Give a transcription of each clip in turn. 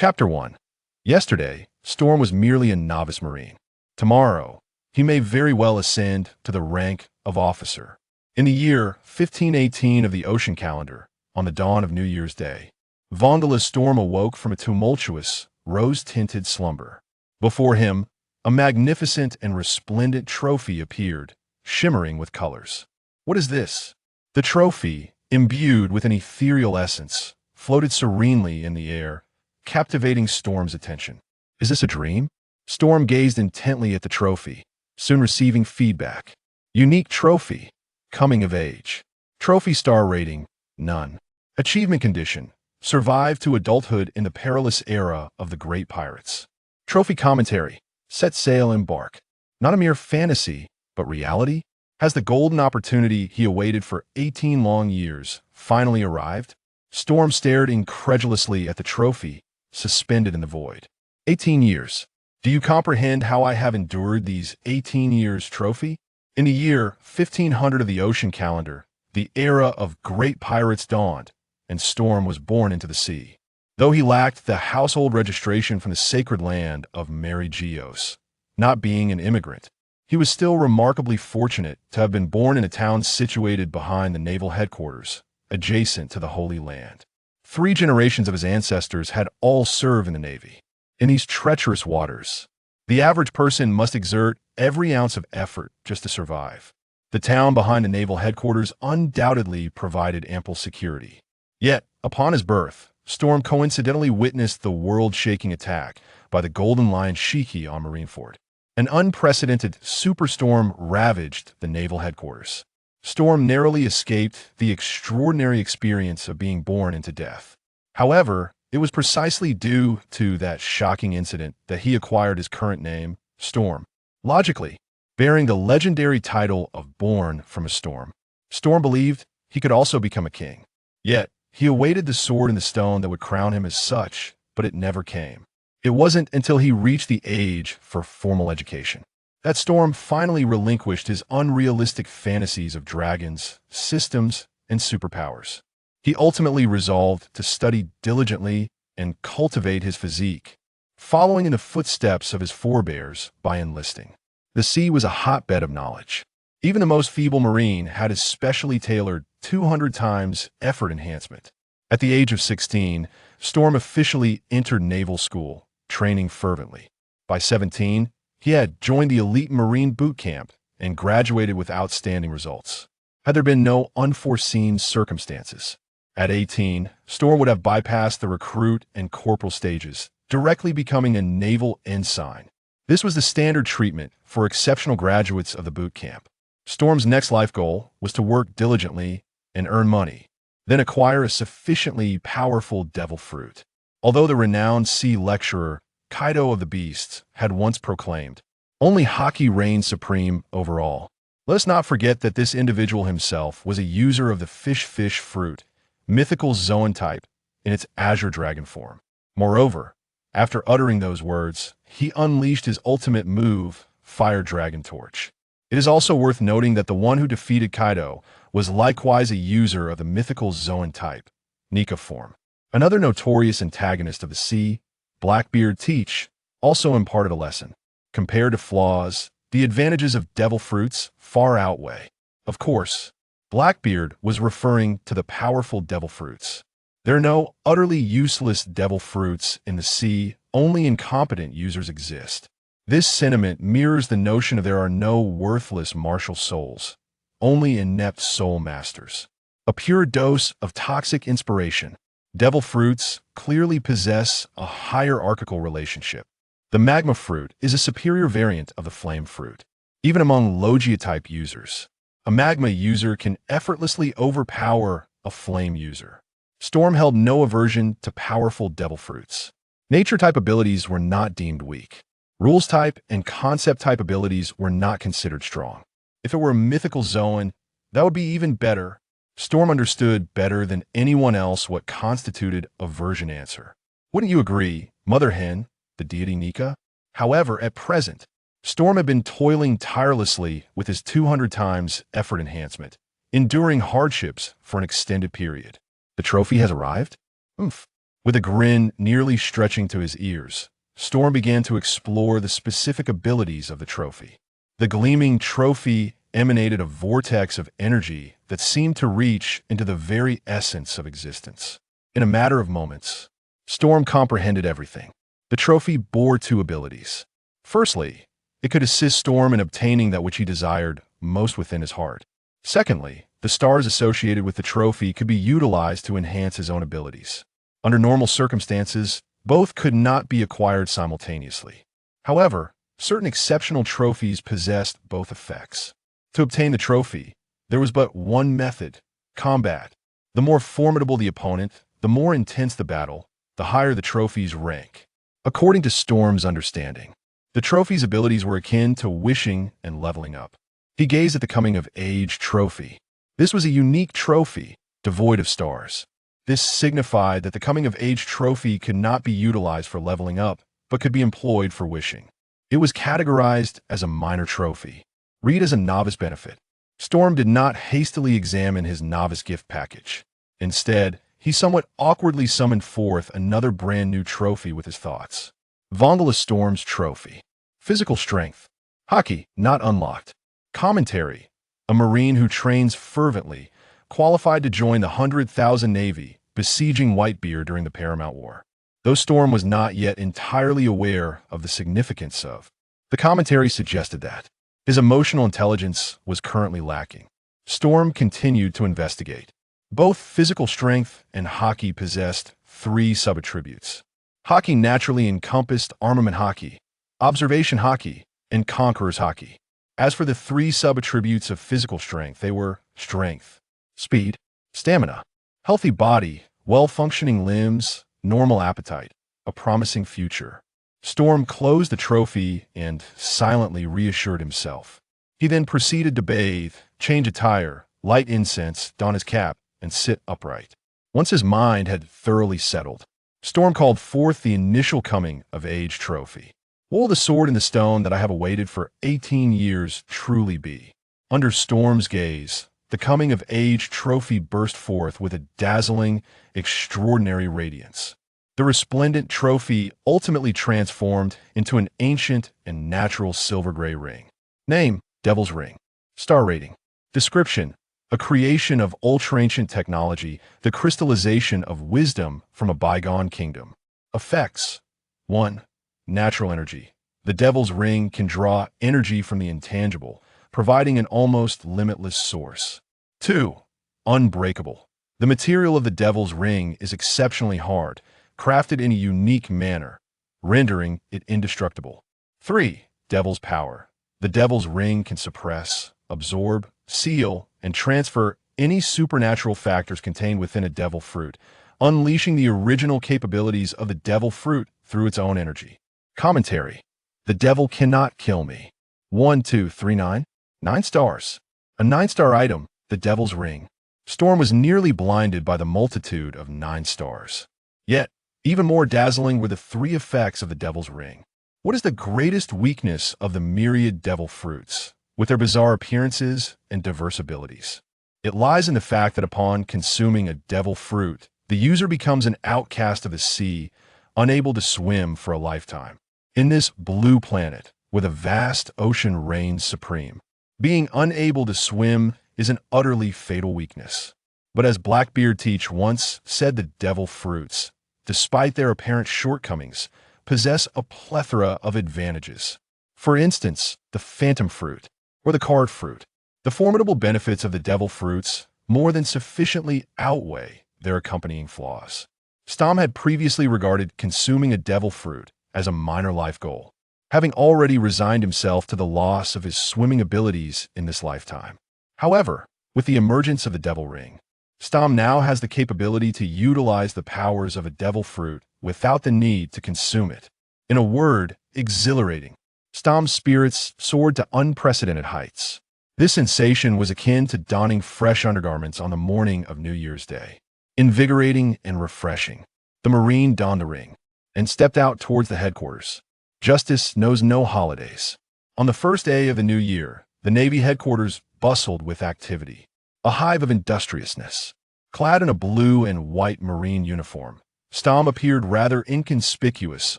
Chapter 1. Yesterday, Storm was merely a novice Marine. Tomorrow, he may very well ascend to the rank of officer. In the year 1518 of the ocean calendar, on the dawn of New Year's Day, Vondela's Storm awoke from a tumultuous, rose-tinted slumber. Before him, a magnificent and resplendent trophy appeared, shimmering with colors. What is this? The trophy, imbued with an ethereal essence, floated serenely in the air, captivating Storm's attention. Is this a dream? Storm gazed intently at the trophy, soon receiving feedback. Unique trophy. Coming of age. Trophy star rating, none. Achievement condition. Survive to adulthood in the perilous era of the great pirates. Trophy commentary. Set sail, embark. Not a mere fantasy, but reality? Has the golden opportunity he awaited for 18 long years finally arrived? Storm stared incredulously at the trophy, suspended in the void. 18 years. Do you comprehend how I have endured these 18 years, trophy? In the year 1500 of the ocean calendar, the era of great pirates dawned, and Storm was born into the sea. Though he lacked the household registration from the sacred land of Mary Geos, not being an immigrant, he was still remarkably fortunate to have been born in a town situated behind the naval headquarters, adjacent to the Holy Land. 3 generations of his ancestors had all served in the Navy. In these treacherous waters, the average person must exert every ounce of effort just to survive. The town behind the naval headquarters undoubtedly provided ample security. Yet, upon his birth, Storm coincidentally witnessed the world-shaking attack by the Golden Lion Shiki on Marineford. An unprecedented superstorm ravaged the naval headquarters. Storm narrowly escaped the extraordinary experience of being born into death. However, it was precisely due to that shocking incident that he acquired his current name, Storm. Logically, bearing the legendary title of Born from a Storm, Storm believed he could also become a king. Yet, he awaited the sword in the stone that would crown him as such, but it never came. It wasn't until he reached the age for formal education that Storm finally relinquished his unrealistic fantasies of dragons, systems, and superpowers. He ultimately resolved to study diligently and cultivate his physique, following in the footsteps of his forebears by enlisting. The sea was a hotbed of knowledge. Even the most feeble Marine had his specially tailored 200 times effort enhancement. At the age of 16, Storm officially entered naval school, training fervently. By 17, he had joined the elite Marine boot camp and graduated with outstanding results. Had there been no unforeseen circumstances, at 18, Storm would have bypassed the recruit and corporal stages, directly becoming a naval ensign. This was the standard treatment for exceptional graduates of the boot camp. Storm's next life goal was to work diligently and earn money, then acquire a sufficiently powerful devil fruit. Although the renowned sea lecturer Kaido of the Beasts had once proclaimed, only Haki reigned supreme over all. Let us not forget that this individual himself was a user of the fish fruit, mythical Zoan type, in its azure dragon form. Moreover, after uttering those words, he unleashed his ultimate move, Fire Dragon Torch. It is also worth noting that the one who defeated Kaido was likewise a user of the mythical Zoan type, Nika form. Another notorious antagonist of the sea, Blackbeard Teach, also imparted a lesson. Compared to flaws, the advantages of devil fruits far outweigh. Of course, Blackbeard was referring to the powerful devil fruits. There are no utterly useless devil fruits in the sea, only incompetent users exist. This sentiment mirrors the notion of there are no worthless martial souls, only inept soul masters. A pure dose of toxic inspiration. Devil fruits clearly possess a hierarchical relationship. The magma fruit is a superior variant of the flame fruit. Even among Logia-type users, a magma user can effortlessly overpower a flame user. Storm held no aversion to powerful devil fruits. Nature-type abilities were not deemed weak. Rules-type and concept-type abilities were not considered strong. If it were a mythical Zoan, that would be even better. Storm understood better than anyone else what constituted a version answer. Wouldn't you agree, Mother Hen, the deity Nika? However, at present, Storm had been toiling tirelessly with his 200 times effort enhancement, enduring hardships for an extended period. The trophy has arrived? Oomph. With a grin nearly stretching to his ears, Storm began to explore the specific abilities of the trophy. The gleaming trophy emanated a vortex of energy that seemed to reach into the very essence of existence. In a matter of moments, Storm comprehended everything. The trophy bore two abilities. Firstly, it could assist Storm in obtaining that which he desired most within his heart. Secondly, the stars associated with the trophy could be utilized to enhance his own abilities. Under normal circumstances, both could not be acquired simultaneously. However, certain exceptional trophies possessed both effects. To obtain the trophy, there was but one method: combat. The more formidable the opponent, the more intense the battle, the higher the trophy's rank. According to Storm's understanding, the trophy's abilities were akin to wishing and leveling up. He gazed at the coming-of-age trophy. This was a unique trophy, devoid of stars. This signified that the coming-of-age trophy could not be utilized for leveling up, but could be employed for wishing. It was categorized as a minor trophy. Read as a novice benefit. Storm did not hastily examine his novice gift package. Instead, he somewhat awkwardly summoned forth another brand new trophy with his thoughts. Vondala Storm's trophy. Physical strength. Hockey, not unlocked. Commentary. A Marine who trains fervently, qualified to join the 100,000 Navy, besieging Whitebeard during the Paramount War. Though Storm was not yet entirely aware of the significance of, the commentary suggested that his emotional intelligence was currently lacking. Storm continued to investigate. Both physical strength and hockey possessed three sub-attributes. Hockey naturally encompassed armament hockey, observation hockey, and conqueror's hockey. As for the three sub-attributes of physical strength, they were strength, speed, stamina, healthy body, well-functioning limbs, normal appetite, a promising future. Storm closed the trophy and silently reassured himself. He then proceeded to bathe, change attire, light incense, don his cap, and sit upright. Once his mind had thoroughly settled, Storm called forth the initial coming-of-age trophy. Will the sword in the stone that I have awaited for 18 years truly be? Under Storm's gaze, the coming-of-age trophy burst forth with a dazzling, extraordinary radiance. The resplendent trophy ultimately transformed into an ancient and natural silver-gray ring. Name: Devil's Ring. Star rating. Description: a creation of ultra-ancient technology, the crystallization of wisdom from a bygone kingdom. Effects: 1. Natural energy. The Devil's Ring can draw energy from the intangible, providing an almost limitless source. 2. Unbreakable. The material of the Devil's Ring is exceptionally hard, crafted in a unique manner, rendering it indestructible. 3. Devil's Power. The Devil's Ring can suppress, absorb, seal, and transfer any supernatural factors contained within a devil fruit, unleashing the original capabilities of the devil fruit through its own energy. Commentary: the devil cannot kill me. 1, 2, 3, 9. 9 stars. A 9-star item, the Devil's Ring. Storm was nearly blinded by the multitude of 9 stars. Yet, even more dazzling were the 3 effects of the Devil's Ring. What is the greatest weakness of the myriad devil fruits, with their bizarre appearances and diverse abilities? It lies in the fact that upon consuming a devil fruit, the user becomes an outcast of the sea, unable to swim for a lifetime. In this blue planet, where the vast ocean reigns supreme, being unable to swim is an utterly fatal weakness. But as Blackbeard Teach once said, the devil fruits, despite their apparent shortcomings, possess a plethora of advantages. For instance, the phantom fruit, or the card fruit. The formidable benefits of the devil fruits more than sufficiently outweigh their accompanying flaws. Storm had previously regarded consuming a devil fruit as a minor life goal, having already resigned himself to the loss of his swimming abilities in this lifetime. However, with the emergence of the Devil Ring, Storm now has the capability to utilize the powers of a devil fruit without the need to consume it. In a word, exhilarating. Storm's spirits soared to unprecedented heights. This sensation was akin to donning fresh undergarments on the morning of New Year's Day. Invigorating and refreshing. The Marine donned the ring and stepped out towards the headquarters. Justice knows no holidays. On the first day of the new year, the Navy headquarters bustled with activity. A hive of industriousness. Clad in a blue and white Marine uniform, Stom appeared rather inconspicuous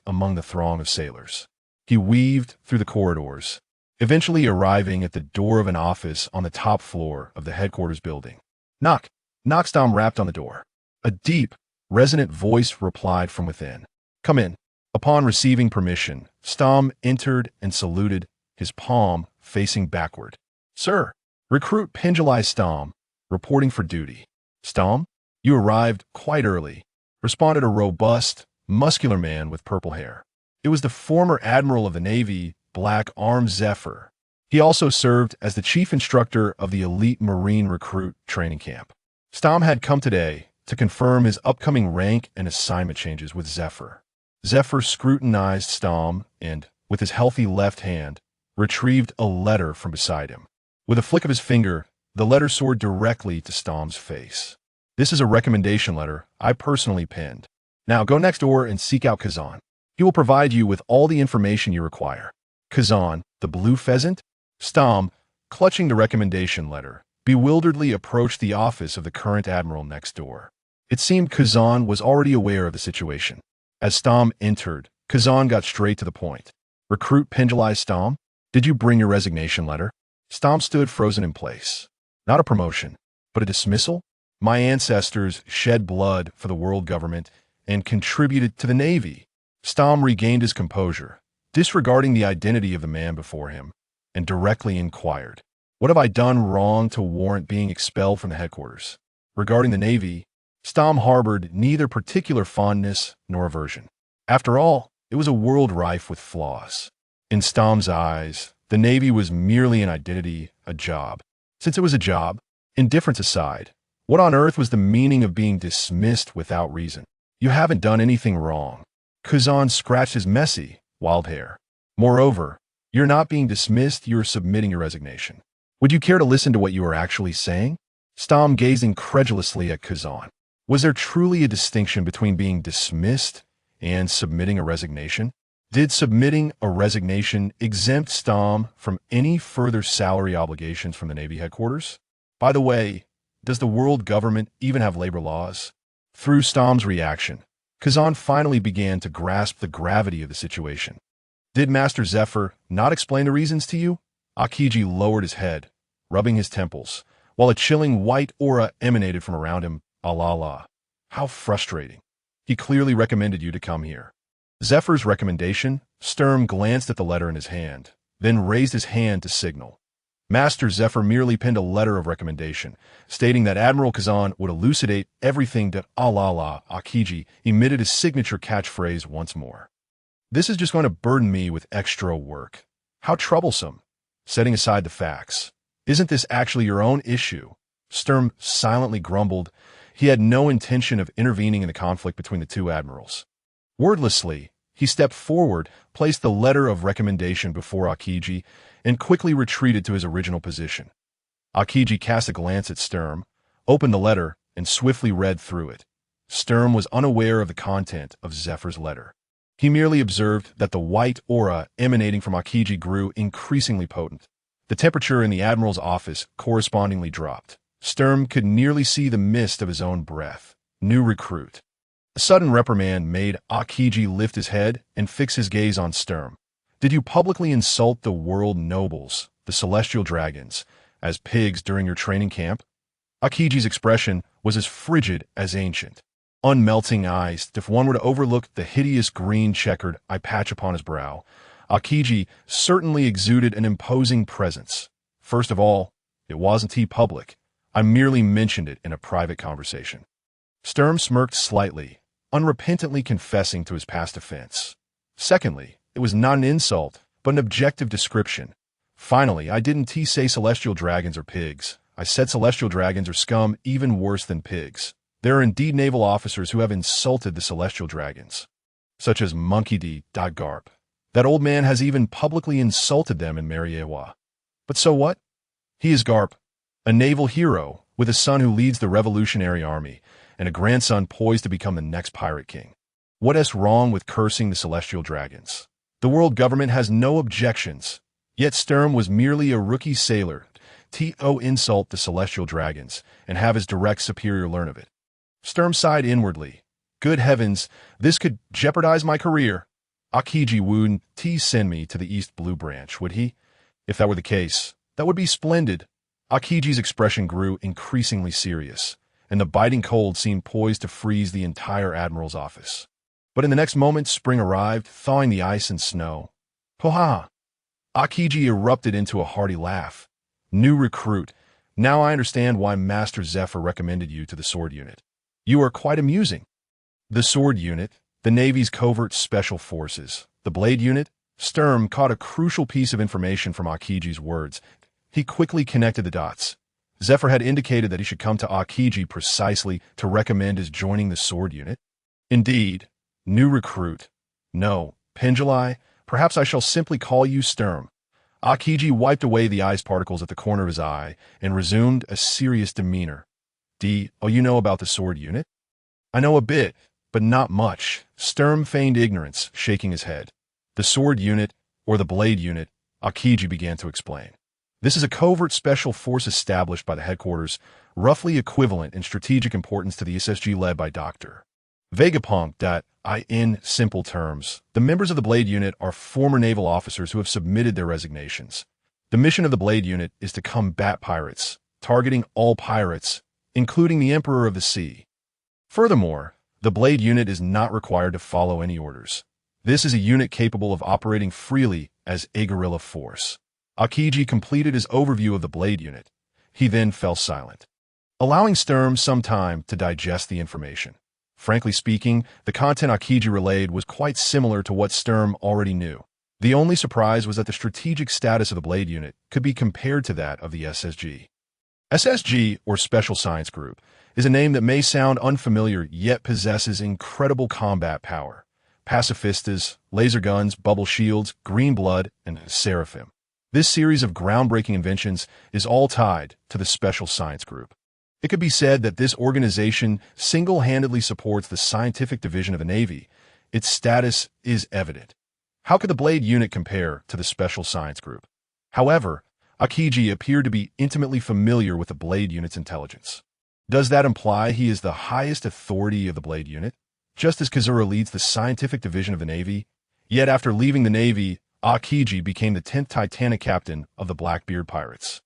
among the throng of sailors. He weaved through the corridors, eventually arriving at the door of an office on the top floor of the headquarters building. Knock. Knock. Stom rapped on the door. A deep, resonant voice replied from within. Come in. Upon receiving permission, Stom entered and saluted, his palm facing backward. Sir, recruit Pendulized Stom, reporting for duty. Stom, you arrived quite early, responded a robust, muscular man with purple hair. It was the former admiral of the Navy, Black Arm Zephyr. He also served as the chief instructor of the elite Marine recruit training camp. Stom had come today to confirm his upcoming rank and assignment changes with Zephyr. Zephyr scrutinized Stom and, with his healthy left hand, retrieved a letter from beside him. With a flick of his finger, the letter soared directly to Stom's face. This is a recommendation letter I personally penned. Now go next door and seek out Kazan. He will provide you with all the information you require. Kazan, the blue pheasant? Stom, clutching the recommendation letter, bewilderedly approached the office of the current admiral next door. It seemed Kazan was already aware of the situation. As Stom entered, Kazan got straight to the point. Recruit Pendulized Stom, did you bring your resignation letter? Stom stood frozen in place. Not a promotion, but a dismissal? My ancestors shed blood for the world government and contributed to the Navy. Stom regained his composure, disregarding the identity of the man before him, and directly inquired, what have I done wrong to warrant being expelled from the headquarters? Regarding the Navy, Stom harbored neither particular fondness nor aversion. After all, it was a world rife with flaws. In Stom's eyes, the Navy was merely an identity, a job. Since it was a job, indifference aside, what on earth was the meaning of being dismissed without reason? You haven't done anything wrong. Kazan scratched his messy, wild hair. Moreover, you're not being dismissed, you're submitting your resignation. Would you care to listen to what you are actually saying? Stom gazed incredulously at Kazan. Was there truly a distinction between being dismissed and submitting a resignation? Did submitting a resignation exempt Stom from any further salary obligations from the Navy headquarters? By the way, does the world government even have labor laws? Through Stom's reaction, Kazan finally began to grasp the gravity of the situation. Did Master Zephyr not explain the reasons to you? Aokiji lowered his head, rubbing his temples, while a chilling white aura emanated from around him. La. How frustrating. He clearly recommended you to come here. Zephyr's recommendation? Sturm glanced at the letter in his hand, then raised his hand to signal. Master Zephyr merely penned a letter of recommendation, stating that Admiral Kazan would elucidate everything that Aokiji emitted his signature catchphrase once more. This is just going to burden me with extra work. How troublesome. Setting aside the facts. Isn't this actually your own issue? Sturm silently grumbled. He had no intention of intervening in the conflict between the two admirals. Wordlessly, he stepped forward, placed the letter of recommendation before Aokiji, and quickly retreated to his original position. Aokiji cast a glance at Sturm, opened the letter, and swiftly read through it. Sturm was unaware of the content of Zephyr's letter. He merely observed that the white aura emanating from Aokiji grew increasingly potent. The temperature in the admiral's office correspondingly dropped. Sturm could nearly see the mist of his own breath. New recruit. A sudden reprimand made Aokiji lift his head and fix his gaze on Sturm. Did you publicly insult the world nobles, the celestial dragons, as pigs during your training camp? Aokiji's expression was as frigid as ancient. Unmelting eyes, if one were to overlook the hideous green checkered eye patch upon his brow, Aokiji certainly exuded an imposing presence. First of all, it wasn't public. I merely mentioned it in a private conversation. Sturm smirked slightly, unrepentantly confessing to his past offense. Secondly, it was not an insult, but an objective description. Finally, I didn't say celestial dragons are pigs. I said celestial dragons are scum even worse than pigs. There are indeed naval officers who have insulted the celestial dragons, such as Monkey D. Karp. That old man has even publicly insulted them in Mariewa. But so what? He is Karp, a naval hero with a son who leads the Revolutionary Army and a grandson poised to become the next pirate king. What is wrong with cursing the celestial dragons? The world government has no objections. Yet Sturm was merely a rookie sailor to insult the celestial dragons and have his direct superior learn of it. Sturm sighed inwardly. Good heavens, this could jeopardize my career. Aokiji wouldn't send me to the East Blue Branch, would he? If that were the case, that would be splendid. Aokiji's expression grew increasingly serious, and the biting cold seemed poised to freeze the entire admiral's office. But in the next moment, spring arrived, thawing the ice and snow. Ho-ha! Aokiji erupted into a hearty laugh. New recruit. Now I understand why Master Zephyr recommended you to the sword unit. You are quite amusing. The sword unit, the Navy's covert special forces, the blade unit. Sturm caught a crucial piece of information from Aokiji's words. He quickly connected the dots. Zephyr had indicated that he should come to Aokiji precisely to recommend his joining the sword unit. Indeed, new recruit. No, Penduli, perhaps I shall simply call you Sturm. Aokiji wiped away the ice particles at the corner of his eye and resumed a serious demeanor. Oh, you know about the sword unit? I know a bit, but not much. Sturm feigned ignorance, shaking his head. The sword unit, or the blade unit, Aokiji began to explain. This is a covert special force established by the headquarters, roughly equivalent in strategic importance to the SSG led by Dr. Vegapunk. In simple terms, the members of the Blade Unit are former naval officers who have submitted their resignations. The mission of the Blade Unit is to combat pirates, targeting all pirates, including the Emperor of the Sea. Furthermore, the Blade Unit is not required to follow any orders. This is a unit capable of operating freely as a guerrilla force. Aokiji completed his overview of the Blade Unit. He then fell silent, allowing Sturm some time to digest the information. Frankly speaking, the content Aokiji relayed was quite similar to what Sturm already knew. The only surprise was that the strategic status of the Blade Unit could be compared to that of the SSG. SSG, or Special Science Group, is a name that may sound unfamiliar yet possesses incredible combat power. Pacifistas, laser guns, bubble shields, green blood, and seraphim. This series of groundbreaking inventions is all tied to the Special Science Group. It could be said that this organization single-handedly supports the scientific division of the Navy. Its status is evident. How could the Blade Unit compare to the Special Science Group? However, Aokiji appeared to be intimately familiar with the Blade Unit's intelligence. Does that imply he is the highest authority of the Blade Unit? Just as Kazura leads the scientific division of the Navy, yet after leaving the Navy, Aokiji became the 10th Titanic captain of the Blackbeard Pirates.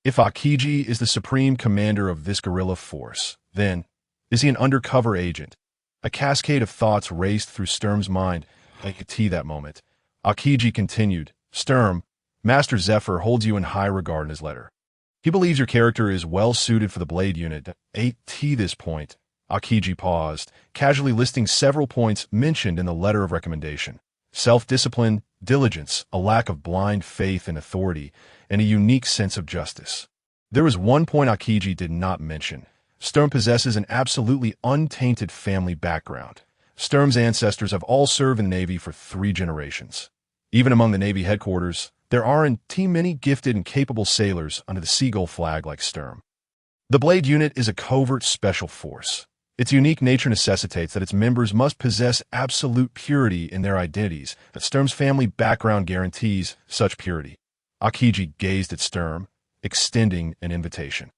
If Aokiji is the supreme commander of this guerrilla force, then is he an undercover agent? A cascade of thoughts raced through Sturm's mind. I could see that moment. Aokiji continued, Sturm, Master Zephyr holds you in high regard in his letter. He believes your character is well suited for the Blade Unit. At this point, Aokiji paused, casually listing several points mentioned in the letter of recommendation. Self-discipline, diligence, a lack of blind faith in authority, and a unique sense of justice. There was one point Aokiji did not mention. Sturm possesses an absolutely untainted family background. Sturm's ancestors have all served in the Navy for 3 generations. Even among the Navy headquarters, there aren't too many gifted and capable sailors under the Seagull flag like Sturm. The Blade Unit is a covert special force. Its unique nature necessitates that its members must possess absolute purity in their identities, but Sturm's family background guarantees such purity. Aokiji gazed at Sturm, extending an invitation.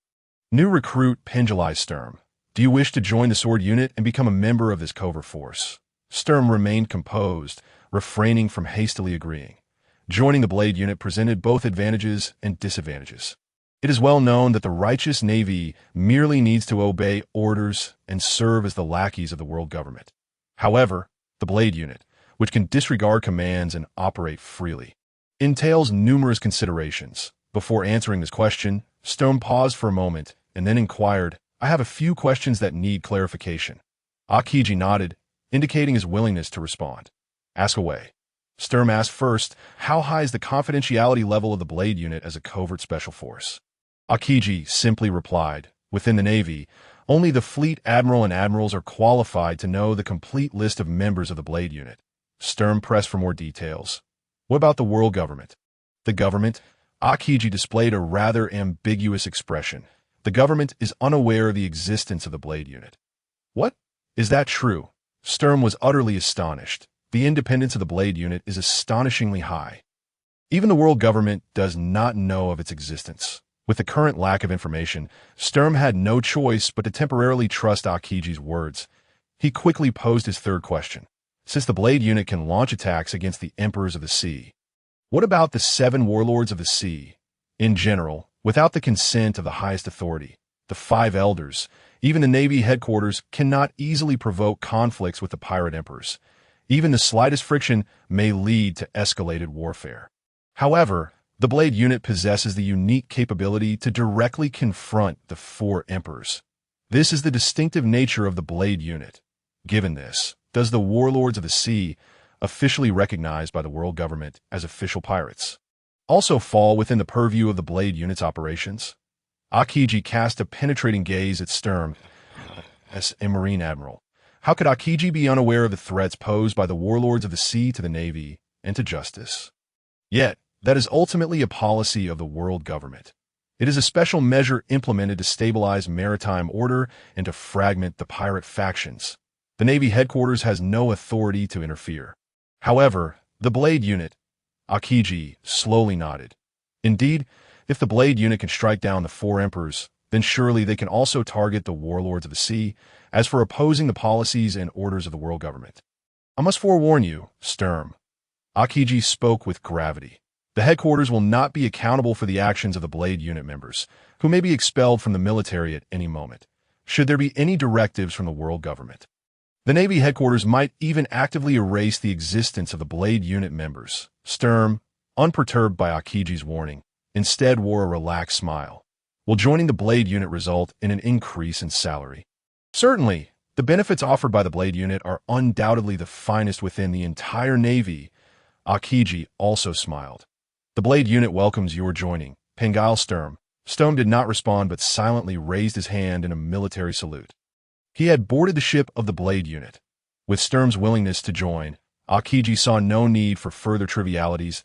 New recruit Penduli Sturm, do you wish to join the sword unit and become a member of this covert force? Sturm remained composed, refraining from hastily agreeing. Joining the Blade Unit presented both advantages and disadvantages. It is well known that the righteous Navy merely needs to obey orders and serve as the lackeys of the world government. However, the Blade Unit, which can disregard commands and operate freely, entails numerous considerations. Before answering this question, Sturm paused for a moment and then inquired, I have a few questions that need clarification. Aokiji nodded, indicating his willingness to respond. Ask away. Sturm asked first, how high is the confidentiality level of the Blade Unit as a covert special force? Aokiji simply replied, within the Navy, only the fleet admiral and admirals are qualified to know the complete list of members of the Blade Unit. Sturm pressed for more details. What about the world government? The government? Aokiji displayed a rather ambiguous expression. The government is unaware of the existence of the Blade Unit. What? Is that true? Sturm was utterly astonished. The independence of the Blade Unit is astonishingly high. Even the world government does not know of its existence. With the current lack of information, Sturm had no choice but to temporarily trust Aokiji's words. He quickly posed his third question. Since the Blade unit can launch attacks against the Emperors of the Sea, what about the 7 warlords of the sea? In general, without the consent of the highest authority, the 5 elders, even the Navy headquarters cannot easily provoke conflicts with the pirate emperors. Even the slightest friction may lead to escalated warfare. However, the Blade unit possesses the unique capability to directly confront the 4 emperors. This is the distinctive nature of the Blade unit. Given this, does the warlords of the sea, officially recognized by the world government as official pirates, also fall within the purview of the Blade unit's operations? Aokiji cast a penetrating gaze at Sturm as a Marine admiral. How could Aokiji be unaware of the threats posed by the warlords of the sea to the Navy and to justice? Yet, that is ultimately a policy of the world government. It is a special measure implemented to stabilize maritime order and to fragment the pirate factions. The Navy headquarters has no authority to interfere. However, the Blade unit, Aokiji slowly nodded. Indeed, if the Blade unit can strike down the 4 emperors, then surely they can also target the warlords of the sea, as for opposing the policies and orders of the world government. I must forewarn you, Sturm. Aokiji spoke with gravity. The headquarters will not be accountable for the actions of the Blade unit members, who may be expelled from the military at any moment, should there be any directives from the world government. The Navy headquarters might even actively erase the existence of the Blade unit members. Sturm, unperturbed by Aokiji's warning, instead wore a relaxed smile. Will joining the Blade unit result in an increase in salary? Certainly, the benefits offered by the Blade unit are undoubtedly the finest within the entire Navy. Aokiji also smiled. The Blade unit welcomes your joining, Pengal Sturm. Sturm did not respond but silently raised his hand in a military salute. He had boarded the ship of the Blade unit. With Sturm's willingness to join, Aokiji saw no need for further trivialities.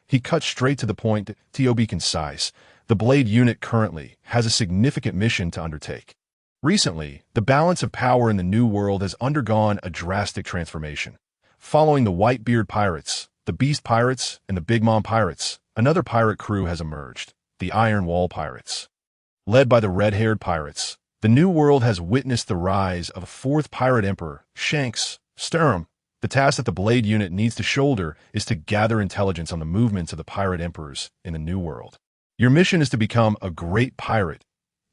He cut straight to the point to be concise. The Blade unit currently has a significant mission to undertake. Recently, the balance of power in the New World has undergone a drastic transformation. Following the Whitebeard pirates, the Beast pirates, and the Big Mom pirates, another pirate crew has emerged, the Iron Wall pirates. Led by the red-haired pirates, the New World has witnessed the rise of a 4th pirate emperor, Shanks. Sturm. The task that the Blade unit needs to shoulder is to gather intelligence on the movements of the pirate emperors in the New World. Your mission is to become a great pirate,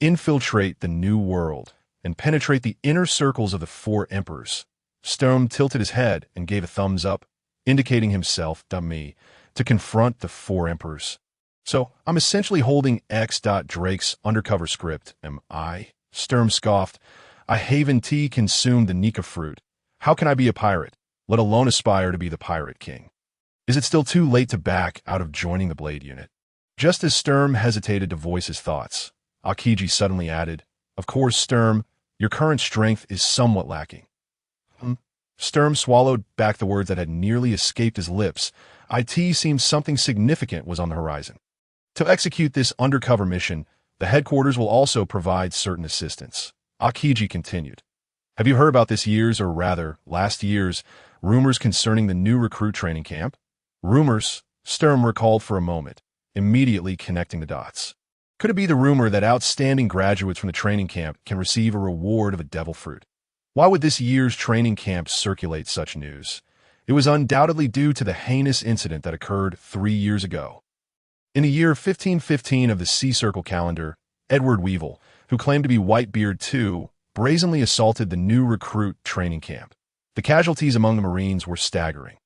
infiltrate the New World, and penetrate the inner circles of the 4 emperors. Sturm tilted his head and gave a thumbs up, indicating himself, dummy, to confront the 4 emperors. So, I'm essentially holding X. Drake's undercover script, am I? Sturm scoffed. I haven't consumed the Nika fruit. How can I be a pirate, let alone aspire to be the pirate king? Is it still too late to back out of joining the Blade unit? Just as Sturm hesitated to voice his thoughts, Aokiji suddenly added, Of course, Sturm, your current strength is somewhat lacking. Sturm swallowed back the words that had nearly escaped his lips. It seemed something significant was on the horizon. To execute this undercover mission, the headquarters will also provide certain assistance. Aokiji continued. Have you heard about this year's, or rather, last year's, rumors concerning the new recruit training camp? Rumors, Sturm recalled for a moment, immediately connecting the dots. Could it be the rumor that outstanding graduates from the training camp can receive a reward of a devil fruit? Why would this year's training camp circulate such news? It was undoubtedly due to the heinous incident that occurred 3 years ago. In the year 1515 of the Sea Circle calendar, Edward Weevil, who claimed to be Whitebeard II, brazenly assaulted the new recruit training camp. The casualties among the Marines were staggering.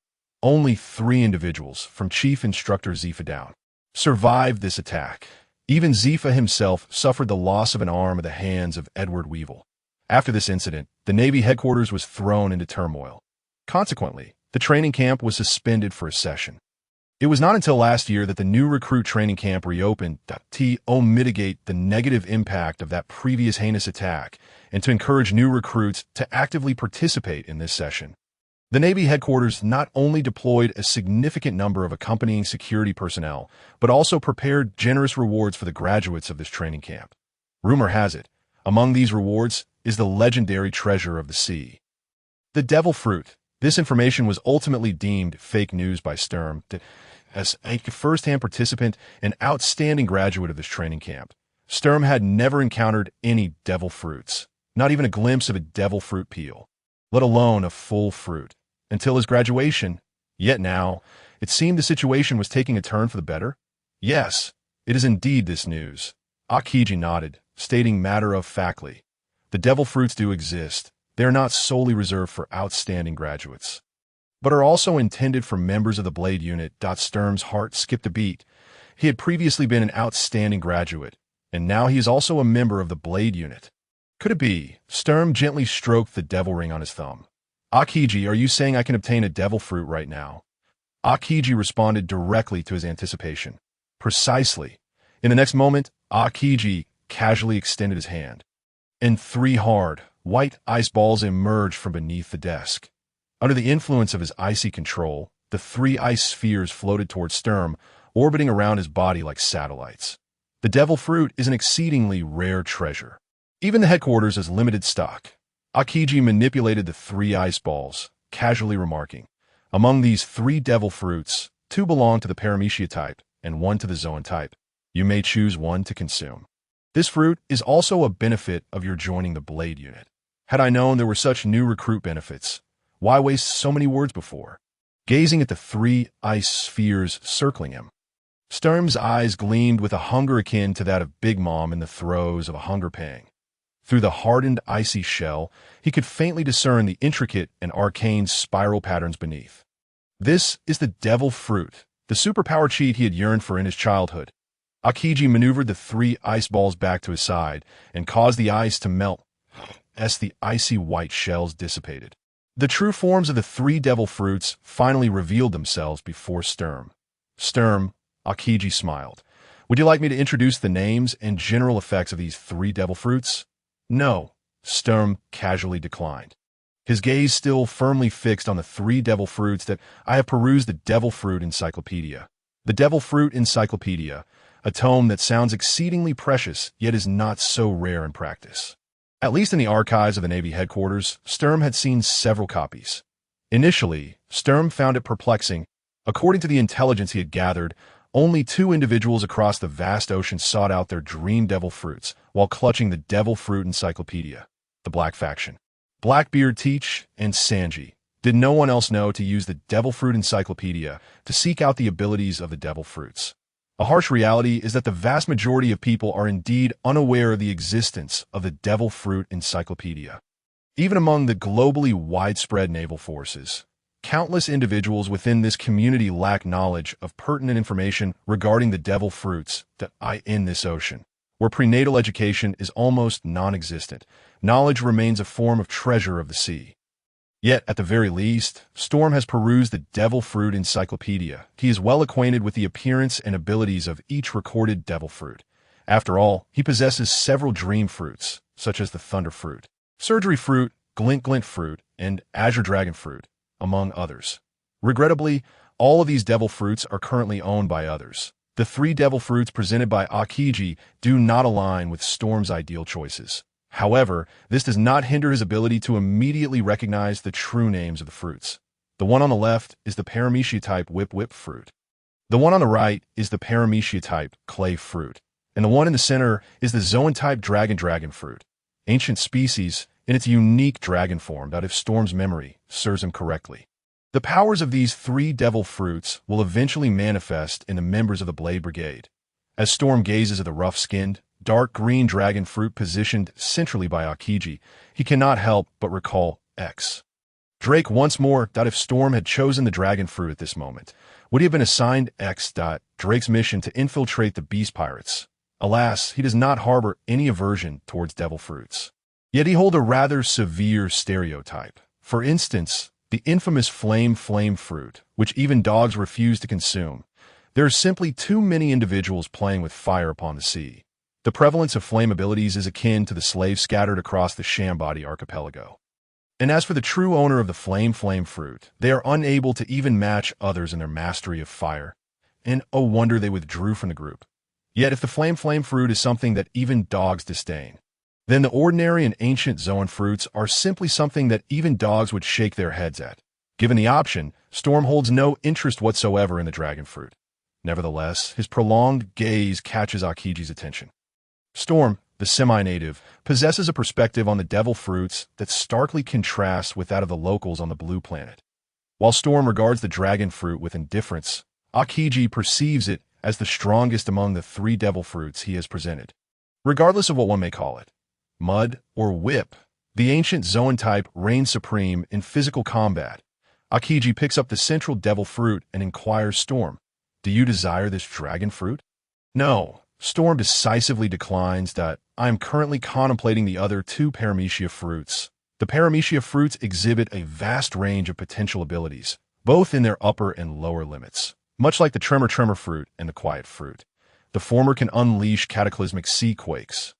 Only 3 individuals, from Chief Instructor Zephyr down, survived this attack. Even Zephyr himself suffered the loss of an arm at the hands of Edward Weevil. After this incident, the Navy headquarters was thrown into turmoil. Consequently, the training camp was suspended for a session. It was not until last year that the new recruit training camp reopened to mitigate the negative impact of that previous heinous attack and to encourage new recruits to actively participate in this session. The Navy headquarters not only deployed a significant number of accompanying security personnel, but also prepared generous rewards for the graduates of this training camp. Rumor has it, among these rewards is the legendary treasure of the sea, the devil fruit. This information was ultimately deemed fake news by Sturm. As a first-hand participant and outstanding graduate of this training camp, Sturm had never encountered any devil fruits, not even a glimpse of a devil fruit peel. let alone a full fruit, until his graduation. Yet now, it seemed the situation was taking a turn for the better. Yes, it is indeed this news. Aokiji nodded, stating matter-of-factly. The devil fruits do exist. They are not solely reserved for outstanding graduates, but are also intended for members of the Blade Unit. Sturm's heart skipped a beat. He had previously been an outstanding graduate, and now he is also a member of the Blade Unit. Could it be? Sturm gently stroked the devil ring on his thumb. Aokiji, are you saying I can obtain a devil fruit right now? Aokiji responded directly to his anticipation. Precisely. In the next moment, Aokiji casually extended his hand, and 3 hard, white ice balls emerged from beneath the desk. Under the influence of his icy control, the 3 ice spheres floated towards Sturm, orbiting around his body like satellites. The devil fruit is an exceedingly rare treasure. Even the headquarters is limited stock. Aokiji manipulated the 3 ice balls, casually remarking, among these 3 devil fruits, 2 belong to the Paramecia type and 1 to the Zoan type. You may choose one to consume. This fruit is also a benefit of your joining the Blade Unit. Had I known there were such new recruit benefits, why waste so many words before? Gazing at the 3 ice spheres circling him, Sturm's eyes gleamed with a hunger akin to that of Big Mom in the throes of a hunger pang. Through the hardened icy shell, he could faintly discern the intricate and arcane spiral patterns beneath. This is the devil fruit, the superpower cheat he had yearned for in his childhood. Aokiji maneuvered the 3 ice balls back to his side and caused the ice to melt as the icy white shells dissipated. The true forms of the 3 devil fruits finally revealed themselves before Sturm. Sturm, Aokiji smiled. Would you like me to introduce the names and general effects of these 3 devil fruits? No, Sturm casually declined. His gaze still firmly fixed on the 3 devil fruits that I have perused the Devil Fruit Encyclopedia. The Devil Fruit Encyclopedia, a tome that sounds exceedingly precious yet is not so rare in practice. At least in the archives of the Navy headquarters, Sturm had seen several copies. Initially, Sturm found it perplexing. According to the intelligence he had gathered, only 2 individuals across the vast ocean sought out their dream devil fruits while clutching the Devil Fruit Encyclopedia, the Black Faction. Blackbeard, Teach, and Sanji. Did no one else know to use the Devil Fruit Encyclopedia to seek out the abilities of the devil fruits? A harsh reality is that the vast majority of people are indeed unaware of the existence of the Devil Fruit Encyclopedia. Even among the globally widespread naval forces, countless individuals within this community lack knowledge of pertinent information regarding the devil fruits that lie in this ocean. Where prenatal education is almost non-existent, knowledge remains a form of treasure of the sea. Yet, at the very least, Storm has perused the Devil Fruit Encyclopedia. He is well acquainted with the appearance and abilities of each recorded devil fruit. After all, he possesses several dream fruits, such as the Thunder Fruit, Surgery Fruit, Glint Glint Fruit, and Azure Dragon Fruit, among others. Regrettably, all of these devil fruits are currently owned by others. The 3 devil fruits presented by Aokiji do not align with Storm's ideal choices. However, this does not hinder his ability to immediately recognize the true names of the fruits. The one on the left is the Paramecia type Whip Whip fruit. The one on the right is the Paramecia type Clay fruit. And the one in the center is the Zoan type Dragon Dragon fruit. Ancient species in its unique dragon form that, if Storm's memory serves him correctly. The powers of these 3 devil fruits will eventually manifest in the members of the Blade Brigade. As Storm gazes at the rough-skinned, dark green dragon fruit positioned centrally by Aokiji, he cannot help but recall X. Drake once more. If Storm had chosen the dragon fruit at this moment, would he have been assigned X. Drake's mission to infiltrate the Beast Pirates? Alas, he does not harbor any aversion towards devil fruits. Yet he holds a rather severe stereotype. For instance, the infamous flame fruit, which even dogs refuse to consume. There are simply too many individuals playing with fire upon the sea. The prevalence of flame abilities is akin to the slaves scattered across the Shambody archipelago. And as for the true owner of the flame fruit, they are unable to even match others in their mastery of fire. And oh wonder they withdrew from the group. Yet if the flame fruit is something that even dogs disdain, then the ordinary and ancient Zoan fruits are simply something that even dogs would shake their heads at. Given the option, Storm holds no interest whatsoever in the dragon fruit. Nevertheless, his prolonged gaze catches Aokiji's attention. Storm, the semi-native, possesses a perspective on the devil fruits that starkly contrasts with that of the locals on the blue planet. While Storm regards the dragon fruit with indifference, Aokiji perceives it as the strongest among the three devil fruits he has presented. Regardless of what one may call it, mud or whip, the ancient Zoan type reigns supreme in physical combat. Aokiji picks up the central devil fruit and inquires Storm, "Do you desire this dragon fruit?" "No." Storm decisively declines that I am currently contemplating the other two paramecia fruits. The paramecia fruits exhibit a vast range of potential abilities, both in their upper and lower limits. Much like the tremor fruit and the quiet fruit, the former can unleash cataclysmic sea quakes,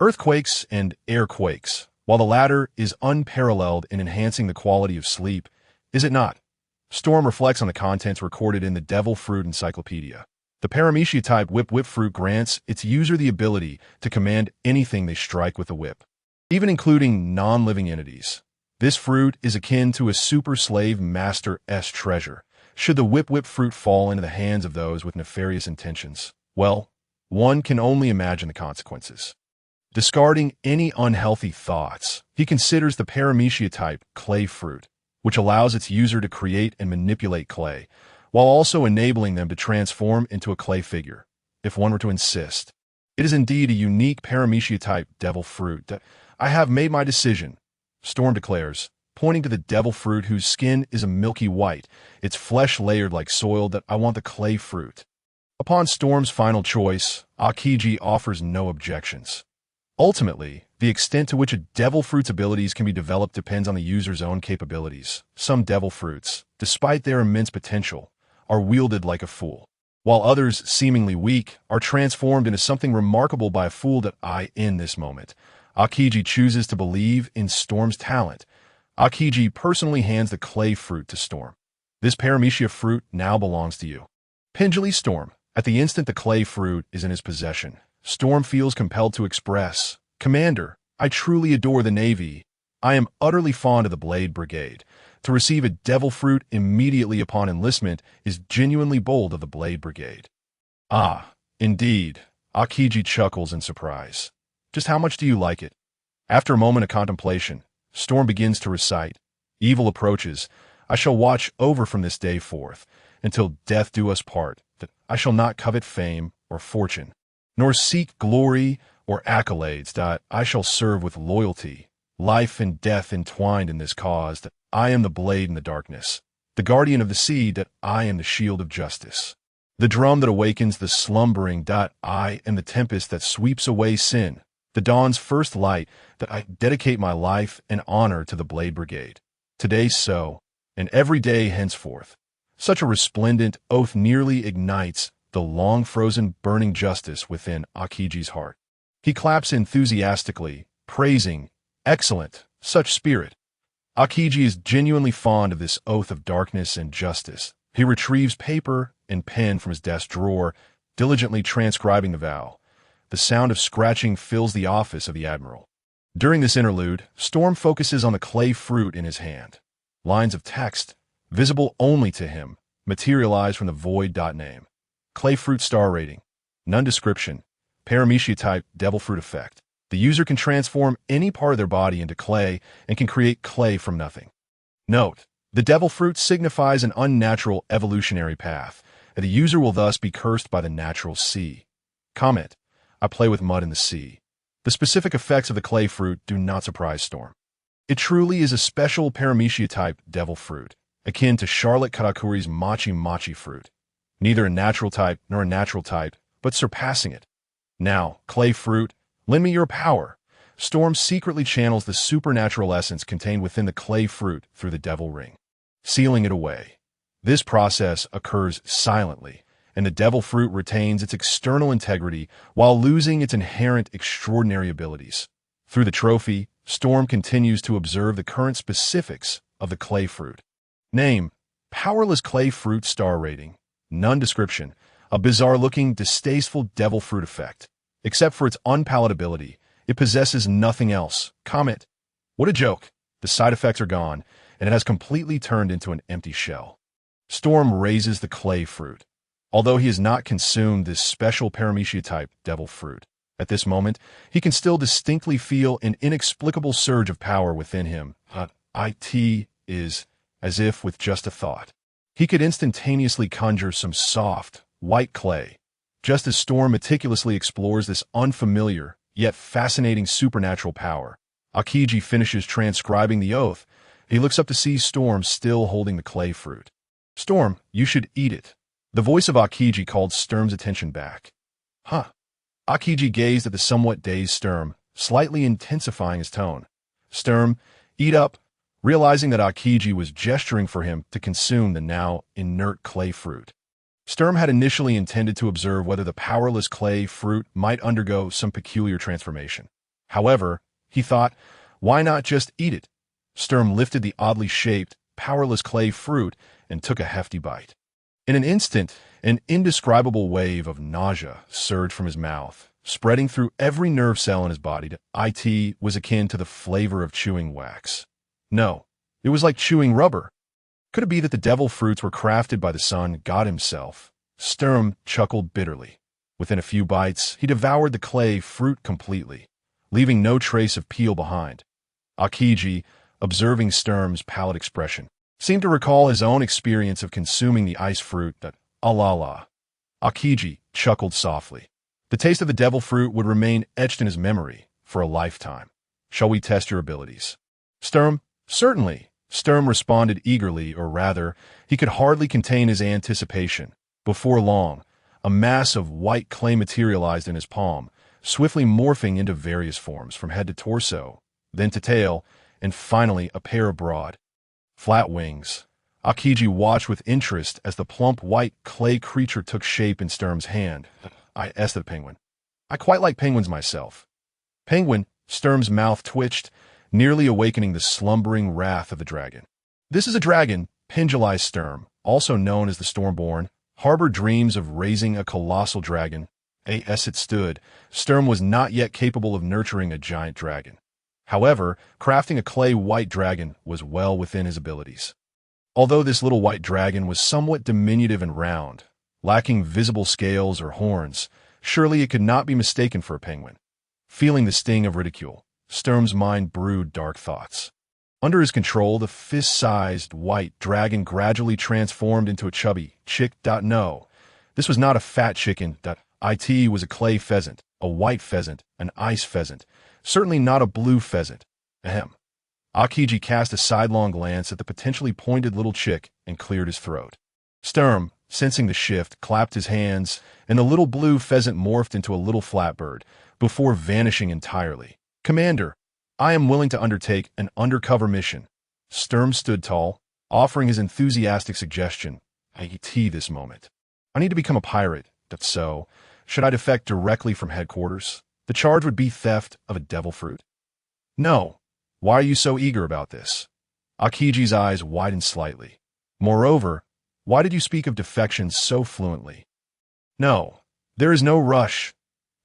earthquakes, and air quakes, while the latter is unparalleled in enhancing the quality of sleep, is it not? Storm reflects on the contents recorded in the Devil Fruit Encyclopedia. The paramecia type whip fruit grants its user the ability to command anything they strike with a whip, even including non-living entities. This fruit is akin to a super slave master's treasure. Should the whip fruit fall into the hands of those with nefarious intentions, well, one can only imagine the consequences. Discarding any unhealthy thoughts, he considers the paramecia type clay fruit, which allows its user to create and manipulate clay, while also enabling them to transform into a clay figure, if one were to insist. It is indeed a unique paramecia-type devil fruit that I have made my decision, Storm declares, pointing to the devil fruit whose skin is a milky white, its flesh layered like soil, that I want the clay fruit. Upon Storm's final choice, Aokiji offers no objections. Ultimately, the extent to which a devil fruit's abilities can be developed depends on the user's own capabilities. Some devil fruits, despite their immense potential, are wielded like a fool, while others, seemingly weak, are transformed into something remarkable by a fool that in this moment, Aokiji chooses to believe in Storm's talent. Aokiji personally hands the clay fruit to Storm. This paramecia fruit now belongs to you. Pendully Storm. At the instant the clay fruit is in his possession, Storm feels compelled to express, "Commander, I truly adore the Navy. I am utterly fond of the Blade Brigade. To receive a devil fruit immediately upon enlistment is genuinely bold of the Blade Brigade." "Ah, indeed." Aokiji chuckles in surprise. "Just how much do you like it?" After a moment of contemplation, Storm begins to recite, "Evil approaches. I shall watch over from this day forth, until death do us part, that I shall not covet fame or fortune, nor seek glory or accolades, that I shall serve with loyalty, life and death entwined in this cause, that I am the blade in the darkness, the guardian of the sea, that I am the shield of justice, the drum that awakens the slumbering, that I am the tempest that sweeps away sin, the dawn's first light, that I dedicate my life and honor to the Blade Brigade. Today so, and every day henceforth." Such a resplendent oath nearly ignites the long-frozen burning justice within Aokiji's heart. He claps enthusiastically, praising, "Excellent, such spirit." Aokiji is genuinely fond of this oath of darkness and justice. He retrieves paper and pen from his desk drawer, diligently transcribing the vow. The sound of scratching fills the office of the admiral. During this interlude, Storm focuses on the clay fruit in his hand. Lines of text, visible only to him, materialize from the void. Name. Clay fruit star rating. None description. Paramecia type devil fruit effect. The user can transform any part of their body into clay and can create clay from nothing. Note: the devil fruit signifies an unnatural evolutionary path, and the user will thus be cursed by the natural sea. Comment: I play with mud in the sea. The specific effects of the clay fruit do not surprise Storm. It truly is a special paramecia-type devil fruit, akin to Charlotte Katakuri's mochi fruit. Neither a natural type nor a natural type, but surpassing it. Now, clay fruit, lend me your power. Storm secretly channels the supernatural essence contained within the clay fruit through the devil ring, sealing it away. This process occurs silently, and the devil fruit retains its external integrity while losing its inherent extraordinary abilities. Through the trophy, Storm continues to observe the current specifics of the clay fruit. Name: powerless clay fruit star rating. None description. A bizarre-looking, distasteful devil fruit effect. Except for its unpalatability, it possesses nothing else. Comment: what a joke. The side effects are gone, and it has completely turned into an empty shell. Storm raises the clay fruit. Although he has not consumed this special paramecia-type devil fruit, At this moment, he can still distinctly feel an inexplicable surge of power within him. It is as if with just a thought. He could instantaneously conjure some soft, white clay. Just as Storm meticulously explores this unfamiliar, yet fascinating supernatural power, Aokiji finishes transcribing the oath. He looks up to see Storm still holding the clay fruit. "Storm, you should eat it." The voice of Aokiji called Storm's attention back. "Huh." Aokiji gazed at the somewhat dazed Storm, slightly intensifying his tone. "Storm, eat up," realizing that Aokiji was gesturing for him to consume the now inert clay fruit. Storm had initially intended to observe whether the powerless clay fruit might undergo some peculiar transformation. However, he thought, why not just eat it? Storm lifted the oddly shaped, powerless clay fruit and took a hefty bite. In an instant, an indescribable wave of nausea surged from his mouth, spreading through every nerve cell in his body. It was akin to the flavor of chewing wax. No, it was like chewing rubber. Could it be that the devil fruits were crafted by the sun god himself? Storm chuckled bitterly. Within a few bites, he devoured the clay fruit completely, leaving no trace of peel behind. Aokiji, observing Storm's pallid expression, seemed to recall his own experience of consuming the ice fruit. La. Aokiji chuckled softly. The taste of the devil fruit would remain etched in his memory for a lifetime. "Shall we test your abilities?" Storm, "Certainly." Storm responded eagerly, or rather, he could hardly contain his anticipation. Before long, a mass of white clay materialized in his palm, swiftly morphing into various forms from head to torso, then to tail, and finally a pair of broad, flat wings. Aokiji watched with interest as the plump white clay creature took shape in Storm's hand. "I asked the penguin. I quite like penguins myself." "Penguin," Storm's mouth twitched, nearly awakening the slumbering wrath of the dragon. "This is a dragon," pendulized Storm, also known as the Stormborn, harbored dreams of raising a colossal dragon. As it stood, Storm was not yet capable of nurturing a giant dragon. However, crafting a clay white dragon was well within his abilities. Although this little white dragon was somewhat diminutive and round, lacking visible scales or horns, surely it could not be mistaken for a penguin. Feeling the sting of ridicule, Storm's mind brewed dark thoughts. Under his control, the fist-sized white dragon gradually transformed into a chubby chick. No, this was not a fat chicken. It was a clay pheasant, a white pheasant, an ice pheasant, certainly not a blue pheasant. Ahem. Aokiji cast a sidelong glance at the potentially pointed little chick and cleared his throat. Storm, sensing the shift, clapped his hands, and the little blue pheasant morphed into a little flatbird, before vanishing entirely. "Commander, I am willing to undertake an undercover mission." Storm stood tall, offering his enthusiastic suggestion. This moment. "I need to become a pirate. So, should I defect directly from headquarters? The charge would be theft of a devil fruit." "No. Why are you so eager about this?" Aokiji's eyes widened slightly. "Moreover, why did you speak of defection so fluently?" "No, there is no rush."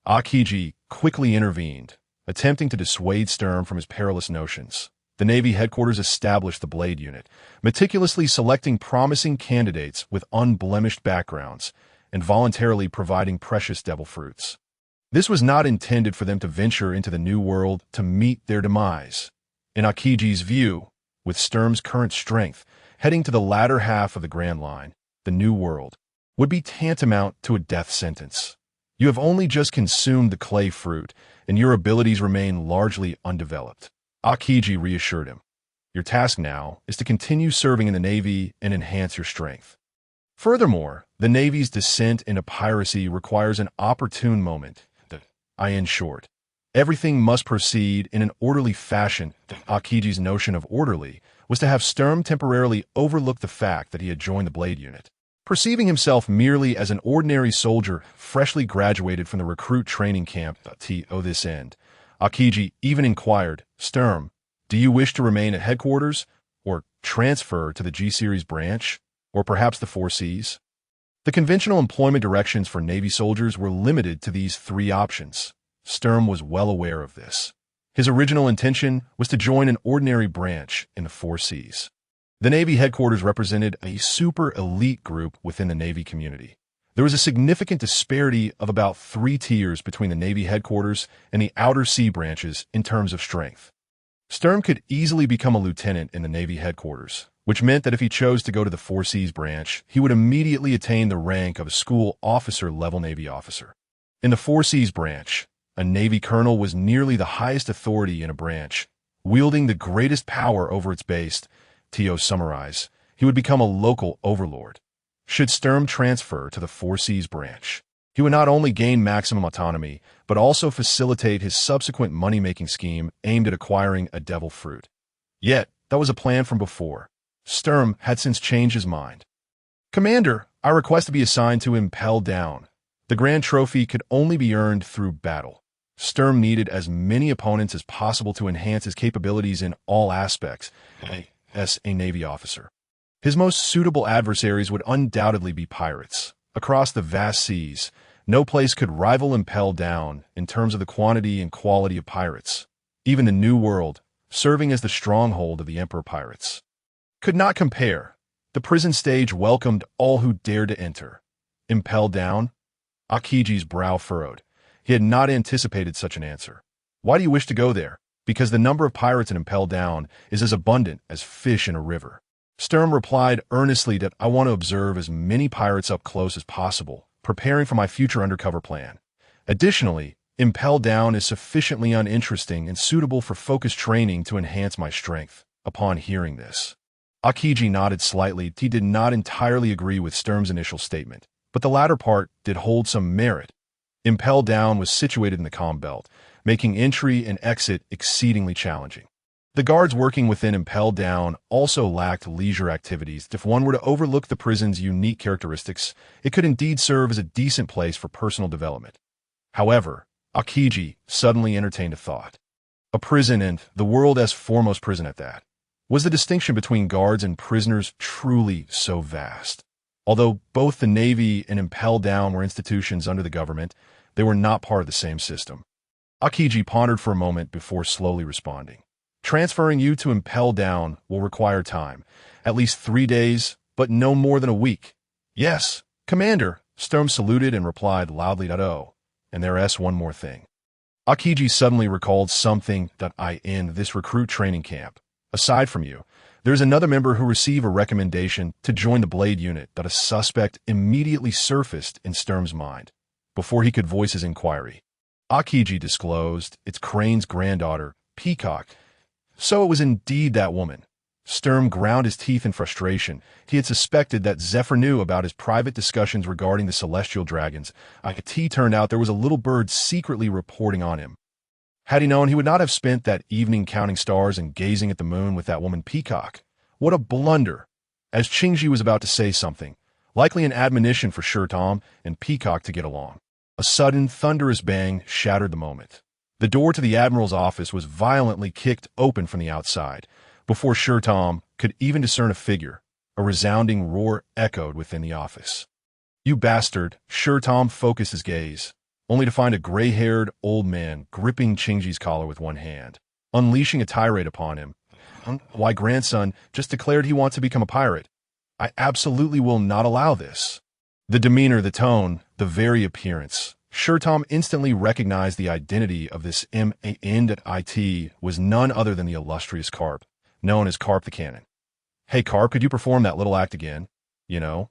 Aokiji quickly intervened, attempting to dissuade Storm from his perilous notions. The Navy headquarters established the Blade Unit, meticulously selecting promising candidates with unblemished backgrounds and voluntarily providing precious devil fruits. This was not intended for them to venture into the New World to meet their demise. In Aokiji's view, with Storm's current strength, heading to the latter half of the Grand Line, the New World, would be tantamount to a death sentence. You have only just consumed the clay fruit, and your abilities remain largely undeveloped. Aokiji reassured him. Your task now is to continue serving in the Navy and enhance your strength. Furthermore, the Navy's descent into piracy requires an opportune moment. In short, everything must proceed in an orderly fashion. Aokiji's notion of orderly was to have Storm temporarily overlook the fact that he had joined the Blade Unit. Perceiving himself merely as an ordinary soldier freshly graduated from the recruit training camp to this end, Aokiji even inquired, "Storm, do you wish to remain at headquarters, or transfer to the G-Series branch, or perhaps the 4 Cs?" The conventional employment directions for Navy soldiers were limited to these 3 options. Storm was well aware of this. His original intention was to join an ordinary branch in the 4 Cs. The Navy headquarters represented a super elite group within the Navy community. There was a significant disparity of about 3 tiers between the Navy headquarters and the outer sea branches in terms of strength. Sturm could easily become a lieutenant in the Navy headquarters, which meant that if he chose to go to the Four Seas branch, he would immediately attain the rank of a school officer-level Navy officer. In the Four Seas branch, a Navy colonel was nearly the highest authority in a branch, wielding the greatest power over its base. To summarize, he would become a local overlord. Should Sturm transfer to the Four Seas branch, he would not only gain maximum autonomy, but also facilitate his subsequent money-making scheme aimed at acquiring a devil fruit. Yet, that was a plan from before. Sturm had since changed his mind. "Commander, I request to be assigned to Impel Down. The grand trophy could only be earned through battle." Sturm needed as many opponents as possible to enhance his capabilities in all aspects as a Navy officer. His most suitable adversaries would undoubtedly be pirates. Across the vast seas, no place could rival Impel Down in terms of the quantity and quality of pirates. Even the New World, serving as the stronghold of the Emperor pirates, could not compare. The prison stage welcomed all who dared to enter. Impel Down? Aokiji's brow furrowed. He had not anticipated such an answer. "Why do you wish to go there?" "Because the number of pirates in Impel Down is as abundant as fish in a river." Sturm replied earnestly that "I want to observe as many pirates up close as possible, preparing for my future undercover plan. Additionally, Impel Down is sufficiently uninteresting and suitable for focused training to enhance my strength." Upon hearing this, Aokiji nodded slightly. He did not entirely agree with Sturm's initial statement, but the latter part did hold some merit. Impel Down was situated in the comm belt, making entry and exit exceedingly challenging. The guards working within Impel Down also lacked leisure activities. If one were to overlook the prison's unique characteristics, it could indeed serve as a decent place for personal development. However, Aokiji suddenly entertained a thought. A prison, and the world's foremost prison at that. Was the distinction between guards and prisoners truly so vast? Although both the Navy and Impel Down were institutions under the government, they were not part of the same system. Aokiji pondered for a moment before slowly responding. "Transferring you to Impel Down will require time, at least 3 days, but no more than a week." "Yes, Commander," Sturm saluted and replied loudly that "Oh, and there's one more thing." Aokiji suddenly recalled something that in this recruit training camp. "Aside from you, there's another member who received a recommendation to join the Blade unit." That a suspect immediately surfaced in Sturm's mind. Before he could voice his inquiry, Aokiji disclosed it's Crane's granddaughter, Peacock. So it was indeed that woman. Sturm ground his teeth in frustration. He had suspected that Zephyr knew about his private discussions regarding the celestial dragons. It turned out there was a little bird secretly reporting on him. Had he known, he would not have spent that evening counting stars and gazing at the moon with that woman Peacock. What a blunder! As Qingji was about to say something, likely an admonition for Shiryu and Peacock to get along, a sudden thunderous bang shattered the moment. The door to the admiral's office was violently kicked open from the outside. Before Shiryu could even discern a figure, a resounding roar echoed within the office. "You bastard!" Shiryu focused his gaze, only to find a gray-haired old man gripping Qingji's collar with one hand, unleashing a tirade upon him. "Why, grandson just declared he wants to become a pirate. I absolutely will not allow this." The demeanor, the tone, the very appearance. Shiryu instantly recognized the identity of this man was none other than the illustrious Karp, known as Karp the Cannon. "Hey Karp, could you perform that little act again? You know?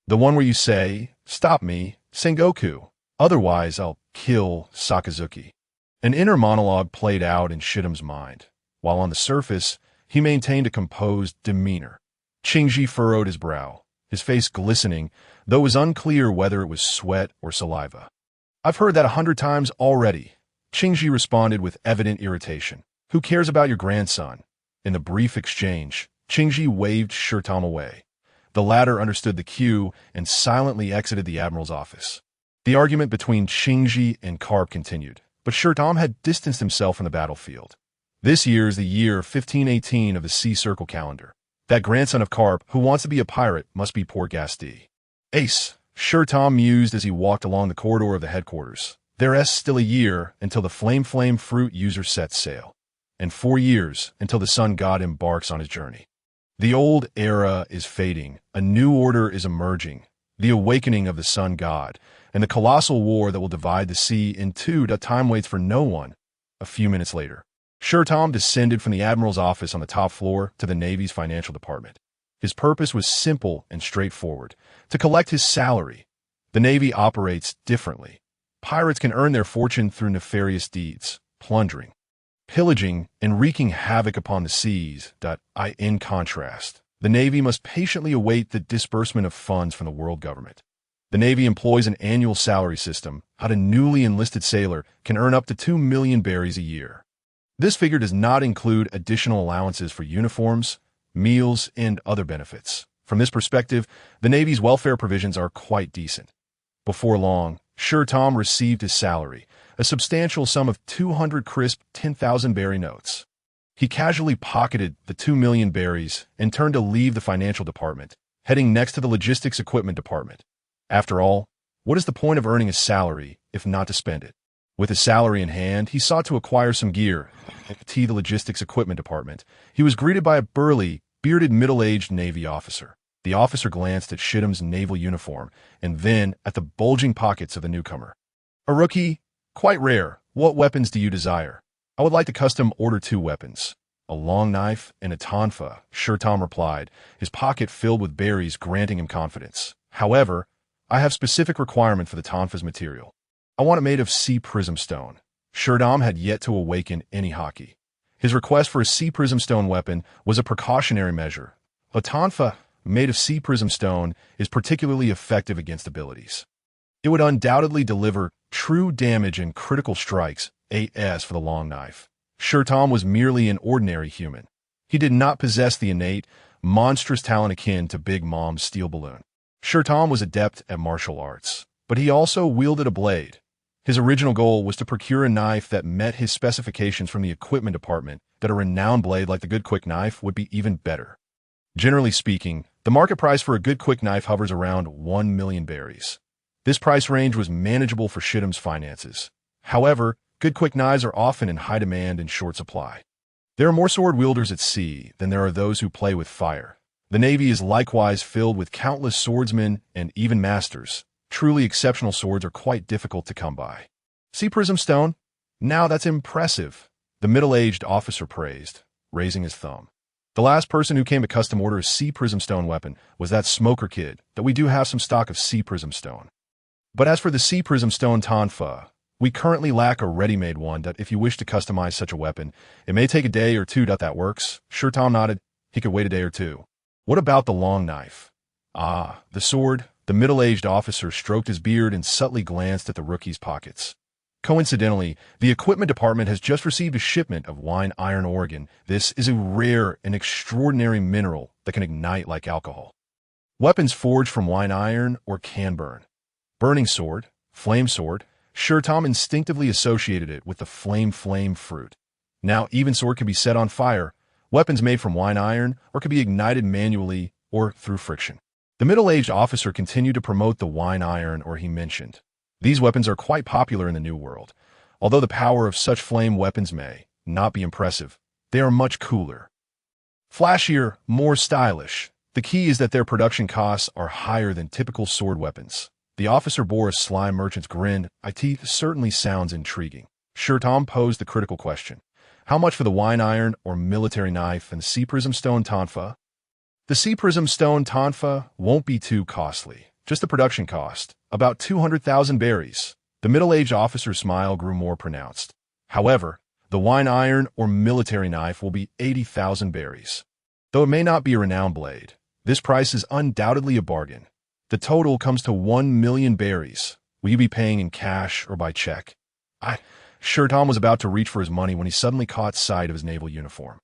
The one where you say, 'Stop me, Sengoku. Otherwise I'll kill Sakazuki.'" An inner monologue played out in Shirum's mind, while on the surface, he maintained a composed demeanor. Qingji furrowed his brow, his face glistening, though it was unclear whether it was sweat or saliva. "I've heard that 100 times already," Qingji responded with evident irritation. "Who cares about your grandson?" In the brief exchange, Qingji waved Shiryu away. The latter understood the cue and silently exited the admiral's office. The argument between Qingji and Karp continued, but Shiryu had distanced himself from the battlefield. This year is the year 1518 of the Sea Circle calendar. That grandson of Karp who wants to be a pirate must be Port Gasti. Ace, Shiryu mused as he walked along the corridor of the headquarters. There's still a year until the Flame Fruit user sets sail, and 4 years until the Sun God embarks on his journey. The old era is fading, a new order is emerging. the awakening of the sun god, and the colossal war that will divide the sea in two. Time waits for no one. A few minutes later, Shiryu descended from the admiral's office on the top floor to the Navy's financial department. His purpose was simple and straightforward: to collect his salary. The Navy operates differently. Pirates can earn their fortune through nefarious deeds, plundering, pillaging, and wreaking havoc upon the seas. In contrast, the Navy must patiently await the disbursement of funds from the world government. The Navy employs an annual salary system. How a newly enlisted sailor can earn up to 2 million berries a year. This figure does not include additional allowances for uniforms, meals, and other benefits. From this perspective, the Navy's welfare provisions are quite decent. Before long, Shiryu received his salary, a substantial sum of 200 crisp 10,000 berry notes. He casually pocketed the 2 million berries and turned to leave the financial department, heading next to the logistics equipment department. After all, what is the point of earning a salary if not to spend it? With his salary in hand, he sought to acquire some gear. At the logistics equipment department, he was greeted by a burly, bearded, middle-aged Navy officer. The officer glanced at Shiryu's naval uniform and then at the bulging pockets of the newcomer. "A rookie? Quite rare. What weapons do you desire?" "I would like to custom order 2 weapons. A long knife and a tonfa," Shiryu replied, his pocket filled with berries granting him confidence. "However, I have specific requirement for the tonfa's material. I want it made of sea prism stone." Shiryu had yet to awaken any haki. His request for a sea prism stone weapon was a precautionary measure. A tonfa made of sea prism stone is particularly effective against abilities. It would undoubtedly deliver true damage and critical strikes. As for the long knife, Shiryu was merely an ordinary human. He did not possess the innate, monstrous talent akin to Big Mom's steel balloon. Shiryu was adept at martial arts, but he also wielded a blade. His original goal was to procure a knife that met his specifications from the equipment department. That a renowned blade like the good quick knife would be even better. Generally speaking, the market price for a good quick knife hovers around 1 million berries. This price range was manageable for Shiryu's finances. However, good quick knives are often in high demand and short supply. There are more sword wielders at sea than there are those who play with fire. The Navy is likewise filled with countless swordsmen and even masters. Truly exceptional swords are quite difficult to come by. "Sea prism stone? Now that's impressive," the middle-aged officer praised, raising his thumb. "The last person who came to custom order a sea prism stone weapon was that smoker kid. That we do have some stock of sea prism stone. But as for the sea prism stone tonfa, we currently lack a ready-made one. That if you wish to customize such a weapon, it may take a day or two. That works." Shiryu nodded. He could wait a day or two. "What about the long knife?" "Ah, the sword." The middle-aged officer stroked his beard and subtly glanced at the rookie's pockets. "Coincidentally, the equipment department has just received a shipment of wine iron organ. This is a rare and extraordinary mineral that can ignite like alcohol. Weapons forged from wine iron or can burn. Burning sword, flame sword." Shiryu instinctively associated it with the flame fruit. Now, even sword can be set on fire. Weapons made from wine iron or can be ignited manually or through friction. The middle-aged officer continued to promote the wine iron or he mentioned. "These weapons are quite popular in the New World. Although the power of such flame weapons may not be impressive, they are much cooler, flashier, more stylish. The key is that their production costs are higher than typical sword weapons." The officer bore a sly merchant's grin. "It certainly sounds intriguing." Shiryu posed the critical question. "How much for the wine iron or military knife and the sea prism stone tonfa?" "The sea prism stone tonfa won't be too costly. Just the production cost, about 200,000 berries." The middle-aged officer's smile grew more pronounced. "However, the wine iron or military knife will be 80,000 berries. Though it may not be a renowned blade, this price is undoubtedly a bargain. The total comes to 1 million berries. Will you be paying in cash or by check?" Shiryu was about to reach for his money when he suddenly caught sight of his naval uniform.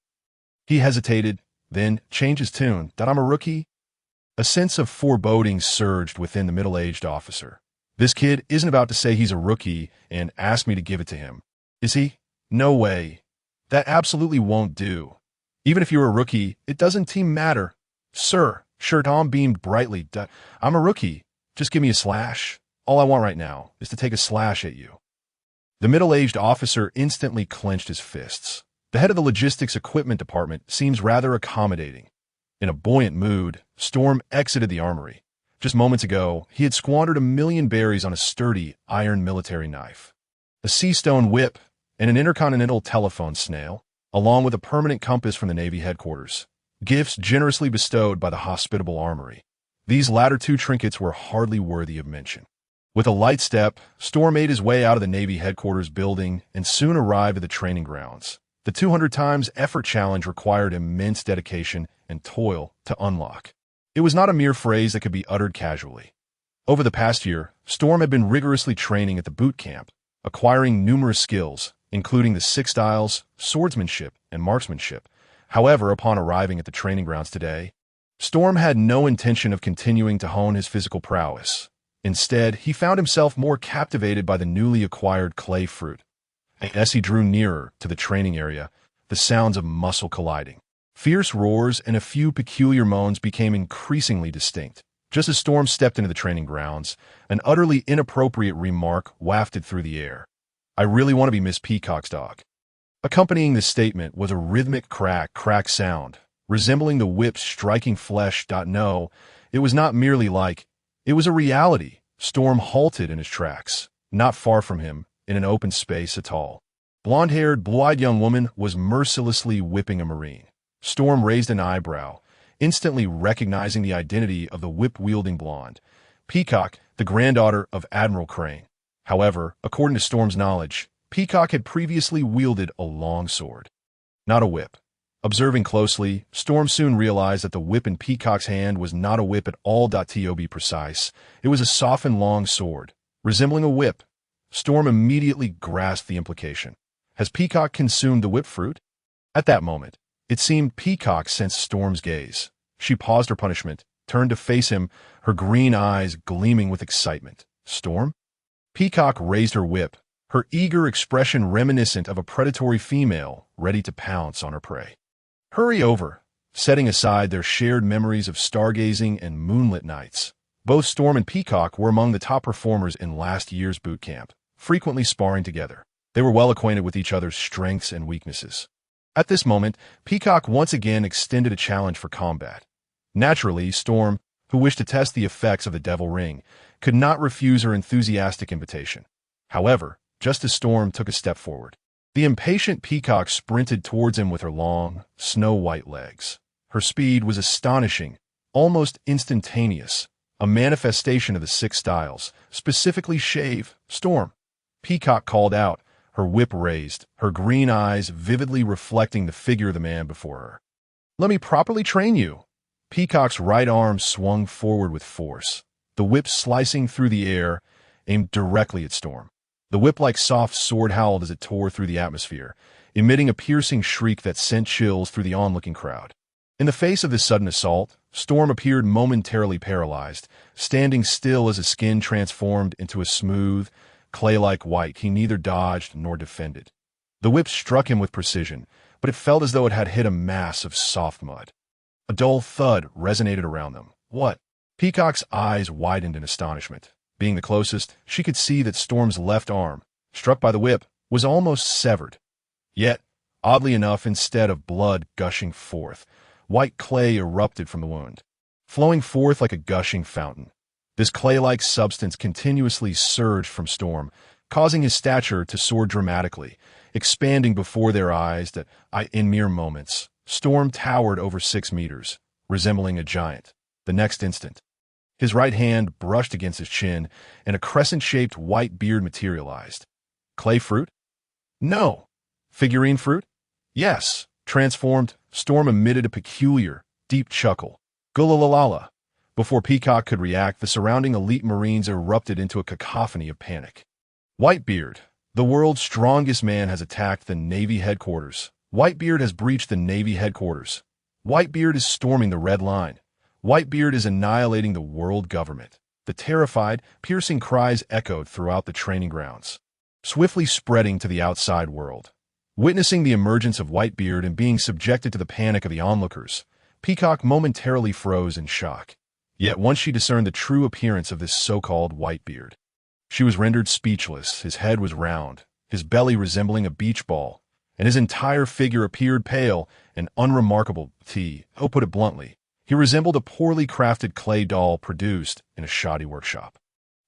He hesitated, then changed his tune. "That I'm a rookie?" A sense of foreboding surged within the middle-aged officer. "This kid isn't about to say he's a rookie and ask me to give it to him, is he? No way. That absolutely won't do. Even if you're a rookie, it doesn't matter." "Sir," Shiryu beamed brightly, "I'm a rookie. Just give me a slash. All I want right now is to take a slash at you." The middle-aged officer instantly clenched his fists. The head of the logistics equipment department seems rather accommodating. In a buoyant mood, Storm exited the armory. Just moments ago, he had squandered 1,000,000 berries on a sturdy, iron military knife, a sea stone whip, and an intercontinental telephone snail, along with a permanent compass from the Navy headquarters, gifts generously bestowed by the hospitable armory. These latter two trinkets were hardly worthy of mention. With a light step, Storm made his way out of the Navy headquarters building and soon arrived at the training grounds. The 200 times effort challenge required immense dedication and toil to unlock. It was not a mere phrase that could be uttered casually. Over the past year, Storm had been rigorously training at the boot camp, acquiring numerous skills, including the 6 styles, swordsmanship, and marksmanship. However, upon arriving at the training grounds today, Storm had no intention of continuing to hone his physical prowess. Instead, he found himself more captivated by the newly acquired clay fruit. As he drew nearer to the training area, the sounds of muscle colliding, fierce roars, and a few peculiar moans became increasingly distinct. Just as Storm stepped into the training grounds, an utterly inappropriate remark wafted through the air. "I really want to be Miss Peacock's dog." Accompanying this statement was a rhythmic crack sound, resembling the whips striking flesh. No, it was not merely like, it was a reality. Storm halted in his tracks. Not far from him, in an open space, a tall, blonde-haired, blue-eyed young woman was mercilessly whipping a Marine. Storm raised an eyebrow, instantly recognizing the identity of the whip-wielding blonde, Peacock, the granddaughter of Admiral Crane. However, according to Storm's knowledge, Peacock had previously wielded a long sword, not a whip. Observing closely, Storm soon realized that the whip in Peacock's hand was not a whip at all. To be precise, it was a softened long sword, resembling a whip. Storm immediately grasped the implication. Has Peacock consumed the whip fruit? At that moment, it seemed Peacock sensed Storm's gaze. She paused her punishment, turned to face him, her green eyes gleaming with excitement. "Storm?" Peacock raised her whip, her eager expression reminiscent of a predatory female ready to pounce on her prey. "Hurry over." Setting aside their shared memories of stargazing and moonlit nights, both Storm and Peacock were among the top performers in last year's boot camp, frequently sparring together. They were well acquainted with each other's strengths and weaknesses. At this moment, Peacock once again extended a challenge for combat. Naturally, Storm, who wished to test the effects of the Devil Ring, could not refuse her enthusiastic invitation. However, just as Storm took a step forward, the impatient Peacock sprinted towards him with her long, snow-white legs. Her speed was astonishing, almost instantaneous, a manifestation of the 6 styles, specifically shave. "Storm!" Peacock called out, her whip raised, her green eyes vividly reflecting the figure of the man before her. "Let me properly train you." Peacock's right arm swung forward with force, the whip slicing through the air, aimed directly at Storm. The whip-like soft sword howled as it tore through the atmosphere, emitting a piercing shriek that sent chills through the onlooking crowd. In the face of this sudden assault, Storm appeared momentarily paralyzed, standing still as his skin transformed into a smooth, clay-like white. He neither dodged nor defended. The whip struck him with precision, but it felt as though it had hit a mass of soft mud. A dull thud resonated around them. "What?" Peacock's eyes widened in astonishment. Being the closest, she could see that Storm's left arm, struck by the whip, was almost severed. Yet, oddly enough, instead of blood gushing forth, white clay erupted from the wound, flowing forth like a gushing fountain. This clay-like substance continuously surged from Storm, causing his stature to soar dramatically, expanding before their eyes in mere moments. Storm towered over 6 meters, resembling a giant. The next instant, his right hand brushed against his chin, and a crescent-shaped white beard materialized. Clay fruit? No. Figurine fruit? Yes. Transformed, Storm emitted a peculiar, deep chuckle. Gulalala. Before Peacock could react, the surrounding elite Marines erupted into a cacophony of panic. Whitebeard, the world's strongest man, has attacked the Navy headquarters. Whitebeard has breached the Navy headquarters. Whitebeard is storming the Red Line. Whitebeard is annihilating the world government. The terrified, piercing cries echoed throughout the training grounds, swiftly spreading to the outside world. Witnessing the emergence of Whitebeard and being subjected to the panic of the onlookers, Peacock momentarily froze in shock. Yet once she discerned the true appearance of this so-called Whitebeard, she was rendered speechless. His head was round, his belly resembling a beach ball, and his entire figure appeared pale and unremarkable. To put it bluntly, He resembled a poorly crafted clay doll produced in a shoddy workshop.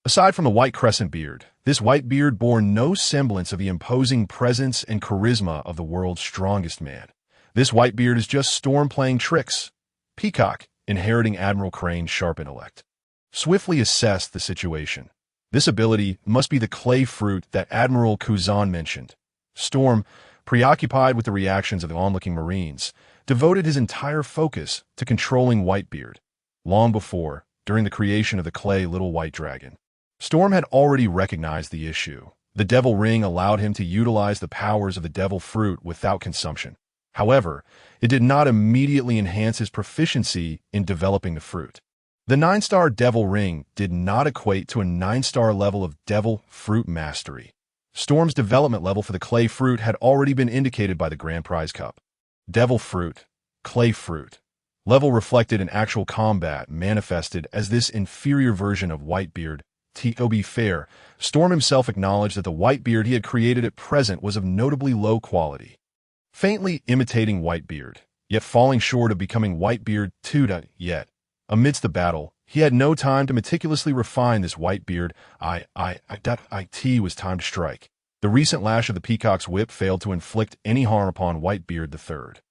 Aside from the white crescent beard, this white beard bore no semblance of the imposing presence and charisma of the world's strongest man. This white beard is just Storm playing tricks. Peacock, inheriting Admiral Crane's sharp intellect, swiftly assessed the situation. This ability must be the clay fruit that Admiral Kuzan mentioned. Storm, preoccupied with the reactions of the onlooking Marines, devoted his entire focus to controlling Whitebeard. Long before, during the creation of the clay Little White Dragon, Storm had already recognized the issue. The Devil Ring allowed him to utilize the powers of the Devil Fruit without consumption. However, it did not immediately enhance his proficiency in developing the fruit. The 9-star Devil Ring did not equate to a 9-star level of Devil Fruit Mastery. Storm's development level for the Clay Fruit had already been indicated by the Grand Prize Cup. Devil Fruit, Clay Fruit. Level reflected in actual combat manifested as this inferior version of Whitebeard. To be fair, Storm himself acknowledged that the Whitebeard he had created at present was of notably low quality, faintly imitating Whitebeard, yet falling short of becoming Whitebeard 2. Yet, amidst the battle, he had no time to meticulously refine this Whitebeard. It was time to strike. The recent lash of the Peacock's whip failed to inflict any harm upon Whitebeard III.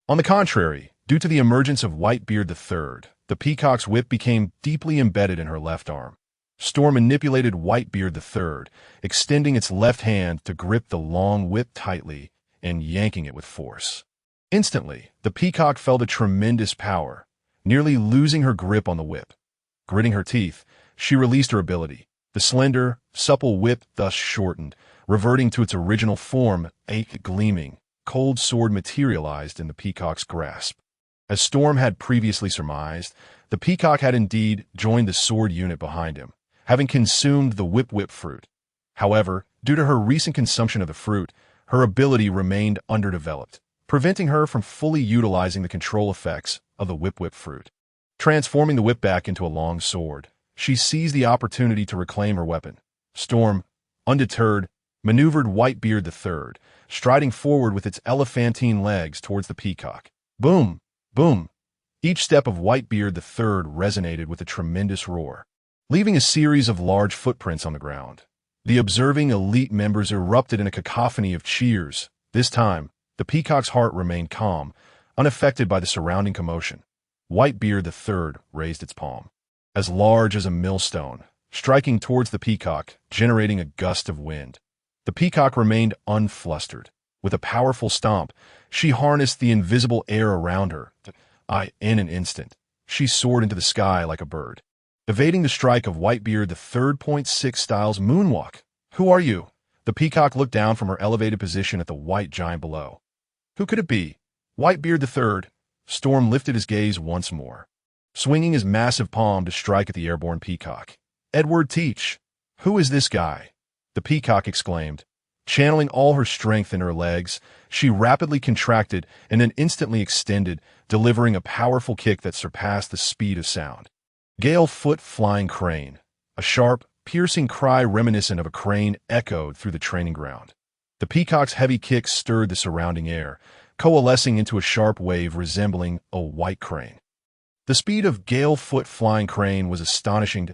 On the contrary, due to the emergence of Whitebeard III, the Peacock's whip became deeply embedded in her left arm. Storm manipulated Whitebeard III, extending its left hand to grip the long whip tightly and yanking it with force. Instantly, the Peacock felt a tremendous power, nearly losing her grip on the whip. Gritting her teeth, she released her ability. The slender, supple whip thus shortened, reverting to its original form. A gleaming, cold sword materialized in the Peacock's grasp. As Storm had previously surmised, the Peacock had indeed joined the sword unit behind him, having consumed the whip fruit. However, due to her recent consumption of the fruit, her ability remained underdeveloped, preventing her from fully utilizing the control effects of the whip fruit. Transforming the whip back into a long sword, she seized the opportunity to reclaim her weapon. Storm, undeterred, maneuvered Whitebeard III, striding forward with its elephantine legs towards the Peacock. Boom! Boom! Each step of Whitebeard III resonated with a tremendous roar, leaving a series of large footprints on the ground. The observing elite members erupted in a cacophony of cheers. This time, the Peacock's heart remained calm, unaffected by the surrounding commotion. Whitebeard III raised its palm, as large as a millstone, striking towards the Peacock, generating a gust of wind. The Peacock remained unflustered. With a powerful stomp, she harnessed the invisible air around her. In an instant, she soared into the sky like a bird, evading the strike of Whitebeard the 3.6 style's moonwalk. Who are you? The Peacock looked down from her elevated position at the white giant below. Who could it be? Whitebeard III. Storm lifted his gaze once more, swinging his massive palm to strike at the airborne Peacock. Edward Teach. Who is this guy? The Peacock exclaimed. Channeling all her strength in her legs, she rapidly contracted and then instantly extended, delivering a powerful kick that surpassed the speed of sound. Gale Foot Flying Crane. A sharp, piercing cry reminiscent of a crane echoed through the training ground. The Peacock's heavy kick stirred the surrounding air, coalescing into a sharp wave resembling a white crane. The speed of Gale Foot Flying Crane was astonishing.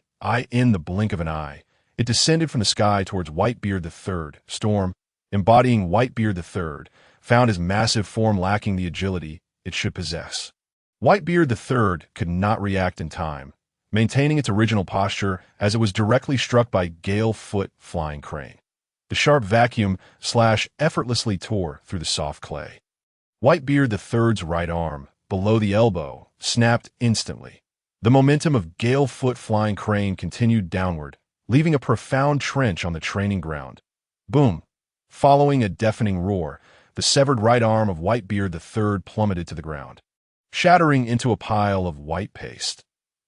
In the blink of an eye, it descended from the sky towards Whitebeard III. Storm, embodying Whitebeard III, found his massive form lacking the agility it should possess. Whitebeard III could not react in time, maintaining its original posture as it was directly struck by Gale Foot Flying Crane. The sharp vacuum effortlessly tore through the soft clay. Whitebeard III's right arm, below the elbow, snapped instantly. The momentum of Gale Foot Flying Crane continued downward, leaving a profound trench on the training ground. Boom! Following a deafening roar, the severed right arm of Whitebeard III plummeted to the ground, shattering into a pile of white paste.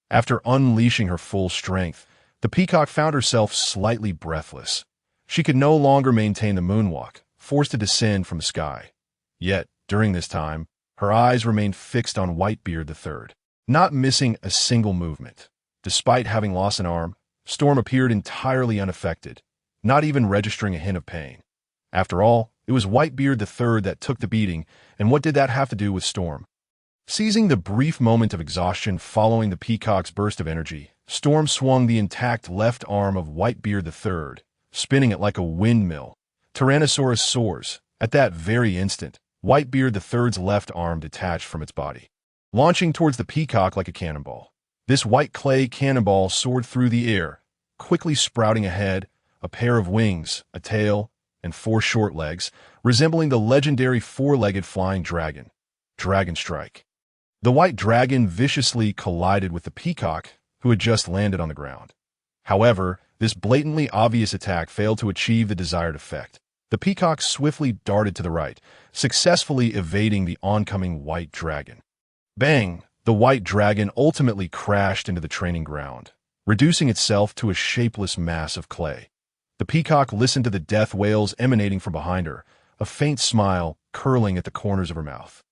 After unleashing her full strength, the Peacock found herself slightly breathless. She could no longer maintain the moonwalk, forced to descend from the sky. Yet, during this time, her eyes remained fixed on Whitebeard III, not missing a single movement. Despite having lost an arm, Storm appeared entirely unaffected, not even registering a hint of pain. After all, it was Whitebeard III that took the beating, and what did that have to do with Storm? Seizing the brief moment of exhaustion following the Peacock's burst of energy, Storm swung the intact left arm of Whitebeard III, spinning it like a windmill. Tyrannosaurus soars. At that very instant, Whitebeard III's left arm detached from its body, launching towards the Peacock like a cannonball. This white clay cannonball soared through the air, quickly sprouting a head, a pair of wings, a tail, and 4 short legs, resembling the legendary 4-legged flying dragon. Dragon Strike. The white dragon viciously collided with the Peacock, who had just landed on the ground. However, this blatantly obvious attack failed to achieve the desired effect. The Peacock swiftly darted to the right, successfully evading the oncoming white dragon. Bang! The white dragon ultimately crashed into the training ground, reducing itself to a shapeless mass of clay. The Peacock listened to the death wails emanating from behind her, a faint smile curling at the corners of her mouth.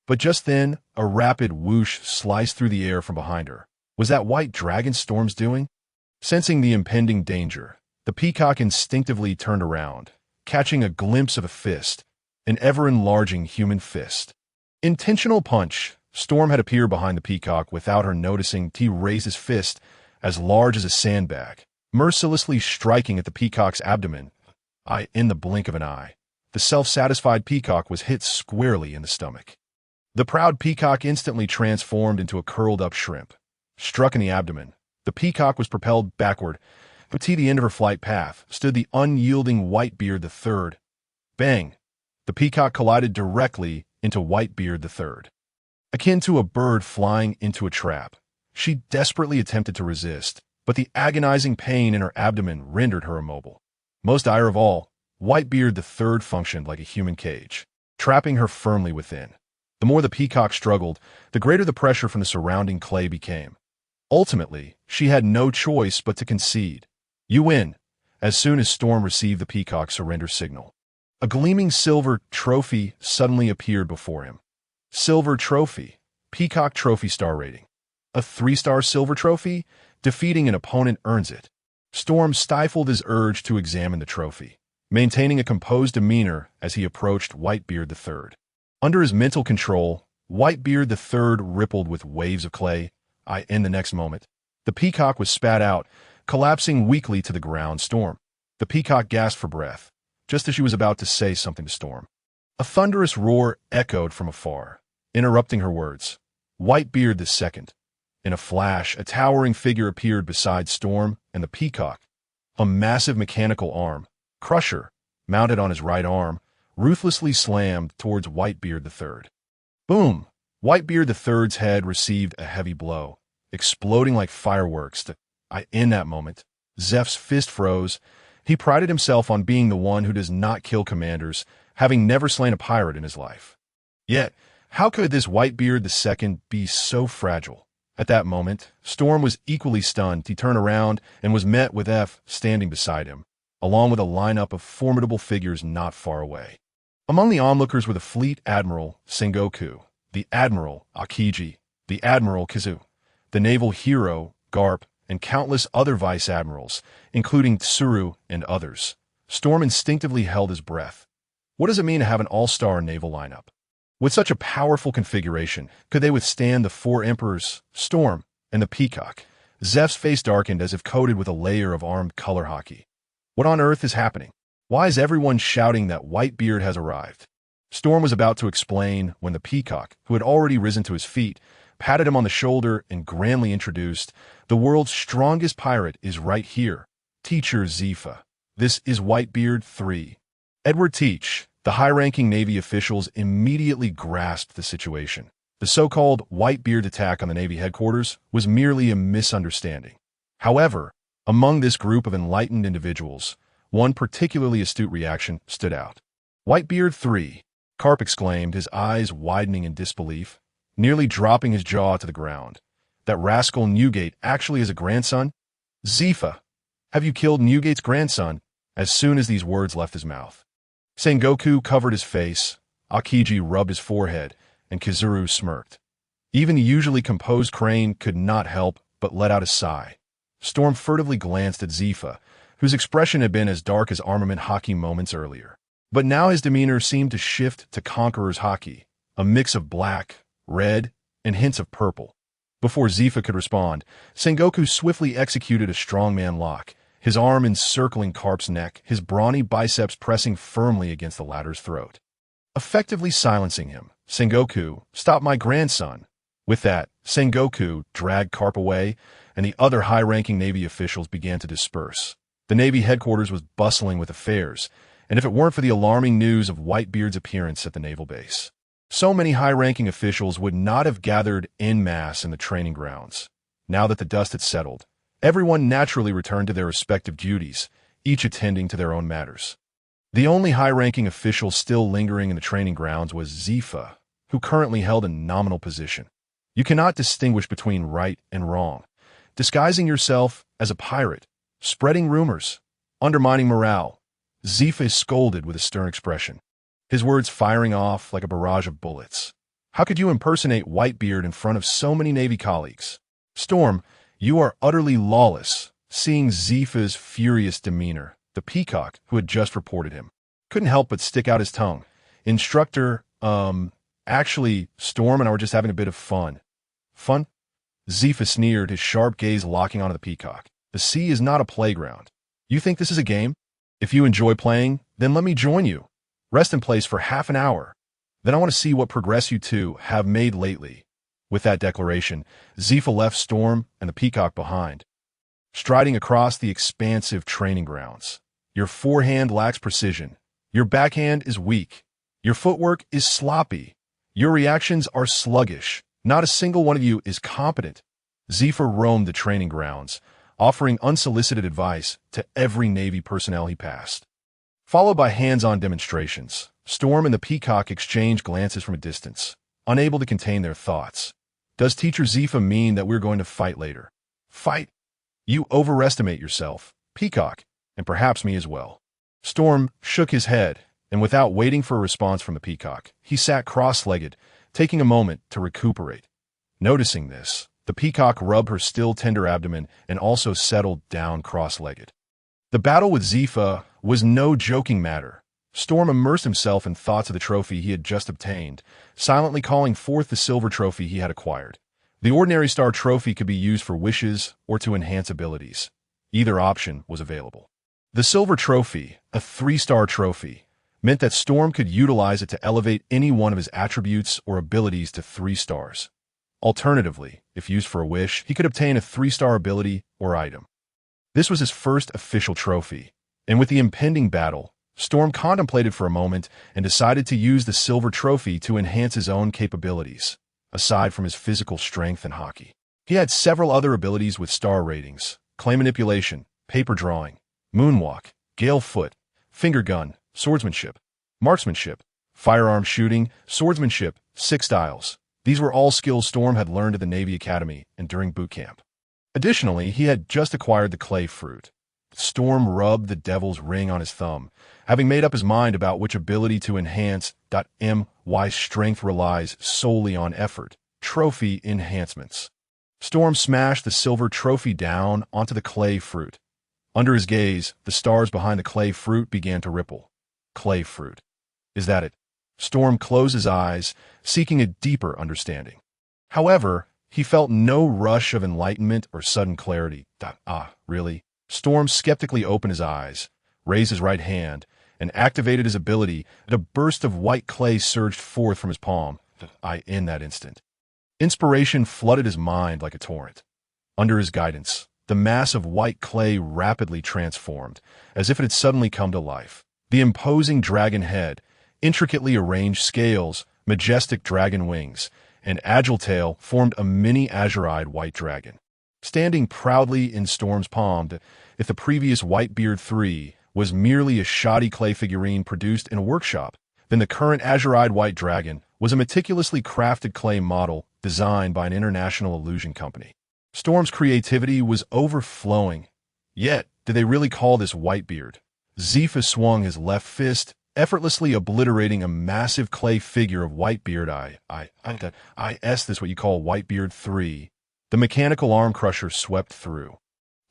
But just then, a rapid whoosh sliced through the air from behind her. Was that white dragon Storm's doing? Sensing the impending danger, the Peacock instinctively turned around, catching a glimpse of a fist, an ever-enlarging human fist. Intentional punch. Storm had appeared behind the Peacock without her noticing. He raised his fist, as large as a sandbag, mercilessly striking at the Peacock's abdomen. In the blink of an eye, the self-satisfied Peacock was hit squarely in the stomach. The proud Peacock instantly transformed into a curled-up shrimp. Struck in the abdomen, the Peacock was propelled backward, but to the end of her flight path stood the unyielding Whitebeard III. Bang! The Peacock collided directly into Whitebeard III. Akin to a bird flying into a trap, she desperately attempted to resist, but the agonizing pain in her abdomen rendered her immobile. Most dire of all, Whitebeard III functioned like a human cage, trapping her firmly within. The more the Peacock struggled, the greater the pressure from the surrounding clay became. Ultimately, she had no choice but to concede. You win. As soon as Storm received the Peacock's surrender signal, a gleaming silver trophy suddenly appeared before him. Silver trophy. Peacock trophy star rating. A 3-star silver trophy? Defeating an opponent earns it. Storm stifled his urge to examine the trophy, maintaining a composed demeanor as he approached Whitebeard III. Under his mental control, Whitebeard III rippled with waves of clay. In the next moment, the Peacock was spat out, collapsing weakly to the ground. Storm. The Peacock gasped for breath, just as she was about to say something to Storm. A thunderous roar echoed from afar, interrupting her words. Whitebeard II. In a flash, a towering figure appeared beside Storm and the Peacock. A massive mechanical arm, Crusher, mounted on his right arm, ruthlessly slammed towards Whitebeard III. Boom! Whitebeard III's head received a heavy blow, exploding like fireworks. In that moment, Zeph's fist froze. He prided himself on being the one who does not kill commanders, having never slain a pirate in his life. Yet, how could this Whitebeard II be so fragile? At that moment, Storm was equally stunned. He turned around and was met with F standing beside him, along with a lineup of formidable figures not far away. Among the onlookers were the fleet admiral Sengoku, the admiral Aokiji, the admiral Kizu, the naval hero Karp, and countless other vice admirals, including Tsuru and others. Storm instinctively held his breath. What does it mean to have an all-star naval lineup? With such a powerful configuration, could they withstand the 4 emperors, Storm, and the Peacock? Zeph's face darkened as if coated with a layer of armed color hockey. What on earth is happening? Why is everyone shouting that Whitebeard has arrived? Storm was about to explain when the Peacock, who had already risen to his feet, patted him on the shoulder and grandly introduced, "The world's strongest pirate is right here, Teacher Zephyr. This is Whitebeard III." Edward Teach, the high-ranking Navy officials immediately grasped the situation. The so-called Whitebeard attack on the Navy headquarters was merely a misunderstanding. However, among this group of enlightened individuals, one particularly astute reaction stood out. "Whitebeard III," Karp exclaimed, his eyes widening in disbelief, nearly dropping his jaw to the ground. "That rascal Newgate actually has a grandson? Zephyr, have you killed Newgate's grandson?" As soon as these words left his mouth, Sengoku covered his face, Aokiji rubbed his forehead, and Kizuru smirked. Even the usually composed Crane could not help but let out a sigh. Storm furtively glanced at Zephyr, whose expression had been as dark as armament hockey moments earlier. But now his demeanor seemed to shift to conqueror's hockey, a mix of black, red, and hints of purple. Before Zephyr could respond, Sengoku swiftly executed a strongman lock, his arm encircling Karp's neck, his brawny biceps pressing firmly against the latter's throat. Effectively silencing him, Sengoku, "Stop my grandson." With that, Sengoku dragged Karp away, and the other high-ranking Navy officials began to disperse. The Navy headquarters was bustling with affairs, and if it weren't for the alarming news of Whitebeard's appearance at the naval base, so many high-ranking officials would not have gathered en masse in the training grounds. Now that the dust had settled, everyone naturally returned to their respective duties, each attending to their own matters. The only high-ranking official still lingering in the training grounds was Zephyr, who currently held a nominal position. You cannot distinguish between right and wrong, disguising yourself as a pirate, spreading rumors, undermining morale. Zephyr scolded with a stern expression, his words firing off like a barrage of bullets. How could you impersonate Whitebeard in front of so many Navy colleagues? Storm, you are utterly lawless. Seeing Zephyr's furious demeanor, the Peacock, who had just reported him, couldn't help but stick out his tongue. Instructor, actually, Storm and I were just having a bit of fun. Fun? Zephyr sneered, his sharp gaze locking onto the Peacock. The sea is not a playground. You think this is a game? If you enjoy playing, then let me join you. Rest in place for half an hour. Then I want to see what progress you two have made lately. With that declaration, Zephyr left Storm and the Peacock behind, striding across the expansive training grounds. Your forehand lacks precision. Your backhand is weak. Your footwork is sloppy. Your reactions are sluggish. Not a single one of you is competent. Zephyr roamed the training grounds, offering unsolicited advice to every Navy personnel he passed. Followed by hands-on demonstrations, Storm and the Peacock exchanged glances from a distance, unable to contain their thoughts. Does Teacher Zephyr mean that we're going to fight later? Fight? You overestimate yourself, Peacock, and perhaps me as well. Storm shook his head, and without waiting for a response from the Peacock, he sat cross-legged, taking a moment to recuperate. Noticing this, the Peacock rubbed her still tender abdomen and also settled down cross-legged. The battle with Zephyr was no joking matter. Storm immersed himself in thoughts of the trophy he had just obtained, silently calling forth the silver trophy he had acquired. The ordinary star trophy could be used for wishes or to enhance abilities. Either option was available. The silver trophy, a 3-star trophy, meant that Storm could utilize it to elevate any one of his attributes or abilities to 3 stars. Alternatively, if used for a wish, he could obtain a 3-star ability or item. This was his first official trophy, and with the impending battle, Storm contemplated for a moment and decided to use the silver trophy to enhance his own capabilities, aside from his physical strength and hockey. He had several other abilities with star ratings: clay manipulation, paper drawing, moonwalk, gale foot, finger gun, swordsmanship, marksmanship, firearm shooting, swordsmanship, 6 styles. These were all skills Storm had learned at the Navy Academy and during boot camp. Additionally, he had just acquired the clay fruit. Storm rubbed the devil's ring on his thumb, having made up his mind about which ability to enhance. My strength relies solely on effort. Trophy enhancements. Storm smashed the silver trophy down onto the clay fruit. Under his gaze, the stars behind the clay fruit began to ripple. Clay fruit. Is that it? Storm closed his eyes, seeking a deeper understanding. However, he felt no rush of enlightenment or sudden clarity. Really? Storm skeptically opened his eyes, raised his right hand, and activated his ability. A burst of white clay surged forth from his palm. In that instant, inspiration flooded his mind like a torrent. Under his guidance, the mass of white clay rapidly transformed, as if it had suddenly come to life. The imposing dragon head, intricately arranged scales, majestic dragon wings, and agile tail formed a mini azure-eyed white dragon. Standing proudly in Storm's palm, if the previous Whitebeard 3 was merely a shoddy clay figurine produced in a workshop, then the current azure-eyed white dragon was a meticulously crafted clay model designed by an international illusion company. Storm's creativity was overflowing. Yet, did they really call this Whitebeard? Zephyr swung his left fist, effortlessly obliterating a massive clay figure of Whitebeard. This what you call Whitebeard 3. The mechanical arm crusher swept through,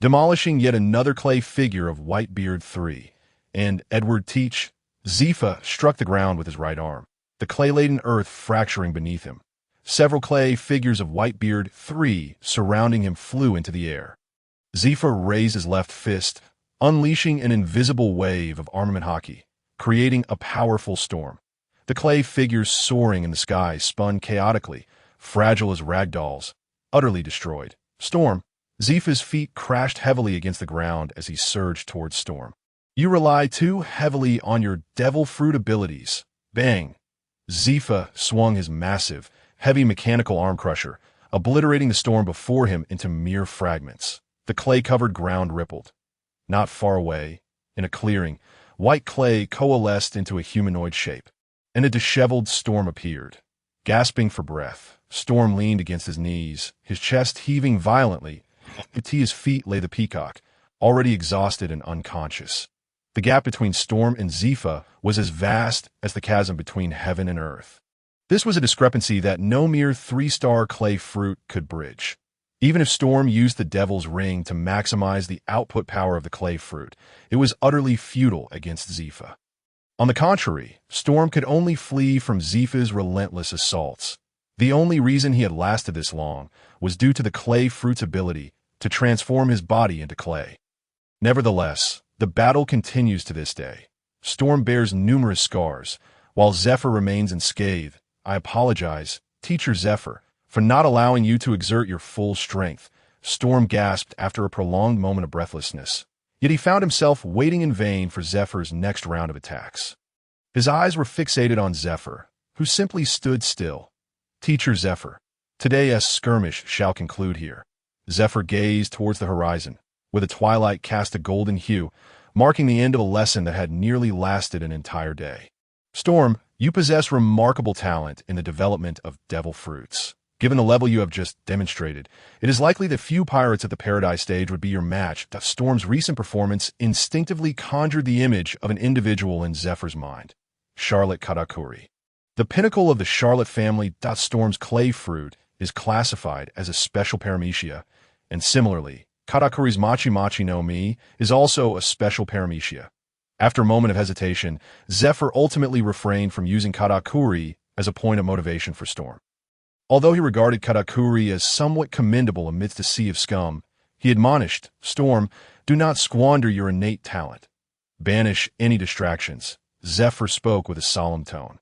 demolishing yet another clay figure of Whitebeard 3. And Edward Teach, Zephyr struck the ground with his right arm, the clay-laden earth fracturing beneath him. Several clay figures of Whitebeard 3 surrounding him flew into the air. Zephyr raised his left fist, unleashing an invisible wave of armament hockey, creating a powerful storm. The clay figures soaring in the sky spun chaotically, fragile as rag dolls, utterly destroyed. Storm. Zephyr's feet crashed heavily against the ground as he surged towards Storm. You rely too heavily on your devil fruit abilities. Bang! Zephyr swung his massive, heavy mechanical arm crusher, obliterating the storm before him into mere fragments. The clay-covered ground rippled. Not far away, in a clearing, white clay coalesced into a humanoid shape, and a disheveled Storm appeared. Gasping for breath, Storm leaned against his knees, his chest heaving violently. At his feet lay the Peacock, already exhausted and unconscious. The gap between Storm and Zephyr was as vast as the chasm between heaven and earth. This was a discrepancy that no mere three-star clay fruit could bridge. Even if Storm used the Devil's Ring to maximize the output power of the clay fruit, it was utterly futile against Zephyr. On the contrary, Storm could only flee from Zephyr's relentless assaults. The only reason he had lasted this long was due to the clay fruit's ability to transform his body into clay. Nevertheless, the battle continues to this day. Storm bears numerous scars, while Zephyr remains unscathed. I apologize, Teacher Zephyr, for not allowing you to exert your full strength, Storm gasped after a prolonged moment of breathlessness. Yet he found himself waiting in vain for Zephyr's next round of attacks. His eyes were fixated on Zephyr, who simply stood still. Teacher Zephyr, today's skirmish shall conclude here. Zephyr gazed towards the horizon, where the twilight cast a golden hue, marking the end of a lesson that had nearly lasted an entire day. Storm, you possess remarkable talent in the development of devil fruits. Given the level you have just demonstrated, it is likely that few pirates at the Paradise stage would be your match. Storm's recent performance instinctively conjured the image of an individual in Zephyr's mind. Charlotte Katakuri. The pinnacle of the Charlotte family. Storm's clay fruit is classified as a special paramecia, and similarly, Katakuri's Machi Machi no Mi is also a special paramecia. After a moment of hesitation, Zephyr ultimately refrained from using Katakuri as a point of motivation for Storm. Although he regarded Katakuri as somewhat commendable amidst a sea of scum, he admonished, Storm, do not squander your innate talent. Banish any distractions. Zephyr spoke with a solemn tone.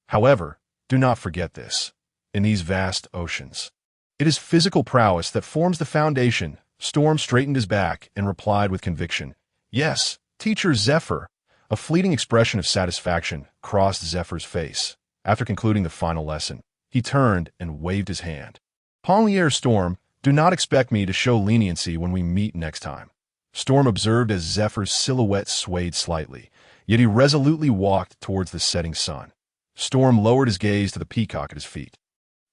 However, do not forget this. In these vast oceans, it is physical prowess that forms the foundation. Storm straightened his back and replied with conviction, Yes, Teacher Zephyr. A fleeting expression of satisfaction crossed Zephyr's face. After concluding the final lesson, he turned and waved his hand. Ponlier Storm, do not expect me to show leniency when we meet next time. Storm observed as Zephyr's silhouette swayed slightly, yet he resolutely walked towards the setting sun. Storm lowered his gaze to the Peacock at his feet.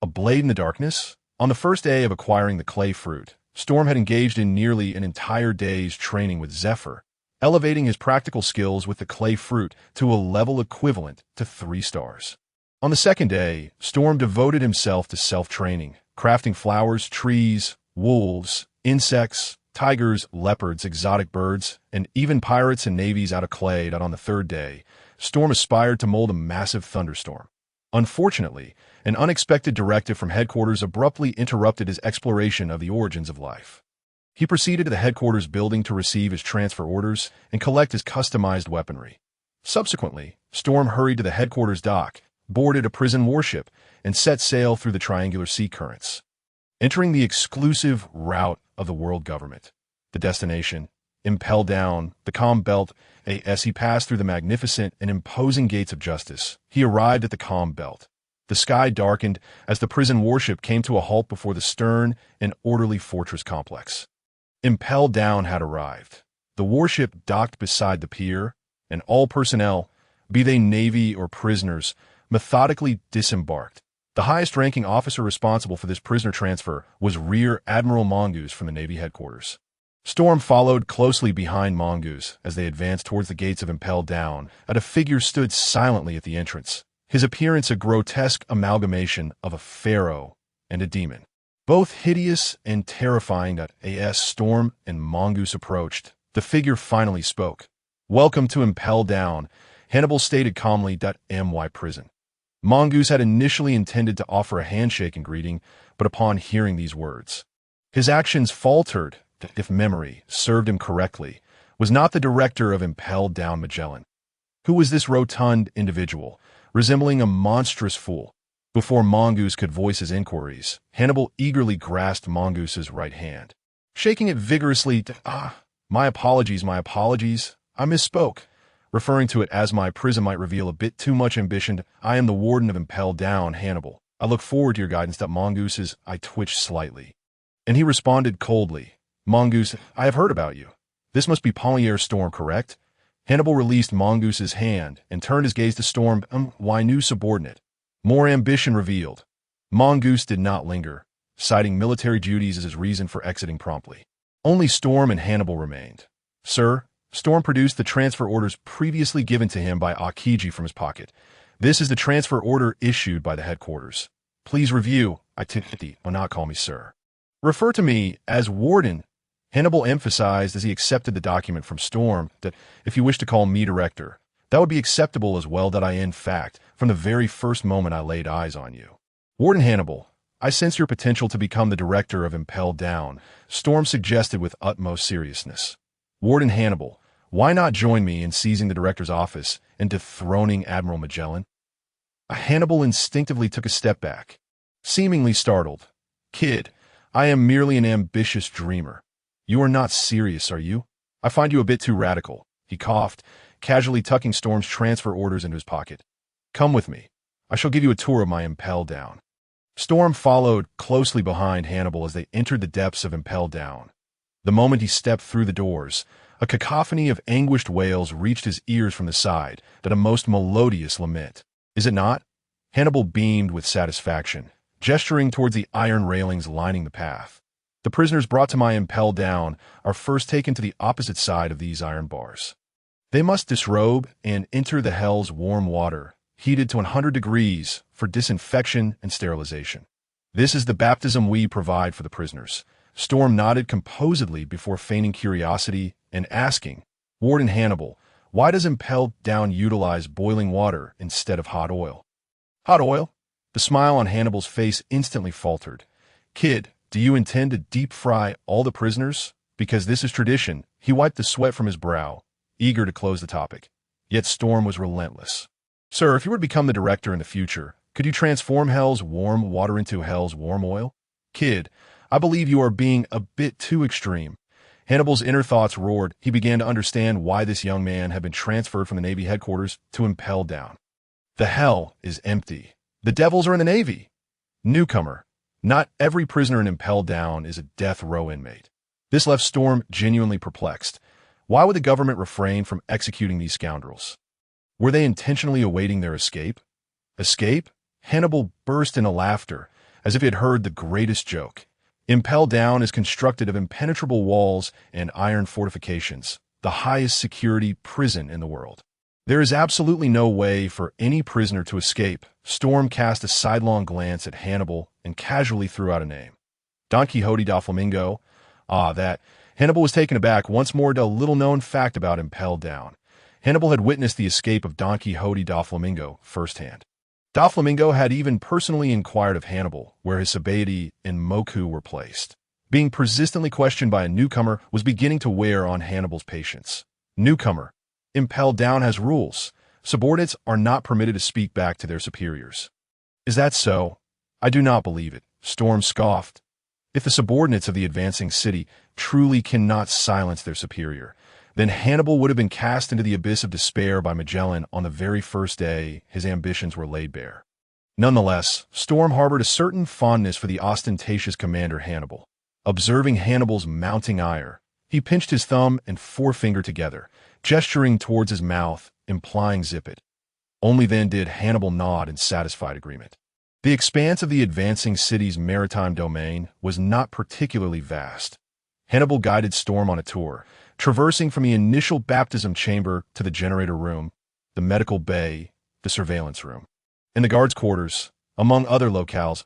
A blade in the darkness? On the first day of acquiring the clay fruit, Storm had engaged in nearly an entire day's training with Zephyr, elevating his practical skills with the clay fruit to a level equivalent to 3 stars. On the second day, Storm devoted himself to self-training, crafting flowers, trees, wolves, insects, tigers, leopards, exotic birds, and even pirates and navies out of clay. On the third day, Storm aspired to mold a massive thunderstorm. Unfortunately, an unexpected directive from headquarters abruptly interrupted his exploration of the origins of life. He proceeded to the headquarters building to receive his transfer orders and collect his customized weaponry. Subsequently, Storm hurried to the headquarters dock, boarded a prison warship, and set sail through the triangular sea currents, entering the exclusive route of the world government. The destination, Impel Down, the calm belt. As he passed through the magnificent and imposing gates of justice, he arrived at the calm belt. The sky darkened as the prison warship came to a halt before the stern and orderly fortress complex. Impel Down had arrived. The warship docked beside the pier, and all personnel, be they navy or prisoners, methodically disembarked. The highest-ranking officer responsible for this prisoner transfer was Rear Admiral Mongoose from the Navy headquarters. Storm followed closely behind Mongoose as they advanced towards the gates of Impel Down, and a figure stood silently at the entrance, his appearance a grotesque amalgamation of a pharaoh and a demon. Both hideous and terrifying. As Storm and Mongoose approached, the figure finally spoke. Welcome to Impel Down, Hannibal stated calmly. My prison. Mongoose had initially intended to offer a handshake in greeting, but upon hearing these words, his actions faltered. If memory served him correctly, was not the director of Impel Down Magellan. Who was this rotund individual, resembling a monstrous fool? Before Mongoose could voice his inquiries, Hannibal eagerly grasped Mongoose's right hand, shaking it vigorously. My apologies, I misspoke, referring to it as my prison might reveal a bit too much ambition. I am the warden of Impel Down, Hannibal. I look forward to your guidance. Mongoose's I twitched slightly, and he responded coldly. Mongoose, I have heard about you. This must be Pommier Storm, correct? Hannibal released Mongoose's hand and turned his gaze to Storm. Why new subordinate? More ambition revealed. Mongoose did not linger, citing military duties as his reason for exiting promptly. Only Storm and Hannibal remained. Sir, Storm produced the transfer orders previously given to him by Aokiji from his pocket. This is the transfer order issued by the headquarters. Please review. Will not call me sir. Refer to me as warden. Hannibal emphasized as he accepted the document from Storm that if you wish to call me director, that would be acceptable as well. That I, in fact, from the very first moment I laid eyes on you. Warden Hannibal, I sense your potential to become the director of Impel Down, Storm suggested with utmost seriousness. Warden Hannibal, why not join me in seizing the director's office and dethroning Admiral Magellan? Hannibal instinctively took a step back, seemingly startled. Kid, I am merely an ambitious dreamer. You are not serious, are you? I find you a bit too radical. He coughed, casually tucking Storm's transfer orders into his pocket. Come with me. I shall give you a tour of my Impel Down. Storm followed closely behind Hannibal as they entered the depths of Impel Down. The moment he stepped through the doors, a cacophony of anguished wails reached his ears from the side, that a most melodious lament. Is it not? Hannibal beamed with satisfaction, gesturing towards the iron railings lining the path. The prisoners brought to my Impel Down are first taken to the opposite side of these iron bars. They must disrobe and enter the hell's warm water, heated to 100 degrees for disinfection and sterilization. This is the baptism we provide for the prisoners. Storm nodded composedly before feigning curiosity and asking, Warden Hannibal, why does Impel Down utilize boiling water instead of hot oil? Hot oil? The smile on Hannibal's face instantly faltered. Kid, do you intend to deep fry all the prisoners? Because this is tradition. He wiped the sweat from his brow, eager to close the topic. Yet Storm was relentless. Sir, if you were to become the director in the future, could you transform hell's warm water into hell's warm oil? Kid, I believe you are being a bit too extreme. Hannibal's inner thoughts roared. He began to understand why this young man had been transferred from the Navy headquarters to Impel Down. The hell is empty. The devils are in the Navy. Newcomer. Not every prisoner in Impel Down is a death row inmate. This left Storm genuinely perplexed. Why would the government refrain from executing these scoundrels? Were they intentionally awaiting their escape? Escape? Hannibal burst into laughter, as if he had heard the greatest joke. Impel Down is constructed of impenetrable walls and iron fortifications, the highest security prison in the world. There is absolutely no way for any prisoner to escape. Storm cast a sidelong glance at Hannibal and casually threw out a name. Don Quixote da Flamingo. That. Hannibal was taken aback once more to a little-known fact about Impel Down. Hannibal had witnessed the escape of Don Quixote da Flamingo firsthand. Da Flamingo had even personally inquired of Hannibal where his sabeti and moku were placed. Being persistently questioned by a newcomer was beginning to wear on Hannibal's patience. Newcomer. Impel Down has rules. Subordinates are not permitted to speak back to their superiors. Is that so? I do not believe it. Storm scoffed. If the subordinates of the advancing city truly cannot silence their superior, then Hannibal would have been cast into the abyss of despair by Magellan on the very first day his ambitions were laid bare. Nonetheless, Storm harbored a certain fondness for the ostentatious commander Hannibal. Observing Hannibal's mounting ire, he pinched his thumb and forefinger together, gesturing towards his mouth, implying zip it. Only then did Hannibal nod in satisfied agreement. The expanse of the advancing city's maritime domain was not particularly vast. Hannibal guided Storm on a tour, traversing from the initial baptism chamber to the generator room, the medical bay, the surveillance room. In the guards' quarters, among other locales,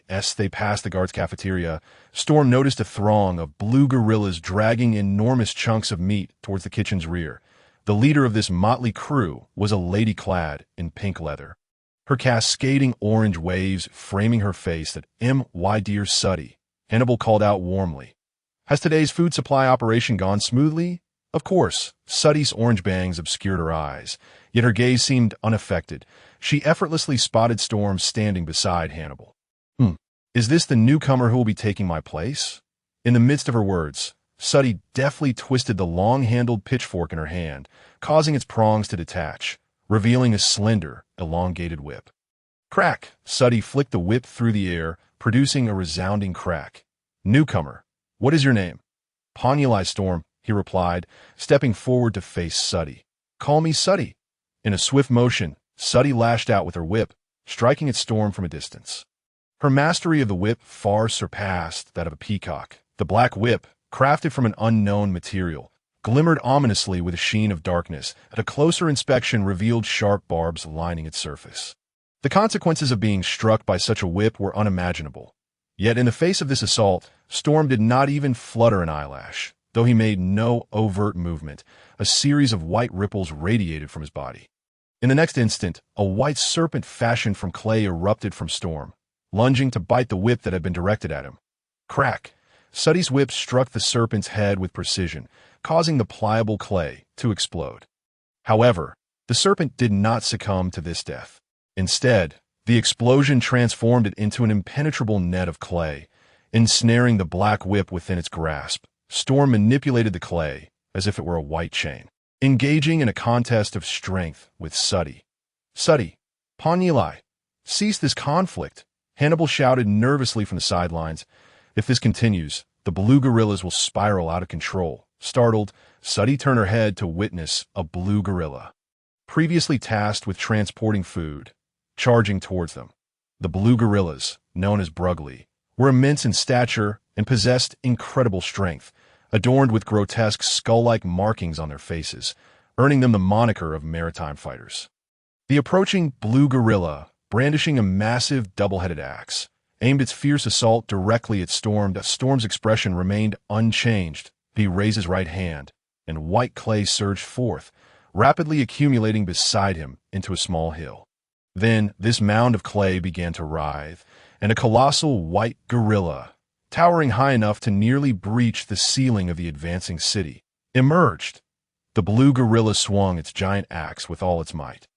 as they passed the guards' cafeteria, Storm noticed a throng of blue gorillas dragging enormous chunks of meat towards the kitchen's rear. The leader of this motley crew was a lady clad in pink leather. her cascading orange waves framing her face. That "My dear Suy," Hannibal called out warmly. "Has today's food supply operation gone smoothly?" Of course, Suddy's orange bangs obscured her eyes, yet her gaze seemed unaffected. She effortlessly spotted Storm standing beside Hannibal. Is this the newcomer who will be taking my place?" In the midst of her words, Suy deftly twisted the long-handled pitchfork in her hand, causing its prongs to detach, revealing a slender, elongated whip. Crack! Suy flicked the whip through the air, producing a resounding crack. "Newcomer, what is your name?" "Ponuli Storm," he replied, stepping forward to face Suy. "Call me Suy." In a swift motion, Suy lashed out with her whip, striking at Storm from a distance. Her mastery of the whip far surpassed that of a peacock. The black whip, crafted from an unknown material, glimmered ominously with a sheen of darkness. At a closer inspection revealed sharp barbs lining its surface. The consequences of being struck by such a whip were unimaginable. Yet in the face of this assault, Storm did not even flutter an eyelash. Though he made no overt movement, a series of white ripples radiated from his body. In the next instant, a white serpent fashioned from clay erupted from Storm, lunging to bite the whip that had been directed at him. Crack! Suddy's whip struck the serpent's head with precision, causing the pliable clay to explode. However, the serpent did not succumb to this death. Instead, the explosion transformed it into an impenetrable net of clay, ensnaring the black whip within its grasp. Storm manipulated the clay as if it were a white chain, engaging in a contest of strength with Suy. "Suy, Ponuli, cease this conflict," Hannibal shouted nervously from the sidelines. "If this continues, the blue gorillas will spiral out of control." Startled, Suy turned her head to witness a blue gorilla, previously tasked with transporting food, charging towards them. The blue gorillas, known as Brugly, were immense in stature and possessed incredible strength, adorned with grotesque skull-like markings on their faces, earning them the moniker of maritime fighters. The approaching blue gorilla, brandishing a massive double-headed axe, aimed its fierce assault directly at Storm. Storm's expression remained unchanged. He raised his right hand, and white clay surged forth, rapidly accumulating beside him into a small hill. Then this mound of clay began to writhe, and a colossal white gorilla, towering high enough to nearly breach the ceiling of the advancing city, emerged. The blue gorilla swung its giant axe with all its might.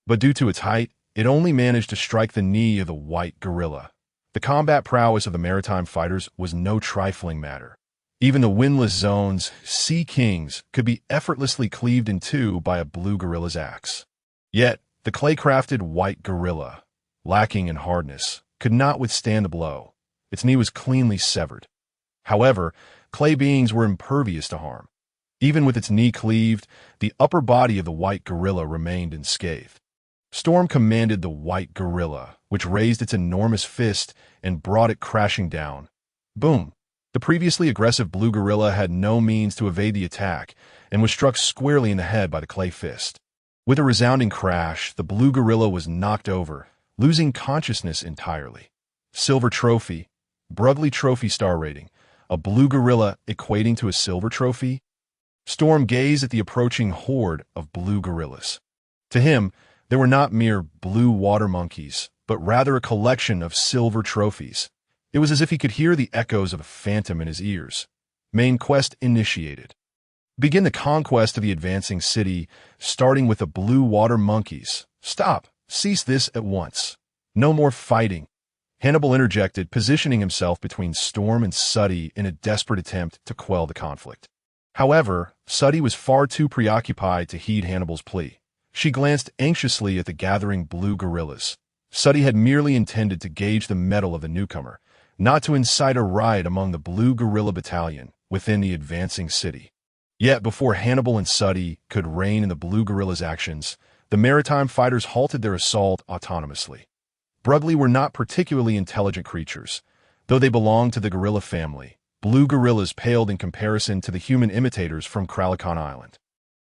But due to its height, it only managed to strike the knee of the white gorilla. The combat prowess of the maritime fighters was no trifling matter. Even the windless zone's sea kings could be effortlessly cleaved in two by a blue gorilla's axe. Yet, the clay-crafted white gorilla, lacking in hardness, could not withstand the blow. Its knee was cleanly severed. However, clay beings were impervious to harm. Even with its knee cleaved, the upper body of the white gorilla remained unscathed. Storm commanded the white gorilla, which raised its enormous fist and brought it crashing down. Boom! The previously aggressive blue gorilla had no means to evade the attack and was struck squarely in the head by the clay fist. With a resounding crash, the blue gorilla was knocked over, losing consciousness entirely. Silver trophy, Brugly trophy star rating, a blue gorilla equating to a silver trophy? Storm gazed at the approaching horde of blue gorillas. To him, they were not mere blue water monkeys, but rather a collection of silver trophies. It was as if he could hear the echoes of a phantom in his ears. Main quest initiated. Begin the conquest of the advancing city, starting with the blue water monkeys. Stop! Cease this at once. No more fighting. Hannibal interjected, positioning himself between Storm and Suy in a desperate attempt to quell the conflict. However, Suy was far too preoccupied to heed Hannibal's plea. She glanced anxiously at the gathering blue gorillas. Suy had merely intended to gauge the mettle of the newcomer, not to incite a riot among the blue gorilla battalion within the advancing city. Yet before Hannibal and Suy could rein in the blue gorilla's actions, the maritime fighters halted their assault autonomously. Brugly were not particularly intelligent creatures. Though they belonged to the gorilla family, blue gorillas paled in comparison to the human imitators from Kralakon Island.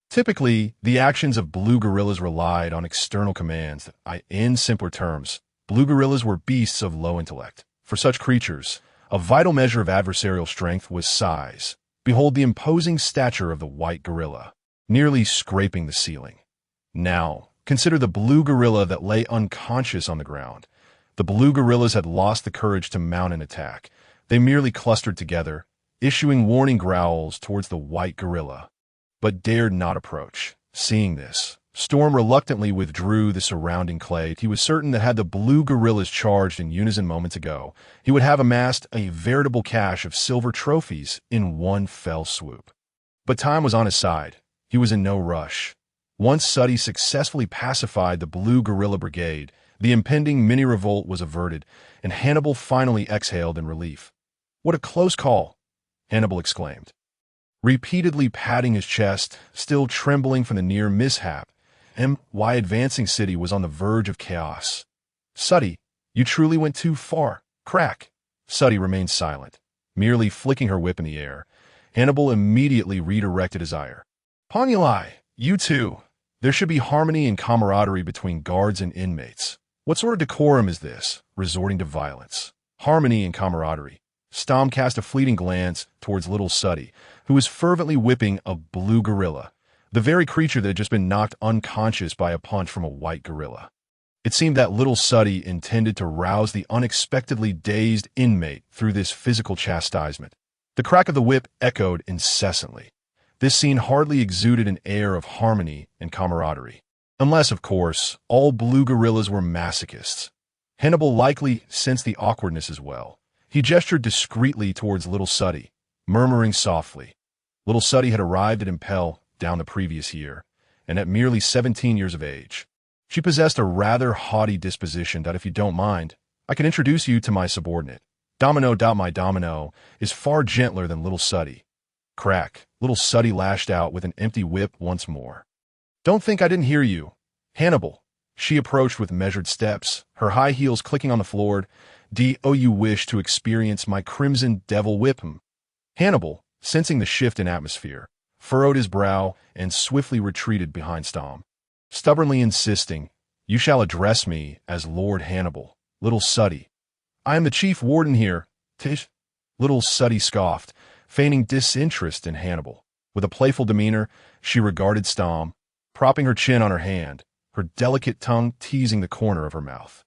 Typically, the actions of blue gorillas relied on external commands. In simpler terms, blue gorillas were beasts of low intellect. For such creatures, a vital measure of adversarial strength was size. Behold the imposing stature of the white gorilla, nearly scraping the ceiling. Now, Consider the blue gorilla that lay unconscious on the ground. The blue gorillas had lost the courage to mount an attack. They merely clustered together, issuing warning growls towards the white gorilla, but dared not approach. Seeing this, Storm reluctantly withdrew the surrounding clay. He was certain that had the blue gorillas charged in unison moments ago, he would have amassed a veritable cache of silver trophies in one fell swoop. But time was on his side. He was in no rush. Once Suy successfully pacified the blue gorilla brigade, the impending mini-revolt was averted, and Hannibal finally exhaled in relief. "What a close call!" Hannibal exclaimed, repeatedly patting his chest, still trembling from the near mishap. My advancing city was on the verge of chaos. "Suy, you truly went too far. Crack." Suy remained silent, merely flicking her whip in the air. Hannibal immediately redirected his ire. "Ponguli, you too. There should be harmony and camaraderie between guards and inmates. What sort of decorum is this, resorting to violence? Harmony and camaraderie." Stom cast a fleeting glance towards little Suy, who was fervently whipping a blue gorilla, the very creature that had just been knocked unconscious by a punch from a white gorilla. It seemed that little Suy intended to rouse the unexpectedly dazed inmate through this physical chastisement. The crack of the whip echoed incessantly. This scene hardly exuded an air of harmony and camaraderie. Unless, of course, all blue gorillas were masochists. Hannibal likely sensed the awkwardness as well. He gestured discreetly towards little Suy, murmuring softly. Little Suy had arrived at Impel Down the previous year, and at merely 17 years of age. She possessed a rather haughty disposition that, if you don't mind, I can introduce you to my subordinate. Domino. My Domino is far gentler than little Suy. Crack. Little Suy lashed out with an empty whip once more. "Don't think I didn't hear you. Hannibal." She approached with measured steps, her high heels clicking on the floor. "Do you wish to experience my crimson devil whip?" Hannibal, sensing the shift in atmosphere, furrowed his brow and swiftly retreated behind Stom, stubbornly insisting, "You shall address me as Lord Hannibal, little Suy. I am the chief warden here." "Tish." Little Suy scoffed, feigning disinterest in Hannibal. With a playful demeanor, she regarded Stom, propping her chin on her hand, her delicate tongue teasing the corner of her mouth.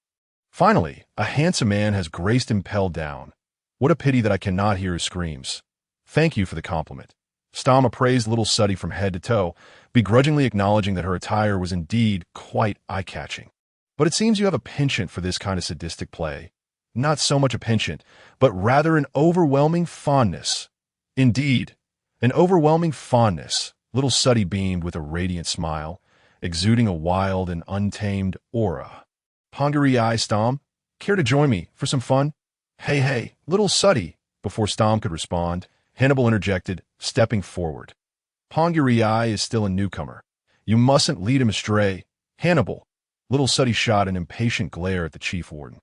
"Finally, a handsome man has graced Impel Down. What a pity that I cannot hear his screams. Thank you for the compliment." Stom appraised little Suy from head to toe, begrudgingly acknowledging that her attire was indeed quite eye-catching. "But it seems you have a penchant for this kind of sadistic play. Not so much a penchant, but rather an overwhelming fondness." "Indeed, an overwhelming fondness." Little Suy beamed with a radiant smile, exuding a wild and untamed aura. "Ponguri, Stom, care to join me for some fun?" Hey, little Suy." Before Stom could respond, Hannibal interjected, stepping forward. "Ponguri is still a newcomer. You mustn't lead him astray." "Hannibal." Little Suy shot an impatient glare at the chief warden.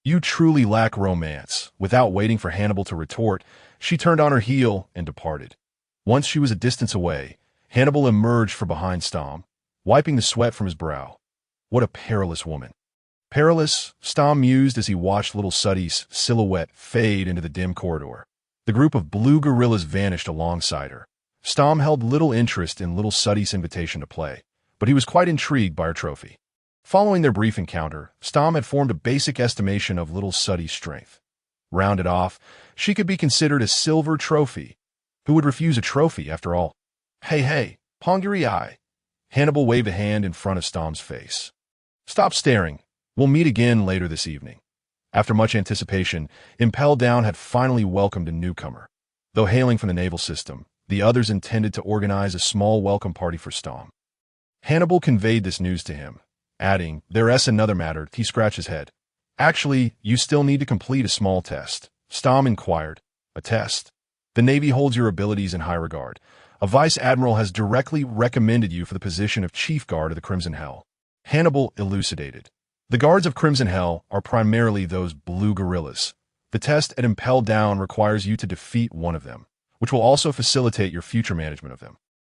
"You truly lack romance." Without waiting for Hannibal to retort, she turned on her heel and departed. Once she was a distance away, Hannibal emerged from behind Stom, wiping the sweat from his brow. What a perilous woman. Perilous, Stom mused as he watched little Suy's silhouette fade into the dim corridor. The group of blue gorillas vanished alongside her. Stom held little interest in little Suy's invitation to play, but he was quite intrigued by her trophy. Following their brief encounter, Stom had formed a basic estimation of little Suy's strength. Rounded off, she could be considered a silver trophy. Who would refuse a trophy, after all? Hey, Ponguri. Hannibal waved a hand in front of Stom's face. "Stop staring. We'll meet again later this evening." After much anticipation, Impel Down had finally welcomed a newcomer. Though hailing from the naval system, the others intended to organize a small welcome party for Stom. Hannibal conveyed this news to him, adding, "There's another matter." He scratched his head. "Actually, you still need to complete a small test." Stom inquired. "A test? The Navy holds your abilities in high regard. A vice admiral has directly recommended you for the position of chief guard of the Crimson Hell." Hannibal elucidated. "The guards of Crimson Hell are primarily those blue gorillas. The test at Impel Down requires you to defeat one of them, which will also facilitate your future management of them.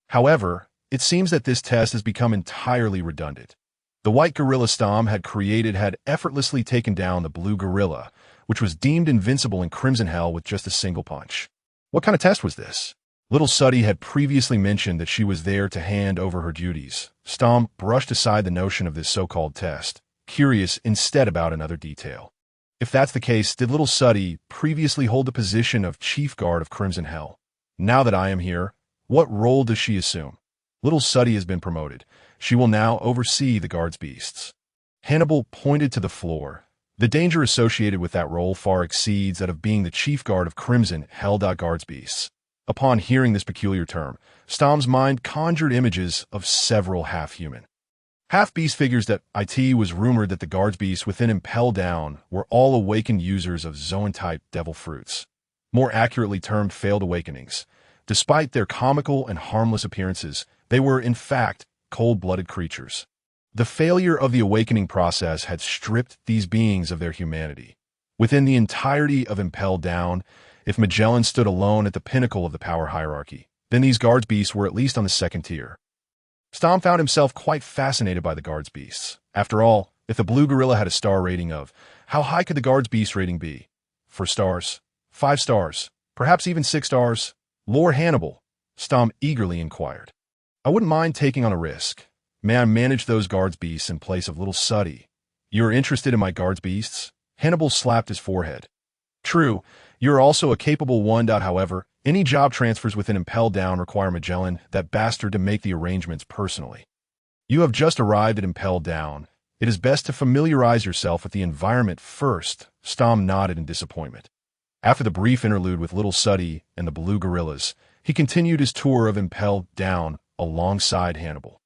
However, it seems that this test has become entirely redundant. The white gorilla Stom had created had effortlessly taken down the blue gorilla, which was deemed invincible in Crimson Hell with just a single punch." "What kind of test was this?" Little Suddy had previously mentioned that she was there to hand over her duties. Stom brushed aside the notion of this so-called test, curious instead about another detail. If that's the case, did Little Suddy previously hold the position of Chief Guard of Crimson Hell? Now that I am here, what role does she assume? Little Suddy has been promoted. She will now oversee the guard's beasts. Hannibal pointed to the floor. The danger associated with that role far exceeds that of being the Chief Guard of Crimson Hell. Guard's beasts. Upon hearing this peculiar term, Stom's mind conjured images of several half-human, half-beast figures. That it was rumored that the guards beasts within Impel Down were all awakened users of Zoan-type devil fruits, more accurately termed failed awakenings. Despite their comical and harmless appearances, they were, in fact, cold-blooded creatures. The failure of the awakening process had stripped these beings of their humanity. Within the entirety of Impel Down, if Magellan stood alone at the pinnacle of the power hierarchy, then these guards beasts were at least on the second tier. Stom found himself quite fascinated by the guards beasts. After all, if the blue gorilla had a star rating of, how high could the guards beast rating be? 4 stars? 5 stars? Perhaps even 6 stars? Lord Hannibal, Stom eagerly inquired. I wouldn't mind taking on a risk. May I manage those guards beasts in place of Little Suddy? You're interested in my guards beasts? Hannibal slapped his forehead. True, you're also a capable one. However, any job transfers within Impel Down require Magellan, that bastard, to make the arrangements personally. You have just arrived at Impel Down. It is best to familiarize yourself with the environment first. Stom nodded in disappointment. After the brief interlude with Little Suddy and the blue gorillas, he continued his tour of Impel Down alongside Hannibal.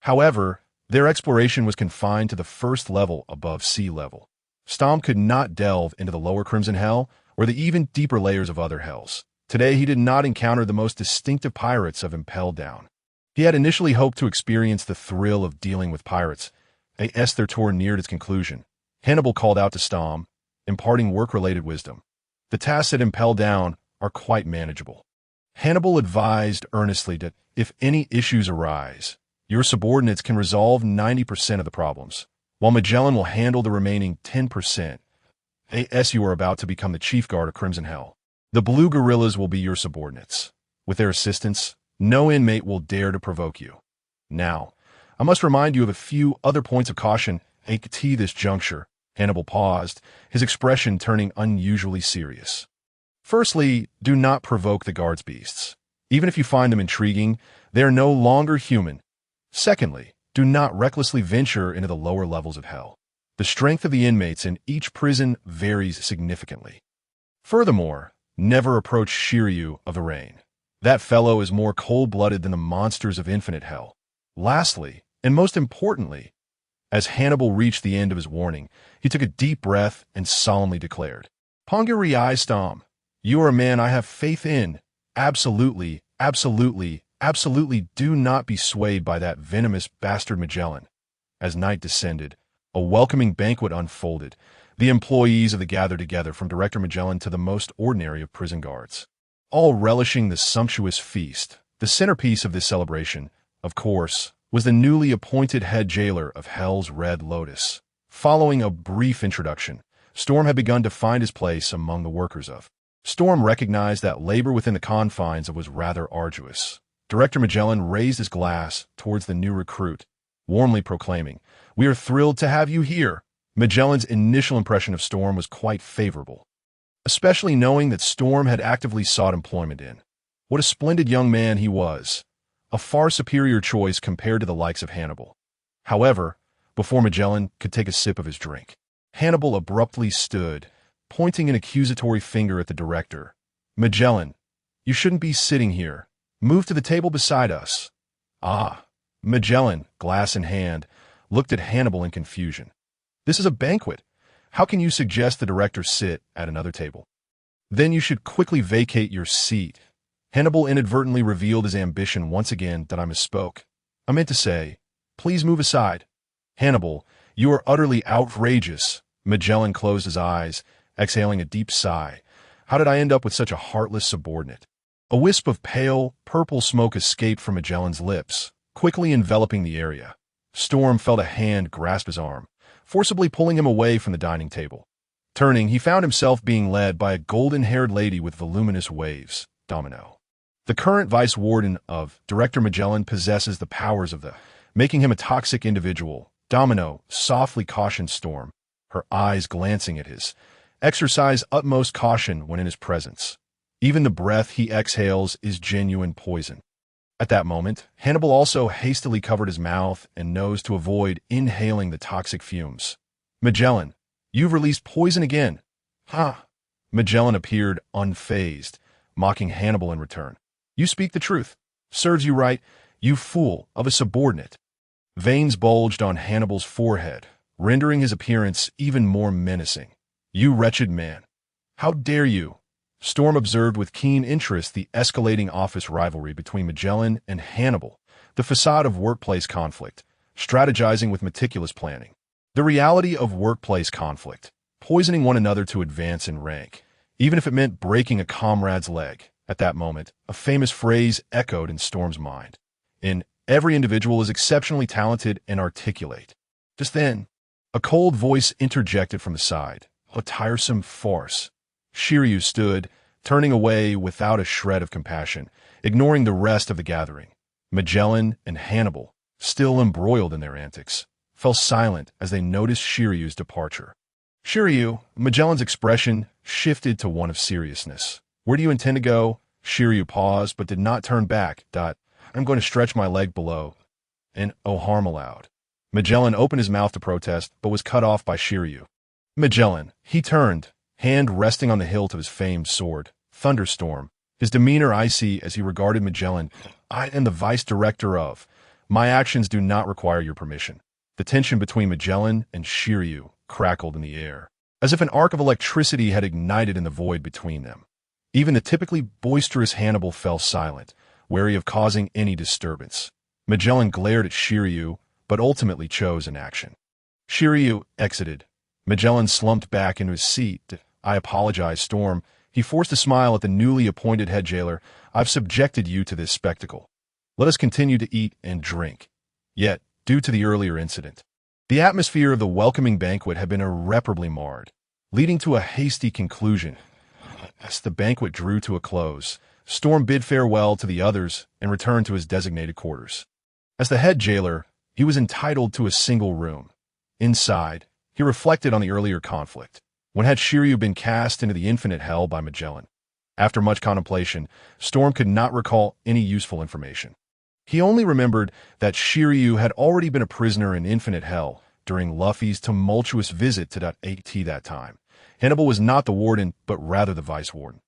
However, their exploration was confined to the first level above sea level. Stom could not delve into the lower Crimson Hell or the even deeper layers of other hells. Today, he did not encounter the most distinctive pirates of Impel Down. He had initially hoped to experience the thrill of dealing with pirates. As their tour neared its conclusion, Hannibal called out to Stom, imparting work-related wisdom. The tasks at Impel Down are quite manageable. Hannibal advised earnestly that if any issues arise, your subordinates can resolve 90% of the problems, while Magellan will handle the remaining 10%. You are about to become the Chief Guard of Crimson Hell. The blue gorillas will be your subordinates. With their assistance, no inmate will dare to provoke you. Now, I must remind you of a few other points of caution at this juncture. Hannibal paused, his expression turning unusually serious. Firstly, do not provoke the guards beasts. Even if you find them intriguing, they are no longer human. Secondly, do not recklessly venture into the lower levels of hell. The strength of the inmates in each prison varies significantly. Furthermore, never approach Shiryu of the Rain. That fellow is more cold-blooded than the monsters of infinite hell. Lastly, and most importantly, as Hannibal reached the end of his warning, he took a deep breath and solemnly declared, Pongari Stom, you are a man I have faith in. Absolutely, absolutely, absolutely do not be swayed by that venomous bastard Magellan. As night descended, a welcoming banquet unfolded. The employees of the gathered together, from Director Magellan to the most ordinary of prison guards, all relishing the sumptuous feast. The centerpiece of this celebration, of course, was the newly appointed head jailer of Hell's Red Lotus. Following a brief introduction, Storm had begun to find his place among the workers of. Storm recognized that labor within the confines was rather arduous. Director Magellan raised his glass towards the new recruit, warmly proclaiming, We are thrilled to have you here. Magellan's initial impression of Storm was quite favorable, especially knowing that Storm had actively sought employment in. What a splendid young man he was, a far superior choice compared to the likes of Hannibal. However, before Magellan could take a sip of his drink, Hannibal abruptly stood, pointing an accusatory finger at the director. Magellan, you shouldn't be sitting here. Move to the table beside us. Ah, Magellan, glass in hand, looked at Hannibal in confusion. This is a banquet. How can you suggest the director sit at another table? Then you should quickly vacate your seat. Hannibal inadvertently revealed his ambition once again. That I misspoke. I meant to say, please move aside. Hannibal, you are utterly outrageous. Magellan closed his eyes, exhaling a deep sigh. How did I end up with such a heartless subordinate? A wisp of pale, purple smoke escaped from Magellan's lips, quickly enveloping the area. Storm felt a hand grasp his arm, forcibly pulling him away from the dining table. Turning, he found himself being led by a golden-haired lady with voluminous waves, Domino The current vice warden of Director Magellan possesses the powers of the, making him a toxic individual. Domino softly cautioned Storm, her eyes glancing at his. Exercise utmost caution when in his presence. Even the breath he exhales is genuine poison. At that moment, Hannibal also hastily covered his mouth and nose to avoid inhaling the toxic fumes. Magellan, you've released poison again. Ha! Magellan appeared unfazed, mocking Hannibal in return. You speak the truth. Serves you right, you fool of a subordinate. Veins bulged on Hannibal's forehead, rendering his appearance even more menacing. You wretched man. How dare you? Storm observed with keen interest the escalating office rivalry between Magellan and Hannibal, the facade of workplace conflict, strategizing with meticulous planning. The reality of workplace conflict, poisoning one another to advance in rank, even if it meant breaking a comrade's leg. At that moment, a famous phrase echoed in Storm's mind. Every individual is exceptionally talented and articulate. Just then, a cold voice interjected from the side. A tiresome farce. Shiryu stood, turning away without a shred of compassion, ignoring the rest of the gathering. Magellan and Hannibal, still embroiled in their antics, fell silent as they noticed Shiryu's departure. Shiryu, Magellan's expression shifted to one of seriousness. Where do you intend to go? Shiryu paused but did not turn back. I'm going to stretch my leg below. And oh harm aloud. Magellan opened his mouth to protest, but was cut off by Shiryu. Magellan, he turned, hand resting on the hilt of his famed sword, Thunderstorm, his demeanor icy as he regarded Magellan. I am the vice director of. My actions do not require your permission. The tension between Magellan and Shiryu crackled in the air, as if an arc of electricity had ignited in the void between them. Even the typically boisterous Hannibal fell silent, wary of causing any disturbance. Magellan glared at Shiryu, but ultimately chose inaction. Shiryu exited. Magellan slumped back into his seat. I apologize, Storm. He forced a smile at the newly appointed head jailer. I've subjected you to this spectacle. Let us continue to eat and drink. Yet, due to the earlier incident, the atmosphere of the welcoming banquet had been irreparably marred, leading to a hasty conclusion. As the banquet drew to a close, Storm bid farewell to the others and returned to his designated quarters. As the head jailer, he was entitled to a single room. Inside, he reflected on the earlier conflict, when had Shiryu been cast into the infinite hell by Magellan. After much contemplation, Storm could not recall any useful information. He only remembered that Shiryu had already been a prisoner in infinite hell during Luffy's tumultuous visit to .at that time. Hannibal was not the warden, but rather the vice warden.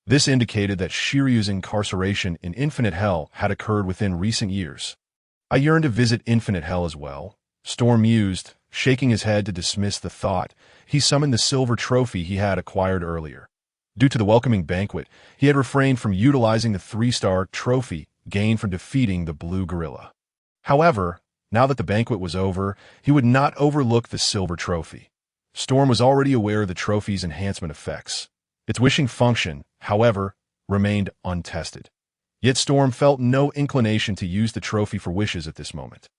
This indicated that Shiryu's incarceration in infinite hell had occurred within recent years. I yearned to visit infinite hell as well, Storm mused, shaking his head to dismiss the thought. He summoned the silver trophy he had acquired earlier. Due to the welcoming banquet, he had refrained from utilizing the 3-star trophy gained from defeating the blue gorilla. However, now that the banquet was over, he would not overlook the silver trophy. Storm was already aware of the trophy's enhancement effects. Its wishing function, however, remained untested. Yet Storm felt no inclination to use the trophy for wishes at this moment.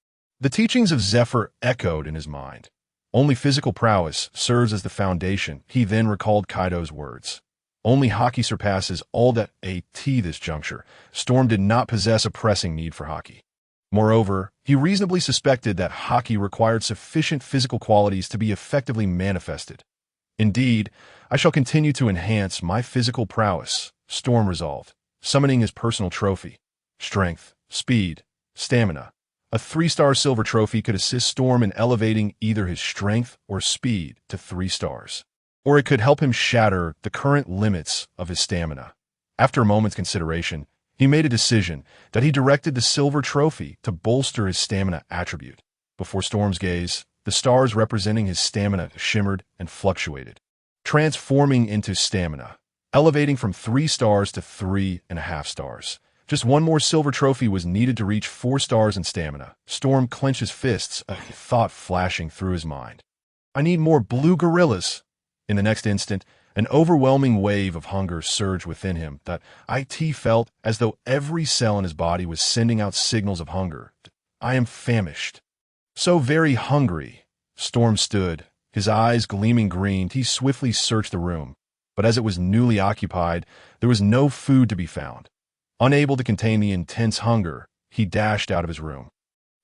The teachings of Zephyr echoed in his mind. Only physical prowess serves as the foundation. He then recalled Kaido's words. Only Haki surpasses all at this juncture. Storm did not possess a pressing need for Haki. Moreover, he reasonably suspected that Haki required sufficient physical qualities to be effectively manifested. Indeed, I shall continue to enhance my physical prowess, Storm resolved, summoning his personal trophy. Strength, speed, stamina. A 3-star silver trophy could assist Storm in elevating either his strength or speed to 3 stars. Or it could help him shatter the current limits of his stamina. After a moment's consideration, he made a decision that he directed the silver trophy to bolster his stamina attribute. Before Storm's gaze, the stars representing his stamina shimmered and fluctuated, transforming into stamina, elevating from 3 stars to 3.5 stars. Just one more silver trophy was needed to reach 4 stars in stamina. Storm clenched his fists, a thought flashing through his mind. I need more blue gorillas. In the next instant, an overwhelming wave of hunger surged within him that it felt as though every cell in his body was sending out signals of hunger. I am famished. So very hungry. Storm stood, his eyes gleaming green. He swiftly searched the room, but as it was newly occupied, there was no food to be found. Unable to contain the intense hunger, he dashed out of his room.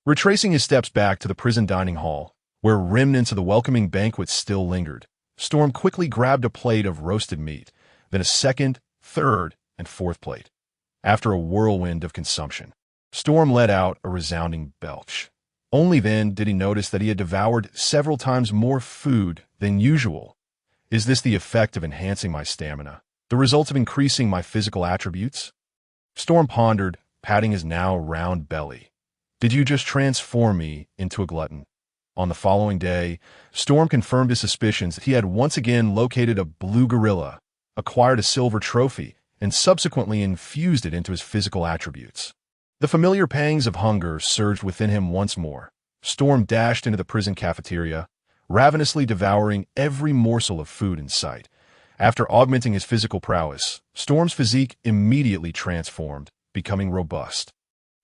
Retracing his steps back to the prison dining hall, where remnants of the welcoming banquet still lingered, Storm quickly grabbed a plate of roasted meat, then a second, third, and fourth plate. After a whirlwind of consumption, Storm let out a resounding belch. Only then did he notice that he had devoured several times more food than usual. Is this the effect of enhancing my stamina? The result of increasing my physical attributes? Storm pondered, patting his now round belly. Did you just transform me into a glutton? On the following day, Storm confirmed his suspicions that he had once again located a blue gorilla, acquired a silver trophy, and subsequently infused it into his physical attributes. The familiar pangs of hunger surged within him once more. Storm dashed into the prison cafeteria, ravenously devouring every morsel of food in sight. After augmenting his physical prowess, Storm's physique immediately transformed, becoming robust.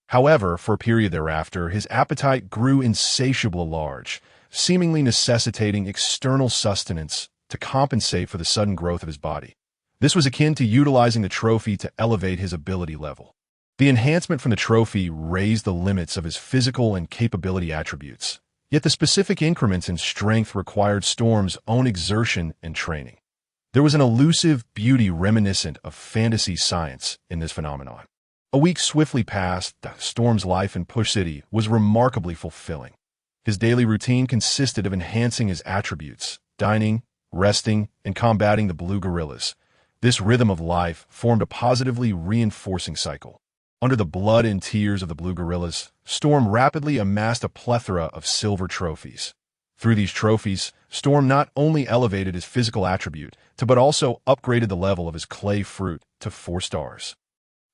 However, for a period thereafter, his appetite grew insatiably large, seemingly necessitating external sustenance to compensate for the sudden growth of his body. This was akin to utilizing the trophy to elevate his ability level. The enhancement from the trophy raised the limits of his physical and capability attributes, yet the specific increments in strength required Storm's own exertion and training. There was an elusive beauty reminiscent of fantasy science in this phenomenon. A week swiftly passed. Storm's life in Push City was remarkably fulfilling. His daily routine consisted of enhancing his attributes, dining, resting, and combating the blue gorillas. This rhythm of life formed a positively reinforcing cycle. Under the blood and tears of the blue gorillas, Storm rapidly amassed a plethora of silver trophies. Through these trophies, Storm not only elevated his physical attribute, but also upgraded the level of his clay fruit to 4 stars.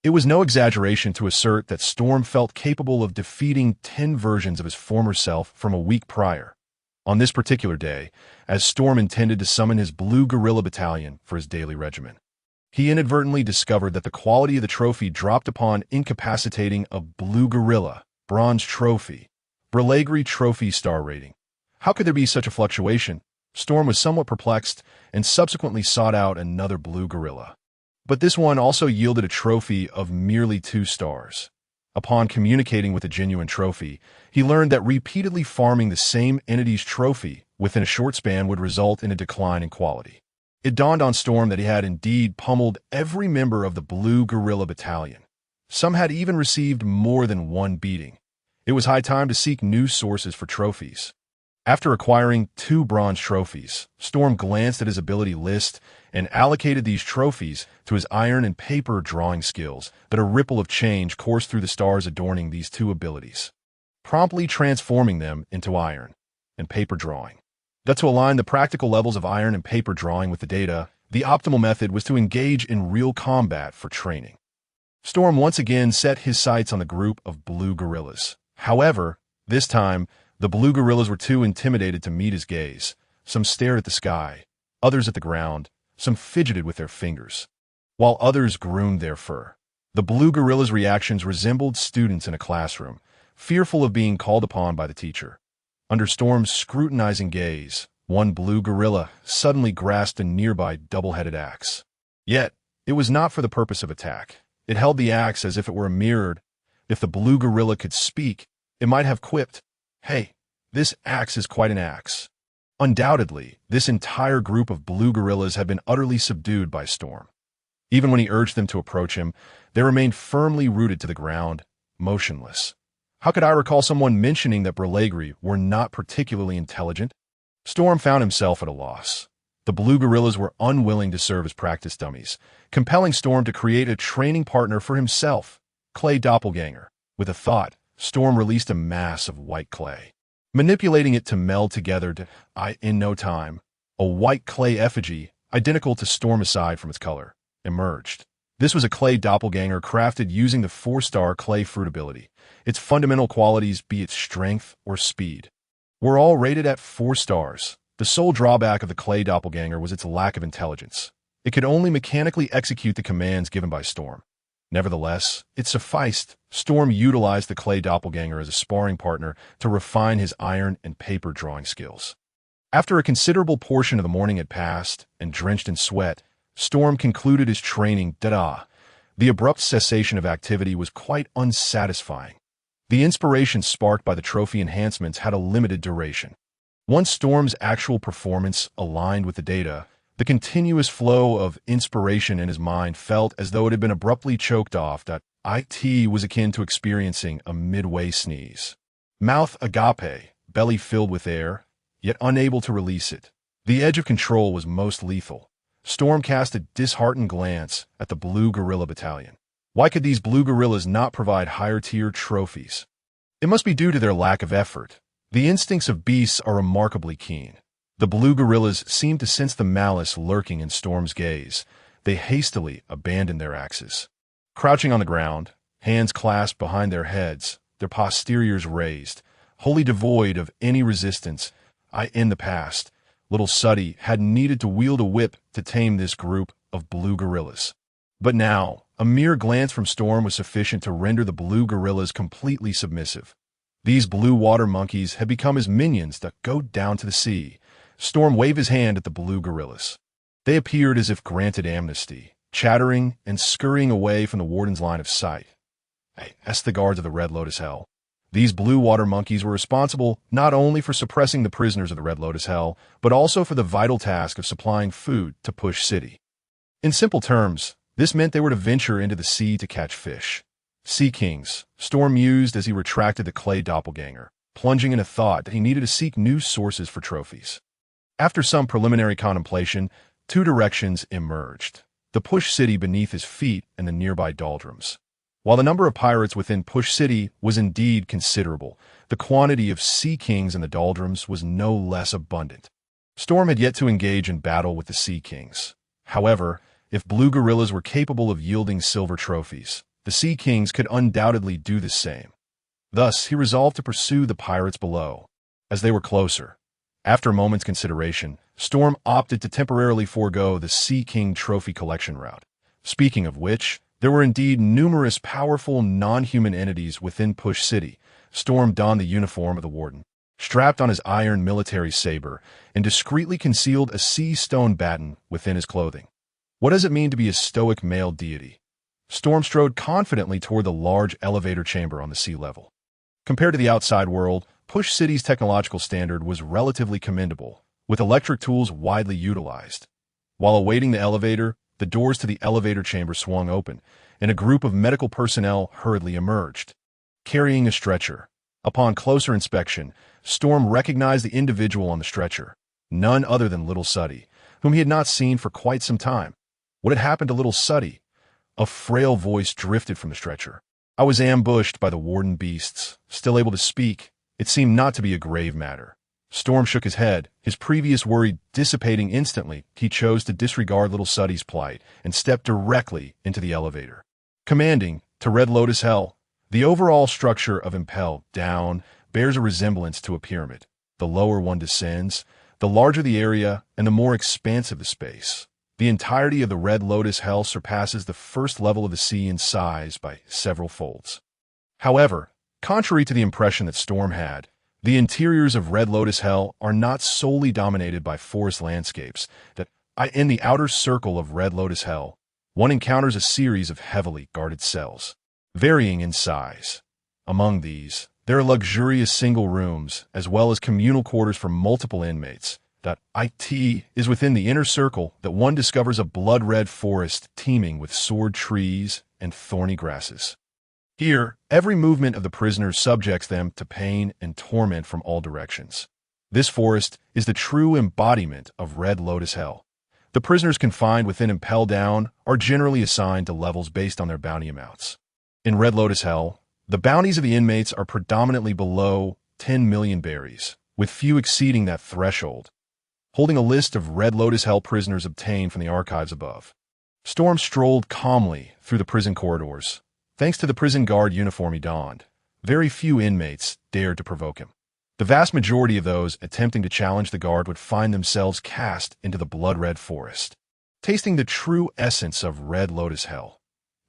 It was no exaggeration to assert that Storm felt capable of defeating 10 versions of his former self from a week prior. On this particular day, as Storm intended to summon his blue gorilla battalion for his daily regimen, he inadvertently discovered that the quality of the trophy dropped upon incapacitating a blue gorilla, bronze trophy, Brilagri trophy star rating. How could there be such a fluctuation? Storm was somewhat perplexed and subsequently sought out another blue gorilla. But this one also yielded a trophy of merely 2 stars. Upon communicating with the genuine trophy, he learned that repeatedly farming the same entity's trophy within a short span would result in a decline in quality. It dawned on Storm that he had indeed pummeled every member of the Blue Gorilla Battalion. Some had even received more than one beating. It was high time to seek new sources for trophies. After acquiring 2 bronze trophies, Storm glanced at his ability list and allocated these trophies to his iron and paper drawing skills, but a ripple of change coursed through the stars adorning these 2 abilities, promptly transforming them into iron and paper drawing. That to align the practical levels of iron and paper drawing with the data, the optimal method was to engage in real combat for training. Storm once again set his sights on the group of blue gorillas. However, this time, the blue gorillas were too intimidated to meet his gaze. Some stared at the sky, others at the ground, some fidgeted with their fingers, while others groomed their fur. The blue gorillas' reactions resembled students in a classroom, fearful of being called upon by the teacher. Under Storm's scrutinizing gaze, one blue gorilla suddenly grasped a nearby double-headed axe. Yet, it was not for the purpose of attack. It held the axe as if it were mirrored. If the blue gorilla could speak, it might have quipped, "Hey, this axe is quite an axe." Undoubtedly, this entire group of blue gorillas had been utterly subdued by Storm. Even when he urged them to approach him, they remained firmly rooted to the ground, motionless. How could I recall someone mentioning that Brilagri were not particularly intelligent? Storm found himself at a loss. The blue gorillas were unwilling to serve as practice dummies, compelling Storm to create a training partner for himself, clay doppelganger. With a thought, Storm released a mass of white clay, manipulating it to meld together in no time. A white clay effigy, identical to Storm aside from its color, emerged. This was a clay doppelganger crafted using the 4-star clay fruit ability. Its fundamental qualities, be it strength or speed, were all rated at 4 stars. The sole drawback of the clay doppelganger was its lack of intelligence. It could only mechanically execute the commands given by Storm. Nevertheless, it sufficed. Storm utilized the clay doppelganger as a sparring partner to refine his iron and paper drawing skills. After a considerable portion of the morning had passed, and drenched in sweat, Storm concluded his training, The abrupt cessation of activity was quite unsatisfying. The inspiration sparked by the trophy enhancements had a limited duration. Once Storm's actual performance aligned with the data, the continuous flow of inspiration in his mind felt as though it had been abruptly choked off. It was akin to experiencing a midway sneeze. Mouth agape, belly filled with air, yet unable to release it. The edge of control was most lethal. Storm cast a disheartened glance at the Blue Gorilla Battalion. Why could these Blue Gorillas not provide higher-tier trophies? It must be due to their lack of effort. The instincts of beasts are remarkably keen. The Blue Gorillas seemed to sense the malice lurking in Storm's gaze. They hastily abandoned their axes. Crouching on the ground, hands clasped behind their heads, their posteriors raised, wholly devoid of any resistance, in the past, little Suddy had needed to wield a whip to tame this group of Blue Gorillas. But now, a mere glance from Storm was sufficient to render the Blue Gorillas completely submissive. These blue water monkeys had become his minions that go down to the sea. Storm waved his hand at the Blue Gorillas. They appeared as if granted amnesty, chattering and scurrying away from the warden's line of sight. That's the guards of the Red Lotus Hell. These blue water monkeys were responsible not only for suppressing the prisoners of the Red Lotus Hell, but also for the vital task of supplying food to Push City. In simple terms, this meant they were to venture into the sea to catch fish. Sea Kings, Storm mused as he retracted the clay doppelganger, plunging in a thought that he needed to seek new sources for trophies. After some preliminary contemplation, two directions emerged: the Push City beneath his feet and the nearby doldrums. While the number of pirates within Push City was indeed considerable, the quantity of Sea Kings in the doldrums was no less abundant. Storm had yet to engage in battle with the Sea Kings. However, if Blue Gorillas were capable of yielding silver trophies, the Sea Kings could undoubtedly do the same. Thus, he resolved to pursue the pirates below. As they were closer, after a moment's consideration, Storm opted to temporarily forego the Sea King trophy collection route. Speaking of which, there were indeed numerous powerful non-human entities within Push City. Storm donned the uniform of the warden, strapped on his iron military saber, and discreetly concealed a sea stone baton within his clothing. What does it mean to be a stoic male deity? Storm strode confidently toward the large elevator chamber on the sea level. Compared to the outside world, Push City's technological standard was relatively commendable, with electric tools widely utilized. While awaiting the elevator, the doors to the elevator chamber swung open, and a group of medical personnel hurriedly emerged, carrying a stretcher. Upon closer inspection, Storm recognized the individual on the stretcher, none other than Little Suddy, whom he had not seen for quite some time. What had happened to Little Suddy? A frail voice drifted from the stretcher. I was ambushed by the warden beasts. Still able to speak, it seemed not to be a grave matter. Storm shook his head, his previous worry dissipating instantly. He chose to disregard Little Suddy's plight and stepped directly into the elevator. Commanding to Red Lotus Hell, the overall structure of Impel Down bears a resemblance to a pyramid. The lower one descends, the larger the area and the more expansive the space. The entirety of the Red Lotus Hell surpasses the first level of the sea in size by several folds. However, contrary to the impression that Storm had, the interiors of Red Lotus Hell are not solely dominated by forest landscapes. In the outer circle of Red Lotus Hell, one encounters a series of heavily guarded cells, varying in size. Among these, there are luxurious single rooms, as well as communal quarters for multiple inmates. It is within the inner circle that one discovers a blood-red forest teeming with sword trees and thorny grasses. Here, every movement of the prisoners subjects them to pain and torment from all directions. This forest is the true embodiment of Red Lotus Hell. The prisoners confined within Impel Down are generally assigned to levels based on their bounty amounts. In Red Lotus Hell, the bounties of the inmates are predominantly below 10 million berries, with few exceeding that threshold. Holding a list of Red Lotus Hell prisoners obtained from the archives above, Storm strolled calmly through the prison corridors. Thanks to the prison guard uniform he donned, very few inmates dared to provoke him. The vast majority of those attempting to challenge the guard would find themselves cast into the blood-red forest, tasting the true essence of Red Lotus Hell.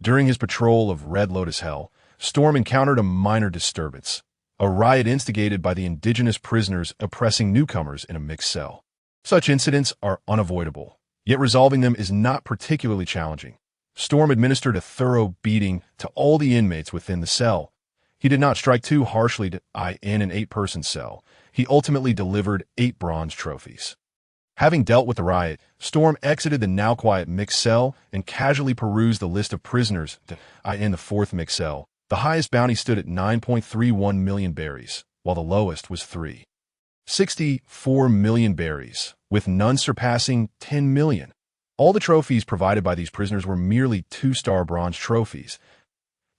During his patrol of Red Lotus Hell, Storm encountered a minor disturbance, a riot instigated by the indigenous prisoners oppressing newcomers in a mixed cell. Such incidents are unavoidable, yet resolving them is not particularly challenging. Storm administered a thorough beating to all the inmates within the cell. He did not strike too harshly to in an 8-person cell. He ultimately delivered 8 bronze trophies. Having dealt with the riot, Storm exited the now-quiet mixed cell and casually perused the list of prisoners in the 4th mixed cell. The highest bounty stood at 9.31 million berries, while the lowest was 3.64 million berries, with none surpassing 10 million. All the trophies provided by these prisoners were merely 2-star bronze trophies.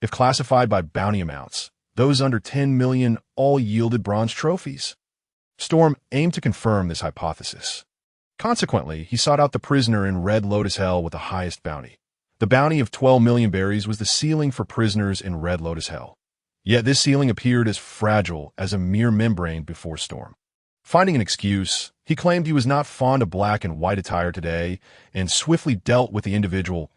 If classified by bounty amounts, those under 10 million all yielded bronze trophies. Storm aimed to confirm this hypothesis. Consequently, he sought out the prisoner in Red Lotus Hell with the highest bounty. The bounty of 12 million berries was the ceiling for prisoners in Red Lotus Hell. Yet this ceiling appeared as fragile as a mere membrane before Storm. Finding an excuse, he claimed he was not fond of black and white attire today and swiftly dealt with the individual.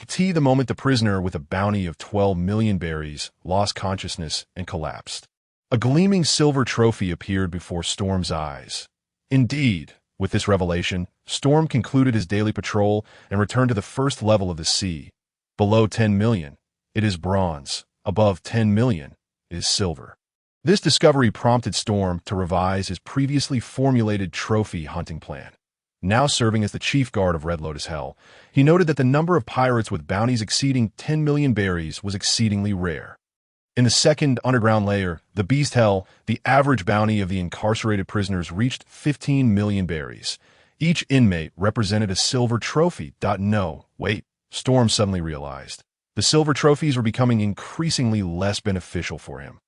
The moment the prisoner with a bounty of 12 million berries lost consciousness and collapsed. A gleaming silver trophy appeared before Storm's eyes. Indeed, with this revelation, Storm concluded his daily patrol and returned to the first level of the sea. Below 10 million, it is bronze. Above 10 million, it is silver. This discovery prompted Storm to revise his previously formulated trophy hunting plan. Now serving as the chief guard of Red Lotus Hell, he noted that the number of pirates with bounties exceeding 10 million berries was exceedingly rare. In the second underground layer, the Beast Hell, the average bounty of the incarcerated prisoners reached 15 million berries. Each inmate represented a silver trophy. No, wait, Storm suddenly realized. The silver trophies were becoming increasingly less beneficial for him.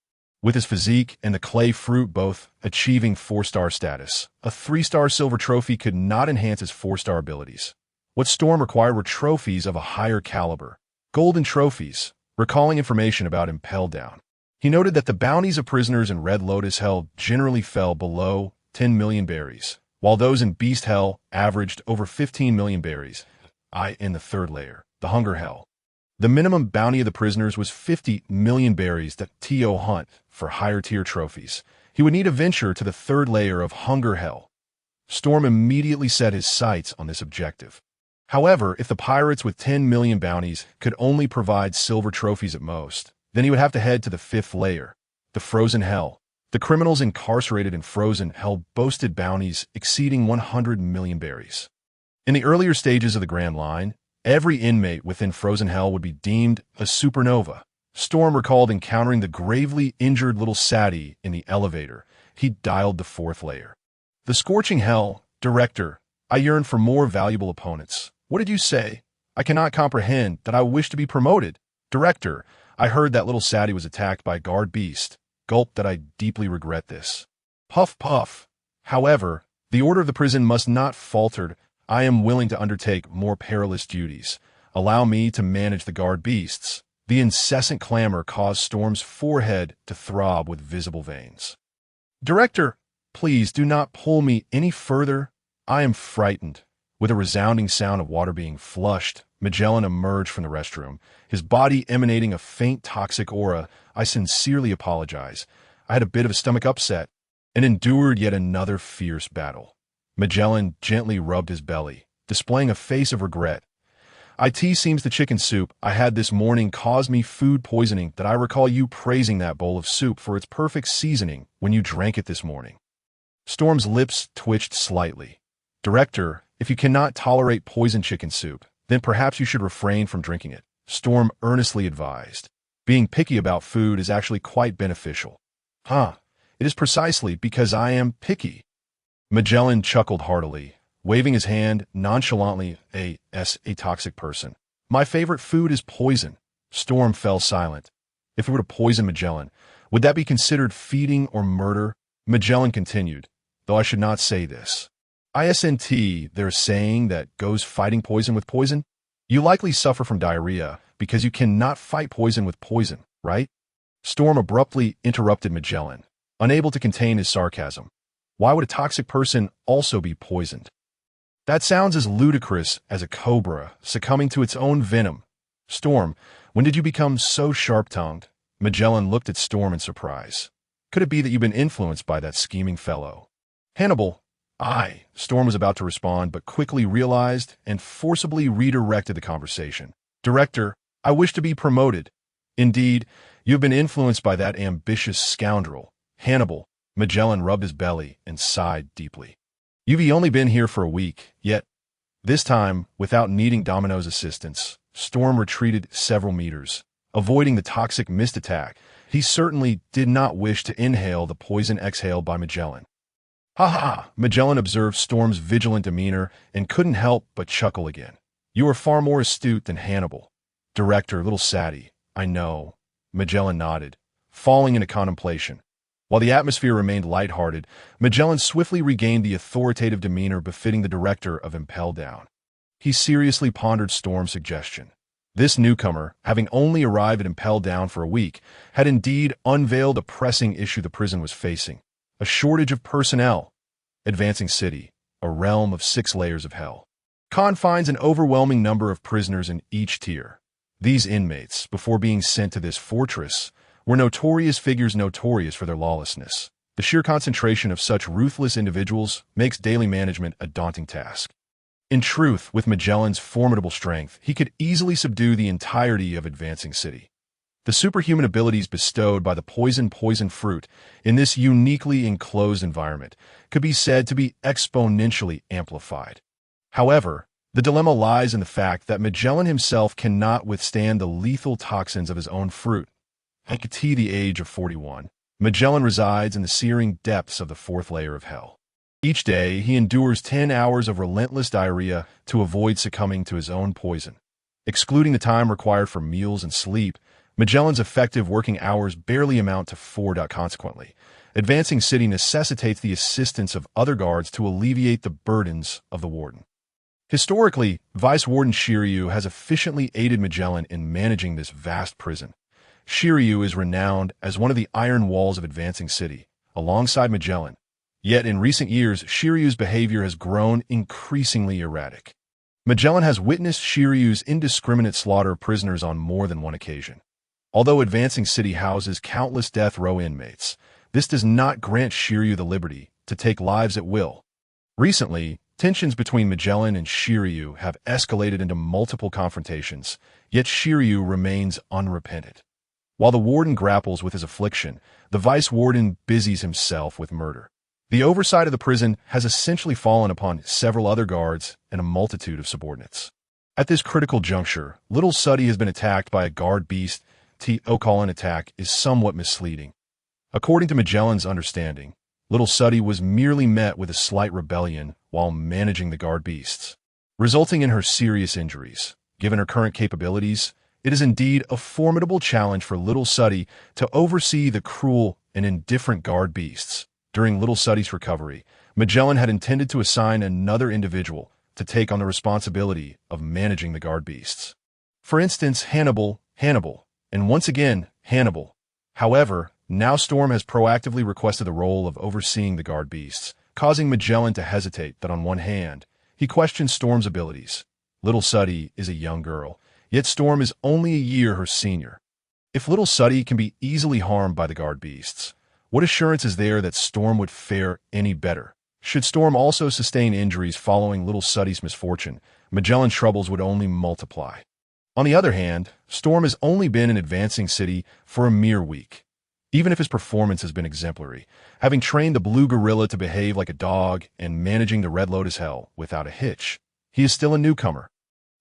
With his physique and the clay fruit both achieving 4-star status, a 3-star silver trophy could not enhance his 4-star abilities. What Storm required were trophies of a higher caliber, golden trophies, recalling information about Impel Down. He noted that the bounties of prisoners in Red Lotus Hell generally fell below 10 million berries, while those in Beast Hell averaged over 15 million berries. In the 3rd layer, the Hunger Hell. The minimum bounty of the prisoners was 50 million berries that T.O. hunt for higher-tier trophies. He would need a venture to the 3rd layer of Hunger Hell. Storm immediately set his sights on this objective. However, if the pirates with 10 million bounties could only provide silver trophies at most, then he would have to head to the 5th layer, the Frozen Hell. The criminals incarcerated in Frozen Hell boasted bounties exceeding 100 million berries. In the earlier stages of the Grand Line, every inmate within Frozen Hell would be deemed a supernova. Storm recalled encountering the gravely injured little Sadie in the elevator. He dialed the 4th layer. The Scorching Hell. Director, I yearn for more valuable opponents. What did you say? I cannot comprehend that I wish to be promoted. Director, I heard that little Sadie was attacked by a guard beast. Gulp that I deeply regret this. Puff puff. However, the order of the prison must not falter. I am willing to undertake more perilous duties. Allow me to manage the guard beasts. The incessant clamor caused Storm's forehead to throb with visible veins. Director, please do not pull me any further. I am frightened. With a resounding sound of water being flushed, Magellan emerged from the restroom, his body emanating a faint toxic aura. I sincerely apologize. I had a bit of a stomach upset and endured yet another fierce battle. Magellan gently rubbed his belly, displaying a face of regret. It seems the chicken soup I had this morning caused me food poisoning. That I recall you praising that bowl of soup for its perfect seasoning when you drank it this morning. Storm's lips twitched slightly. Director, if you cannot tolerate poisoned chicken soup, then perhaps you should refrain from drinking it, Storm earnestly advised. Being picky about food is actually quite beneficial. It is precisely because I am picky. Magellan chuckled heartily, waving his hand nonchalantly. A toxic person. My favorite food is poison. Storm fell silent. If it were to poison Magellan, would that be considered feeding or murder? Magellan continued, though I should not say this. There's saying that goes fighting poison with poison. You likely suffer from diarrhea because you cannot fight poison with poison, right? Storm abruptly interrupted Magellan, unable to contain his sarcasm. Why would a toxic person also be poisoned? That sounds as ludicrous as a cobra succumbing to its own venom. Storm, when did you become so sharp-tongued? Magellan looked at Storm in surprise. Could it be that you've been influenced by that scheming fellow? Hannibal. Storm was about to respond, but quickly realized and forcibly redirected the conversation. Director, I wish to be promoted. Indeed, you have been influenced by that ambitious scoundrel, Hannibal. Magellan rubbed his belly and sighed deeply. You've only been here for a week, yet, this time, without needing Domino's assistance, Storm retreated several meters, avoiding the toxic mist attack. He certainly did not wish to inhale the poison exhaled by Magellan. Ha ha! Magellan observed Storm's vigilant demeanor and couldn't help but chuckle again. You are far more astute than Hannibal. Director, little Sadie, I know. Magellan nodded, falling into contemplation. While the atmosphere remained lighthearted, Magellan swiftly regained the authoritative demeanor befitting the director of Impel Down. He seriously pondered Storm's suggestion. This newcomer, having only arrived at Impel Down for a week, had indeed unveiled a pressing issue the prison was facing: a shortage of personnel. Advancing City, a realm of 6 layers of hell, confines an overwhelming number of prisoners in each tier. These inmates, before being sent to this fortress, were notorious figures notorious for their lawlessness. The sheer concentration of such ruthless individuals makes daily management a daunting task. In truth, with Magellan's formidable strength, he could easily subdue the entirety of Advancing City. The superhuman abilities bestowed by the poison fruit in this uniquely enclosed environment could be said to be exponentially amplified. However, the dilemma lies in the fact that Magellan himself cannot withstand the lethal toxins of his own fruit. At the age of 41, Magellan resides in the searing depths of the 4th layer of hell. Each day, he endures 10 hours of relentless diarrhea to avoid succumbing to his own poison. Excluding the time required for meals and sleep, Magellan's effective working hours barely amount to 4. Consequently, Advancing City necessitates the assistance of other guards to alleviate the burdens of the warden. Historically, Vice Warden Shiryu has efficiently aided Magellan in managing this vast prison. Shiryu is renowned as one of the iron walls of Advancing City, alongside Magellan. Yet in recent years, Shiryu's behavior has grown increasingly erratic. Magellan has witnessed Shiryu's indiscriminate slaughter of prisoners on more than one occasion. Although Advancing City houses countless death row inmates, this does not grant Shiryu the liberty to take lives at will. Recently, tensions between Magellan and Shiryu have escalated into multiple confrontations, yet Shiryu remains unrepentant. While the warden grapples with his affliction, the vice warden busies himself with murder. The oversight of the prison has essentially fallen upon several other guards and a multitude of subordinates. At this critical juncture, little Suddy has been attacked by a guard beast. An attack is somewhat misleading. According to Magellan's understanding, little Suddy was merely met with a slight rebellion while managing the guard beasts, resulting in her serious injuries. Given her current capabilities, it is indeed a formidable challenge for little Suddy to oversee the cruel and indifferent guard beasts. During little Suddy's recovery, Magellan had intended to assign another individual to take on the responsibility of managing the guard beasts. For instance, Hannibal, and once again, Hannibal. However, now Storm has proactively requested the role of overseeing the guard beasts, causing Magellan to hesitate that on one hand, he questions Storm's abilities. Little Suddy is a young girl, yet Storm is only a year her senior. If little Suddy can be easily harmed by the guard beasts, what assurance is there that Storm would fare any better? Should Storm also sustain injuries following little Suddy's misfortune, Magellan's troubles would only multiply. On the other hand, Storm has only been in Advancing City for a mere week. Even if his performance has been exemplary, having trained the blue gorilla to behave like a dog and managing the Red Lotus Hell without a hitch, he is still a newcomer.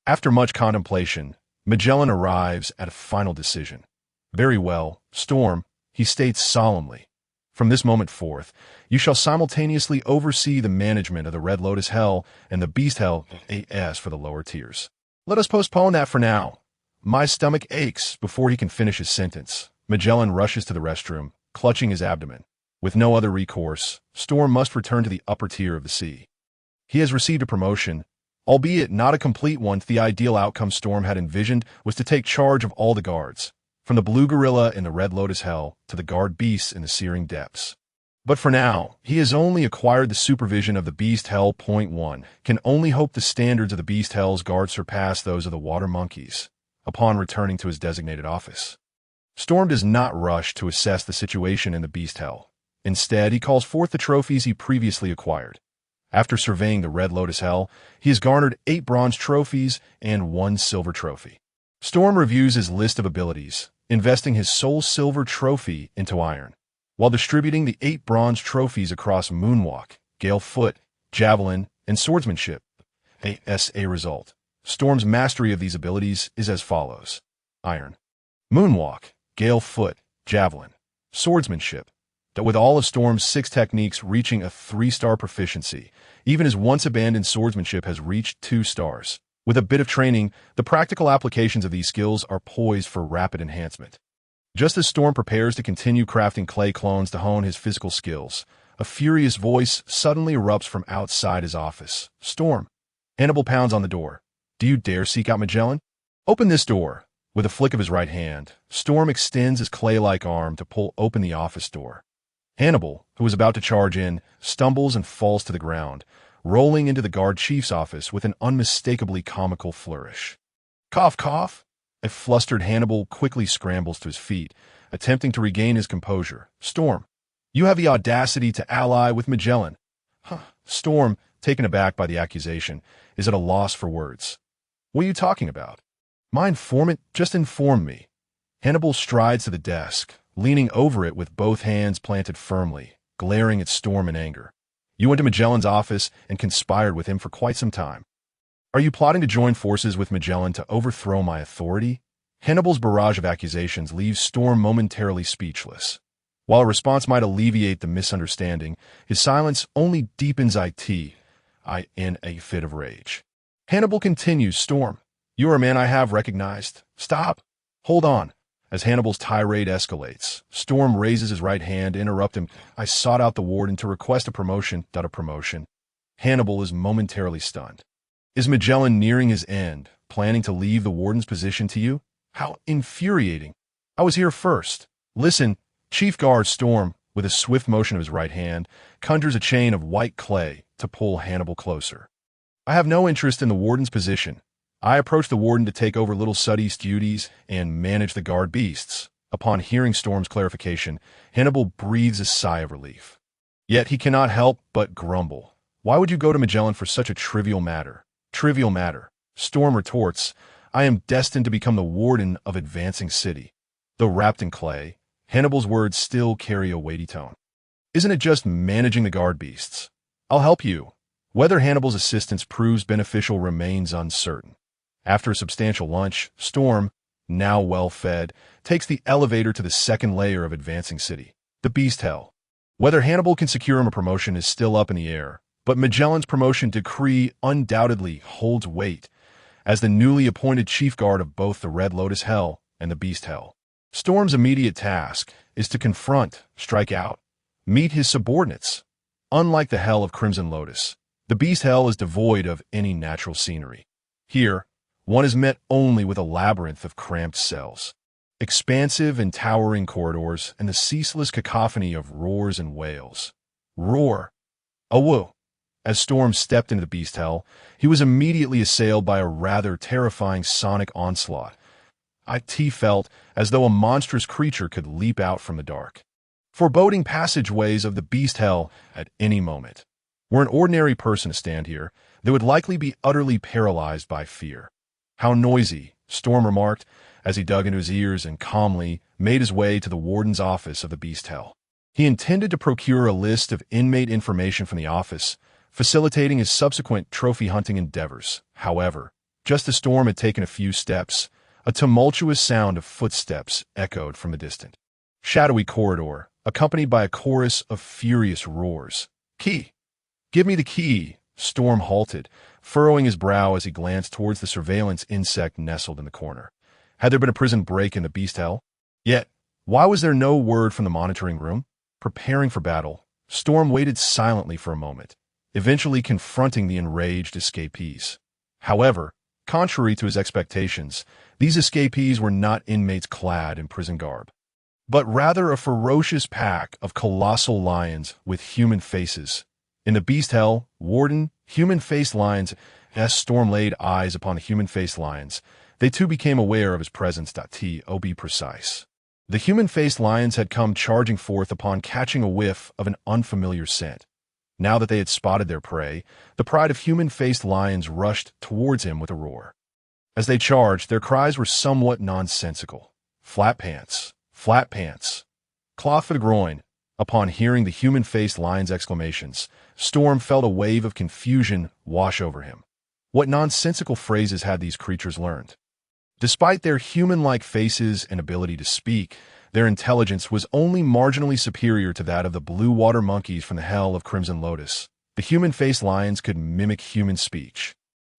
After much contemplation, Magellan arrives at a final decision. Very well, Storm, he states solemnly. From this moment forth, you shall simultaneously oversee the management of the Red Lotus Hell and the Beast Hell AS for the lower tiers. Let us postpone that for now. My stomach aches. Before he can finish his sentence, Magellan rushes to the restroom, clutching his abdomen. With no other recourse, Storm must return to the upper tier of the sea. He has received a promotion, albeit not a complete one. The ideal outcome Storm had envisioned was to take charge of all the guards, from the blue gorilla in the Red Lotus Hell to the guard beasts in the searing depths. But for now, he has only acquired the supervision of the Beast Hell. 1. Can only hope the standards of the Beast Hell's guards surpass those of the water monkeys upon returning to his designated office. Storm does not rush to assess the situation in the Beast Hell. Instead, he calls forth the trophies he previously acquired. After surveying the Red Lotus Hell, he has garnered 8 bronze trophies and 1 silver trophy. Storm reviews his list of abilities, investing his soul silver trophy into iron, while distributing the 8 bronze trophies across moonwalk, gale foot, javelin, and swordsmanship. As a result, Storm's mastery of these abilities is as follows. Iron, moonwalk, gale foot, javelin, swordsmanship. That with all of Storm's 6 techniques reaching a 3-star proficiency, even his once-abandoned swordsmanship has reached 2 stars. With a bit of training, the practical applications of these skills are poised for rapid enhancement. Just as Storm prepares to continue crafting clay clones to hone his physical skills, a furious voice suddenly erupts from outside his office. Storm. Hannibal pounds on the door. Do you dare seek out Magellan? Open this door. With a flick of his right hand, Storm extends his clay-like arm to pull open the office door. Hannibal, who is about to charge in, stumbles and falls to the ground, rolling into the guard chief's office with an unmistakably comical flourish. Cough, cough! A flustered Hannibal quickly scrambles to his feet, attempting to regain his composure. Storm, you have the audacity to ally with Magellan. Storm, taken aback by the accusation, is at a loss for words. What are you talking about? My informant just informed me. Hannibal strides to the desk, leaning over it with both hands planted firmly, glaring at Storm in anger. You went to Magellan's office and conspired with him for quite some time. Are you plotting to join forces with Magellan to overthrow my authority? Hannibal's barrage of accusations leaves Storm momentarily speechless. While a response might alleviate the misunderstanding, his silence only deepens in a fit of rage. Hannibal continues, Storm, you are a man I have recognized. Stop. Hold on. As Hannibal's tirade escalates, Storm raises his right hand to interrupt him. I sought out the warden to request a promotion. Hannibal is momentarily stunned. Is Magellan nearing his end, planning to leave the warden's position to you? How infuriating. I was here first. Listen, Chief Guard Storm, with a swift motion of his right hand, conjures a chain of white clay to pull Hannibal closer. I have no interest in the warden's position. I approached the warden to take over Little Suddy's duties and manage the guard beasts. Upon hearing Storm's clarification, Hannibal breathes a sigh of relief. Yet he cannot help but grumble. Why would you go to Magellan for such a trivial matter? Trivial matter. Storm retorts, I am destined to become the warden of Advancing City. Though wrapped in clay, Hannibal's words still carry a weighty tone. Isn't it just managing the guard beasts? I'll help you. Whether Hannibal's assistance proves beneficial remains uncertain. After a substantial lunch, Storm, now well-fed, takes the elevator to the second layer of Advancing City, the Beast Hell. Whether Hannibal can secure him a promotion is still up in the air, but Magellan's promotion decree undoubtedly holds weight as the newly appointed chief guard of both the Red Lotus Hell and the Beast Hell. Storm's immediate task is to confront, strike out, meet his subordinates. Unlike the Hell of Crimson Lotus, the Beast Hell is devoid of any natural scenery. Here, one is met only with a labyrinth of cramped cells, expansive and towering corridors, and the ceaseless cacophony of roars and wails. Roar! Awoo! As Storm stepped into the Beast Hell, he was immediately assailed by a rather terrifying sonic onslaught. It felt as though a monstrous creature could leap out from the dark. Foreboding passageways of the Beast Hell at any moment. Were an ordinary person to stand here, they would likely be utterly paralyzed by fear. How noisy, Storm remarked, as he dug into his ears and calmly made his way to the warden's office of the Beast Hell. He intended to procure a list of inmate information from the office, facilitating his subsequent trophy hunting endeavors. However, just as Storm had taken a few steps, a tumultuous sound of footsteps echoed from the distant, shadowy corridor, accompanied by a chorus of furious roars. Key! Give me the key! Storm halted, furrowing his brow as he glanced towards the surveillance insect nestled in the corner. Had there been a prison break in the Beast Hell? Yet, why was there no word from the monitoring room? Preparing for battle, Storm waited silently for a moment, eventually confronting the enraged escapees. However, contrary to his expectations, these escapees were not inmates clad in prison garb, but rather a ferocious pack of colossal lions with human faces. In the Beast Hell, Warden, human-faced lions, as Storm laid eyes upon the human-faced lions, they too became aware of his presence. To be precise. The human-faced lions had come charging forth upon catching a whiff of an unfamiliar scent. Now that they had spotted their prey, the pride of human-faced lions rushed towards him with a roar. As they charged, their cries were somewhat nonsensical. Flat pants, cloth for the groin. Upon hearing the human-faced lion's exclamations, Storm felt a wave of confusion wash over him. What nonsensical phrases had these creatures learned? Despite their human-like faces and ability to speak, their intelligence was only marginally superior to that of the blue water monkeys from the hell of Crimson Lotus. The human-faced lions could mimic human speech,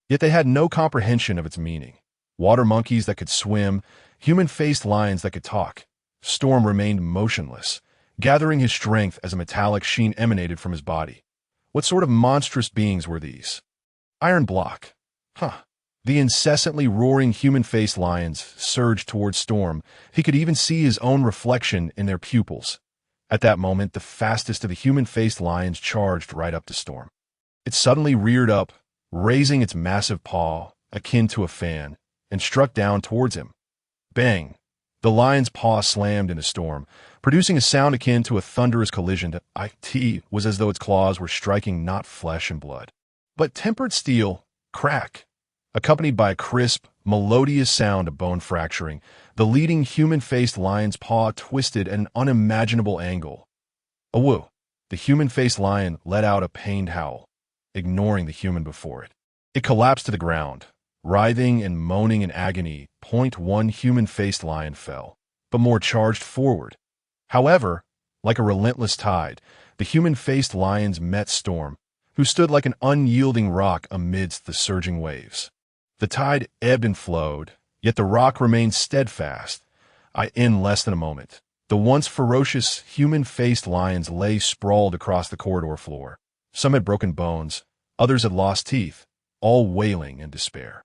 yet they had no comprehension of its meaning. Water monkeys that could swim, human-faced lions that could talk. Storm remained motionless, gathering his strength as a metallic sheen emanated from his body. What sort of monstrous beings were these? Iron block. The incessantly roaring human-faced lions surged towards Storm. He could even see his own reflection in their pupils. At that moment, the fastest of the human-faced lions charged right up to Storm. It suddenly reared up, raising its massive paw, akin to a fan, and struck down towards him. Bang! The lion's paw slammed into Storm, producing a sound akin to a thunderous collision. It was as though its claws were striking not flesh and blood, but tempered steel. Crack! Accompanied by a crisp, melodious sound of bone fracturing, the leading human-faced lion's paw twisted at an unimaginable angle. Awoo! The human-faced lion let out a pained howl, ignoring the human before it. It collapsed to the ground, writhing and moaning in agony. One human-faced lion fell, but more charged forward. However, like a relentless tide, the human-faced lions met Storm, who stood like an unyielding rock amidst the surging waves. The tide ebbed and flowed, yet the rock remained steadfast. In less than a moment, the once ferocious human-faced lions lay sprawled across the corridor floor. Some had broken bones, others had lost teeth, all wailing in despair.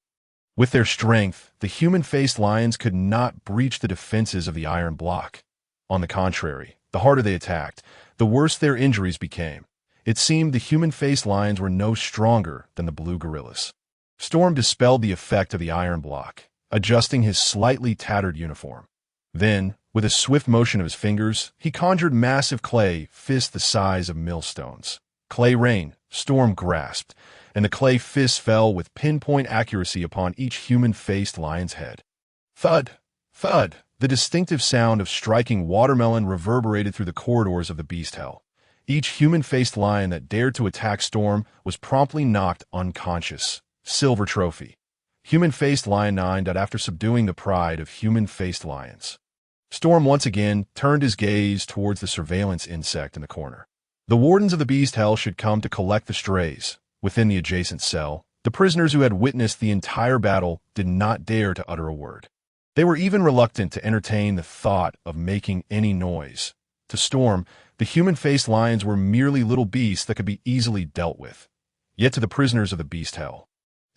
With their strength, the human-faced lions could not breach the defenses of the iron block. On the contrary, the harder they attacked, the worse their injuries became. It seemed the human-faced lions were no stronger than the blue gorillas. Storm dispelled the effect of the iron block, adjusting his slightly tattered uniform. Then, with a swift motion of his fingers, he conjured massive clay fists the size of millstones. Clay rain, Storm grasped, and the clay fists fell with pinpoint accuracy upon each human-faced lion's head. Thud! Thud! The distinctive sound of striking watermelon reverberated through the corridors of the beast hell. Each human-faced lion that dared to attack Storm was promptly knocked unconscious. Silver trophy. Human-faced lion 9 died after subduing the pride of human-faced lions. Storm once again turned his gaze towards the surveillance insect in the corner. The wardens of the beast hell should come to collect the strays. Within the adjacent cell, the prisoners who had witnessed the entire battle did not dare to utter a word. They were even reluctant to entertain the thought of making any noise. To Storm, the human-faced lions were merely little beasts that could be easily dealt with. Yet to the prisoners of the beast hell,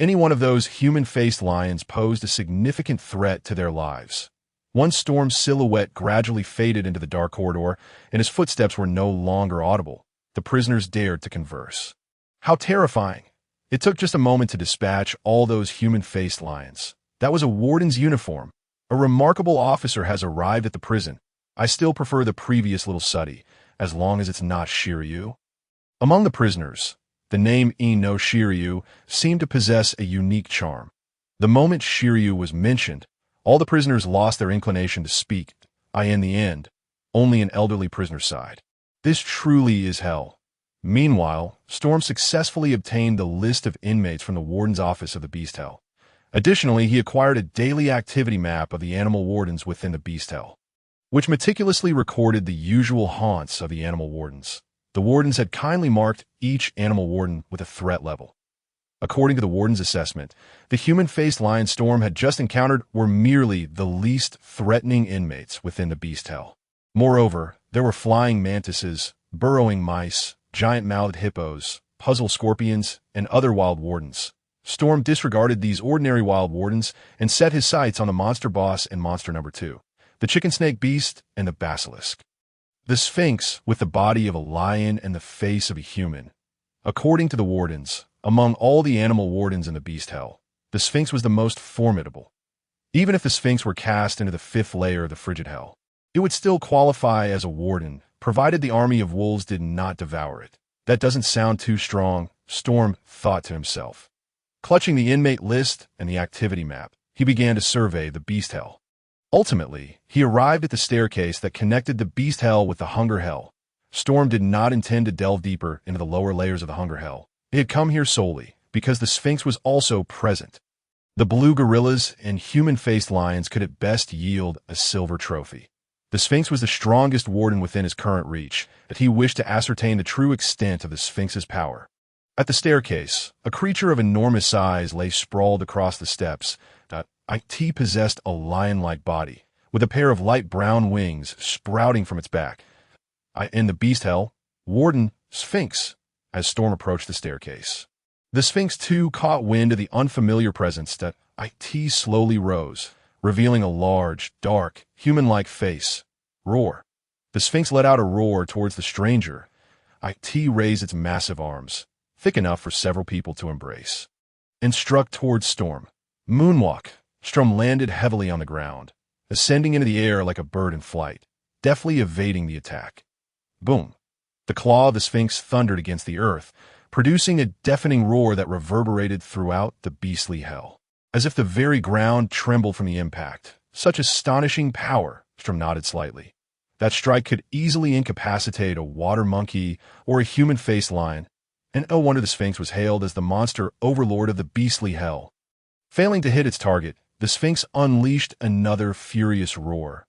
any one of those human-faced lions posed a significant threat to their lives. Once Storm's silhouette gradually faded into the dark corridor, and his footsteps were no longer audible, the prisoners dared to converse. How terrifying! It took just a moment to dispatch all those human-faced lions. That was a warden's uniform. A remarkable officer has arrived at the prison. I still prefer the previous little sutty, as long as it's not Shiryu. Among the prisoners, the name no Shiryu seemed to possess a unique charm. The moment Shiryu was mentioned, all the prisoners lost their inclination to speak. In the end, only an elderly prisoner sighed. This truly is hell. Meanwhile, Storm successfully obtained the list of inmates from the warden's office of the beast hell. Additionally, he acquired a daily activity map of the animal wardens within the beast hell, which meticulously recorded the usual haunts of the animal wardens. The wardens had kindly marked each animal warden with a threat level. According to the warden's assessment, the human-faced lion Storm had just encountered were merely the least threatening inmates within the beast hell. Moreover, there were flying mantises, burrowing mice, giant-mouthed hippos, puzzle scorpions, and other wild wardens. Storm disregarded these ordinary wild wardens and set his sights on the monster boss and monster number 2, the chicken snake beast and the basilisk. The Sphinx, with the body of a lion and the face of a human. According to the wardens, among all the animal wardens in the beast hell, the Sphinx was the most formidable. Even if the Sphinx were cast into the 5th layer of the frigid hell, it would still qualify as a warden, provided the army of wolves did not devour it. That doesn't sound too strong, Storm thought to himself. Clutching the inmate list and the activity map, he began to survey the beast hell. Ultimately, he arrived at the staircase that connected the beast hell with the hunger hell. Storm did not intend to delve deeper into the lower layers of the hunger hell. He had come here solely because the Sphinx was also present. The blue gorillas and human-faced lions could at best yield a silver trophy. The Sphinx was the strongest warden within his current reach, but he wished to ascertain the true extent of the Sphinx's power. At the staircase, a creature of enormous size lay sprawled across the steps. It possessed a lion-like body, with a pair of light brown wings sprouting from its back. In the beast hell, warden Sphinx, as Storm approached the staircase. The Sphinx, too, caught wind of the unfamiliar presence. It slowly rose, revealing a large, dark, human-like face. Roar. The Sphinx let out a roar towards the stranger. It raised its massive arms, thick enough for several people to embrace, and struck towards Storm. Moonwalk. Storm landed heavily on the ground, ascending into the air like a bird in flight, deftly evading the attack. Boom. The claw of the Sphinx thundered against the earth, producing a deafening roar that reverberated throughout the beastly hell, as if the very ground trembled from the impact. Such astonishing power, Storm nodded slightly. That strike could easily incapacitate a water monkey or a human-faced lion, and no wonder the Sphinx was hailed as the monster overlord of the beastly hell. Failing to hit its target, the Sphinx unleashed another furious roar.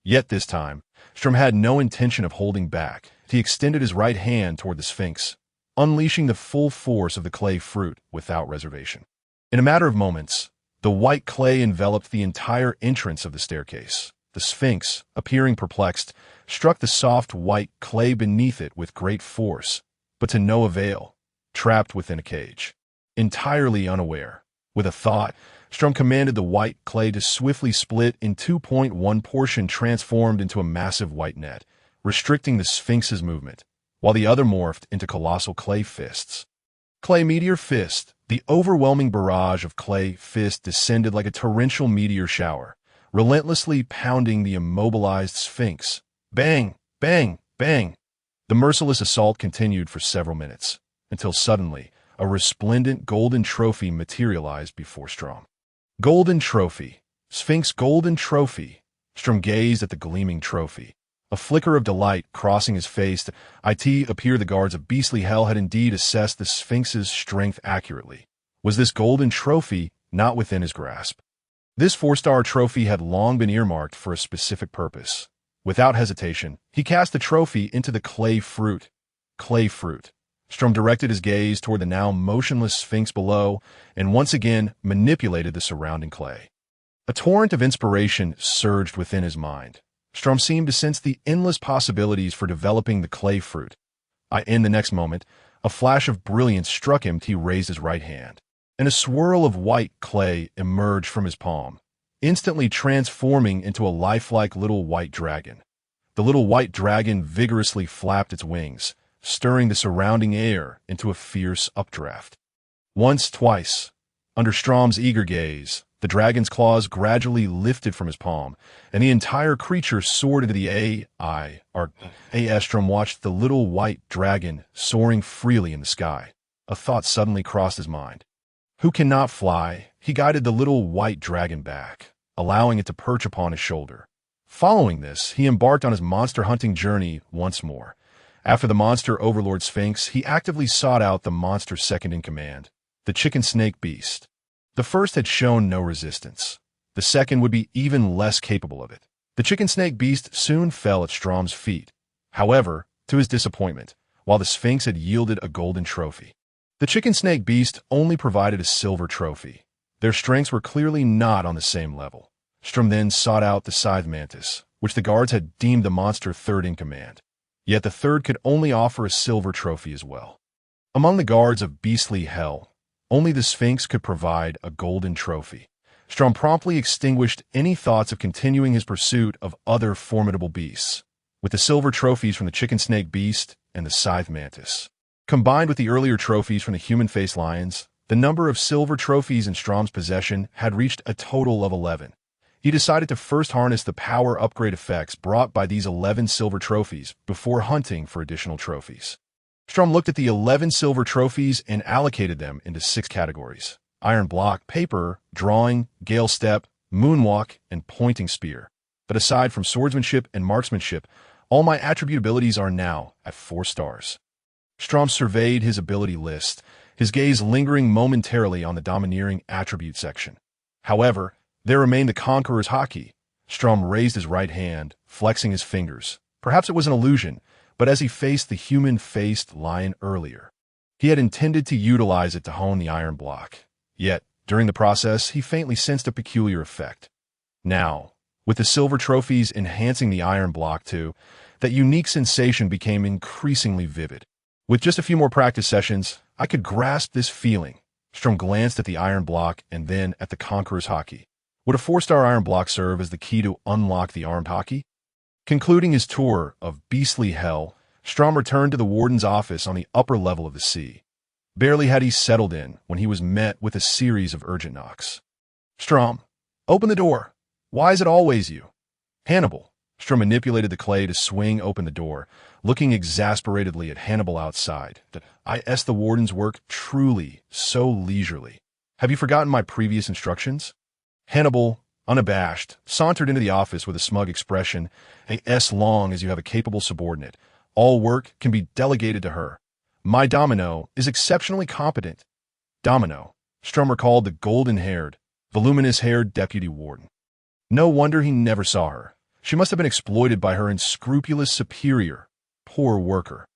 Yet this time, Storm had no intention of holding back. He extended his right hand toward the Sphinx, unleashing the full force of the clay fruit without reservation. In a matter of moments, the white clay enveloped the entire entrance of the staircase. The Sphinx, appearing perplexed, struck the soft white clay beneath it with great force, but to no avail, trapped within a cage. Entirely unaware, with a thought, Storm commanded the white clay to swiftly split in 2.1 portion transformed into a massive white net, restricting the Sphinx's movement, while the other morphed into colossal clay fists. Clay meteor fist. The overwhelming barrage of clay fist descended like a torrential meteor shower, relentlessly pounding the immobilized Sphinx. Bang, bang, bang. The merciless assault continued for several minutes, until suddenly, a resplendent golden trophy materialized before Storm. Golden trophy. Sphinx golden trophy. Storm gazed at the gleaming trophy. A flicker of delight crossing his face. It appeared the guards of beastly hell had indeed assessed the Sphinx's strength accurately. Was this golden trophy not within his grasp? This 4-star trophy had long been earmarked for a specific purpose. Without hesitation, he cast the trophy into the clay fruit. Clay fruit. Storm directed his gaze toward the now motionless Sphinx below and once again manipulated the surrounding clay. A torrent of inspiration surged within his mind. Storm seemed to sense the endless possibilities for developing the clay fruit. In the next moment, a flash of brilliance struck him. He raised his right hand, and a swirl of white clay emerged from his palm, instantly transforming into a lifelike little white dragon. The little white dragon vigorously flapped its wings, stirring the surrounding air into a fierce updraft. Once, twice, under Storm's eager gaze, the dragon's claws gradually lifted from his palm, and the entire creature soared into the AI. Storm watched the little white dragon soaring freely in the sky. A thought suddenly crossed his mind. Who cannot fly? He guided the little white dragon back, allowing it to perch upon his shoulder. Following this, he embarked on his monster hunting journey once more. After the monster overlord Sphinx, he actively sought out the monster second in command, the chicken snake beast. The first had shown no resistance. The second would be even less capable of it. The chicken snake beast soon fell at Storm's feet. However, to his disappointment, while the Sphinx had yielded a golden trophy, the chicken snake beast only provided a silver trophy. Their strengths were clearly not on the same level. Storm then sought out the scythe mantis, which the guards had deemed the monster third in command. Yet the third could only offer a silver trophy as well. Among the guards of beastly hell, only the Sphinx could provide a golden trophy. Storm promptly extinguished any thoughts of continuing his pursuit of other formidable beasts, with the silver trophies from the chicken snake beast and the scythe mantis. Combined with the earlier trophies from the human-faced lions, the number of silver trophies in Storm's possession had reached a total of 11. He decided to first harness the power upgrade effects brought by these 11 silver trophies before hunting for additional trophies. Storm looked at the 11 silver trophies and allocated them into 6 categories. iron block, paper, drawing, gale step, moonwalk, and pointing spear. But aside from swordsmanship and marksmanship, all my attribute abilities are now at 4 stars. Strom surveyed his ability list, his gaze lingering momentarily on the domineering attribute section. However, there remained the Conqueror's Haki. Strom raised his right hand, flexing his fingers. Perhaps it was an illusion, but as he faced the human-faced lion earlier, he had intended to utilize it to hone the iron block. Yet, during the process, he faintly sensed a peculiar effect. Now, with the silver trophies enhancing the iron block too, that unique sensation became increasingly vivid. With just a few more practice sessions, I could grasp this feeling. Strom glanced at the iron block and then at the Conqueror's Haki. Would a 4-star iron block serve as the key to unlock the armed Haki? Concluding his tour of beastly hell, Strom returned to the warden's office on the upper level of the sea. Barely had he settled in when he was met with a series of urgent knocks. "Strom, open the door. Why is it always you?" "Hannibal." Strom manipulated the clay to swing open the door, looking exasperatedly at Hannibal outside. The warden's work truly so leisurely. "Have you forgotten my previous instructions?" Hannibal, unabashed, sauntered into the office with a smug expression. "As long as you have a capable subordinate, all work can be delegated to her. My Domino is exceptionally competent." Domino. Strom recalled the golden-haired, voluminous-haired deputy warden. No wonder he never saw her. She must have been exploited by her unscrupulous superior. Poor worker.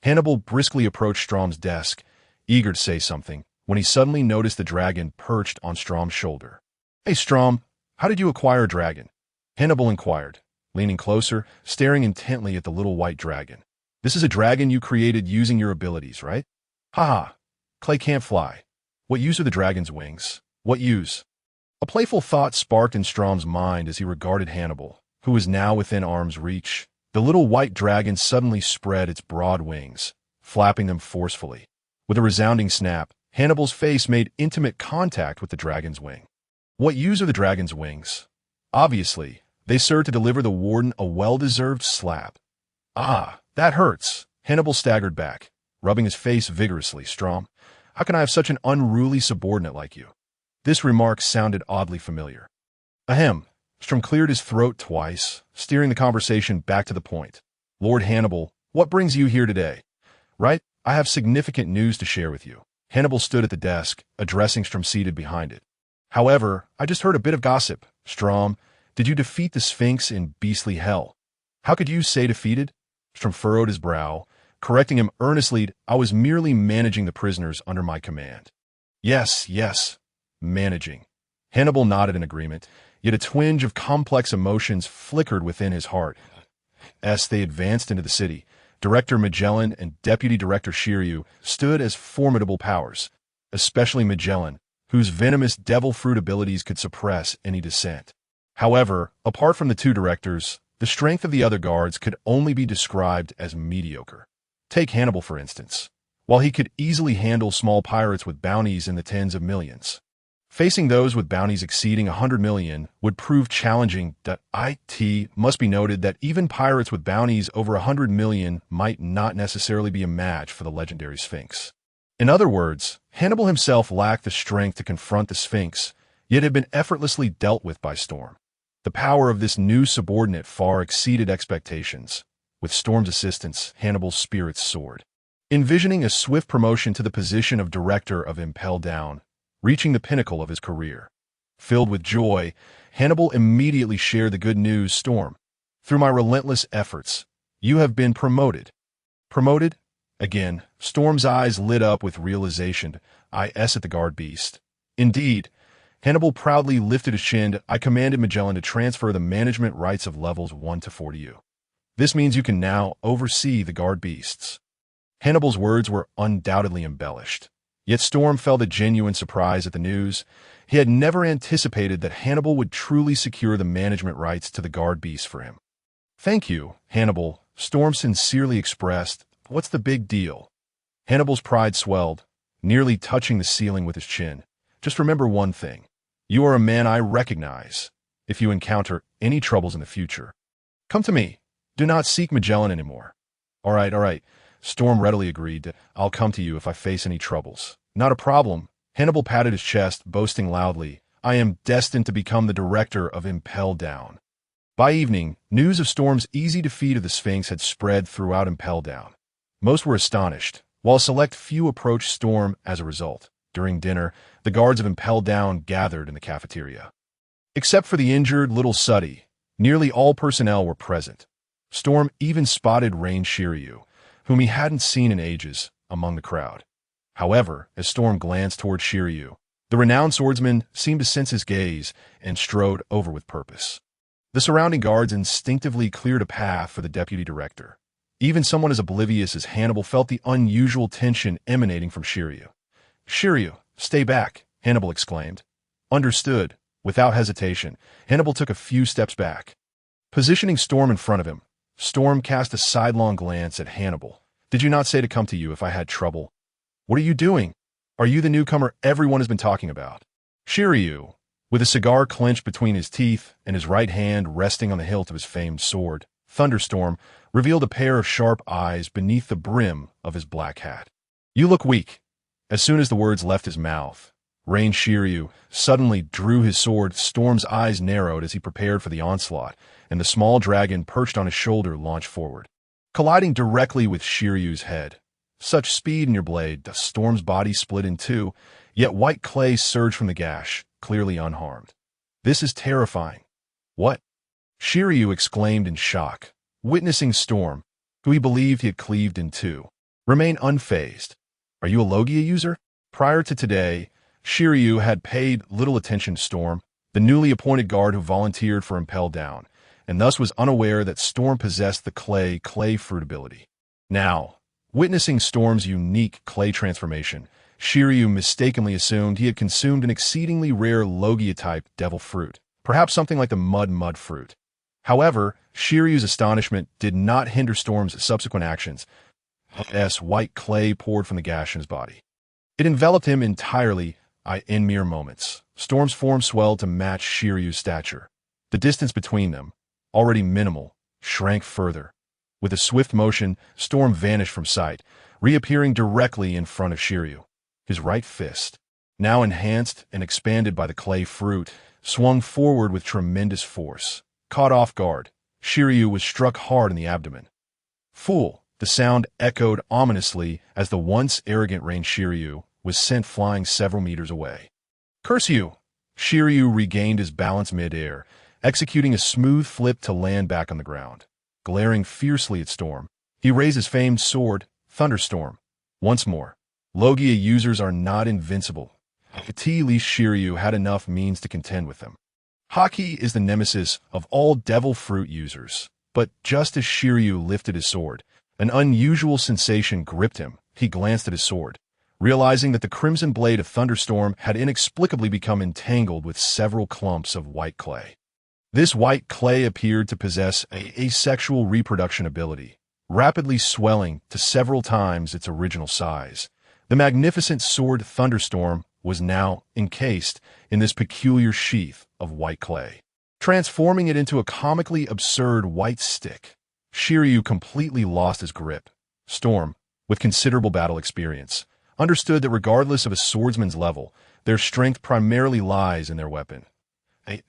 Hannibal briskly approached Strom's desk, eager to say something, when he suddenly noticed the dragon perched on Strom's shoulder. "Hey, Strom, how did you acquire a dragon?" Hannibal inquired, leaning closer, staring intently at the little white dragon. "This is a dragon you created using your abilities, right?" "Haha, clay can't fly. What use are the dragon's wings? What use?" A playful thought sparked in Strom's mind as he regarded Hannibal, who was now within arm's reach. The little white dragon suddenly spread its broad wings, flapping them forcefully. With a resounding snap, Hannibal's face made intimate contact with the dragon's wing. What use are the dragon's wings? Obviously, they serve to deliver the warden a well-deserved slap. "Ah, that hurts." Hannibal staggered back, rubbing his face vigorously. "Strom, how can I have such an unruly subordinate like you?" This remark sounded oddly familiar. "Ahem." Strom cleared his throat twice, steering the conversation back to the point. "Lord Hannibal, what brings you here today?" "Right, I have significant news to share with you." Hannibal stood at the desk, addressing Strom seated behind it. "However, I just heard a bit of gossip. Strom, did you defeat the Sphinx in beastly hell?" "How could you say defeated?" Strom furrowed his brow, correcting him earnestly. "I was merely managing the prisoners under my command." Yes, managing." Hannibal nodded in agreement, yet a twinge of complex emotions flickered within his heart. As they advanced into the city, Director Magellan and Deputy Director Shiryu stood as formidable powers, especially Magellan, whose venomous devil fruit abilities could suppress any dissent. However, apart from the two directors, the strength of the other guards could only be described as mediocre. Take Hannibal, for instance. While he could easily handle small pirates with bounties in the tens of millions, facing those with bounties exceeding 100 million would prove challenging. It must be noted that even pirates with bounties over 100 million might not necessarily be a match for the legendary Sphinx. In other words, Hannibal himself lacked the strength to confront the Sphinx, yet had been effortlessly dealt with by Storm. The power of this new subordinate far exceeded expectations. With Storm's assistance, Hannibal's spirits soared. Envisioning a swift promotion to the position of director of Impel Down, reaching the pinnacle of his career. Filled with joy, Hannibal immediately shared the good news. "Storm, through my relentless efforts, you have been promoted." "Promoted?" Again, Storm's eyes lit up with realization. At the guard beast. "Indeed." Hannibal proudly lifted his chin. "I commanded Magellan to transfer the management rights of levels 1 to 4 to you. This means you can now oversee the guard beasts." Hannibal's words were undoubtedly embellished. Yet Storm felt a genuine surprise at the news. He had never anticipated that Hannibal would truly secure the management rights to the guard beasts for him. "Thank you, Hannibal," Storm sincerely expressed. "What's the big deal?" Hannibal's pride swelled, nearly touching the ceiling with his chin. "Just remember one thing. You are a man I recognize. If you encounter any troubles in the future, come to me. Do not seek Magellan anymore." All right. Storm readily agreed. "I'll come to you if I face any troubles." "Not a problem." Hannibal patted his chest, boasting loudly, "I am destined to become the director of Impel Down." By evening, news of Storm's easy defeat of the Sphinx had spread throughout Impel Down. Most were astonished, while a select few approached Storm as a result. During dinner, the guards of Impel Down gathered in the cafeteria. Except for the injured little Suddy, nearly all personnel were present. Storm even spotted Rain Shiryu, whom he hadn't seen in ages, among the crowd. However, as Storm glanced toward Shiryu, the renowned swordsman seemed to sense his gaze and strode over with purpose. The surrounding guards instinctively cleared a path for the deputy director. Even someone as oblivious as Hannibal felt the unusual tension emanating from Shiryu. "Shiryu, stay back," Hannibal exclaimed. Understood. Without hesitation, Hannibal took a few steps back. Positioning Storm in front of him, Storm cast a sidelong glance at Hannibal. "Did you not say to come to you if I had trouble? What are you doing? Are you the newcomer everyone has been talking about?" Shiryu, with a cigar clenched between his teeth and his right hand resting on the hilt of his famed sword, Thunderstorm, revealed a pair of sharp eyes beneath the brim of his black hat. "You look weak." As soon as the words left his mouth, Rain Shiryu suddenly drew his sword. Storm's eyes narrowed as he prepared for the onslaught, and the small dragon perched on his shoulder launched forward, colliding directly with Shiryu's head. Such speed in your blade, the Storm's body split in two, yet white clay surged from the gash, clearly unharmed. "This is terrifying." "What?" Shiryu exclaimed in shock, witnessing Storm, who he believed he had cleaved in two, remain unfazed. "Are you a Logia user?" Prior to today, Shiryu had paid little attention to Storm, the newly appointed guard who volunteered for Impel Down, and thus was unaware that Storm possessed the clay fruit ability. Now, witnessing Storm's unique clay transformation, Shiryu mistakenly assumed he had consumed an exceedingly rare Logia-type devil fruit, perhaps something like the mud fruit. However, Shiryu's astonishment did not hinder Storm's subsequent actions, as white clay poured from the gash in his body. It enveloped him entirely. In mere moments, Storm's form swelled to match Shiryu's stature. The distance between them, already minimal, shrank further. With a swift motion, Storm vanished from sight, reappearing directly in front of Shiryu. His right fist, now enhanced and expanded by the clay fruit, swung forward with tremendous force. Caught off guard, Shiryu was struck hard in the abdomen. "Fool!" The sound echoed ominously as the once arrogant Rain Shiryu was sent flying several meters away. "Curse you!" Shiryu regained his balance mid-air, executing a smooth flip to land back on the ground. Glaring fiercely at Storm, he raised his famed sword, Thunderstorm. Once more, Logia users are not invincible. At least Shiryu had enough means to contend with them. Haki is the nemesis of all devil fruit users, but just as Shiryu lifted his sword, an unusual sensation gripped him. He glanced at his sword, realizing that the crimson blade of Thunderstorm had inexplicably become entangled with several clumps of white clay. This white clay appeared to possess an asexual reproduction ability, rapidly swelling to several times its original size. The magnificent sword Thunderstorm was now encased in this peculiar sheath of white clay, transforming it into a comically absurd white stick. Shiryu completely lost his grip. Storm, with considerable battle experience, understood that regardless of a swordsman's level, their strength primarily lies in their weapon.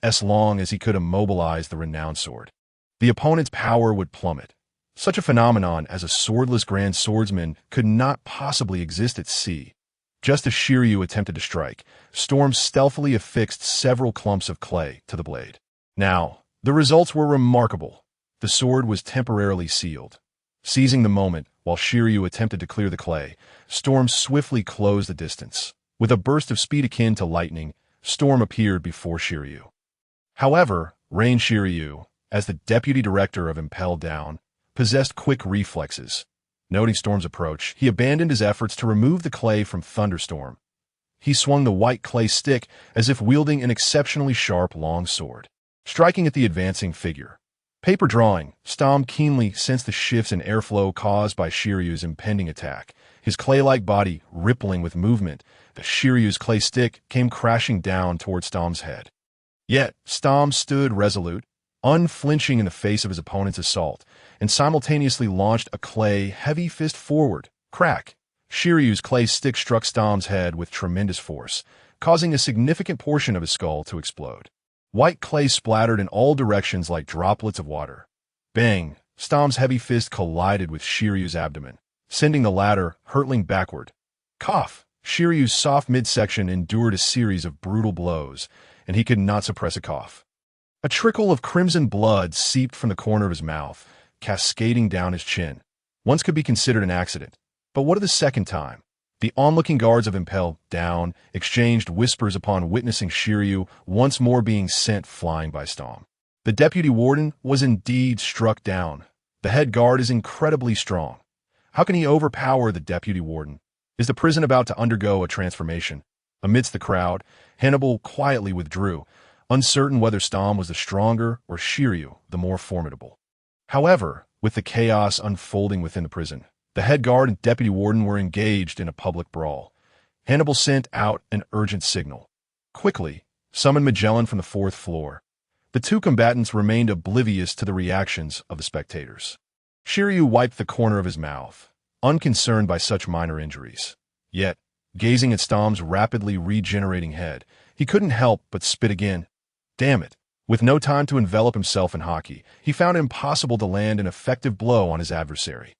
As long as he could immobilize the renowned sword, the opponent's power would plummet. Such a phenomenon as a swordless grand swordsman could not possibly exist at sea. Just as Shiryu attempted to strike, Storm stealthily affixed several clumps of clay to the blade. Now, the results were remarkable. The sword was temporarily sealed. Seizing the moment, while Shiryu attempted to clear the clay, Storm swiftly closed the distance. With a burst of speed akin to lightning, Storm appeared before Shiryu. However, Rain Shiryu, as the deputy director of Impel Down, possessed quick reflexes. Noting Storm's approach, he abandoned his efforts to remove the clay from Thunderstorm. He swung the white clay stick as if wielding an exceptionally sharp long sword, striking at the advancing figure. Paper drawing, Storm keenly sensed the shifts in airflow caused by Shiryu's impending attack. His clay-like body rippling with movement, the Shiryu's clay stick came crashing down toward Storm's head. Yet, Storm stood resolute, unflinching in the face of his opponent's assault, and simultaneously launched a clay heavy fist forward. Crack! Shiryu's clay stick struck Stom's head with tremendous force, causing a significant portion of his skull to explode. White clay splattered in all directions like droplets of water. Bang! Stom's heavy fist collided with Shiryu's abdomen, sending the latter hurtling backward. Cough! Shiryu's soft midsection endured a series of brutal blows, and he could not suppress a cough. A trickle of crimson blood seeped from the corner of his mouth, cascading down his chin. Once could be considered an accident, but what of the second time? The onlooking guards of Impel Down exchanged whispers upon witnessing Shiryu once more being sent flying by Stom. The deputy warden was indeed struck down. The head guard is incredibly strong. How can he overpower the deputy warden? Is the prison about to undergo a transformation? Amidst the crowd, Hannibal quietly withdrew, uncertain whether Stom was the stronger or Shiryu the more formidable. However, with the chaos unfolding within the prison, the head guard and deputy warden were engaged in a public brawl. Hannibal sent out an urgent signal. Quickly, summon Magellan from the fourth floor. The two combatants remained oblivious to the reactions of the spectators. Shiryu wiped the corner of his mouth, unconcerned by such minor injuries. Yet, gazing at Stom's rapidly regenerating head, he couldn't help but spit again. Damn it! With no time to envelop himself in hockey, he found it impossible to land an effective blow on his adversary.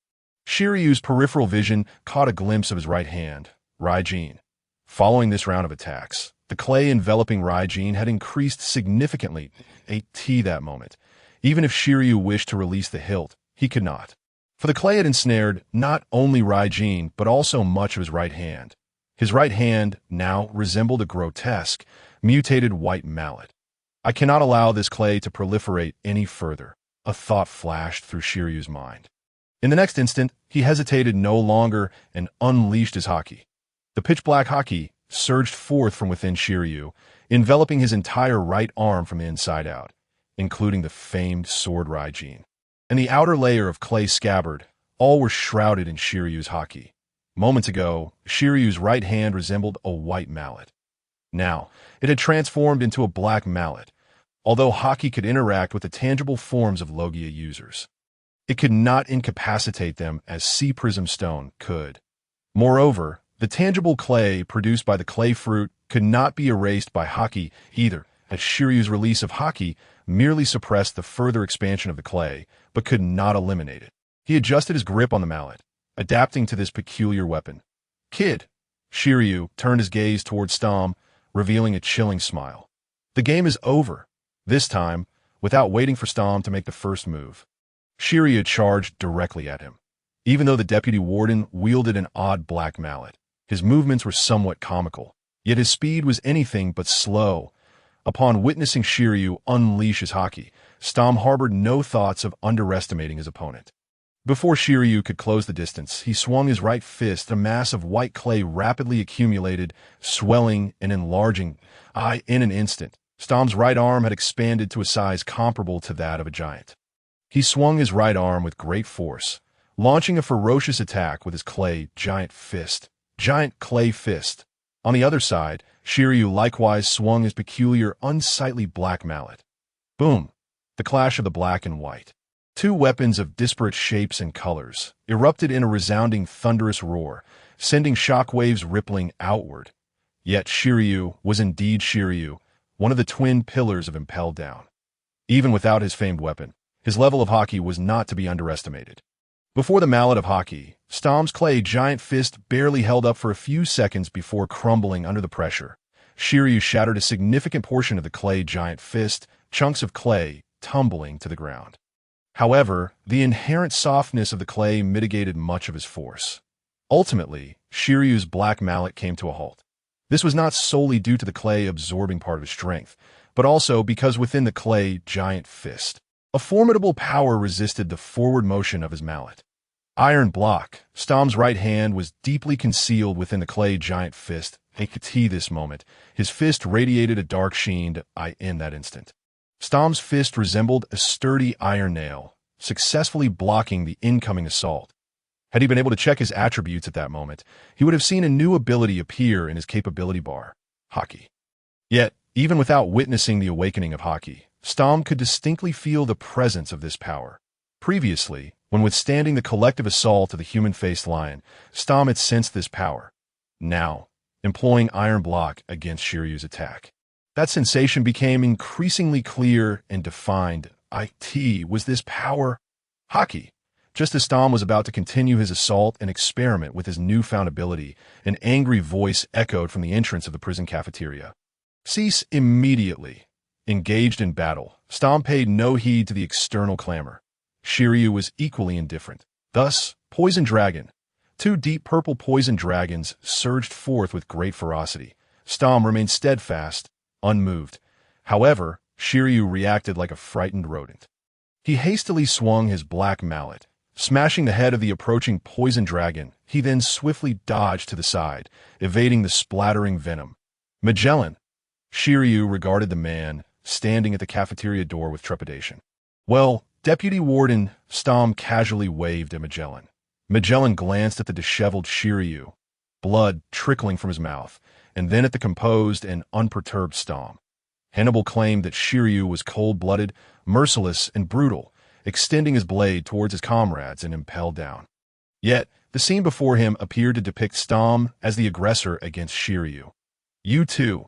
Shiryu's peripheral vision caught a glimpse of his right hand, Raijin. Following this round of attacks, the clay enveloping Raijin had increased significantly at that moment. Even if Shiryu wished to release the hilt, he could not. For the clay had ensnared not only Raijin, but also much of his right hand. His right hand now resembled a grotesque, mutated white mallet. I cannot allow this clay to proliferate any further, a thought flashed through Shiryu's mind. In the next instant, he hesitated no longer and unleashed his haki. The pitch-black haki surged forth from within Shiryu, enveloping his entire right arm from the inside out, including the famed sword Raijin. And the outer layer of clay scabbard, all were shrouded in Shiryu's haki. Moments ago, Shiryu's right hand resembled a white mallet. Now, it had transformed into a black mallet, although haki could interact with the tangible forms of Logia users. It could not incapacitate them as sea prism stone could. Moreover, the tangible clay produced by the clay fruit could not be erased by haki either, as Shiryu's release of haki merely suppressed the further expansion of the clay, but could not eliminate it. He adjusted his grip on the mallet, adapting to this peculiar weapon. Kid! Shiryu turned his gaze towards Stom, revealing a chilling smile. The game is over. This time, without waiting for Stom to make the first move, Shiryu charged directly at him. Even though the deputy warden wielded an odd black mallet, his movements were somewhat comical, yet his speed was anything but slow. Upon witnessing Shiryu unleash his haki, Stom harbored no thoughts of underestimating his opponent. Before Shiryu could close the distance, he swung his right fist. A mass of white clay rapidly accumulated, swelling and enlarging. In an instant, Stom's right arm had expanded to a size comparable to that of a giant. He swung his right arm with great force, launching a ferocious attack with his giant clay fist. On the other side, Shiryu likewise swung his peculiar, unsightly black mallet. Boom! The clash of the black and white. Two weapons of disparate shapes and colors erupted in a resounding thunderous roar, sending shockwaves rippling outward. Yet Shiryu was indeed Shiryu, one of the twin pillars of Impel Down. Even without his famed weapon, his level of haki was not to be underestimated. Before the mallet of haki, Stom's giant fist barely held up for a few seconds before crumbling under the pressure. Shiryu shattered a significant portion of the giant fist, chunks of clay tumbling to the ground. However, the inherent softness of the clay mitigated much of his force. Ultimately, Shiryu's black mallet came to a halt. This was not solely due to the clay absorbing part of his strength, but also because within the giant fist, a formidable power resisted the forward motion of his mallet. Iron block, Stom's right hand was deeply concealed within the giant fist. At this moment, his fist radiated a dark sheen. In that instant, Stom's fist resembled a sturdy iron nail, successfully blocking the incoming assault. Had he been able to check his attributes at that moment, he would have seen a new ability appear in his capability bar, haki. Yet, even without witnessing the awakening of haki, Stom could distinctly feel the presence of this power. Previously, When withstanding the collective assault of the human-faced lion, Storm had sensed this power. Now, employing Iron Block against Shiryu's attack. That sensation became increasingly clear and defined. Was this power? Hockey. Just as Storm was about to continue his assault and experiment with his newfound ability, an angry voice echoed from the entrance of the prison cafeteria. Cease immediately. Engaged in battle, Storm paid no heed to the external clamor. Shiryu was equally indifferent. Thus, Poison Dragon. Two deep purple poison dragons surged forth with great ferocity. Storm remained steadfast, unmoved. However, Shiryu reacted like a frightened rodent. He hastily swung his black mallet, smashing the head of the approaching poison dragon. He then swiftly dodged to the side, evading the splattering venom. Magellan. Shiryu regarded the man standing at the cafeteria door with trepidation. Well, Deputy Warden, Storm casually waved at Magellan. Magellan glanced at the disheveled Shiryu, blood trickling from his mouth, and then at the composed and unperturbed Storm. Hannibal claimed that Shiryu was cold-blooded, merciless, and brutal, extending his blade towards his comrades in Impel Down. Yet, the scene before him appeared to depict Storm as the aggressor against Shiryu. You too.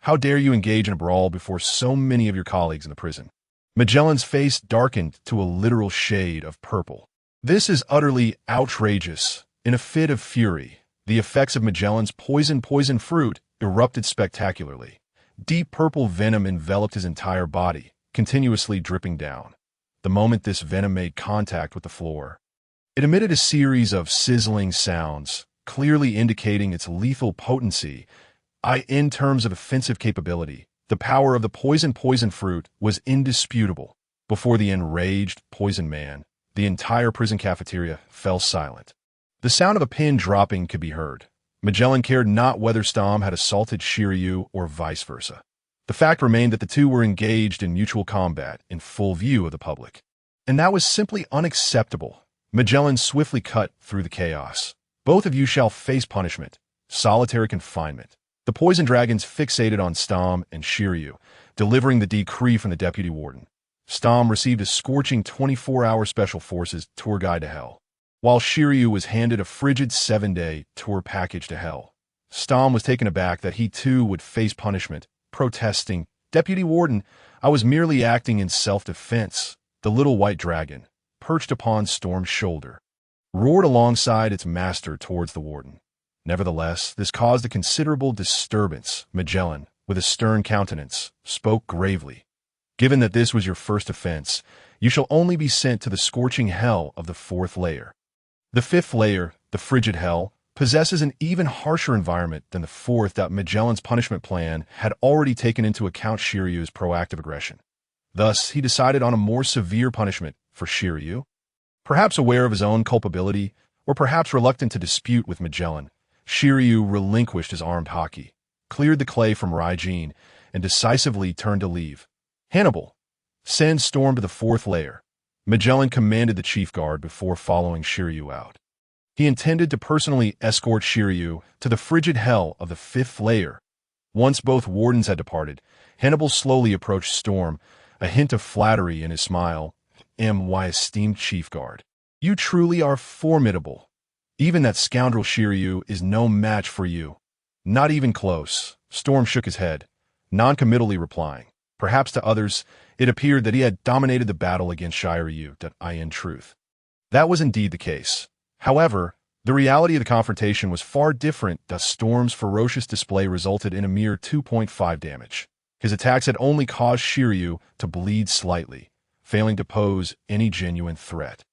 How dare you engage in a brawl before so many of your colleagues in the prison? Magellan's face darkened to a literal shade of purple. This is utterly outrageous. In a fit of fury, the effects of Magellan's poison fruit erupted spectacularly. Deep purple venom enveloped his entire body, continuously dripping down. The moment this venom made contact with the floor, it emitted a series of sizzling sounds, clearly indicating its lethal potency. In terms of offensive capability, the power of the poison fruit was indisputable. Before the enraged poison man, the entire prison cafeteria fell silent. The sound of a pin dropping could be heard. Magellan cared not whether Storm had assaulted Shiryu or vice versa. The fact remained that the two were engaged in mutual combat in full view of the public. And that was simply unacceptable. Magellan swiftly cut through the chaos. Both of you shall face punishment. Solitary confinement. The poison dragons fixated on Storm and Shiryu, delivering the decree from the deputy warden. Storm received a scorching 24-hour Special Forces tour guide to hell, while Shiryu was handed a frigid 7-day tour package to hell. Storm was taken aback that he too would face punishment, protesting, "Deputy Warden, I was merely acting in self-defense." The little white dragon, perched upon Storm's shoulder, roared alongside its master towards the warden. Nevertheless, this caused a considerable disturbance. Magellan, with a stern countenance, spoke gravely. "Given that this was your first offense, you shall only be sent to the scorching hell of the 4th layer. The 5th layer, the frigid hell, possesses an even harsher environment than the 4th. Magellan's punishment plan had already taken into account Shiryu's proactive aggression. Thus, he decided on a more severe punishment for Shiryu. Perhaps aware of his own culpability, or perhaps reluctant to dispute with Magellan, Shiryu relinquished his armed hockey, cleared the clay from Raijin, and decisively turned to leave. Hannibal, send Storm to the 4th layer. Magellan commanded the chief guard before following Shiryu out. He intended to personally escort Shiryu to the frigid hell of the 5th layer. Once both wardens had departed, Hannibal slowly approached Storm, a hint of flattery in his smile. "My esteemed chief guard, you truly are formidable. Even that scoundrel Shiryu is no match for you." "Not even close." Storm shook his head, non-committally replying. Perhaps to others, it appeared that he had dominated the battle against Shiryu. In truth, that was indeed the case. However, the reality of the confrontation was far different. Storm's ferocious display resulted in a mere 2.5 damage. His attacks had only caused Shiryu to bleed slightly, failing to pose any genuine threat.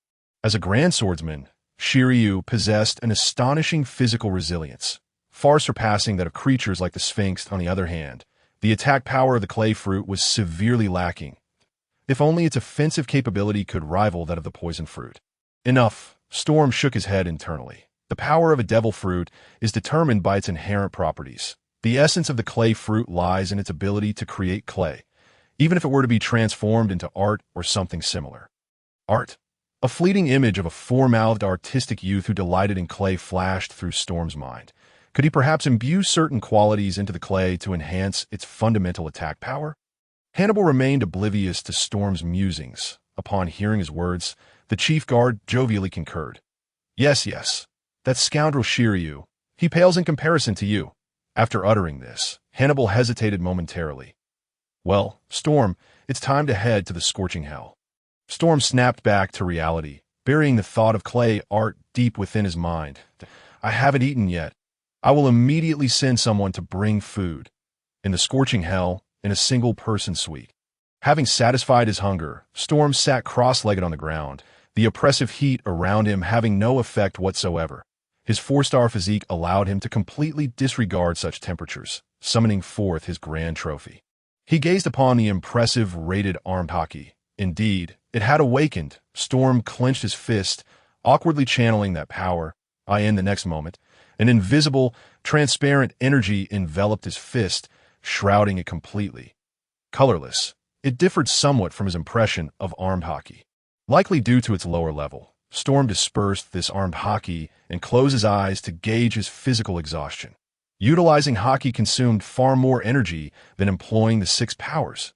As a grand swordsman, Shiryu possessed an astonishing physical resilience, far surpassing that of creatures like the Sphinx. On the other hand, the attack power of the clay fruit was severely lacking. If only its offensive capability could rival that of the poison fruit. Enough. Storm shook his head internally. The power of a devil fruit is determined by its inherent properties. The essence of the clay fruit lies in its ability to create clay, even if it were to be transformed into art or something similar. Art. A fleeting image of a four-mouthed artistic youth who delighted in clay flashed through Storm's mind. Could he perhaps imbue certain qualities into the clay to enhance its fundamental attack power? Hannibal remained oblivious to Storm's musings. Upon hearing his words, The chief guard jovially concurred. Yes, yes. That scoundrel Shiryu. He pales in comparison to you. After uttering this, Hannibal hesitated momentarily. Well, Storm, it's time to head to the scorching hell. Storm snapped back to reality, burying the thought of clay art deep within his mind. I haven't eaten yet. I will immediately send someone to bring food. In the scorching hell, in a single-person suite. Having satisfied his hunger, Storm sat cross-legged on the ground, the oppressive heat around him having no effect whatsoever. His four-star physique allowed him to completely disregard such temperatures, summoning forth his grand trophy. He gazed upon the impressive rated armed hockey. Indeed, it had awakened. Storm clenched his fist, awkwardly channeling that power. In the next moment, an invisible, transparent energy enveloped his fist, shrouding it completely. Colorless, it differed somewhat from his impression of armed hockey. Likely due to its lower level, Storm dispersed this armed hockey and closed his eyes to gauge his physical exhaustion. Utilizing hockey consumed far more energy than employing the 6 powers.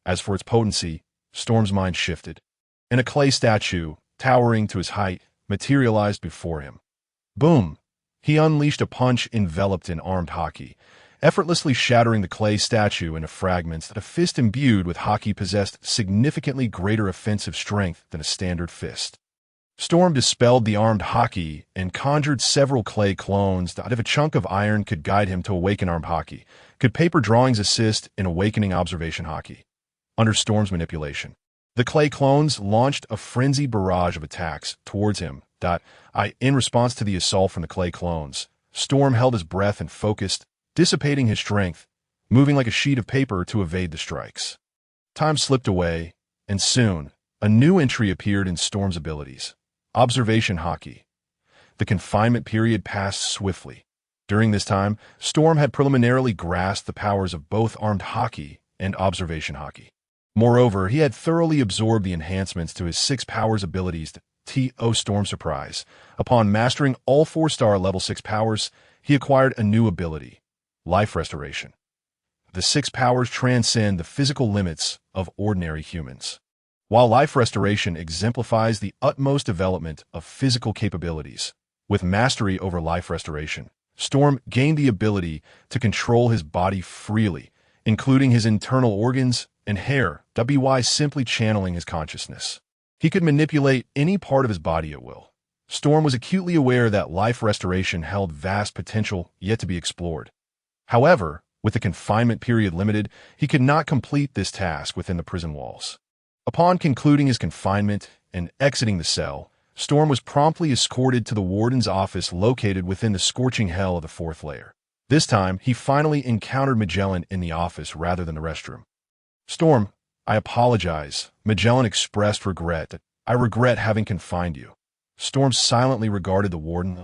As for its potency, Storm's mind shifted, and a clay statue, towering to his height, materialized before him. Boom! He unleashed a punch enveloped in armed hockey, effortlessly shattering the clay statue into fragments that a fist imbued with hockey possessed significantly greater offensive strength than a standard fist. Storm dispelled the armed hockey and conjured several clay clones that if a chunk of iron could guide him to awaken armed hockey, could paper drawings assist in awakening observation hockey. Under Storm's manipulation, the clay clones launched a frenzied barrage of attacks towards him. In response to the assault from the clay clones, Storm held his breath and focused, dissipating his strength, moving like a sheet of paper to evade the strikes. Time slipped away, and soon, a new entry appeared in Storm's abilities. Observation hockey. The confinement period passed swiftly. During this time, Storm had preliminarily grasped the powers of both armed hockey and observation hockey. Moreover, he had thoroughly absorbed the enhancements to his 6 powers abilities. Storm's surprise. Upon mastering all 4-star level 6 powers, he acquired a new ability, life restoration. The 6 powers transcend the physical limits of ordinary humans. While life restoration exemplifies the utmost development of physical capabilities, with mastery over life restoration, Storm gained the ability to control his body freely, including his internal organs and hair, simply channeling his consciousness. He could manipulate any part of his body at will. Storm was acutely aware that life restoration held vast potential yet to be explored. However, with the confinement period limited, he could not complete this task within the prison walls. Upon concluding his confinement and exiting the cell, Storm was promptly escorted to the warden's office located within the scorching hell of the 4th layer. This time, he finally encountered Magellan in the office rather than the restroom. Storm, I apologize. Magellan expressed regret. I regret having confined you. Storm silently regarded the warden.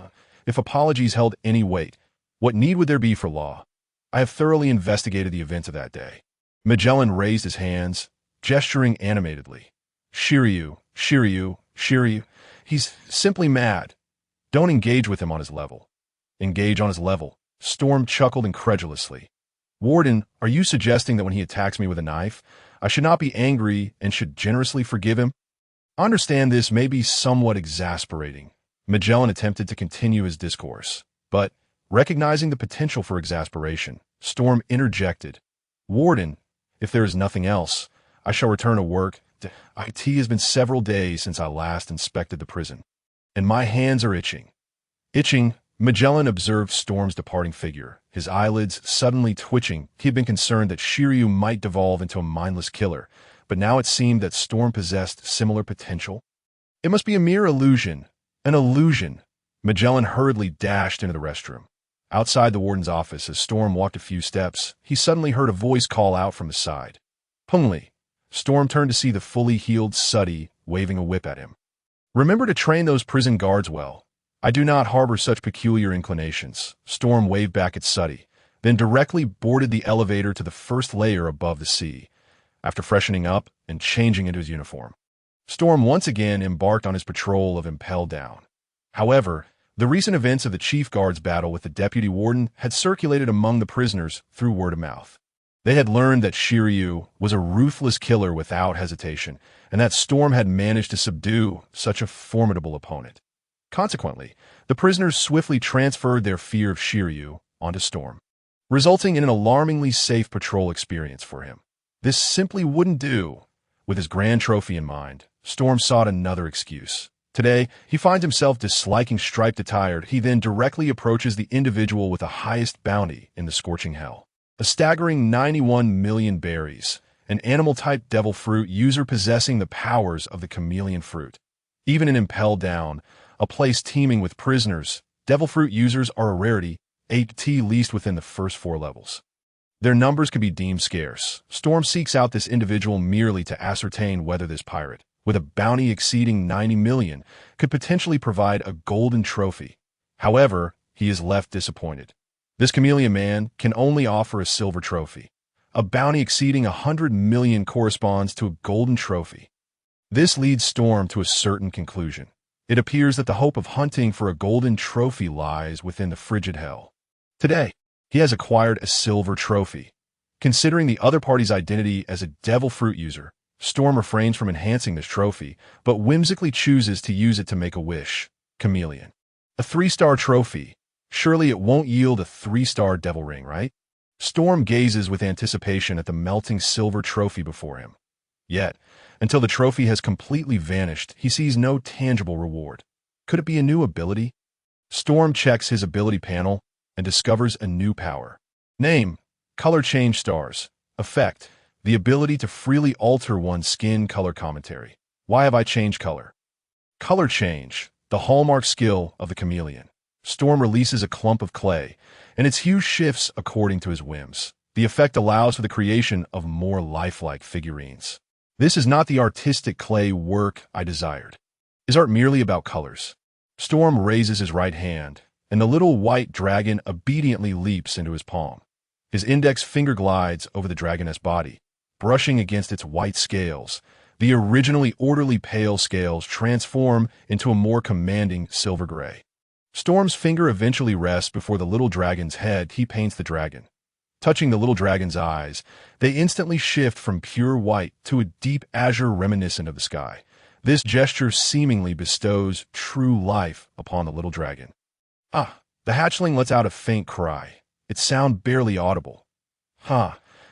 If apologies held any weight, what need would there be for law? I have thoroughly investigated the events of that day. Magellan raised his hands, gesturing animatedly. Shiryu, Shiryu, Shiryu. He's simply mad. Don't engage with him on his level. Engage on his level. Storm chuckled incredulously. Warden, are you suggesting that when he attacks me with a knife, I should not be angry and should generously forgive him? I understand this may be somewhat exasperating. Magellan attempted to continue his discourse, but, recognizing the potential for exasperation, Storm interjected. Warden, if there is nothing else, I shall return to work. It has been several days since I last inspected the prison, and my hands are itching. Itching, Magellan observed Storm's departing figure, his eyelids suddenly twitching. He had been concerned that Shiryu might devolve into a mindless killer, but now it seemed that Storm possessed similar potential. It must be a mere illusion. An illusion. Magellan hurriedly dashed into the restroom. Outside the warden's office, as Storm walked a few steps, he suddenly heard a voice call out from the side. Pungli. Storm turned to see the fully healed Suddy waving a whip at him. Remember to train those prison guards well. I do not harbor such peculiar inclinations. Storm waved back at Suddy, then directly boarded the elevator to the 1st layer above the sea. After freshening up and changing into his uniform, Storm once again embarked on his patrol of Impel Down. However, the recent events of the chief guard's battle with the deputy warden had circulated among the prisoners through word of mouth. They had learned that Shiryu was a ruthless killer without hesitation, and that Storm had managed to subdue such a formidable opponent. Consequently, the prisoners swiftly transferred their fear of Shiryu onto Storm, resulting in an alarmingly safe patrol experience for him. This simply wouldn't do. With his grand trophy in mind, Storm sought another excuse. Today, he finds himself disliking striped attire. He then directly approaches the individual with the highest bounty in the scorching hell. A staggering 91 million berries, an animal-type devil fruit user possessing the powers of the chameleon fruit. Even in Impel Down, a place teeming with prisoners, devil fruit users are a rarity, at least within the first 4 levels. Their numbers can be deemed scarce. Storm seeks out this individual merely to ascertain whether this pirate, with a bounty exceeding 90 million, could potentially provide a golden trophy. However, he is left disappointed. This chameleon man can only offer a silver trophy. A bounty exceeding 100 million corresponds to a golden trophy. This leads Storm to a certain conclusion. It appears that the hope of hunting for a golden trophy lies within the frigid hell. Today, he has acquired a silver trophy. Considering the other party's identity as a devil fruit user, Storm refrains from enhancing this trophy, but whimsically chooses to use it to make a wish. Chameleon. A 3-star trophy. Surely it won't yield a 3-star devil ring, right? Storm gazes with anticipation at the melting silver trophy before him. Yet, until the trophy has completely vanished, he sees no tangible reward. Could it be a new ability? Storm checks his ability panel and discovers a new power. Name: Color Change Stars. Effect: the ability to freely alter one's skin color commentary. Why have I changed color? Color change, the hallmark skill of the chameleon. Storm releases a clump of clay, and its hue shifts according to his whims. The effect allows for the creation of more lifelike figurines. This is not the artistic clay work I desired. Is art merely about colors? Storm raises his right hand, and the little white dragon obediently leaps into his palm. His index finger glides over the dragoness body, brushing against its white scales. The originally orderly pale scales transform into a more commanding silver gray. Storm's finger eventually rests before the little dragon's head. He paints the dragon. Touching the little dragon's eyes, they instantly shift from pure white to a deep azure reminiscent of the sky. This gesture seemingly bestows true life upon the little dragon. The hatchling lets out a faint cry, its sound barely audible.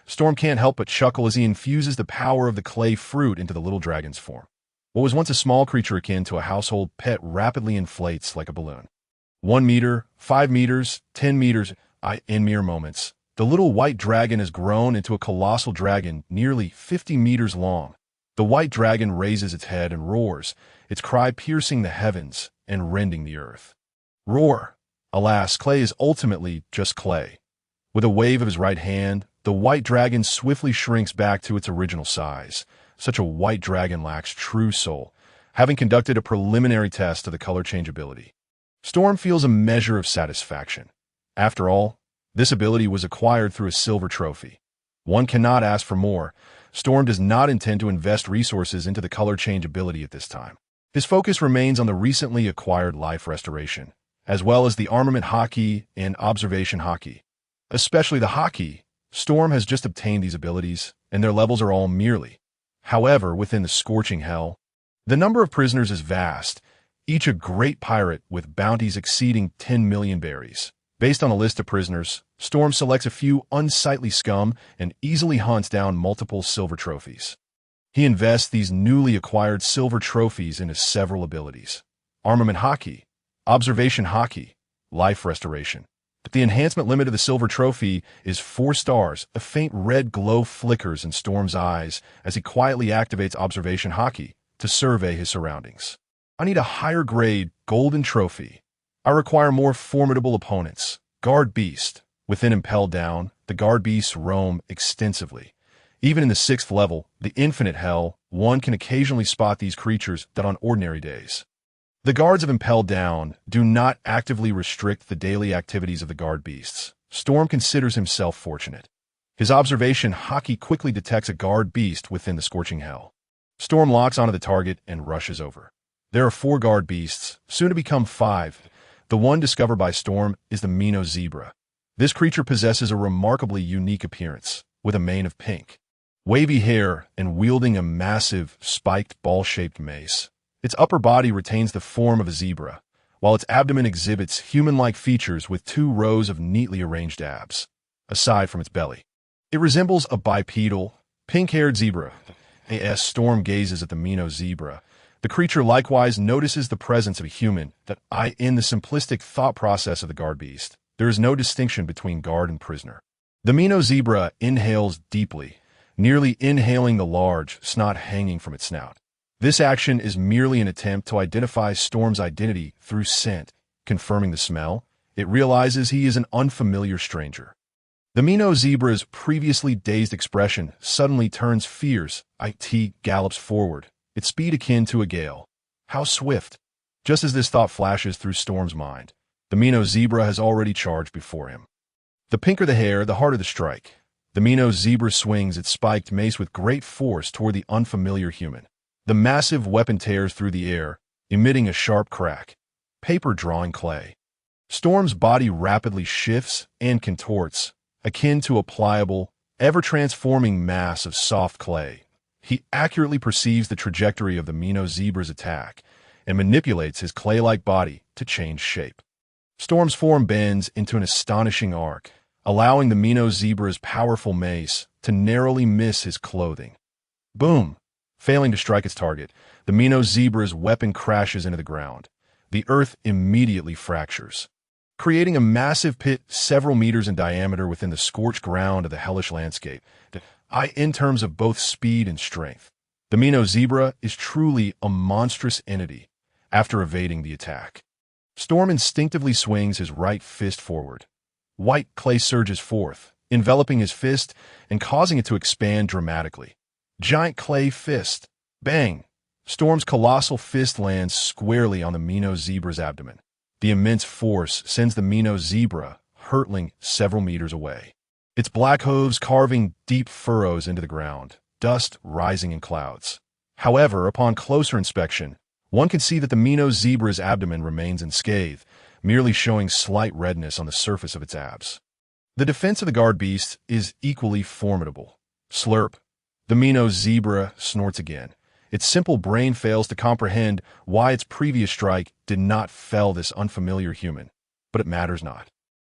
Storm can't help but chuckle as he infuses the power of the clay fruit into the little dragon's form. What was once a small creature akin to a household pet rapidly inflates like a balloon. 1 meter, 5 meters, 10 meters, in mere moments, the little white dragon has grown into a colossal dragon nearly 50 meters long. The white dragon raises its head and roars, its cry piercing the heavens and rending the earth. Roar! Alas, clay is ultimately just clay. With a wave of his right hand, the white dragon swiftly shrinks back to its original size. Such a white dragon lacks true soul, having conducted a preliminary test of the color change ability. Storm feels a measure of satisfaction. After all, this ability was acquired through a silver trophy. One cannot ask for more. Storm does not intend to invest resources into the color change ability at this time. His focus remains on the recently acquired life restoration, as well as the armament hockey and observation hockey. Especially the hockey. Storm has just obtained these abilities, and their levels are all merely. However, within the scorching hell, the number of prisoners is vast, each a great pirate with bounties exceeding 10 million berries. Based on a list of prisoners, Storm selects a few unsightly scum and easily hunts down multiple silver trophies. He invests these newly acquired silver trophies into several abilities: armament hockey, observation hockey, life restoration. The enhancement limit of the silver trophy is 4 stars. A faint red glow flickers in Storm's eyes as he quietly activates observation hockey to survey his surroundings. I need a higher grade golden trophy. I require more formidable opponents. Guard Beast. Within Impel Down, the guard beasts roam extensively. Even in the 6th level, the infinite hell, one can occasionally spot these creatures that on ordinary days. The guards of Impel Down do not actively restrict the daily activities of the guard beasts. Storm considers himself fortunate. His observation hockey quickly detects a guard beast within the scorching hell. Storm locks onto the target and rushes over. There are 4 guard beasts, soon to become 5. The one discovered by Storm is the Mino zebra. This creature possesses a remarkably unique appearance. with a mane of pink, wavy hair, and wielding a massive, spiked, ball-shaped mace. Its upper body retains the form of a zebra, while its abdomen exhibits human-like features with 2 rows of neatly arranged abs, aside from its belly. It resembles a bipedal, pink-haired zebra. As Storm gazes at the Mino zebra, the creature likewise notices the presence of a human that in the simplistic thought process of the guard beast, there is no distinction between guard and prisoner. The Mino zebra inhales deeply, nearly inhaling the large snot hanging from its snout. This action is merely an attempt to identify Storm's identity through scent. Confirming the smell, it realizes he is an unfamiliar stranger. The Mino zebra's previously dazed expression suddenly turns fierce. It gallops forward, its speed akin to a gale. How swift! Just as this thought flashes through Storm's mind, the Mino zebra has already charged before him. The pinker the hair, the harder the strike. The Mino zebra swings its spiked mace with great force toward the unfamiliar human. The massive weapon tears through the air, emitting a sharp crack. Paper drawing clay. Storm's body rapidly shifts and contorts, akin to a pliable, ever-transforming mass of soft clay. He accurately perceives the trajectory of the Mino zebra's attack and manipulates his clay-like body to change shape. Storm's form bends into an astonishing arc, allowing the Mino zebra's powerful mace to narrowly miss his clothing. Boom! Failing to strike its target, the Mino zebra's weapon crashes into the ground. The earth immediately fractures, creating a massive pit several meters in diameter within the scorched ground of the hellish landscape. In terms of both speed and strength, the Mino zebra is truly a monstrous entity. After evading the attack, Storm instinctively swings his right fist forward. White clay surges forth, enveloping his fist and causing it to expand dramatically. Giant clay fist. Bang! Storm's colossal fist lands squarely on the Mino zebra's abdomen. The immense force sends the Mino zebra hurtling several meters away, its black hooves carving deep furrows into the ground, dust rising in clouds. However, upon closer inspection, one can see that the Mino zebra's abdomen remains unscathed, merely showing slight redness on the surface of its abs. The defense of the guard beast is equally formidable. Slurp. The Mino zebra snorts again. Its simple brain fails to comprehend why its previous strike did not fell this unfamiliar human. But it matters not.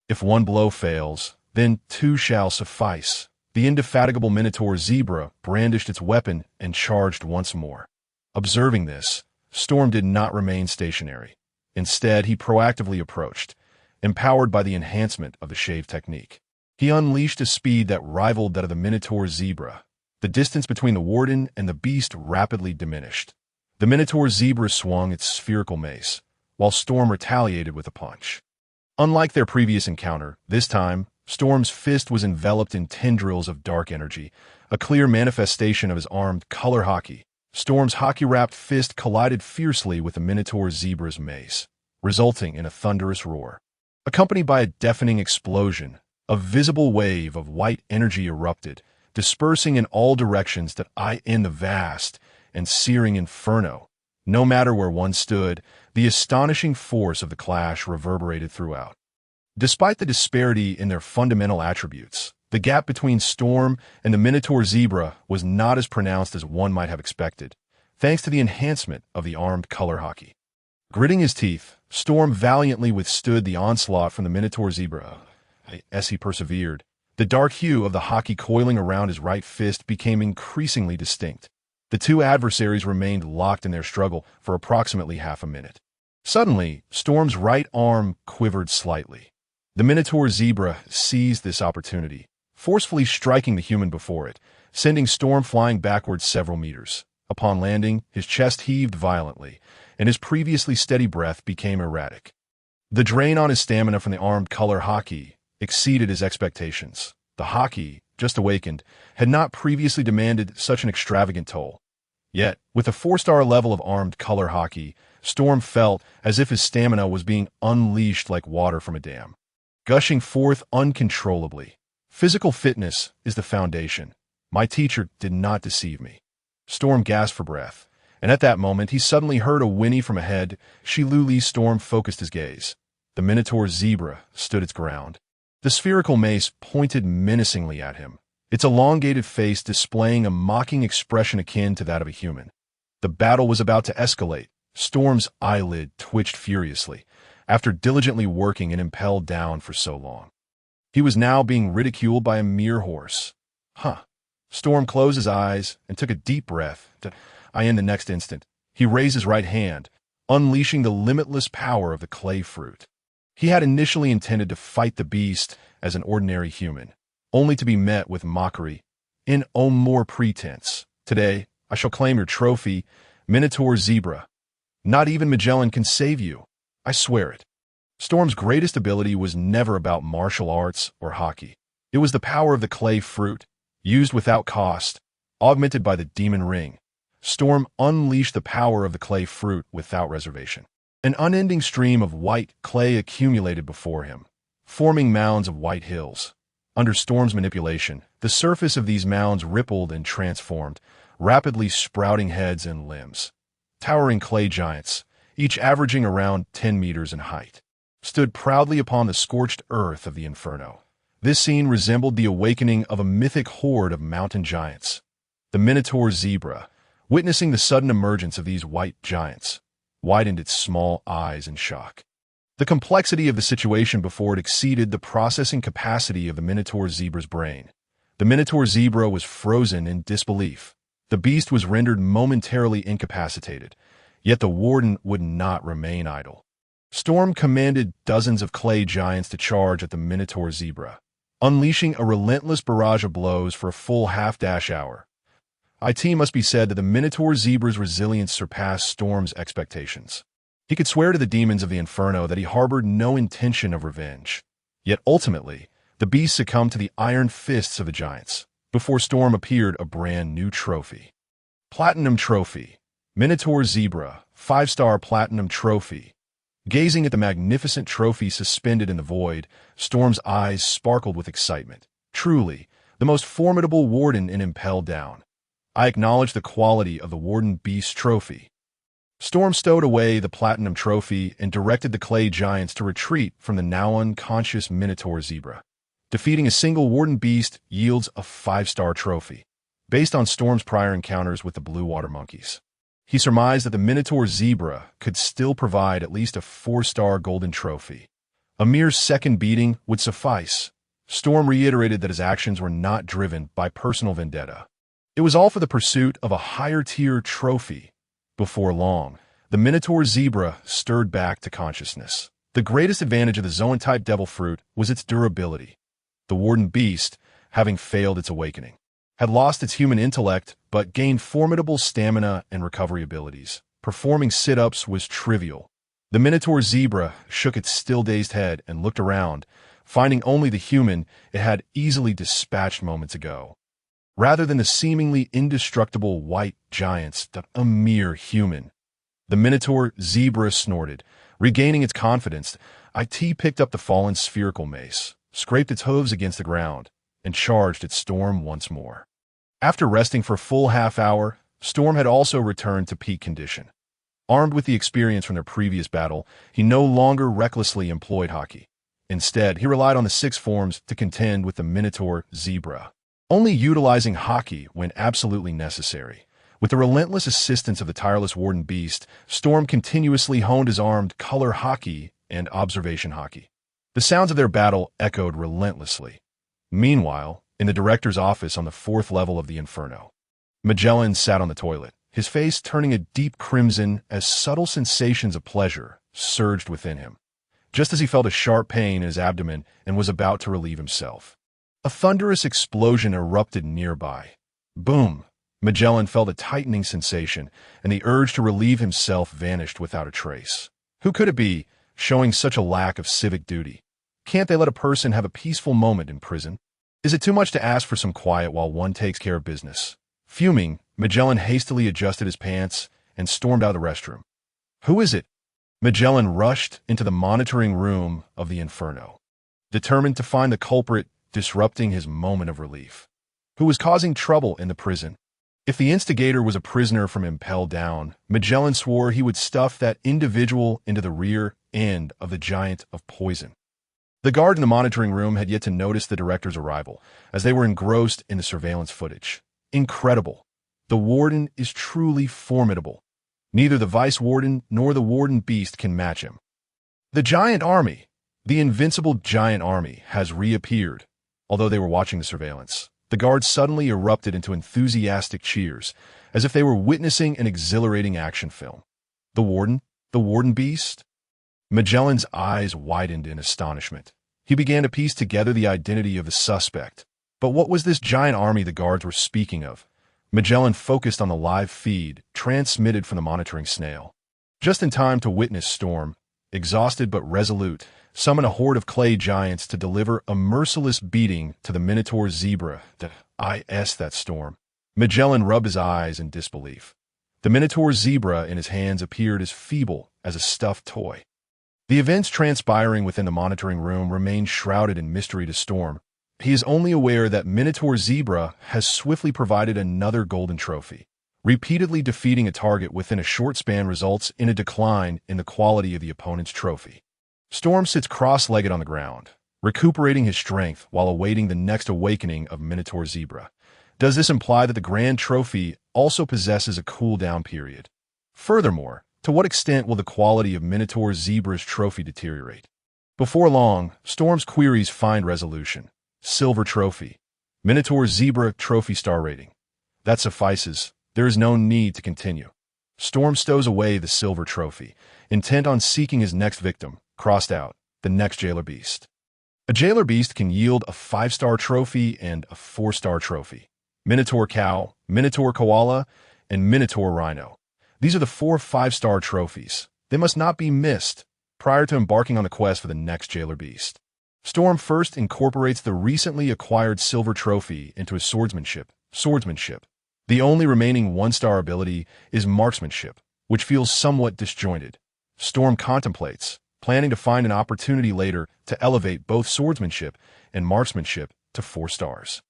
If one blow fails, then 2 shall suffice. The indefatigable Minotaur zebra brandished its weapon and charged once more. Observing this, Storm did not remain stationary. Instead, he proactively approached, empowered by the enhancement of the shave technique. He unleashed a speed that rivaled that of the Minotaur zebra. The distance between the warden and the beast rapidly diminished. The Minotaur zebra swung its spherical mace, while Storm retaliated with a punch. Unlike their previous encounter, this time, Storm's fist was enveloped in tendrils of dark energy, a clear manifestation of his armed color hockey. Storm's hockey-wrapped fist collided fiercely with the Minotaur zebra's mace, resulting in a thunderous roar. Accompanied by a deafening explosion, a visible wave of white energy erupted, dispersing in all directions in the vast and searing inferno. No matter where one stood, the astonishing force of the clash reverberated throughout. Despite the disparity in their fundamental attributes, the gap between Storm and the Minotaur zebra was not as pronounced as one might have expected, thanks to the enhancement of the armed color hockey. Gritting his teeth, Storm valiantly withstood the onslaught from the Minotaur zebra. As he persevered, the dark hue of the hockey coiling around his right fist became increasingly distinct. The 2 adversaries remained locked in their struggle for approximately half a minute. Suddenly, Storm's right arm quivered slightly. The Minotaur zebra seized this opportunity, forcefully striking the human before it, sending Storm flying backwards several meters. Upon landing, his chest heaved violently, and his previously steady breath became erratic. The drain on his stamina from the armed color hockey exceeded his expectations. The hockey, just awakened, had not previously demanded such an extravagant toll. Yet, with a 4-star level of armed color hockey, Storm felt as if his stamina was being unleashed like water from a dam, gushing forth uncontrollably. Physical fitness is the foundation. My teacher did not deceive me. Storm gasped for breath, and at that moment he suddenly heard a whinny from ahead. Shiryu. Storm focused his gaze. The Minotaur zebra stood its ground. The spherical mace pointed menacingly at him. its elongated face displaying a mocking expression akin to that of a human. The battle was about to escalate. Storm's eyelid twitched furiously, after diligently working and Impel Down for so long. He was now being ridiculed by a mere horse. Storm closed his eyes and took a deep breath. In the next instant, he raised his right hand, unleashing the limitless power of the clay fruit. He had initially intended to fight the beast as an ordinary human, only to be met with mockery. In no more pretense. Today, I shall claim your trophy, Minotaur Zebra. Not even Magellan can save you. I swear it. Storm's greatest ability was never about martial arts or hockey. It was the power of the clay fruit, used without cost, augmented by the demon ring. Storm unleashed the power of the clay fruit without reservation. An unending stream of white clay accumulated before him, forming mounds of white hills. Under Storm's manipulation, the surface of these mounds rippled and transformed, rapidly sprouting heads and limbs. Towering clay giants, each averaging around 10 meters in height, stood proudly upon the scorched earth of the inferno. This scene resembled the awakening of a mythic horde of mountain giants. The Minotaur Zebra, witnessing the sudden emergence of these white giants, widened its small eyes in shock. The complexity of the situation before it exceeded the processing capacity of the Minotaur Zebra's brain. The Minotaur Zebra was frozen in disbelief. The beast was rendered momentarily incapacitated, yet the warden would not remain idle. Storm commanded dozens of clay giants to charge at the Minotaur Zebra, unleashing a relentless barrage of blows for a full half-dash hour. It must be said that the Minotaur Zebra's resilience surpassed Storm's expectations. He could swear to the demons of the inferno that he harbored no intention of revenge. Yet ultimately, the beast succumbed to the iron fists of the giants. Before Storm appeared a brand new trophy. Platinum Trophy. Minotaur Zebra, 5-star Platinum Trophy. Gazing at the magnificent trophy suspended in the void, Storm's eyes sparkled with excitement. Truly, the most formidable warden in Impel Down. I acknowledge the quality of the Warden Beast Trophy. Storm stowed away the Platinum Trophy and directed the clay giants to retreat from the now unconscious Minotaur Zebra. Defeating a single Warden Beast yields a 5-star trophy, based on Storm's prior encounters with the Blue Water Monkeys. He surmised that the Minotaur Zebra could still provide at least a 4-star golden trophy. A mere second beating would suffice. Storm reiterated that his actions were not driven by personal vendetta. It was all for the pursuit of a higher-tier trophy. Before long, the Minotaur Zebra stirred back to consciousness. The greatest advantage of the Zoan-type devil fruit was its durability. The Warden Beast, having failed its awakening, had lost its human intellect but gained formidable stamina and recovery abilities. Performing sit-ups was trivial. The Minotaur Zebra shook its still-dazed head and looked around, finding only the human it had easily dispatched moments ago. Rather than the seemingly indestructible white giants, a mere human. The Minotaur Zebra snorted, regaining its confidence. It picked up the fallen spherical mace, scraped its hooves against the ground, and charged at Storm once more. After resting for a full half-hour, Storm had also returned to peak condition. Armed with the experience from their previous battle, he no longer recklessly employed hockey. Instead, he relied on the 6 forms to contend with the Minotaur Zebra, only utilizing hockey when absolutely necessary. With the relentless assistance of the tireless Warden Beast, Storm continuously honed his armed color hockey and observation hockey. The sounds of their battle echoed relentlessly. Meanwhile, in the director's office on the 4th level of the Inferno, Magellan sat on the toilet, his face turning a deep crimson as subtle sensations of pleasure surged within him, just as he felt a sharp pain in his abdomen and was about to relieve himself. A thunderous explosion erupted nearby. Boom! Magellan felt a tightening sensation, and the urge to relieve himself vanished without a trace. Who could it be, showing such a lack of civic duty? Can't they let a person have a peaceful moment in prison? Is it too much to ask for some quiet while one takes care of business? Fuming, Magellan hastily adjusted his pants and stormed out of the restroom. Who is it? Magellan rushed into the monitoring room of the Inferno, determined to find the culprit disrupting his moment of relief. Who was causing trouble in the prison? If the instigator was a prisoner from Impel Down, Magellan swore he would stuff that individual into the rear end of the giant of poison. The guard in the monitoring room had yet to notice the director's arrival, as they were engrossed in the surveillance footage. Incredible. The warden is truly formidable. Neither the vice warden nor the warden beast can match him. The giant army, the invincible giant army, has reappeared. Although they were watching the surveillance, the guards suddenly erupted into enthusiastic cheers, as if they were witnessing an exhilarating action film. The warden beast? Magellan's eyes widened in astonishment. He began to piece together the identity of the suspect. But what was this giant army the guards were speaking of? Magellan focused on the live feed, transmitted from the monitoring snail. Just in time to witness Storm, exhausted but resolute, summon a horde of clay giants to deliver a merciless beating to the Minotaur zebra that Storm. Magellan rubbed his eyes in disbelief. The Minotaur zebra in his hands appeared as feeble as a stuffed toy. The events transpiring within the monitoring room remained shrouded in mystery to Storm. He is only aware that Minotaur Zebra has swiftly provided another golden trophy. Repeatedly defeating a target within a short span results in a decline in the quality of the opponent's trophy. Storm sits cross-legged on the ground, recuperating his strength while awaiting the next awakening of Minotaur Zebra. Does this imply that the grand trophy also possesses a cooldown period? Furthermore, to what extent will the quality of Minotaur Zebra's trophy deteriorate? Before long, Storm's queries find resolution. Silver trophy. Minotaur Zebra trophy star rating. That suffices. There is no need to continue. Storm stows away the silver trophy, intent on seeking his next victim, crossed out, the next jailer beast. A jailer beast can yield a 5-star trophy and a 4-star trophy. Minotaur cow, Minotaur koala, and Minotaur rhino. These are the 4 5-star trophies. They must not be missed prior to embarking on the quest for the next jailer beast. Storm first incorporates the recently acquired silver trophy into his swordsmanship. The only remaining 1-star ability is marksmanship, which feels somewhat disjointed. Storm contemplates, planning to find an opportunity later to elevate both swordsmanship and marksmanship to 4 stars.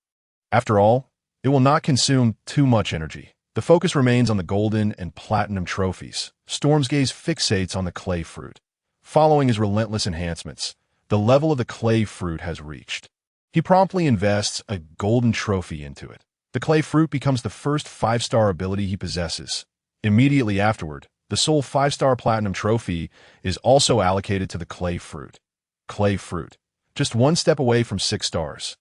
After all, it will not consume too much energy. The focus remains on the golden and platinum trophies. Storm's gaze fixates on the clay fruit. Following his relentless enhancements, the level of the clay fruit has reached. He promptly invests a golden trophy into it. The clay fruit becomes the first 5-star ability he possesses. Immediately afterward, the sole 5-star platinum trophy is also allocated to the clay fruit. Clay fruit, just 1 step away from 6 stars.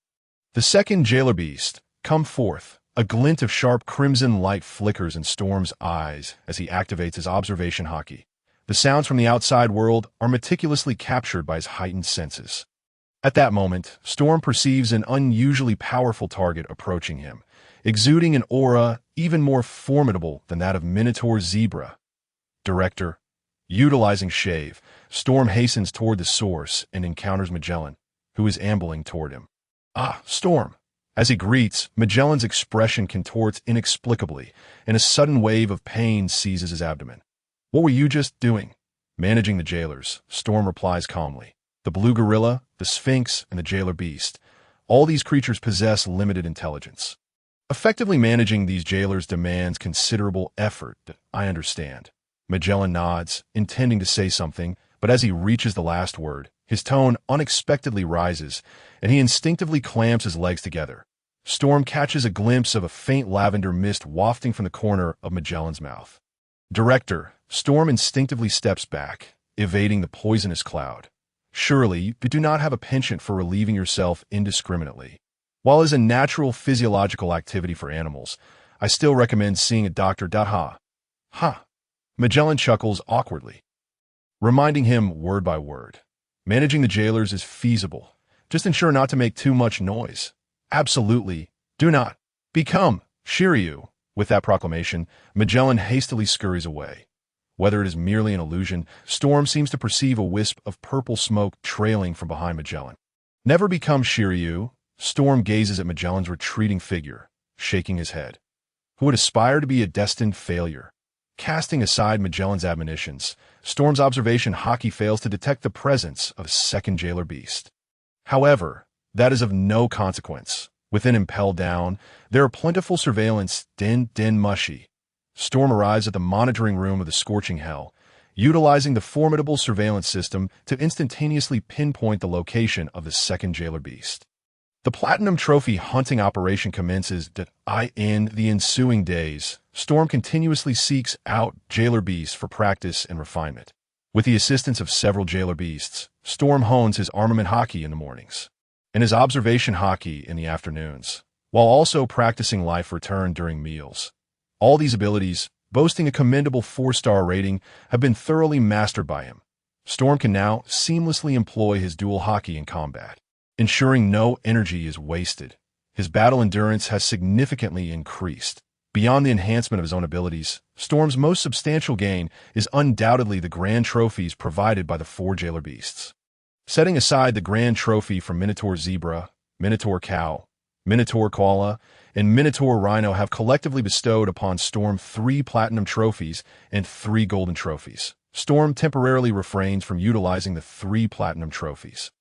The second jailer beast, come forth. A glint of sharp crimson light flickers in Storm's eyes as he activates his observation hockey. The sounds from the outside world are meticulously captured by his heightened senses. At that moment, Storm perceives an unusually powerful target approaching him, exuding an aura even more formidable than that of Minotaur Zebra. Director. Utilizing Shave, Storm hastens toward the source and encounters Magellan, who is ambling toward him. Ah, Storm! As he greets, Magellan's expression contorts inexplicably, and a sudden wave of pain seizes his abdomen. What were you just doing? Managing the jailers, Storm replies calmly. The blue gorilla, the Sphinx, and the jailer beast. All these creatures possess limited intelligence. Effectively managing these jailers demands considerable effort, I understand. Magellan nods, intending to say something, but as he reaches the last word, his tone unexpectedly rises, and he instinctively clamps his legs together. Storm catches a glimpse of a faint lavender mist wafting from the corner of Magellan's mouth. Director, Storm instinctively steps back, evading the poisonous cloud. Surely, you do not have a penchant for relieving yourself indiscriminately. While it is a natural physiological activity for animals, I still recommend seeing a doctor. Ha! Magellan chuckles awkwardly, reminding him word by word. Managing the jailers is feasible. Just ensure not to make too much noise. Absolutely. Do not become Shiryu. With that proclamation, Magellan hastily scurries away. Whether it is merely an illusion, Storm seems to perceive a wisp of purple smoke trailing from behind Magellan. Never become Shiryu. Storm gazes at Magellan's retreating figure, shaking his head. Who would aspire to be a destined failure? Casting aside Magellan's admonitions, Storm's observation hockey fails to detect the presence of a second jailer beast. However, that is of no consequence. Within Impel Down, there are plentiful surveillance den mushy. Storm arrives at the monitoring room of the Scorching Hell, utilizing the formidable surveillance system to instantaneously pinpoint the location of the second jailer beast. The Platinum Trophy hunting operation commences in the ensuing days. Storm continuously seeks out jailer beasts for practice and refinement. With the assistance of several jailer beasts, Storm hones his armament hockey in the mornings and his observation hockey in the afternoons, while also practicing life return during meals. All these abilities, boasting a commendable 4-star rating, have been thoroughly mastered by him. Storm can now seamlessly employ his dual hockey in combat, ensuring no energy is wasted. His battle endurance has significantly increased. Beyond the enhancement of his own abilities, Storm's most substantial gain is undoubtedly the grand trophies provided by the 4 jailer beasts. Setting aside the grand trophy from Minotaur Zebra, Minotaur Cow, Minotaur Koala, and Minotaur Rhino have collectively bestowed upon Storm 3 platinum trophies and 3 golden trophies. Storm temporarily refrains from utilizing the 3 platinum trophies.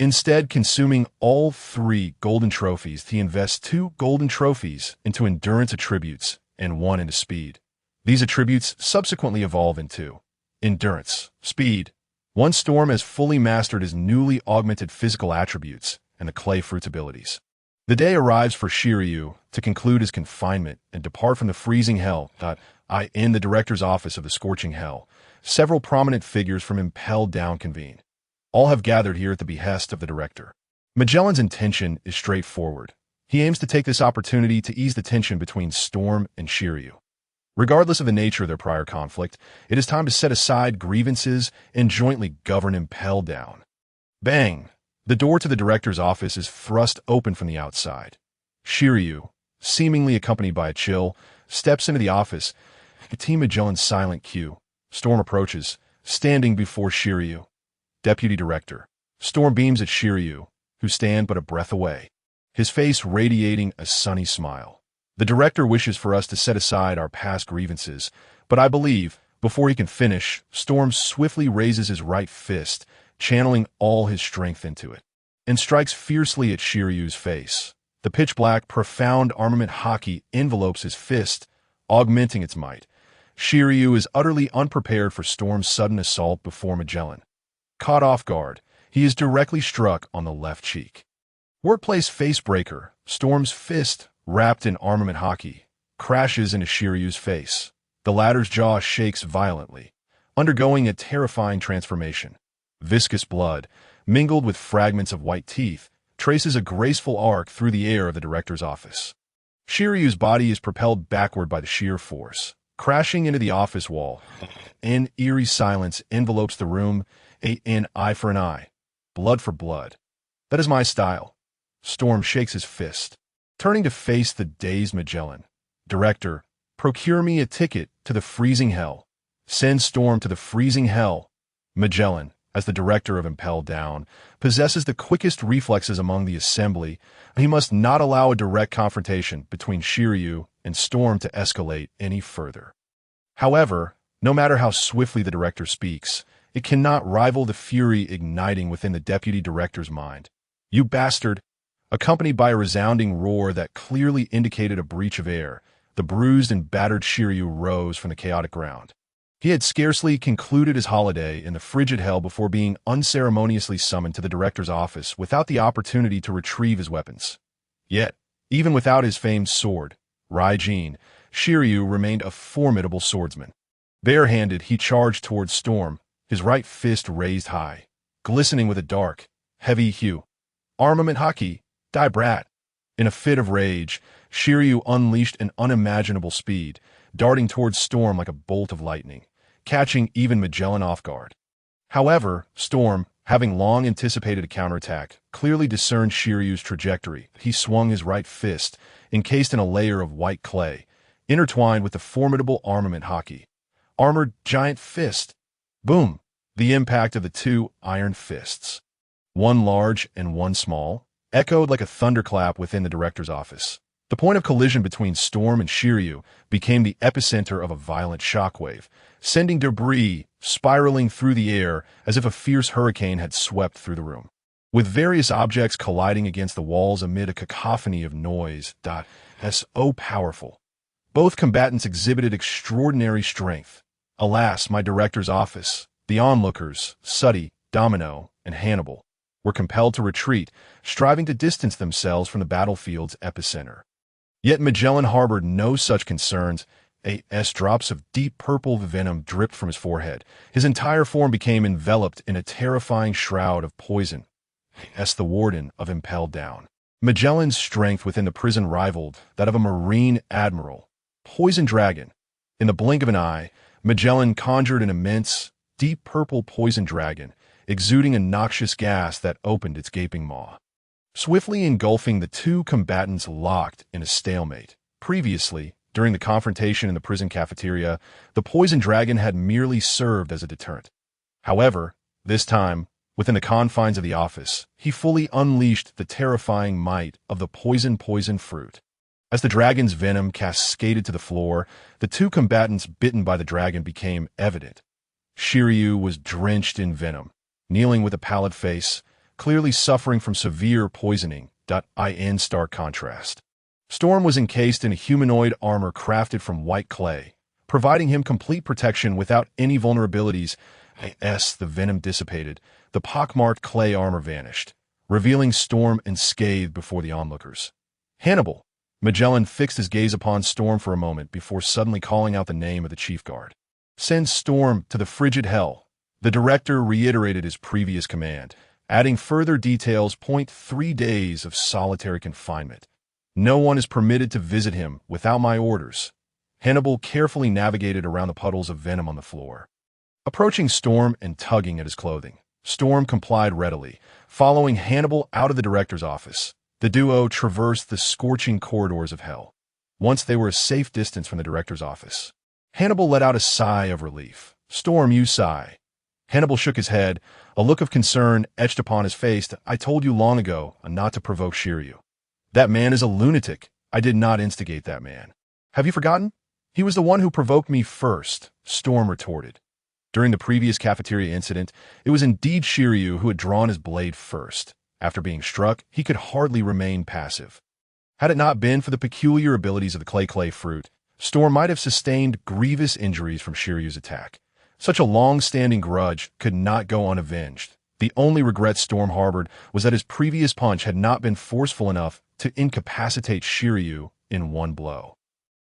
Instead, consuming all 3 golden trophies, he invests 2 golden trophies into endurance attributes and 1 into speed. These attributes subsequently evolve into endurance, speed. Once Storm has fully mastered his newly augmented physical attributes and the clay fruit's abilities, the day arrives for Shiryu to conclude his confinement and depart from the freezing hell. In the director's office of the scorching hell, several prominent figures from Impel Down convene. All have gathered here at the behest of the director. Magellan's intention is straightforward. He aims to take this opportunity to ease the tension between Storm and Shiryu. Regardless of the nature of their prior conflict, it is time to set aside grievances and jointly govern Impel Down. Bang! The door to the director's office is thrust open from the outside. Shiryu, seemingly accompanied by a chill, steps into the office. Team Magellan's silent cue. Storm approaches, standing before Shiryu. Deputy Director. Storm beams at Shiryu, who stand but a breath away, his face radiating a sunny smile. The director wishes for us to set aside our past grievances, but I believe, before he can finish, Storm swiftly raises his right fist, channeling all his strength into it, and strikes fiercely at Shiryu's face. The pitch-black, profound armament hockey envelopes his fist, augmenting its might. Shiryu is utterly unprepared for Storm's sudden assault before Magellan. Caught off guard, he is directly struck on the left cheek. Workplace facebreaker, Storm's fist, wrapped in armament hockey, crashes into Shiryu's face. The latter's jaw shakes violently, undergoing a terrifying transformation. Viscous blood, mingled with fragments of white teeth, traces a graceful arc through the air of the director's office. Shiryu's body is propelled backward by the sheer force, crashing into the office wall. An eerie silence envelopes the room. An eye for an eye, blood for blood. That is my style. Storm shakes his fist, turning to face the dazed Magellan. Director, procure me a ticket to the freezing hell. Send Storm to the freezing hell. Magellan, as the director of Impel Down, possesses the quickest reflexes among the assembly. He must not allow a direct confrontation between Shiryu and Storm to escalate any further. However, no matter how swiftly the director speaks, it cannot rival the fury igniting within the deputy director's mind. You bastard! Accompanied by a resounding roar that clearly indicated a breach of air, the bruised and battered Shiryu rose from the chaotic ground. He had scarcely concluded his holiday in the frigid hell before being unceremoniously summoned to the director's office without the opportunity to retrieve his weapons. Yet, even without his famed sword, Raijin, Shiryu remained a formidable swordsman. Barehanded, he charged towards Storm, his right fist raised high, glistening with a dark, heavy hue. Armament hockey, die brat. In a fit of rage, Shiryu unleashed an unimaginable speed, darting towards Storm like a bolt of lightning, catching even Magellan off guard. However, Storm, having long anticipated a counterattack, clearly discerned Shiryu's trajectory. He swung his right fist, encased in a layer of white clay, intertwined with the formidable armament hockey. Armored giant fist. Boom! The impact of the 2 iron fists, one large and one small, echoed like a thunderclap within the director's office. The point of collision between Storm and Shiryu became the epicenter of a violent shockwave, sending debris spiraling through the air as if a fierce hurricane had swept through the room. With various objects colliding against the walls amid a cacophony of noise. So powerful. Both combatants exhibited extraordinary strength. Alas, my director's office, the onlookers, Suy, Domino, and Hannibal, were compelled to retreat, striving to distance themselves from the battlefield's epicenter. Yet Magellan harbored no such concerns. Drops of deep purple venom dripped from his forehead. His entire form became enveloped in a terrifying shroud of poison. The warden of Impel Down. Magellan's strength within the prison rivaled that of a marine admiral. Poison dragon. In the blink of an eye, Magellan conjured an immense, deep purple poison dragon, exuding a noxious gas that opened its gaping maw. Swiftly engulfing the two combatants locked in a stalemate. Previously, during the confrontation in the prison cafeteria, the poison dragon had merely served as a deterrent. However, this time, within the confines of the office, he fully unleashed the terrifying might of the poison fruit. As the dragon's venom cascaded to the floor, the two combatants bitten by the dragon became evident. Shiryu was drenched in venom, kneeling with a pallid face, clearly suffering from severe poisoning. In stark contrast, Storm was encased in a humanoid armor crafted from white clay, providing him complete protection without any vulnerabilities. As the venom dissipated, the pockmarked clay armor vanished, revealing Storm unscathed before the onlookers. Hannibal. Magellan fixed his gaze upon Storm for a moment before suddenly calling out the name of the chief guard. Send Storm to the frigid hell. The director reiterated his previous command, adding further details. 3 days of solitary confinement. No one is permitted to visit him without my orders. Hannibal carefully navigated around the puddles of venom on the floor, approaching Storm and tugging at his clothing. Storm complied readily, following Hannibal out of the director's office. The duo traversed the scorching corridors of hell. Once they were a safe distance from the director's office, Hannibal let out a sigh of relief. Storm, you sigh. Hannibal shook his head, a look of concern etched upon his face. I told you long ago not to provoke Shiryu. That man is a lunatic. I did not instigate that man. Have you forgotten? He was the one who provoked me first, Storm retorted. During the previous cafeteria incident, it was indeed Shiryu who had drawn his blade first. After being struck, he could hardly remain passive. Had it not been for the peculiar abilities of the clay fruit, Storm might have sustained grievous injuries from Shiryu's attack. Such a long-standing grudge could not go unavenged. The only regret Storm harbored was that his previous punch had not been forceful enough to incapacitate Shiryu in one blow.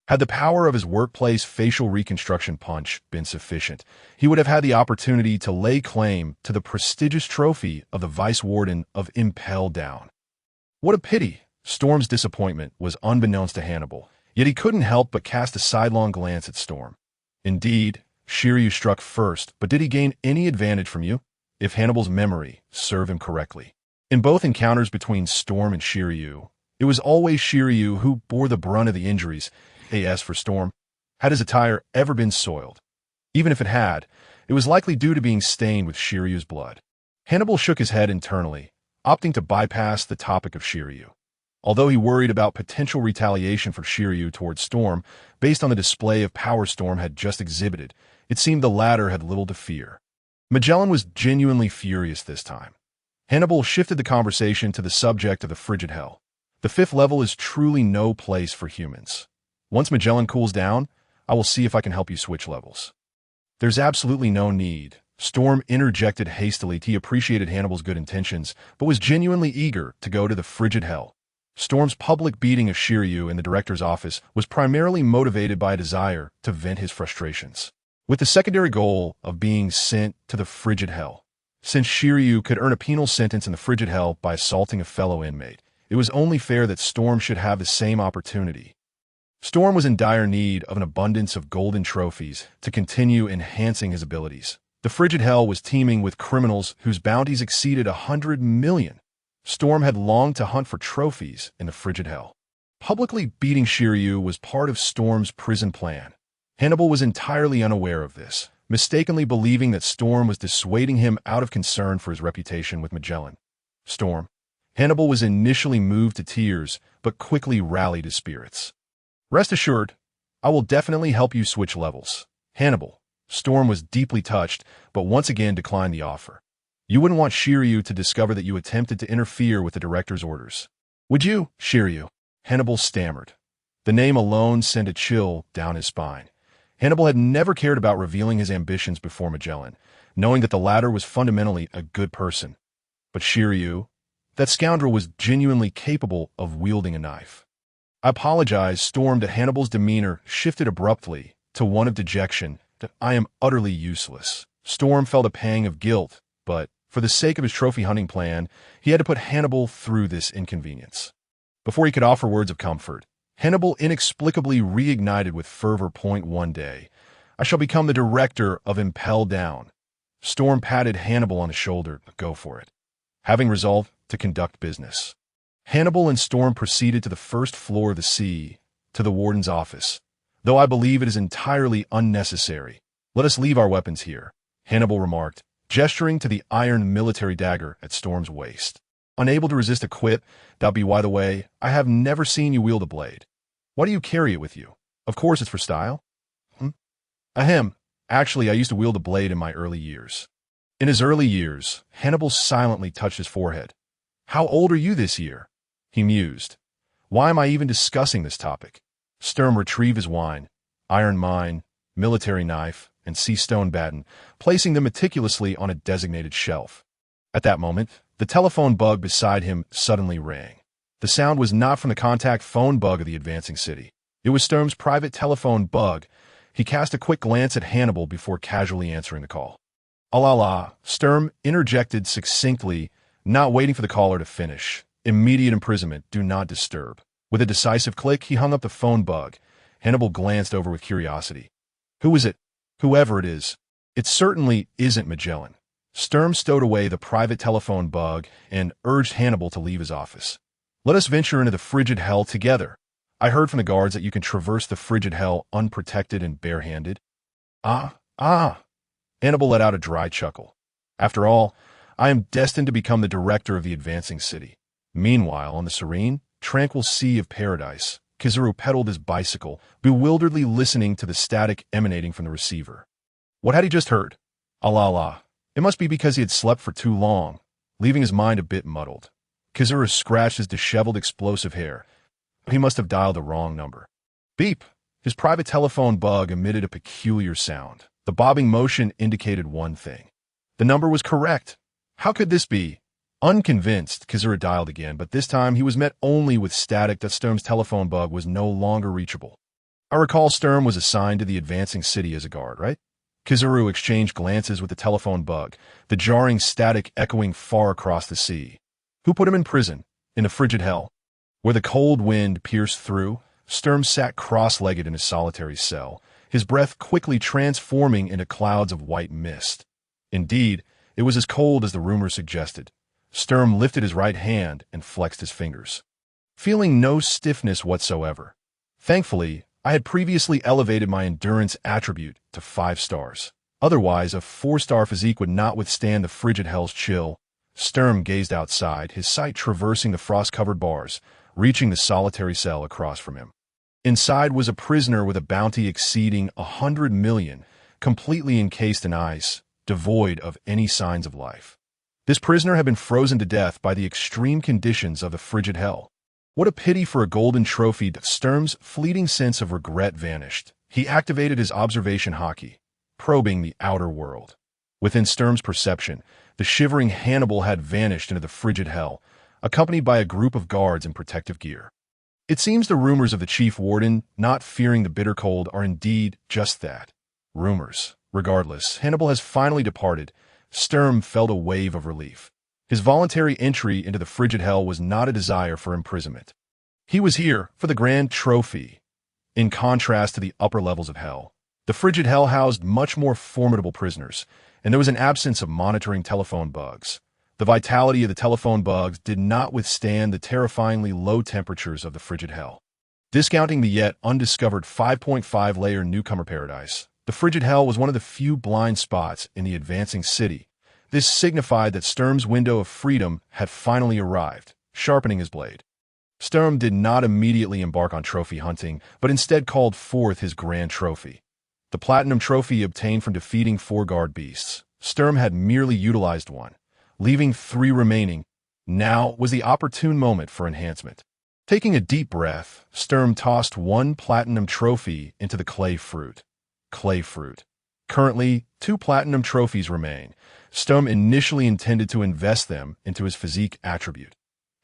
Had the power of his workplace facial reconstruction punch been sufficient, he would have had the opportunity to lay claim to the prestigious trophy of the Vice Warden of Impel Down. What a pity! Storm's disappointment was unbeknownst to Hannibal, yet he couldn't help but cast a sidelong glance at Storm. Indeed, Shiryu struck first, but did he gain any advantage from you? If Hannibal's memory served him correctly. In both encounters between Storm and Shiryu, it was always Shiryu who bore the brunt of the injuries. As for Storm, had his attire ever been soiled? Even if it had, it was likely due to being stained with Shiryu's blood. Hannibal shook his head internally, opting to bypass the topic of Shiryu. Although he worried about potential retaliation for Shiryu towards Storm based on the display of power Storm had just exhibited, it seemed the latter had little to fear. Magellan was genuinely furious this time. Hannibal shifted the conversation to the subject of the frigid hell. The 5th level is truly no place for humans. Once Magellan cools down, I will see if I can help you switch levels. There's absolutely no need. Storm interjected hastily. He appreciated Hannibal's good intentions, but was genuinely eager to go to the frigid hell. Storm's public beating of Shiryu in the director's office was primarily motivated by a desire to vent his frustrations, with the secondary goal of being sent to the frigid hell. Since Shiryu could earn a penal sentence in the frigid hell by assaulting a fellow inmate, it was only fair that Storm should have the same opportunity. Storm was in dire need of an abundance of golden trophies to continue enhancing his abilities. The frigid hell was teeming with criminals whose bounties exceeded 100 million. Storm had longed to hunt for trophies in the frigid hell. Publicly beating Shiryu was part of Storm's prison plan. Hannibal was entirely unaware of this, mistakenly believing that Storm was dissuading him out of concern for his reputation with Magellan. Storm. Hannibal was initially moved to tears, but quickly rallied his spirits. Rest assured, I will definitely help you switch levels. Hannibal. Storm was deeply touched, but once again declined the offer. You wouldn't want Shiryu to discover that you attempted to interfere with the director's orders. Would you, Shiryu? Hannibal stammered. The name alone sent a chill down his spine. Hannibal had never cared about revealing his ambitions before Magellan, knowing that the latter was fundamentally a good person. But Shiryu, that scoundrel, was genuinely capable of wielding a knife. I apologized, stormed. At Hannibal's demeanor shifted abruptly to one of dejection. I am utterly useless. Storm felt a pang of guilt, but for the sake of his trophy hunting plan, he had to put Hannibal through this inconvenience. Before he could offer words of comfort, Hannibal inexplicably reignited with fervor. One day, I shall become the director of Impel Down. Storm patted Hannibal on the shoulder. Go for it. Having resolved to conduct business, Hannibal and Storm proceeded to the first floor of the sea, to the warden's office. Though I believe it is entirely unnecessary, let us leave our weapons here, Hannibal remarked, gesturing to the iron military dagger at Storm's waist. Unable to resist a quip, that be by the way, I have never seen you wield a blade. Why do you carry it with you? Of course it's for style. Ahem. Actually, I used to wield a blade in my early years. In his early years, Hannibal silently touched his forehead. How old are you this year? He mused. Why am I even discussing this topic? Sturm retrieved his wine, iron mine, military knife, and sea stone baton, placing them meticulously on a designated shelf. At that moment, the telephone bug beside him suddenly rang. The sound was not from the contact phone bug of the advancing city. It was Sturm's private telephone bug. He cast a quick glance at Hannibal before casually answering the call. La, Sturm interjected succinctly, not waiting for the caller to finish. Immediate imprisonment, do not disturb. With a decisive click, he hung up the phone bug. Hannibal glanced over with curiosity. Who is it? Whoever it is. It certainly isn't Magellan. Sturm stowed away the private telephone bug and urged Hannibal to leave his office. Let us venture into the frigid hell together. I heard from the guards that you can traverse the frigid hell unprotected and barehanded. Ah. Hannibal let out a dry chuckle. After all, I am destined to become the director of the advancing city. Meanwhile, on the serene, tranquil sea of paradise, Kizaru pedaled his bicycle, bewilderedly listening to the static emanating from the receiver. What had he just heard? Allah. It must be because he had slept for too long, leaving his mind a bit muddled. Kizaru scratched his disheveled explosive hair. He must have dialed the wrong number. Beep! His private telephone bug emitted a peculiar sound. The bobbing motion indicated one thing. The number was correct. How could this be? Unconvinced, Kizaru dialed again, but this time he was met only with static that Sturm's telephone bug was no longer reachable. I recall Sturm was assigned to the advancing city as a guard, right? Kizaru exchanged glances with the telephone bug, the jarring static echoing far across the sea. Who put him in prison? In the frigid hell? Where the cold wind pierced through, Sturm sat cross-legged in his solitary cell, his breath quickly transforming into clouds of white mist. Indeed, it was as cold as the rumor suggested. Sturm lifted his right hand and flexed his fingers, feeling no stiffness whatsoever. Thankfully, I had previously elevated my endurance attribute to 5 stars. Otherwise, a 4-star physique would not withstand the frigid hell's chill. Sturm gazed outside, his sight traversing the frost-covered bars, reaching the solitary cell across from him. Inside was a prisoner with a bounty exceeding 100 million, completely encased in ice, devoid of any signs of life. This prisoner had been frozen to death by the extreme conditions of the frigid hell. What a pity for a golden trophy! Sturm's fleeting sense of regret vanished. He activated his observation hockey, probing the outer world. Within Sturm's perception, the shivering Hannibal had vanished into the frigid hell, accompanied by a group of guards in protective gear. It seems the rumors of the chief warden not fearing the bitter cold are indeed just that. Rumors. Regardless, Hannibal has finally departed. Sturm felt a wave of relief. His voluntary entry into the frigid hell was not a desire for imprisonment. He was here for the grand trophy. In contrast to the upper levels of hell, the frigid hell housed much more formidable prisoners, and there was an absence of monitoring telephone bugs. The vitality of the telephone bugs did not withstand the terrifyingly low temperatures of the frigid hell. Discounting the yet undiscovered 5.5-layer newcomer paradise, the frigid hell was one of the few blind spots in the advancing city. This signified that Sturm's window of freedom had finally arrived, sharpening his blade. Sturm did not immediately embark on trophy hunting, but instead called forth his grand trophy. The platinum trophy obtained from defeating 4 guard beasts. Sturm had merely utilized one, leaving 3 remaining. Now was the opportune moment for enhancement. Taking a deep breath, Sturm tossed 1 platinum trophy into the clay fruit. clay fruit. Currently, 2 platinum trophies remain. Sturm initially intended to invest them into his physique attribute.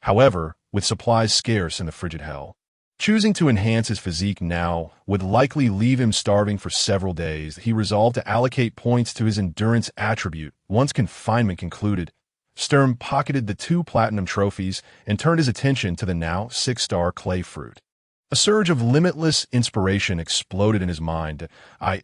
However, with supplies scarce in the frigid hell, choosing to enhance his physique now would likely leave him starving for several days. He resolved to allocate points to his endurance attribute. Once confinement concluded, Sturm pocketed the 2 platinum trophies and turned his attention to the now 6-star clay fruit. A surge of limitless inspiration exploded in his mind.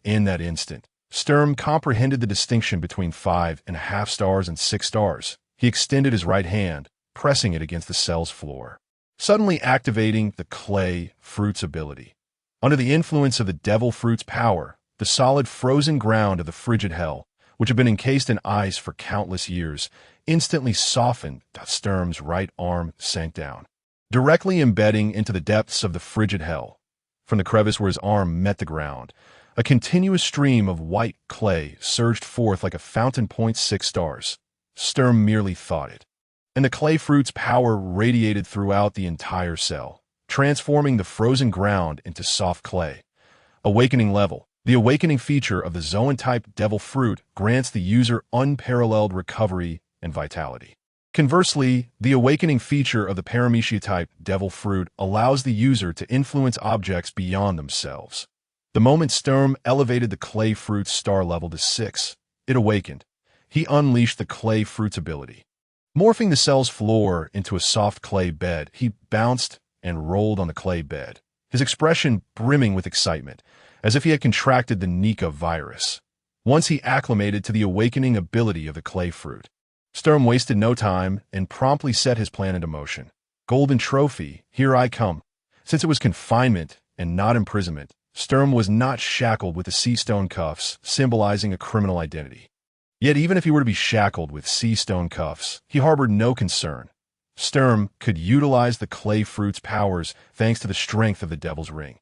In that instant, Sturm comprehended the distinction between 5.5 stars and 6 stars. He extended his right hand, pressing it against the cell's floor, suddenly activating the clay fruit's ability. Under the influence of the devil fruit's power, the solid frozen ground of the frigid hell, which had been encased in ice for countless years, instantly softened. Sturm's right arm sank down, directly embedding into the depths of the frigid hell. From the crevice where his arm met the ground, a continuous stream of white clay surged forth like a fountain. 6 stars. Sturm merely thought it, and the clay fruit's power radiated throughout the entire cell, transforming the frozen ground into soft clay. Awakening level. The awakening feature of the Zoan-type devil fruit grants the user unparalleled recovery and vitality. Conversely, the awakening feature of the Paramecia-type devil fruit allows the user to influence objects beyond themselves. The moment Sturm elevated the clay fruit's star level to 6, it awakened. He unleashed the clay fruit's ability. Morphing the cell's floor into a soft clay bed, he bounced and rolled on the clay bed, his expression brimming with excitement, as if he had contracted the Nika virus. Once he acclimated to the awakening ability of the clay fruit, Sturm wasted no time and promptly set his plan into motion. Golden trophy, here I come. Since it was confinement and not imprisonment, Sturm was not shackled with the sea stone cuffs, symbolizing a criminal identity. Yet even if he were to be shackled with sea stone cuffs, he harbored no concern. Sturm could utilize the clay fruit's powers thanks to the strength of the Devil's Ring.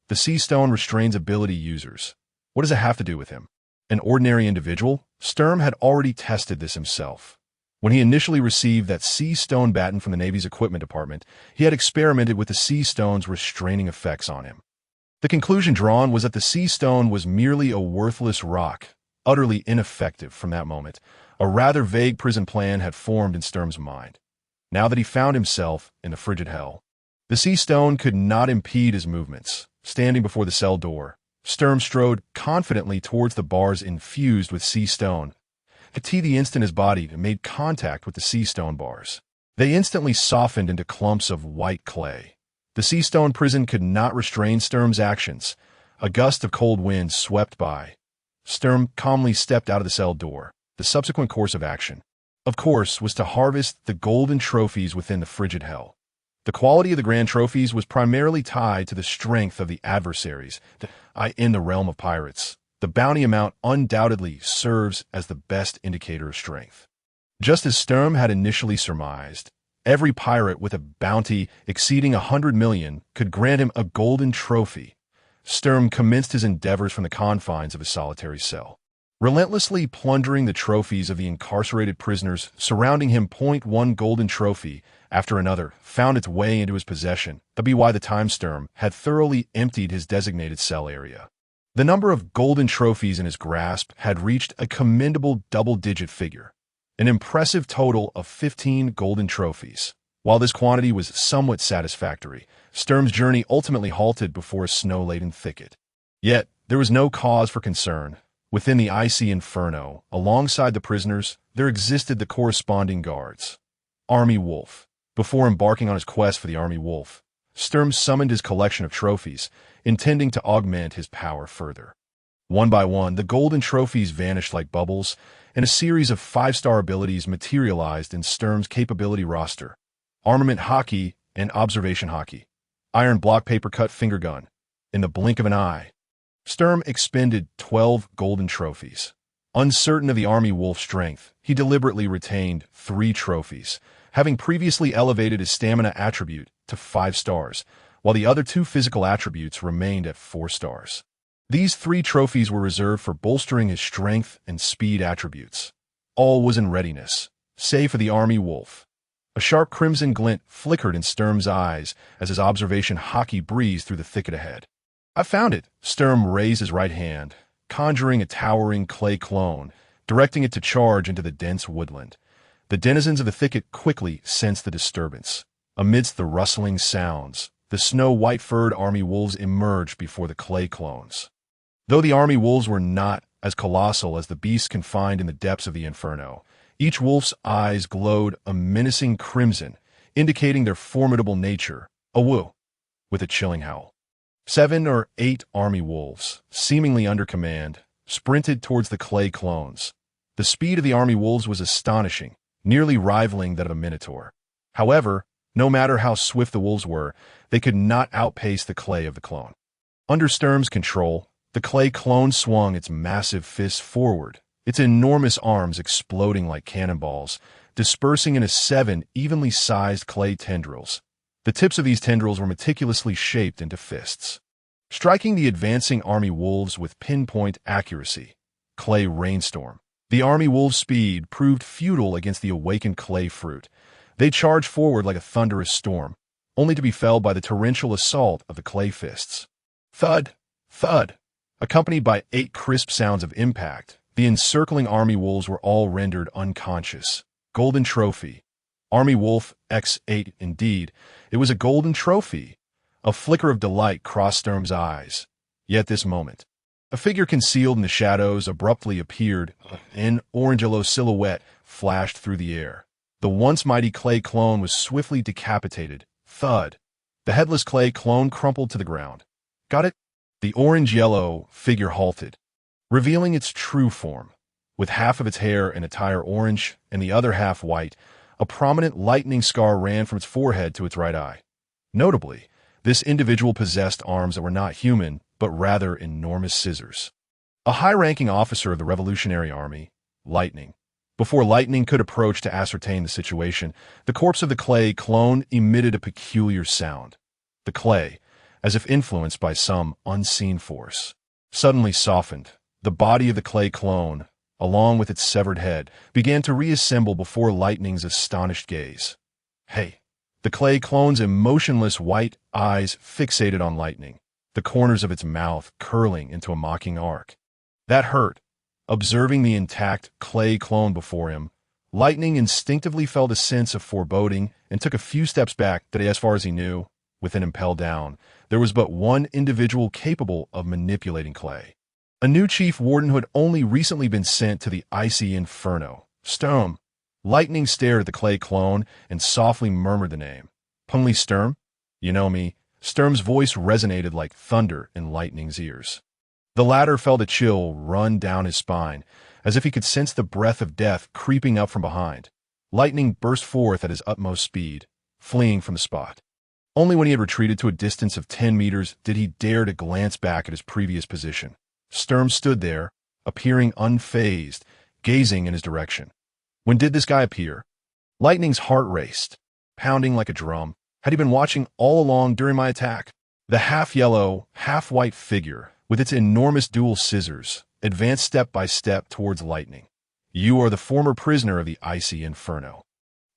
The sea stone restrains ability users. What does it have to do with him? An ordinary individual? Sturm had already tested this himself. When he initially received that sea stone baton from the Navy's equipment department, he had experimented with the sea stone's restraining effects on him. The conclusion drawn was that the sea stone was merely a worthless rock, utterly ineffective. From that moment, a rather vague prison plan had formed in Sturm's mind. Now that he found himself in the frigid hell, the sea stone could not impede his movements. Standing before the cell door, Sturm strode confidently towards the bars infused with sea stone. The instant his body made contact with the sea stone bars, they instantly softened into clumps of white clay. The sea stone prison could not restrain Sturm's actions. A gust of cold wind swept by. Sturm calmly stepped out of the cell door. The subsequent course of action, of course, was to harvest the golden trophies within the frigid hell. The quality of the grand trophies was primarily tied to the strength of the adversaries. In the realm of pirates, the bounty amount undoubtedly serves as the best indicator of strength. Just as Sturm had initially surmised, every pirate with a bounty exceeding 100 million could grant him a golden trophy. Sturm commenced his endeavors from the confines of his solitary cell, relentlessly plundering the trophies of the incarcerated prisoners surrounding him. 1 golden trophy after another found its way into his possession. By the time Sturm had thoroughly emptied his designated cell area, the number of golden trophies in his grasp had reached a commendable double-digit figure, an impressive total of 15 golden trophies. While this quantity was somewhat satisfactory, Sturm's journey ultimately halted before a snow-laden thicket. Yet, there was no cause for concern. Within the icy inferno, alongside the prisoners, there existed the corresponding guards. Army Wolf. Before embarking on his quest for the Army Wolf, Sturm summoned his collection of trophies, intending to augment his power further. One by one, the golden trophies vanished like bubbles, and a series of 5-star abilities materialized in Sturm's capability roster. Armament Hockey and Observation Hockey. Iron Block Paper Cut Finger Gun. In the blink of an eye, Sturm expended 12 golden trophies. Uncertain of the Army Wolf's strength, he deliberately retained 3 trophies, having previously elevated his stamina attribute to 5 stars, while the other 2 physical attributes remained at 4 stars. These 3 trophies were reserved for bolstering his strength and speed attributes. All was in readiness, save for the Army Wolf. A sharp crimson glint flickered in Sturm's eyes as his observation hockey breezed through the thicket ahead. I found it. Sturm raised his right hand, conjuring a towering clay clone, directing it to charge into the dense woodland. The denizens of the thicket quickly sensed the disturbance. Amidst the rustling sounds, the snow-white-furred army wolves emerged before the clay clones. Though the army wolves were not as colossal as the beasts confined in the depths of the inferno, each wolf's eyes glowed a menacing crimson, indicating their formidable nature. Awoo! With a chilling howl. 7 or 8 army wolves, seemingly under command, sprinted towards the clay clones. The speed of the army wolves was astonishing, nearly rivaling that of a minotaur. However, no matter how swift the wolves were, they could not outpace the clay of the clone. Under Sturm's control, the clay clone swung its massive fists forward, its enormous arms exploding like cannonballs, dispersing into 7 evenly sized clay tendrils. The tips of these tendrils were meticulously shaped into fists, striking the advancing army wolves with pinpoint accuracy. Clay rainstorm. The army wolves' speed proved futile against the awakened clay fruit. They charged forward like a thunderous storm, only to be felled by the torrential assault of the clay fists. Thud! Thud! Accompanied by 8 crisp sounds of impact, the encircling army wolves were all rendered unconscious. Golden trophy. Army Wolf X8 indeed. It was a golden trophy. A flicker of delight crossed Sturm's eyes. Yet this moment, a figure concealed in the shadows abruptly appeared. An orange yellow silhouette flashed through the air. The once mighty clay clone was swiftly decapitated. Thud. The headless clay clone crumpled to the ground. Got it? The orange-yellow figure halted, revealing its true form. With half of its hair and attire orange and the other half white, a prominent lightning scar ran from its forehead to its right eye. Notably, this individual possessed arms that were not human, but rather enormous scissors. A high-ranking officer of the Revolutionary Army, Lightning. Before Lightning could approach to ascertain the situation, the corpse of the clay clone emitted a peculiar sound. The clay, as if influenced by some unseen force, suddenly softened. The body of the clay clone, along with its severed head, began to reassemble before Lightning's astonished gaze. Hey! The clay clone's emotionless white eyes fixated on Lightning, the corners of its mouth curling into a mocking arc. That hurt. Observing the intact clay clone before him, Lightning instinctively felt a sense of foreboding and took a few steps back. That, as far as he knew, within Impel Down, there was but one individual capable of manipulating clay. A new chief warden who had only recently been sent to the icy inferno. Sturm. Lightning stared at the clay clone and softly murmured the name. Pungli Sturm? You know me. Sturm's voice resonated like thunder in Lightning's ears. The latter felt a chill run down his spine, as if he could sense the breath of death creeping up from behind. Lightning burst forth at his utmost speed, fleeing from the spot. Only when he had retreated to a distance of 10 meters did he dare to glance back at his previous position. Sturm stood there, appearing unfazed, gazing in his direction. When did this guy appear? Lightning's heart raced, pounding like a drum. Had he been watching all along during my attack? The half-yellow, half-white figure, with its enormous dual scissors, advanced step by step towards Lightning. You are the former prisoner of the icy inferno.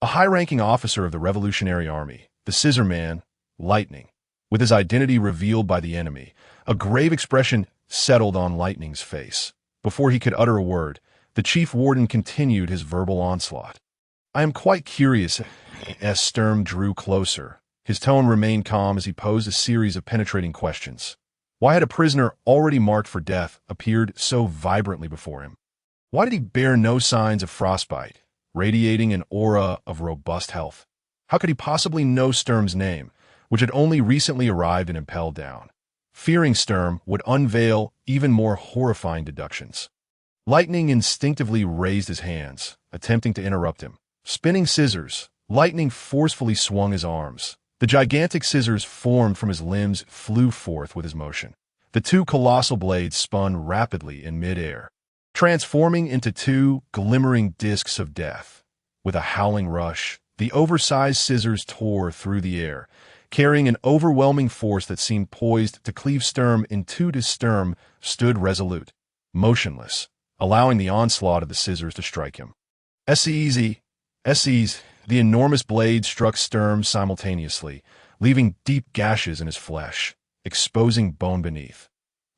A high-ranking officer of the Revolutionary Army, the Scissor Man, Lightning. With his identity revealed by the enemy, a grave expression settled on Lightning's face. Before he could utter a word, the chief warden continued his verbal onslaught. I am quite curious. As Sturm drew closer, his tone remained calm as he posed a series of penetrating questions. Why had a prisoner already marked for death appeared so vibrantly before him? Why did he bear no signs of frostbite, radiating an aura of robust health? How could he possibly know Sturm's name, which had only recently arrived in Impel Down? Fearing Sturm would unveil even more horrifying deductions. Lightning instinctively raised his hands, attempting to interrupt him. Spinning scissors, Lightning forcefully swung his arms. The gigantic scissors formed from his limbs flew forth with his motion. The 2 colossal blades spun rapidly in midair, transforming into 2 glimmering discs of death. With a howling rush, the oversized scissors tore through the air, carrying an overwhelming force that seemed poised to cleave Sturm in two. Sturm stood resolute, motionless, allowing the onslaught of the scissors to strike him. Seize. The enormous blade struck Sturm simultaneously, leaving deep gashes in his flesh, exposing bone beneath.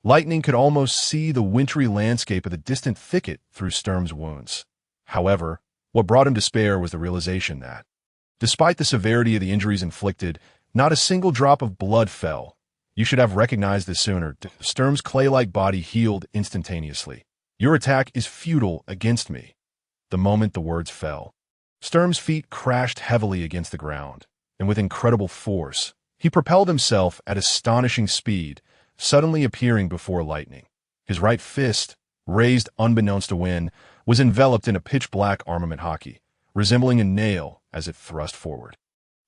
Lightning could almost see the wintry landscape of the distant thicket through Sturm's wounds. However, what brought him despair was the realization that, despite the severity of the injuries inflicted, not a single drop of blood fell. You should have recognized this sooner. Sturm's clay-like body healed instantaneously. Your attack is futile against me. The moment the words fell, Sturm's feet crashed heavily against the ground, and with incredible force, he propelled himself at astonishing speed, suddenly appearing before Lightning. His right fist, raised unbeknownst to Wynn, was enveloped in a pitch-black armament hockey, resembling a nail as it thrust forward.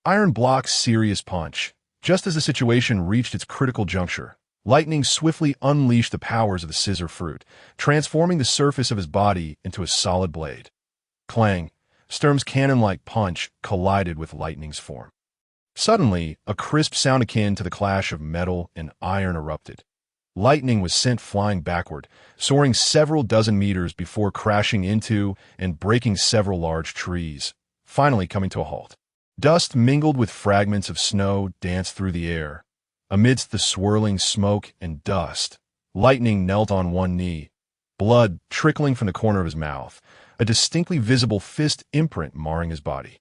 Iron block's serious punch. Just as the situation reached its critical juncture, Lightning swiftly unleashed the powers of the scissor fruit, transforming the surface of his body into a solid blade. Clang! Sturm's cannon-like punch collided with Lightning's form. Suddenly, a crisp sound akin to the clash of metal and iron erupted. Lightning was sent flying backward, soaring several dozen meters before crashing into and breaking several large trees, finally coming to a halt. Dust mingled with fragments of snow danced through the air. Amidst the swirling smoke and dust, Lightning knelt on one knee, blood trickling from the corner of his mouth, a distinctly visible fist imprint marring his body.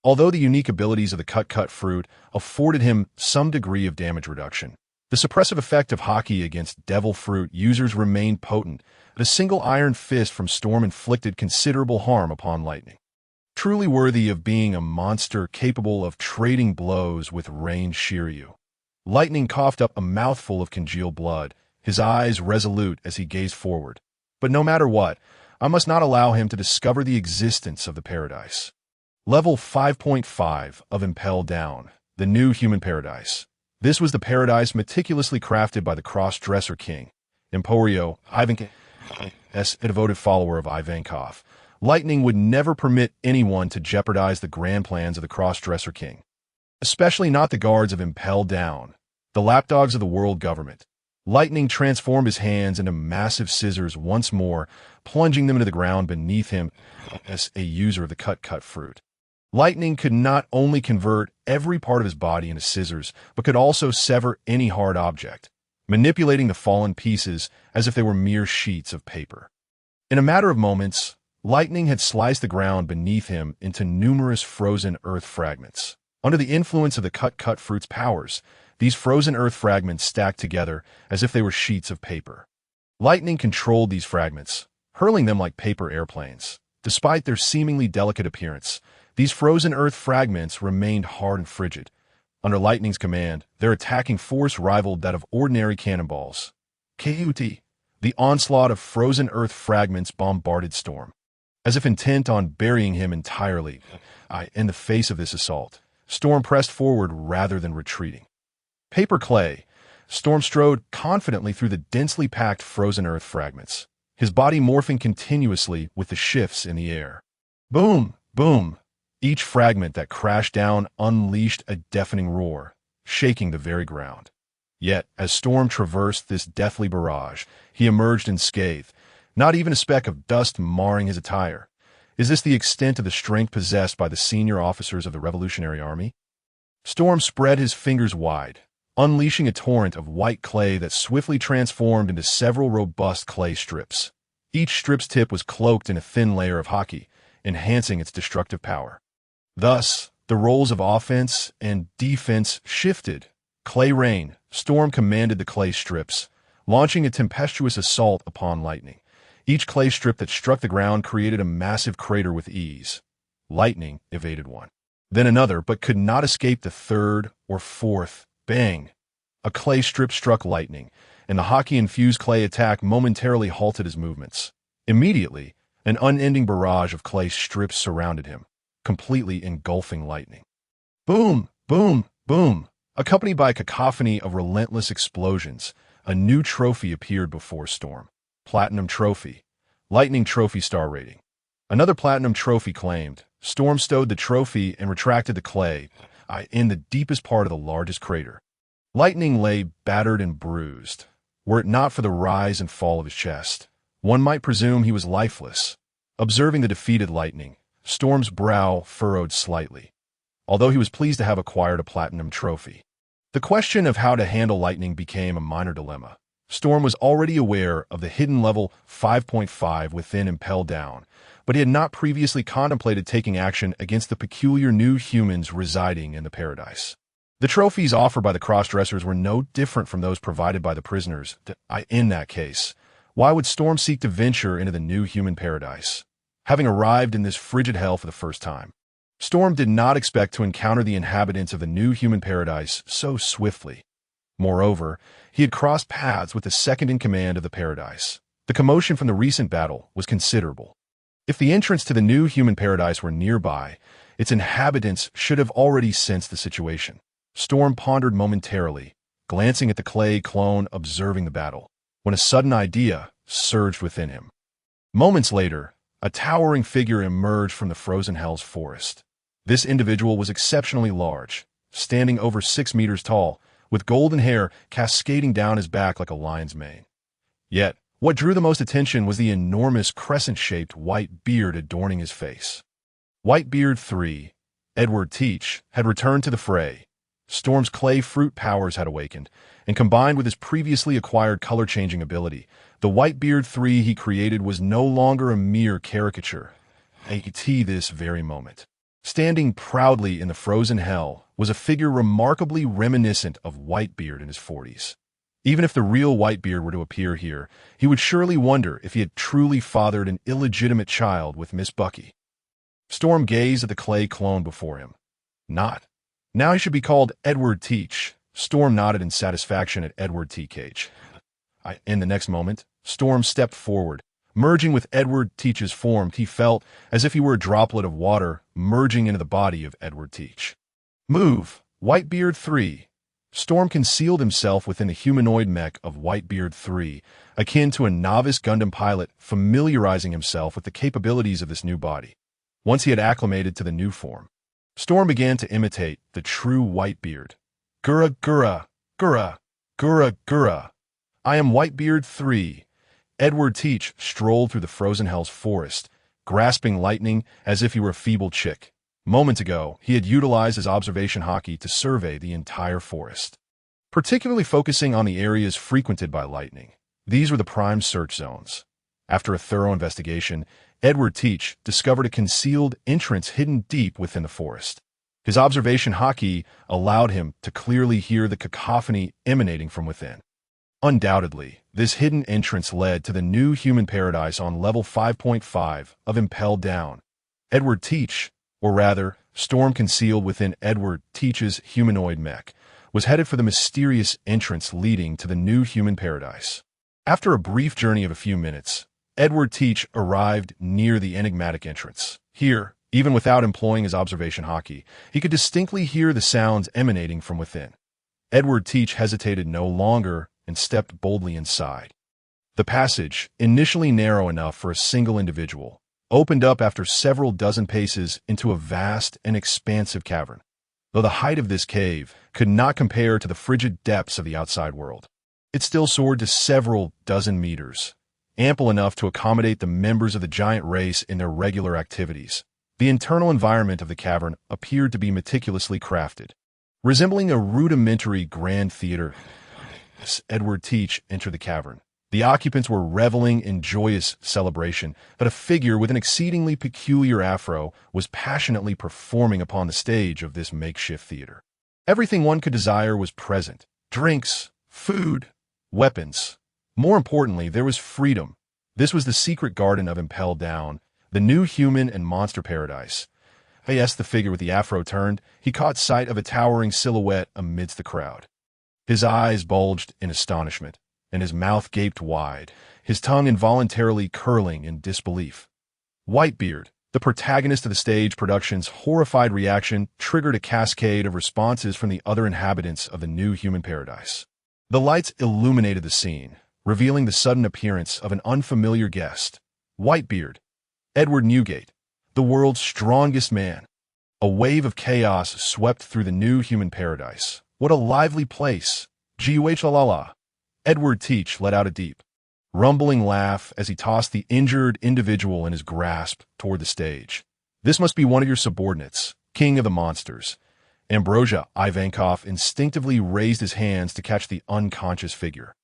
Although the unique abilities of the cut fruit afforded him some degree of damage reduction, the suppressive effect of hockey against devil fruit users remained potent. A single iron fist from Storm inflicted considerable harm upon Lightning. Truly worthy of being a monster capable of trading blows with range Shiryu. Lightning coughed up a mouthful of congealed blood, his eyes resolute as he gazed forward. But no matter what, I must not allow him to discover the existence of the paradise. Level 5.5 of Impel Down, the new human paradise. This was the paradise meticulously crafted by the cross-dresser king, Emporio Ivankov, a devoted follower of Ivankov. Lightning would never permit anyone to jeopardize the grand plans of the cross-dresser king, especially not the guards of Impel Down, the lapdogs of the world government. Lightning transformed his hands into massive scissors once more, plunging them into the ground beneath him as a user of the cut fruit. Lightning could not only convert every part of his body into scissors, but could also sever any hard object, manipulating the fallen pieces as if they were mere sheets of paper. In a matter of moments, Lightning had sliced the ground beneath him into numerous frozen earth fragments. Under the influence of the cut fruit's powers, these frozen earth fragments stacked together as if they were sheets of paper. Lightning controlled these fragments, hurling them like paper airplanes. Despite their seemingly delicate appearance, these frozen earth fragments remained hard and frigid. Under Lightning's command, their attacking force rivaled that of ordinary cannonballs. KUT. The onslaught of frozen earth fragments bombarded Storm. As if intent on burying him entirely, in the face of this assault, Storm pressed forward rather than retreating. Paper clay, Storm strode confidently through the densely packed frozen earth fragments, his body morphing continuously with the shifts in the air. Boom, boom. Each fragment that crashed down unleashed a deafening roar, shaking the very ground. Yet, as Storm traversed this deathly barrage, he emerged unscathed, not even a speck of dust marring his attire. Is this the extent of the strength possessed by the senior officers of the Revolutionary Army? Storm spread his fingers wide, unleashing a torrent of white clay that swiftly transformed into several robust clay strips. Each strip's tip was cloaked in a thin layer of hockey, enhancing its destructive power. Thus, the roles of offense and defense shifted. Clay rain, Storm commanded the clay strips, launching a tempestuous assault upon Lightning. Each clay strip that struck the ground created a massive crater with ease. Lightning evaded one, then another, but could not escape the third or fourth. Bang! A clay strip struck Lightning, and the hockey-infused clay attack momentarily halted his movements. Immediately, an unending barrage of clay strips surrounded him, completely engulfing Lightning. Boom! Boom! Boom! Accompanied by a cacophony of relentless explosions, a new trophy appeared before Storm. Platinum Trophy. Lightning Trophy Star Rating. Another Platinum Trophy claimed. Storm stowed the trophy and retracted the clay in the deepest part of the largest crater. Lightning lay battered and bruised. Were it not for the rise and fall of his chest, one might presume he was lifeless. Observing the defeated Lightning, Storm's brow furrowed slightly, although he was pleased to have acquired a Platinum Trophy. The question of how to handle Lightning became a minor dilemma. Storm was already aware of the hidden level 5.5 within Impel Down, but he had not previously contemplated taking action against the peculiar new humans residing in the paradise. The trophies offered by the cross-dressers were no different from those provided by the prisoners. In that case, why would Storm seek to venture into the new human paradise, having arrived in this frigid hell for the first time? Storm did not expect to encounter the inhabitants of the new human paradise so swiftly. Moreover, he had crossed paths with the second-in-command of the paradise. The commotion from the recent battle was considerable. If the entrance to the new human paradise were nearby, its inhabitants should have already sensed the situation. Storm pondered momentarily, glancing at the clay clone observing the battle, when a sudden idea surged within him. Moments later, a towering figure emerged from the frozen hell's forest. This individual was exceptionally large, standing over 6 meters tall, with golden hair cascading down his back like a lion's mane. Yet, what drew the most attention was the enormous crescent-shaped white beard adorning his face. Whitebeard 3, Edward Teach, had returned to the fray. Storm's clay fruit powers had awakened, and combined with his previously acquired color-changing ability, the Whitebeard 3 he created was no longer a mere caricature. At this very moment, standing proudly in the frozen hell, was a figure remarkably reminiscent of Whitebeard in his 40s. Even if the real Whitebeard were to appear here, he would surely wonder if he had truly fathered an illegitimate child with Miss Bucky. Storm gazed at the clay clone before him. Not. Now he should be called Edward Teach. Storm nodded in satisfaction at Edward T. Cage. In the next moment, Storm stepped forward. Merging with Edward Teach's form, he felt as if he were a droplet of water merging into the body of Edward Teach. Move, Whitebeard 3. Storm concealed himself within the humanoid mech of Whitebeard 3, akin to a novice Gundam pilot familiarizing himself with the capabilities of this new body. Once he had acclimated to the new form, Storm began to imitate the true Whitebeard. Gura Gura, Gura, Gura Gura. I am Whitebeard 3. Edward Teach strolled through the frozen hell's forest, grasping lightning as if he were a feeble chick. Moments ago, he had utilized his observation hockey to survey the entire forest, particularly focusing on the areas frequented by lightning. These were the prime search zones. After a thorough investigation, Edward Teach discovered a concealed entrance hidden deep within the forest. His observation hockey allowed him to clearly hear the cacophony emanating from within. Undoubtedly, this hidden entrance led to the new human paradise on level 5.5 of Impel Down. Edward Teach, or rather, Storm concealed within Edward Teach's humanoid mech, was headed for the mysterious entrance leading to the new human paradise. After a brief journey of a few minutes, Edward Teach arrived near the enigmatic entrance. Here, even without employing his observation hockey, he could distinctly hear the sounds emanating from within. Edward Teach hesitated no longer and stepped boldly inside. The passage, initially narrow enough for a single individual, opened up after several dozen paces into a vast and expansive cavern, though the height of this cave could not compare to the frigid depths of the outside world. It still soared to several dozen meters, ample enough to accommodate the members of the giant race in their regular activities. The internal environment of the cavern appeared to be meticulously crafted, resembling a rudimentary grand theater. As Edward Teach entered the cavern, the occupants were reveling in joyous celebration that a figure with an exceedingly peculiar afro was passionately performing upon the stage of this makeshift theater. Everything one could desire was present: drinks, food, weapons. More importantly, there was freedom. This was the secret garden of Impel Down, the new human and monster paradise. As the figure with the afro turned, he caught sight of a towering silhouette amidst the crowd. His eyes bulged in astonishment, and his mouth gaped wide, his tongue involuntarily curling in disbelief. Whitebeard, the protagonist of the stage production's horrified reaction, triggered a cascade of responses from the other inhabitants of the new human paradise. The lights illuminated the scene, revealing the sudden appearance of an unfamiliar guest. Whitebeard, Edward Newgate, the world's strongest man. A wave of chaos swept through the new human paradise. What a lively place! G-U-H-la-la-la. Edward Teach let out a deep, rumbling laugh as he tossed the injured individual in his grasp toward the stage. This must be one of your subordinates, king of the monsters. Ambrosia Ivankov instinctively raised his hands to catch the unconscious figure.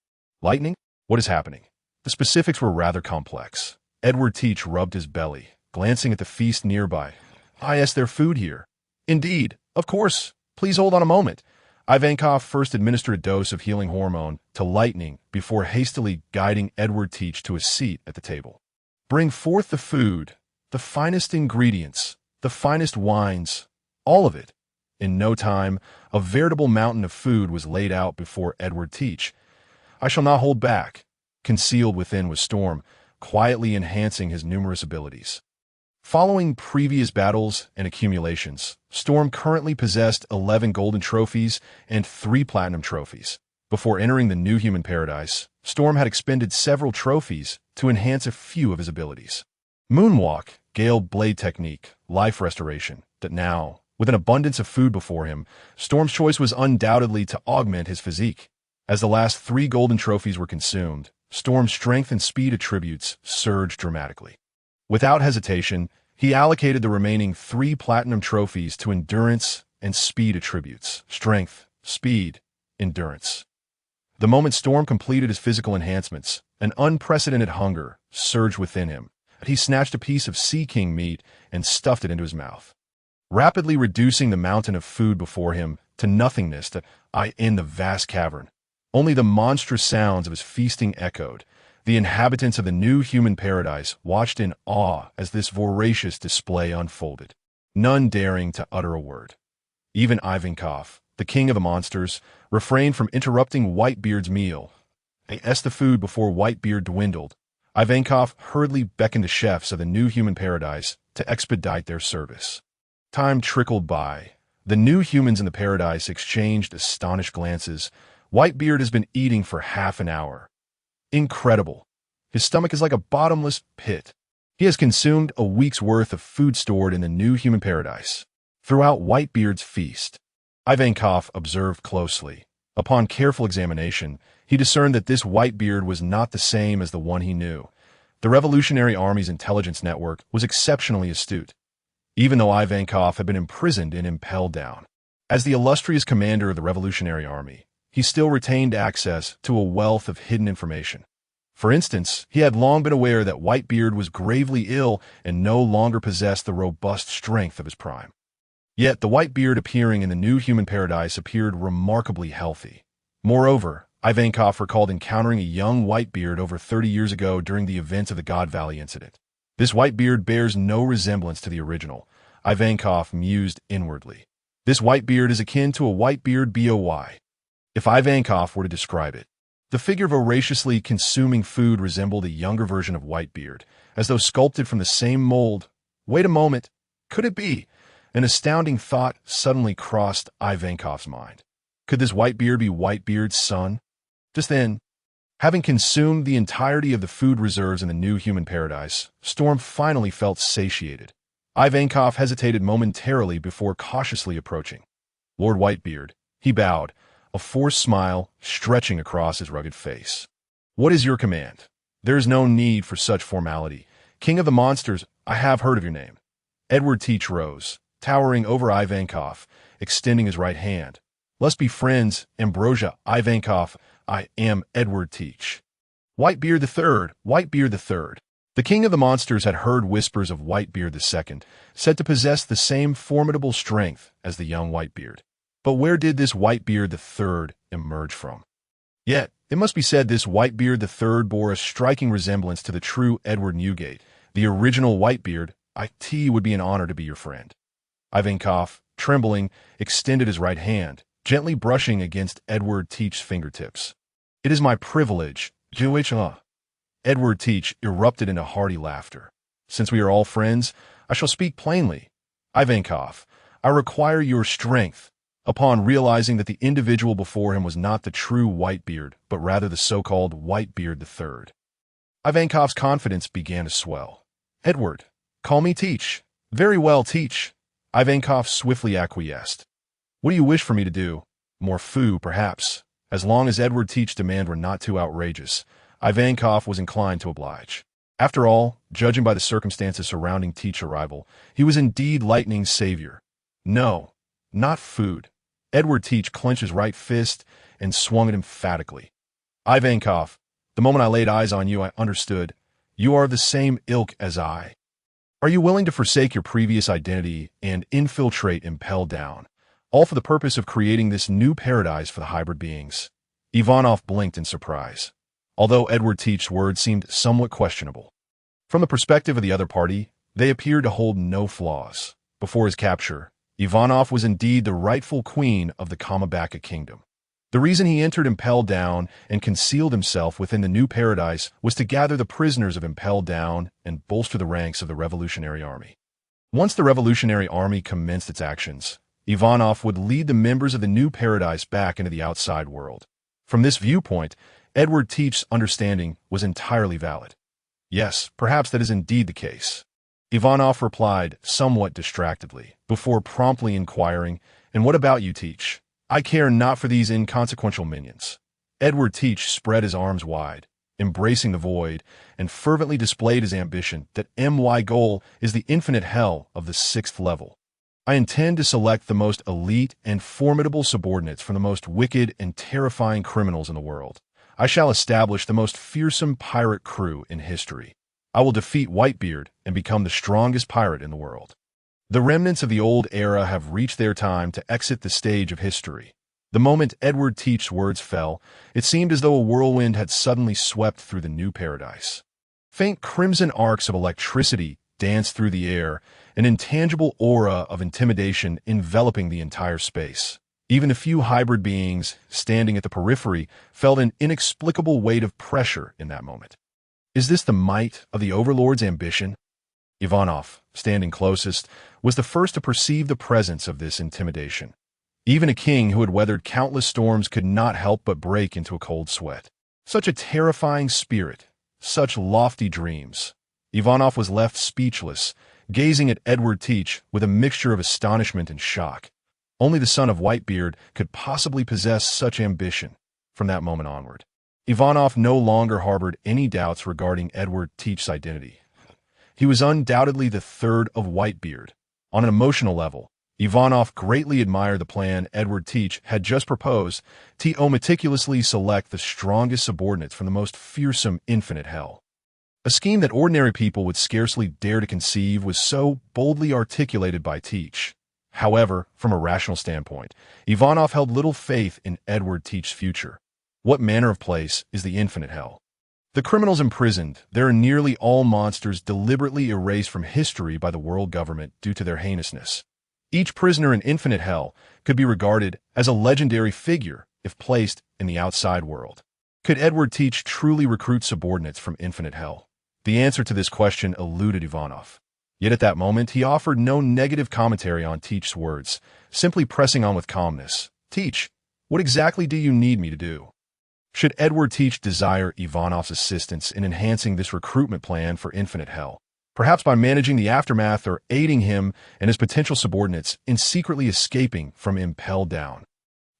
Lightning? What is happening? The specifics were rather complex. Edward Teach rubbed his belly, glancing at the feast nearby. I asked their food here. Indeed, of course. Please hold on a moment. Ivankov first administered a dose of healing hormone to Lightning before hastily guiding Edward Teach to a seat at the table. Bring forth the food, the finest ingredients, the finest wines, all of it. In no time, a veritable mountain of food was laid out before Edward Teach. I shall not hold back. Concealed within was Storm, quietly enhancing his numerous abilities. Following previous battles and accumulations, Storm currently possessed 11 golden trophies and 3 platinum trophies. Before entering the new human paradise, Storm had expended several trophies to enhance a few of his abilities. Moonwalk, Gale Blade Technique, Life Restoration, that now, with an abundance of food before him, Storm's choice was undoubtedly to augment his physique. As the last 3 golden trophies were consumed, Storm's strength and speed attributes surged dramatically. Without hesitation, he allocated the remaining 3 platinum trophies to endurance and speed attributes. Strength, speed, endurance. The moment Storm completed his physical enhancements, an unprecedented hunger surged within him. He snatched a piece of Sea King meat and stuffed it into his mouth, rapidly reducing the mountain of food before him to nothingness in the vast cavern. Only the monstrous sounds of his feasting echoed. The inhabitants of the new human paradise watched in awe as this voracious display unfolded, none daring to utter a word. Even Ivankov, the king of the monsters, refrained from interrupting Whitebeard's meal. As the food before Whitebeard dwindled, Ivankov hurriedly beckoned the chefs of the new human paradise to expedite their service. Time trickled by. The new humans in the paradise exchanged astonished glances. Whitebeard has been eating for half an hour. Incredible. His stomach is like a bottomless pit. He has consumed a week's worth of food stored in the new human paradise. Throughout Whitebeard's feast, Ivankov observed closely. Upon careful examination, he discerned that this Whitebeard was not the same as the one he knew. The Revolutionary Army's intelligence network was exceptionally astute, even though Ivankov had been imprisoned in Impel Down. As the illustrious commander of the Revolutionary Army, he still retained access to a wealth of hidden information. For instance, he had long been aware that Whitebeard was gravely ill and no longer possessed the robust strength of his prime. Yet the Whitebeard appearing in the new human paradise appeared remarkably healthy. Moreover, Ivankov recalled encountering a young Whitebeard over 30 years ago during the events of the God Valley incident. This Whitebeard bears no resemblance to the original, Ivankov mused inwardly. This Whitebeard is akin to a Whitebeard boy. If Ivankov were to describe it, the figure voraciously consuming food resembled a younger version of Whitebeard, as though sculpted from the same mold. Wait a moment. Could it be? An astounding thought suddenly crossed Ivankov's mind. Could this Whitebeard be Whitebeard's son? Just then, having consumed the entirety of the food reserves in the new human paradise, Storm finally felt satiated. Ivankov hesitated momentarily before cautiously approaching. Lord Whitebeard, he bowed, a forced smile stretching across his rugged face. What is your command? There is no need for such formality. King of the monsters, I have heard of your name. Edward Teach rose, towering over Ivankov, extending his right hand. Let's be friends, Ambrosia Ivankov. I am Edward Teach. Whitebeard III, Whitebeard III. The king of the monsters had heard whispers of Whitebeard II, said to possess the same formidable strength as the young Whitebeard. But where did this Whitebeard III emerge from? Yet, it must be said this Whitebeard III bore a striking resemblance to the true Edward Newgate, the original Whitebeard. It would be an honor to be your friend. Ivankov, trembling, extended his right hand, gently brushing against Edward Teach's fingertips. It is my privilege, Edward Teach erupted into hearty laughter. Since we are all friends, I shall speak plainly. Ivankov, I require your strength. Upon realizing that the individual before him was not the true Whitebeard, but rather the so-called Whitebeard III. Ivankov's confidence began to swell. Edward, call me Teach. Very well, Teach. Ivankov swiftly acquiesced. What do you wish for me to do? More food, perhaps. As long as Edward Teach's demand were not too outrageous, Ivankov was inclined to oblige. After all, judging by the circumstances surrounding Teach's arrival, he was indeed Lightning's savior. No, not food. Edward Teach clenched his right fist and swung it emphatically. Ivankov, the moment I laid eyes on you, I understood. You are of the same ilk as I. Are you willing to forsake your previous identity and infiltrate Impel Down, all for the purpose of creating this new paradise for the hybrid beings? Ivanov blinked in surprise, although Edward Teach's words seemed somewhat questionable. From the perspective of the other party, they appeared to hold no flaws. Before his capture, Ivanov was indeed the rightful queen of the Sorbet Kingdom. The reason he entered Impel Down and concealed himself within the new paradise was to gather the prisoners of Impel Down and bolster the ranks of the Revolutionary Army. Once the Revolutionary Army commenced its actions, Ivanov would lead the members of the new paradise back into the outside world. From this viewpoint, Edward Teach's understanding was entirely valid. Yes, perhaps that is indeed the case. Ivanov replied somewhat distractedly, before promptly inquiring, "And what about you, Teach? I care not for these inconsequential minions." Edward Teach spread his arms wide, embracing the void, and fervently displayed his ambition that my goal is the infinite hell of the 6th level. I intend to select the most elite and formidable subordinates from the most wicked and terrifying criminals in the world. I shall establish the most fearsome pirate crew in history. I will defeat Whitebeard and become the strongest pirate in the world. The remnants of the old era have reached their time to exit the stage of history. The moment Edward Teach's words fell, it seemed as though a whirlwind had suddenly swept through the new paradise. Faint crimson arcs of electricity danced through the air, an intangible aura of intimidation enveloping the entire space. Even the few hybrid beings standing at the periphery felt an inexplicable weight of pressure in that moment. Is this the might of the Overlord's ambition? Ivanov, standing closest, was the first to perceive the presence of this intimidation. Even a king who had weathered countless storms could not help but break into a cold sweat. Such a terrifying spirit, such lofty dreams. Ivanov was left speechless, gazing at Edward Teach with a mixture of astonishment and shock. Only the son of Whitebeard could possibly possess such ambition. From that moment onward, Ivanov no longer harbored any doubts regarding Edward Teach's identity. He was undoubtedly the third of Whitebeard. On an emotional level, Ivanov greatly admired the plan Edward Teach had just proposed to meticulously select the strongest subordinates from the most fearsome infinite hell. A scheme that ordinary people would scarcely dare to conceive was so boldly articulated by Teach. However, from a rational standpoint, Ivanov held little faith in Edward Teach's future. What manner of place is the infinite hell? The criminals imprisoned, there are nearly all monsters deliberately erased from history by the world government due to their heinousness. Each prisoner in infinite hell could be regarded as a legendary figure if placed in the outside world. Could Edward Teach truly recruit subordinates from infinite hell? The answer to this question eluded Ivanov. Yet at that moment, he offered no negative commentary on Teach's words, simply pressing on with calmness. "Teach, what exactly do you need me to do?" Should Edward Teach desire Ivanov's assistance in enhancing this recruitment plan for infinite hell, perhaps by managing the aftermath or aiding him and his potential subordinates in secretly escaping from Impel Down,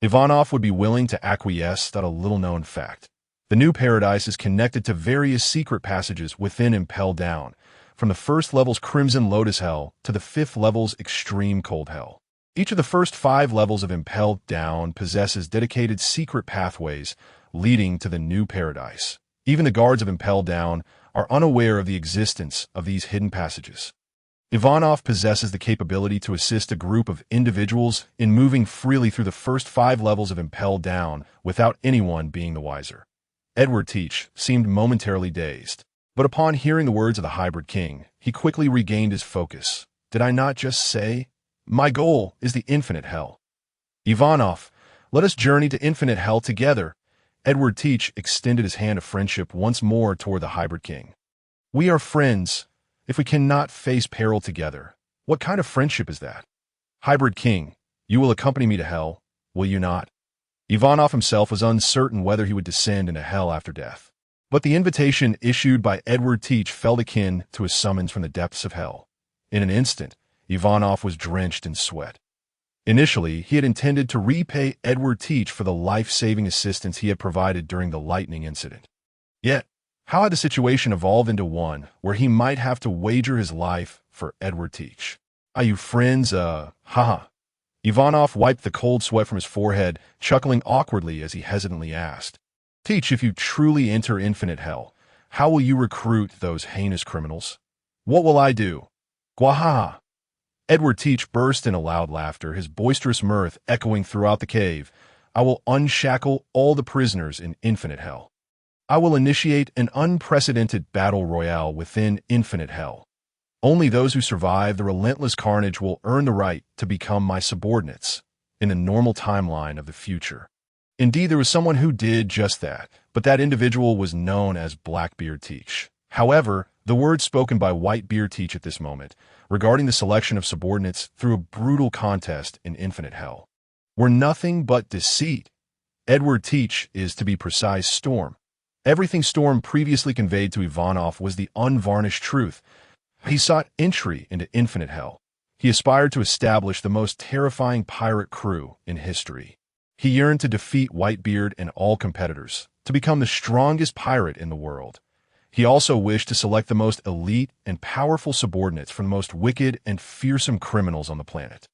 Ivanov would be willing to acquiesce that a little-known fact. The new paradise is connected to various secret passages within Impel Down, from the first level's Crimson Lotus Hell to the 5th level's Extreme Cold Hell. Each of the first 5 levels of Impel Down possesses dedicated secret pathways leading to the new paradise. Even the guards of Impel Down are unaware of the existence of these hidden passages. Ivanov possesses the capability to assist a group of individuals in moving freely through the first 5 levels of Impel Down without anyone being the wiser. Edward Teach seemed momentarily dazed, but upon hearing the words of the hybrid king, he quickly regained his focus. Did I not just say, "My goal is the infinite hell"? Ivanov, let us journey to infinite hell together. Edward Teach extended his hand of friendship once more toward the hybrid king. We are friends. If we cannot face peril together, what kind of friendship is that? Hybrid king, you will accompany me to hell, will you not? Ivanov himself was uncertain whether he would descend into hell after death. But the invitation issued by Edward Teach felt akin to a summons from the depths of hell. In an instant, Ivanov was drenched in sweat. Initially, he had intended to repay Edward Teach for the life-saving assistance he had provided during the lightning incident. Yet, how had the situation evolved into one where he might have to wager his life for Edward Teach? Are you friends, haha? Ivanov wiped the cold sweat from his forehead, chuckling awkwardly as he hesitantly asked. Teach, if you truly enter infinite hell, how will you recruit those heinous criminals? What will I do? Gwahaha! Edward Teach burst into loud laughter, his boisterous mirth echoing throughout the cave. I will unshackle all the prisoners in infinite hell. I will initiate an unprecedented battle royale within infinite hell. Only those who survive the relentless carnage will earn the right to become my subordinates in the normal timeline of the future. Indeed, there was someone who did just that, but that individual was known as Blackbeard Teach. However, the words spoken by Whitebeard Teach at this moment, regarding the selection of subordinates through a brutal contest in infinite hell, were nothing but deceit. Edward Teach is, to be precise, Storm. Everything Storm previously conveyed to Ivanov was the unvarnished truth. He sought entry into infinite hell. He aspired to establish the most terrifying pirate crew in history. He yearned to defeat Whitebeard and all competitors, to become the strongest pirate in the world. He also wished to select the most elite and powerful subordinates from the most wicked and fearsome criminals on the planet.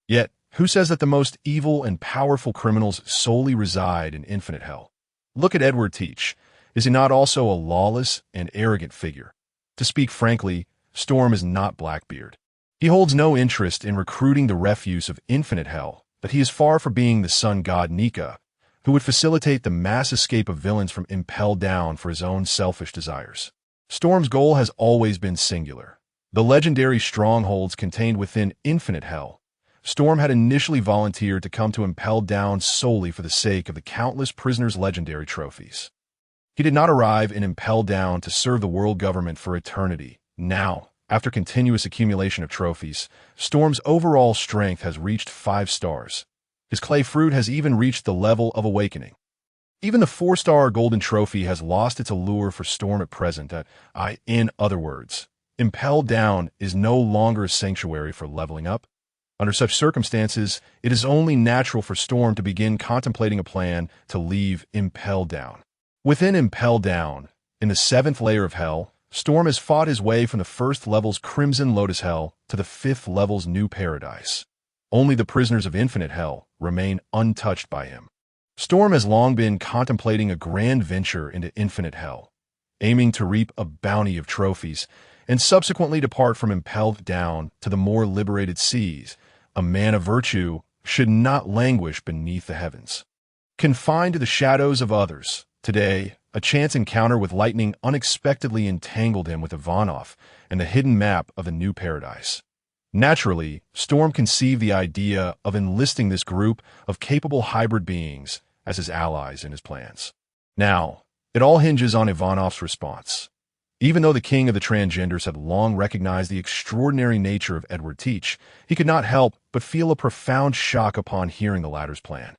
Yet, who says that the most evil and powerful criminals solely reside in infinite hell? Look at Edward Teach. Is he not also a lawless and arrogant figure? To speak frankly, Storm is not Blackbeard. He holds no interest in recruiting the refuse of infinite hell, but he is far from being the sun god Nika, who would facilitate the mass escape of villains from Impel Down for his own selfish desires. Storm's goal has always been singular. The legendary strongholds contained within infinite hell. Storm had initially volunteered to come to Impel Down solely for the sake of the countless prisoners' legendary trophies. He did not arrive in Impel Down to serve the world government for eternity. Now, after continuous accumulation of trophies, Storm's overall strength has reached 5 stars. His clay fruit has even reached the level of awakening. Even the 4-star golden trophy has lost its allure for Storm at present. In other words, Impel Down is no longer a sanctuary for leveling up. Under such circumstances, it is only natural for Storm to begin contemplating a plan to leave Impel Down. Within Impel Down, in the 7th layer of hell, Storm has fought his way from the 1st level's Crimson Lotus Hell to the 5th level's New Paradise. Only the prisoners of infinite hell remain untouched by him. Storm has long been contemplating a grand venture into infinite hell, aiming to reap a bounty of trophies and subsequently depart from Impel Down to the more liberated seas. A man of virtue should not languish beneath the heavens, confined to the shadows of others. Today, a chance encounter with lightning unexpectedly entangled him with Ivanov and the hidden map of the New Paradise. Naturally, Storm conceived the idea of enlisting this group of capable hybrid beings as his allies in his plans. Now, it all hinges on Ivanov's response. Even though the king of the transgenders had long recognized the extraordinary nature of Edward Teach, he could not help but feel a profound shock upon hearing the latter's plan.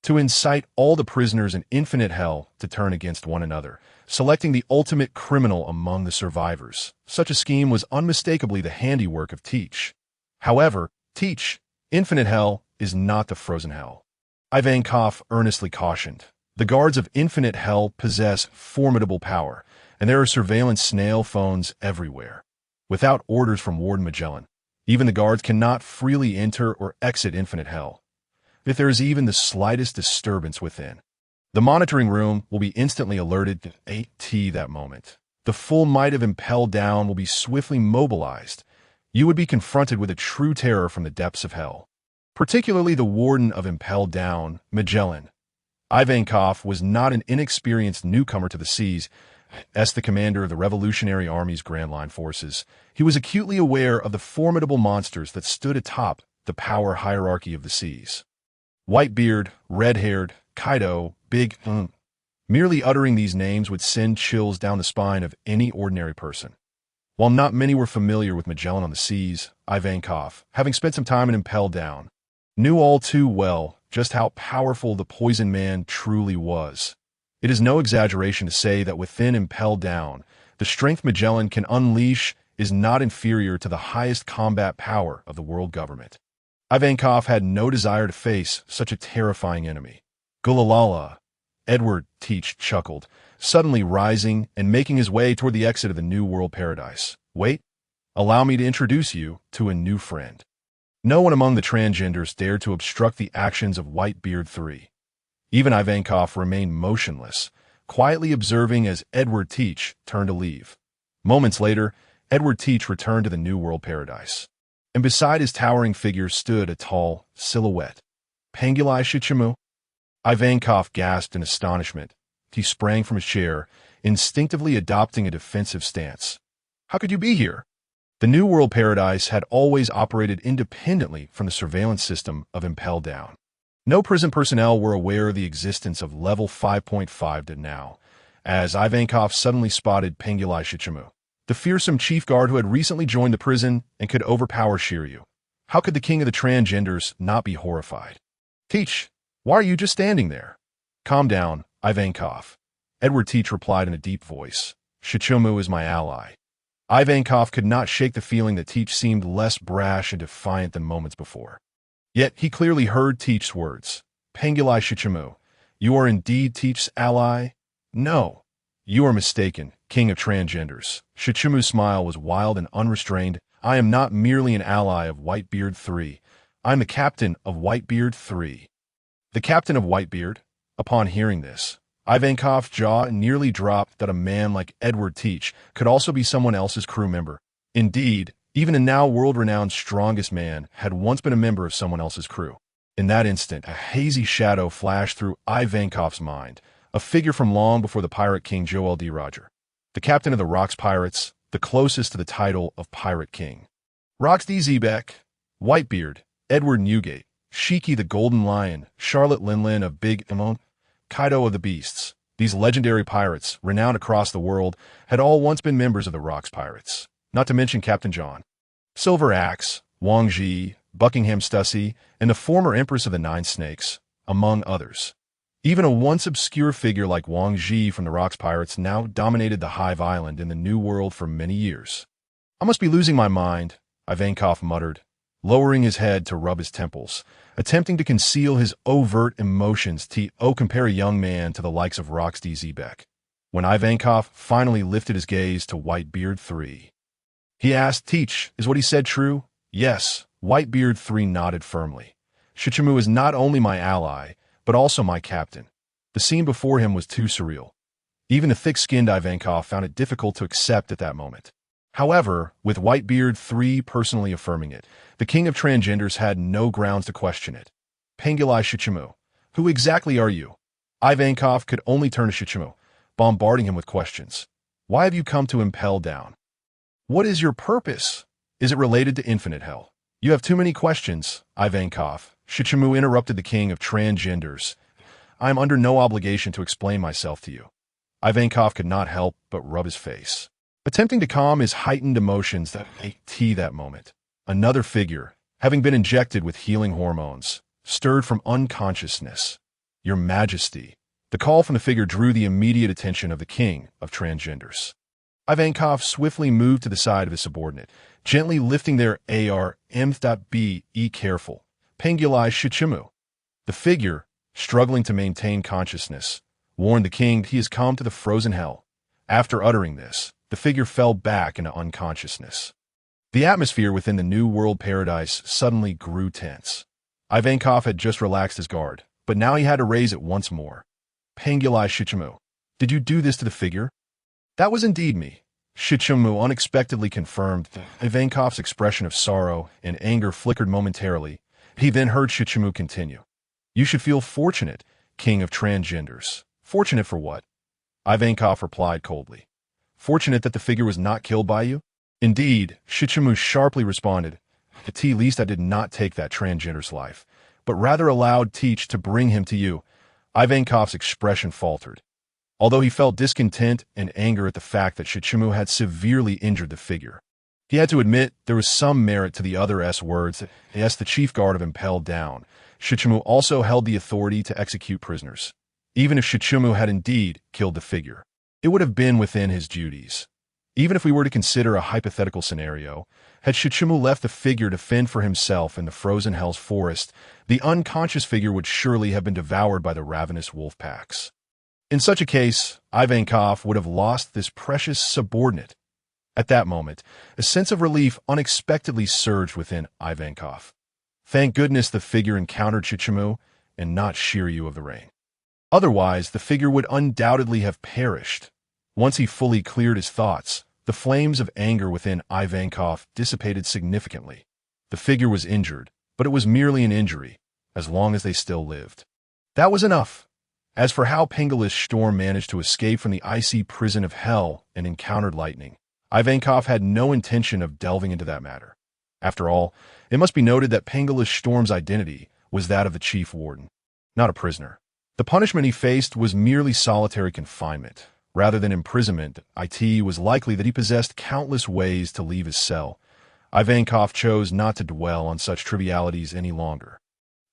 To incite all the prisoners in infinite hell to turn against one another, selecting the ultimate criminal among the survivors. Such a scheme was unmistakably the handiwork of Teach. However, Teach, infinite hell, is not the frozen hell. Ivankov earnestly cautioned. The guards of infinite hell possess formidable power, and there are surveillance snail phones everywhere. Without orders from Warden Magellan, even the guards cannot freely enter or exit infinite hell. If there is even the slightest disturbance within, the monitoring room will be instantly alerted to AT that moment. The full might of Impel Down will be swiftly mobilized. You would be confronted with a true terror from the depths of hell. Particularly the warden of Impel Down, Magellan. Ivankov was not an inexperienced newcomer to the seas. As the commander of the Revolutionary Army's Grand Line forces, he was acutely aware of the formidable monsters that stood atop the power hierarchy of the seas. Whitebeard, red-haired, Kaido, Big Merely uttering these names would send chills down the spine of any ordinary person. While not many were familiar with Magellan on the seas, Ivankov, having spent some time in Impel Down, knew all too well just how powerful the Poison Man truly was. It is no exaggeration to say that within Impel Down, the strength Magellan can unleash is not inferior to the highest combat power of the world government. Ivankov had no desire to face such a terrifying enemy. Gulalala, Edward Teach chuckled, suddenly rising and making his way toward the exit of the New World Paradise. Wait, allow me to introduce you to a new friend. No one among the transgenders dared to obstruct the actions of Whitebeard III. Even Ivankov remained motionless, quietly observing as Edward Teach turned to leave. Moments later, Edward Teach returned to the New World Paradise. And beside his towering figure stood a tall silhouette. Pangulai Shichimu? Ivankov gasped in astonishment. He sprang from his chair, instinctively adopting a defensive stance. How could you be here? The New World Paradise had always operated independently from the surveillance system of Impel Down. No prison personnel were aware of the existence of Level 5.5 to now, as Ivankov suddenly spotted Pangulai Shichimu, the fearsome chief guard who had recently joined the prison and could overpower Shiryu. How could the king of the transgenders not be horrified? Teach, why are you just standing there? Calm down, Ivankov. Edward Teach replied in a deep voice. Shichimu is my ally. Ivankov could not shake the feeling that Teach seemed less brash and defiant than moments before. Yet he clearly heard Teach's words. Pangulai Shichimu, you are indeed Teach's ally? No. You are mistaken, king of transgenders. Shichimu's smile was wild and unrestrained. I am not merely an ally of Whitebeard III. I am the captain of Whitebeard III. The captain of Whitebeard? Upon hearing this, Ivankov's jaw nearly dropped that a man like Edward Teach could also be someone else's crew member. Indeed, even a now world-renowned strongest man had once been a member of someone else's crew. In that instant, a hazy shadow flashed through Ivankov's mind, a figure from long before the Pirate King Joel D. Roger, the captain of the Rocks Pirates, the closest to the title of Pirate King. Rox D. Zebek, Whitebeard, Edward Newgate, Shiki the Golden Lion, Charlotte Linlin of Big Emon, Kaido of the Beasts. These legendary pirates, renowned across the world, had all once been members of the Rocks Pirates, not to mention Captain John, Silver Axe, Wang Ji, Buckingham Stussy, and the former Empress of the Nine Snakes, among others. Even a once obscure figure like Wang Ji from the Rocks Pirates now dominated the Hive Island in the New World for many years. I must be losing my mind, Ivankov muttered, lowering his head to rub his temples, attempting to conceal his overt emotions to compare a young man to the likes of Rox D. Zebek. When Ivankov finally lifted his gaze to Whitebeard III, he asked, Teach, is what he said true? Yes, Whitebeard III nodded firmly. Shichimu is not only my ally, but also my captain. The scene before him was too surreal. Even the thick-skinned Ivankov found it difficult to accept at that moment. However, with Whitebeard III personally affirming it, the king of transgenders had no grounds to question it. Pangulai Shichimu, who exactly are you? Ivankov could only turn to Shichimu, bombarding him with questions. Why have you come to Impel Down? What is your purpose? Is it related to infinite hell? You have too many questions, Ivankov. Shichimu interrupted the king of transgenders. I am under no obligation to explain myself to you. Ivankov could not help but rub his face, attempting to calm his heightened emotions that moment. Another figure, having been injected with healing hormones, stirred from unconsciousness. Your Majesty. The call from the figure drew the immediate attention of the king of transgenders. Ivankov swiftly moved to the side of his subordinate, gently lifting their AR-M.B. Careful. Pangulai Shichimu. The figure, struggling to maintain consciousness, warned the king he has come to the frozen hell. After uttering this, the figure fell back into unconsciousness. The atmosphere within the New World Paradise suddenly grew tense. Ivankov had just relaxed his guard, but now he had to raise it once more. Pangulai Shichimu, did you do this to the figure? That was indeed me. Shichimu unexpectedly confirmed. Ivankov's expression of sorrow and anger flickered momentarily. He then heard Shichimu continue. You should feel fortunate, king of transgenders. Fortunate for what? Ivankov replied coldly. Fortunate that the figure was not killed by you? Indeed, Shichimu sharply responded. At least I did not take that transgender's life, but rather allowed Teach to bring him to you. Ivankov's expression faltered. Although he felt discontent and anger at the fact that Shichimu had severely injured the figure, he had to admit there was some merit to the other words. Yes, the chief guard of Impel Down. Shichimu also held the authority to execute prisoners. Even if Shichimu had indeed killed the figure, it would have been within his duties. Even if we were to consider a hypothetical scenario, had Shichimu left the figure to fend for himself in the frozen hell's forest, the unconscious figure would surely have been devoured by the ravenous wolf packs. In such a case, Ivankov would have lost this precious subordinate. At that moment, a sense of relief unexpectedly surged within Ivankov. Thank goodness the figure encountered Shichimu and not Shiryu of the Rain. Otherwise, the figure would undoubtedly have perished. Once he fully cleared his thoughts, the flames of anger within Ivankov dissipated significantly. The figure was injured, but it was merely an injury, as long as they still lived. That was enough. As for how Pengalish Storm managed to escape from the icy prison of hell and encountered lightning, Ivankov had no intention of delving into that matter. After all, it must be noted that Pengalish Storm's identity was that of the chief warden, not a prisoner. The punishment he faced was merely solitary confinement. Rather than imprisonment, it was likely that he possessed countless ways to leave his cell. Ivankov chose not to dwell on such trivialities any longer.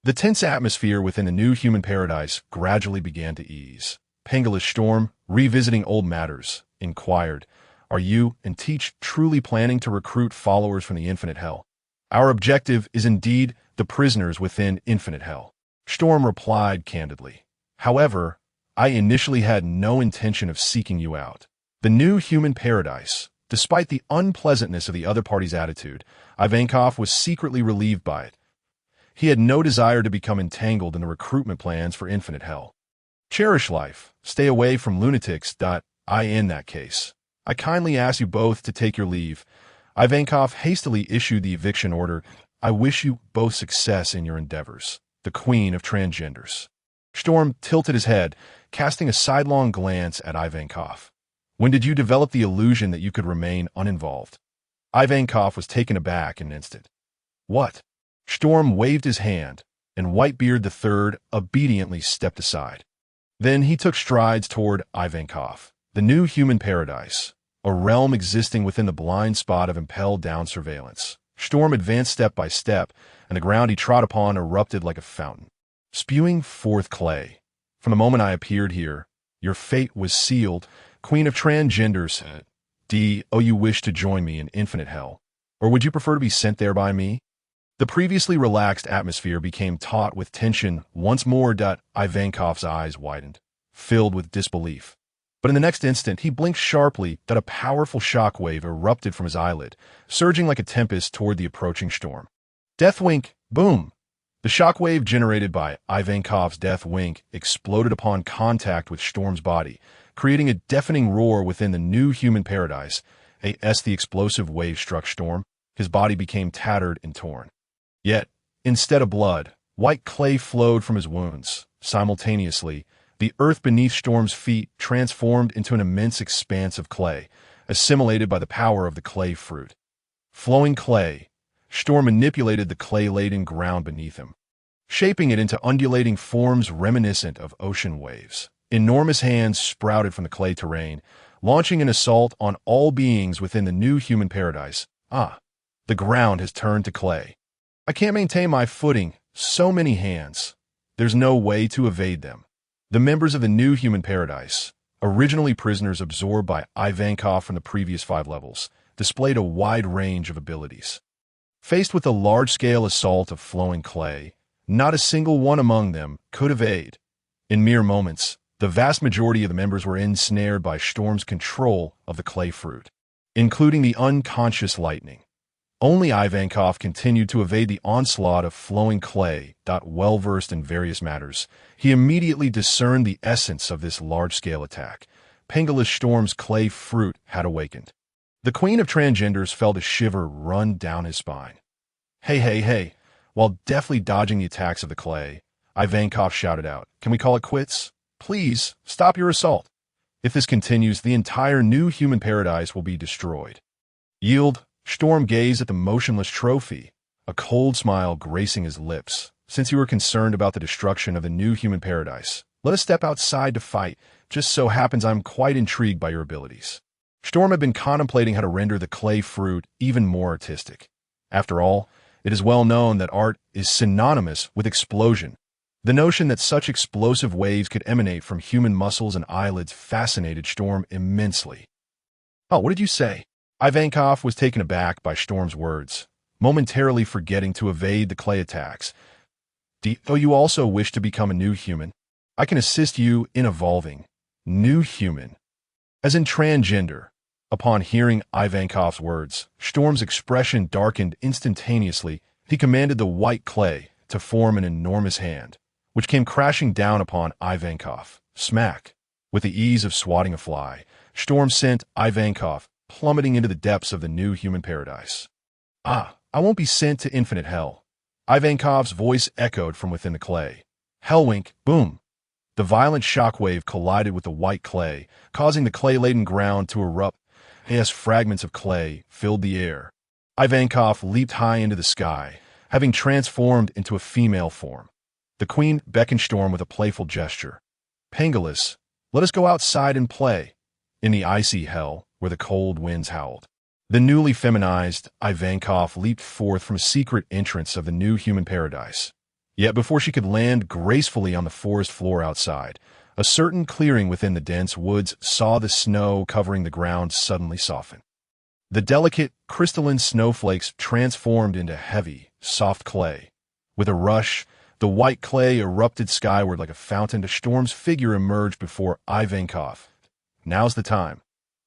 The tense atmosphere within the new human paradise gradually began to ease. Pengalish Storm, revisiting old matters, inquired, "Are you and Teach truly planning to recruit followers from the infinite hell?" "Our objective is indeed the prisoners within infinite hell," Storm replied candidly. "However, I initially had no intention of seeking you out. The new human paradise, despite the unpleasantness of the other party's attitude, Ivankov was secretly relieved by it. He had no desire to become entangled in the recruitment plans for infinite hell. Cherish life. Stay away from lunatics. In that case, I kindly ask you both to take your leave." Ivankov hastily issued the eviction order. "I wish you both success in your endeavors." The Queen of Transgenders. Storm tilted his head, casting a sidelong glance at Ivankov. "When did you develop the illusion that you could remain uninvolved?" Ivankov was taken aback in an instant. "What?" Storm waved his hand, and Whitebeard III obediently stepped aside. Then he took strides toward Ivankov, the new human paradise, a realm existing within the blind spot of Impel Down surveillance. Storm advanced step by step, and the ground he trod upon erupted like a fountain, spewing forth clay. "From the moment I appeared here, your fate was sealed. Queen of Transgenders, you wish to join me in infinite hell? Or would you prefer to be sent there by me?" The previously relaxed atmosphere became taut with tension once more. Ivankov's eyes widened, filled with disbelief. But in the next instant, he blinked sharply. A powerful shockwave erupted from his eyelid, surging like a tempest toward the approaching storm. Death wink, boom! The shockwave generated by Ivankov's death wink exploded upon contact with Storm's body, creating a deafening roar within the new human paradise. As the explosive wave struck Storm, his body became tattered and torn. Yet, instead of blood, white clay flowed from his wounds. Simultaneously, the earth beneath Storm's feet transformed into an immense expanse of clay, assimilated by the power of the clay fruit. Flowing clay, Storm manipulated the clay-laden ground beneath him, shaping it into undulating forms reminiscent of ocean waves. Enormous hands sprouted from the clay terrain, launching an assault on all beings within the new human paradise. The ground has turned to clay. I can't maintain my footing. So many hands. There's no way to evade them. The members of the new human paradise, originally prisoners absorbed by Ivankov from the previous 5 levels, displayed a wide range of abilities. Faced with the large-scale assault of flowing clay, not a single one among them could evade. In mere moments, the vast majority of the members were ensnared by Storm's control of the clay fruit, including the unconscious lightning. Only Ivankov continued to evade the onslaught of flowing clay. Well-versed in various matters, he immediately discerned the essence of this large-scale attack. Pengalish Storm's clay fruit had awakened. The Queen of Transgenders felt a shiver run down his spine. Hey. While deftly dodging the attacks of the clay, Ivankov shouted out, "Can we call it quits? Please, stop your assault. If this continues, the entire new human paradise will be destroyed." "Yield." Storm gazed at the motionless trophy, a cold smile gracing his lips. "Since you are concerned about the destruction of the new human paradise, let us step outside to fight. Just so happens I'm quite intrigued by your abilities." Storm had been contemplating how to render the clay fruit even more artistic. After all, it is well known that art is synonymous with explosion. The notion that such explosive waves could emanate from human muscles and eyelids fascinated Storm immensely. "What did you say?" Ivankov was taken aback by Storm's words, momentarily forgetting to evade the clay attacks. "Do you also wish to become a new human? I can assist you in evolving." New human. As in transgender. Upon hearing Ivankov's words, Storm's expression darkened instantaneously. He commanded the white clay to form an enormous hand, which came crashing down upon Ivankov. Smack! With the ease of swatting a fly, Storm sent Ivankov plummeting into the depths of the new human paradise. "Ah, I won't be sent to infinite hell." Ivankov's voice echoed from within the clay. Hellwink, boom! The violent shockwave collided with the white clay, causing the clay-laden ground to erupt as fragments of clay filled the air. Ivankov leaped high into the sky, having transformed into a female form. The queen beckoned Storm with a playful gesture. "Pangolus, let us go outside and play." In the icy hell, where the cold winds howled, the newly feminized Ivankov leaped forth from a secret entrance of the new human paradise. Yet before she could land gracefully on the forest floor outside, a certain clearing within the dense woods saw the snow covering the ground suddenly soften. The delicate, crystalline snowflakes transformed into heavy, soft clay. With a rush, the white clay erupted skyward like a fountain. A Storm's figure emerged before Ivankov. "Now's the time."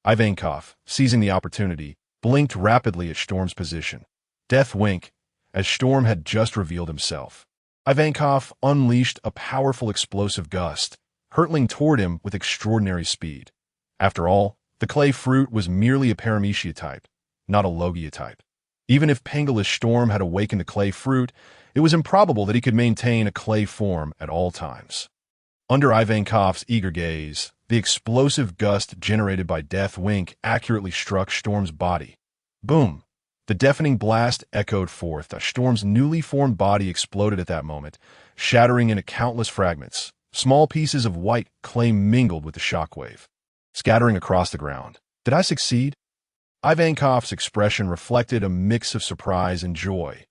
Ivankov, seizing the opportunity, blinked rapidly at Storm's position. Death wink, as Storm had just revealed himself. Ivankov unleashed a powerful explosive gust, hurtling toward him with extraordinary speed. After all, the clay fruit was merely a paramecia type, not a logia type. Even if Pangolus Storm had awakened the clay fruit, it was improbable that he could maintain a clay form at all times. Under Ivankov's eager gaze, the explosive gust generated by Death Wink accurately struck Storm's body. Boom! The deafening blast echoed forth. Storm's newly formed body exploded at that moment, shattering into countless fragments. Small pieces of white clay mingled with the shockwave, scattering across the ground. Did I succeed? Ivankov's expression reflected a mix of surprise and joy.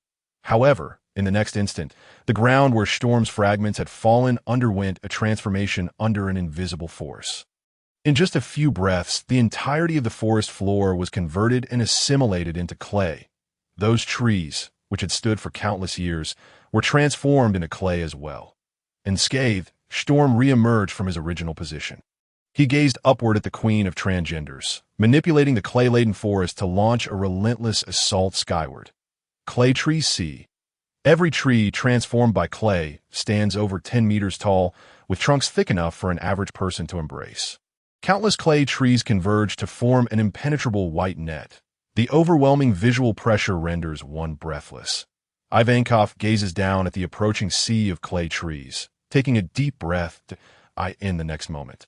However, in the next instant, the ground where Storm's fragments had fallen underwent a transformation under an invisible force. In just a few breaths, the entirety of the forest floor was converted and assimilated into clay. Those trees, which had stood for countless years, were transformed into clay as well. Unscathed, Storm re-emerged from his original position. He gazed upward at the Queen of Transgenders, manipulating the clay-laden forest to launch a relentless assault skyward. Clay trees see. Every tree transformed by clay stands over 10 meters tall, with trunks thick enough for an average person to embrace. Countless clay trees converge to form an impenetrable white net. The overwhelming visual pressure renders one breathless. Ivankov gazes down at the approaching sea of clay trees, taking a deep breath in the next moment.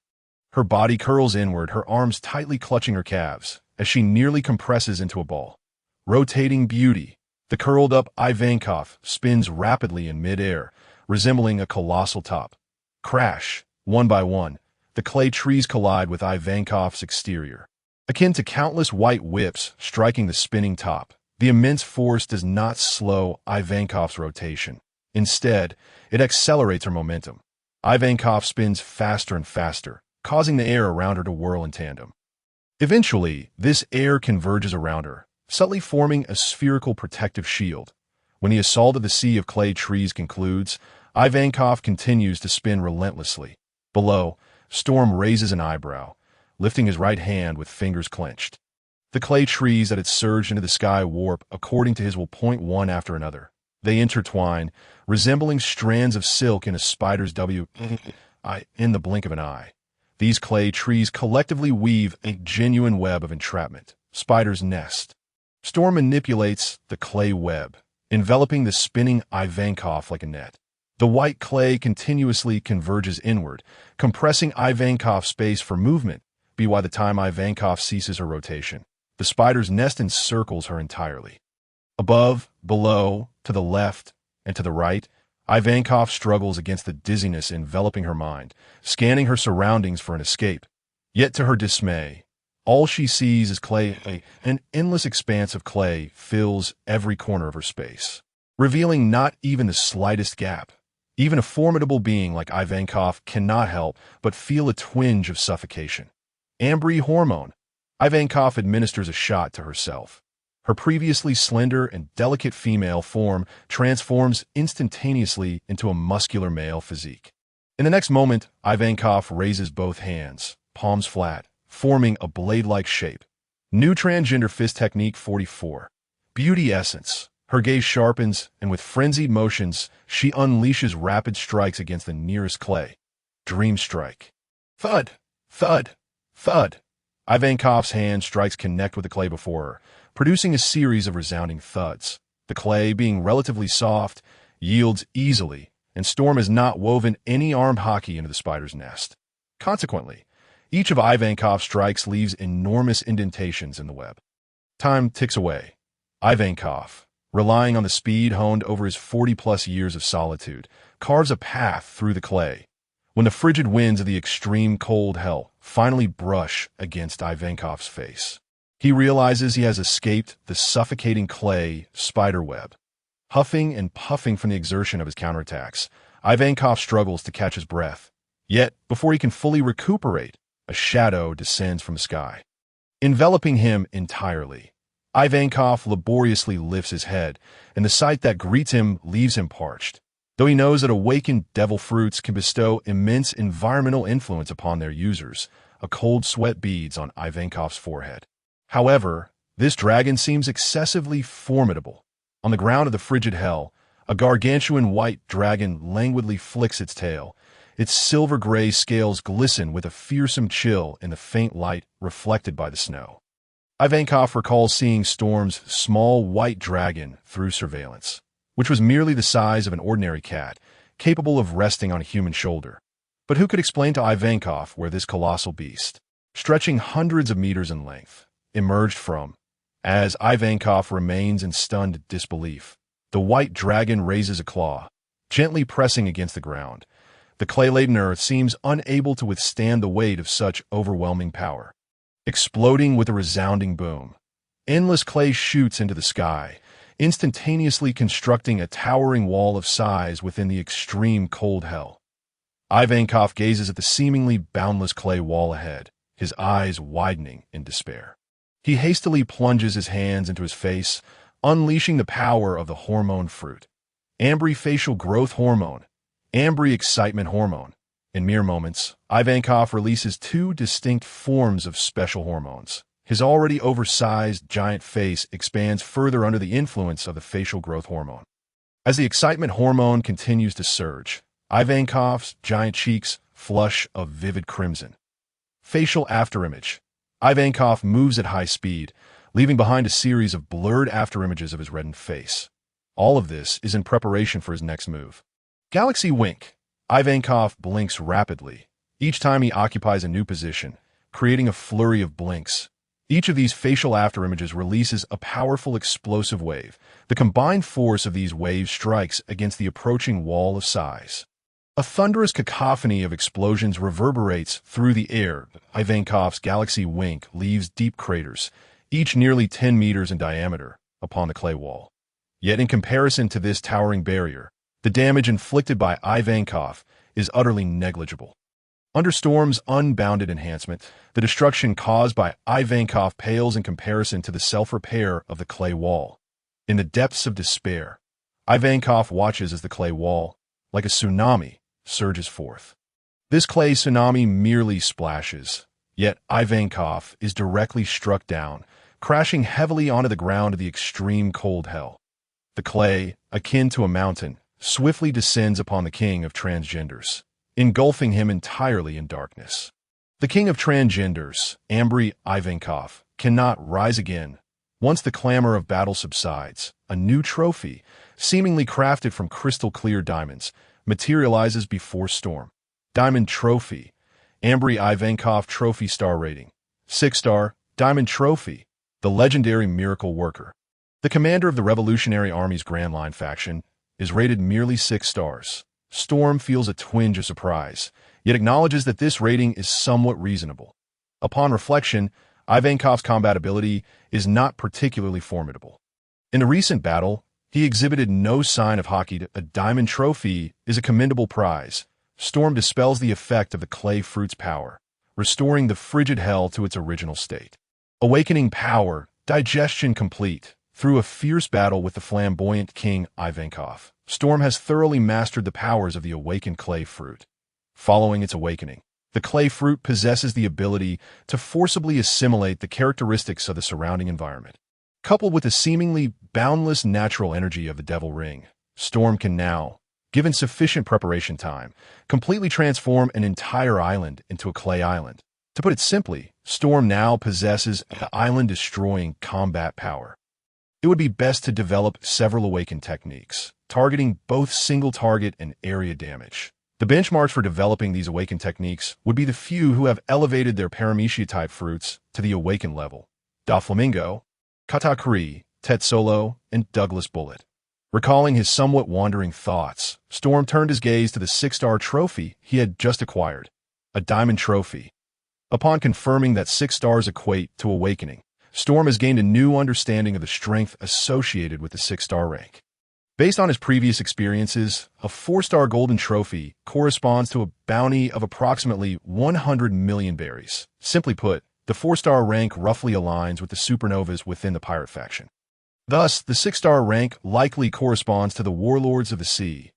Her body curls inward, her arms tightly clutching her calves, as she nearly compresses into a ball. Rotating beauty, the curled-up Ivankov spins rapidly in mid-air, resembling a colossal top. Crash, one by one, the clay trees collide with Ivankov's exterior. Akin to countless white whips striking the spinning top, the immense force does not slow Ivankov's rotation. Instead, it accelerates her momentum. Ivankov spins faster and faster, causing the air around her to whirl in tandem. Eventually, this air converges around her, subtly forming a spherical protective shield. When the assault of the sea of clay trees concludes, Ivankov continues to spin relentlessly. Below, Storm raises an eyebrow, lifting his right hand with fingers clenched. The clay trees that had surged into the sky warp according to his will, point one after another. They intertwine, resembling strands of silk in a spider's in the blink of an eye. These clay trees collectively weave a genuine web of entrapment, spider's nest. Storm manipulates the clay web, enveloping the spinning Ivankov like a net. The white clay continuously converges inward, compressing Ivankov's space for movement. By the time Ivankov ceases her rotation, the spider's nest encircles her entirely. Above, below, to the left, and to the right, Ivankov struggles against the dizziness enveloping her mind, scanning her surroundings for an escape. Yet to her dismay, all she sees is clay. An endless expanse of clay fills every corner of her space, revealing not even the slightest gap. Even a formidable being like Ivankov cannot help but feel a twinge of suffocation. Ambry hormone. Ivankov administers a shot to herself. Her previously slender and delicate female form transforms instantaneously into a muscular male physique. In the next moment, Ivankov raises both hands, palms flat, forming a blade-like shape. New Transgender Fist Technique 44. Beauty Essence. Her gaze sharpens, and with frenzied motions, she unleashes rapid strikes against the nearest clay. Dream strike. Thud! Thud! Thud! Ivankov's hand strikes connect with the clay before her, producing a series of resounding thuds. The clay, being relatively soft, yields easily, and Storm has not woven any armed hockey into the spider's nest. Consequently, each of Ivankov's strikes leaves enormous indentations in the web. Time ticks away. Ivankov, relying on the speed honed over his 40-plus years of solitude, carves a path through the clay. When the frigid winds of the extreme cold hell finally brush against Ivankov's face, he realizes he has escaped the suffocating clay spiderweb. Huffing and puffing from the exertion of his counterattacks, Ivankov struggles to catch his breath. Yet, before he can fully recuperate, a shadow descends from the sky, enveloping him entirely. Ivankov laboriously lifts his head, and the sight that greets him leaves him parched. Though he knows that awakened devil fruits can bestow immense environmental influence upon their users, a cold sweat beads on Ivankov's forehead. However, this dragon seems excessively formidable. On the ground of the frigid hell, a gargantuan white dragon languidly flicks its tail. Its silver-gray scales glisten with a fearsome chill in the faint light reflected by the snow. Ivankov recalls seeing Storm's small white dragon through surveillance, which was merely the size of an ordinary cat, capable of resting on a human shoulder. But who could explain to Ivankov where this colossal beast, stretching hundreds of meters in length, emerged from? As Ivankov remains in stunned disbelief, the white dragon raises a claw, gently pressing against the ground. The clay-laden earth seems unable to withstand the weight of such overwhelming power. Exploding with a resounding boom, endless clay shoots into the sky, instantaneously constructing a towering wall of size within the extreme cold hell. Ivankov gazes at the seemingly boundless clay wall ahead, his eyes widening in despair. He hastily plunges his hands into his face, unleashing the power of the hormone fruit. Ambry facial growth hormone, Ambry excitement hormone. In mere moments, Ivankov releases two distinct forms of special hormones. His already oversized giant face expands further under the influence of the facial growth hormone. As the excitement hormone continues to surge, Ivankov's giant cheeks flush a vivid crimson. Facial afterimage. Ivankov moves at high speed, leaving behind a series of blurred afterimages of his reddened face. All of this is in preparation for his next move. Galaxy Wink. Ivankov blinks rapidly, each time he occupies a new position, creating a flurry of blinks. Each of these facial afterimages releases a powerful explosive wave. The combined force of these waves strikes against the approaching wall of size. A thunderous cacophony of explosions reverberates through the air. Ivankov's galaxy wink leaves deep craters, each nearly 10 meters in diameter, upon the clay wall. Yet in comparison to this towering barrier, the damage inflicted by Ivankov is utterly negligible. Under Storm's unbounded enhancement, the destruction caused by Ivankov pales in comparison to the self-repair of the clay wall. In the depths of despair, Ivankov watches as the clay wall, like a tsunami, surges forth. This clay tsunami merely splashes, yet Ivankov is directly struck down, crashing heavily onto the ground of the extreme cold hell. The clay, akin to a mountain, swiftly descends upon the king of transgenders, engulfing him entirely in darkness. The king of transgenders, Ambry Ivankov, cannot rise again. Once the clamor of battle subsides, a new trophy, seemingly crafted from crystal-clear diamonds, materializes before Storm. Diamond Trophy. Ambry Ivankov Trophy Star Rating. 6-star, Diamond Trophy. The legendary miracle worker. The commander of the Revolutionary Army's Grand Line faction is rated merely 6 stars. Storm feels a twinge of surprise, yet acknowledges that this rating is somewhat reasonable. Upon reflection, Ivankov's combat ability is not particularly formidable. In a recent battle, he exhibited no sign of hockey. A diamond trophy is a commendable prize. Storm dispels the effect of the clay fruit's power, restoring the frigid hell to its original state. Awakening power, digestion complete. Through a fierce battle with the flamboyant King Ivankov, Storm has thoroughly mastered the powers of the awakened clay fruit. Following its awakening, the clay fruit possesses the ability to forcibly assimilate the characteristics of the surrounding environment. Coupled with the seemingly boundless natural energy of the Devil Ring, Storm can now, given sufficient preparation time, completely transform an entire island into a clay island. To put it simply, Storm now possesses island-destroying combat power. It would be best to develop several awakened techniques, targeting both single-target and area damage. The benchmarks for developing these awakened techniques would be the few who have elevated their paramecia-type fruits to the awakened level: Doflamingo, Katakuri, Tetsolo, and Douglas Bullet. Recalling his somewhat wandering thoughts, Storm turned his gaze to the 6-star trophy he had just acquired, a diamond trophy. Upon confirming that 6 stars equate to awakening, Storm has gained a new understanding of the strength associated with the 6-star rank. Based on his previous experiences, a 4-star golden trophy corresponds to a bounty of approximately 100 million berries. Simply put, the 4-star rank roughly aligns with the supernovas within the pirate faction. Thus, the 6-star rank likely corresponds to the warlords of the sea.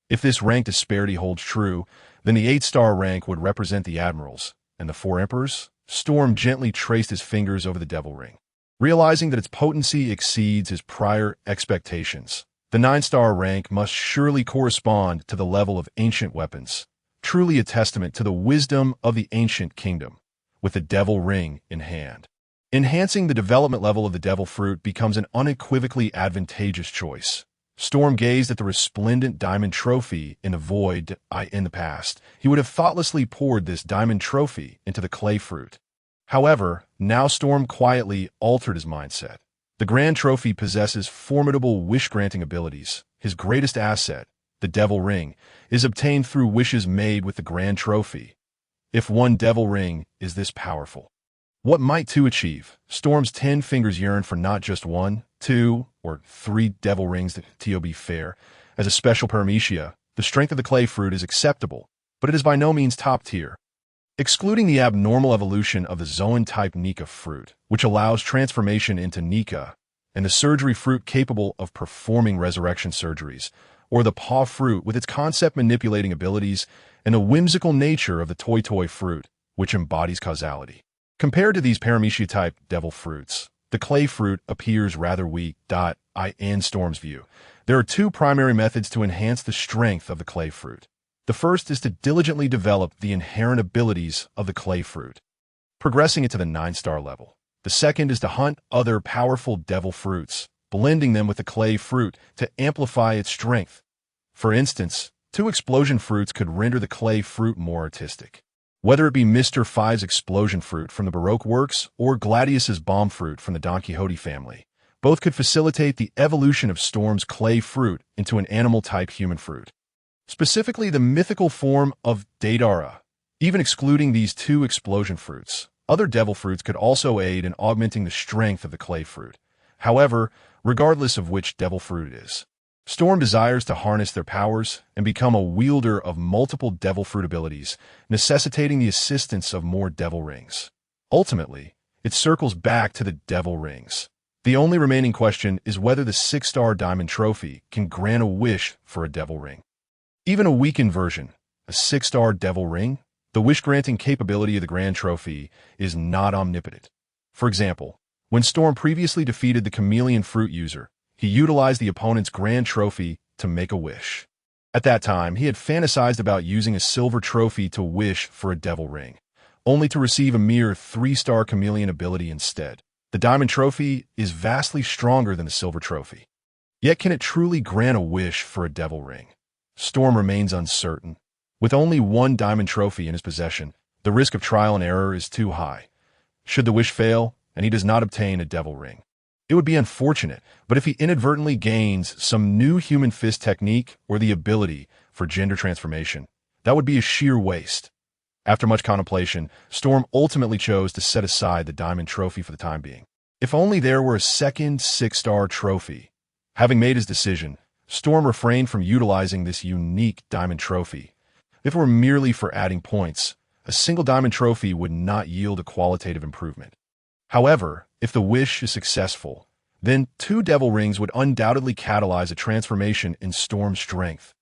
If this rank disparity holds true, then the 8-star rank would represent the admirals, and the 4 emperors. Storm gently traced his fingers over the Devil Ring. Realizing that its potency exceeds his prior expectations, the 9-star rank must surely correspond to the level of ancient weapons, truly a testament to the wisdom of the ancient kingdom, with the Devil Ring in hand. Enhancing the development level of the Devil Fruit becomes an unequivocally advantageous choice. Storm gazed at the resplendent diamond trophy in the void. In the past, he would have thoughtlessly poured this diamond trophy into the clay fruit. However, now Storm quietly altered his mindset. The Grand Trophy possesses formidable wish-granting abilities. His greatest asset, the Devil Ring, is obtained through wishes made with the Grand Trophy. If one Devil Ring is this powerful, what might 2 achieve? Storm's 10 fingers yearn for not just 1, 2, or 3 Devil Rings to be fair. As a special paramecia, the strength of the clay fruit is acceptable, but it is by no means top tier. Excluding the abnormal evolution of the Zoan-type Nika fruit, which allows transformation into Nika, and the surgery fruit capable of performing resurrection surgeries, or the paw fruit with its concept-manipulating abilities and the whimsical nature of the toy fruit, which embodies causality. Compared to these paramecia-type devil fruits, the clay fruit appears rather weak. In Storm's view, there are 2 primary methods to enhance the strength of the clay fruit. The first is to diligently develop the inherent abilities of the clay fruit, progressing it to the 9-star level. The second is to hunt other powerful devil fruits, blending them with the clay fruit to amplify its strength. For instance, 2 explosion fruits could render the clay fruit more artistic. Whether it be Mr. Five's explosion fruit from the Baroque works or Gladius's bomb fruit from the Don Quixote family, both could facilitate the evolution of Storm's clay fruit into an animal-type human fruit. Specifically the mythical form of Daedara. Even excluding these 2 explosion fruits, other devil fruits could also aid in augmenting the strength of the clay fruit. However, regardless of which devil fruit it is, Storm desires to harness their powers and become a wielder of multiple devil fruit abilities, necessitating the assistance of more devil rings. Ultimately, it circles back to the devil rings. The only remaining question is whether the 6-star diamond trophy can grant a wish for a devil ring. Even a weakened version, a 6-star devil ring, the wish-granting capability of the Grand Trophy is not omnipotent. For example, when Storm previously defeated the chameleon fruit user, he utilized the opponent's Grand Trophy to make a wish. At that time, he had fantasized about using a silver trophy to wish for a devil ring, only to receive a mere 3-star chameleon ability instead. The diamond trophy is vastly stronger than the silver trophy. Yet can it truly grant a wish for a devil ring? Storm remains uncertain. With only 1 diamond trophy in his possession, the risk of trial and error is too high. Should the wish fail, and he does not obtain a devil ring, it would be unfortunate, but if he inadvertently gains some new human fist technique or the ability for gender transformation, that would be a sheer waste. After much contemplation, Storm ultimately chose to set aside the diamond trophy for the time being. If only there were a second 6-star trophy. Having made his decision, Storm refrained from utilizing this unique diamond trophy. If it were merely for adding points, a single diamond trophy would not yield a qualitative improvement. However, if the wish is successful, then 2 devil rings would undoubtedly catalyze a transformation in Storm's strength.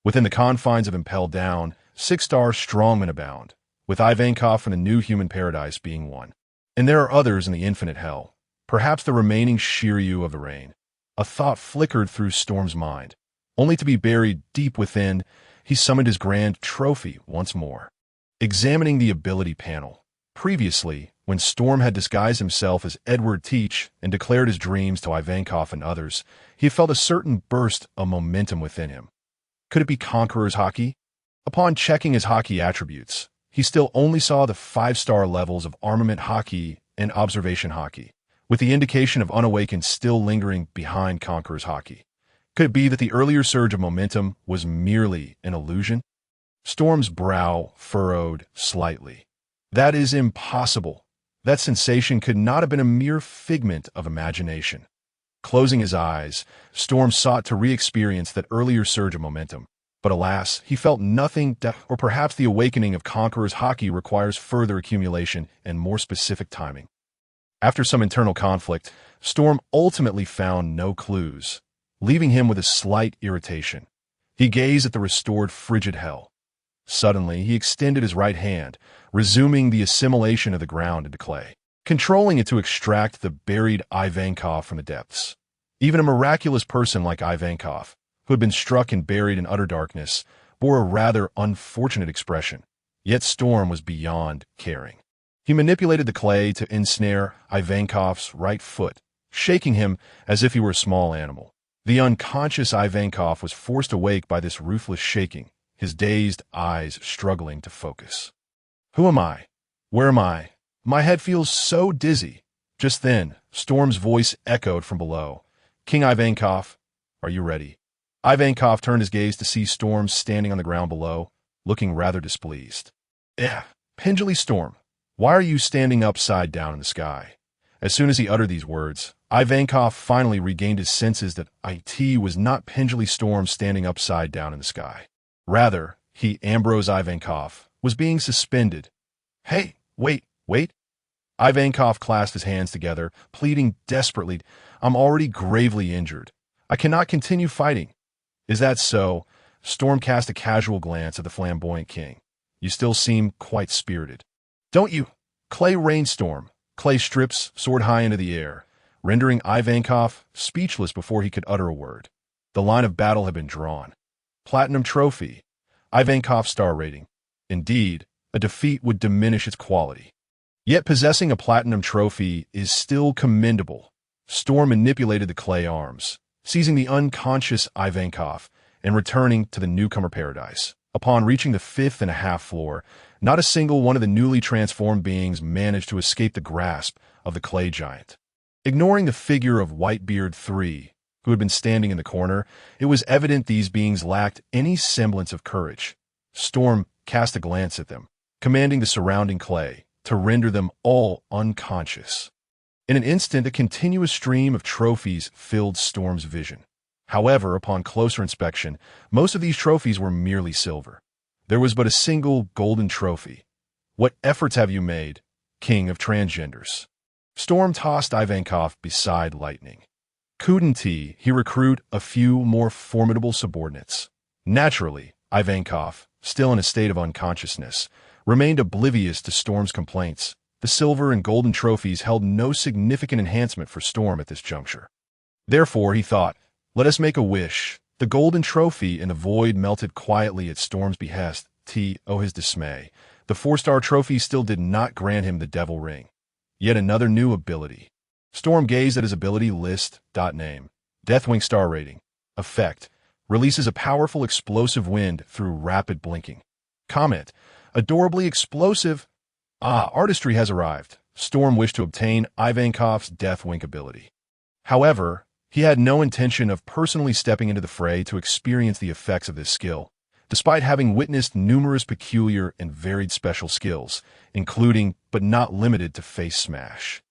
Within the confines of Impel Down, 6-star strongmen abound, with Ivankov and the New Human Paradise being one. And there are others in the Infinite Hell. Perhaps the remaining Shiryu of the rain. A thought flickered through Storm's mind. Only to be buried deep within, he summoned his grand trophy once more. Examining the ability panel. Previously, when Storm had disguised himself as Edward Teach and declared his dreams to Ivankov and others, he felt a certain burst of momentum within him. Could it be Conqueror's Haki? Upon checking his Haki attributes, he still only saw the 5-star levels of Armament Haki and Observation Haki, with the indication of Unawakened still lingering behind Conqueror's Haki. Could it be that the earlier surge of momentum was merely an illusion? Storm's brow furrowed slightly. That is impossible. That sensation could not have been a mere figment of imagination. Closing his eyes, Storm sought to re-experience that earlier surge of momentum. But alas, he felt nothing, or perhaps the awakening of Conqueror's Haki requires further accumulation and more specific timing. After some internal conflict, Storm ultimately found no clues, leaving him with a slight irritation. He gazed at the restored frigid hell. Suddenly, he extended his right hand, resuming the assimilation of the ground into clay, controlling it to extract the buried Ivankov from the depths. Even a miraculous person like Ivankov, who had been struck and buried in utter darkness, bore a rather unfortunate expression. Yet Storm was beyond caring. He manipulated the clay to ensnare Ivankov's right foot, shaking him as if he were a small animal. The unconscious Ivankov was forced awake by this ruthless shaking, his dazed eyes struggling to focus. Who am I? Where am I? My head feels so dizzy. Just then, Storm's voice echoed from below. King Ivankov, are you ready? Ivankov turned his gaze to see Storm standing on the ground below, looking rather displeased. Pendully Storm, why are you standing upside down in the sky? As soon as he uttered these words, Ivankov finally regained his senses that it was not Pendully Storm standing upside down in the sky. Rather, he, Ambrose Ivankov, was being suspended. Hey, wait. Ivankov clasped his hands together, pleading desperately, I'm already gravely injured. I cannot continue fighting. Is that so? Storm cast a casual glance at the flamboyant king. You still seem quite spirited. Don't you? Clay rainstorm. Clay strips, sword high into the air, rendering Ivankov speechless before he could utter a word. The line of battle had been drawn. Platinum trophy. Ivankov's star rating. Indeed, a defeat would diminish its quality. Yet possessing a platinum trophy is still commendable. Storm manipulated the clay arms, seizing the unconscious Ivankov and returning to the newcomer paradise. Upon reaching the 5th and a half floor, not a single one of the newly transformed beings managed to escape the grasp of the clay giant. Ignoring the figure of Whitebeard III, who had been standing in the corner, it was evident these beings lacked any semblance of courage. Storm cast a glance at them, commanding the surrounding clay to render them all unconscious. In an instant, a continuous stream of trophies filled Storm's vision. However, upon closer inspection, most of these trophies were merely silver. There was but a single golden trophy. What efforts have you made, King of Transgenders? Storm tossed Ivankov beside Lightning. Couldn't he recruit a few more formidable subordinates? Naturally, Ivankov, still in a state of unconsciousness, remained oblivious to Storm's complaints. The silver and golden trophies held no significant enhancement for Storm at this juncture. Therefore, he thought, let us make a wish. The golden trophy in the void melted quietly at Storm's behest. His dismay. The 4-star trophy still did not grant him the Devil Ring. Yet another new ability. Storm gazed at his ability list. Name. Deathwing star rating. Effect. Releases a powerful explosive wind through rapid blinking. Comment. Adorably explosive. Artistry has arrived. Storm wished to obtain Ivankov's Deathwing ability. However, he had no intention of personally stepping into the fray to experience the effects of this skill, despite having witnessed numerous peculiar and varied special skills, including but not limited to Face Smash,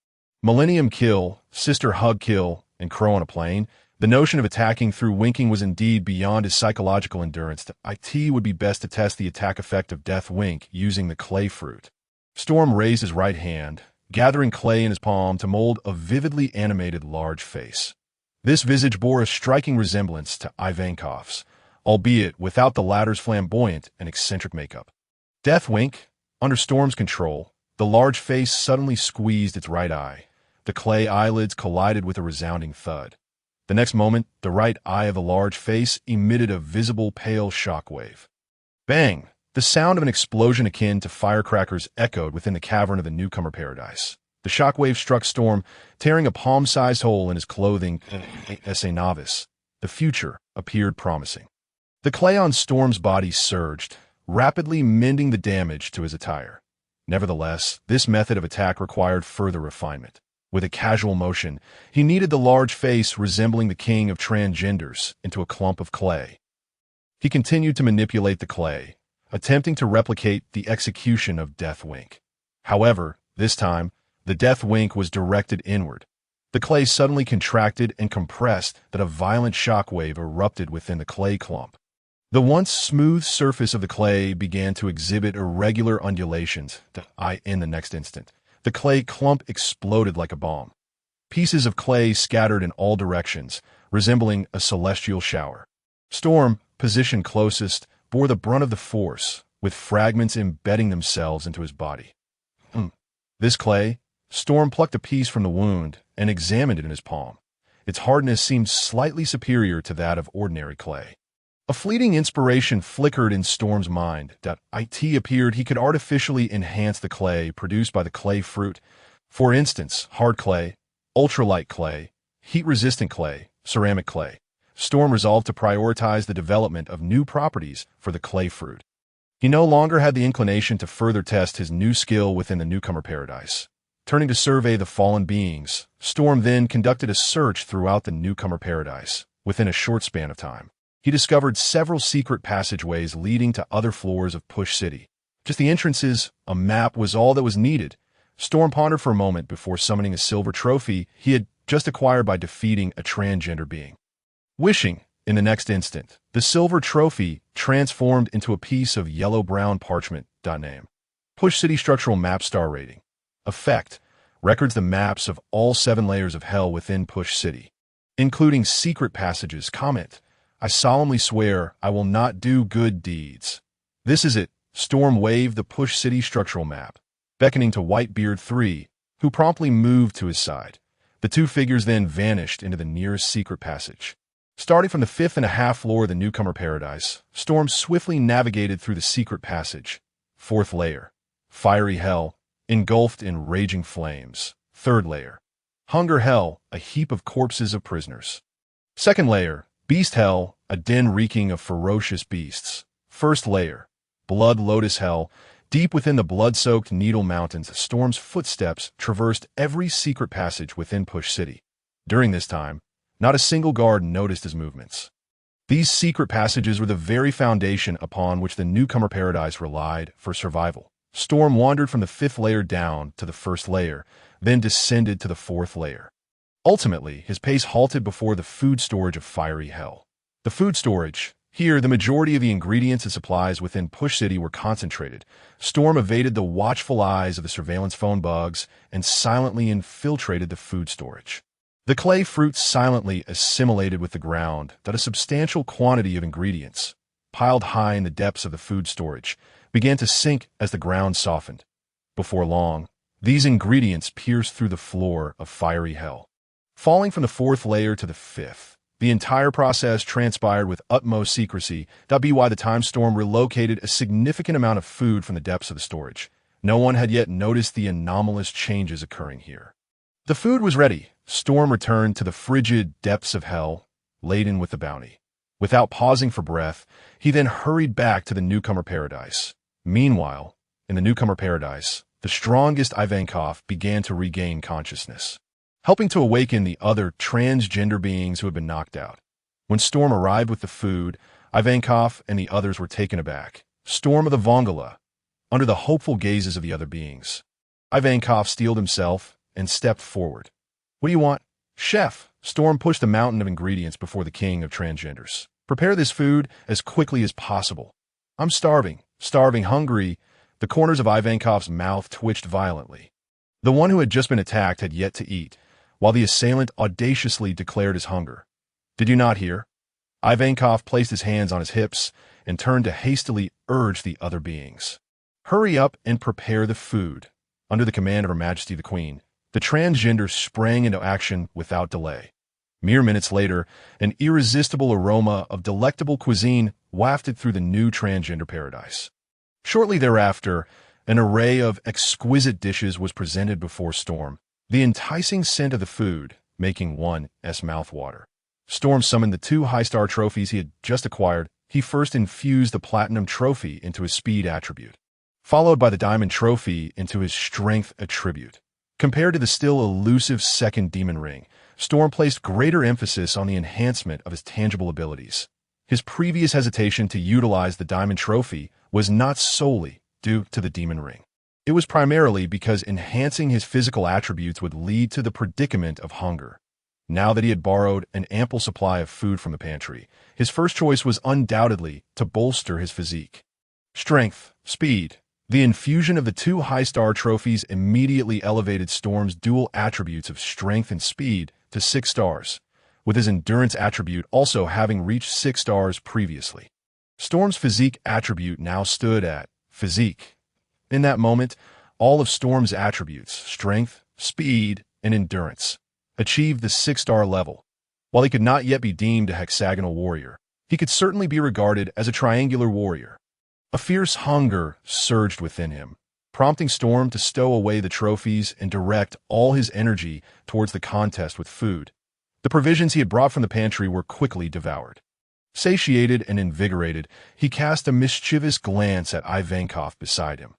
Millennium Kill, Sister Hug Kill, and Crow on a Plane. The notion of attacking through winking was indeed beyond his psychological endurance. It would be best to test the attack effect of Death Wink using the clay fruit. Storm raised his right hand, gathering clay in his palm to mold a vividly animated large face. This visage bore a striking resemblance to Ivankov's, albeit without the latter's flamboyant and eccentric makeup. Death Wink, under Storm's control, the large face suddenly squeezed its right eye, the clay eyelids collided with a resounding thud. The next moment, the right eye of the large face emitted a visible pale shockwave. Bang! The sound of an explosion akin to firecrackers echoed within the cavern of the newcomer paradise. The shockwave struck Storm, tearing a palm-sized hole in his clothing. As a novice, the future appeared promising. The clay on Storm's body surged, rapidly mending the damage to his attire. Nevertheless, this method of attack required further refinement. With a casual motion, he kneaded the large face resembling the king of transgenders into a clump of clay. He continued to manipulate the clay, attempting to replicate the execution of Death Wink. However, this time, the Death Wink was directed inward. The clay suddenly contracted and compressed that a violent shockwave erupted within the clay clump. The once smooth surface of the clay began to exhibit irregular undulations. In the next instant, the clay clump exploded like a bomb. Pieces of clay scattered in all directions, resembling a celestial shower. Storm, positioned closest, bore the brunt of the force, with fragments embedding themselves into his body. This clay, Storm plucked a piece from the wound and examined it in his palm. Its hardness seemed slightly superior to that of ordinary clay. A fleeting inspiration flickered in Storm's mind. It appeared he could artificially enhance the clay produced by the clay fruit. For instance, hard clay, ultralight clay, heat-resistant clay, ceramic clay. Storm resolved to prioritize the development of new properties for the clay fruit. He no longer had the inclination to further test his new skill within the newcomer paradise. Turning to survey the fallen beings, Storm then conducted a search throughout the newcomer paradise. Within a short span of time, he discovered several secret passageways leading to other floors of Push City. Just the entrances, a map was all that was needed. Storm pondered for a moment before summoning a silver trophy he had just acquired by defeating a transgender being. Wishing, in the next instant, the silver trophy transformed into a piece of yellow-brown parchment. Name: Push City Structural Map Star Rating. Effect: records the maps of all 7 layers of hell within Push City, including secret passages. Comment: I solemnly swear I will not do good deeds. This is it. Storm waved the Push City structural map, beckoning to Whitebeard 3, who promptly moved to his side. The two figures then vanished into the nearest secret passage. Starting from the 5.5 floor of the newcomer paradise, Storm swiftly navigated through the secret passage. 4th layer: fiery hell, engulfed in raging flames. 3rd layer: hunger hell, a heap of corpses of prisoners. 2nd layer: beast hell, a den reeking of ferocious beasts. 1st layer: blood lotus hell, deep within the blood-soaked Needle Mountains. Storm's footsteps traversed every secret passage within Push City. During this time, not a single guard noticed his movements. These secret passages were the very foundation upon which the newcomer paradise relied for survival. Storm wandered from the 5th layer down to the 1st layer, then descended to the 4th layer. Ultimately, his pace halted before the food storage of fiery hell. The food storage. Here, the majority of the ingredients and supplies within Push City were concentrated. Storm evaded the watchful eyes of the surveillance phone bugs and silently infiltrated the food storage. The clay fruit silently assimilated with the ground. That a substantial quantity of ingredients, piled high in the depths of the food storage, began to sink as the ground softened. Before long, these ingredients pierced through the floor of fiery hell. Falling from the 4th layer to the 5th, the entire process transpired with utmost secrecy. By the time Storm relocated a significant amount of food from the depths of the storage, no one had yet noticed the anomalous changes occurring here. The food was ready. Storm returned to the frigid depths of hell, laden with the bounty. Without pausing for breath, he then hurried back to the newcomer paradise. Meanwhile, in the newcomer paradise, the strongest Ivankov began to regain consciousness, helping to awaken the other transgender beings who had been knocked out. When Storm arrived with the food, Ivankov and the others were taken aback. Storm of the Vongala, under the hopeful gazes of the other beings. Ivankov steeled himself and stepped forward. What do you want? Chef, Storm pushed the mountain of ingredients before the king of transgenders. Prepare this food as quickly as possible. I'm starving, hungry. The corners of Ivankov's mouth twitched violently. The one who had just been attacked had yet to eat, while the assailant audaciously declared his hunger. Did you not hear? Ivankov placed his hands on his hips and turned to hastily urge the other beings. Hurry up and prepare the food. Under the command of Her Majesty the Queen, The transgender sprang into action without delay. Mere minutes later, an irresistible aroma of delectable cuisine wafted through the new transgender paradise. Shortly thereafter, an array of exquisite dishes was presented before Storm, the enticing scent of the food making one's mouth water. Storm summoned the two high-star trophies he had just acquired. He first infused the platinum trophy into his speed attribute, followed by the diamond trophy into his strength attribute. Compared to the still elusive second demon ring, Storm placed greater emphasis on the enhancement of his tangible abilities. His previous hesitation to utilize the diamond trophy was not solely due to the demon ring. It was primarily because enhancing his physical attributes would lead to the predicament of hunger. Now that he had borrowed an ample supply of food from the pantry, his first choice was undoubtedly to bolster his physique. Strength, speed. The infusion of the two high-star trophies immediately elevated Storm's dual attributes of strength and speed to 6 stars, with his endurance attribute also having reached 6 stars previously. Storm's physique attribute now stood at physique. In that moment, all of Storm's attributes, strength, speed, and endurance, achieved the 6-star level. While he could not yet be deemed a hexagonal warrior, he could certainly be regarded as a triangular warrior. A fierce hunger surged within him, prompting Storm to stow away the trophies and direct all his energy towards the contest with food. The provisions he had brought from the pantry were quickly devoured. Satiated and invigorated, he cast a mischievous glance at Ivankov beside him.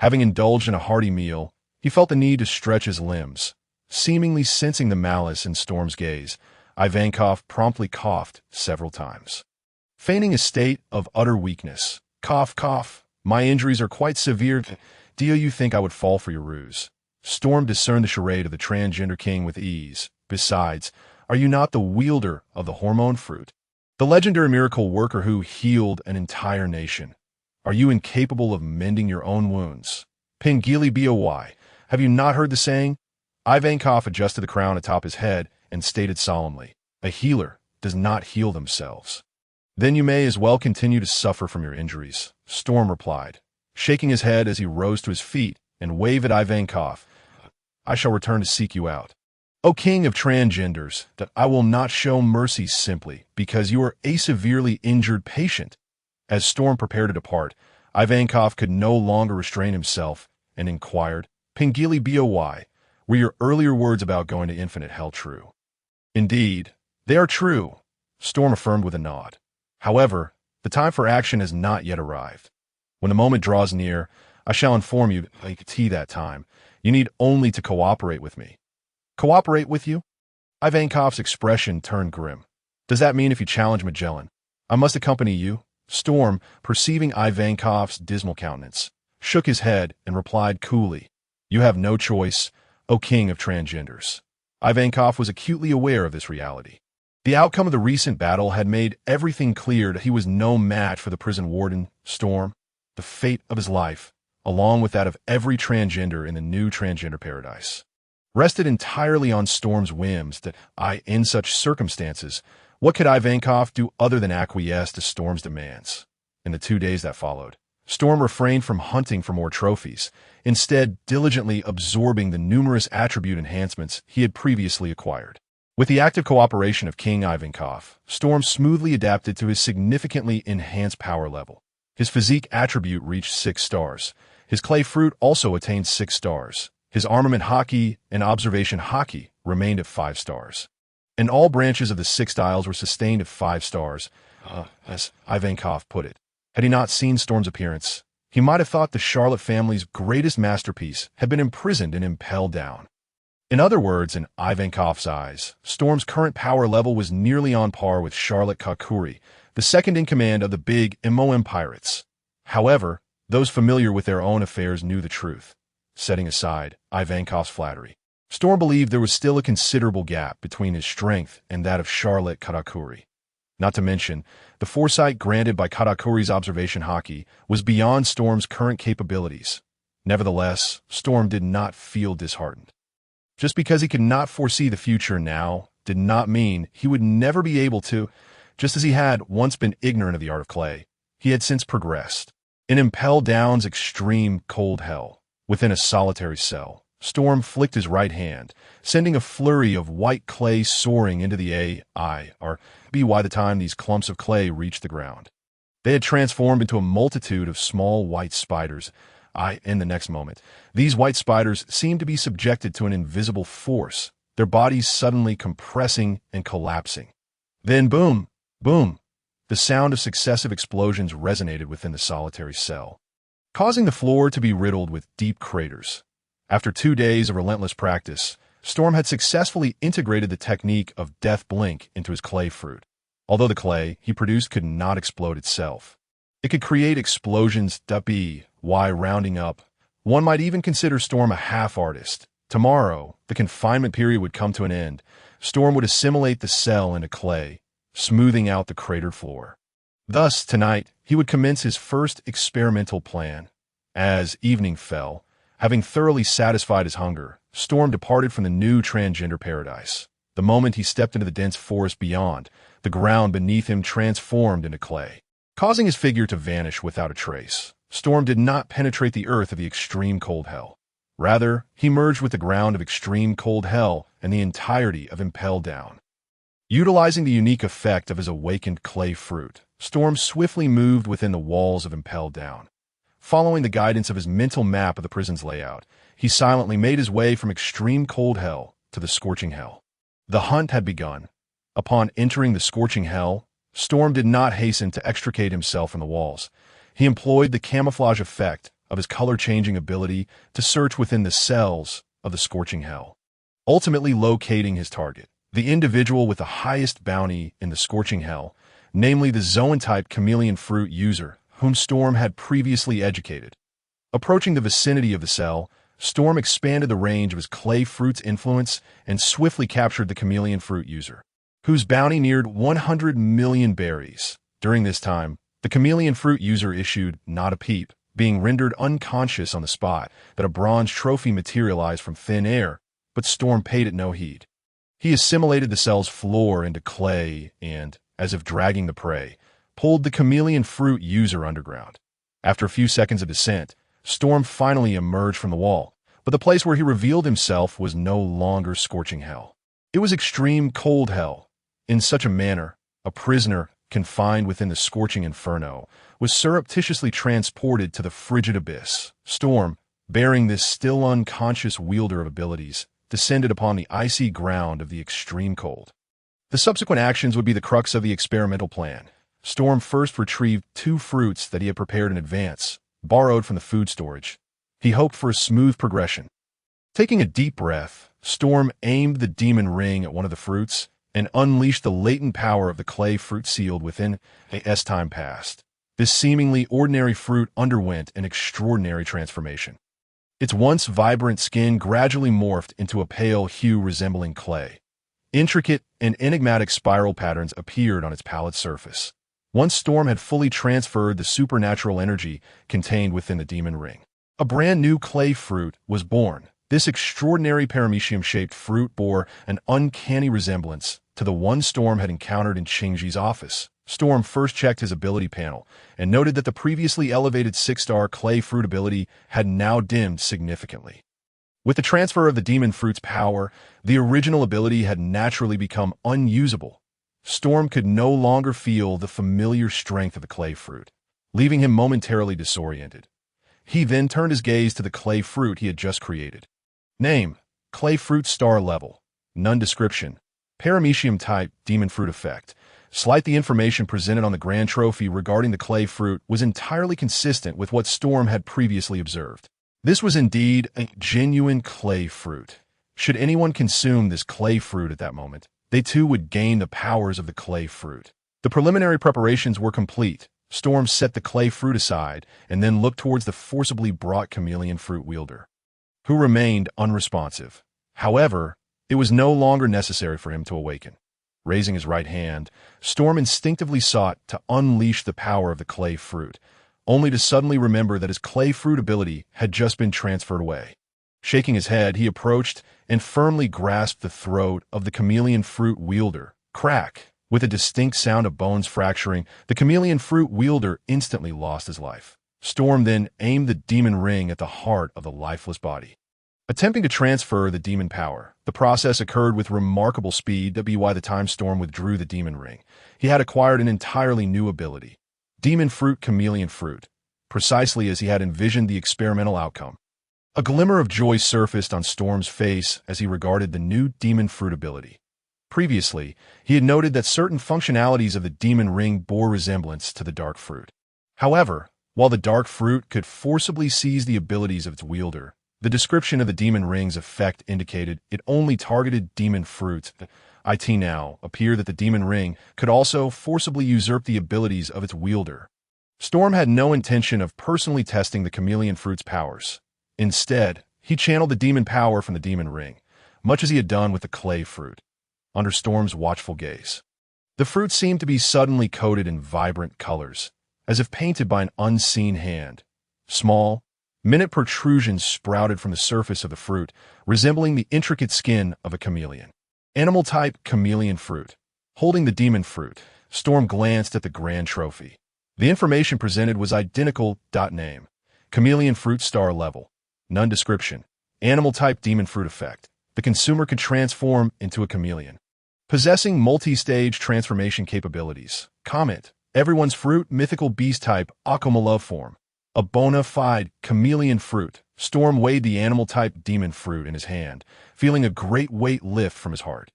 Having indulged in a hearty meal, he felt the need to stretch his limbs. Seemingly sensing the malice in Storm's gaze, Ivankov promptly coughed several times. Feigning a state of utter weakness, "Cough, cough, my injuries are quite severe. Do you think I would fall for your ruse?" Storm discerned the charade of the transgender king with ease. "Besides, are you not the wielder of the hormone fruit? The legendary miracle worker who healed an entire nation? Are you incapable of mending your own wounds? Pingili boy, have you not heard the saying?" Ivankov adjusted the crown atop his head and stated solemnly, "A healer does not heal themselves." "Then you may as well continue to suffer from your injuries," Storm replied, shaking his head as he rose to his feet and waved at Ivankov. "I shall return to seek you out. O king of transgenders, that I will not show mercy simply because you are a severely injured patient." As Storm prepared to depart, Ivankov could no longer restrain himself and inquired, "Pingili boy, were your earlier words about going to infinite hell true?" "Indeed, they are true," Storm affirmed with a nod. "However, the time for action has not yet arrived. When the moment draws near, I shall inform you that time. You need only to cooperate with me." "Cooperate with you?" Ivankov's expression turned grim. "Does that mean if you challenge Magellan, I must accompany you?" Storm, perceiving Ivankov's dismal countenance, shook his head and replied coolly, "You have no choice, O king of transgenders." Ivankov was acutely aware of this reality. The outcome of the recent battle had made everything clear that he was no match for the prison warden, Storm. The fate of his life, along with that of every transgender in the new transgender paradise, rested entirely on Storm's whims. In such circumstances, what could Ivankov do other than acquiesce to Storm's demands? In the 2 days that followed, Storm refrained from hunting for more trophies, instead diligently absorbing the numerous attribute enhancements he had previously acquired. With the active cooperation of King Ivankov, Storm smoothly adapted to his significantly enhanced power level. His physique attribute reached 6 stars. His clay fruit also attained 6 stars. His armament hockey and observation hockey remained at 5 stars. And all branches of the 6 styles were sustained at 5 stars, as Ivankov put it. Had he not seen Storm's appearance, he might have thought the Charlotte family's greatest masterpiece had been imprisoned in Impel Down. In other words, in Ivankov's eyes, Storm's current power level was nearly on par with Charlotte Kakuri, the second in command of the big MOM pirates. However, those familiar with their own affairs knew the truth. Setting aside Ivankov's flattery, Storm believed there was still a considerable gap between his strength and that of Charlotte Karakuri. Not to mention, the foresight granted by Karakuri's observation hockey was beyond Storm's current capabilities. Nevertheless, Storm did not feel disheartened. Just because he could not foresee the future now did not mean he would never be able to. Just as he had once been ignorant of the art of clay, he had since progressed. In Impel Down's extreme cold hell, within a solitary cell, Storm flicked his right hand, sending a flurry of white clay soaring into the AI, or B by the time these clumps of clay reached the ground. They had transformed into a multitude of small white spiders. In the next moment, these white spiders seemed to be subjected to an invisible force, their bodies suddenly compressing and collapsing. Then boom, boom, the sound of successive explosions resonated within the solitary cell, causing the floor to be riddled with deep craters. After 2 days of relentless practice, Storm had successfully integrated the technique of Death Blink into his clay fruit. Although the clay he produced could not explode itself, it could create explosions. Why rounding up? One might even consider Storm a half-artist. Tomorrow, the confinement period would come to an end. Storm would assimilate the cell into clay, smoothing out the cratered floor. Thus, tonight, he would commence his first experimental plan. As evening fell, having thoroughly satisfied his hunger, Storm departed from the new transgender paradise. The moment he stepped into the dense forest beyond, the ground beneath him transformed into clay, causing his figure to vanish without a trace. Storm did not penetrate the earth of the extreme cold hell. Rather, he merged with the ground of extreme cold hell and the entirety of Impel Down. Utilizing the unique effect of his awakened clay fruit, Storm swiftly moved within the walls of Impel Down. Following the guidance of his mental map of the prison's layout, he silently made his way from extreme cold hell to the scorching hell. The hunt had begun. Upon entering the scorching hell, Storm did not hasten to extricate himself from the walls. He employed the camouflage effect of his color-changing ability to search within the cells of the scorching hell, ultimately locating his target, the individual with the highest bounty in the scorching hell, namely the Zoan-type chameleon fruit user whom Storm had previously educated. Approaching the vicinity of the cell, Storm expanded the range of his clay fruit's influence and swiftly captured the chameleon fruit user, whose bounty neared 100 million berries. During this time, the chameleon fruit user issued not a peep, being rendered unconscious on the spot that a bronze trophy materialized from thin air, but Storm paid it no heed. He assimilated the cell's floor into clay and, as if dragging the prey, pulled the chameleon fruit user underground. After a few seconds of descent, Storm finally emerged from the wall, but the place where he revealed himself was no longer scorching hell. It was extreme cold hell. In such a manner, a prisoner, confined within the scorching inferno, was surreptitiously transported to the frigid abyss. Storm, bearing this still unconscious wielder of abilities, descended upon the icy ground of the extreme cold. The subsequent actions would be the crux of the experimental plan. Storm first retrieved 2 fruits that he had prepared in advance, borrowed from the food storage. He hoped for a smooth progression. Taking a deep breath, Storm aimed the demon ring at one of the fruits and unleashed the latent power of the clay fruit sealed within. As time passed, this seemingly ordinary fruit underwent an extraordinary transformation. Its once vibrant skin gradually morphed into a pale hue resembling clay. Intricate and enigmatic spiral patterns appeared on its pallid surface. Once Storm had fully transferred the supernatural energy contained within the demon ring, a brand new clay fruit was born. This extraordinary paramecium-shaped fruit bore an uncanny resemblance to the one Storm had encountered in Qingji's office. Storm first checked his ability panel and noted that the previously elevated 6-star clay fruit ability had now dimmed significantly. With the transfer of the demon fruit's power, the original ability had naturally become unusable. Storm could no longer feel the familiar strength of the clay fruit, leaving him momentarily disoriented. He then turned his gaze to the clay fruit he had just created. Name: clay fruit star level. None description. Paramecium type, demon fruit effect. Slight. The information presented on the grand trophy regarding the clay fruit was entirely consistent with what Storm had previously observed. This was indeed a genuine clay fruit. Should anyone consume this clay fruit at that moment, they too would gain the powers of the clay fruit. The preliminary preparations were complete. Storm set the clay fruit aside and then looked towards the forcibly brought chameleon fruit wielder, who remained unresponsive. However, it was no longer necessary for him to awaken. Raising his right hand, Storm instinctively sought to unleash the power of the clay fruit, only to suddenly remember that his clay fruit ability had just been transferred away. Shaking his head, he approached and firmly grasped the throat of the chameleon fruit wielder. Crack! With a distinct sound of bones fracturing, the chameleon fruit wielder instantly lost his life. Storm then aimed the demon ring at the heart of the lifeless body. Attempting to transfer the demon power, the process occurred with remarkable speed. By the time Storm withdrew the demon ring, he had acquired an entirely new ability. Demon Fruit Chameleon Fruit, precisely as he had envisioned the experimental outcome. A glimmer of joy surfaced on Storm's face as he regarded the new Demon Fruit ability. Previously, he had noted that certain functionalities of the demon ring bore resemblance to the dark fruit. However, while the dark fruit could forcibly seize the abilities of its wielder, the description of the demon ring's effect indicated it only targeted demon fruits. It now appeared that the demon ring could also forcibly usurp the abilities of its wielder. Storm had no intention of personally testing the chameleon fruit's powers. Instead, he channeled the demon power from the demon ring, much as he had done with the clay fruit, under Storm's watchful gaze. The fruit seemed to be suddenly coated in vibrant colors, as if painted by an unseen hand. Small, minute protrusions sprouted from the surface of the fruit, resembling the intricate skin of a chameleon. Animal type chameleon fruit. Holding the demon fruit, Storm glanced at the grand trophy. The information presented was identical. Name: chameleon fruit star level. None description. Animal type demon fruit effect. The consumer could transform into a chameleon. Possessing multi-stage transformation capabilities. Comment: everyone's fruit mythical beast type Akuma love form. A bona fide chameleon fruit. Storm weighed the animal type demon fruit in his hand, feeling a great weight lift from his heart.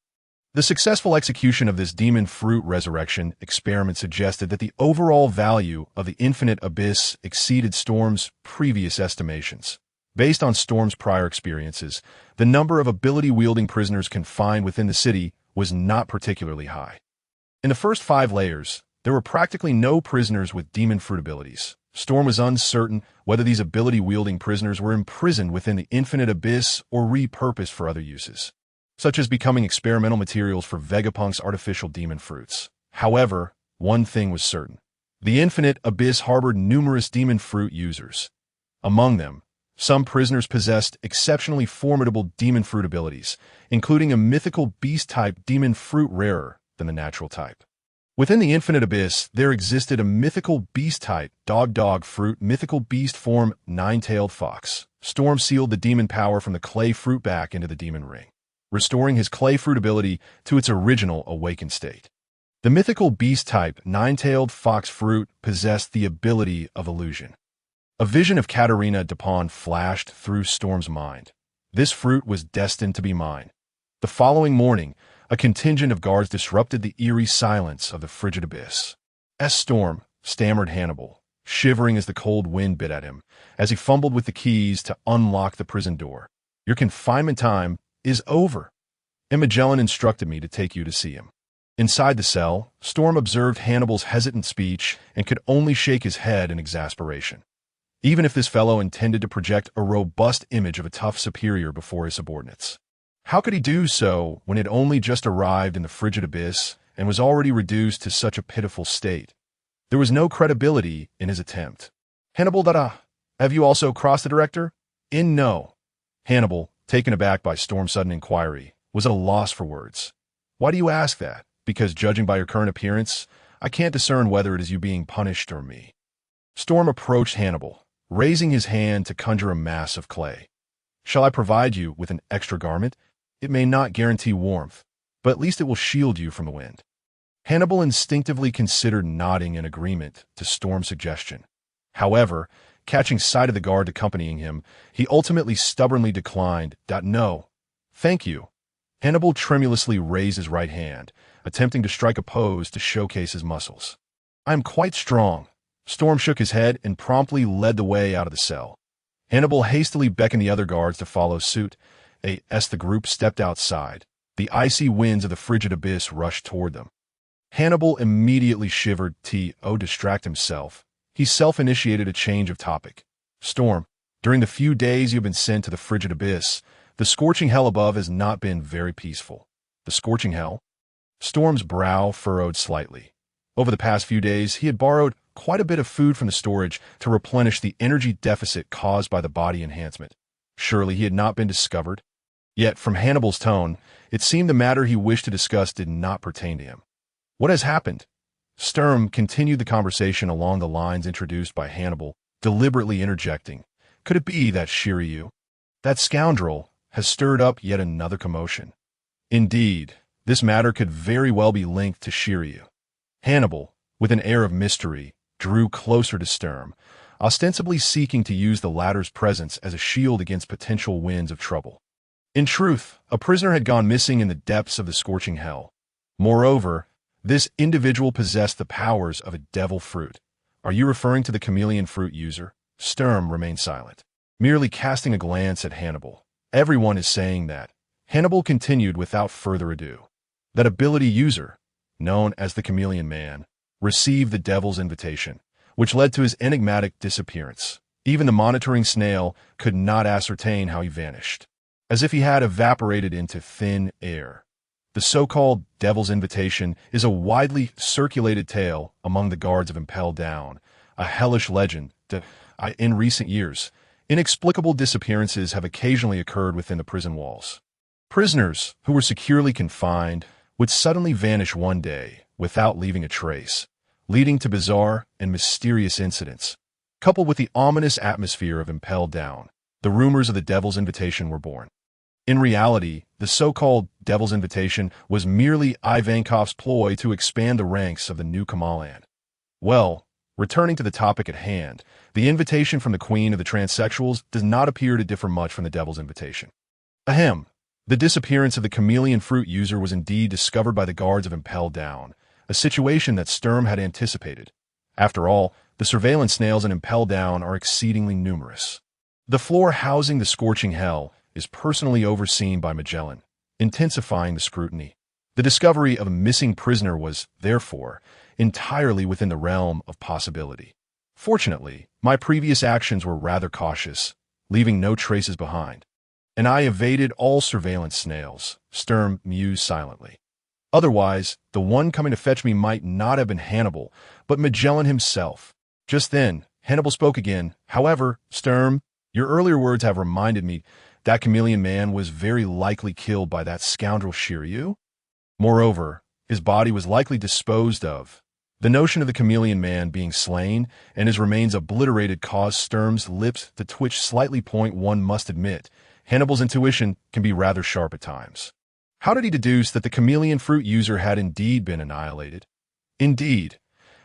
The successful execution of this demon fruit resurrection experiment suggested that the overall value of the infinite abyss exceeded Storm's previous estimations. Based on Storm's prior experiences, the number of ability-wielding prisoners confined within the city was not particularly high. In the first 5 layers, there were practically no prisoners with demon fruit abilities. Storm was uncertain whether these ability-wielding prisoners were imprisoned within the infinite abyss or repurposed for other uses, such as becoming experimental materials for Vegapunk's artificial demon fruits. However, one thing was certain. The infinite abyss harbored numerous demon fruit users. Among them, some prisoners possessed exceptionally formidable demon fruit abilities, including a mythical beast-type demon fruit rarer than the natural type. Within the infinite abyss, there existed a mythical beast-type dog fruit mythical beast form 9-tailed fox. Storm sealed the demon power from the clay fruit back into the demon ring, restoring his clay fruit ability to its original awakened state. The mythical beast-type 9-tailed fox fruit possessed the ability of illusion. A vision of Katarina Dupont flashed through Storm's mind. This fruit was destined to be mine. The following morning, a contingent of guards disrupted the eerie silence of the frigid abyss. Storm, stammered Hannibal, shivering as the cold wind bit at him, as he fumbled with the keys to unlock the prison door. Your confinement time is over. Magellan instructed me to take you to see him. Inside the cell, Storm observed Hannibal's hesitant speech and could only shake his head in exasperation. Even if this fellow intended to project a robust image of a tough superior before his subordinates, how could he do so when it only just arrived in the frigid abyss and was already reduced to such a pitiful state? There was no credibility in his attempt. Hannibal, have you also crossed the director? No. Hannibal, taken aback by Storm's sudden inquiry, was at a loss for words. Why do you ask that? Because judging by your current appearance, I can't discern whether it is you being punished or me. Storm approached Hannibal, raising his hand to conjure a mass of clay. Shall I provide you with an extra garment? It may not guarantee warmth, but at least it will shield you from the wind. Hannibal instinctively considered nodding in agreement to Storm's suggestion. However, catching sight of the guard accompanying him, he ultimately stubbornly declined. No, thank you. Hannibal tremulously raised his right hand, attempting to strike a pose to showcase his muscles. I am quite strong. Storm shook his head and promptly led the way out of the cell. Hannibal hastily beckoned the other guards to follow suit. As the group stepped outside, the icy winds of the frigid abyss rushed toward them. Hannibal immediately shivered. Distract himself. He self-initiated a change of topic. Storm, during the few days you've been sent to the frigid abyss, the scorching hell above has not been very peaceful. The scorching hell? Storm's brow furrowed slightly. Over the past few days, he had borrowed quite a bit of food from the storage to replenish the energy deficit caused by the body enhancement. Surely he had not been discovered. Yet, from Hannibal's tone, it seemed the matter he wished to discuss did not pertain to him. What has happened? Sturm continued the conversation along the lines introduced by Hannibal, deliberately interjecting. Could it be that Shiryu? That scoundrel has stirred up yet another commotion. Indeed, this matter could very well be linked to Shiryu. Hannibal, with an air of mystery, drew closer to Sturm, ostensibly seeking to use the latter's presence as a shield against potential winds of trouble. In truth, a prisoner had gone missing in the depths of the scorching hell. Moreover, this individual possessed the powers of a devil fruit. Are you referring to the chameleon fruit user? Sturm remained silent, merely casting a glance at Hannibal. Everyone is saying that. Hannibal continued without further ado. That ability user, known as the Chameleon Man, received the devil's invitation, which led to his enigmatic disappearance. Even the monitoring snail could not ascertain how he vanished, as if he had evaporated into thin air. The so-called devil's invitation is a widely circulated tale among the guards of Impel Down, a hellish legend that, in recent years, inexplicable disappearances have occasionally occurred within the prison walls. Prisoners who were securely confined would suddenly vanish one day without leaving a trace, leading to bizarre and mysterious incidents. Coupled with the ominous atmosphere of Impel Down, the rumors of the devil's invitation were born. In reality, the so-called devil's invitation was merely Ivankov's ploy to expand the ranks of the new Kamaland. Well, returning to the topic at hand, the invitation from the Queen of the Transsexuals does not appear to differ much from the devil's invitation. Ahem. The disappearance of the chameleon fruit user was indeed discovered by the guards of Impel Down, a situation that Sturm had anticipated. After all, the surveillance snails in Impel Down are exceedingly numerous. The floor housing the scorching hell is personally overseen by Magellan, intensifying the scrutiny. The discovery of a missing prisoner was, therefore, entirely within the realm of possibility. Fortunately, my previous actions were rather cautious, leaving no traces behind, and I evaded all surveillance snails, Sturm mused silently. Otherwise, the one coming to fetch me might not have been Hannibal, but Magellan himself. Just then, Hannibal spoke again. However, Sturm, your earlier words have reminded me that chameleon man was very likely killed by that scoundrel Shiryu. Moreover, his body was likely disposed of. The notion of the chameleon man being slain and his remains obliterated caused Sturm's lips to twitch slightly. One must admit, Hannibal's intuition can be rather sharp at times. How did he deduce that the chameleon fruit user had indeed been annihilated? Indeed,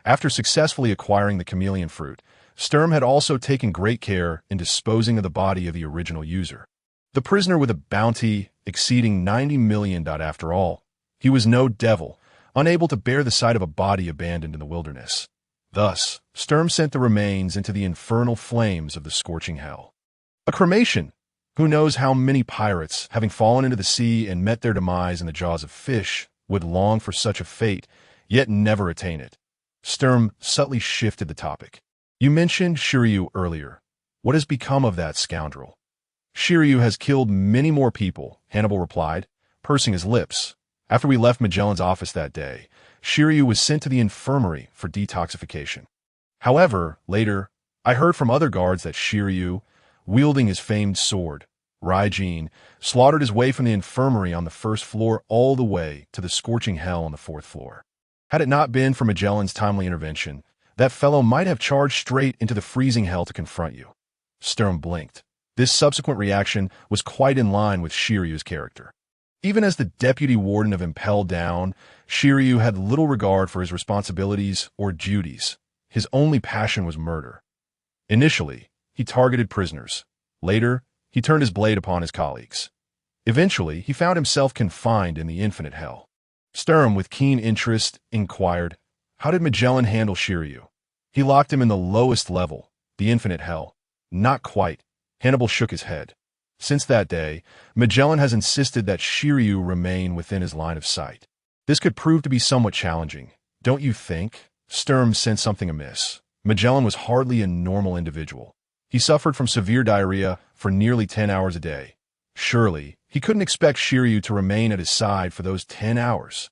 after successfully acquiring the chameleon fruit, Sturm had also taken great care in disposing of the body of the original user. The prisoner with a bounty exceeding 90 million. After all, he was no devil, unable to bear the sight of a body abandoned in the wilderness. Thus, Sturm sent the remains into the infernal flames of the scorching hell. A cremation! Who knows how many pirates, having fallen into the sea and met their demise in the jaws of fish, would long for such a fate, yet never attain it. Sturm subtly shifted the topic. You mentioned Shiryu earlier. What has become of that scoundrel? Shiryu has killed many more people, Hannibal replied, pursing his lips. After we left Magellan's office that day, Shiryu was sent to the infirmary for detoxification. However, later, I heard from other guards that Shiryu, wielding his famed sword, Raijin, slaughtered his way from the infirmary on the first floor all the way to the scorching hell on the fourth floor. Had it not been for Magellan's timely intervention, that fellow might have charged straight into the freezing hell to confront you. Sturm blinked. This subsequent reaction was quite in line with Shiryu's character. Even as the deputy warden of Impel Down, Shiryu had little regard for his responsibilities or duties. His only passion was murder. Initially, he targeted prisoners. Later, he turned his blade upon his colleagues. Eventually, he found himself confined in the infinite hell. Sturm, with keen interest, inquired, how did Magellan handle Shiryu? He locked him in the lowest level, the infinite hell. Not quite. Hannibal shook his head. Since that day, Magellan has insisted that Shiryu remain within his line of sight. This could prove to be somewhat challenging, don't you think? Sturm sensed something amiss. Magellan was hardly a normal individual. He suffered from severe diarrhea for nearly 10 hours a day. Surely, he couldn't expect Shiryu to remain at his side for those 10 hours.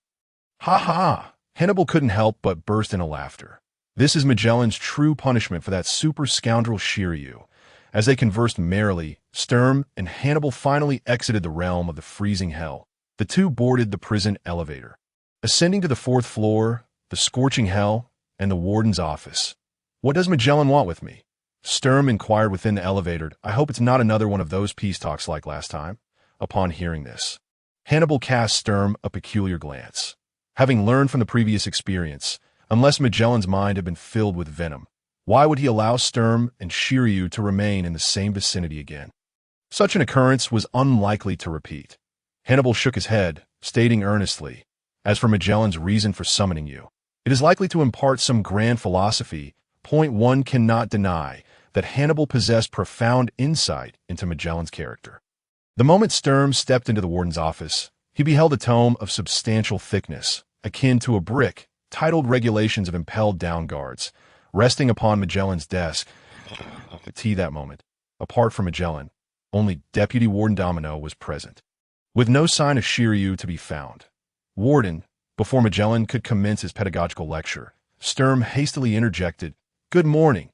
Ha ha! Hannibal couldn't help but burst into laughter. This is Magellan's true punishment for that super scoundrel Shiryu. As they conversed merrily, Sturm and Hannibal finally exited the realm of the freezing hell. The two boarded the prison elevator, ascending to the fourth floor, the scorching hell, and the warden's office. What does Magellan want with me? Sturm inquired within the elevator. I hope it's not another one of those peace talks like last time. Upon hearing this, Hannibal cast Sturm a peculiar glance. Having learned from the previous experience, unless Magellan's mind had been filled with venom, why would he allow Sturm and Shiryu to remain in the same vicinity again? Such an occurrence was unlikely to repeat. Hannibal shook his head, stating earnestly, as for Magellan's reason for summoning you, it is likely to impart some grand philosophy. Point one cannot deny that Hannibal possessed profound insight into Magellan's character. The moment Sturm stepped into the warden's office, he beheld a tome of substantial thickness, akin to a brick, titled Regulations of Impel Down Guards, resting upon Magellan's desk. That moment, apart from Magellan, only Deputy Warden Domino was present, with no sign of Shiryu to be found. Warden, before Magellan could commence his pedagogical lecture, Sturm hastily interjected, "Good morning.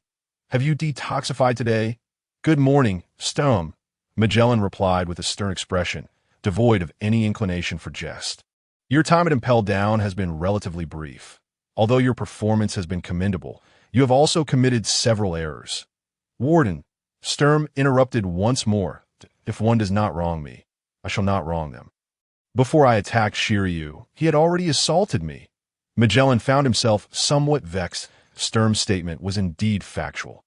Have you detoxified today?" "Good morning, Sturm," Magellan replied with a stern expression, devoid of any inclination for jest. "Your time at Impel Down has been relatively brief. Although your performance has been commendable, you have also committed several errors." "Warden," Sturm interrupted once more, "if one does not wrong me, I shall not wrong them. Before I attacked Shiryu, he had already assaulted me." Magellan found himself somewhat vexed. Sturm's statement was indeed factual.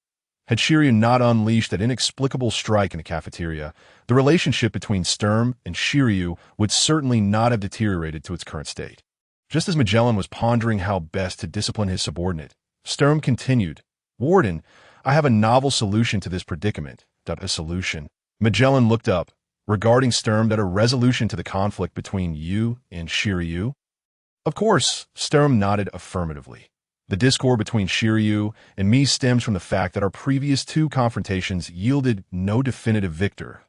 Had Shiryu not unleashed that inexplicable strike in the cafeteria, the relationship between Sturm and Shiryu would certainly not have deteriorated to its current state. Just as Magellan was pondering how best to discipline his subordinate, Sturm continued, "Warden, I have a novel solution to this predicament." A solution? Magellan looked up, regarding Sturm. "That a resolution to the conflict between you and Shiryu?" Of course, Sturm nodded affirmatively. "The discord between Shiryu and me stems from the fact that our previous two confrontations yielded no definitive victor.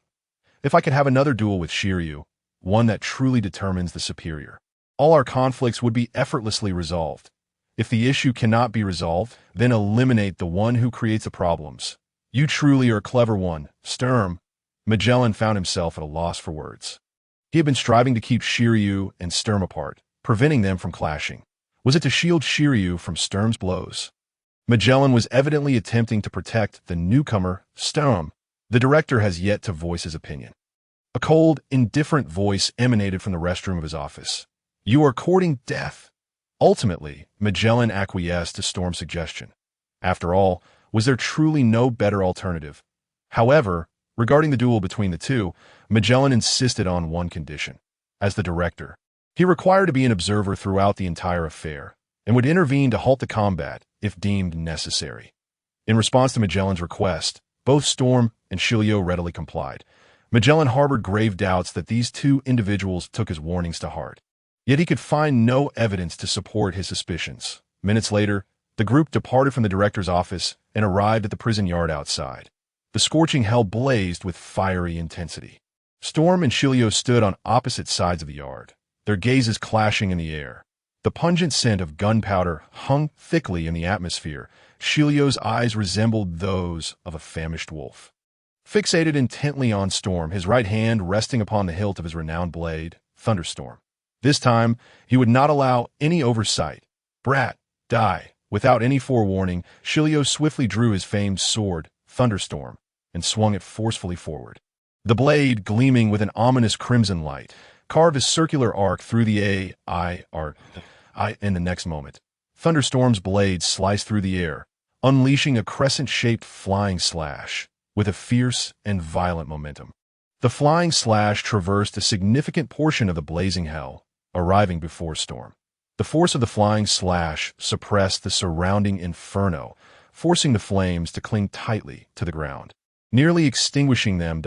If I could have another duel with Shiryu, one that truly determines the superior, all our conflicts would be effortlessly resolved. If the issue cannot be resolved, then eliminate the one who creates the problems. You truly are a clever one, Sturm." Magellan found himself at a loss for words. He had been striving to keep Shiryu and Sturm apart, preventing them from clashing. Was it to shield Shiryu from Sturm's blows? Magellan was evidently attempting to protect the newcomer, Sturm. The director has yet to voice his opinion. A cold, indifferent voice emanated from the restroom of his office. "You are courting death." Ultimately, Magellan acquiesced to Sturm's suggestion. After all, was there truly no better alternative? However, regarding the duel between the two, Magellan insisted on one condition. As the director, he required to be an observer throughout the entire affair, and would intervene to halt the combat if deemed necessary. In response to Magellan's request, both Sturm and Shiryu readily complied. Magellan harbored grave doubts that these two individuals took his warnings to heart. Yet he could find no evidence to support his suspicions. Minutes later, the group departed from the director's office and arrived at the prison yard outside. The scorching hell blazed with fiery intensity. Sturm and Shiryu stood on opposite sides of the yard, their gazes clashing in the air. The pungent scent of gunpowder hung thickly in the atmosphere. Shiryu's eyes resembled those of a famished wolf. Fixated intently on Sturm, his right hand resting upon the hilt of his renowned blade, Thunderstorm. This time, he would not allow any oversight. "Brat, die." Without any forewarning, Shiryu swiftly drew his famed sword, Thunderstorm, and swung it forcefully forward. The blade, gleaming with an ominous crimson light, carved a circular arc through the in the next moment. Thunderstorm's blade sliced through the air, unleashing a crescent-shaped flying slash, with a fierce and violent momentum. The flying slash traversed a significant portion of the blazing hell, arriving before Sturm. The force of the flying slash suppressed the surrounding inferno, forcing the flames to cling tightly to the ground, nearly extinguishing them.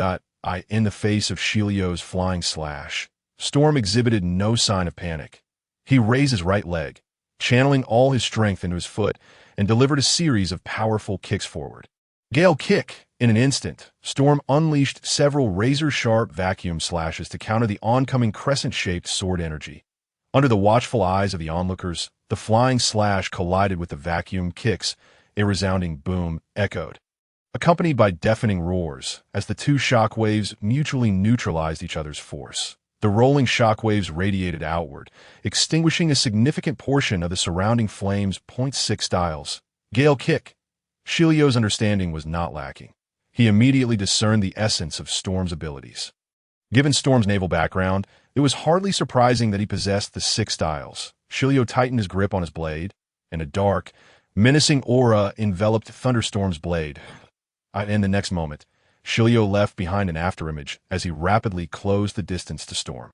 In the face of Shiryu's flying slash, Sturm exhibited no sign of panic. He raised his right leg, channeling all his strength into his foot, and delivered a series of powerful kicks forward. Gale kick! In an instant, Sturm unleashed several razor-sharp vacuum slashes to counter the oncoming crescent-shaped sword energy. Under the watchful eyes of the onlookers, the flying slash collided with the vacuum kicks. A resounding boom echoed, accompanied by deafening roars, as the two shockwaves mutually neutralized each other's force. The rolling shockwaves radiated outward, extinguishing a significant portion of the surrounding flames. 6 styles. Gale kick. Shiryu's understanding was not lacking. He immediately discerned the essence of Storm's abilities. Given Storm's naval background, it was hardly surprising that he possessed the 6 styles. Shiryu tightened his grip on his blade, and a dark, menacing aura enveloped Thunderstorm's blade. In the next moment, Shiryu left behind an afterimage as he rapidly closed the distance to Storm.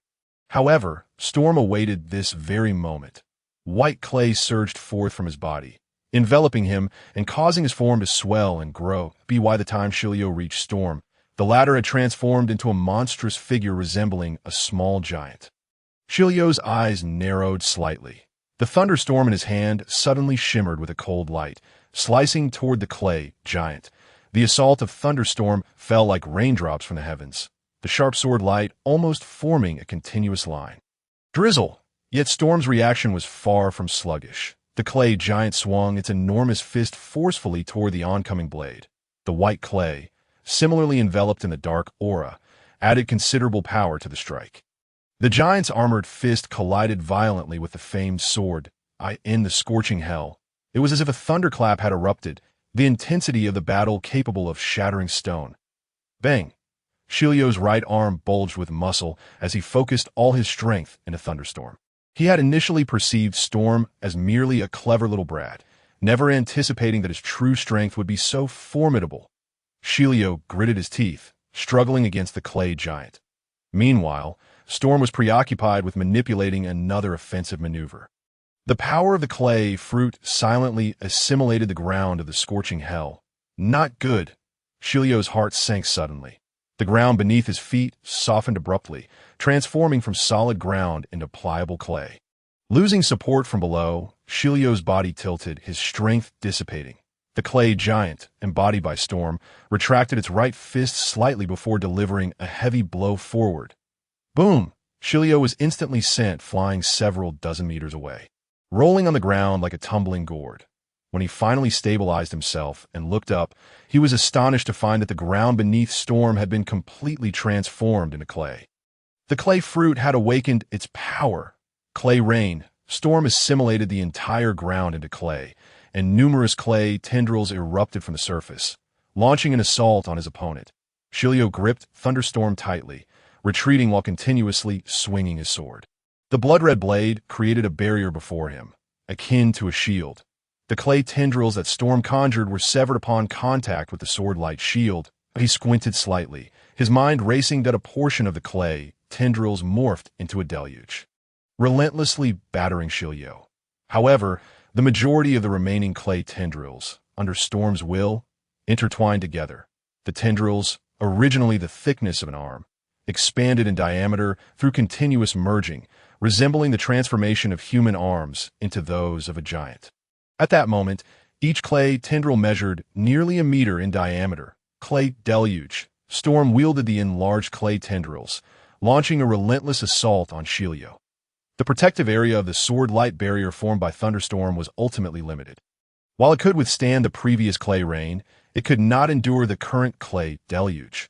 However, Storm awaited this very moment. White clay surged forth from his body, enveloping him and causing his form to swell and grow. By the time Shiryu reached Storm, the latter had transformed into a monstrous figure resembling a small giant. Shiryu's eyes narrowed slightly. The thunderstorm in his hand suddenly shimmered with a cold light, slicing toward the clay giant. The assault of thunderstorm fell like raindrops from the heavens, the sharp sword light almost forming a continuous line. Drizzle! Yet Storm's reaction was far from sluggish. The clay giant swung its enormous fist forcefully toward the oncoming blade. The white clay, similarly enveloped in the dark aura, added considerable power to the strike. The giant's armored fist collided violently with the famed sword. In the scorching hell, it was as if a thunderclap had erupted, the intensity of the battle capable of shattering stone. Bang! Shiryu's right arm bulged with muscle as he focused all his strength in a thunderstorm. He had initially perceived Storm as merely a clever little brat, never anticipating that his true strength would be so formidable. Shiryu gritted his teeth, struggling against the clay giant. Meanwhile, Storm was preoccupied with manipulating another offensive maneuver. The power of the clay fruit silently assimilated the ground of the scorching hell. Not good. Shiryu's heart sank suddenly. The ground beneath his feet softened abruptly, transforming from solid ground into pliable clay. Losing support from below, Shiryu's body tilted, his strength dissipating. The clay giant, embodied by Storm, retracted its right fist slightly before delivering a heavy blow forward. Boom! Shiryu was instantly sent flying several dozen meters away, rolling on the ground like a tumbling gourd. When he finally stabilized himself and looked up, he was astonished to find that the ground beneath Storm had been completely transformed into clay. The clay fruit had awakened its power. Clay rain. Storm assimilated the entire ground into clay, and numerous clay tendrils erupted from the surface, launching an assault on his opponent. Shiryu gripped Thunderstorm tightly, retreating while continuously swinging his sword. The blood-red blade created a barrier before him, akin to a shield. The clay tendrils that Storm conjured were severed upon contact with the sword-like shield. He squinted slightly, his mind racing that a portion of the clay tendrils morphed into a deluge, relentlessly battering Shiryu. However, the majority of the remaining clay tendrils, under Storm's will, intertwined together. The tendrils, originally the thickness of an arm, expanded in diameter through continuous merging, resembling the transformation of human arms into those of a giant. At that moment, each clay tendril measured nearly a meter in diameter. Clay deluge. Storm wielded the enlarged clay tendrils, launching a relentless assault on Shiryu. The protective area of the sword-light barrier formed by Thunderstorm was ultimately limited. While it could withstand the previous clay rain, it could not endure the current clay deluge.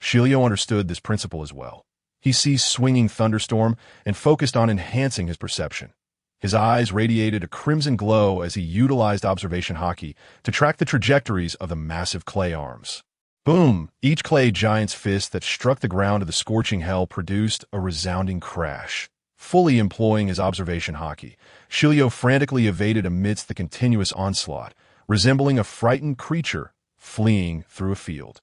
Shiryu understood this principle as well. He ceased swinging Thunderstorm and focused on enhancing his perception. His eyes radiated a crimson glow as he utilized observation haki to track the trajectories of the massive clay arms. Boom! Each clay giant's fist that struck the ground of the scorching hell produced a resounding crash. Fully employing his observation haki, Shiryu frantically evaded amidst the continuous onslaught, resembling a frightened creature fleeing through a field.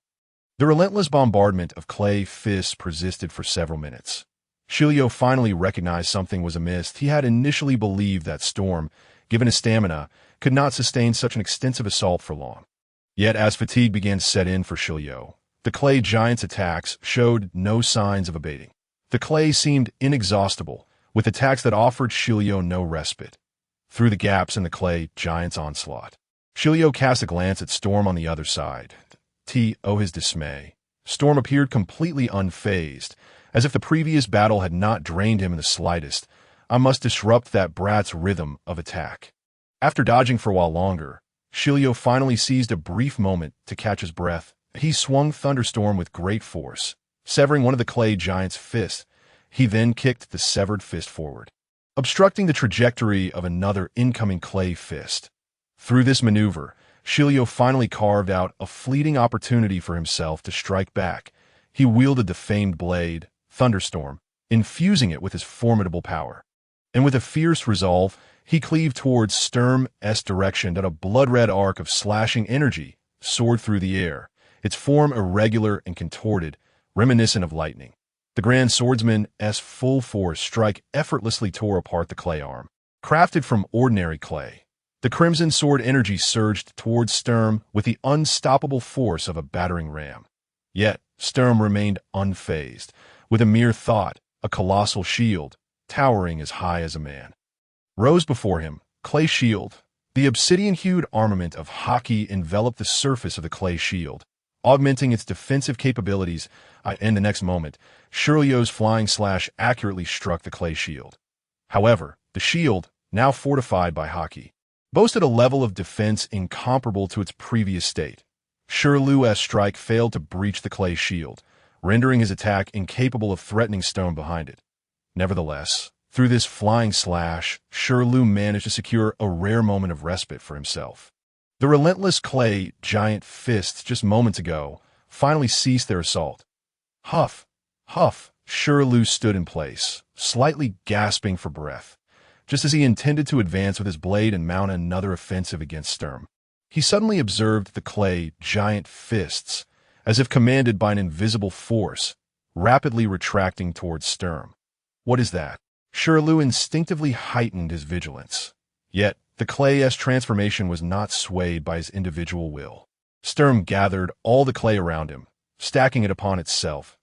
The relentless bombardment of clay fists persisted for several minutes. Shiryu finally recognized something was amiss. He had initially believed that Storm, given his stamina, could not sustain such an extensive assault for long. Yet as fatigue began to set in for Shiryu, the clay giant's attacks showed no signs of abating. The clay seemed inexhaustible, with attacks that offered Shiryu no respite. Through the gaps in the clay giant's onslaught, Shiryu cast a glance at Storm on the other side. His dismay. Storm appeared completely unfazed, as if the previous battle had not drained him in the slightest. I must disrupt that brat's rhythm of attack. After dodging for a while longer, Shiryu finally seized a brief moment to catch his breath. He swung Thunderstorm with great force, severing one of the clay giant's fists. He then kicked the severed fist forward, obstructing the trajectory of another incoming clay fist. Through this maneuver, Shiryu finally carved out a fleeting opportunity for himself to strike back. He wielded the famed blade, Thunderstorm, infusing it with his formidable power. And with a fierce resolve, he cleaved towards Sturm's direction that a blood-red arc of slashing energy soared through the air, its form irregular and contorted, reminiscent of lightning. The Grand Swordsman's full force strike effortlessly tore apart the clay arm. Crafted from ordinary clay, the Crimson Sword energy surged towards Sturm with the unstoppable force of a battering ram. Yet, Sturm remained unfazed, with a mere thought, a colossal shield, towering as high as a man. Rose before him, clay shield. The obsidian-hued armament of Aokiji enveloped the surface of the clay shield, augmenting its defensive capabilities. In the next moment, Shiryu's flying slash accurately struck the clay shield. However, the shield, now fortified by Aokiji, boasted a level of defense incomparable to its previous state. Shiryu's strike failed to breach the clay shield, rendering his attack incapable of threatening stone behind it. Nevertheless, through this flying slash, Shiryu managed to secure a rare moment of respite for himself. The relentless clay giant fists just moments ago finally ceased their assault. Huff, huff, Shiryu stood in place, slightly gasping for breath, just as he intended to advance with his blade and mount another offensive against Sturm. He suddenly observed the clay giant fists, as if commanded by an invisible force, rapidly retracting towards Sturm. What is that? Shiryu instinctively heightened his vigilance. Yet, the clay's transformation was not swayed by his individual will. Sturm gathered all the clay around him, stacking it upon itself.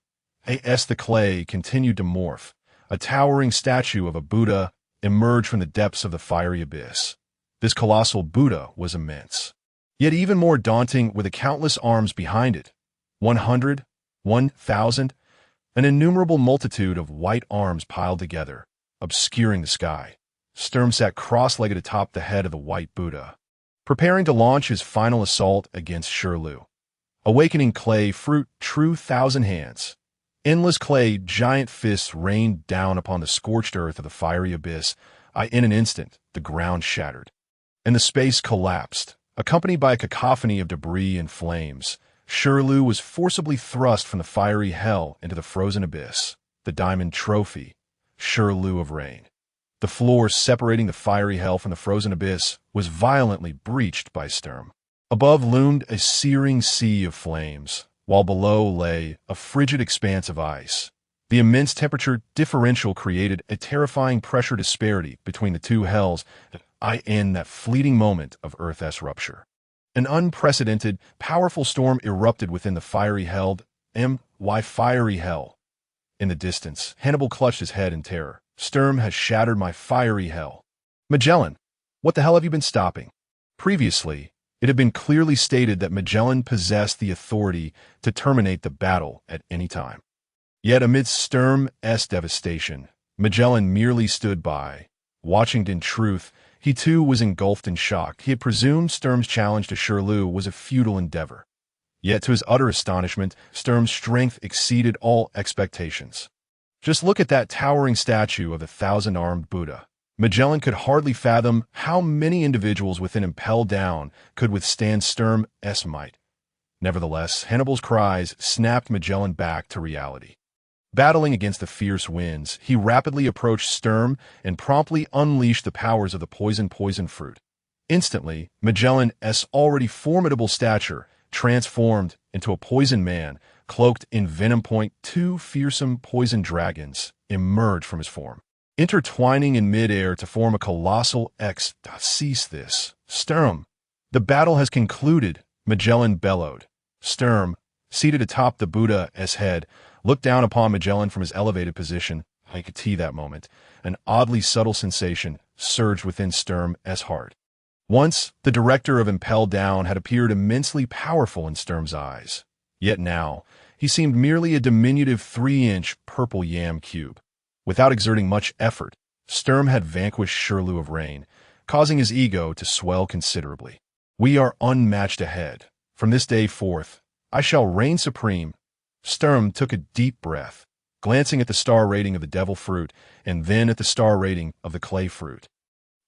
As the clay continued to morph, a towering statue of a Buddha emerged from the depths of the fiery abyss. This colossal Buddha was immense, yet even more daunting were the countless arms behind it. 100, 1,000, an innumerable multitude of white arms piled together, obscuring the sky. Sturm sat cross-legged atop the head of the white Buddha, preparing to launch his final assault against Shiryu. Awakening clay fruit true thousand hands. Endless clay giant fists rained down upon the scorched earth of the fiery abyss. In an instant, the ground shattered, and the space collapsed, accompanied by a cacophony of debris and flames. Shiryu was forcibly thrust from the fiery hell into the frozen abyss, the diamond trophy, Shiryu of Rain. The floor separating the fiery hell from the frozen abyss was violently breached by Sturm. Above loomed a searing sea of flames, while below lay a frigid expanse of ice. The immense temperature differential created a terrifying pressure disparity between the two hells in that fleeting moment of Earth's rupture. An unprecedented, powerful storm erupted within the fiery hell. Fiery hell. In the distance, Hannibal clutched his head in terror. Sturm has shattered my fiery hell. Magellan, what the hell have you been stopping? Previously, it had been clearly stated that Magellan possessed the authority to terminate the battle at any time. Yet amidst Sturm's devastation, Magellan merely stood by, watching. In truth, he too was engulfed in shock. He had presumed Sturm's challenge to Shiryu was a futile endeavor. Yet to his utter astonishment, Sturm's strength exceeded all expectations. Just look at that towering statue of the thousand-armed Buddha. Magellan could hardly fathom how many individuals within Impel Down could withstand Sturm's might. Nevertheless, Hannibal's cries snapped Magellan back to reality. Battling against the fierce winds, he rapidly approached Sturm and promptly unleashed the powers of the poison fruit. Instantly, Magellan's already formidable stature transformed into a poison man, cloaked in venom. Two fearsome poison dragons emerged from his form, intertwining in midair to form a colossal X. Cease this, Sturm. The battle has concluded, Magellan bellowed. Sturm, seated atop the Buddha's head, looked down upon Magellan from his elevated position. I could see that moment. An oddly subtle sensation surged within Sturm's heart. Once, the director of Impel Down had appeared immensely powerful in Sturm's eyes. Yet now, he seemed merely a diminutive 3-inch purple yam cube. Without exerting much effort, Sturm had vanquished Shiryu of Rain, causing his ego to swell considerably. We are unmatched ahead. From this day forth, I shall reign supreme. Sturm took a deep breath, glancing at the star rating of the devil fruit and then at the star rating of the clay fruit.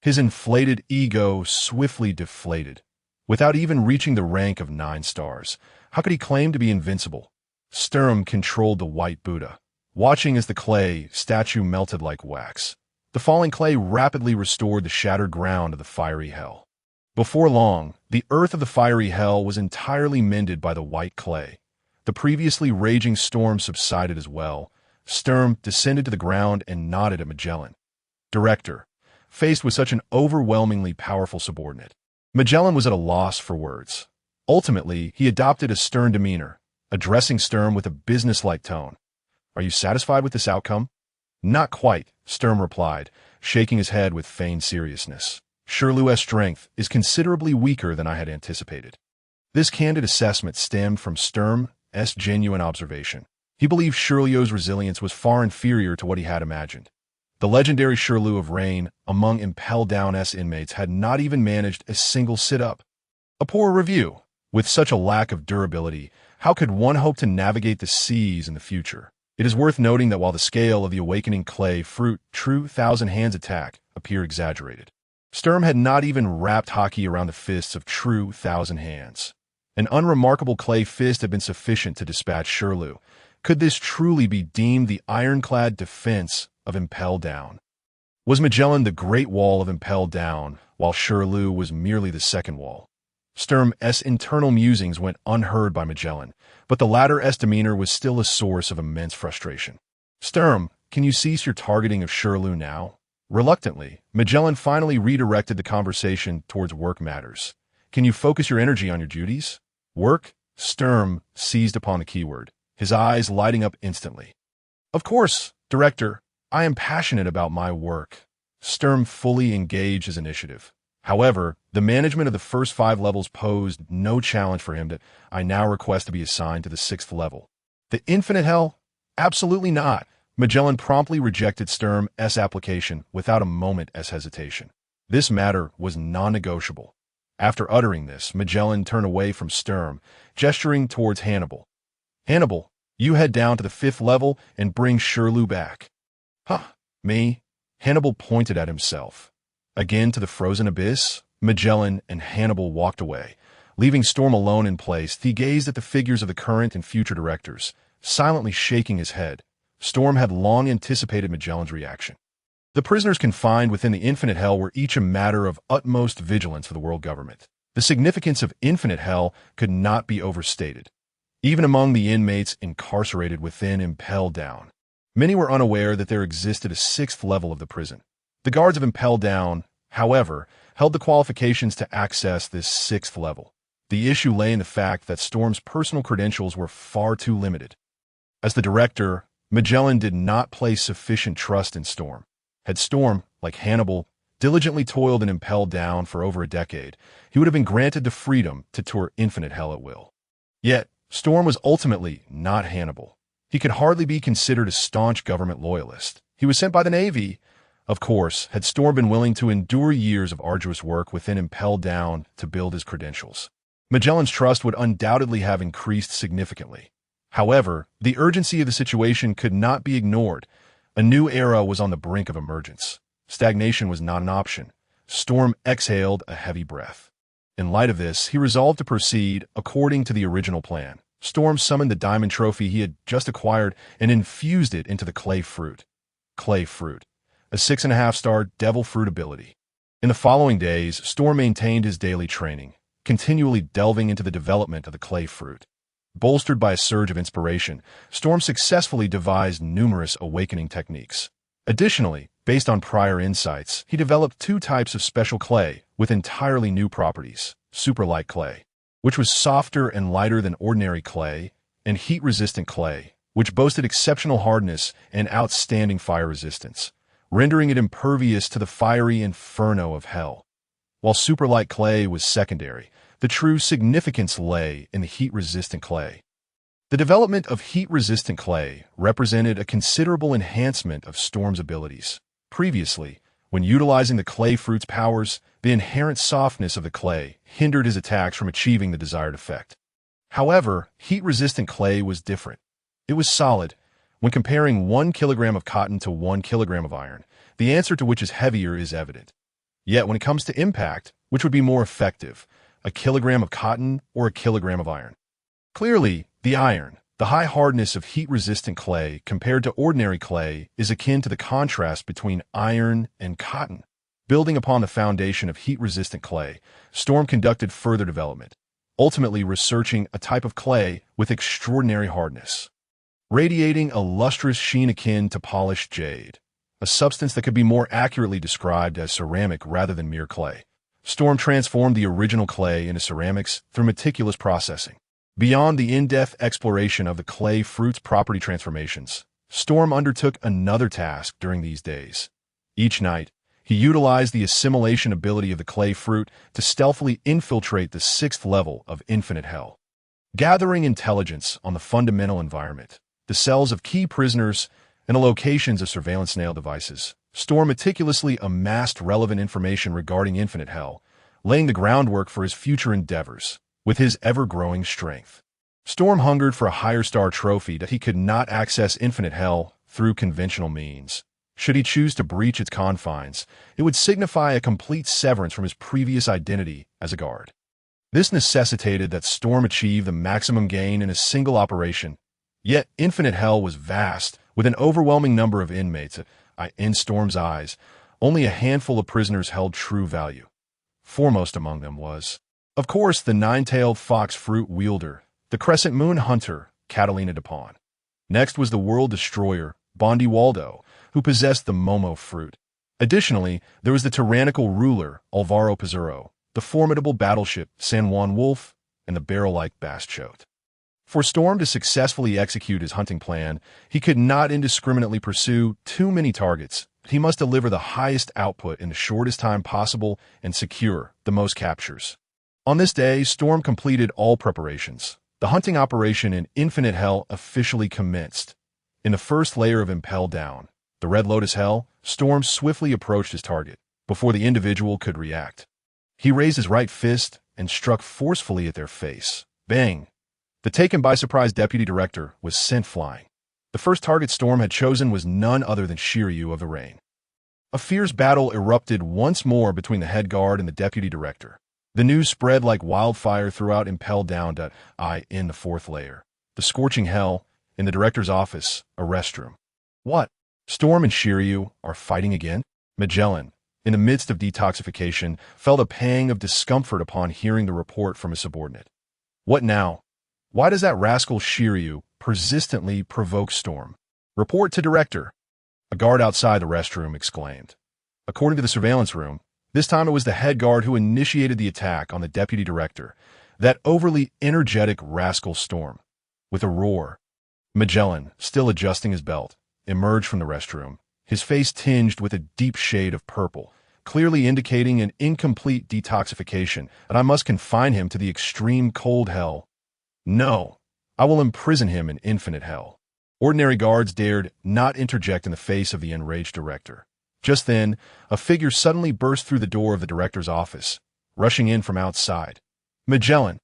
His inflated ego swiftly deflated. Without even reaching the rank of 9 stars, how could he claim to be invincible? Sturm controlled the white Buddha, watching as the clay statue melted like wax. The falling clay rapidly restored the shattered ground of the fiery hell. Before long, the earth of the fiery hell was entirely mended by the white clay. The previously raging storm subsided as well. Sturm descended to the ground and nodded at Magellan. Director, faced with such an overwhelmingly powerful subordinate, Magellan was at a loss for words. Ultimately, he adopted a stern demeanor, addressing Sturm with a businesslike tone. "Are you satisfied with this outcome?" "Not quite," Sturm replied, shaking his head with feigned seriousness. "Shiryu's strength is considerably weaker than I had anticipated." This candid assessment stemmed from Sturm's genuine observation. He believed Shiryu's resilience was far inferior to what he had imagined. The legendary Shiryu of Rain among Impel Down's inmates had not even managed a single sit-up. A poor review. With such a lack of durability, how could one hope to navigate the seas in the future? It is worth noting that while the scale of the awakening clay fruit true Thousand Hands attack appear exaggerated, Sturm had not even wrapped hockey around the fists of true Thousand Hands. An unremarkable clay fist had been sufficient to dispatch Shiryu. Could this truly be deemed the ironclad defense of Impel Down? Was Magellan the great wall of Impel Down, while Shiryu was merely the second wall? Sturm's internal musings went unheard by Magellan, but the latter's demeanor was still a source of immense frustration. "Sturm, can you cease your targeting of Shiryu now?" Reluctantly, Magellan finally redirected the conversation towards work matters. "Can you focus your energy on your duties?" "Work?" Sturm seized upon the keyword, his eyes lighting up instantly. "Of course, Director. I am passionate about my work." Sturm fully engaged his initiative. However, the management of the first 5 levels posed no challenge for him. That I now request to be assigned to the 6th level. The Infinite Hell? Absolutely not. Magellan promptly rejected Sturm's application without a moment's hesitation. This matter was non-negotiable. After uttering this, Magellan turned away from Sturm, gesturing towards Hannibal. "Hannibal, you head down to the 5th level and bring Shiryu back." "Huh, me?" Hannibal pointed at himself. Again to the frozen abyss? Magellan and Hannibal walked away. Leaving Sturm alone in place, he gazed at the figures of the current and future directors, silently shaking his head. Sturm had long anticipated Magellan's reaction. The prisoners confined within the Infinite Hell were each a matter of utmost vigilance for the world government. The significance of Infinite Hell could not be overstated. Even among the inmates incarcerated within Impel Down, many were unaware that there existed a 6th level of the prison. The guards of Impel Down, however, held the qualifications to access this 6th level. The issue lay in the fact that Sturm's personal credentials were far too limited. As the director, Magellan did not place sufficient trust in Sturm. Had Sturm, like Hannibal, diligently toiled in Impel Down for over a decade, he would have been granted the freedom to tour Infinite Hell at will. Yet, Sturm was ultimately not Hannibal. He could hardly be considered a staunch government loyalist. He was sent by the Navy. Of course, had Sturm been willing to endure years of arduous work within Impel Down to build his credentials, Magellan's trust would undoubtedly have increased significantly. However, the urgency of the situation could not be ignored. A new era was on the brink of emergence. Stagnation was not an option. Sturm exhaled a heavy breath. In light of this, he resolved to proceed according to the original plan. Sturm summoned the diamond trophy he had just acquired and infused it into the clay fruit. Clay fruit, a 6.5-star devil fruit ability. In the following days, Sturm maintained his daily training, continually delving into the development of the clay fruit. Bolstered by a surge of inspiration, Sturm successfully devised numerous awakening techniques. Additionally, based on prior insights, he developed 2 types of special clay with entirely new properties: superlight clay, which was softer and lighter than ordinary clay, and heat-resistant clay, which boasted exceptional hardness and outstanding fire resistance, rendering it impervious to the fiery inferno of hell. While superlight clay was secondary, the true significance lay in the heat-resistant clay. The development of heat-resistant clay represented a considerable enhancement of Sturm's abilities. Previously, when utilizing the clay fruit's powers, the inherent softness of the clay hindered his attacks from achieving the desired effect. However, heat-resistant clay was different. It was solid. When comparing 1 kilogram of cotton to 1 kilogram of iron, the answer to which is heavier is evident. Yet when it comes to impact, which would be more effective, a kilogram of cotton or a kilogram of iron? Clearly, the iron, the high hardness of heat-resistant clay compared to ordinary clay, is akin to the contrast between iron and cotton. Building upon the foundation of heat-resistant clay, Storm conducted further development, ultimately researching a type of clay with extraordinary hardness, radiating a lustrous sheen akin to polished jade, a substance that could be more accurately described as ceramic rather than mere clay. Storm transformed the original clay into ceramics through meticulous processing. Beyond the in-depth exploration of the clay fruit's property transformations, Storm undertook another task during these days. Each night, he utilized the assimilation ability of the clay fruit to stealthily infiltrate the 6th level of Infinite Hell. Gathering intelligence on the fundamental environment, the cells of key prisoners, and the locations of surveillance nail devices, Storm meticulously amassed relevant information regarding Infinite Hell, laying the groundwork for his future endeavors. With his ever-growing strength, Storm hungered for a higher star trophy that he could not access Infinite Hell through conventional means. Should he choose to breach its confines, it would signify a complete severance from his previous identity as a guard. This necessitated that Storm achieve the maximum gain in a single operation. Yet Infinite Hell was vast, with an overwhelming number of inmates. In Storm's eyes, only a handful of prisoners held true value. Foremost among them was, of course, the nine-tailed fox fruit wielder, the crescent moon hunter, Catalina Dupont. Next was the world destroyer, Bondi Waldo, who possessed the Momo fruit. Additionally, there was the tyrannical ruler, Alvaro Pizarro, the formidable battleship, San Juan Wolf, and the barrel-like Baschote. For Storm to successfully execute his hunting plan, he could not indiscriminately pursue too many targets. He must deliver the highest output in the shortest time possible and secure the most captures. On this day, Storm completed all preparations. The hunting operation in Infinite Hell officially commenced. In the first layer of Impel Down, the Red Lotus Hell, Storm swiftly approached his target before the individual could react. He raised his right fist and struck forcefully at their face. Bang! The taken-by-surprise deputy director was sent flying. The first target Storm had chosen was none other than Shiryu of the Rain. A fierce battle erupted once more between the head guard and the deputy director. The news spread like wildfire throughout Impel Down. In the 4th layer, the scorching hell, in the director's office, a restroom. What? Storm and Shiryu are fighting again? Magellan, in the midst of detoxification, felt a pang of discomfort upon hearing the report from his subordinate. What now? Why does that rascal Shiryu persistently provoke Storm? Report to director. A guard outside the restroom exclaimed. According to the surveillance room, this time it was the head guard who initiated the attack on the deputy director, that overly energetic rascal Storm. With a roar, Magellan, still adjusting his belt, emerged from the restroom, his face tinged with a deep shade of purple, clearly indicating an incomplete detoxification, and I must confine him to the extreme cold hell. No, I will imprison him in Infinite Hell. Ordinary guards dared not interject in the face of the enraged director. Just then, a figure suddenly burst through the door of the director's office, rushing in from outside. Magellan!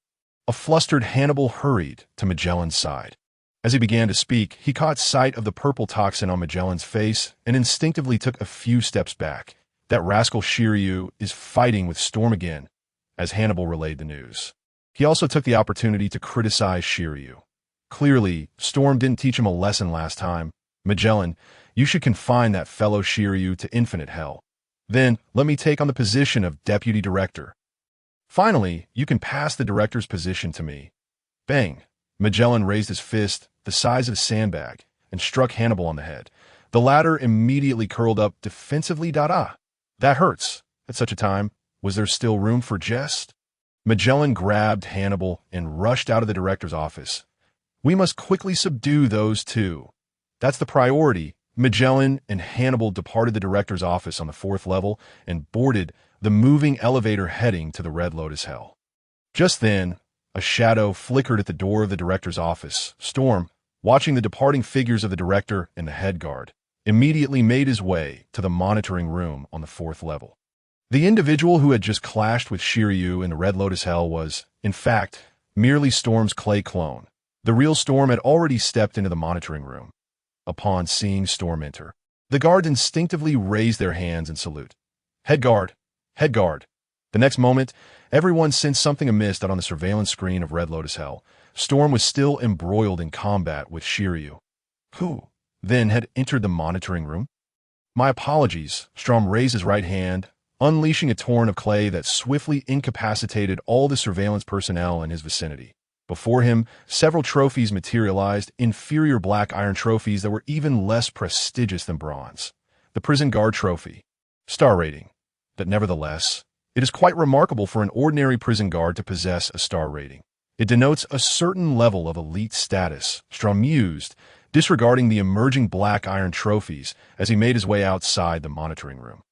A flustered Hannibal hurried to Magellan's side. As he began to speak, he caught sight of the purple toxin on Magellan's face and instinctively took a few steps back. That rascal Shiryu is fighting with Storm again, as Hannibal relayed the news. He also took the opportunity to criticize Shiryu. Clearly, Storm didn't teach him a lesson last time. Magellan, you should confine that fellow Shiryu to Infinite Hell. Then, let me take on the position of deputy director. Finally, you can pass the director's position to me. Bang! Magellan raised his fist, the size of a sandbag, and struck Hannibal on the head. The latter immediately curled up defensively. That hurts. At such a time, was there still room for jest? Magellan grabbed Hannibal and rushed out of the director's office. We must quickly subdue those two. That's the priority. Magellan and Hannibal departed the director's office on the 4th level and boarded the moving elevator heading to the Red Lotus Hell. Just then, a shadow flickered at the door of the director's office. Storm, watching the departing figures of the director and the head guard, immediately made his way to the monitoring room on the 4th level. The individual who had just clashed with Shiryu in the Red Lotus Hell was, in fact, merely Storm's clay clone. The real Storm had already stepped into the monitoring room. Upon seeing Storm enter, the guards instinctively raised their hands in salute. Head guard! Head guard! The next moment, everyone sensed something amiss that on the surveillance screen of Red Lotus Hell, Storm was still embroiled in combat with Shiryu, who, then, had entered the monitoring room. My apologies, Strom raised his right hand, unleashing a torrent of clay that swiftly incapacitated all the surveillance personnel in his vicinity. Before him, several trophies materialized, inferior black iron trophies that were even less prestigious than bronze. The Prison Guard Trophy. Star rating. But nevertheless, it is quite remarkable for an ordinary prison guard to possess a star rating. It denotes a certain level of elite status, Strom mused, disregarding the emerging black iron trophies as he made his way outside the monitoring room.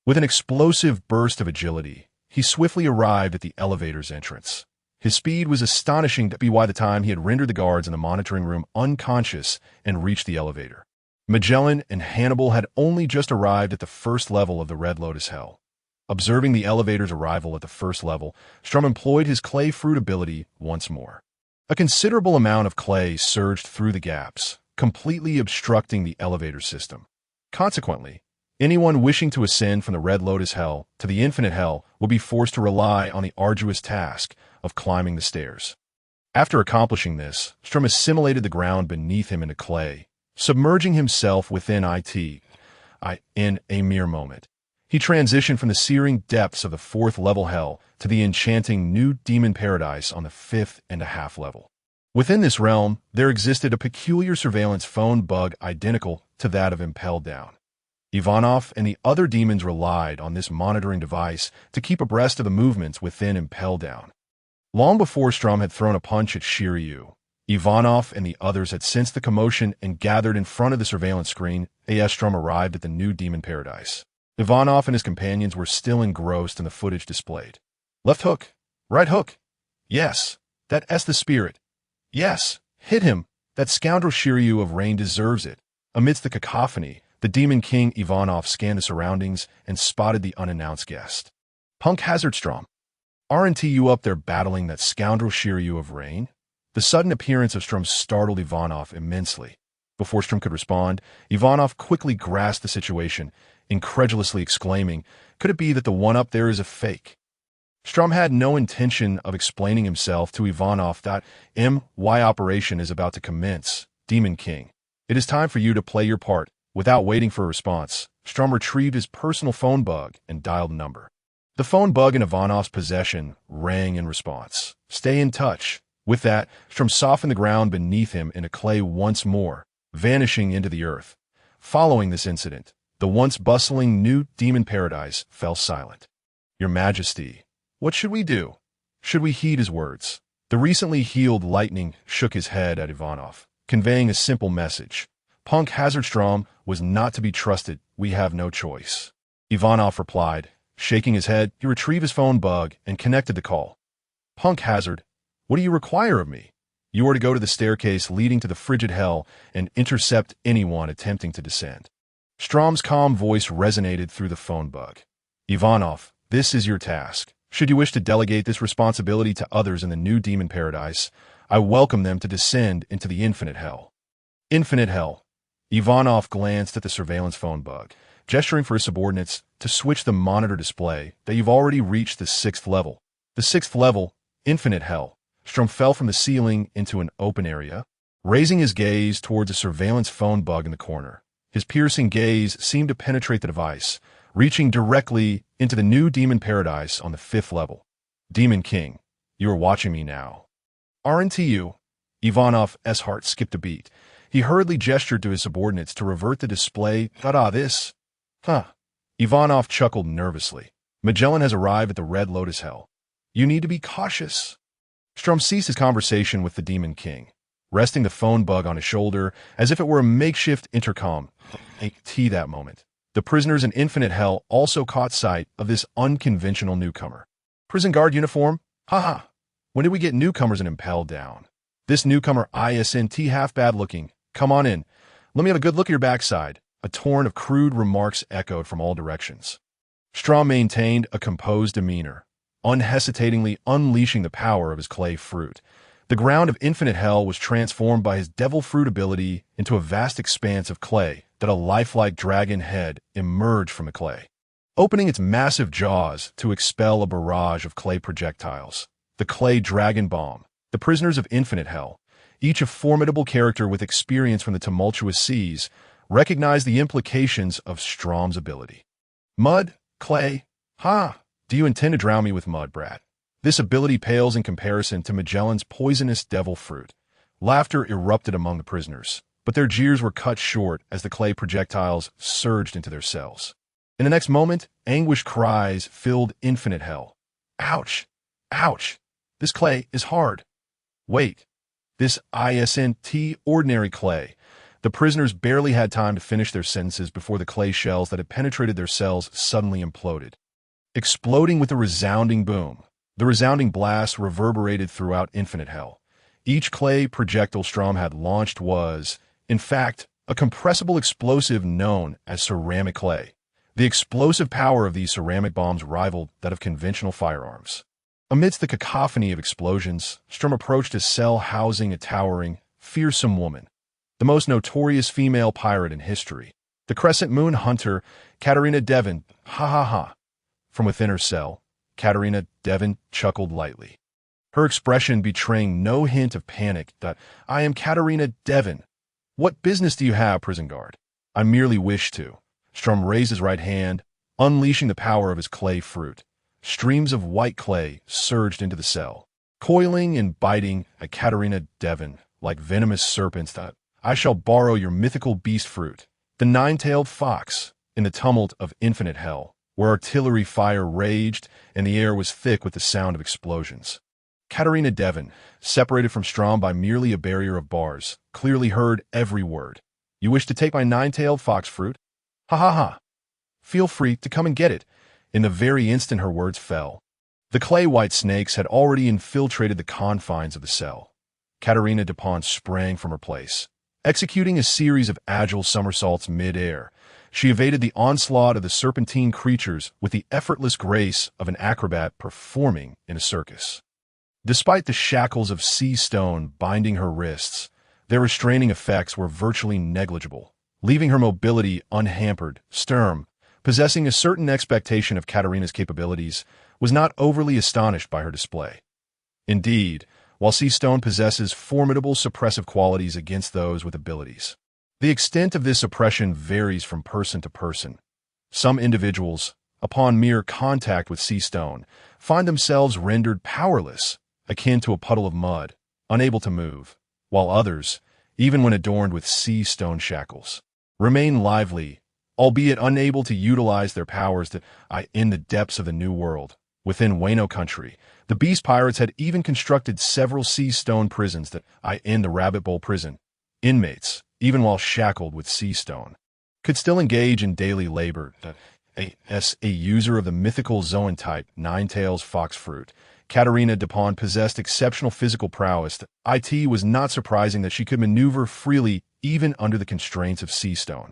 With an explosive burst of agility, he swiftly arrived at the elevator's entrance. His speed was astonishing by the time he had rendered the guards in the monitoring room unconscious and reached the elevator. Magellan and Hannibal had only just arrived at the first level of the Red Lotus Hell. Observing the elevator's arrival at the first level, Strom employed his clay fruit ability once more. A considerable amount of clay surged through the gaps, completely obstructing the elevator system. Consequently, anyone wishing to ascend from the Red Lotus Hell to the Infinite Hell would be forced to rely on the arduous task of climbing the stairs. After accomplishing this, Strom assimilated the ground beneath him into clay, submerging himself within in a mere moment. He transitioned from the searing depths of the fourth level hell to the enchanting new demon paradise on the 5.5 level. Within this realm, there existed a peculiar surveillance phone bug identical to that of Impel Down. Ivanov and the other demons relied on this monitoring device to keep abreast of the movements within Impel Down. Long before Strom had thrown a punch at Shiryu, Ivanov and the others had sensed the commotion and gathered in front of the surveillance screen as Strom arrived at the new demon paradise. Ivanov and his companions were still engrossed in the footage displayed. Left hook. Right hook. Yes. That's the spirit. Yes. Hit him. That scoundrel Shiryu of Rain deserves it. Amidst the cacophony, the Demon King Ivanov scanned the surroundings and spotted the unannounced guest. Punk Hazard Strom. Aren't you up there battling that scoundrel Shiryu of Rain? The sudden appearance of Strom startled Ivanov immensely. Before Strom could respond, Ivanov quickly grasped the situation, incredulously exclaiming, "Could it be that the one up there is a fake?" Strom had no intention of explaining himself to Ivanov that my operation is about to commence, Demon King. It is time for you to play your part. Without waiting for a response, Strom retrieved his personal phone bug and dialed a number. The phone bug in Ivanov's possession rang in response. Stay in touch. With that, Strom softened the ground beneath him into clay once more, vanishing into the earth. Following this incident, the once bustling new demon paradise fell silent. Your Majesty, what should we do? Should we heed his words? The recently healed lightning shook his head at Ivanov, conveying a simple message. Punk Hazard Strom was not to be trusted. We have no choice. Ivanov replied. Shaking his head, he retrieved his phone bug and connected the call. Punk Hazard, what do you require of me? You are to go to the staircase leading to the frigid hell and intercept anyone attempting to descend. Strom's calm voice resonated through the phone bug. Ivanov, this is your task. Should you wish to delegate this responsibility to others in the new demon paradise, I welcome them to descend into the infinite hell. Infinite hell. Ivanov glanced at the surveillance phone bug, gesturing for his subordinates to switch the monitor display that you've already reached the 6th level. The 6th level, infinite hell. Strom fell from the ceiling into an open area, raising his gaze towards a surveillance phone bug in the corner. His piercing gaze seemed to penetrate the device, reaching directly into the new demon paradise on the 5th level. Demon King, you are watching me now. Aren't you? Ivanov's heart skipped a beat. He hurriedly gestured to his subordinates to revert the display. This. Ivanov chuckled nervously. Magellan has arrived at the Red Lotus Hell. You need to be cautious. Strom ceased his conversation with the Demon King, resting the phone bug on his shoulder as if it were a makeshift intercom. That moment, the prisoners in Infinite Hell also caught sight of this unconventional newcomer. Prison guard uniform? When did we get newcomers in Impel Down? This newcomer isn't half bad looking. Come on in. Let me have a good look at your backside. A torrent of crude remarks echoed from all directions. Strom maintained a composed demeanor, unhesitatingly unleashing the power of his clay fruit. The ground of Infinite Hell was transformed by his devil fruit ability into a vast expanse of clay that a lifelike dragon head emerged from the clay. opening its massive jaws to expel a barrage of clay projectiles. The clay dragon bomb, the prisoners of infinite hell, each a formidable character with experience from the tumultuous seas, recognized the implications of Strom's ability. Mud? Clay? Ha! Do you intend to drown me with mud, brat? This ability pales in comparison to Magellan's poisonous devil fruit. Laughter erupted among the prisoners, but their jeers were cut short as the clay projectiles surged into their cells. In the next moment, anguished cries filled infinite hell. Ouch! Ouch! This clay is hard. Wait. This isn't ordinary clay. The prisoners barely had time to finish their sentences before the clay shells that had penetrated their cells suddenly imploded. Exploding with a resounding boom, the resounding blast reverberated throughout infinite hell. Each clay projectile Strom had launched was, in fact, a compressible explosive known as ceramic clay. The explosive power of these ceramic bombs rivaled that of conventional firearms. Amidst the cacophony of explosions, Strom approached a cell housing a towering, fearsome woman, the most notorious female pirate in history, the Crescent Moon Hunter, Katarina Devon. Ha ha ha. From within her cell, Katarina Devon chuckled lightly, her expression betraying no hint of panic. I am Katarina Devon. What business do you have, prison guard? I merely wish to. Strom raised his right hand, unleashing the power of his clay fruit. Streams of white clay surged into the cell, coiling and biting at Katarina Devon like venomous serpents. I shall borrow your mythical beast fruit, the nine-tailed fox, in the tumult of infinite hell, where artillery fire raged and the air was thick with the sound of explosions. Katarina Devon, separated from Strom by merely a barrier of bars, clearly heard every word. You wish to take my nine-tailed fox fruit? Ha ha ha. Feel free to come and get it. In the very instant her words fell, the clay-white snakes had already infiltrated the confines of the cell. Katarina Dupont sprang from her place. Executing a series of agile somersaults mid-air, she evaded the onslaught of the serpentine creatures with the effortless grace of an acrobat performing in a circus. Despite the shackles of sea stone binding her wrists, their restraining effects were virtually negligible, leaving her mobility unhampered. Sturm, possessing a certain expectation of Katarina's capabilities, was not overly astonished by her display. Indeed, while sea stone possesses formidable suppressive qualities against those with abilities, the extent of this suppression varies from person to person. Some individuals, upon mere contact with sea stone, find themselves rendered powerless, akin to a puddle of mud, unable to move, while others, even when adorned with sea stone shackles, remain lively, albeit unable to utilize their powers in the depths of the New World. Within Wano country, the Beast Pirates had even constructed several sea stone prisons in the Rabbit Bowl prison. Inmates, even while shackled with sea stone, could still engage in daily labor. As a user of the mythical Zoan type Nine-Tails Fox Fruit, Katarina Dupont possessed exceptional physical prowess. It was not surprising that she could maneuver freely even under the constraints of sea stone.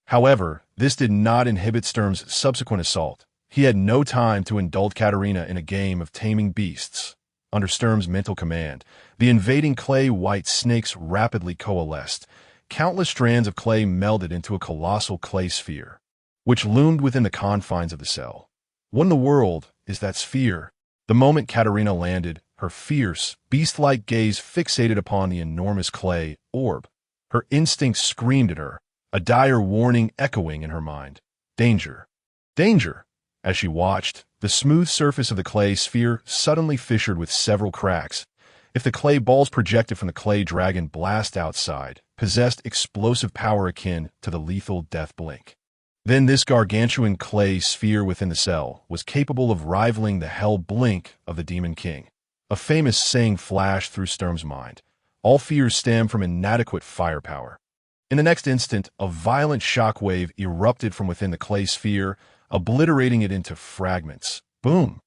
However, this did not inhibit Sturm's subsequent assault. He had no time to indulge Katarina in a game of taming beasts. Under Sturm's mental command, the invading clay-white snakes rapidly coalesced. Countless strands of clay melded into a colossal clay sphere, which loomed within the confines of the cell. What in the world is that sphere? The moment Katarina landed, her fierce, beast-like gaze fixated upon the enormous clay orb. Her instincts screamed at her, a dire warning echoing in her mind. Danger! Danger! As she watched, the smooth surface of the clay sphere suddenly fissured with several cracks. If the clay balls projected from the clay dragon blast outside possessed explosive power akin to the lethal death blink, then this gargantuan clay sphere within the cell was capable of rivaling the hell blink of the Demon King. A famous saying flashed through Sturm's mind. All fears stem from inadequate firepower. In the next instant, a violent shockwave erupted from within the clay sphere, obliterating it into fragments. Boom!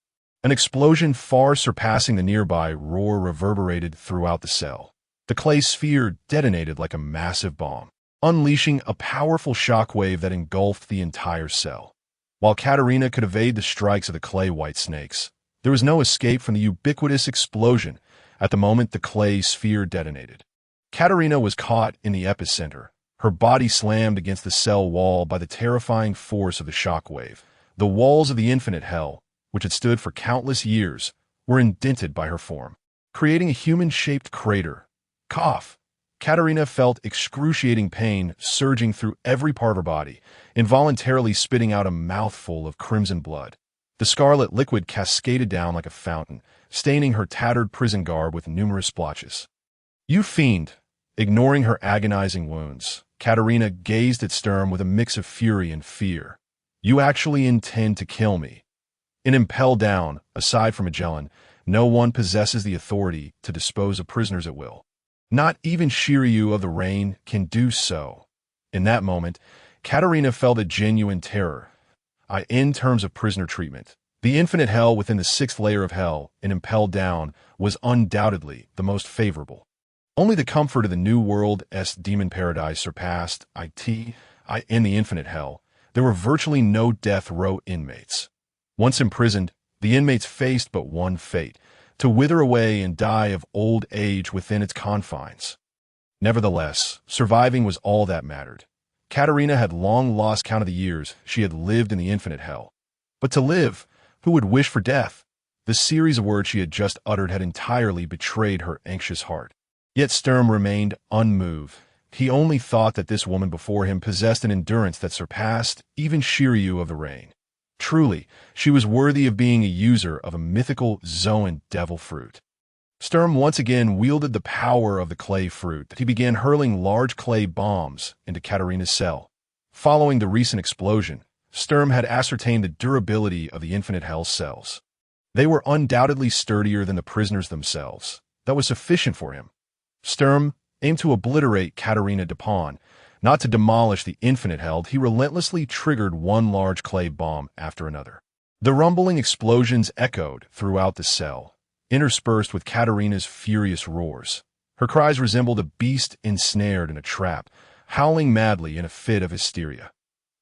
An explosion far surpassing the nearby roar reverberated throughout the cell. The clay sphere detonated like a massive bomb, unleashing a powerful shockwave that engulfed the entire cell. While Katarina could evade the strikes of the clay-white snakes, there was no escape from the ubiquitous explosion. At the moment the clay sphere detonated, Katarina was caught in the epicenter, her body slammed against the cell wall by the terrifying force of the shockwave. The walls of the infinite hell, which had stood for countless years, were indented by her form, creating a human-shaped crater. Cough. Katerina felt excruciating pain surging through every part of her body, involuntarily spitting out a mouthful of crimson blood. The scarlet liquid cascaded down like a fountain, staining her tattered prison garb with numerous splotches. "You fiend!" Ignoring her agonizing wounds, Katerina gazed at Sturm with a mix of fury and fear. "You actually intend to kill me?" In Impel Down, aside from Magellan, no one possesses the authority to dispose of prisoners at will. Not even Shiryu of the Rain can do so. In that moment, Katerina felt a genuine terror. In terms of prisoner treatment, the infinite hell within the sixth layer of hell in Impel Down was undoubtedly the most favorable. Only the comfort of the New World's demon paradise surpassed in the infinite hell. There were virtually no death row inmates. Once imprisoned, the inmates faced but one fate: to wither away and die of old age within its confines. Nevertheless, surviving was all that mattered. Katerina had long lost count of the years she had lived in the infinite hell. But to live, who would wish for death? The series of words she had just uttered had entirely betrayed her anxious heart. Yet Sturm remained unmoved. He only thought that this woman before him possessed an endurance that surpassed even Shiryu of the Rain. Truly, she was worthy of being a user of a mythical Zoan devil fruit. Sturm once again wielded the power of the clay fruit. He began hurling large clay bombs into Katerina's cell. Following the recent explosion, Sturm had ascertained the durability of the infinite hell cells. They were undoubtedly sturdier than the prisoners themselves. That was sufficient for him. Sturm aimed to obliterate Katerina Dupont. Not to demolish the infinite hell, he relentlessly triggered one large clay bomb after another. The rumbling explosions echoed throughout the cell, interspersed with Katerina's furious roars. Her cries resembled a beast ensnared in a trap, howling madly in a fit of hysteria.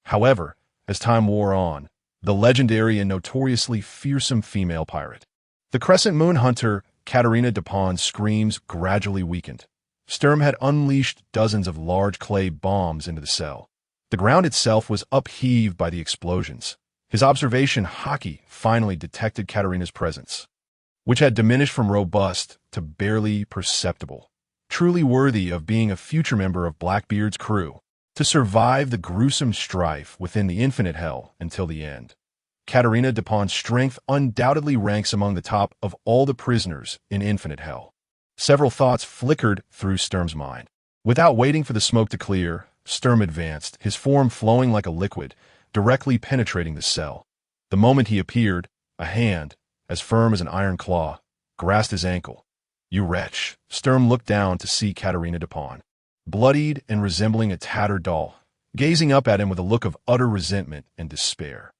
However, as time wore on, the legendary and notoriously fearsome female pirate, the Crescent Moon Hunter, Katerina Dupont's screams gradually weakened. Sturm had unleashed dozens of large clay bombs into the cell. The ground itself was upheaved by the explosions. His observation hockey finally detected Katerina's presence, which had diminished from robust to barely perceptible. Truly worthy of being a future member of Blackbeard's crew, to survive the gruesome strife within the infinite hell until the end. Katerina Dupont's strength undoubtedly ranks among the top of all the prisoners in infinite hell. Several thoughts flickered through Sturm's mind. Without waiting for the smoke to clear, Sturm advanced, his form flowing like a liquid, directly penetrating the cell. The moment he appeared, a hand, as firm as an iron claw, grasped his ankle. "You wretch!" Sturm looked down to see Katerina Dupont, bloodied and resembling a tattered doll, gazing up at him with a look of utter resentment and despair.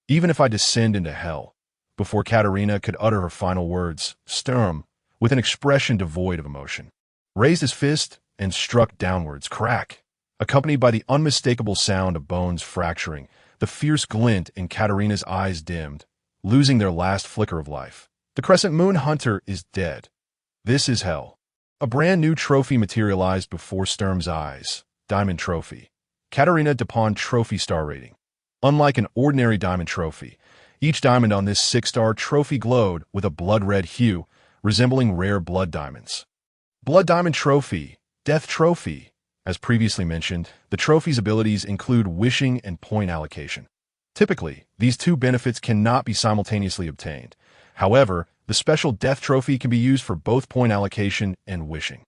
"Even if I descend into hell," before Katerina could utter her final words, Sturm, with an expression devoid of emotion, raised his fist and struck downwards, crack, accompanied by the unmistakable sound of bones fracturing. The fierce glint in Katerina's eyes dimmed, losing their last flicker of life. The Crescent Moon Hunter is dead. This is hell. A brand new trophy materialized before Sturm's eyes. Diamond Trophy. Katerina Dupont Trophy Star Rating. Unlike an ordinary diamond trophy, each diamond on this 6-star trophy glowed with a blood-red hue, resembling rare blood diamonds. Blood Diamond Trophy, Death Trophy. As previously mentioned, the trophy's abilities include wishing and point allocation. Typically, these two benefits cannot be simultaneously obtained. However, the special Death Trophy can be used for both point allocation and wishing.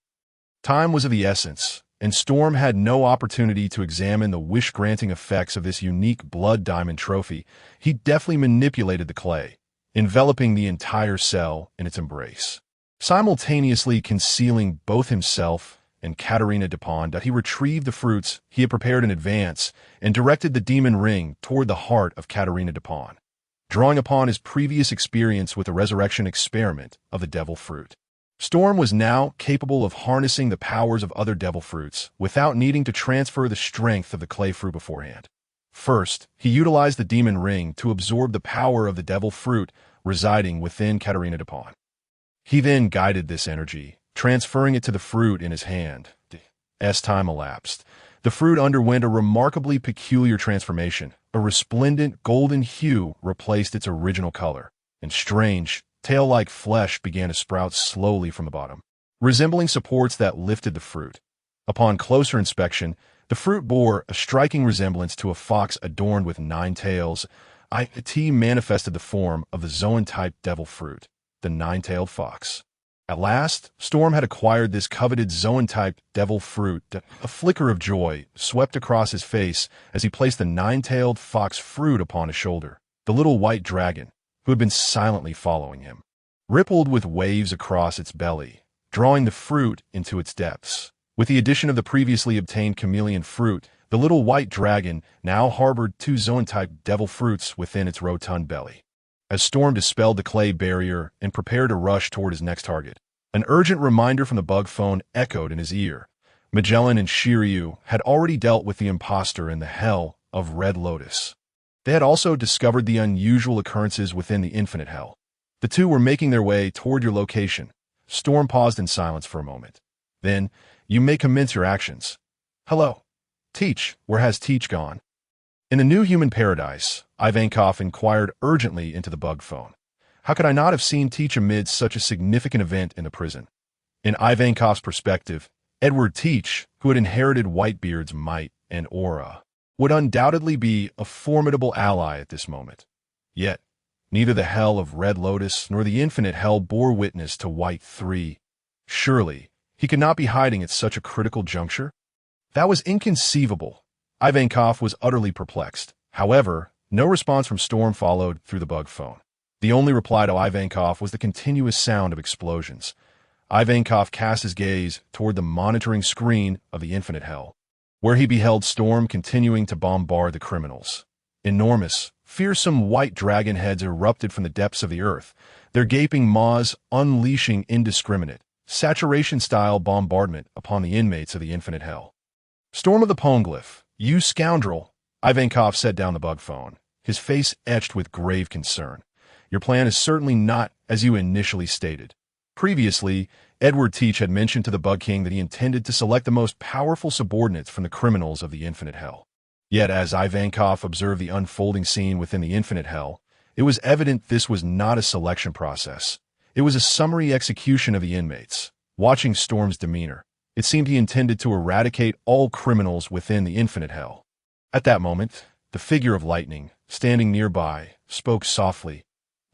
Time was of the essence, and Sturm had no opportunity to examine the wish-granting effects of this unique Blood Diamond Trophy. He deftly manipulated the clay, enveloping the entire cell in its embrace, simultaneously concealing both himself and Katerina Dupont. He retrieved the fruits he had prepared in advance and directed the demon ring toward the heart of Katerina Dupont, drawing upon his previous experience with the resurrection experiment of the devil fruit. Sturm was now capable of harnessing the powers of other devil fruits without needing to transfer the strength of the clay fruit beforehand. First, he utilized the demon ring to absorb the power of the devil fruit residing within Katerina Dupont. He then guided this energy, transferring it to the fruit in his hand. As time elapsed, the fruit underwent a remarkably peculiar transformation, A resplendent golden hue replaced its original color, and strange, tail-like flesh began to sprout slowly from the bottom, resembling supports that lifted the fruit. Upon closer inspection, the fruit bore a striking resemblance to a fox adorned with 9 tails. It manifested the form of the Zoan-type devil fruit, the 9-tailed fox. At last, Storm had acquired this coveted Zoan-type devil fruit. A flicker of joy swept across his face as he placed the 9-tailed fox fruit upon his shoulder. The little white dragon, who had been silently following him, rippled with waves across its belly, drawing the fruit into its depths. With the addition of the previously obtained chameleon fruit, the little white dragon now harbored 2 Zoan-type devil fruits within its rotund belly. As Storm dispelled the clay barrier and prepared to rush toward his next target, an urgent reminder from the bug phone echoed in his ear. Magellan and Shiryu had already dealt with the imposter in the hell of Red Lotus. They had also discovered the unusual occurrences within the infinite hell. The two were making their way toward your location. Storm paused in silence for a moment. Then, you may commence your actions. Hello. Teach, where has Teach gone? In the new human paradise, Ivankov inquired urgently into the bug phone. How could I not have seen Teach amid such a significant event in the prison? In Ivankov's perspective, Edward Teach, who had inherited Whitebeard's might and aura, would undoubtedly be a formidable ally at this moment. Yet, neither the hell of Red Lotus nor the infinite hell bore witness to White 3. Surely, he could not be hiding at such a critical juncture? That was inconceivable. Ivankov was utterly perplexed. However, no response from Storm followed through the bug phone. The only reply to Ivankov was the continuous sound of explosions. Ivankov cast his gaze toward the monitoring screen of the infinite hell, where he beheld Storm continuing to bombard the criminals. Enormous, fearsome white dragon heads erupted from the depths of the earth, their gaping maws unleashing indiscriminate, saturation-style bombardment upon the inmates of the infinite hell. Storm of the Poneglyph, you scoundrel, Ivankov said down the bug phone, his face etched with grave concern. Your plan is certainly not as you initially stated. Previously, Edward Teach had mentioned to the Bug King that he intended to select the most powerful subordinates from the criminals of the infinite hell. Yet as Ivankov observed the unfolding scene within the infinite hell, it was evident this was not a selection process. It was a summary execution of the inmates. Watching Storm's demeanor, it seemed he intended to eradicate all criminals within the infinite hell. At that moment, the figure of Lightning, standing nearby, spoke softly.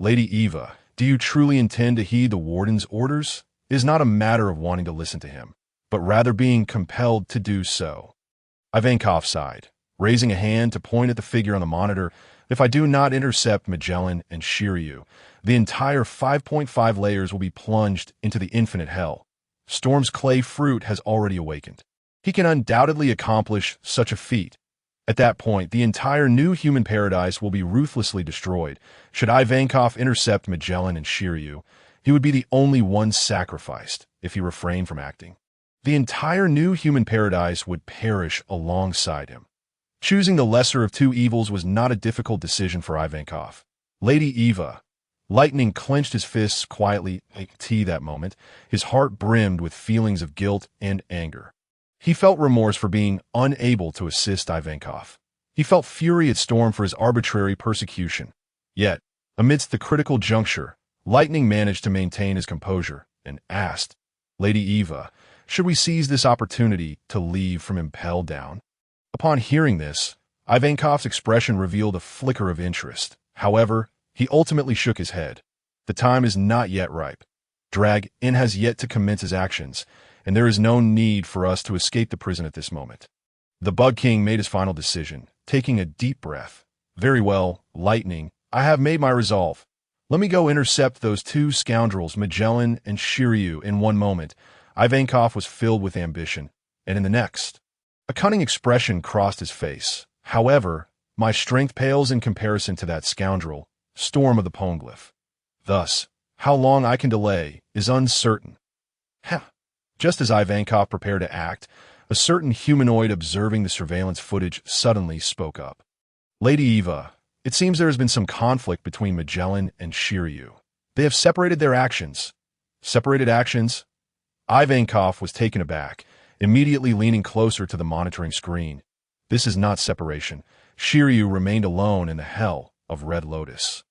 Lady Eva, do you truly intend to heed the warden's orders? It is not a matter of wanting to listen to him, but rather being compelled to do so. Ivankov sighed, raising a hand to point at the figure on the monitor. If I do not intercept Magellan and Shiryu, the entire 5.5 layers will be plunged into the infinite hell. Storm's clay fruit has already awakened. He can undoubtedly accomplish such a feat. At that point, the entire new human paradise will be ruthlessly destroyed. Should Ivankov intercept Magellan and Shiryu, he would be the only one sacrificed if he refrained from acting. The entire new human paradise would perish alongside him. Choosing the lesser of two evils was not a difficult decision for Ivankov. Lady Eva. Lightning clenched his fists quietly that moment. His heart brimmed with feelings of guilt and anger. He felt remorse for being unable to assist Ivankov. He felt fury at Storm for his arbitrary persecution. Yet, amidst the critical juncture, Lightning managed to maintain his composure and asked, Lady Eva, should we seize this opportunity to leave from Impel Down? Upon hearing this, Ivankov's expression revealed a flicker of interest. However, he ultimately shook his head. The time is not yet ripe. Drag-In has yet to commence his actions, and there is no need for us to escape the prison at this moment. The Bug King made his final decision, taking a deep breath. Very well, Lightning, I have made my resolve. Let me go intercept those 2 scoundrels, Magellan and Shiryu, in one moment. Ivankov was filled with ambition, and in the next. A cunning expression crossed his face. However, my strength pales in comparison to that scoundrel, Storm of the Poneglyph. Thus, how long I can delay is uncertain. Just as Ivankov prepared to act, a certain humanoid observing the surveillance footage suddenly spoke up. Lady Eva, it seems there has been some conflict between Magellan and Shiryu. They have separated their actions. Separated actions? Ivankov was taken aback, immediately leaning closer to the monitoring screen. This is not separation. Shiryu remained alone in the hell of Red Lotus,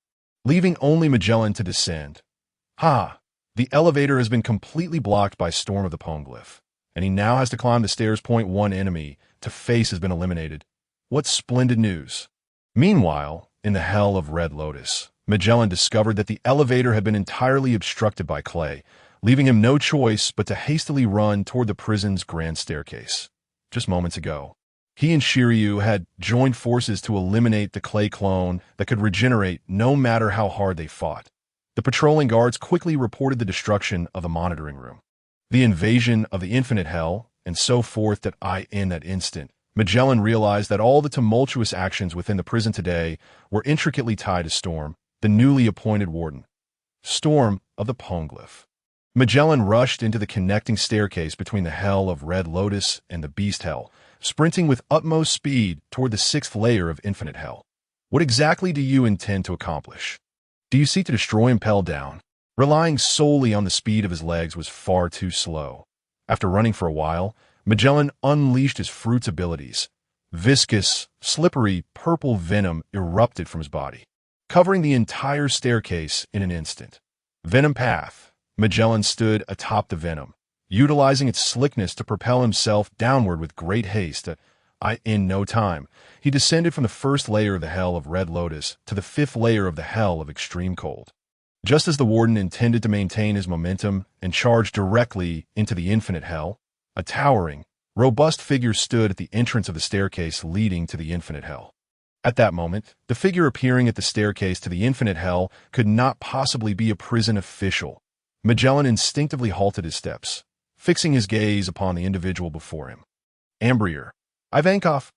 leaving only Magellan to descend. Ha! The elevator has been completely blocked by Storm of the Poneglyph, and he now has to climb the stairs. One enemy to face has been eliminated. What splendid news! Meanwhile, in the hell of Red Lotus, Magellan discovered that the elevator had been entirely obstructed by clay, leaving him no choice but to hastily run toward the prison's grand staircase. Just moments ago, he and Shiryu had joined forces to eliminate the clay clone that could regenerate no matter how hard they fought. The patrolling guards quickly reported the destruction of the monitoring room, the invasion of the infinite hell, and so forth. In that instant, Magellan realized that all the tumultuous actions within the prison today were intricately tied to Storm, the newly appointed warden. Storm of the Poneglyph. Magellan rushed into the connecting staircase between the hell of Red Lotus and the Beast Hell, sprinting with utmost speed toward the 6th layer of infinite hell. What exactly do you intend to accomplish? Do you seek to destroy Impel Down? Relying solely on the speed of his legs was far too slow. After running for a while, Magellan unleashed his fruit's abilities. Viscous, slippery, purple venom erupted from his body, covering the entire staircase in an instant. Venom Path. Magellan stood atop the venom, utilizing its slickness to propel himself downward with great haste. In no time, he descended from the 1st layer of the hell of Red Lotus to the 5th layer of the hell of extreme cold. Just as the warden intended to maintain his momentum and charge directly into the infinite hell, a towering, robust figure stood at the entrance of the staircase leading to the infinite hell. At that moment, the figure appearing at the staircase to the infinite hell could not possibly be a prison official. Magellan instinctively halted his steps, fixing his gaze upon the individual before him. Ambrier. Ivankov,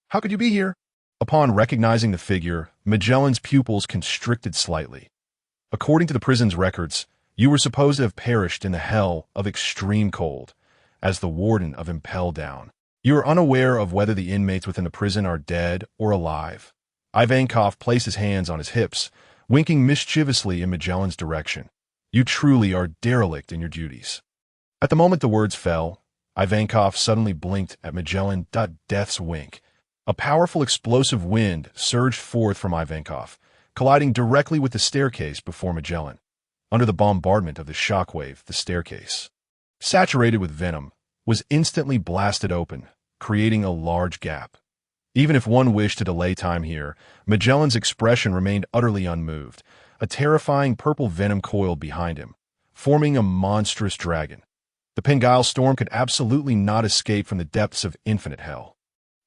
how could you be here? Upon recognizing the figure, Magellan's pupils constricted slightly. According to the prison's records, you were supposed to have perished in the hell of extreme cold, as the warden of Impel Down. You are unaware of whether the inmates within the prison are dead or alive. Ivankov placed his hands on his hips, winking mischievously in Magellan's direction. You truly are derelict in your duties. At the moment the words fell, Ivankov suddenly blinked at Magellan. Death's wink. A powerful explosive wind surged forth from Ivankov, colliding directly with the staircase before Magellan. Under the bombardment of the shockwave, the staircase, saturated with venom, was instantly blasted open, creating a large gap. Even if one wished to delay time here, Magellan's expression remained utterly unmoved. A terrifying purple venom coiled behind him, forming a monstrous dragon. The Penguile storm could absolutely not escape from the depths of infinite hell.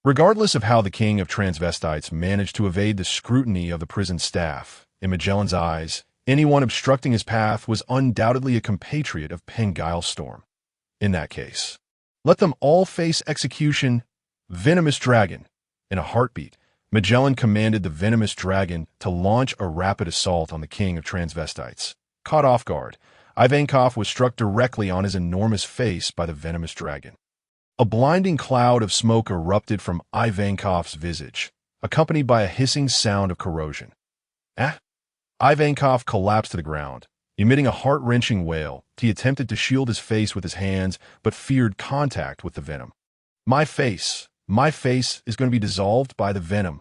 Regardless of how the king of transvestites managed to evade the scrutiny of the prison staff, in Magellan's eyes, anyone obstructing his path was undoubtedly a compatriot of Penguile storm. In that case, let them all face execution. Venomous dragon. In a heartbeat, Magellan commanded the venomous dragon to launch a rapid assault on the king of transvestites. Caught off guard, Ivankov was struck directly on his enormous face by the venomous dragon. A blinding cloud of smoke erupted from Ivankov's visage, accompanied by a hissing sound of corrosion. Ivankov collapsed to the ground, emitting a heart-wrenching wail. He attempted to shield his face with his hands, but feared contact with the venom. My face is going to be dissolved by the venom.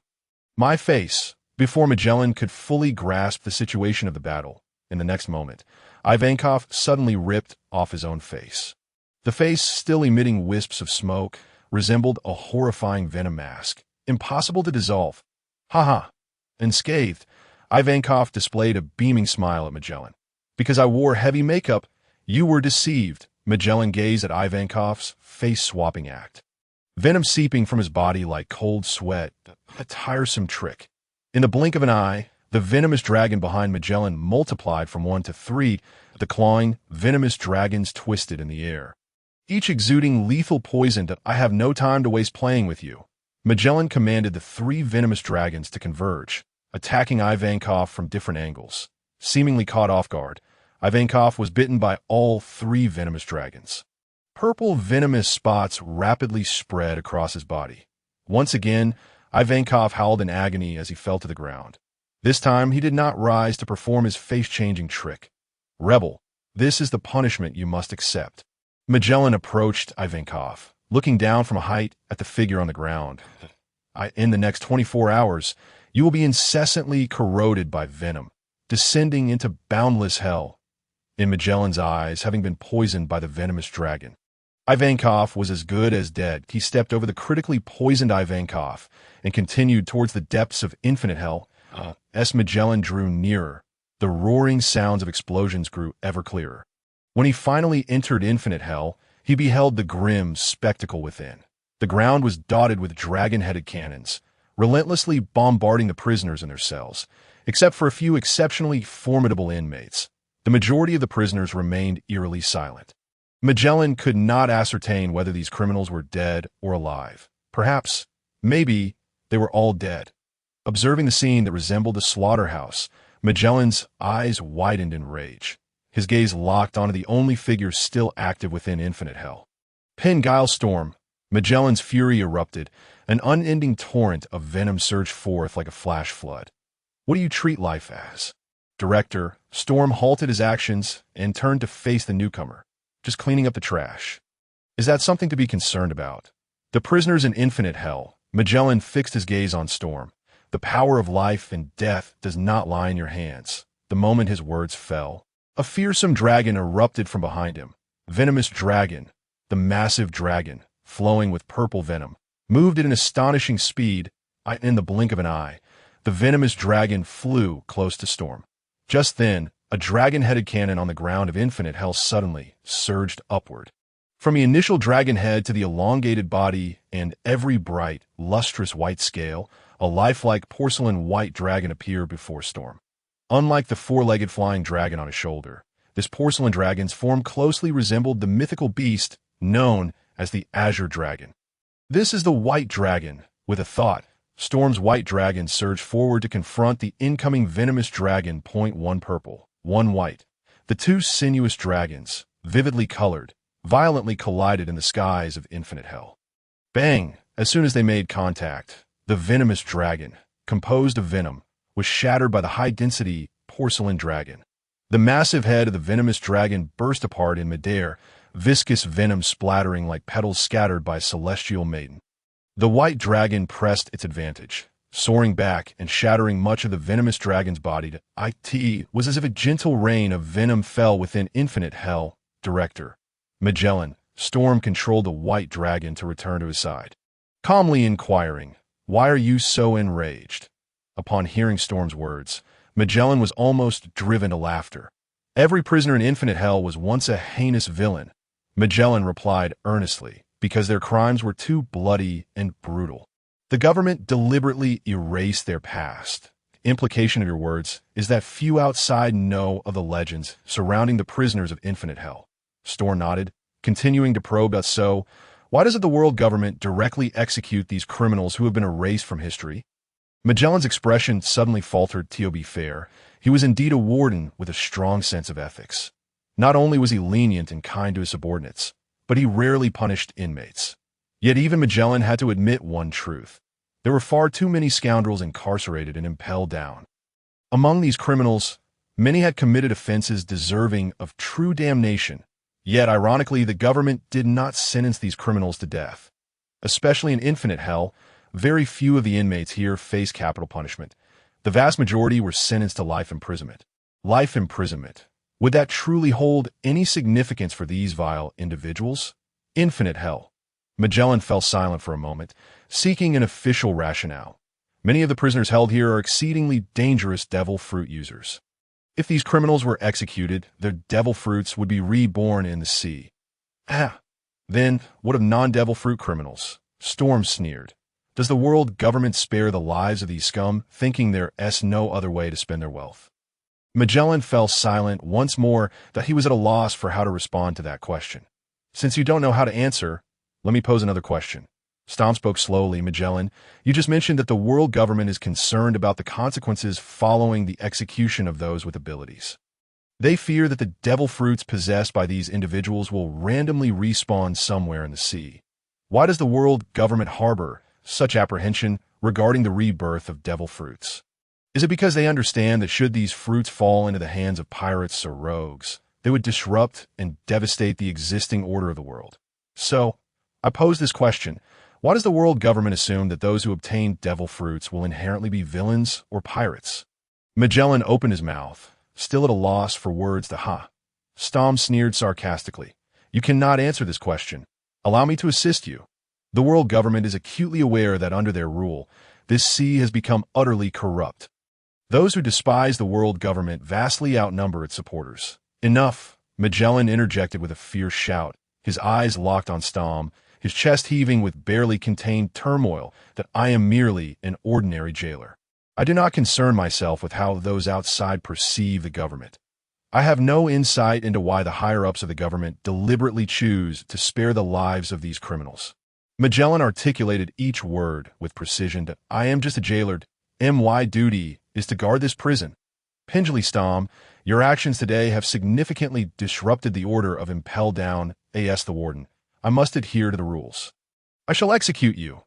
My face. Before Magellan could fully grasp the situation of the battle, in the next moment, Ivankov suddenly ripped off his own face. The face, still emitting wisps of smoke, resembled a horrifying venom mask, impossible to dissolve. Ha! Unscathed, Ivankov displayed a beaming smile at Magellan. Because I wore heavy makeup, you were deceived. Magellan gazed at Ivankov's face-swapping act. Venom seeping from his body like cold sweat, a tiresome trick. In the blink of an eye, the venomous dragon behind Magellan multiplied from 1 to 3, the clawing, venomous dragons twisted in the air, each exuding lethal poison. I have no time to waste playing with you. Magellan commanded the 3 venomous dragons to converge, attacking Ivankov from different angles. Seemingly caught off guard, Ivankov was bitten by all 3 venomous dragons. Purple venomous spots rapidly spread across his body. Once again, Ivankov howled in agony as he fell to the ground. This time, he did not rise to perform his face-changing trick. Rebel, this is the punishment you must accept. Magellan approached Ivankov, looking down from a height at the figure on the ground. In the next 24 hours, you will be incessantly corroded by venom, descending into boundless hell. In Magellan's eyes, having been poisoned by the venomous dragon. Ivankov was as good as dead. He stepped over the critically poisoned Ivankov and continued towards the depths of infinite hell. As Magellan drew nearer, the roaring sounds of explosions grew ever clearer. When he finally entered infinite hell, he beheld the grim spectacle within. The ground was dotted with dragon-headed cannons, relentlessly bombarding the prisoners in their cells, except for a few exceptionally formidable inmates. The majority of the prisoners remained eerily silent. Magellan could not ascertain whether these criminals were dead or alive. Perhaps, maybe, they were all dead. Observing the scene that resembled a slaughterhouse, Magellan's eyes widened in rage. His gaze locked onto the only figure still active within infinite hell. Pengile Storm. Magellan's fury erupted. An unending torrent of venom surged forth like a flash flood. What do you treat life as? Director, Storm halted his actions and turned to face the newcomer. Just cleaning up the trash. Is that something to be concerned about? The prisoners in infinite hell. Magellan fixed his gaze on Storm. The power of life and death does not lie in your hands. The moment his words fell, a fearsome dragon erupted from behind him. Venomous dragon, the massive dragon, flowing with purple venom, moved at an astonishing speed. In the blink of an eye, the venomous dragon flew close to Storm. Just then, a dragon-headed cannon on the ground of infinite hell suddenly surged upward. From the initial dragon head to the elongated body and every bright, lustrous white scale, a lifelike porcelain white dragon appeared before Storm. Unlike the four-legged flying dragon on his shoulder, this porcelain dragon's form closely resembled the mythical beast known as the Azure Dragon. This is the White Dragon. With a thought, Storm's white dragon surged forward to confront the incoming venomous dragon. One purple, one white. The two sinuous dragons, vividly colored, violently collided in the skies of infinite hell. Bang! As soon as they made contact, the venomous dragon, composed of venom, was shattered by the high-density porcelain dragon. The massive head of the venomous dragon burst apart in midair, viscous venom splattering like petals scattered by a celestial maiden. The white dragon pressed its advantage, soaring back and shattering much of the venomous dragon's body. It was as if a gentle rain of venom fell within infinite hell. Director, Magellan, Storm controlled the white dragon to return to his side, calmly inquiring, "Why are you so enraged?" Upon hearing Storm's words, Magellan was almost driven to laughter. Every prisoner in infinite hell was once a heinous villain. Magellan replied earnestly, because their crimes were too bloody and brutal. The government deliberately erased their past. The implication of your words is that few outside know of the legends surrounding the prisoners of infinite hell. Storm nodded, continuing to probe us. So, why doesn't the world government directly execute these criminals who have been erased from history? Magellan's expression suddenly faltered. To be fair, he was indeed a warden with a strong sense of ethics. Not only was he lenient and kind to his subordinates, but he rarely punished inmates. Yet even Magellan had to admit one truth. There were far too many scoundrels incarcerated in Impel Down. Among these criminals, many had committed offenses deserving of true damnation. Yet, ironically, the government did not sentence these criminals to death. Especially in infinite hell, very few of the inmates here faced capital punishment. The vast majority were sentenced to life imprisonment. Life imprisonment. Would that truly hold any significance for these vile individuals? Infinite hell. Magellan fell silent for a moment, seeking an official rationale. Many of the prisoners held here are exceedingly dangerous devil fruit users. If these criminals were executed, their devil fruits would be reborn in the sea. Then, what of non-devil fruit criminals? Storm sneered. Does the world government spare the lives of these scum, thinking there's no other way to spend their wealth? Magellan fell silent once more, that he was at a loss for how to respond to that question. Since you don't know how to answer, let me pose another question. Storm spoke slowly. Magellan, you just mentioned that the world government is concerned about the consequences following the execution of those with abilities. They fear that the devil fruits possessed by these individuals will randomly respawn somewhere in the sea. Why does the world government harbor such apprehension regarding the rebirth of devil fruits? Is it because they understand that should these fruits fall into the hands of pirates or rogues, they would disrupt and devastate the existing order of the world? So, I pose this question. Why does the world government assume that those who obtain devil fruits will inherently be villains or pirates? Magellan opened his mouth, still at a loss for words to ha. Stom sneered sarcastically. You cannot answer this question. Allow me to assist you. The world government is acutely aware that under their rule, this sea has become utterly corrupt. Those who despise the world government vastly outnumber its supporters. Enough, Magellan interjected with a fierce shout, his eyes locked on Stom, his chest heaving with barely contained turmoil that I am merely an ordinary jailer. I do not concern myself with how those outside perceive the government. I have no insight into why the higher-ups of the government deliberately choose to spare the lives of these criminals. Magellan articulated each word with precision that I am just a jailer. My duty is to guard this prison. Pendley Stom, your actions today have significantly disrupted the order of Impel Down, as the warden. I must adhere to the rules. I shall execute you.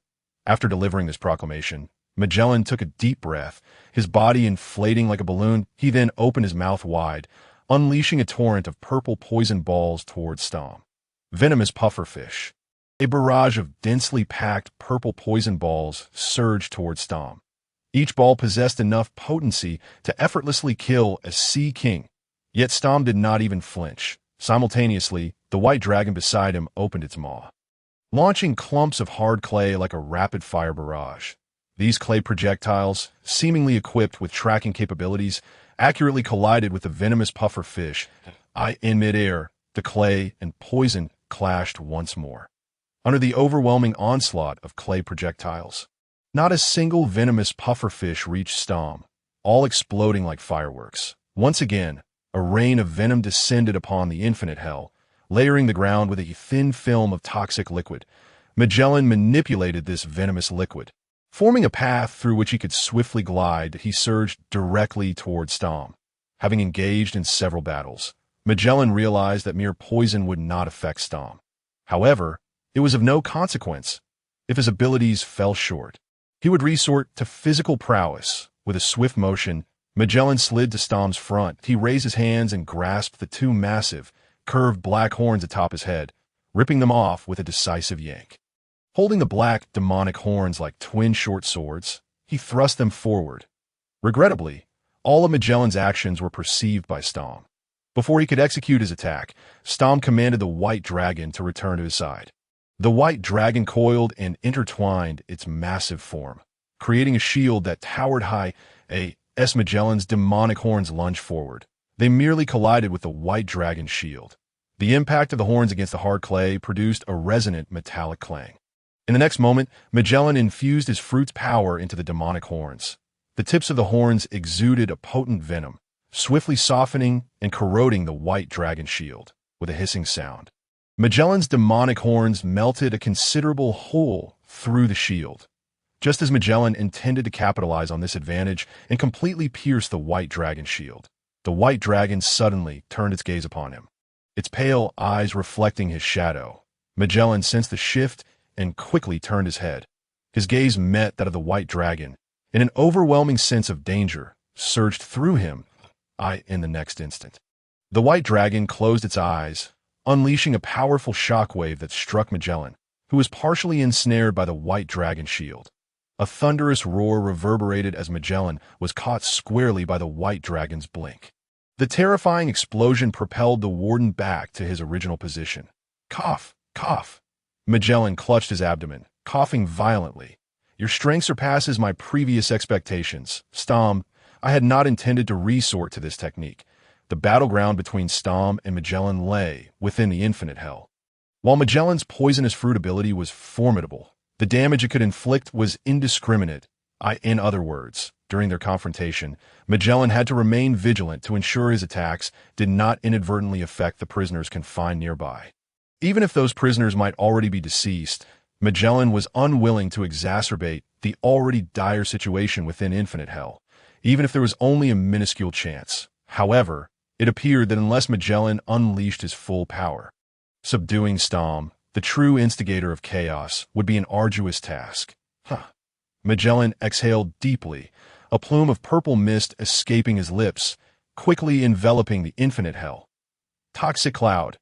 After delivering this proclamation, Magellan took a deep breath, his body inflating like a balloon. He then opened his mouth wide, unleashing a torrent of purple poison balls towards Stom. Venomous pufferfish. A barrage of densely packed purple poison balls surged towards Stom. Each ball possessed enough potency to effortlessly kill a sea king. Yet Stom did not even flinch. Simultaneously, the white dragon beside him opened its maw, launching clumps of hard clay like a rapid-fire barrage. These clay projectiles, seemingly equipped with tracking capabilities, accurately collided with the venomous puffer fish. In midair, the clay and poison clashed once more. Under the overwhelming onslaught of clay projectiles, not a single venomous pufferfish reached Stom, all exploding like fireworks. Once again, a rain of venom descended upon the infinite hell, layering the ground with a thin film of toxic liquid. Magellan manipulated this venomous liquid. Forming a path through which he could swiftly glide, he surged directly toward Stom. Having engaged in several battles, Magellan realized that mere poison would not affect Stom. However, it was of no consequence if his abilities fell short. He would resort to physical prowess. With a swift motion, Magellan slid to Stom's front. He raised his hands and grasped the two massive, curved black horns atop his head, ripping them off with a decisive yank. Holding the black, demonic horns like twin short swords, he thrust them forward. Regrettably, all of Magellan's actions were perceived by Stom. Before he could execute his attack, Stom commanded the white dragon to return to his side. The white dragon coiled and intertwined its massive form, creating a shield that towered high. Magellan's demonic horns lunged forward. They merely collided with the white dragon's shield. The impact of the horns against the hard clay produced a resonant metallic clang. In the next moment, Magellan infused his fruit's power into the demonic horns. The tips of the horns exuded a potent venom, swiftly softening and corroding the white dragon shield with a hissing sound. Magellan's demonic horns melted a considerable hole through the shield, just as Magellan intended to capitalize on this advantage and completely pierce the white dragon shield. The white dragon suddenly turned its gaze upon him, its pale eyes reflecting his shadow. Magellan sensed the shift and quickly turned his head. His gaze met that of the white dragon, and an overwhelming sense of danger surged through him. In the next instant, the white dragon closed its eyes, unleashing a powerful shockwave that struck Magellan, who was partially ensnared by the white dragon shield. A thunderous roar reverberated as Magellan was caught squarely by the white dragon's blink. The terrifying explosion propelled the warden back to his original position. Cough, cough. Magellan clutched his abdomen, coughing violently. Your strength surpasses my previous expectations. Stom, I had not intended to resort to this technique. The battleground between Stom and Magellan lay within the infinite hell. While Magellan's poisonous fruit ability was formidable, the damage it could inflict was indiscriminate. In other words, during their confrontation, Magellan had to remain vigilant to ensure his attacks did not inadvertently affect the prisoners confined nearby. Even if those prisoners might already be deceased, Magellan was unwilling to exacerbate the already dire situation within infinite hell, even if there was only a minuscule chance. However, it appeared that unless Magellan unleashed his full power, subduing Stom, the true instigator of chaos, would be an arduous task. Magellan exhaled deeply, a plume of purple mist escaping his lips, quickly enveloping the infinite hell. Toxic cloud.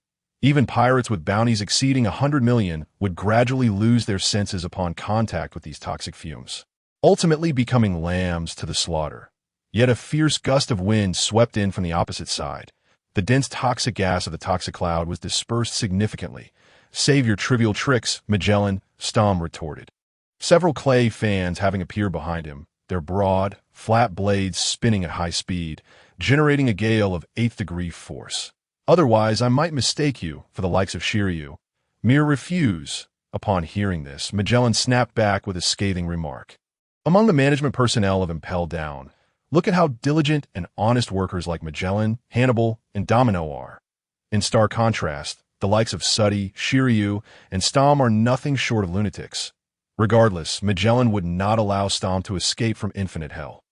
Even pirates with bounties exceeding 100 million would gradually lose their senses upon contact with these toxic fumes, ultimately becoming lambs to the slaughter. Yet a fierce gust of wind swept in from the opposite side. The dense toxic gas of the toxic cloud was dispersed significantly. "Save your trivial tricks, Magellan," Stom retorted. Several clay fans having appeared behind him, their broad, flat blades spinning at high speed, generating a gale of 8th-degree force. "Otherwise, I might mistake you for the likes of Shiryu." "Mere refuse." Upon hearing this, Magellan snapped back with a scathing remark. Among the management personnel of Impel Down, look at how diligent and honest workers like Magellan, Hannibal, and Domino are. In stark contrast, the likes of Suy, Shiryu, and Stom are nothing short of lunatics. Regardless, Magellan would not allow Stom to escape from infinite hell.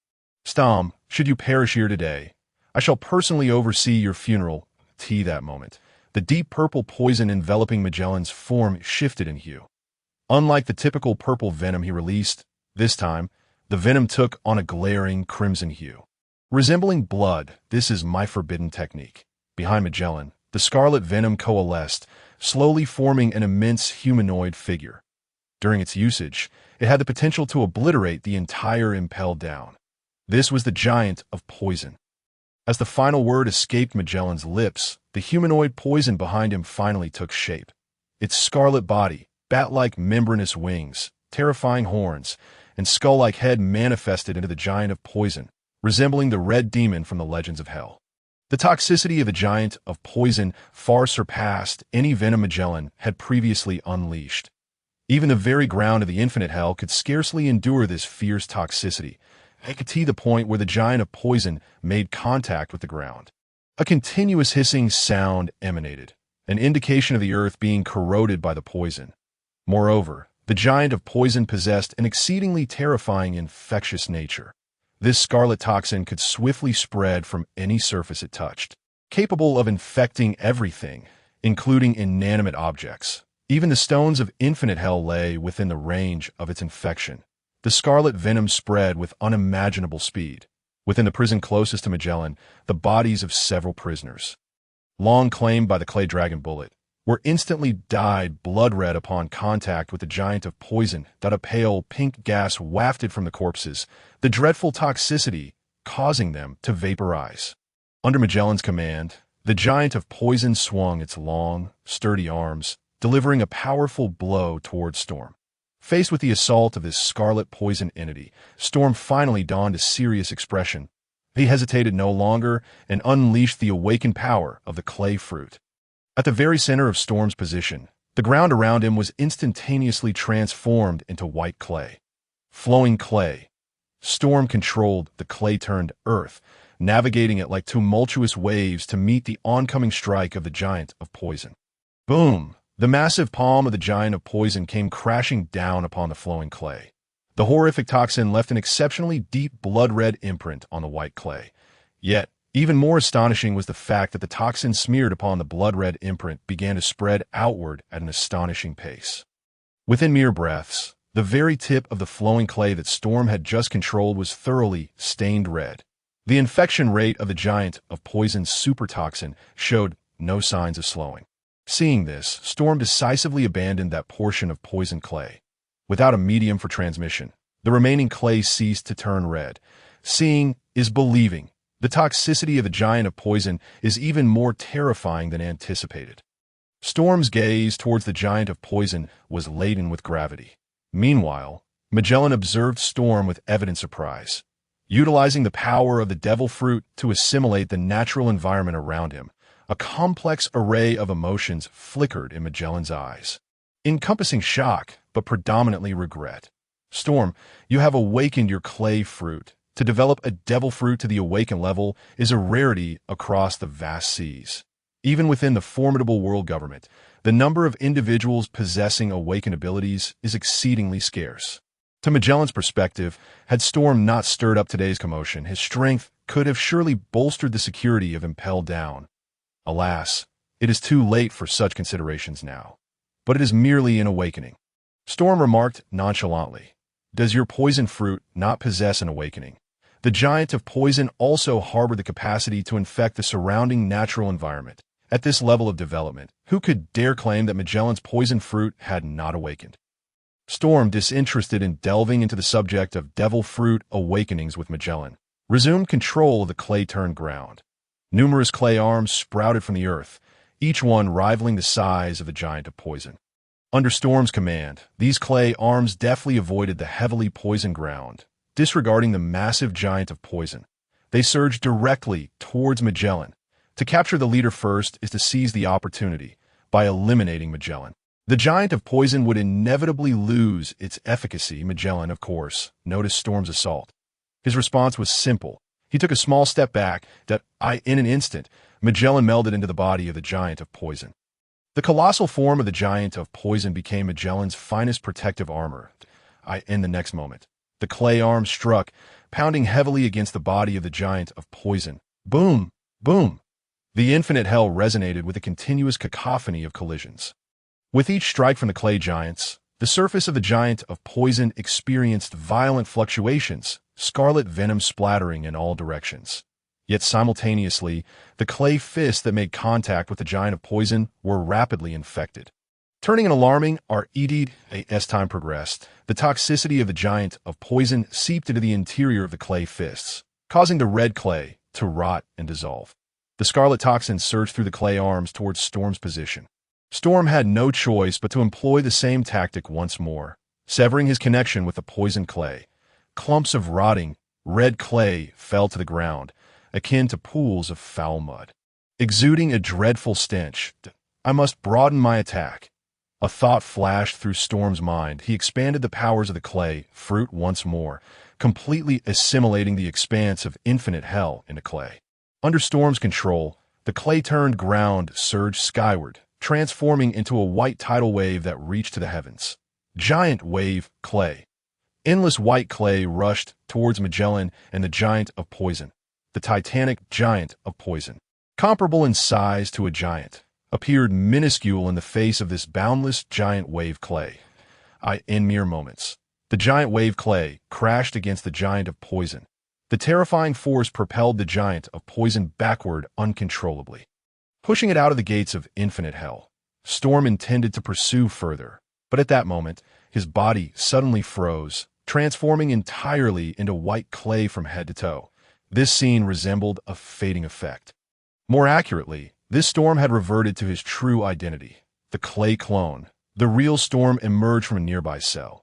"Stom, should you perish here today, I shall personally oversee your funeral." That moment, the deep purple poison enveloping Magellan's form shifted in hue. Unlike the typical purple venom he released, this time, the venom took on a glaring crimson hue. Resembling blood, this is my forbidden technique. Behind Magellan, the scarlet venom coalesced, slowly forming an immense humanoid figure. During its usage, it had the potential to obliterate the entire Impel Down. This was the giant of poison. As the final word escaped Magellan's lips, the humanoid poison behind him finally took shape. Its scarlet body, bat-like membranous wings, terrifying horns, and skull-like head manifested into the giant of poison, resembling the red demon from the legends of hell. The toxicity of the giant of poison far surpassed any venom Magellan had previously unleashed. Even the very ground of the infinite hell could scarcely endure this fierce toxicity. It could to the point where the giant of poison made contact with the ground. A continuous hissing sound emanated, an indication of the earth being corroded by the poison. Moreover, the giant of poison possessed an exceedingly terrifying infectious nature. This scarlet toxin could swiftly spread from any surface it touched, capable of infecting everything, including inanimate objects. Even the stones of infinite hell lay within the range of its infection. The scarlet venom spread with unimaginable speed. Within the prison closest to Magellan, the bodies of several prisoners, long claimed by the clay dragon bullet, were instantly dyed blood red upon contact with the giant of poison that a pale pink gas wafted from the corpses, the dreadful toxicity causing them to vaporize. Under Magellan's command, the giant of poison swung its long, sturdy arms, delivering a powerful blow toward Storm. Faced with the assault of this scarlet poison entity, Storm finally donned a serious expression. He hesitated no longer and unleashed the awakened power of the clay fruit. At the very center of Storm's position, the ground around him was instantaneously transformed into white clay. Flowing clay. Storm controlled the clay-turned earth, navigating it like tumultuous waves to meet the oncoming strike of the giant of poison. Boom! The massive palm of the giant of poison came crashing down upon the flowing clay. The horrific toxin left an exceptionally deep blood-red imprint on the white clay. Yet, even more astonishing was the fact that the toxin smeared upon the blood-red imprint began to spread outward at an astonishing pace. Within mere breaths, the very tip of the flowing clay that Storm had just controlled was thoroughly stained red. The infection rate of the giant of poison's supertoxin showed no signs of slowing. Seeing this, Storm decisively abandoned that portion of poison clay. Without a medium for transmission, the remaining clay ceased to turn red. Seeing is believing. The toxicity of the giant of poison is even more terrifying than anticipated. Storm's gaze towards the giant of poison was laden with gravity. Meanwhile, Magellan observed Storm with evident surprise. Utilizing the power of the devil fruit to assimilate the natural environment around him, a complex array of emotions flickered in Magellan's eyes, encompassing shock, but predominantly regret. Storm, you have awakened your clay fruit. To develop a devil fruit to the awakened level is a rarity across the vast seas. Even within the formidable world government, the number of individuals possessing awakened abilities is exceedingly scarce. To Magellan's perspective, had Storm not stirred up today's commotion, his strength could have surely bolstered the security of Impel Down. Alas, it is too late for such considerations now. But it is merely an awakening. Storm remarked nonchalantly, "Does your poison fruit not possess an awakening?" The giant of poison also harbored the capacity to infect the surrounding natural environment, At this level of development, who could dare claim that Magellan's poison fruit had not awakened? Storm, disinterested in delving into the subject of devil fruit awakenings with Magellan, resumed control of the clay-turned ground. Numerous clay arms sprouted from the earth, each one rivaling the size of the giant of poison. Under Storm's command, these clay arms deftly avoided the heavily poisoned ground, disregarding the massive giant of poison. They surged directly towards Magellan. To capture the leader first is to seize the opportunity by eliminating Magellan. The giant of poison would inevitably lose its efficacy. Magellan, of course, noticed Storm's assault. His response was simple. He took a small step back in an instant, Magellan melded into the body of the giant of poison. The colossal form of the giant of poison became Magellan's finest protective armor. In the next moment, the clay arm struck, pounding heavily against the body of the giant of poison. Boom! Boom! The infinite hell resonated with a continuous cacophony of collisions. With each strike from the clay giants, the surface of the giant of poison experienced violent fluctuations, scarlet venom splattering in all directions. Yet simultaneously, the clay fists that made contact with the giant of poison were rapidly infected. Turning an alarming as time progressed, the toxicity of the giant of poison seeped into the interior of the clay fists, causing the red clay to rot and dissolve. The scarlet toxin surged through the clay arms towards Storm's position. Storm had no choice but to employ the same tactic once more, severing his connection with the poisoned clay. Clumps of rotting, red clay fell to the ground, akin to pools of foul mud. Exuding a dreadful stench, I must broaden my attack. A thought flashed through Storm's mind. He expanded the powers of the clay fruit once more, completely assimilating the expanse of infinite hell into clay. Under Storm's control, the clay-turned ground surged skyward, transforming into a white tidal wave that reached to the heavens. Giant wave clay. Endless white clay rushed towards Magellan and the giant of poison. The titanic giant of poison, comparable in size to a giant, appeared minuscule in the face of this boundless giant wave clay. In mere moments, the giant wave clay crashed against the giant of poison. The terrifying force propelled the giant of poison backward uncontrollably, pushing it out of the gates of infinite hell. Storm intended to pursue further, but at that moment, his body suddenly froze, transforming entirely into white clay from head to toe. This scene resembled a fading effect. More accurately, this Storm had reverted to his true identity. The clay clone. The real Storm emerged from a nearby cell.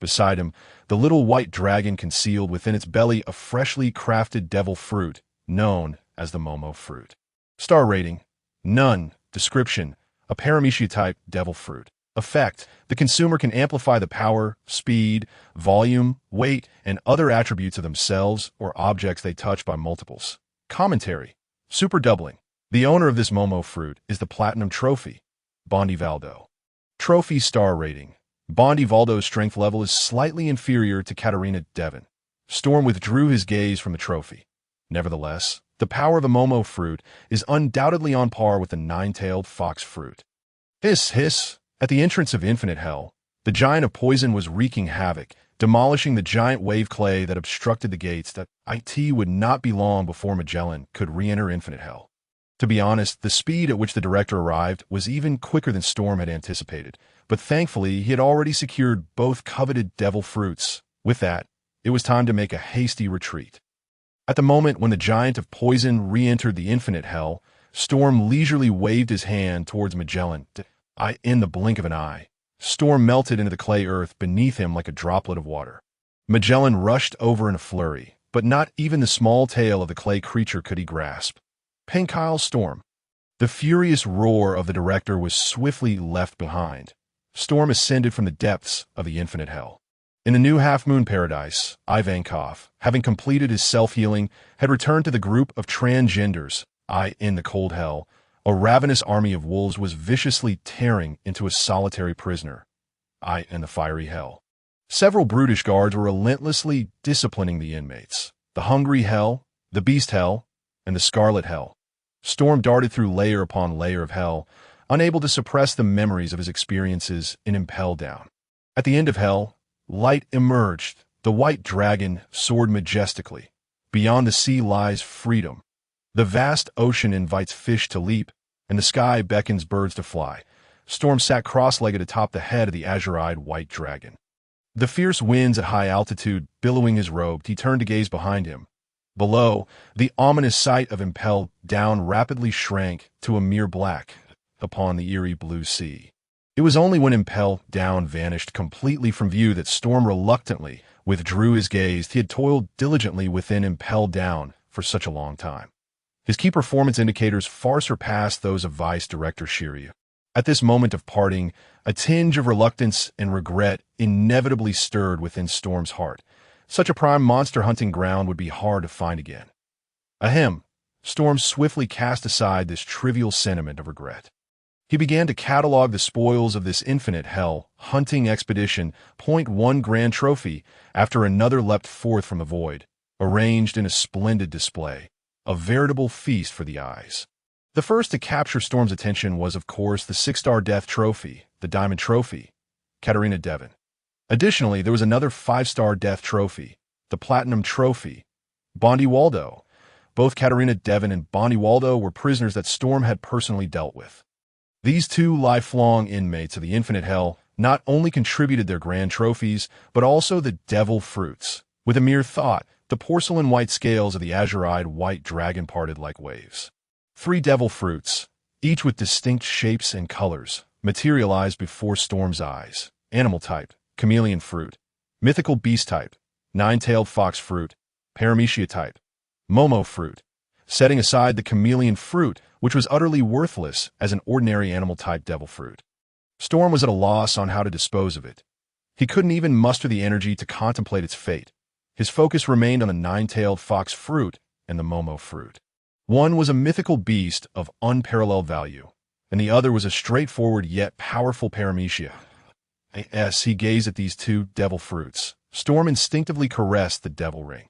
Beside him, the little white dragon concealed within its belly a freshly crafted devil fruit, known as the Momo fruit. Star rating: none. Description: a paramecia-type devil fruit. Effect: the consumer can amplify the power, speed, volume, weight, and other attributes of themselves or objects they touch by multiples. Commentary: super doubling. The owner of this Momo fruit is the Platinum Trophy, Bondi Valdo. Trophy star rating: Bondi Valdo's strength level is slightly inferior to Katarina Devon. Storm withdrew his gaze from the trophy. Nevertheless, the power of the Momo fruit is undoubtedly on par with the nine-tailed fox fruit. Hiss, hiss! At the entrance of infinite hell, the giant of poison was wreaking havoc, demolishing the giant wave clay that obstructed the gates. It would not be long before Magellan could re-enter infinite hell. To be honest, the speed at which the director arrived was even quicker than Storm had anticipated, but thankfully he had already secured both coveted devil fruits. With that, it was time to make a hasty retreat. At the moment when the giant of poison re-entered the infinite hell, Storm leisurely waved his hand towards Magellan. In the blink of an eye, Storm melted into the clay earth beneath him like a droplet of water. Magellan rushed over in a flurry, but not even the small tail of the clay creature could he grasp. Penkyle Storm. The furious roar of the director was swiftly left behind. Storm ascended from the depths of the infinite hell. In the new half-moon paradise, Ivankov, having completed his self-healing, had returned to the group of transgenders. In the cold hell, a ravenous army of wolves was viciously tearing into a solitary prisoner. In the fiery hell. Several brutish guards were relentlessly disciplining the inmates. The hungry hell, the beast hell, and the scarlet hell. Storm darted through layer upon layer of hell, unable to suppress the memories of his experiences in Impel Down. At the end of hell, light emerged. The white dragon soared majestically. Beyond the sea lies freedom. The vast ocean invites fish to leap. and the sky beckons birds to fly. Storm sat cross-legged atop the head of the azure-eyed white dragon. The fierce winds at high altitude billowing his robe, he turned to gaze behind him. Below, the ominous sight of Impel Down rapidly shrank to a mere black upon the eerie blue sea. It was only when Impel Down vanished completely from view that Storm reluctantly withdrew his gaze. He had toiled diligently within Impel Down for such a long time. His key performance indicators far surpassed those of Vice Director Shiryu. At this moment of parting, a tinge of reluctance and regret inevitably stirred within Storm's heart. Such a prime monster hunting ground would be hard to find again. Ahem. Storm swiftly cast aside this trivial sentiment of regret. He began to catalog the spoils of this infinite hell hunting expedition. One grand trophy after another leapt forth from the void, arranged in a splendid display, a veritable feast for the eyes. The first to capture Storm's attention was, of course, the 6-star Death Trophy, the Diamond Trophy, Katarina Devon. Additionally, there was another 5-star Death Trophy, the Platinum Trophy, Bondi Waldo. Both Katarina Devon and Bondi Waldo were prisoners that Storm had personally dealt with. These two lifelong inmates of the Infinite Hell not only contributed their grand trophies, but also the devil fruits. With a mere thought, the porcelain white scales of the azure-eyed white dragon parted like waves. 3 devil fruits, each with distinct shapes and colors, materialized before Storm's eyes. Animal type, chameleon fruit. Mythical beast type, 9-tailed fox fruit. Paramecia type, Momo fruit. Setting aside the chameleon fruit, which was utterly worthless as an ordinary animal-type devil fruit. Storm was at a loss on how to dispose of it. He couldn't even muster the energy to contemplate its fate. His focus remained on the 9-tailed fox fruit and the Momo fruit. One was a mythical beast of unparalleled value, and the other was a straightforward yet powerful paramecia. As he gazed at these 2 devil fruits, Storm instinctively caressed the devil ring.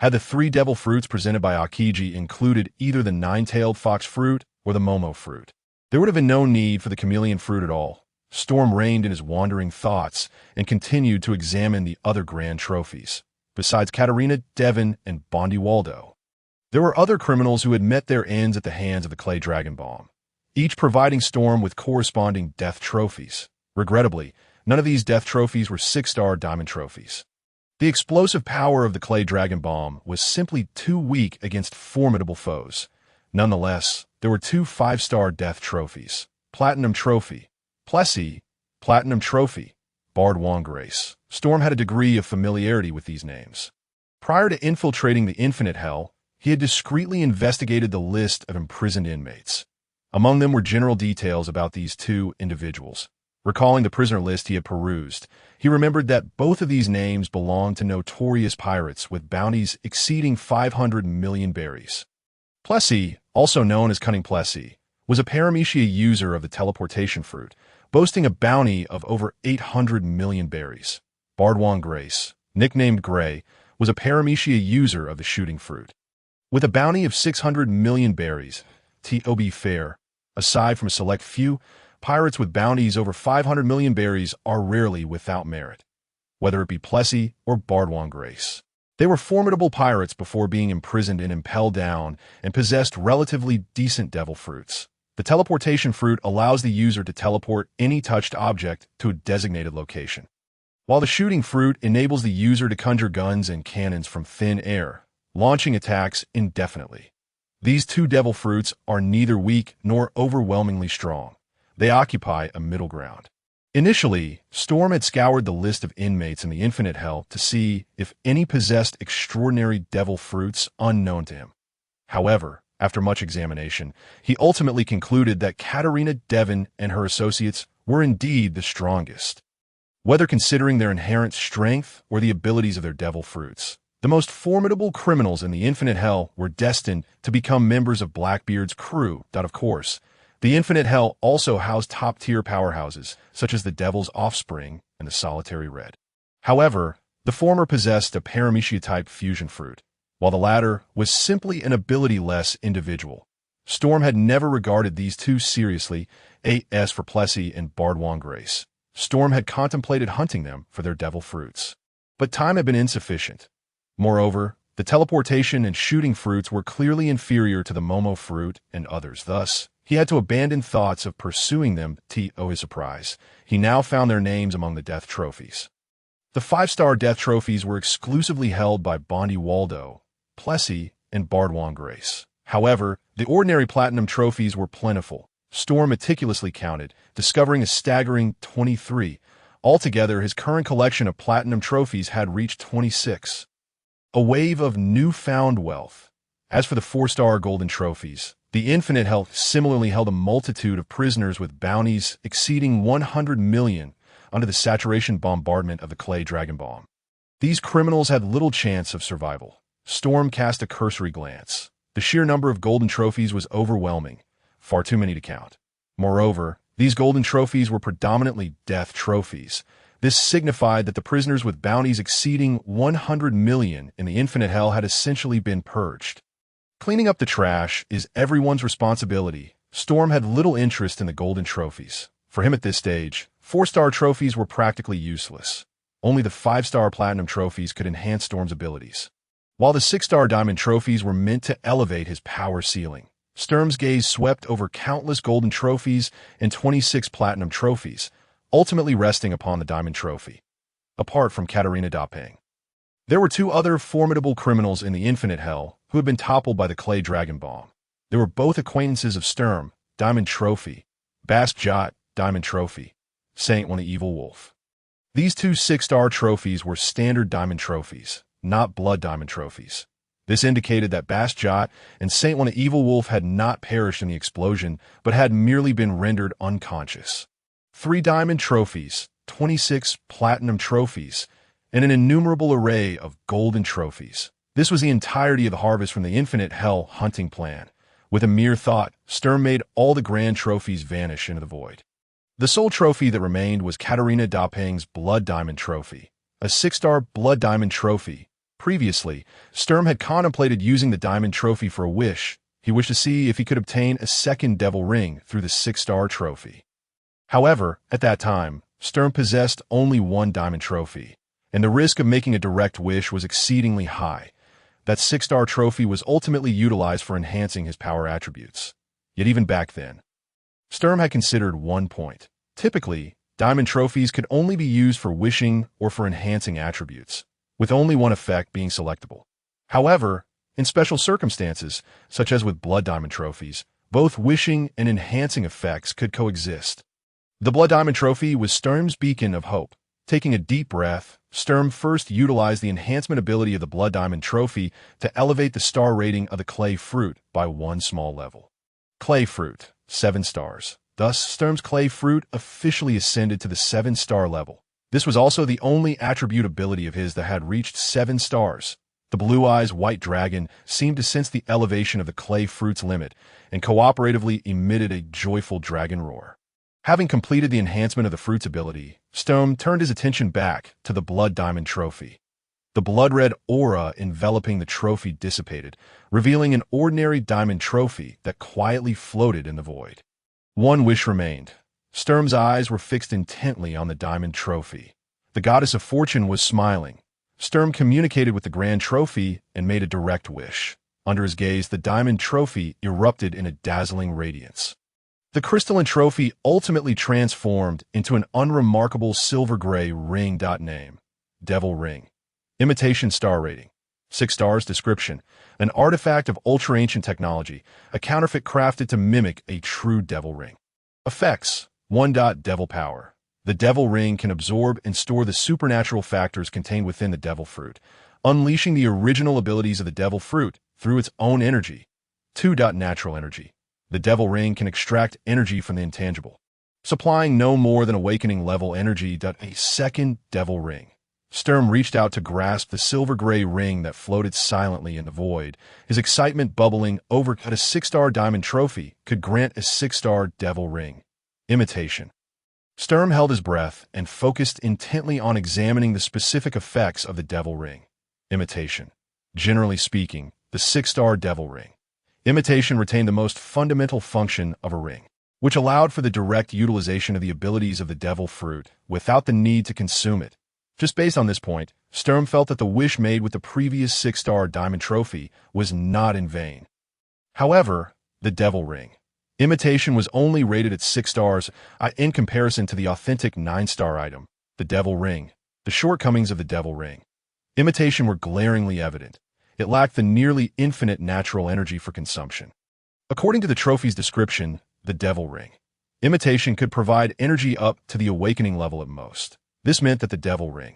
Had the 3 devil fruits presented by Aokiji included either the 9-tailed fox fruit or the Momo fruit, there would have been no need for the chameleon fruit at all. Storm reined in his wandering thoughts and continued to examine the other grand trophies. Besides Katarina Devon and Bondi Waldo, there were other criminals who had met their ends at the hands of the Clay Dragon Bomb, each providing Storm with corresponding death trophies. Regrettably, none of these death trophies were 6-star diamond trophies. The explosive power of the Clay Dragon Bomb was simply too weak against formidable foes. Nonetheless, there were 2 5-star death trophies. Platinum Trophy, Plessy, Platinum Trophy, Bard Wong Grace. Storm had a degree of familiarity with these names. Prior to infiltrating the Infinite Hell, he had discreetly investigated the list of imprisoned inmates. Among them were general details about these 2 individuals. Recalling the prisoner list he had perused, he remembered that both of these names belonged to notorious pirates with bounties exceeding 500 million berries. Plessy, also known as Cunning Plessy, was a paramecia user of the teleportation fruit, boasting a bounty of over 800 million berries. Bard Wong Grace, nicknamed Gray, was a paramecia user of the shooting fruit, with a bounty of 600 million berries. To be fair, aside from a select few, pirates with bounties over 500 million berries are rarely without merit, whether it be Plessy or Bard Wong Grace. They were formidable pirates before being imprisoned in Impel Down and possessed relatively decent devil fruits. The teleportation fruit allows the user to teleport any touched object to a designated location, while the shooting fruit enables the user to conjure guns and cannons from thin air, launching attacks indefinitely. These 2 devil fruits are neither weak nor overwhelmingly strong. They occupy a middle ground. Initially, Storm had scoured the list of inmates in the Infinite Hell to see if any possessed extraordinary devil fruits unknown to him. However, after much examination, he ultimately concluded that Katarina Devon and her associates were indeed the strongest, whether considering their inherent strength or the abilities of their devil fruits. The most formidable criminals in the Infinite Hell were destined to become members of Blackbeard's crew. Of course, the Infinite Hell also housed top-tier powerhouses, such as the Devil's Offspring and the Solitary Red. However, the former possessed a paramecia-type fusion fruit, while the latter was simply an ability-less individual. Storm had never regarded these 2 seriously, as for Plessy and Bard Wong Grace. Storm had contemplated hunting them for their devil fruits, but time had been insufficient. Moreover, the teleportation and shooting fruits were clearly inferior to the Momo fruit and others. Thus, He had to abandon thoughts of pursuing them. To his surprise, he now found their names among the death trophies. The 5-star death trophies were exclusively held by Bondi Waldo, Plessy, and Bardwan Grace. However, the ordinary platinum trophies were plentiful. Storm meticulously counted, discovering a staggering 23. Altogether, his current collection of platinum trophies had reached 26. A wave of newfound wealth. As for the 4-star golden trophies, the Infinite Hell similarly held a multitude of prisoners with bounties exceeding 100 million under the saturation bombardment of the clay dragon bomb. These criminals had little chance of survival. Storm cast a cursory glance. The sheer number of golden trophies was overwhelming, far too many to count. Moreover, these golden trophies were predominantly death trophies. This signified that the prisoners with bounties exceeding 100 million in the Infinite Hell had essentially been purged. Cleaning up the trash is everyone's responsibility. Storm had little interest in the golden trophies. For him at this stage, 4-star trophies were practically useless. Only the 5-star platinum trophies could enhance Storm's abilities. While the 6-star diamond trophies were meant to elevate his power ceiling, Storm's gaze swept over countless golden trophies and 26 platinum trophies, ultimately resting upon the diamond trophy. Apart from Katarina Dapeng, there were 2 other formidable criminals in the Infinite Hell who had been toppled by the clay dragon bomb. They were both acquaintances of Sturm, diamond trophy, Bast Jot, diamond trophy, Saint One the Evil Wolf. These 2 6-star trophies were standard diamond trophies, not blood diamond trophies. This indicated that Bast Jot and Saint One the Evil Wolf had not perished in the explosion, but had merely been rendered unconscious. 3 diamond trophies, 26 platinum trophies, and an innumerable array of golden trophies. This was the entirety of the harvest from the Infinite Hell hunting plan. With a mere thought, Sturm made all the grand trophies vanish into the void. The sole trophy that remained was Katarina Dapeng's Blood Diamond Trophy, a 6-star Blood Diamond Trophy. Previously, Sturm had contemplated using the Diamond Trophy for a wish. He wished to see if he could obtain a second Devil Ring through the 6-star trophy. However, at that time, Sturm possessed only 1 Diamond Trophy, and the risk of making a direct wish was exceedingly high. That 6-star trophy was ultimately utilized for enhancing his power attributes. Yet even back then, Sturm had considered one point. Typically, diamond trophies could only be used for wishing or for enhancing attributes, with only one effect being selectable. However, in special circumstances, such as with blood diamond trophies, both wishing and enhancing effects could coexist. The Blood Diamond Trophy was Sturm's beacon of hope. Taking a deep breath, Sturm first utilized the enhancement ability of the Blood Diamond Trophy to elevate the star rating of the Clay Fruit by 1 small level. Clay Fruit, 7 stars. Thus, Sturm's Clay Fruit officially ascended to the 7-star level. This was also the only attribute ability of his that had reached 7 stars. The Blue Eyes White Dragon seemed to sense the elevation of the Clay Fruit's limit and cooperatively emitted a joyful dragon roar. Having completed the enhancement of the fruit's ability, Sturm turned his attention back to the Blood Diamond Trophy. The blood-red aura enveloping the trophy dissipated, revealing an ordinary diamond trophy that quietly floated in the void. One wish remained. Sturm's eyes were fixed intently on the diamond trophy. The goddess of fortune was smiling. Sturm communicated with the grand trophy and made a direct wish. Under his gaze, the diamond trophy erupted in a dazzling radiance. The crystalline trophy ultimately transformed into an unremarkable silver-gray ring. Name: Devil Ring. Imitation star rating: 6 stars. Description: an artifact of ultra-ancient technology, a counterfeit crafted to mimic a true devil ring. Effects: 1. Devil Power. The Devil Ring can absorb and store the supernatural factors contained within the Devil Fruit, unleashing the original abilities of the Devil Fruit through its own energy. 2. Natural Energy. The Devil Ring can extract energy from the intangible, supplying no more than awakening level energy. A second Devil Ring. Sturm reached out to grasp the silver-gray ring that floated silently in the void, his excitement bubbling over. A 6-star diamond trophy could grant a 6-star Devil Ring. Imitation. Sturm held his breath and focused intently on examining the specific effects of the Devil Ring. Imitation. Generally speaking, the 6-star Devil Ring. Imitation retained the most fundamental function of a ring, which allowed for the direct utilization of the abilities of the Devil Fruit without the need to consume it. Just based on this point, Sturm felt that the wish made with the previous 6-star diamond trophy was not in vain. However, the Devil Ring. Imitation was only rated at 6 stars in comparison to the authentic 9-star item, the Devil Ring. The shortcomings of the Devil Ring. Imitation were glaringly evident. It lacked the nearly infinite natural energy for consumption. According to the trophy's description, the Devil Ring. Imitation could provide energy up to the awakening level at most. This meant that the Devil Ring.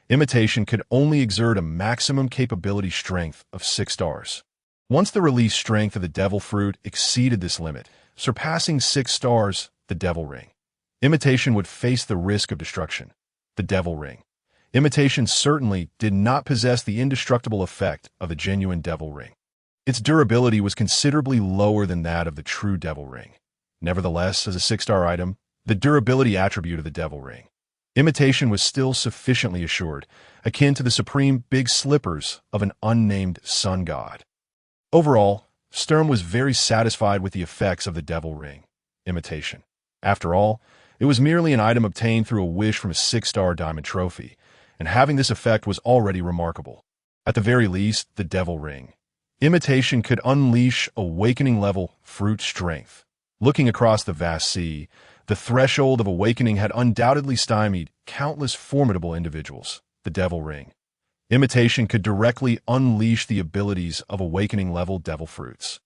Imitation could only exert a maximum capability strength of 6 stars. Once the release strength of the Devil Fruit exceeded this limit, surpassing 6 stars, the Devil Ring. Imitation would face the risk of destruction. The Devil Ring. Imitation certainly did not possess the indestructible effect of the genuine Devil Ring. Its durability was considerably lower than that of the true Devil Ring. Nevertheless, as a 6-star item, the durability attribute of the Devil Ring. Imitation was still sufficiently assured, akin to the supreme big slippers of an unnamed sun god. Overall, Sturm was very satisfied with the effects of the Devil Ring. Imitation. After all, it was merely an item obtained through a wish from a 6-star diamond trophy, and having this effect was already remarkable. At the very least, the Devil Ring. Imitation could unleash awakening-level fruit strength. Looking across the vast sea, the threshold of awakening had undoubtedly stymied countless formidable individuals. The Devil Ring. Imitation could directly unleash the abilities of awakening-level devil fruits.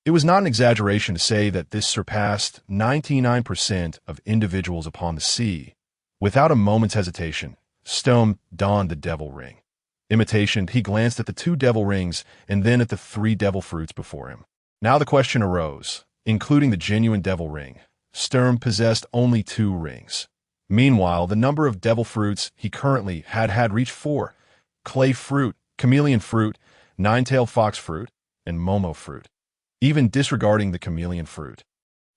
It was not an exaggeration to say that this surpassed 99% of individuals upon the sea. Without a moment's hesitation, Sturm donned the Devil Ring. Imitation, he glanced at the 2 Devil Rings and then at the 3 devil fruits before him. Now the question arose, including the genuine Devil Ring. Sturm possessed only 2 rings. Meanwhile, the number of devil fruits he currently had reached 4. Clay fruit, chameleon fruit, 9-tailed fox fruit, and momo fruit. Even disregarding the chameleon fruit,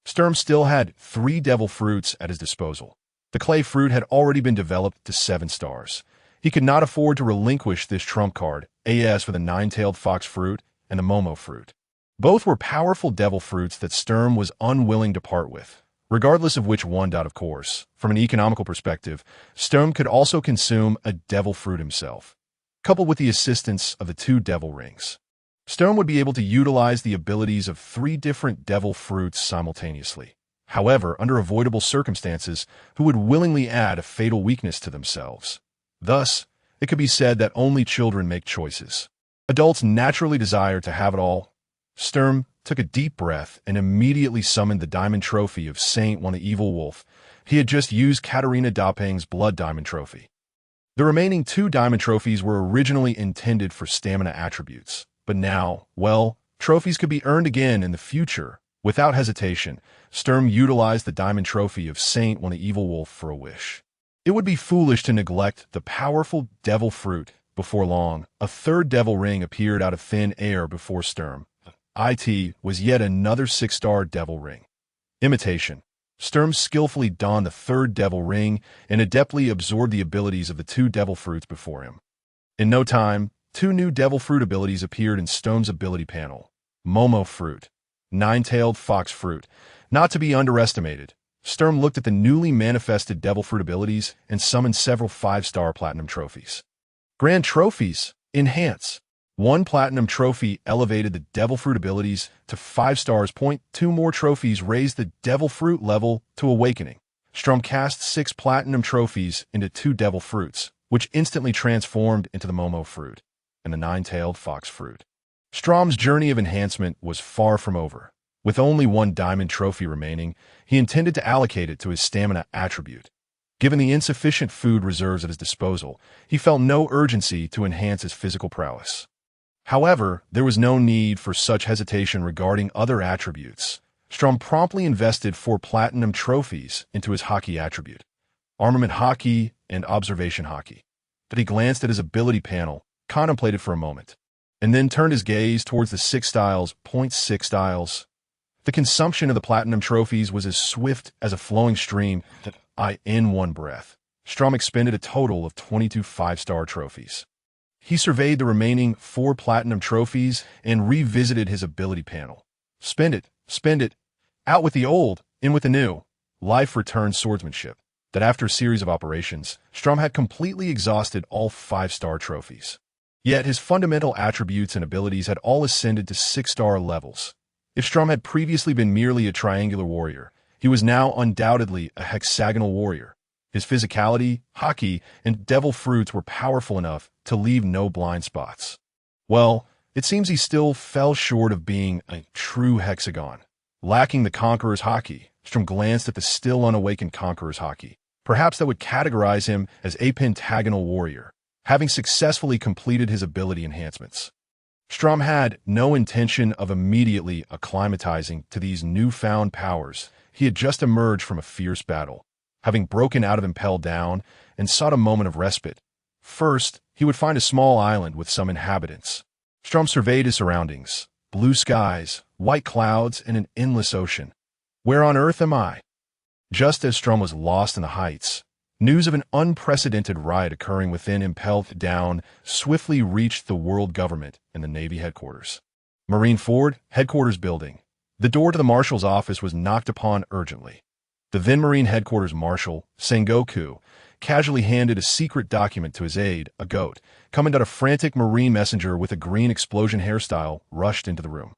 Sturm still had 3 devil fruits at his disposal. The clay fruit had already been developed to 7 stars. He could not afford to relinquish this trump card, as for the 9-tailed fox fruit and the momo fruit. Both were powerful devil fruits that Sturm was unwilling to part with. Regardless of which one, of course, from an economical perspective, Sturm could also consume a devil fruit himself. Coupled with the assistance of the 2 devil rings, Sturm would be able to utilize the abilities of 3 different devil fruits simultaneously. However, under avoidable circumstances, who would willingly add a fatal weakness to themselves. Thus, it could be said that only children make choices. Adults naturally desire to have it all. Sturm took a deep breath and immediately summoned the diamond trophy of Saint One the Evil Wolf. He had just used Katarina Dopping's blood diamond trophy. The remaining 2 diamond trophies were originally intended for stamina attributes, but now, well, trophies could be earned again in the future. Without hesitation, Sturm utilized the diamond trophy of Saint One the Evil Wolf for a wish. It would be foolish to neglect the powerful devil fruit. Before long, a 3rd devil ring appeared out of thin air before Sturm. It was yet another 6-star devil ring. Imitation. Sturm skillfully donned the 3rd devil ring and adeptly absorbed the abilities of the 2 devil fruits before him. In no time, 2 new devil fruit abilities appeared in Sturm's ability panel. Momo fruit. 9-tailed fox fruit. Not to be underestimated, Sturm looked at the newly manifested devil fruit abilities and summoned several 5-star platinum trophies. Grand trophies. Enhance. 1 platinum trophy elevated the devil fruit abilities to 5 stars. 2 more trophies raised the devil fruit level to awakening. Sturm cast 6 platinum trophies into 2 devil fruits, which instantly transformed into the momo fruit and the 9-tailed fox fruit. Sturm's journey of enhancement was far from over. With only 1 diamond trophy remaining, he intended to allocate it to his stamina attribute. Given the insufficient food reserves at his disposal, he felt no urgency to enhance his physical prowess. However, there was no need for such hesitation regarding other attributes. Sturm promptly invested 4 platinum trophies into his hockey attribute, armament hockey and observation hockey. But he glanced at his ability panel, contemplated for a moment, and then turned his gaze towards the 6 styles. 6 styles. The consumption of the platinum trophies was as swift as a flowing stream that in one breath, Sturm expended a total of 22 5-star trophies. He surveyed the remaining 4 platinum trophies and revisited his ability panel. Spend it, out with the old, in with the new. Life returned swordsmanship. That after a series of operations, Sturm had completely exhausted all 5-star trophies. Yet his fundamental attributes and abilities had all ascended to 6-star levels. If Strum had previously been merely a triangular warrior, he was now undoubtedly a hexagonal warrior. His physicality, haki, and devil fruits were powerful enough to leave no blind spots. Well, it seems he still fell short of being a true hexagon. Lacking the Conqueror's haki, Strum glanced at the still unawakened Conqueror's haki. Perhaps that would categorize him as a pentagonal warrior, having successfully completed his ability enhancements. Strum had no intention of immediately acclimatizing to these newfound powers. He had just emerged from a fierce battle, having broken out of Impel Down and sought a moment of respite. First, he would find a small island with some inhabitants. Strum surveyed his surroundings: blue skies, white clouds, and an endless ocean. Where on earth am I? Just as Strum was lost in the heights, news of an unprecedented riot occurring within Impel Down swiftly reached the world government and the Navy headquarters. Marine Ford, headquarters building. The door to the marshal's office was knocked upon urgently. The then Marine headquarters marshal, Sengoku, casually handed a secret document to his aide, a goat. Coming out a frantic Marine messenger with a green explosion hairstyle rushed into the room.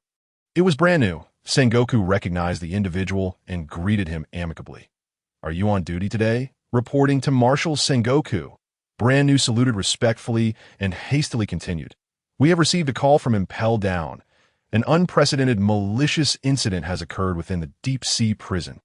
It was brand new. Sengoku recognized the individual and greeted him amicably. "Are you on duty today?" Reporting to Marshal Sengoku, Brand New saluted respectfully and hastily continued. "We have received a call from Impel Down. An unprecedented malicious incident has occurred within the deep-sea prison."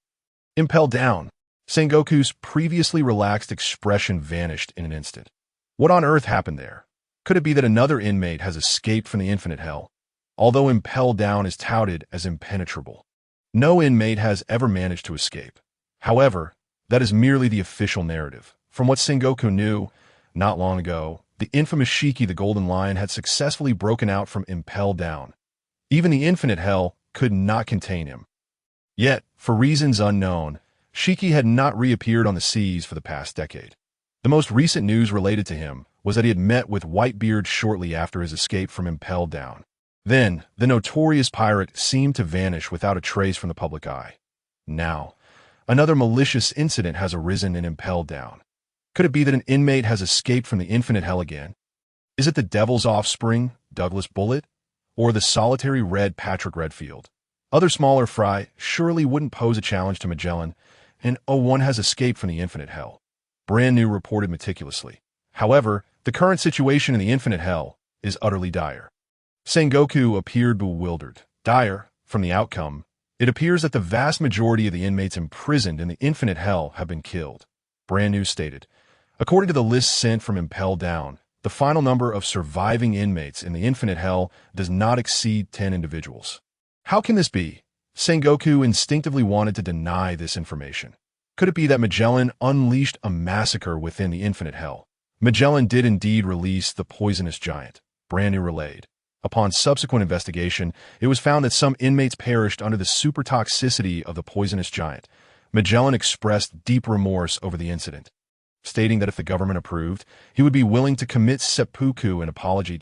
Impel Down. Sengoku's previously relaxed expression vanished in an instant. What on earth happened there? Could it be that another inmate has escaped from the infinite hell? Although Impel Down is touted as impenetrable, no inmate has ever managed to escape. However, that is merely the official narrative. From what Sengoku knew, not long ago, the infamous Shiki the Golden Lion had successfully broken out from Impel Down. Even the infinite hell could not contain him. Yet, for reasons unknown, Shiki had not reappeared on the seas for the past decade. The most recent news related to him was that he had met with Whitebeard shortly after his escape from Impel Down. Then, the notorious pirate seemed to vanish without a trace from the public eye. Now, another malicious incident has arisen in Impel Down. Could it be that an inmate has escaped from the infinite hell again? Is it the devil's offspring, Douglas Bullet, or the solitary red Patrick Redfield? Other smaller fry surely wouldn't pose a challenge to Magellan, and one has escaped from the infinite hell. Brand New reported meticulously. However, the current situation in the infinite hell is utterly dire. Sengoku appeared bewildered. Dire, from the outcome, it appears that the vast majority of the inmates imprisoned in the infinite hell have been killed. Brand New stated. According to the list sent from Impel Down, the final number of surviving inmates in the infinite hell does not exceed 10 individuals. How can this be? Sengoku instinctively wanted to deny this information. Could it be that Magellan unleashed a massacre within the infinite hell? Magellan did indeed release the poisonous giant, Brand New relayed. Upon subsequent investigation, it was found that some inmates perished under the super toxicity of the poisonous giant. Magellan expressed deep remorse over the incident, stating that if the government approved, he would be willing to commit seppuku in apology.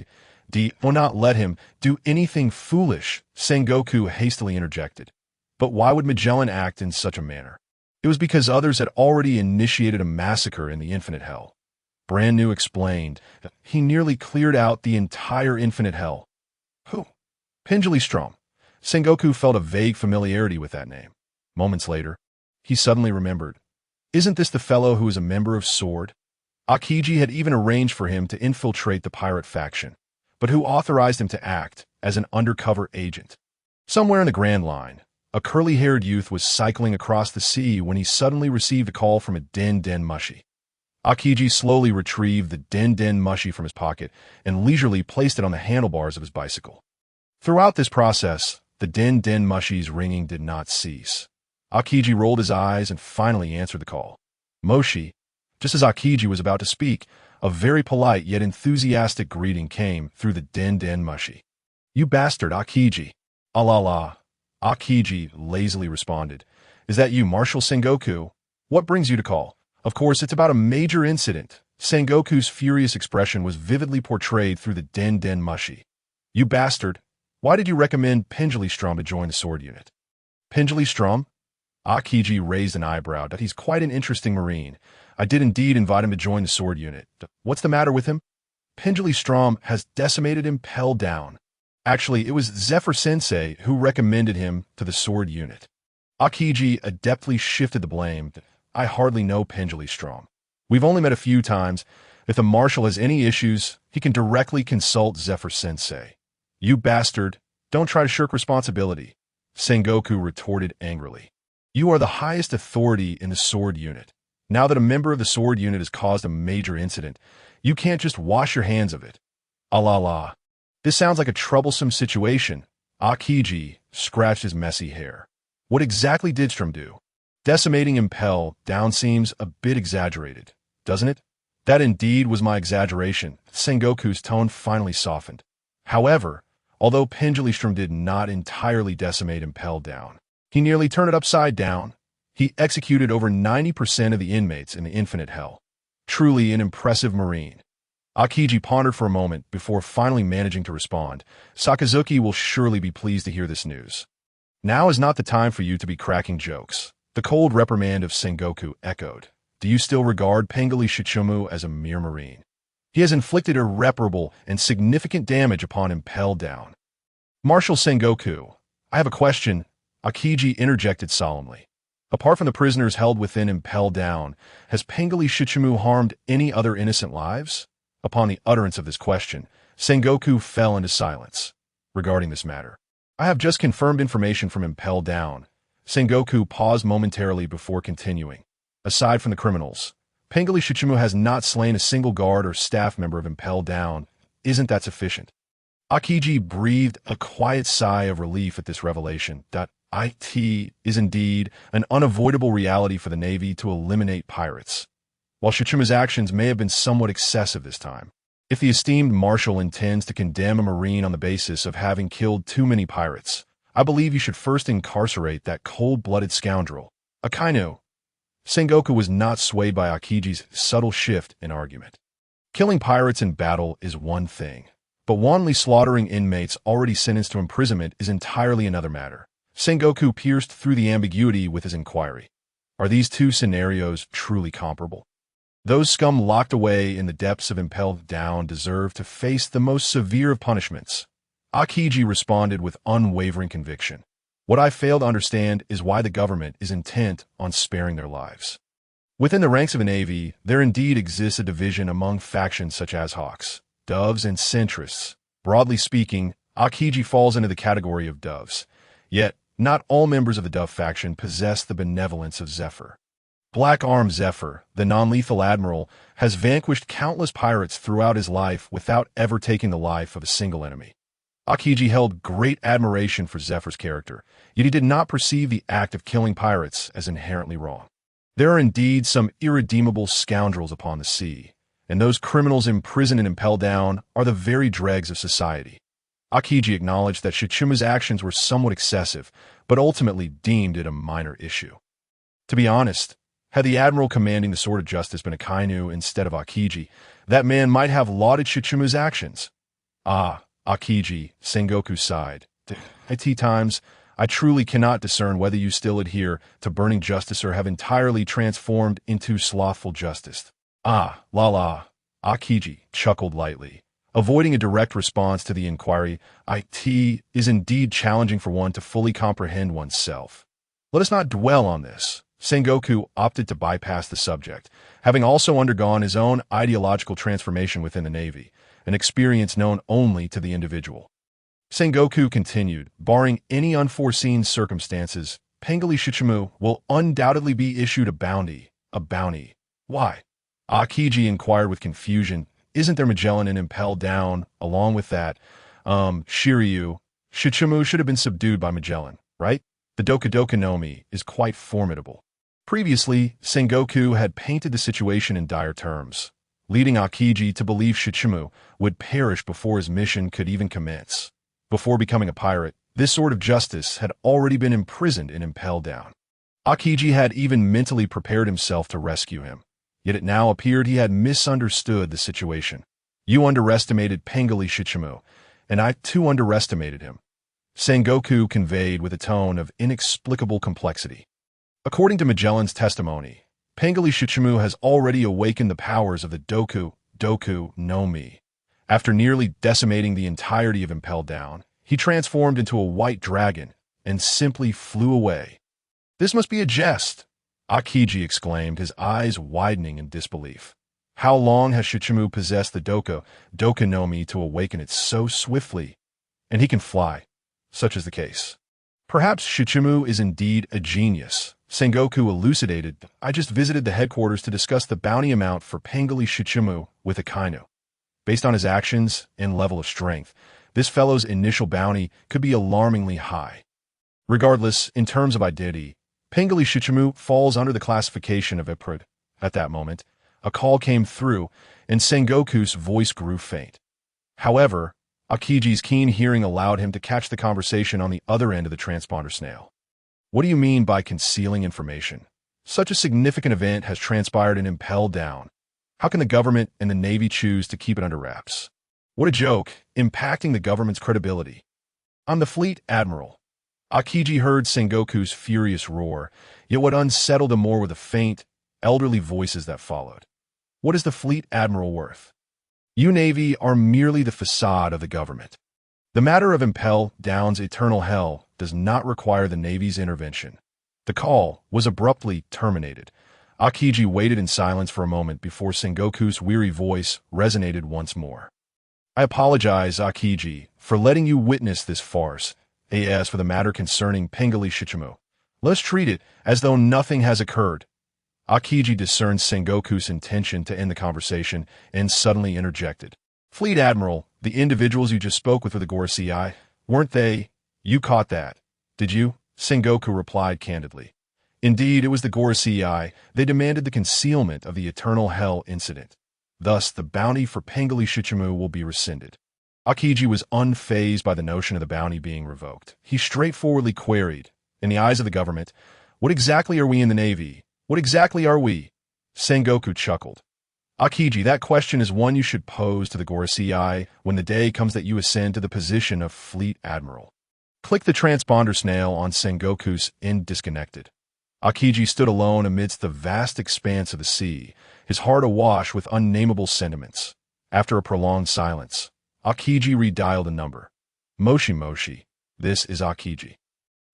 Will not let him do anything foolish, Sengoku hastily interjected. But why would Magellan act in such a manner? It was because others had already initiated a massacre in the infinite hell. Brand New explained that he nearly cleared out the entire infinite hell. Who? Pendley Strum. Sengoku felt a vague familiarity with that name. Moments later, he suddenly remembered. Isn't this the fellow who is a member of Sword? Aokiji had even arranged for him to infiltrate the pirate faction, but who authorized him to act as an undercover agent? Somewhere in the Grand Line, a curly-haired youth was cycling across the sea when he suddenly received a call from a Den Mushi. Aokiji slowly retrieved the Den Mushi from his pocket and leisurely placed it on the handlebars of his bicycle. Throughout this process, the Den Mushi's ringing did not cease. Aokiji rolled his eyes and finally answered the call. Moshi. Just as Aokiji was about to speak, a very polite yet enthusiastic greeting came through the Den Mushi. "You bastard, Aokiji." "Ah la la." Aokiji lazily responded. "Is that you, Marshal Sengoku? What brings you to call?" "Of course, it's about a major incident." Sengoku's furious expression was vividly portrayed through the Den Mushi. "You bastard. Why did you recommend Pendley Strum to join the sword unit?" "Pendley Strum?" Aokiji raised an eyebrow. "That he's quite an interesting Marine. I did indeed invite him to join the sword unit. What's the matter with him?" "Pendley Strum has decimated Impel Down." Actually, it was Zephyr Sensei who recommended him to the sword unit. Aokiji adeptly shifted the blame. I hardly know Pendley Strom. We've only met a few times. If the marshal has any issues, he can directly consult Zephyr Sensei. You bastard, don't try to shirk responsibility, Sengoku retorted angrily. You are the highest authority in the sword unit. Now that a member of the sword unit has caused a major incident, you can't just wash your hands of it. La. This sounds like a troublesome situation. Aokiji scratched his messy hair. What exactly did Strom do? Decimating Impel Down seems a bit exaggerated, doesn't it? That indeed was my exaggeration. Sengoku's tone finally softened. However, although Pendley Strom did not entirely decimate Impel Down, he nearly turned it upside down. He executed over 90% of the inmates in the infinite hell. Truly an impressive marine. Aokiji pondered for a moment before finally managing to respond. Sakazuki will surely be pleased to hear this news. Now is not the time for you to be cracking jokes. The cold reprimand of Sengoku echoed. Do you still regard Pendley Shichimu as a mere marine? He has inflicted irreparable and significant damage upon Impel Down. Marshal Sengoku, I have a question, Aokiji interjected solemnly. Apart from the prisoners held within Impel Down, has Pendley Shichimu harmed any other innocent lives? Upon the utterance of this question, Sengoku fell into silence. Regarding this matter, I have just confirmed information from Impel Down. Sengoku paused momentarily before continuing. Aside from the criminals, Pendley Shichimu has not slain a single guard or staff member of Impel Down. Isn't that sufficient? Aokiji breathed a quiet sigh of relief at this revelation. It is indeed an unavoidable reality for the Navy to eliminate pirates. While Shichimu's actions may have been somewhat excessive this time, if the esteemed marshal intends to condemn a marine on the basis of having killed too many pirates, I believe you should first incarcerate that cold-blooded scoundrel, Akainu. Sengoku was not swayed by Aokiji's subtle shift in argument. Killing pirates in battle is one thing, but wantonly slaughtering inmates already sentenced to imprisonment is entirely another matter. Sengoku pierced through the ambiguity with his inquiry. Are these two scenarios truly comparable? Those scum locked away in the depths of Impel Down deserve to face the most severe of punishments. Aokiji responded with unwavering conviction. What I fail to understand is why the government is intent on sparing their lives. Within the ranks of the Navy, there indeed exists a division among factions such as Hawks, Doves, and Centrists. Broadly speaking, Aokiji falls into the category of Doves. Yet, not all members of the Dove faction possess the benevolence of Zephyr. Black Arm Zephyr, the non-lethal admiral, has vanquished countless pirates throughout his life without ever taking the life of a single enemy. Aokiji held great admiration for Zephyr's character, yet he did not perceive the act of killing pirates as inherently wrong. There are indeed some irredeemable scoundrels upon the sea, and those criminals imprisoned and Impel Down are the very dregs of society. Aokiji acknowledged that Shichimu's actions were somewhat excessive, but ultimately deemed it a minor issue. To be honest, had the admiral commanding the Sword of Justice been Akainu instead of Aokiji, that man might have lauded Shichimu's actions. Aokiji, Sengoku sighed. At times, I truly cannot discern whether you still adhere to burning justice or have entirely transformed into slothful justice. Aokiji chuckled lightly. Avoiding a direct response to the inquiry, it is indeed challenging for one to fully comprehend oneself. Let us not dwell on this. Sengoku opted to bypass the subject, having also undergone his own ideological transformation within the Navy, an experience known only to the individual. Sengoku continued, barring any unforeseen circumstances, Pendley Shichimu will undoubtedly be issued a bounty. A bounty? Why? Aokiji inquired with confusion. Isn't there Magellan and Impel Down, along with that, Shiryu? Shichimu should have been subdued by Magellan, right? The Doka no Mi is quite formidable. Previously, Sengoku had painted the situation in dire terms, leading Aokiji to believe Shichimu would perish before his mission could even commence. Before becoming a pirate, this Sword of Justice had already been imprisoned in Impel Down. Aokiji had even mentally prepared himself to rescue him, yet it now appeared he had misunderstood the situation. You underestimated Pendley Shichimu, and I too underestimated him. Sengoku conveyed with a tone of inexplicable complexity. According to Magellan's testimony, Pendley Shichimu has already awakened the powers of the Doku no Mi. After nearly decimating the entirety of Impel Down, He transformed into a white dragon and simply flew away. "This must be a jest," Aokiji exclaimed, his eyes widening in disbelief. How long has Shichimu possessed the Doka no Mi to awaken it so swiftly? And he can fly. Such is the case. Perhaps Shichimu is indeed a genius. Sengoku elucidated. "I just visited the headquarters to discuss the bounty amount for Pengali Shichimu with Akainu. Based on his actions and level of strength, this fellow's initial bounty could be alarmingly high. Regardless, in terms of identity, Pengali Shichimu falls under the classification of Iprud." At that moment, a call came through, and Sengoku's voice grew faint. However, Aokiji's keen hearing allowed him to catch the conversation on the other end of the transponder snail. "What do you mean by concealing information? Such a significant event has transpired in Impel Down. How can the government and the Navy choose to keep it under wraps? What a joke, impacting the government's credibility." "I'm the fleet admiral." Aokiji heard Sengoku's furious roar, yet what unsettled him more were the faint, elderly voices that followed. "What is the fleet admiral worth? You Navy are merely the facade of the government. The matter of Impel Down's eternal hell does not require the Navy's intervention." The call was abruptly terminated. Aokiji waited in silence for a moment before Sengoku's weary voice resonated once more. "I apologize, Aokiji, for letting you witness this farce. As for the matter concerning Pengali Shichimu, let's treat it as though nothing has occurred." Aokiji discerned Sengoku's intention to end the conversation and suddenly interjected. "Fleet Admiral, the individuals you just spoke with were the Gorosei, weren't they? You caught that, did you?" Sengoku replied candidly. "Indeed, it was the Gorosei. They demanded the concealment of the Eternal Hell incident. Thus, the bounty for Pengali Shichimu will be rescinded." Aokiji was unfazed by the notion of the bounty being revoked. He straightforwardly queried, "In the eyes of the government, what exactly are we in the Navy? What exactly are we?" Sengoku chuckled. "Aokiji, that question is one you should pose to the Gorosei when the day comes that you ascend to the position of Fleet Admiral." Click the transponder snail on Sengoku's end disconnected. Aokiji stood alone amidst the vast expanse of the sea, his heart awash with unnameable sentiments. After a prolonged silence, Aokiji redialed a number. "Moshi Moshi, this is Aokiji."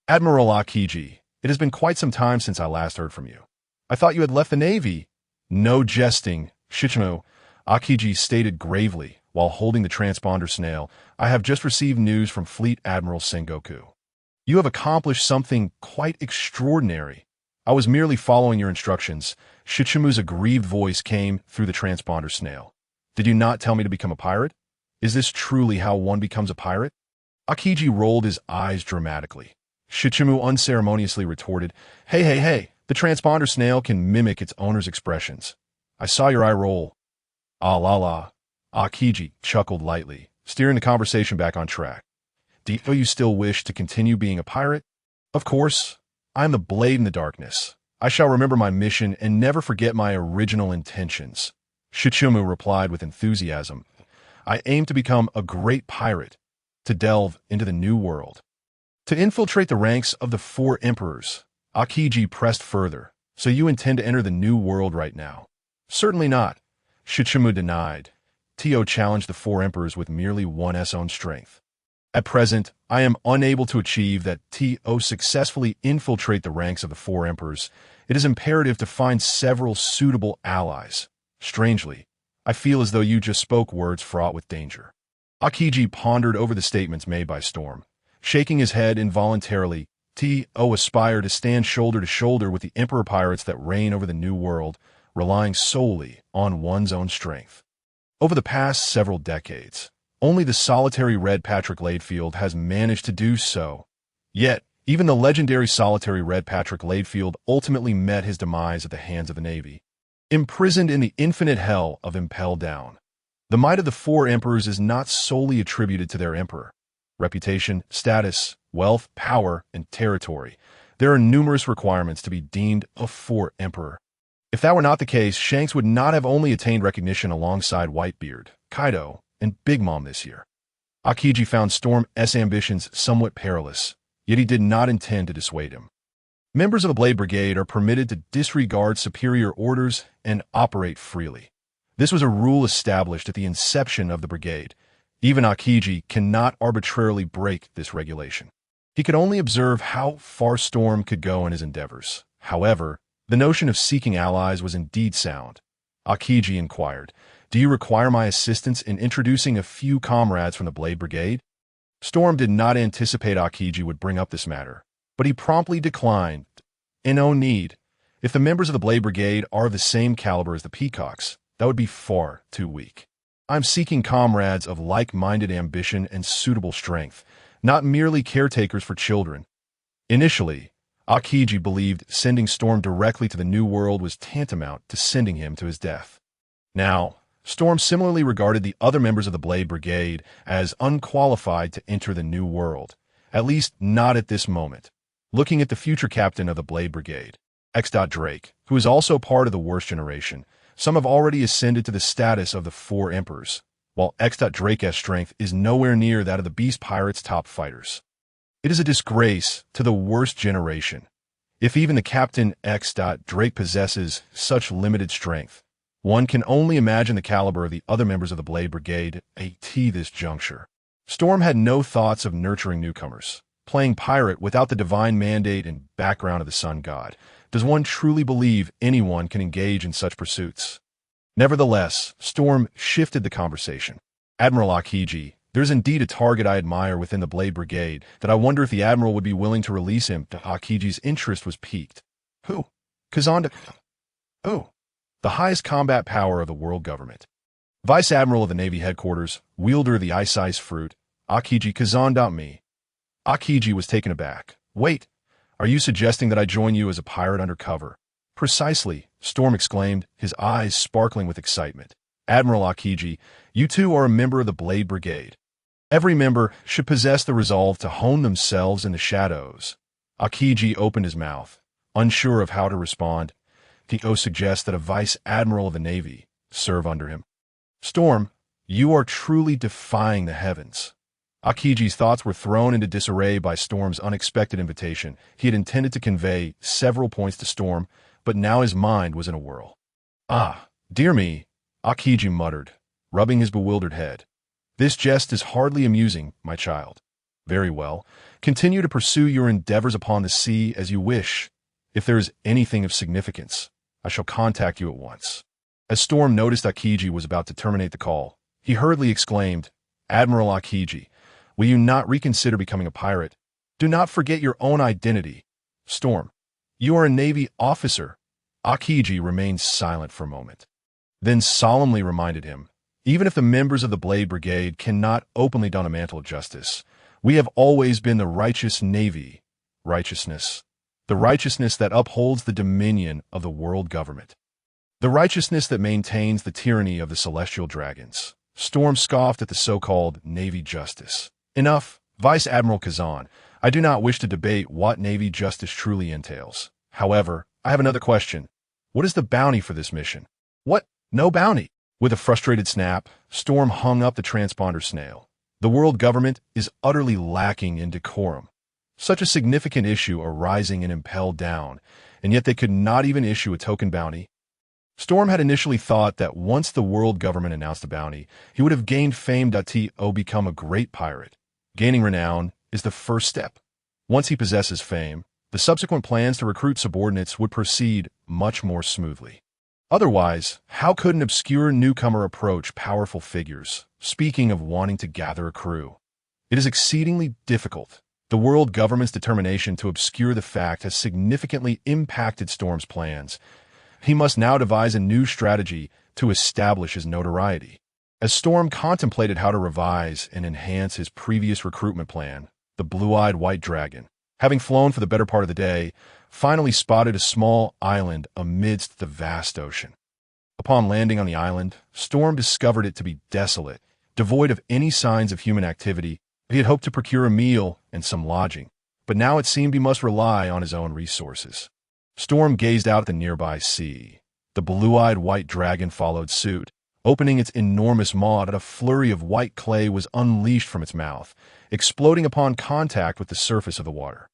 "Admiral Aokiji, it has been quite some time since I last heard from you. I thought you had left the Navy." "No jesting, Shichimu," Aokiji stated gravely while holding the transponder snail. "I have just received news from Fleet Admiral Sengoku. You have accomplished something quite extraordinary." "I was merely following your instructions." Shichimu's aggrieved voice came through the transponder snail. "Did you not tell me to become a pirate? Is this truly how one becomes a pirate?" Aokiji rolled his eyes dramatically. Shichimu unceremoniously retorted, Hey, the transponder snail can mimic its owner's expressions. I saw your eye roll." "Ah la la," Aokiji chuckled lightly, steering the conversation back on track. "Do you still wish to continue being a pirate?" "Of course. I am the blade in the darkness. I shall remember my mission and never forget my original intentions." Shichimu replied with enthusiasm. "I aim to become a great pirate, to delve into the new world, to infiltrate the ranks of the four emperors." Aokiji pressed further. "So you intend to enter the new world right now?" "Certainly not," Shichimu denied. Tio challenged the four emperors with merely one's own strength. "At present, I am unable to achieve that. To successfully infiltrate the ranks of the four emperors, it is imperative to find several suitable allies. Strangely, I feel as though you just spoke words fraught with danger." Aokiji pondered over the statements made by Storm. Shaking his head involuntarily, To aspired to stand shoulder to shoulder with the emperor pirates that reign over the new world, relying solely on one's own strength. Over the past several decades, only the solitary Red Patrick Ladefield has managed to do so. Yet, even the legendary solitary Red Patrick Ladefield ultimately met his demise at the hands of the Navy, imprisoned in the infinite hell of Impel Down. The might of the four emperors is not solely attributed to their emperor. Reputation, status, wealth, power, and territory. There are numerous requirements to be deemed a four emperor. If that were not the case, Shanks would not have only attained recognition alongside Whitebeard, Kaido, and Big Mom this year. Aokiji found Storm's ambitions somewhat perilous, yet he did not intend to dissuade him. Members of the Blade Brigade are permitted to disregard superior orders and operate freely. This was a rule established at the inception of the brigade. Even Aokiji cannot arbitrarily break this regulation. He could only observe how far Storm could go in his endeavors. However, the notion of seeking allies was indeed sound. Aokiji inquired, "Do you require my assistance in introducing a few comrades from the Blade Brigade?" Storm did not anticipate Aokiji would bring up this matter, but he promptly declined. No need. If the members of the Blade Brigade are of the same caliber as the Peacocks, that would be far too weak. I'm seeking comrades of like-minded ambition and suitable strength, not merely caretakers for children. Initially, Aokiji believed sending Storm directly to the New World was tantamount to sending him to his death. Now, Storm similarly regarded the other members of the Blade Brigade as unqualified to enter the New World, at least not at this moment. Looking at the future captain of the Blade Brigade, X. Drake, who is also part of the worst generation, some have already ascended to the status of the Four Emperors, while X. Drake's strength is nowhere near that of the Beast Pirates' top fighters. It is a disgrace to the worst generation. If even the Captain X. Drake possesses such limited strength, one can only imagine the caliber of the other members of the Blade Brigade at this juncture. Storm had no thoughts of nurturing newcomers. Playing pirate without the divine mandate and background of the Sun God, does one truly believe anyone can engage in such pursuits? Nevertheless, Storm shifted the conversation. "Admiral Aokiji, there's indeed a target I admire within the Blade Brigade that I wonder if the Admiral would be willing to release him." Aokiji's interest was piqued. "Who?" "Kazanda." "Who?" "The highest combat power of the world government. Vice Admiral of the Navy Headquarters, wielder of the Ice Fruit, Aokiji Kazan.me." Aokiji was taken aback. "Wait, are you suggesting that I join you as a pirate undercover?" "Precisely," Storm exclaimed, his eyes sparkling with excitement. "Admiral Aokiji, you too are a member of the Blade Brigade. Every member should possess the resolve to hone themselves in the shadows." Aokiji opened his mouth, unsure of how to respond. "To suggest that a Vice Admiral of the Navy serve under him." "Storm, you are truly defying the heavens." Aokiji's thoughts were thrown into disarray by Storm's unexpected invitation. He had intended to convey several points to Storm, but now his mind was in a whirl. "Ah, dear me," Aokiji muttered, rubbing his bewildered head. "This jest is hardly amusing, my child. Very well. Continue to pursue your endeavors upon the sea as you wish. If there is anything of significance, I shall contact you at once." As Storm noticed Aokiji was about to terminate the call, he hurriedly exclaimed, "Admiral Aokiji, will you not reconsider becoming a pirate? Do not forget your own identity." "Storm, you are a Navy officer." Aokiji remained silent for a moment, then solemnly reminded him, "Even if the members of the Blade Brigade cannot openly don a mantle of justice, we have always been the righteous Navy, righteousness, the righteousness that upholds the dominion of the world government, the righteousness that maintains the tyranny of the celestial dragons." Storm scoffed at the so-called Navy justice. "Enough, Vice Admiral Kazan. I do not wish to debate what Navy justice truly entails. However, I have another question. What is the bounty for this mission?" "What? No bounty?" With a frustrated snap, Storm hung up the transponder snail. The world government is utterly lacking in decorum. Such a significant issue arising in Impel Down, and yet they could not even issue a token bounty. Storm had initially thought that once the world government announced a bounty, he would have gained fame to become a great pirate. Gaining renown is the first step. Once he possesses fame, the subsequent plans to recruit subordinates would proceed much more smoothly. Otherwise, how could an obscure newcomer approach powerful figures, speaking of wanting to gather a crew? It is exceedingly difficult. The world government's determination to obscure the fact has significantly impacted Storm's plans. He must now devise a new strategy to establish his notoriety. As Storm contemplated how to revise and enhance his previous recruitment plan, the blue-eyed white dragon, having flown for the better part of the day, finally spotted a small island amidst the vast ocean. Upon landing on the island, Storm discovered it to be desolate, devoid of any signs of human activity. He had hoped to procure a meal and some lodging, but now it seemed he must rely on his own resources. Storm gazed out at the nearby sea. The blue-eyed white dragon followed suit. Opening its enormous maw, a flurry of white clay was unleashed from its mouth, exploding upon contact with the surface of the water.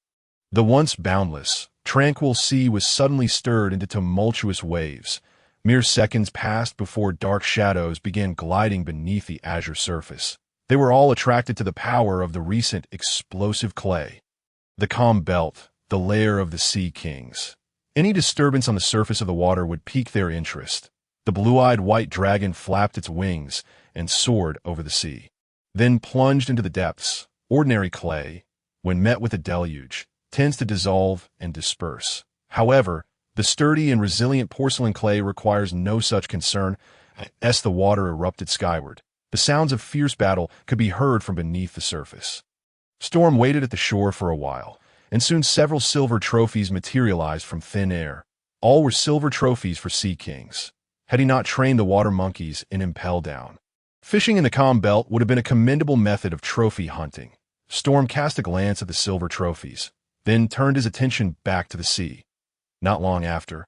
The once boundless, tranquil sea was suddenly stirred into tumultuous waves. Mere seconds passed before dark shadows began gliding beneath the azure surface. They were all attracted to the power of the recent explosive clay. The calm belt, the lair of the sea kings. Any disturbance on the surface of the water would pique their interest. The blue-eyed white dragon flapped its wings and soared over the sea, then plunged into the depths. Ordinary clay, when met with a deluge, tends to dissolve and disperse. However, the sturdy and resilient porcelain clay requires no such concern. As the water erupted skyward, the sounds of fierce battle could be heard from beneath the surface. Storm waited at the shore for a while, and soon several silver trophies materialized from thin air. All were silver trophies for sea kings. Had he not trained the water monkeys in Impel Down? Fishing in the calm belt would have been a commendable method of trophy hunting. Storm cast a glance at the silver trophies, then turned his attention back to the sea. Not long after,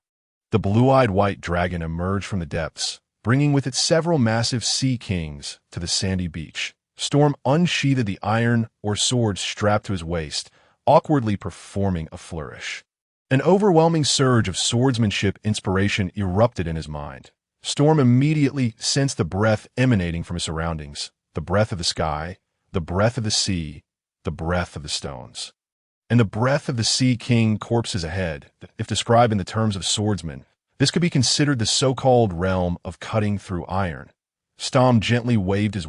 the blue-eyed white dragon emerged from the depths, bringing with it several massive sea kings to the sandy beach. Storm unsheathed the iron or sword strapped to his waist, awkwardly performing a flourish. An overwhelming surge of swordsmanship inspiration erupted in his mind. Storm immediately sensed the breath emanating from his surroundings, the breath of the sky, the breath of the sea, the breath of the stones. And the breath of the sea king corpses ahead. If described in the terms of swordsman, this could be considered the so-called realm of cutting through iron. Storm gently waved his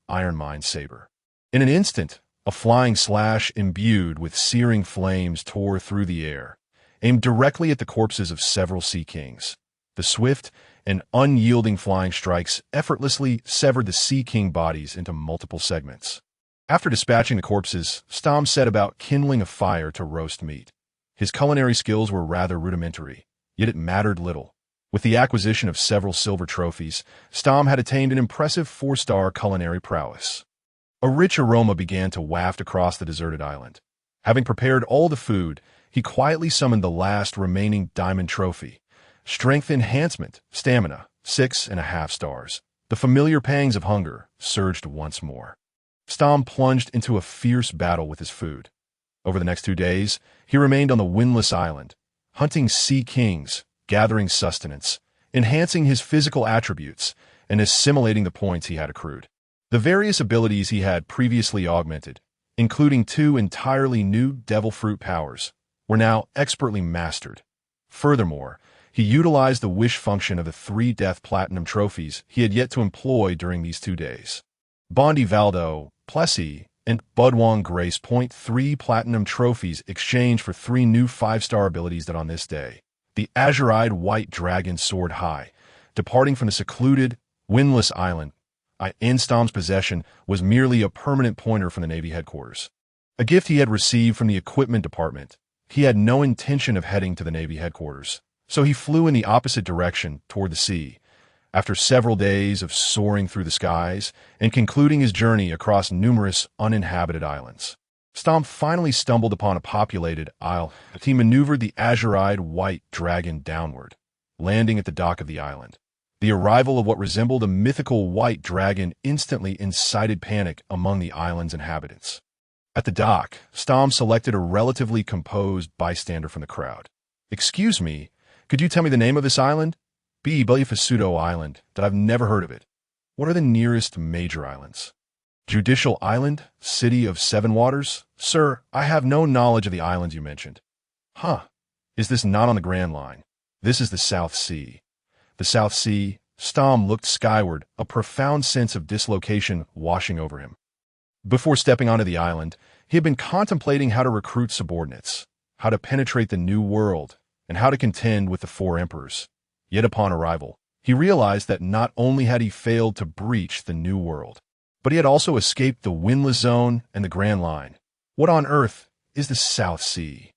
iron mine saber. In an instant, a flying slash imbued with searing flames tore through the air, aimed directly at the corpses of several sea kings. The swift and unyielding flying strikes effortlessly severed the sea king bodies into multiple segments. After dispatching the corpses, Storm set about kindling a fire to roast meat. His culinary skills were rather rudimentary, yet it mattered little. With the acquisition of several silver trophies, Storm had attained an impressive 4-star culinary prowess. A rich aroma began to waft across the deserted island. Having prepared all the food, he quietly summoned the last remaining diamond trophy. Strength enhancement, stamina, 6.5 stars. The familiar pangs of hunger surged once more. Storm plunged into a fierce battle with his food. Over the next 2 days, he remained on the windless island, hunting sea kings, gathering sustenance, enhancing his physical attributes, and assimilating the points he had accrued. The various abilities he had previously augmented, including 2 entirely new devil fruit powers, were now expertly mastered. Furthermore, he utilized the wish function of the 3 death platinum trophies he had yet to employ during these 2 days. Bondi Valdo, Plessy, and Budwong Grace point 3 platinum trophies exchanged for 3 new 5-star abilities that on this day, the azure-eyed white dragon soared high, departing from the secluded, windless island. In Storm's possession was merely a permanent pointer from the Navy headquarters. A gift he had received from the equipment department. He had no intention of heading to the Navy headquarters, so he flew in the opposite direction toward the sea. After several days of soaring through the skies and concluding his journey across numerous uninhabited islands, Storm finally stumbled upon a populated isle. He maneuvered the azure-eyed white dragon downward, landing at the dock of the island. The arrival of what resembled a mythical white dragon instantly incited panic among the island's inhabitants. At the dock, Storm selected a relatively composed bystander from the crowd. "Excuse me, could you tell me the name of this island?" Bifasudo Island, that I've never heard of it. What are the nearest major islands? Judicial Island, City of 7 Waters? Sir, I have no knowledge of the islands you mentioned. Huh. Is this not on the Grand Line? This is the South Sea. The South Sea. Storm looked skyward, a profound sense of dislocation washing over him. Before stepping onto the island, he had been contemplating how to recruit subordinates, how to penetrate the New World, and how to contend with the 4 emperors. Yet upon arrival, he realized that not only had he failed to breach the New World, but he had also escaped the Windless Zone and the Grand Line. What on earth is the South Sea?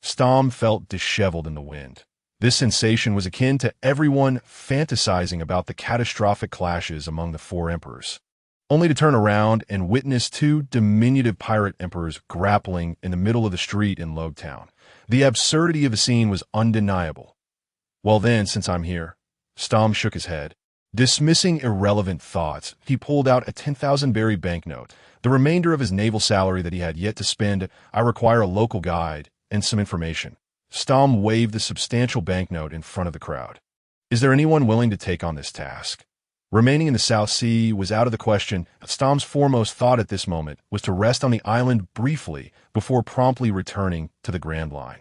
Storm felt disheveled in the wind. This sensation was akin to everyone fantasizing about the catastrophic clashes among the 4 emperors, only to turn around and witness 2 diminutive pirate emperors grappling in the middle of the street in Logtown. The absurdity of the scene was undeniable. Well then, since I'm here, Storm shook his head. Dismissing irrelevant thoughts, he pulled out a 10,000 berry banknote, the remainder of his naval salary that he had yet to spend. "I require a local guide and some information." Storm waved the substantial banknote in front of the crowd. "Is there anyone willing to take on this task?" Remaining in the South Sea was out of the question. Stom's foremost thought at this moment was to rest on the island briefly before promptly returning to the Grand Line.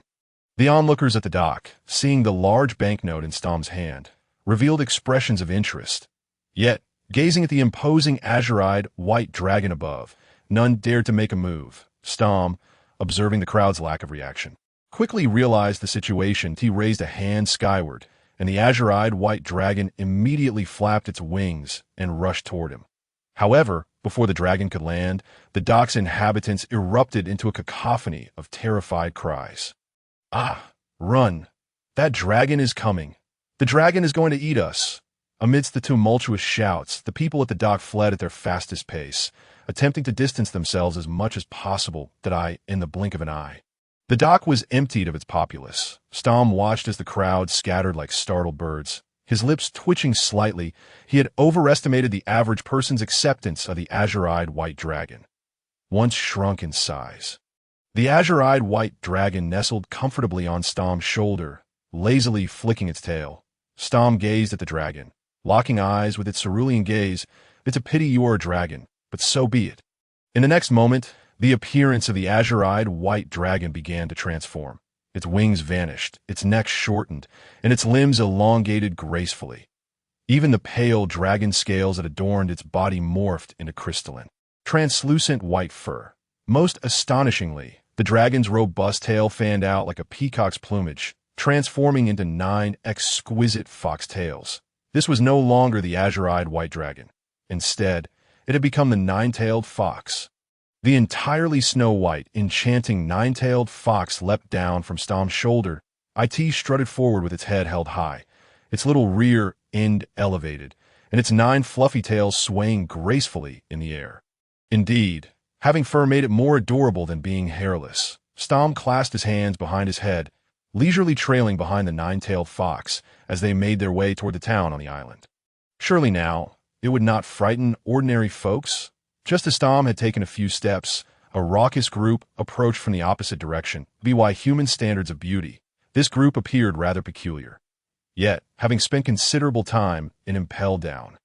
The onlookers at the dock, seeing the large banknote in Stom's hand, revealed expressions of interest. Yet, gazing at the imposing azure-eyed white dragon above, none dared to make a move. Stom, observing the crowd's lack of reaction, quickly realized the situation. He raised a hand skyward, and the azure-eyed white dragon immediately flapped its wings and rushed toward him. However, before the dragon could land, the dock's inhabitants erupted into a cacophony of terrified cries. "Ah, run! That dragon is coming! The dragon is going to eat us!" Amidst the tumultuous shouts, the people at the dock fled at their fastest pace, attempting to distance themselves as much as possible, in the blink of an eye. The dock was emptied of its populace. Stom watched as the crowd scattered like startled birds, his lips twitching slightly. He had overestimated the average person's acceptance of the azure-eyed white dragon. Once shrunk in size, the azure-eyed white dragon nestled comfortably on Stom's shoulder, lazily flicking its tail. Stom gazed at the dragon, locking eyes with its cerulean gaze. "It's a pity you are a dragon, but so be it." In the next moment, the appearance of the azure-eyed white dragon began to transform. Its wings vanished, its neck shortened, and its limbs elongated gracefully. Even the pale dragon scales that adorned its body morphed into crystalline, translucent white fur. Most astonishingly, the dragon's robust tail fanned out like a peacock's plumage, transforming into 9 exquisite fox tails. This was no longer the azure-eyed white dragon. Instead, it had become the 9-tailed fox. The entirely snow-white, enchanting 9-tailed fox leapt down from Stom's shoulder. It strutted forward with its head held high, its little rear end elevated, and its 9 fluffy tails swaying gracefully in the air. Indeed, having fur made it more adorable than being hairless. Stom clasped his hands behind his head, leisurely trailing behind the 9-tailed fox as they made their way toward the town on the island. Surely now, it would not frighten ordinary folks. Just as Stom had taken a few steps, a raucous group approached from the opposite direction. By human standards of beauty, this group appeared rather peculiar. Yet, having spent considerable time in Impel Down,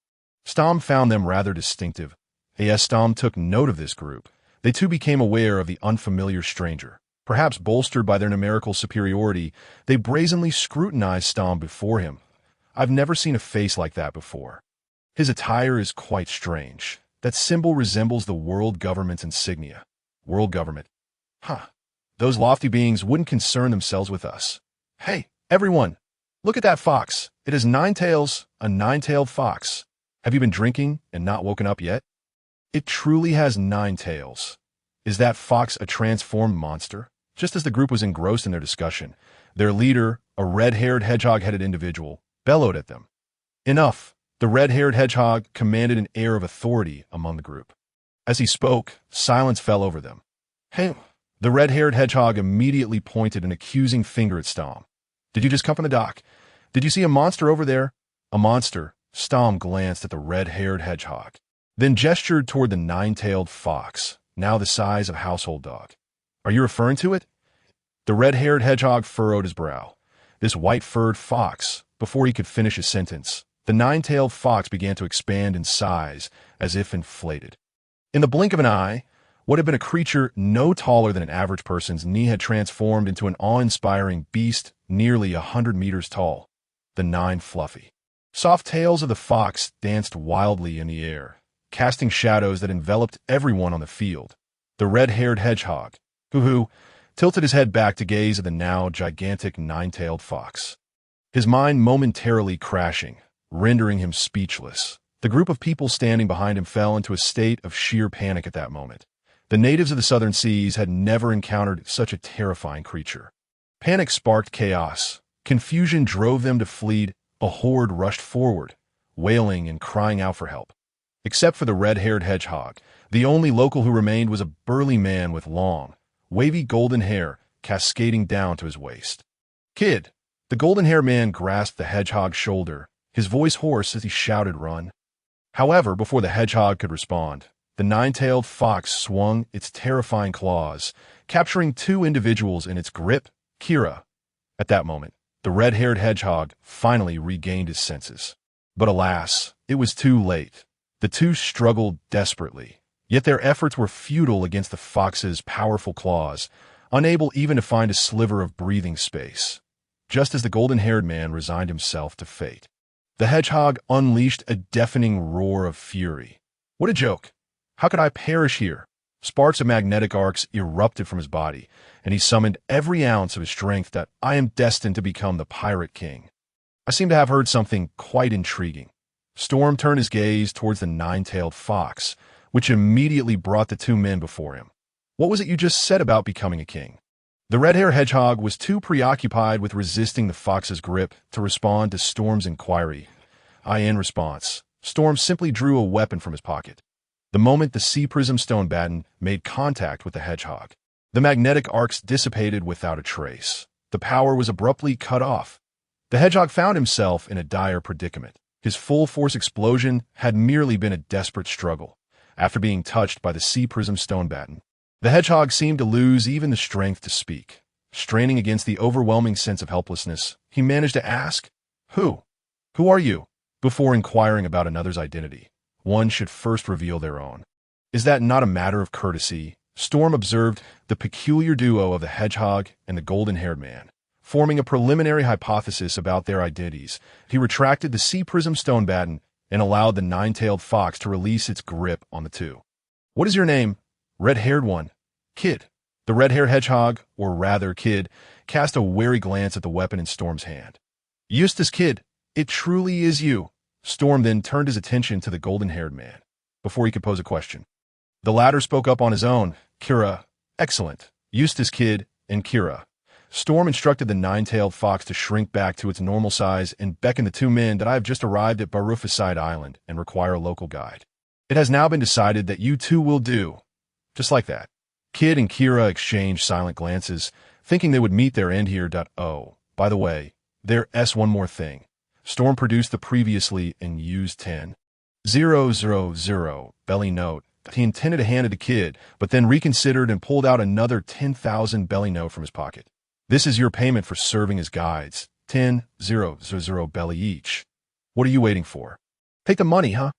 Stom found them rather distinctive. As Stom took note of this group, they too became aware of the unfamiliar stranger. Perhaps bolstered by their numerical superiority, they brazenly scrutinized Stom before him. "I've never seen a face like that before. His attire is quite strange. That symbol resembles the world government's insignia." World government. Those lofty beings wouldn't concern themselves with us. "Hey, everyone, look at that fox. It has 9 tails, a 9-tailed fox. Have you been drinking and not woken up yet? It truly has 9 tails. Is that fox a transformed monster?" Just as the group was engrossed in their discussion, their leader, a red-haired hedgehog-headed individual, bellowed at them. "Enough!" The red-haired hedgehog commanded an air of authority among the group. As he spoke, silence fell over them. "Hey!" The red-haired hedgehog immediately pointed an accusing finger at Stom. "Did you just come from the dock? Did you see a monster over there?" "A monster?" Stom glanced at the red-haired hedgehog, then gestured toward the 9-tailed fox, now the size of a household dog. "Are you referring to it?" The red-haired hedgehog furrowed his brow. This white-furred fox, before he could finish his sentence, the 9-tailed fox began to expand in size, as if inflated. In the blink of an eye, what had been a creature no taller than an average person's knee had transformed into an awe-inspiring beast nearly 100 meters tall. The 9 fluffy, soft tails of the fox danced wildly in the air, casting shadows that enveloped everyone on the field. The red-haired hedgehog, who tilted his head back to gaze at the now gigantic 9-tailed fox, his mind momentarily crashing, rendering him speechless. The group of people standing behind him fell into a state of sheer panic at that moment. The natives of the southern seas had never encountered such a terrifying creature. Panic sparked chaos. Confusion drove them to flee. A horde rushed forward, wailing and crying out for help. Except for the red-haired hedgehog, the only local who remained was a burly man with long, wavy golden hair cascading down to his waist. "Kid!" The golden-haired man grasped the hedgehog's shoulder, his voice hoarse as he shouted, "Run!" However, before the hedgehog could respond, the 9-tailed fox swung its terrifying claws, capturing 2 individuals in its grip. Kira. At that moment, the red-haired hedgehog finally regained his senses. But alas, it was too late. The two struggled desperately, yet their efforts were futile against the fox's powerful claws, unable even to find a sliver of breathing space. Just as the golden-haired man resigned himself to fate, the hedgehog unleashed a deafening roar of fury. What a joke! How could I perish here? Sparks of magnetic arcs erupted from his body, and he summoned every ounce of his strength that I am destined to become the Pirate King. I seem to have heard something quite intriguing. Storm turned his gaze towards the nine-tailed fox, which immediately brought the two men before him. What was it you just said about becoming a king? The red-haired hedgehog was too preoccupied with resisting the fox's grip to respond to Storm's inquiry. In response, Storm simply drew a weapon from his pocket. The moment the sea prism stone baton made contact with the hedgehog, the magnetic arcs dissipated without a trace. The power was abruptly cut off. The hedgehog found himself in a dire predicament. His full-force explosion had merely been a desperate struggle. After being touched by the sea prism stone baton, the hedgehog seemed to lose even the strength to speak. Straining against the overwhelming sense of helplessness, he managed to ask, Who are you? Before inquiring about another's identity, one should first reveal their own. Is that not a matter of courtesy? Storm observed the peculiar duo of the hedgehog and the golden-haired man, forming a preliminary hypothesis about their identities. He retracted the sea prism stone baton and allowed the nine-tailed fox to release its grip on the two. What is your name? Red-haired one. Kid. The red-haired hedgehog, or rather Kid, cast a wary glance at the weapon in Storm's hand. Eustace Kid, it truly is you. Storm then turned his attention to the golden-haired man, before he could pose a question. The latter spoke up on his own. Kira, excellent. Eustace Kid and Kira. Storm instructed the nine-tailed fox to shrink back to its normal size and beckoned the two men that I have just arrived at Barufaside Island and require a local guide. It has now been decided that you two will do. Just like that. Kid and Kira exchanged silent glances, thinking they would meet their end here. Oh, by the way, there's one more thing. Storm produced the previously unused 10,000 belly note that he intended to hand it to Kid, but then reconsidered and pulled out another 10,000 belly note from his pocket. This is your payment for serving as guides. 10,000 belly each. What are you waiting for? Take the money, huh?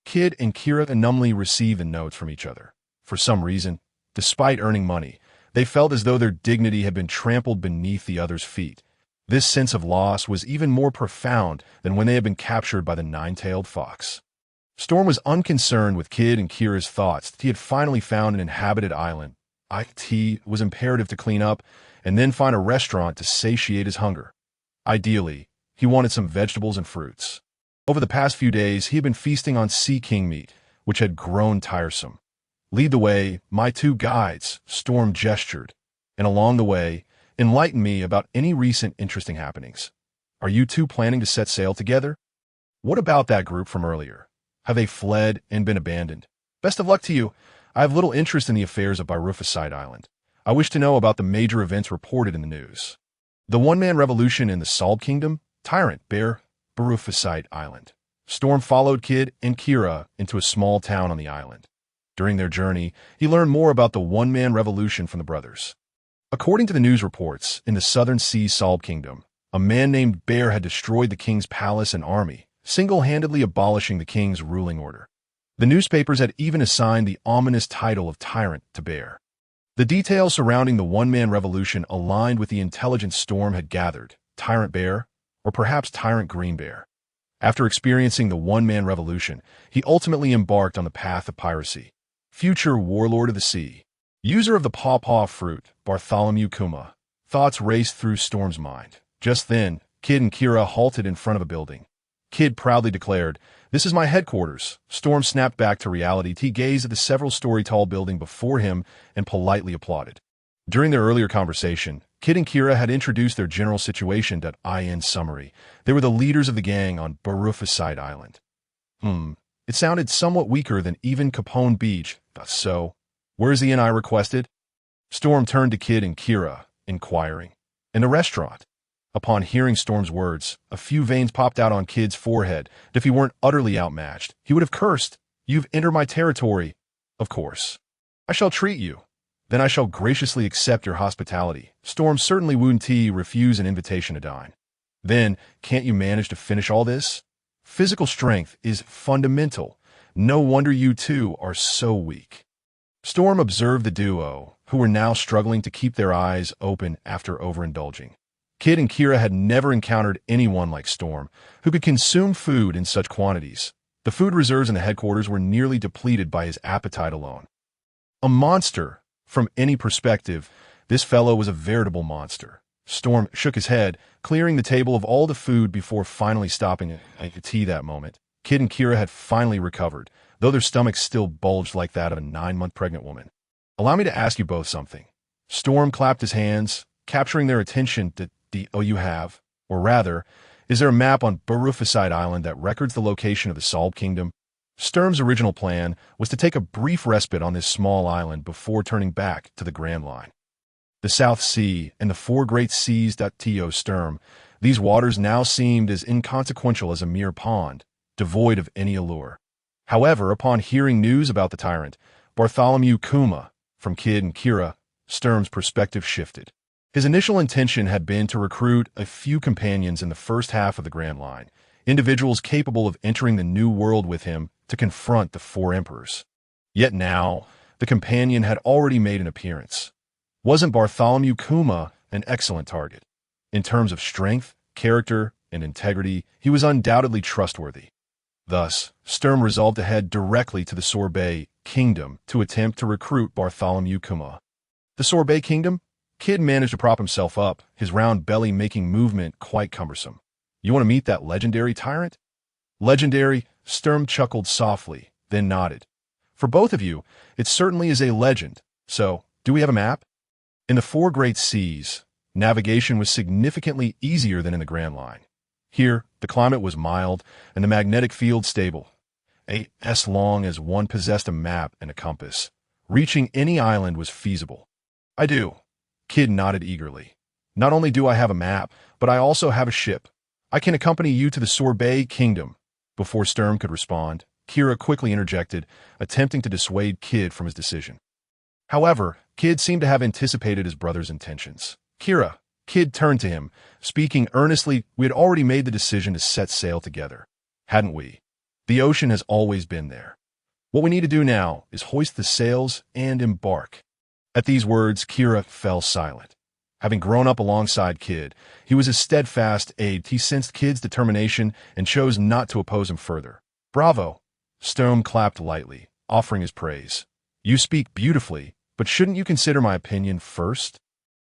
Kid and Kira numbly received the notes from each other. For some reason, despite earning money, they felt as though their dignity had been trampled beneath the other's feet. This sense of loss was even more profound than when they had been captured by the nine-tailed fox. Storm was unconcerned with Kid and Kira's thoughts that he had finally found an inhabited island. It was imperative to clean up and then find a restaurant to satiate his hunger. Ideally, he wanted some vegetables and fruits. Over the past few days, he had been feasting on sea king meat, which had grown tiresome. Lead the way, my two guides, Storm gestured, and along the way, enlighten me about any recent interesting happenings. Are you two planning to set sail together? What about that group from earlier? Have they fled and been abandoned? Best of luck to you. I have little interest in the affairs of Barufaside Island. I wish to know about the major events reported in the news. The one-man revolution in the Sorbet Kingdom, Tyrant Bear, Barufaside Island. Storm followed Kid and Kira into a small town on the island. During their journey, he learned more about the one-man revolution from the brothers. According to the news reports, in the southern sea Sorbet Kingdom, a man named Bear had destroyed the king's palace and army, single-handedly abolishing the king's ruling order. The newspapers had even assigned the ominous title of Tyrant to Bear. The details surrounding the one-man revolution aligned with the intelligence Storm had gathered. Tyrant Bear, or perhaps Tyrant Green Bear. After experiencing the one-man revolution, he ultimately embarked on the path of piracy. Future warlord of the sea. User of the pawpaw fruit, Bartholomew Kuma. Thoughts raced through Storm's mind. Just then, Kid and Kira halted in front of a building. Kid proudly declared, "This is my headquarters." Storm snapped back to reality. He gazed at the several-story-tall building before him and politely applauded. During their earlier conversation, Kid and Kira had introduced their general situation. In summary, they were the leaders of the gang on Barufaside Island. It sounded somewhat weaker than even Capone Beach. So, where's the inn I requested? Storm turned to Kid and Kira, inquiring. In a restaurant. Upon hearing Storm's words, a few veins popped out on Kid's forehead. If he weren't utterly outmatched, he would have cursed. "You've entered my territory." "Of course. I shall treat you. Then I shall graciously accept your hospitality." Storm certainly wouldn't refuse an invitation to dine. "Then, can't you manage to finish all this?" Physical strength is fundamental. No wonder you two are so weak. Storm observed the duo, who were now struggling to keep their eyes open after overindulging. Kid and Kira had never encountered anyone like Storm, who could consume food in such quantities. The food reserves in the headquarters were nearly depleted by his appetite alone. A monster. From any perspective, this fellow was a veritable monster. Storm shook his head, clearing the table of all the food before finally stopping at tea that moment. Kid and Kira had finally recovered, though their stomachs still bulged like that of a 9-month pregnant woman. Allow me to ask you both something. Storm clapped his hands, capturing their attention to you have, or rather, is there a map on Barufacide Island that records the location of the Sorbet Kingdom? Storm's original plan was to take a brief respite on this small island before turning back to the Grand Line. The South Sea and the four great seas. To Sturm, these waters now seemed as inconsequential as a mere pond, devoid of any allure. However, upon hearing news about the tyrant, Bartholomew Kuma, from Kid and Kira, Sturm's perspective shifted. His initial intention had been to recruit a few companions in the first half of the Grand Line, individuals capable of entering the New World with him to confront the four emperors. Yet now, the companion had already made an appearance. Wasn't Bartholomew Kuma an excellent target? In terms of strength, character, and integrity, he was undoubtedly trustworthy. Thus, Sturm resolved to head directly to the Sorbet Kingdom to attempt to recruit Bartholomew Kuma. The Sorbet Kingdom? Kid managed to prop himself up, his round belly making movement quite cumbersome. You want to meet that legendary tyrant? Legendary? Sturm chuckled softly, then nodded. For both of you, it certainly is a legend. So, do we have a map? In the four great seas, navigation was significantly easier than in the Grand Line. Here, the climate was mild and the magnetic field stable. As long as one possessed a map and a compass, reaching any island was feasible. I do. Kid nodded eagerly. Not only do I have a map, but I also have a ship. I can accompany you to the Sorbet Kingdom. Before Sturm could respond, Kira quickly interjected, attempting to dissuade Kid from his decision. However, Kid seemed to have anticipated his brother's intentions. Kira, Kid turned to him, speaking earnestly. We had already made the decision to set sail together, hadn't we? The ocean has always been there. What we need to do now is hoist the sails and embark. At these words, Kira fell silent. Having grown up alongside Kid, he was a steadfast aide. He sensed Kid's determination and chose not to oppose him further. Bravo! Sturm clapped lightly, offering his praise. You speak beautifully, but shouldn't you consider my opinion first?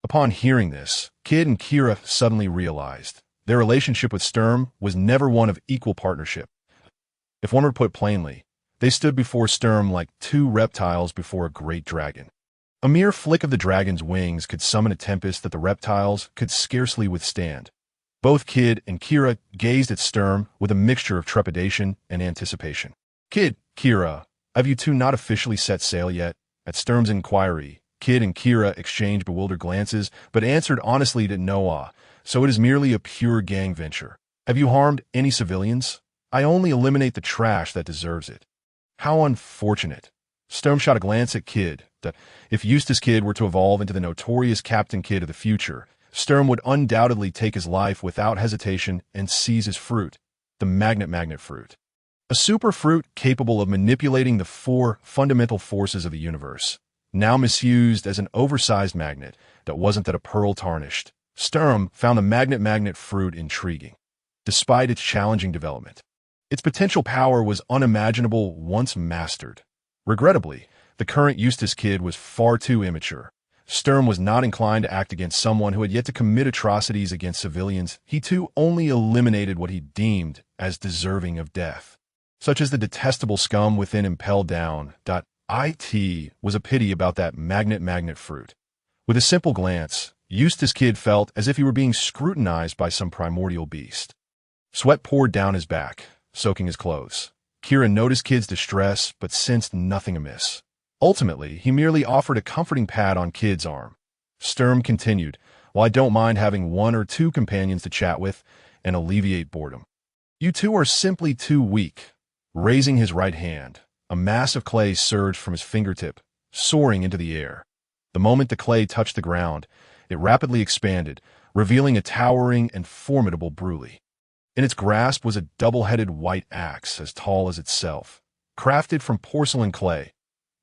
Upon hearing this, Kid and Kira suddenly realized their relationship with Sturm was never one of equal partnership. If one were to put plainly, they stood before Sturm like two reptiles before a great dragon. A mere flick of the dragon's wings could summon a tempest that the reptiles could scarcely withstand. Both Kid and Kira gazed at Sturm with a mixture of trepidation and anticipation. Kid, Kira, have you two not officially set sail yet? At Sturm's inquiry, Kid and Kira exchanged bewildered glances, but answered honestly that no, so it is merely a pure gang venture. Have you harmed any civilians? I only eliminate the trash that deserves it. How unfortunate. Sturm shot a glance at Kid, that if Eustace Kid were to evolve into the notorious Captain Kid of the future, Sturm would undoubtedly take his life without hesitation and seize his fruit, the magnet fruit. A super fruit capable of manipulating the four fundamental forces of the universe, now misused as an oversized magnet that wasn't that a pearl tarnished. Sturm found the magnet fruit intriguing, despite its challenging development. Its potential power was unimaginable once mastered. Regrettably, the current Eustace Kid was far too immature. Sturm was not inclined to act against someone who had yet to commit atrocities against civilians. He too only eliminated what he deemed as deserving of death, such as the detestable scum within Impel Down. It was a pity about that magnet fruit. With a simple glance, Eustace Kid felt as if he were being scrutinized by some primordial beast. Sweat poured down his back, soaking his clothes. Kira noticed Kid's distress, but sensed nothing amiss. Ultimately, he merely offered a comforting pat on Kid's arm. Sturm continued, "Well, I don't mind having one or two companions to chat with and alleviate boredom. You two are simply too weak." Raising his right hand, a mass of clay surged from his fingertip, soaring into the air. The moment the clay touched the ground, it rapidly expanded, revealing a towering and formidable brule. In its grasp was a double-headed white axe as tall as itself, crafted from porcelain clay.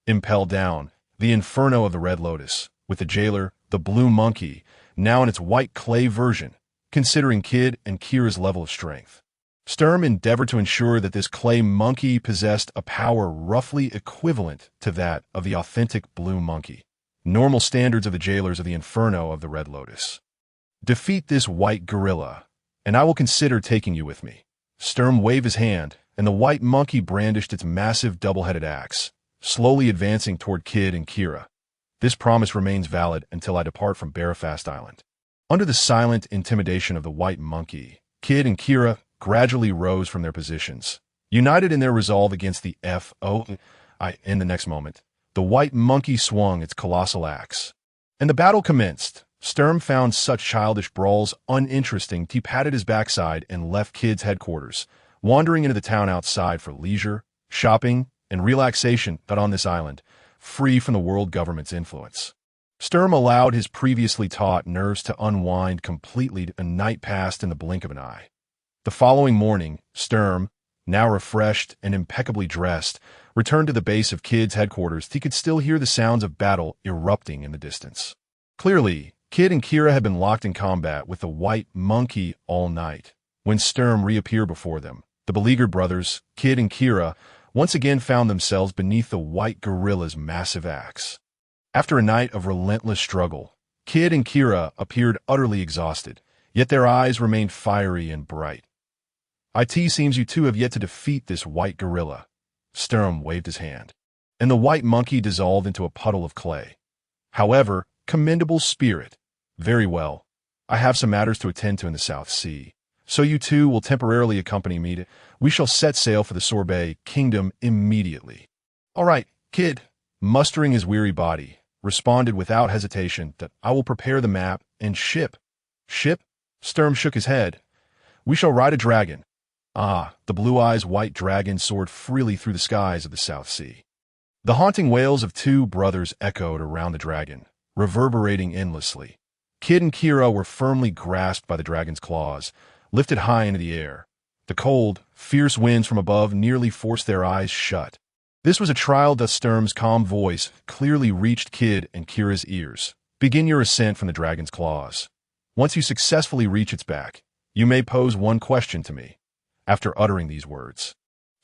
Impel Down, the inferno of the Red Lotus, with the jailer, the blue monkey, now in its white clay version, considering Kid and Kira's level of strength. Sturm endeavored to ensure that this clay monkey possessed a power roughly equivalent to that of the authentic blue monkey, normal standards of the jailers of the inferno of the Red Lotus. Defeat this white gorilla, and I will consider taking you with me. Sturm waved his hand, and the white monkey brandished its massive double-headed axe, slowly advancing toward Kid and Kira. This promise remains valid until I depart from Belfast Island. Under the silent intimidation of the white monkey, Kid and Kira gradually rose from their positions, united in their resolve against the FOI. In the next moment, the white monkey swung its colossal axe, and the battle commenced. Sturm found such childish brawls uninteresting. He patted his backside and left Kid's headquarters, wandering into the town outside for leisure, shopping, and relaxation, but on this island, free from the world government's influence. Sturm allowed his previously taut nerves to unwind completely. A night passed in the blink of an eye. The following morning, Sturm, now refreshed and impeccably dressed, returned to the base of Kid's headquarters. He could still hear the sounds of battle erupting in the distance. Clearly, Kid and Kira had been locked in combat with the white monkey all night. When Sturm reappeared before them, the beleaguered brothers, Kid and Kira, once again found themselves beneath the white gorilla's massive axe. After a night of relentless struggle, Kid and Kira appeared utterly exhausted, yet their eyes remained fiery and bright. "It seems you two have yet to defeat this white gorilla." Sturm waved his hand, and the white monkey dissolved into a puddle of clay. "However, commendable spirit. Very well. I have some matters to attend to in the South Sea, so you two will temporarily accompany me. We shall set sail for the Sorbet Kingdom immediately." "All right, Kid," mustering his weary body, responded without hesitation that I will prepare the map and ship. "Ship?" Sturm shook his head. "We shall ride a dragon." The blue-eyes white dragon soared freely through the skies of the South Sea. The haunting wails of two brothers echoed around the dragon, reverberating endlessly. Kid and Kira were firmly grasped by the dragon's claws, lifted high into the air. The cold, fierce winds from above nearly forced their eyes shut. This was a trial that Sturm's calm voice clearly reached Kid and Kira's ears. "Begin your ascent from the dragon's claws. Once you successfully reach its back, you may pose one question to me." After uttering these words,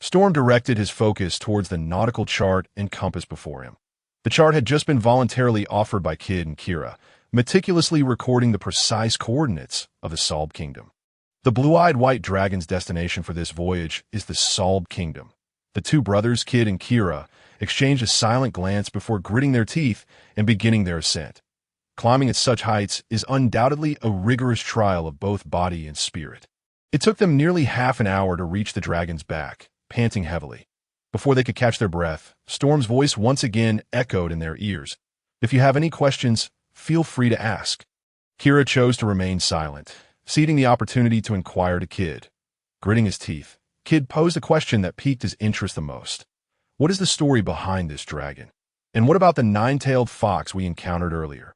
Sturm directed his focus towards the nautical chart and compass before him. The chart had just been voluntarily offered by Kid and Kira, meticulously recording the precise coordinates of the Sorbet Kingdom. The blue-eyed white dragon's destination for this voyage is the Sorbet Kingdom. The two brothers, Kid and Kira, exchanged a silent glance before gritting their teeth and beginning their ascent. Climbing at such heights is undoubtedly a rigorous trial of both body and spirit. It took them nearly half an hour to reach the dragon's back, panting heavily. Before they could catch their breath, Storm's voice once again echoed in their ears. "If you have any questions, feel free to ask." Kira chose to remain silent, ceding the opportunity to inquire to Kid. Gritting his teeth, Kid posed a question that piqued his interest the most. "What is the story behind this dragon? And what about the nine-tailed fox we encountered earlier?"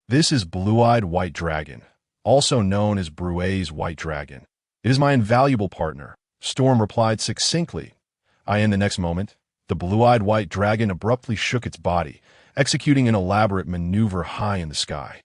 "This is Blue-Eyed White Dragon, also known as Bruet's White Dragon. It is my invaluable partner," Storm replied succinctly. In the next moment, the blue-eyed white dragon abruptly shook its body, executing an elaborate maneuver high in the sky.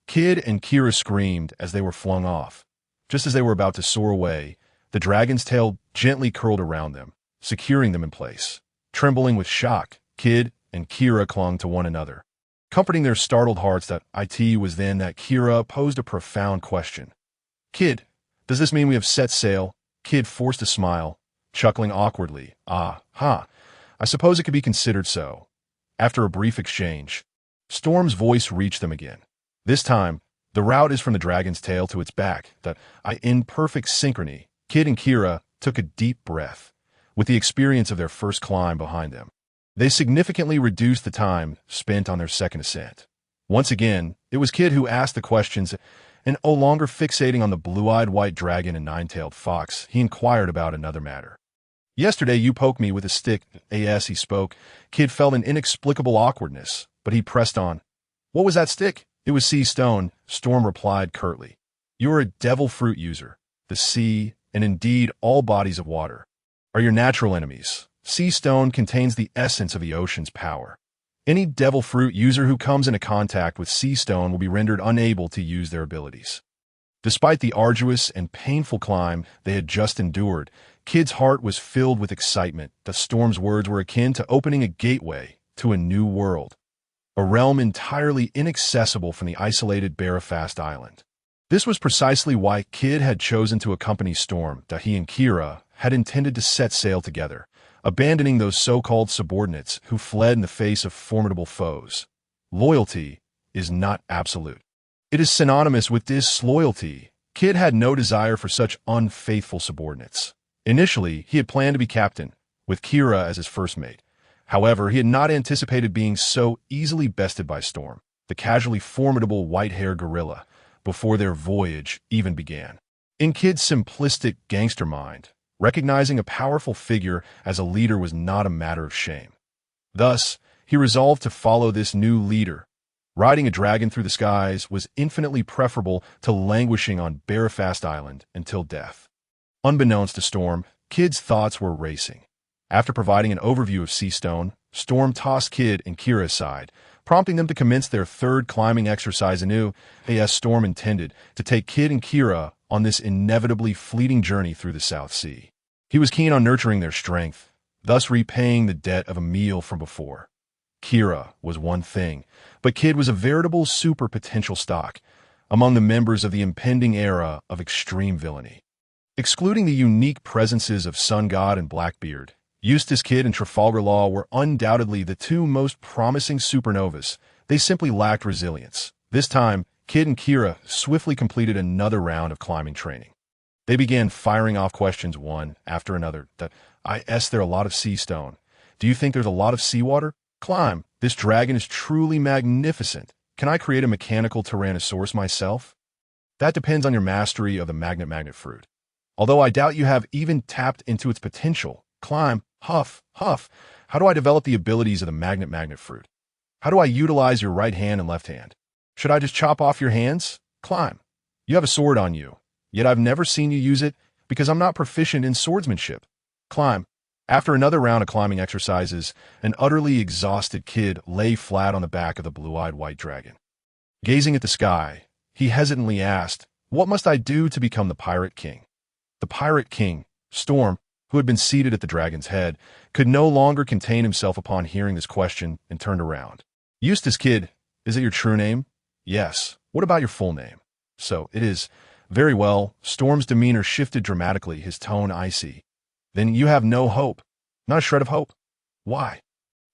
Kid and Kira screamed as they were flung off. Just as they were about to soar away, the dragon's tail gently curled around them, securing them in place. Trembling with shock, Kid and Kira clung to one another, comforting their startled hearts. It was then that Kira posed a profound question. "Kid, does this mean we have set sail?" Kid forced a smile, chuckling awkwardly. I suppose it could be considered so." After a brief exchange, Storm's voice reached them again. This time, the route is from the dragon's tail to its back. In perfect synchrony, Kid and Kira took a deep breath, with the experience of their first climb behind them. They significantly reduced the time spent on their second ascent. Once again, it was Kid who asked the questions, and no longer fixating on the blue-eyed white dragon and nine-tailed fox, he inquired about another matter. "Yesterday you poked me with a stick." As he spoke, Kid felt an inexplicable awkwardness, but he pressed on. "What was that stick?" "It was sea stone," Storm replied curtly. "You're a devil fruit user. the sea, and indeed all bodies of water, are your natural enemies. Sea stone contains the essence of the ocean's power. Any devil fruit user who comes into contact with sea stone will be rendered unable to use their abilities. Despite the arduous and painful climb they had just endured, Kid's heart was filled with excitement. The storm's words were akin to opening a gateway to a new world, a realm entirely inaccessible from the isolated Barafast Island. This was precisely why Kid had chosen to accompany Storm, that he and Kira had intended to set sail together, abandoning those so-called subordinates who fled in the face of formidable foes. Loyalty is not absolute. It is synonymous with disloyalty. Kid had no desire for such unfaithful subordinates. Initially, he had planned to be captain, with Kira as his first mate. However, he had not anticipated being so easily bested by Storm, the casually formidable white-haired gorilla, before their voyage even began. In Kid's simplistic gangster mind, recognizing a powerful figure as a leader was not a matter of shame. Thus, he resolved to follow this new leader. Riding a dragon through the skies was infinitely preferable to languishing on Barafast Island until death. Unbeknownst to Storm, Kid's thoughts were racing. After providing an overview of Sea Stone, Storm tossed Kid and Kira aside, prompting them to commence their third climbing exercise anew. As Storm intended to take Kid and Kira on this inevitably fleeting journey through the South Sea. He was keen on nurturing their strength, thus repaying the debt of a meal from before. Kira was one thing, but Kid was a veritable super potential stock among the members of the impending era of extreme villainy. Excluding the unique presences of Sun God and Blackbeard, Eustace Kid and Trafalgar Law were undoubtedly the two most promising supernovas. They simply lacked resilience. This time, Kid and Kira swiftly completed another round of climbing training. They began firing off questions one after another. There a lot of sea stone? Do you think there's a lot of seawater? Climb. This dragon is truly magnificent. Can I create a mechanical Tyrannosaurus myself? That depends on your mastery of the magnet fruit. Although I doubt you have even tapped into its potential. Climb. Huff. How do I develop the abilities of the magnet fruit? How do I utilize your right hand and left hand? Should I just chop off your hands? Climb. You have a sword on you, yet I've never seen you use it because I'm not proficient in swordsmanship. Climb. After another round of climbing exercises, an utterly exhausted Kid lay flat on the back of the blue-eyed white dragon. Gazing at the sky, he hesitantly asked, "What must I do to become the Pirate King?" The Pirate King, Storm, who had been seated at the dragon's head, could no longer contain himself upon hearing this question and turned around. "Eustace Kid, is it your true name?" "Yes. What about your full name?" "So it is." "Very well." Storm's demeanor shifted dramatically, his tone icy. "Then you have no hope." "Not a shred of hope." "Why?"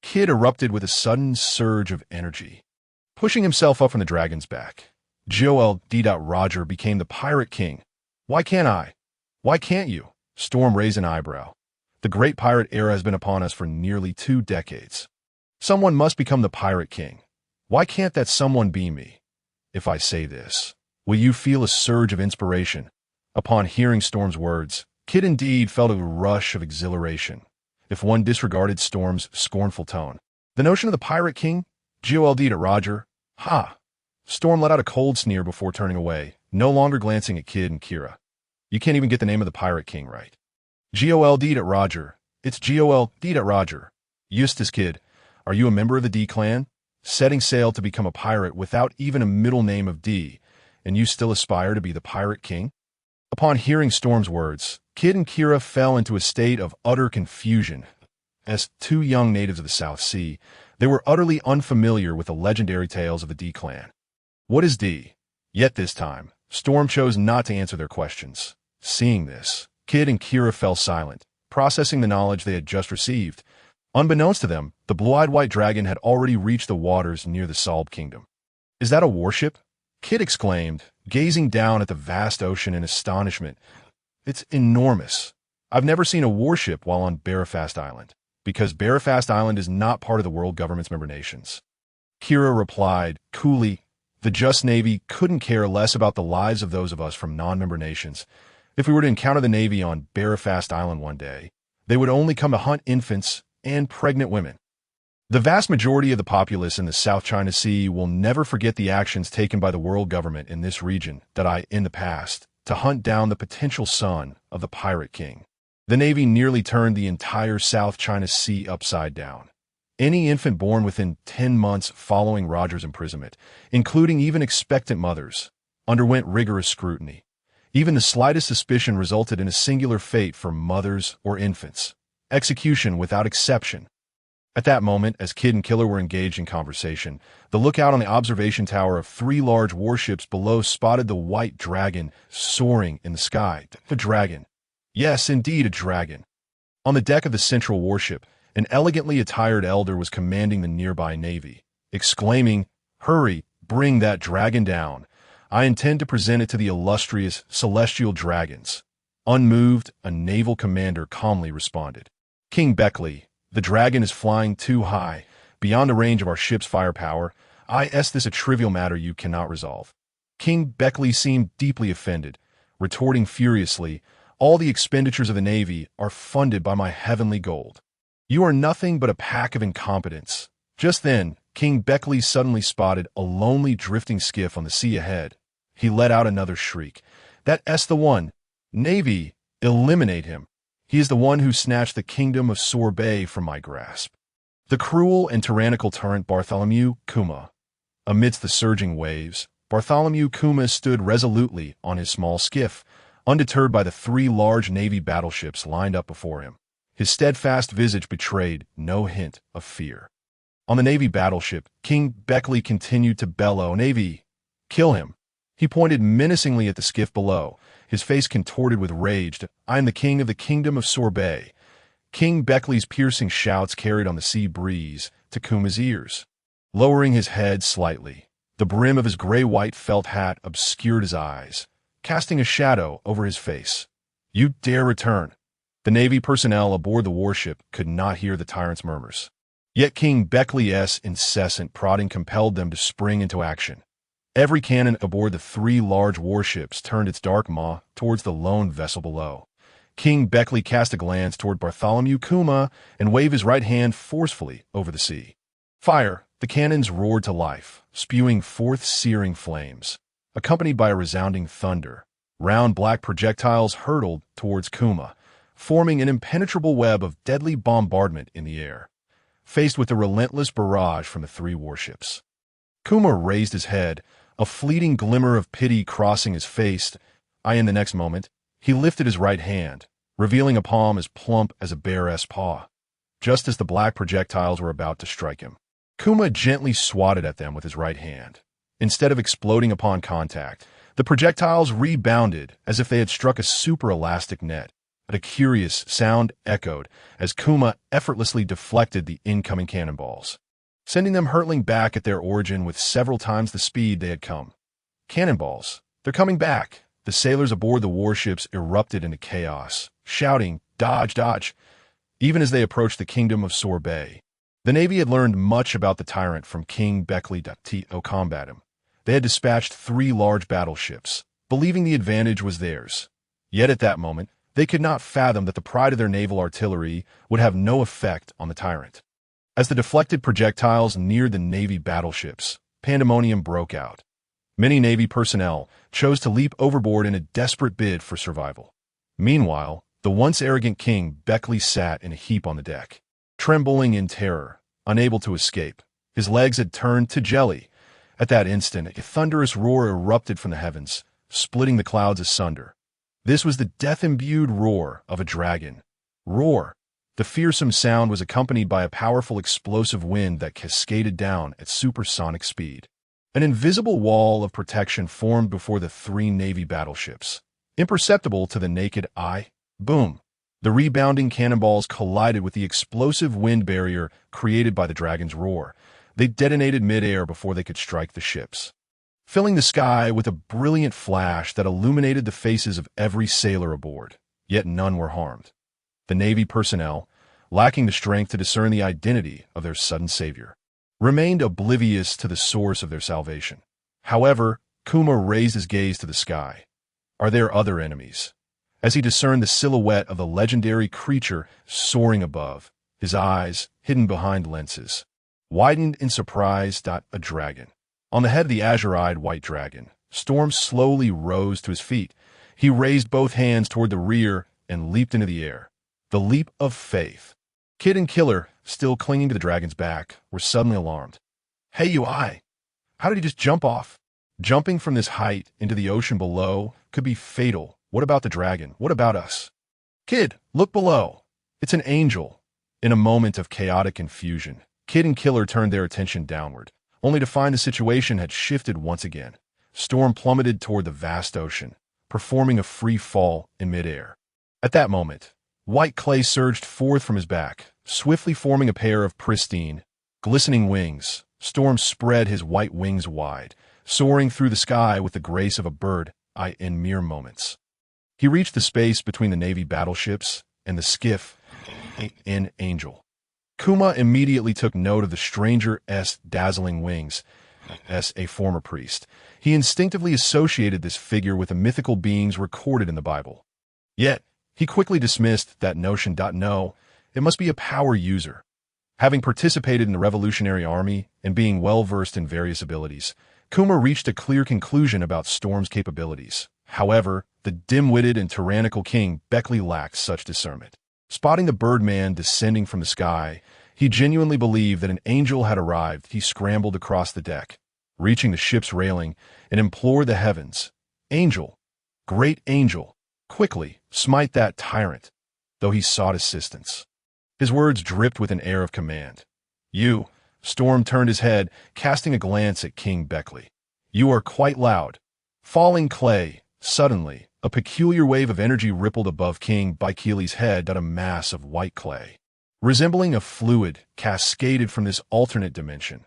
Kid erupted with a sudden surge of energy. Pushing himself up from the dragon's back, Joel D. Roger became the Pirate King. "Why can't I?" "Why can't you?" Storm raised an eyebrow. "The great pirate era has been upon us for nearly 2 decades. Someone must become the Pirate King. Why can't that someone be me? If I say this, will you feel a surge of inspiration?" Upon hearing Storm's words, Kid indeed felt a rush of exhilaration, if one disregarded Storm's scornful tone. "The notion of the Pirate King? G-O-L-D to Roger. Ha!" Storm let out a cold sneer before turning away, no longer glancing at Kid and Kira. "You can't even get the name of the Pirate King right." "G-O-L-D to Roger. It's G-O-L-D to Roger." "Eustace Kid, are you a member of the D clan? Setting sail to become a pirate without even a middle name of D, and you still aspire to be the Pirate King?" Upon hearing Storm's words, Kid and Kira fell into a state of utter confusion. As 2 young natives of the South Sea, they were utterly unfamiliar with the legendary tales of the D clan. What is D? Yet this time, Storm chose not to answer their questions. Seeing this, Kid and Kira fell silent, processing the knowledge they had just received. Unbeknownst to them, the blue-eyed white dragon had already reached the waters near the Sorbet Kingdom. "Is that a warship?" Kid exclaimed, gazing down at the vast ocean in astonishment. "It's enormous. I've never seen a warship while on Barafast Island, because Barafast Island is not part of the world government's member nations." Kira replied, coolly, "The Just Navy couldn't care less about the lives of those of us from non-member nations. If we were to encounter the Navy on Barafast Island one day, they would only come to hunt infants and pregnant women. The vast majority of the populace in the South China Sea will never forget the actions taken by the world government in this region that I, in the past, to hunt down the potential son of the Pirate King. The Navy nearly turned the entire South China Sea upside down. Any infant born within 10 months following Roger's imprisonment, including even expectant mothers, underwent rigorous scrutiny. Even the slightest suspicion resulted in a singular fate for mothers or infants: execution without exception. At that moment, as Kid and Killer were engaged in conversation, the lookout on the observation tower of 3 large warships below spotted the white dragon soaring in the sky. A dragon. Yes, indeed, a dragon. On the deck of the central warship, an elegantly attired elder was commanding the nearby navy, exclaiming, "Hurry, bring that dragon down. I intend to present it to the illustrious celestial dragons." Unmoved, a naval commander calmly responded, "King Beckley, the dragon is flying too high, beyond the range of our ship's firepower. Is this a trivial matter you cannot resolve?" King Beckley seemed deeply offended, retorting furiously, "All the expenditures of the Navy are funded by my heavenly gold. You are nothing but a pack of incompetents." Just then, King Beckley suddenly spotted a lonely drifting skiff on the sea ahead. He let out another shriek. "That's the one! Navy, eliminate him! He is the one who snatched the kingdom of Sorbet from my grasp." The cruel and tyrannical tyrant Bartholomew Kuma. Amidst the surging waves, Bartholomew Kuma stood resolutely on his small skiff, undeterred by the 3 large Navy battleships lined up before him. His steadfast visage betrayed no hint of fear. On the Navy battleship, King Beckley continued to bellow, "Navy, kill him." He pointed menacingly at the skiff below, his face contorted with rage. "I am the king of the kingdom of Sorbet." King Beckley's piercing shouts carried on the sea breeze to Kuma's ears. Lowering his head slightly, the brim of his gray-white felt hat obscured his eyes, casting a shadow over his face. "You dare return?" The Navy personnel aboard the warship could not hear the tyrant's murmurs. Yet King Beckley's incessant prodding compelled them to spring into action. Every cannon aboard the 3 large warships turned its dark maw towards the lone vessel below. King Beckley cast a glance toward Bartholomew Kuma and waved his right hand forcefully over the sea. "Fire!" The cannons roared to life, spewing forth searing flames. Accompanied by a resounding thunder, round black projectiles hurtled towards Kuma, forming an impenetrable web of deadly bombardment in the air. Faced with the relentless barrage from the 3 warships, Kuma raised his head, a fleeting glimmer of pity crossing his face. In the next moment, he lifted his right hand, revealing a palm as plump as a bear's paw. Just as the black projectiles were about to strike him, Kuma gently swatted at them with his right hand. Instead of exploding upon contact, the projectiles rebounded as if they had struck a super-elastic net. A curious sound echoed as Kuma effortlessly deflected the incoming cannonballs, sending them hurtling back at their origin with several times the speed they had come. "Cannonballs! They're coming back!" The sailors aboard the warships erupted into chaos, shouting, "Dodge, dodge!" Even as they approached the kingdom of Sorbet, the Navy had learned much about the tyrant from King Beckley to combat him. They had dispatched 3 large battleships, believing the advantage was theirs. Yet at that moment, they could not fathom that the pride of their naval artillery would have no effect on the tyrant. As the deflected projectiles neared the Navy battleships, pandemonium broke out. Many Navy personnel chose to leap overboard in a desperate bid for survival. Meanwhile, the once arrogant King Beckley sat in a heap on the deck, trembling in terror, unable to escape. His legs had turned to jelly. At that instant, a thunderous roar erupted from the heavens, splitting the clouds asunder. This was the death-imbued roar of a dragon. Roar! The fearsome sound was accompanied by a powerful explosive wind that cascaded down at supersonic speed. An invisible wall of protection formed before the 3 Navy battleships, imperceptible to the naked eye. Boom! The rebounding cannonballs collided with the explosive wind barrier created by the dragon's roar. They detonated mid-air before they could strike the ships, filling the sky with a brilliant flash that illuminated the faces of every sailor aboard. Yet none were harmed. The Navy personnel, lacking the strength to discern the identity of their sudden savior, remained oblivious to the source of their salvation. However, Kuma raised his gaze to the sky. Are there other enemies? As he discerned the silhouette of the legendary creature soaring above, his eyes, hidden behind lenses, widened in surprise. A dragon. On the head of the azure-eyed white dragon, Storm slowly rose to his feet, He raised both hands toward the rear and leaped into the air. The leap of faith. Kid and Killer, still clinging to the dragon's back, were suddenly alarmed. Hey, UI! How did he just jump off? Jumping from this height into the ocean below could be fatal. What about the dragon? What about us? Kid, look below. It's an angel. In a moment of chaotic confusion, Kid and Killer turned their attention downward, only to find the situation had shifted once again. Storm plummeted toward the vast ocean, performing a free fall in midair. At that moment, white clay surged forth from his back, swiftly forming a pair of pristine, glistening wings. Storm spread his white wings wide, soaring through the sky with the grace of a bird in mere moments. He reached the space between the Navy battleships and the skiff, an angel. Kuma immediately took note of the stranger's dazzling wings. As a former priest, he instinctively associated this figure with the mythical beings recorded in the Bible. Yet, he quickly dismissed that notion. No, it must be a power user. Having participated in the Revolutionary Army and being well-versed in various abilities, Kuma reached a clear conclusion about Storm's capabilities. However, the dim-witted and tyrannical King Beckley lacked such discernment. Spotting the Birdman descending from the sky, he genuinely believed that an angel had arrived. He scrambled across the deck, reaching the ship's railing, and implored the heavens, "Angel, great angel, quickly smite that tyrant," though he sought assistance. His words dripped with an air of command. "You," Storm turned his head, casting a glance at King Beckley. "You are quite loud." Falling clay. Suddenly, a peculiar wave of energy rippled above King Beckley's head. A mass of white clay, resembling a fluid, cascaded from this alternate dimension.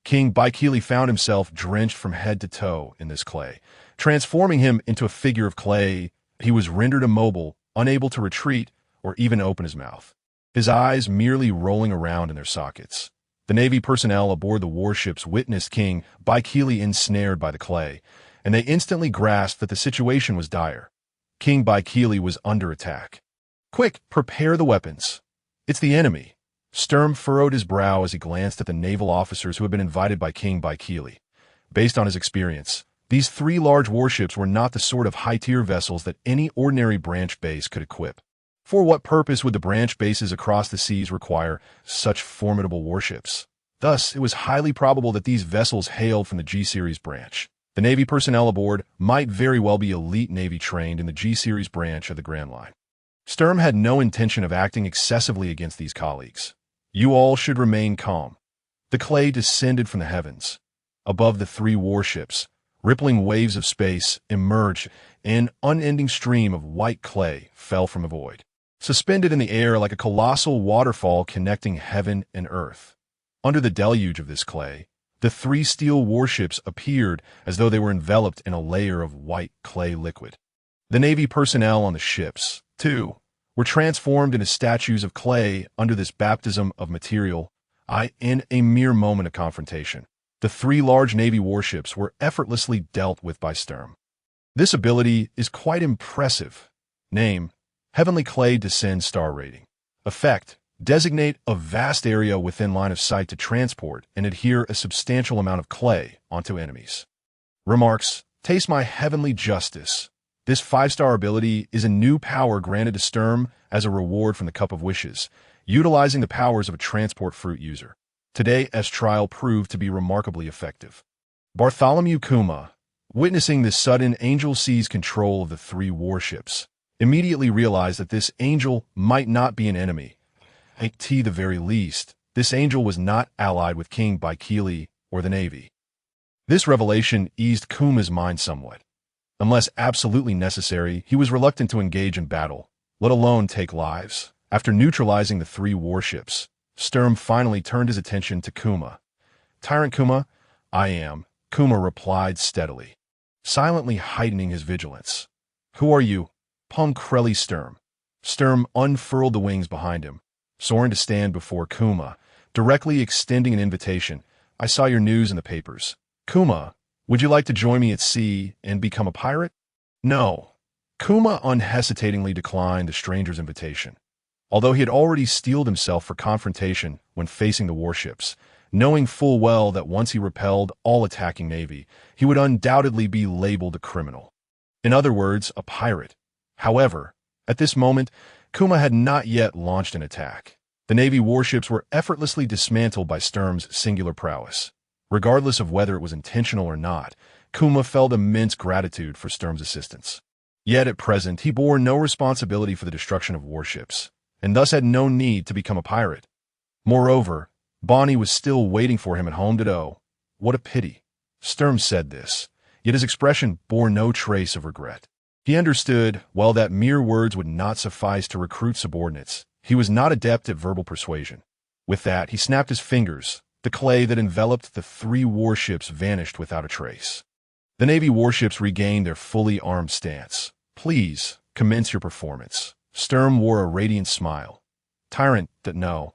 King Beckley found himself drenched from head to toe in this clay, transforming him into a figure of clay. He was rendered immobile, unable to retreat or even open his mouth, his eyes merely rolling around in their sockets. The Navy personnel aboard the warships witnessed King Beckley ensnared by the clay, and they instantly grasped that the situation was dire. King Beckley was under attack. "Quick, prepare the weapons. It's the enemy." Sturm furrowed his brow as he glanced at the naval officers who had been invited by King Beckley. Based on his experience, these 3 large warships were not the sort of high-tier vessels that any ordinary branch base could equip. For what purpose would the branch bases across the seas require such formidable warships? Thus, it was highly probable that these vessels hailed from the G-Series branch. The Navy personnel aboard might very well be elite Navy trained in the G-Series branch of the Grand Line. Sturm had no intention of acting excessively against these colleagues. "You all should remain calm." The clay descended from the heavens. Above the 3 warships, rippling waves of space emerged, and an unending stream of white clay fell from the void, suspended in the air like a colossal waterfall connecting heaven and earth. Under the deluge of this clay, the 3 steel warships appeared as though they were enveloped in a layer of white clay liquid. The Navy personnel on the ships, too, were transformed into statues of clay under this baptism of material. In a mere moment of confrontation, the 3 large Navy warships were effortlessly dealt with by Sturm. This ability is quite impressive. Name: Heavenly Clay Descend Star Rating. Effect: designate a vast area within line of sight to transport and adhere a substantial amount of clay onto enemies. Remarks: taste my heavenly justice. This 5-star ability is a new power granted to Sturm as a reward from the Cup of Wishes, utilizing the powers of a transport fruit user. Today's trial proved to be remarkably effective. Bartholomew Kuma, witnessing this sudden angel seize control of the 3 warships, immediately realized that this angel might not be an enemy. At the very least, this angel was not allied with King Beckley or the Navy. This revelation eased Kuma's mind somewhat. Unless absolutely necessary, he was reluctant to engage in battle, let alone take lives. After neutralizing the 3 warships, Sturm finally turned his attention to Kuma. "Tyrant Kuma?" "I am," Kuma replied steadily, silently heightening his vigilance. "Who are you?" "Crelly Sturm." Sturm unfurled the wings behind him, soaring to stand before Kuma, directly extending an invitation. "I saw your news in the papers. Kuma, would you like to join me at sea and become a pirate?" "No." Kuma unhesitatingly declined the stranger's invitation. Although he had already steeled himself for confrontation when facing the warships, knowing full well that once he repelled all attacking Navy, he would undoubtedly be labeled a criminal. In other words, a pirate. However, at this moment, Kuma had not yet launched an attack. The Navy warships were effortlessly dismantled by Sturm's singular prowess. Regardless of whether it was intentional or not, Kuma felt immense gratitude for Sturm's assistance. Yet at present, he bore no responsibility for the destruction of warships, and thus had no need to become a pirate. Moreover, Bonnie was still waiting for him at home to What a pity. Sturm said this, yet his expression bore no trace of regret. He understood, well, that mere words would not suffice to recruit subordinates. He was not adept at verbal persuasion. With that, he snapped his fingers. The clay that enveloped the 3 warships vanished without a trace. The Navy warships regained their fully armed stance. Please, commence your performance. Sturm wore a radiant smile. Tyrant, no.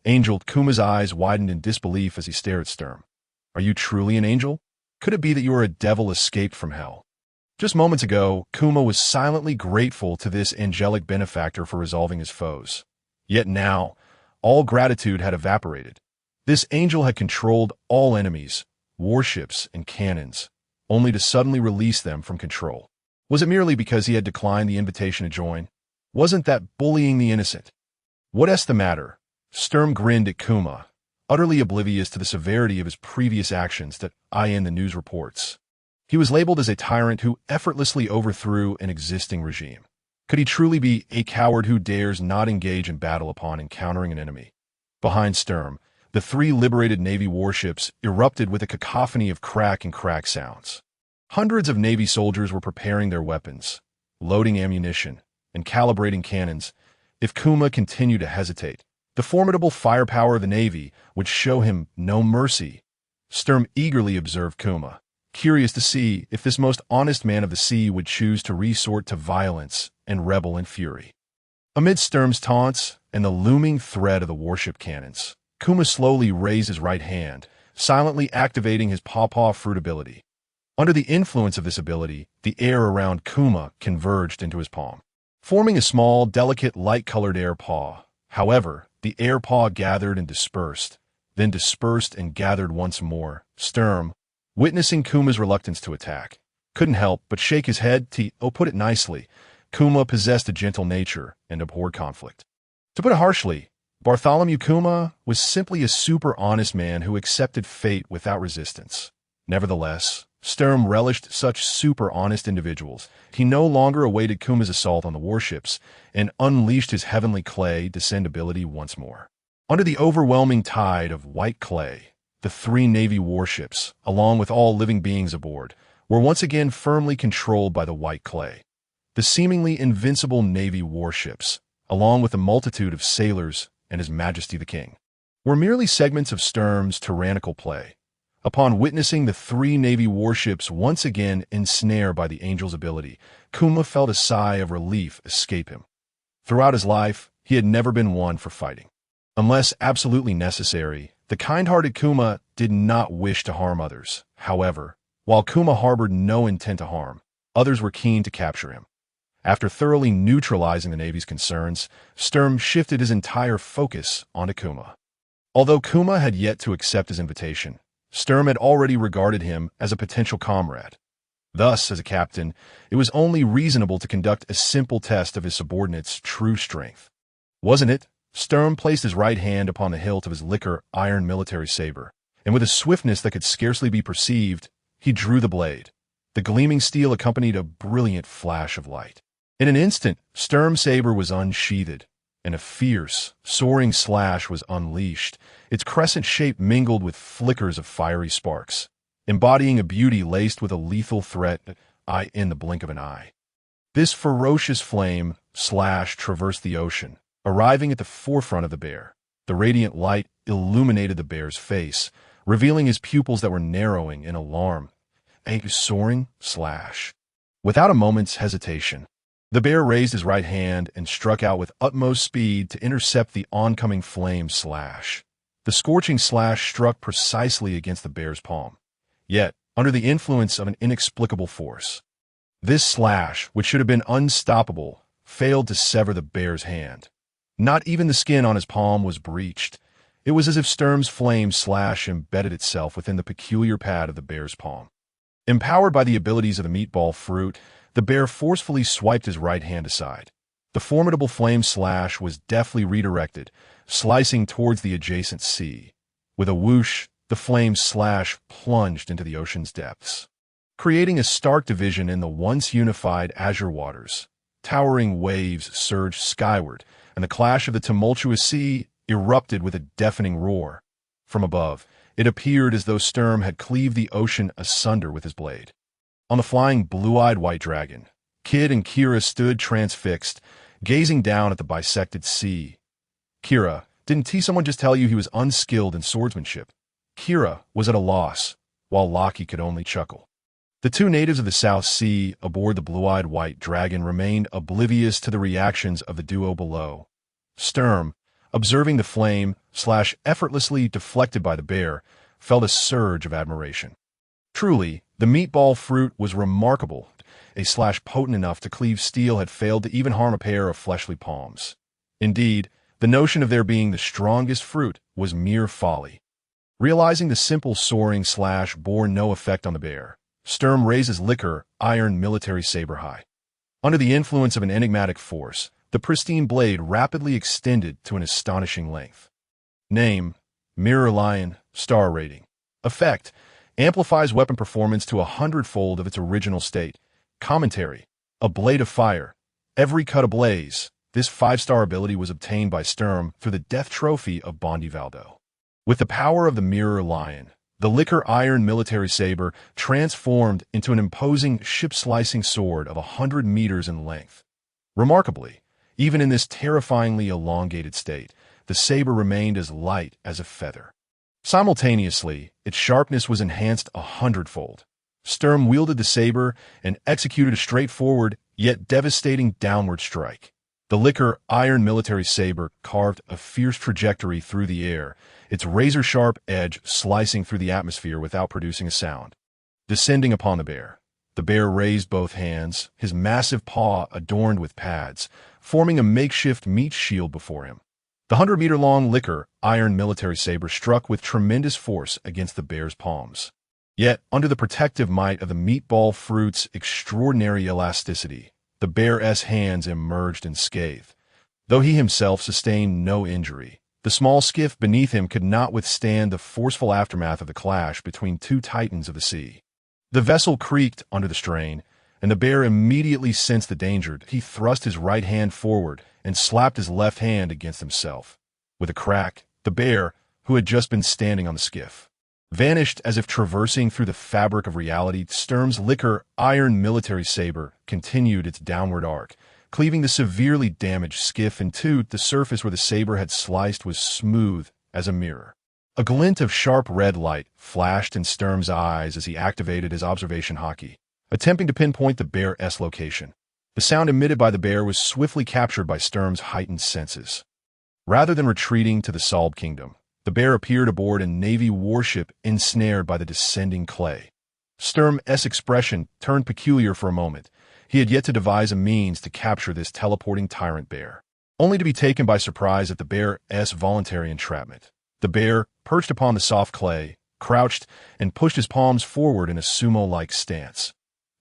Angel, Kuma's eyes widened in disbelief as he stared at Sturm. Are you truly an angel? Could it be that you are a devil escaped from hell? Just moments ago, Kuma was silently grateful to this angelic benefactor for resolving his foes. Yet now, all gratitude had evaporated. This angel had controlled all enemies, warships, and cannons, only to suddenly release them from control. Was it merely because he had declined the invitation to join? Wasn't that bullying the innocent? What's the matter? Sturm grinned at Kuma, utterly oblivious to the severity of his previous actions that in the news reports. He was labeled as a tyrant who effortlessly overthrew an existing regime. Could he truly be a coward who dares not engage in battle upon encountering an enemy? Behind Sturm, the 3 liberated Navy warships erupted with a cacophony of crack and crack sounds. Hundreds of Navy soldiers were preparing their weapons, loading ammunition, and calibrating cannons. If Kuma continued to hesitate, the formidable firepower of the Navy would show him no mercy. Sturm eagerly observed Kuma, curious to see if this most honest man of the sea would choose to resort to violence and rebel in fury. Amid Sturm's taunts and the looming threat of the warship cannons, Kuma slowly raised his right hand, silently activating his paw fruit ability. Under the influence of this ability, the air around Kuma converged into his palm, forming a small, delicate, light-colored air paw. However, the air paw gathered and dispersed, then dispersed and gathered once more. Sturm, witnessing Kuma's reluctance to attack, couldn't help but shake his head. Put it nicely, Kuma possessed a gentle nature and abhorred conflict. To put it harshly, Bartholomew Kuma was simply a super honest man who accepted fate without resistance. Nevertheless, Sturm relished such super honest individuals. He no longer awaited Kuma's assault on the warships and unleashed his heavenly clay descend ability once more. Under the overwhelming tide of white clay, the 3 Navy warships, along with all living beings aboard, were once again firmly controlled by the white clay. The seemingly invincible Navy warships, along with a multitude of sailors and His Majesty the King, were merely segments of Sturm's tyrannical play. Upon witnessing the 3 Navy warships once again ensnared by the angel's ability, Kuma felt a sigh of relief escape him. Throughout his life, he had never been one for fighting. Unless absolutely necessary, the kind-hearted Kuma did not wish to harm others. However, while Kuma harbored no intent to harm, others were keen to capture him. After thoroughly neutralizing the Navy's concerns, Sturm shifted his entire focus onto Kuma. Although Kuma had yet to accept his invitation, Sturm had already regarded him as a potential comrade. Thus, as a captain, it was only reasonable to conduct a simple test of his subordinate's true strength. Wasn't it? Sturm placed his right hand upon the hilt of his liquor iron military saber, and with a swiftness that could scarcely be perceived, he drew the blade. The gleaming steel accompanied a brilliant flash of light. In an instant, Sturm's saber was unsheathed, and a fierce, soaring slash was unleashed. Its crescent shape mingled with flickers of fiery sparks, embodying a beauty laced with a lethal threat in the blink of an eye. This ferocious flame slash traversed the ocean, arriving at the forefront of the bear. The radiant light illuminated the bear's face, revealing his pupils that were narrowing in alarm. A soaring slash. Without a moment's hesitation, the bear raised his right hand and struck out with utmost speed to intercept the oncoming flame slash. The scorching slash struck precisely against the bear's palm, yet under the influence of an inexplicable force. This slash, which should have been unstoppable, failed to sever the bear's hand. Not even the skin on his palm was breached. It was as if Sturm's flame slash embedded itself within the peculiar pad of the bear's palm. Empowered by the abilities of the meatball fruit, The bear forcefully swiped his right hand aside. The formidable flame slash was deftly redirected, slicing towards the adjacent sea. With a whoosh, the flame slash plunged into the ocean's depths, creating a stark division in the once unified azure waters. Towering waves surged skyward, and the clash of the tumultuous sea erupted with a deafening roar. From above, it appeared as though Sturm had cleaved the ocean asunder with his blade. On the flying blue-eyed white dragon, Kid and Kira stood transfixed, gazing down at the bisected sea. Kira, didn't someone just tell you he was unskilled in swordsmanship? Kira was at a loss, while Lockie could only chuckle. The two natives of the South Sea aboard the blue-eyed white dragon remained oblivious to the reactions of the duo below. Sturm, observing the flame slash effortlessly deflected by the bear, felt a surge of admiration. Truly, the meatball fruit was remarkable. A slash potent enough to cleave steel had failed to even harm a pair of fleshly palms. Indeed, the notion of there being the strongest fruit was mere folly. Realizing the simple soaring slash bore no effect on the bear, Sturm raised his liquor iron military saber high. Under the influence of an enigmatic force, the pristine blade rapidly extended to an astonishing length. Name: Mirror Lion, Star Rating. Effect: amplifies weapon performance to 100-fold of its original state. Commentary: a blade of fire, every cut ablaze. This 5-star ability was obtained by Sturm through the death trophy of Bondi Valdo. With the power of the Mirror Lion, the liquor iron military saber transformed into an imposing ship-slicing sword of 100 meters in length. Remarkably, even in this terrifyingly elongated state, the saber remained as light as a feather. Simultaneously, its sharpness was enhanced 100-fold. Sturm wielded the saber and executed a straightforward, yet devastating downward strike. The liquor iron military saber carved a fierce trajectory through the air, its razor-sharp edge slicing through the atmosphere without producing a sound. Descending upon the bear raised both hands, his massive paw adorned with pads, forming a makeshift meat shield before him. The 100-meter-long liquor iron military saber struck with tremendous force against the bear's palms. Yet, under the protective might of the meatball fruit's extraordinary elasticity, the bear's hands emerged unscathed. Though he himself sustained no injury, the small skiff beneath him could not withstand the forceful aftermath of the clash between two titans of the sea. The vessel creaked under the strain, and the bear immediately sensed the danger. He thrust his right hand forward and slapped his left hand against himself. With a crack, the bear, who had just been standing on the skiff, vanished as if traversing through the fabric of reality. Sturm's liquor iron military saber continued its downward arc, cleaving the severely damaged skiff in two. The surface where the saber had sliced was smooth as a mirror. A glint of sharp red light flashed in Sturm's eyes as he activated his observation hockey, attempting to pinpoint the bear's location. The sound emitted by the bear was swiftly captured by Sturm's heightened senses. Rather than retreating to the Sorbet Kingdom, the bear appeared aboard a Navy warship ensnared by the descending clay. Sturm's expression turned peculiar for a moment. He had yet to devise a means to capture this teleporting tyrant bear, only to be taken by surprise at the bear's voluntary entrapment. The bear, perched upon the soft clay, crouched and pushed his palms forward in a sumo-like stance.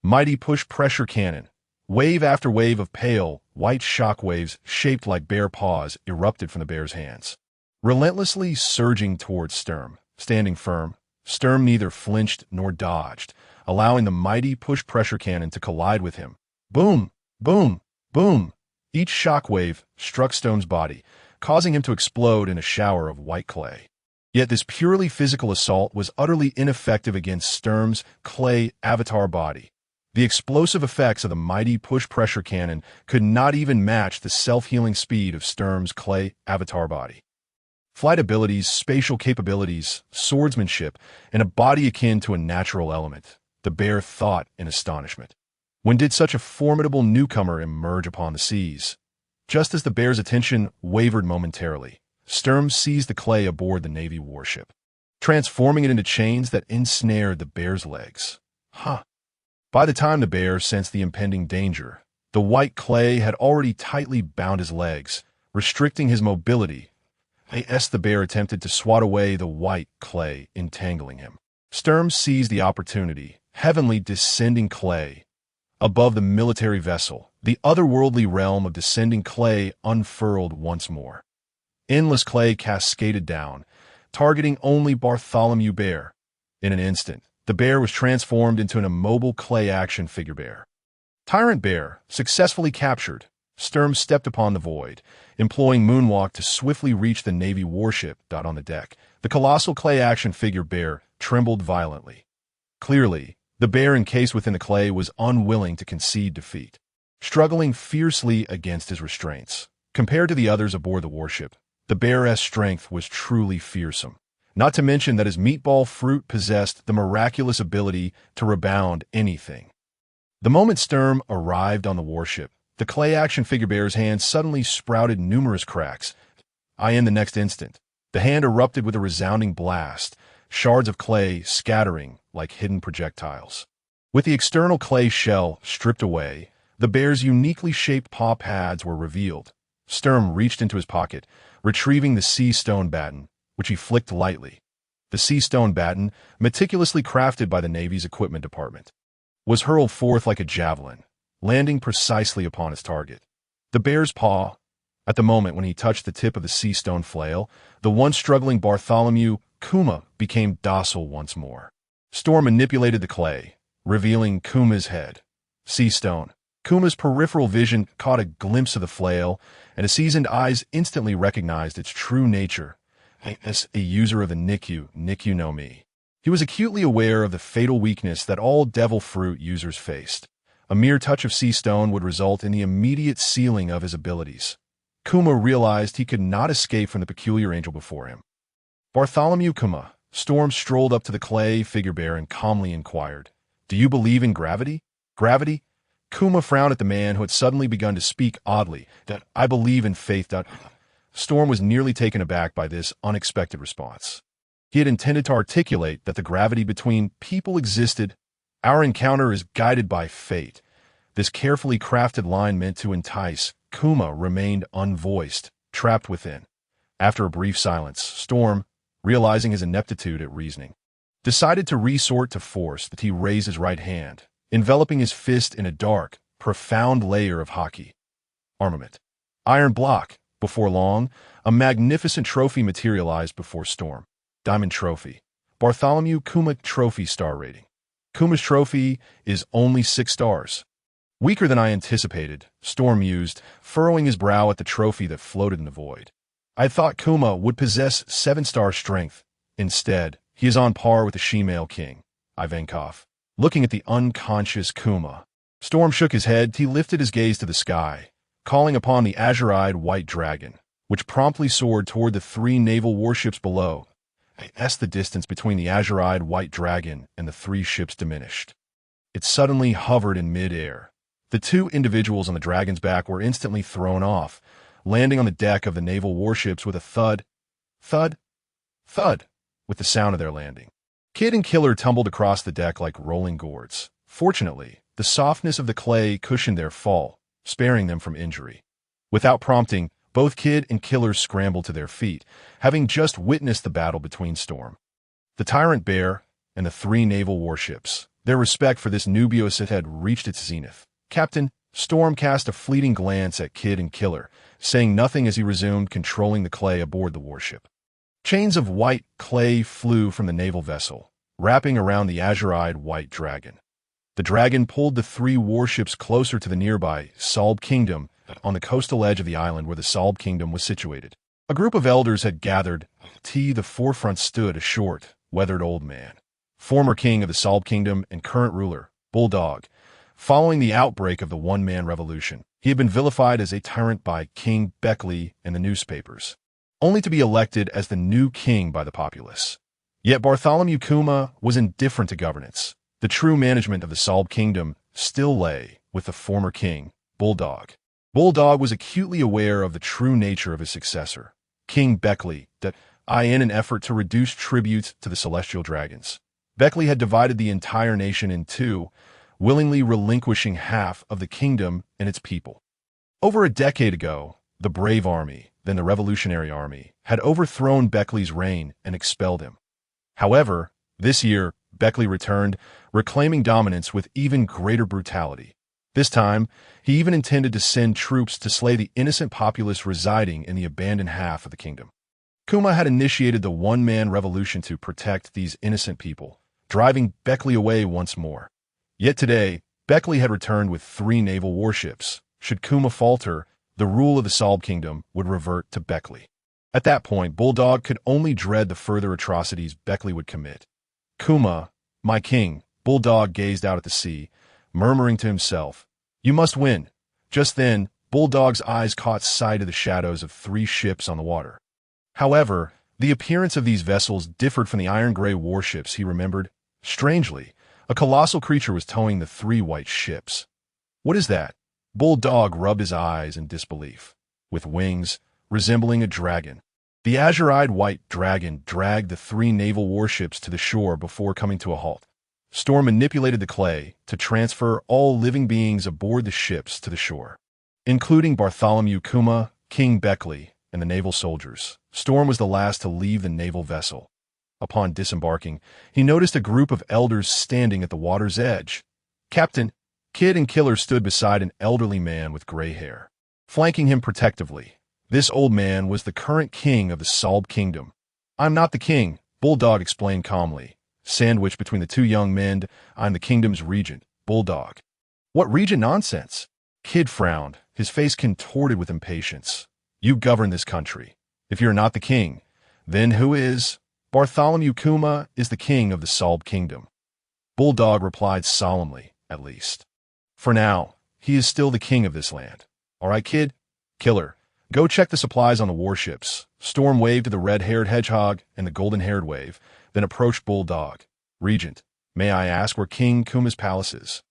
Mighty push-pressure cannon. Wave after wave of pale, white shock waves shaped like bear paws erupted from the bear's hands, relentlessly surging towards Sturm. Standing firm, Sturm neither flinched nor dodged, allowing the mighty push-pressure cannon to collide with him. Boom! Boom! Boom! Each shock wave struck Sturm's body, causing him to explode in a shower of white clay. Yet this purely physical assault was utterly ineffective against Sturm's clay avatar body. The explosive effects of the mighty push-pressure cannon could not even match the self-healing speed of Sturm's clay avatar body. Flight abilities, spatial capabilities, swordsmanship, and a body akin to a natural element, the bear thought in astonishment. When did such a formidable newcomer emerge upon the seas? Just as the bear's attention wavered momentarily, Sturm seized the clay aboard the Navy warship, transforming it into chains that ensnared the bear's legs. By the time the bear sensed the impending danger, the white clay had already tightly bound his legs, restricting his mobility. As the bear attempted to swat away the white clay entangling him, Sturm seized the opportunity. Heavenly descending clay. Above the military vessel, the otherworldly realm of descending clay unfurled once more. Endless clay cascaded down, targeting only Bartholomew Bear. In an instant, the bear was transformed into an immobile clay action figure bear. Tyrant Bear, successfully captured, Sturm stepped upon the void, employing Moonwalk to swiftly reach the Navy warship. On the deck, the colossal clay action figure bear trembled violently. Clearly, the bear encased within the clay was unwilling to concede defeat, struggling fiercely against his restraints. Compared to the others aboard the warship, the bear's strength was truly fearsome, not to mention that his meatball fruit possessed the miraculous ability to rebound anything. The moment Sturm arrived on the warship, the clay action figure bear's hand suddenly sprouted numerous cracks. In the next instant, the hand erupted with a resounding blast, shards of clay scattering like hidden projectiles. With the external clay shell stripped away, the bear's uniquely shaped paw pads were revealed. Sturm reached into his pocket, retrieving the sea stone baton, which he flicked lightly. The sea stone baton, meticulously crafted by the Navy's equipment department, was hurled forth like a javelin, landing precisely upon its target. The bear's paw, at the moment when he touched the tip of the sea stone flail, the once struggling Bartholomew Kuma became docile once more. Storm manipulated the clay, revealing Kuma's head. Sea stone. Kuma's peripheral vision caught a glimpse of the flail, and his seasoned eyes instantly recognized its true nature. As a user of the Nikyu no Mi, he was acutely aware of the fatal weakness that all devil fruit users faced. A mere touch of sea stone would result in the immediate sealing of his abilities. Kuma realized he could not escape from the peculiar angel before him. Bartholomew Kuma. Storm strolled up to the clay figure bear and calmly inquired, "Do you believe in gravity?" "Gravity?" Kuma frowned at the man who had suddenly begun to speak oddly. "I believe in faith." Storm was nearly taken aback by this unexpected response. He had intended to articulate that the gravity between people existed. "Our encounter is guided by fate." This carefully crafted line meant to entice. Kuma remained unvoiced, trapped within. After a brief silence, Storm, realizing his ineptitude at reasoning, decided to resort to force. That he raised his right hand, enveloping his fist in a dark, profound layer of hockey armament. Iron block. Before long, a magnificent trophy materialized before Storm. Diamond Trophy. Bartholomew Kuma Trophy Star Rating. Kuma's trophy is only 6 stars. Weaker than I anticipated, Storm mused, furrowing his brow at the trophy that floated in the void. I thought Kuma would possess 7-star strength. Instead, he is on par with the she-male king, Ivankov. Looking at the unconscious Kuma, Storm shook his head. He lifted his gaze to the sky, calling upon the azure-eyed white dragon, which promptly soared toward the 3 naval warships below. As the distance between the azure-eyed white dragon and the 3 ships diminished, it suddenly hovered in mid-air. The 2 individuals on the dragon's back were instantly thrown off, landing on the deck of the naval warships with a thud, thud, thud, with the sound of their landing. Kid and Killer tumbled across the deck like rolling gourds. Fortunately, the softness of the clay cushioned their fall, sparing them from injury. Without prompting, both Kid and Killer scrambled to their feet, having just witnessed the battle between Storm, the Tyrant Bear, and the 3 naval warships. Their respect for this Nubios had reached its zenith. Captain, Storm cast a fleeting glance at Kid and Killer, saying nothing as he resumed controlling the clay aboard the warship. Chains of white clay flew from the naval vessel, wrapping around the azure-eyed white dragon. The dragon pulled the 3 warships closer to the nearby Sorbet Kingdom, on the coastal edge of the island where the Sorbet Kingdom was situated. A group of elders had gathered. The forefront stood a short, weathered old man, former king of the Sorbet Kingdom and current ruler, Bulldog. Following the outbreak of the one-man revolution, he had been vilified as a tyrant by King Beckley and the newspapers, only to be elected as the new king by the populace. Yet Bartholomew Kuma was indifferent to governance. The true management of the Sorbet Kingdom still lay with the former king, Bulldog. Bulldog was acutely aware of the true nature of his successor, King Beckley, in an effort to reduce tributes to the celestial dragons. Beckley had divided the entire nation in 2, willingly relinquishing half of the kingdom and its people. Over a decade ago, the Brave Army, then the Revolutionary Army, had overthrown Beckley's reign and expelled him. However, this year, Beckley returned, reclaiming dominance with even greater brutality. This time, he even intended to send troops to slay the innocent populace residing in the abandoned half of the kingdom. Kuma had initiated the one-man revolution to protect these innocent people, driving Beckley away once more. Yet today, Beckley had returned with 3 naval warships. Should Kuma falter, the rule of the Sorbet Kingdom would revert to Beckley. At that point, Bulldog could only dread the further atrocities Beckley would commit. Kuma, my king, Bulldog gazed out at the sea, murmuring to himself, "You must win." Just then, Bulldog's eyes caught sight of the shadows of 3 ships on the water. However, the appearance of these vessels differed from the iron-gray warships he remembered. Strangely, a colossal creature was towing the 3 white ships. "What is that?" Bulldog rubbed his eyes in disbelief. With wings, resembling a dragon, the azure-eyed white dragon dragged the 3 naval warships to the shore before coming to a halt. Storm manipulated the clay to transfer all living beings aboard the ships to the shore, including Bartholomew Kuma, King Beckley, and the naval soldiers. Storm was the last to leave the naval vessel. Upon disembarking, he noticed a group of elders standing at the water's edge. Captain, Kid and Killer stood beside an elderly man with gray hair, flanking him protectively. This old man was the current king of the Sorbet Kingdom. "I'm not the king," Bulldog explained calmly. Sandwiched between the 2 young men, "I'm the kingdom's regent, Bulldog." "What regent nonsense?" Kid frowned, his face contorted with impatience. "You govern this country. If you're not the king, then who is?" "Bartholomew Kuma is the king of the Sorbet Kingdom." Bulldog replied solemnly, "At least. For now, he is still the king of this land. All right, Kid? Killer, go check the supplies on the warships." Storm waved to the red-haired hedgehog and the golden-haired wave, then approached Bulldog. "Regent, may I ask where King Kuma's palace is?"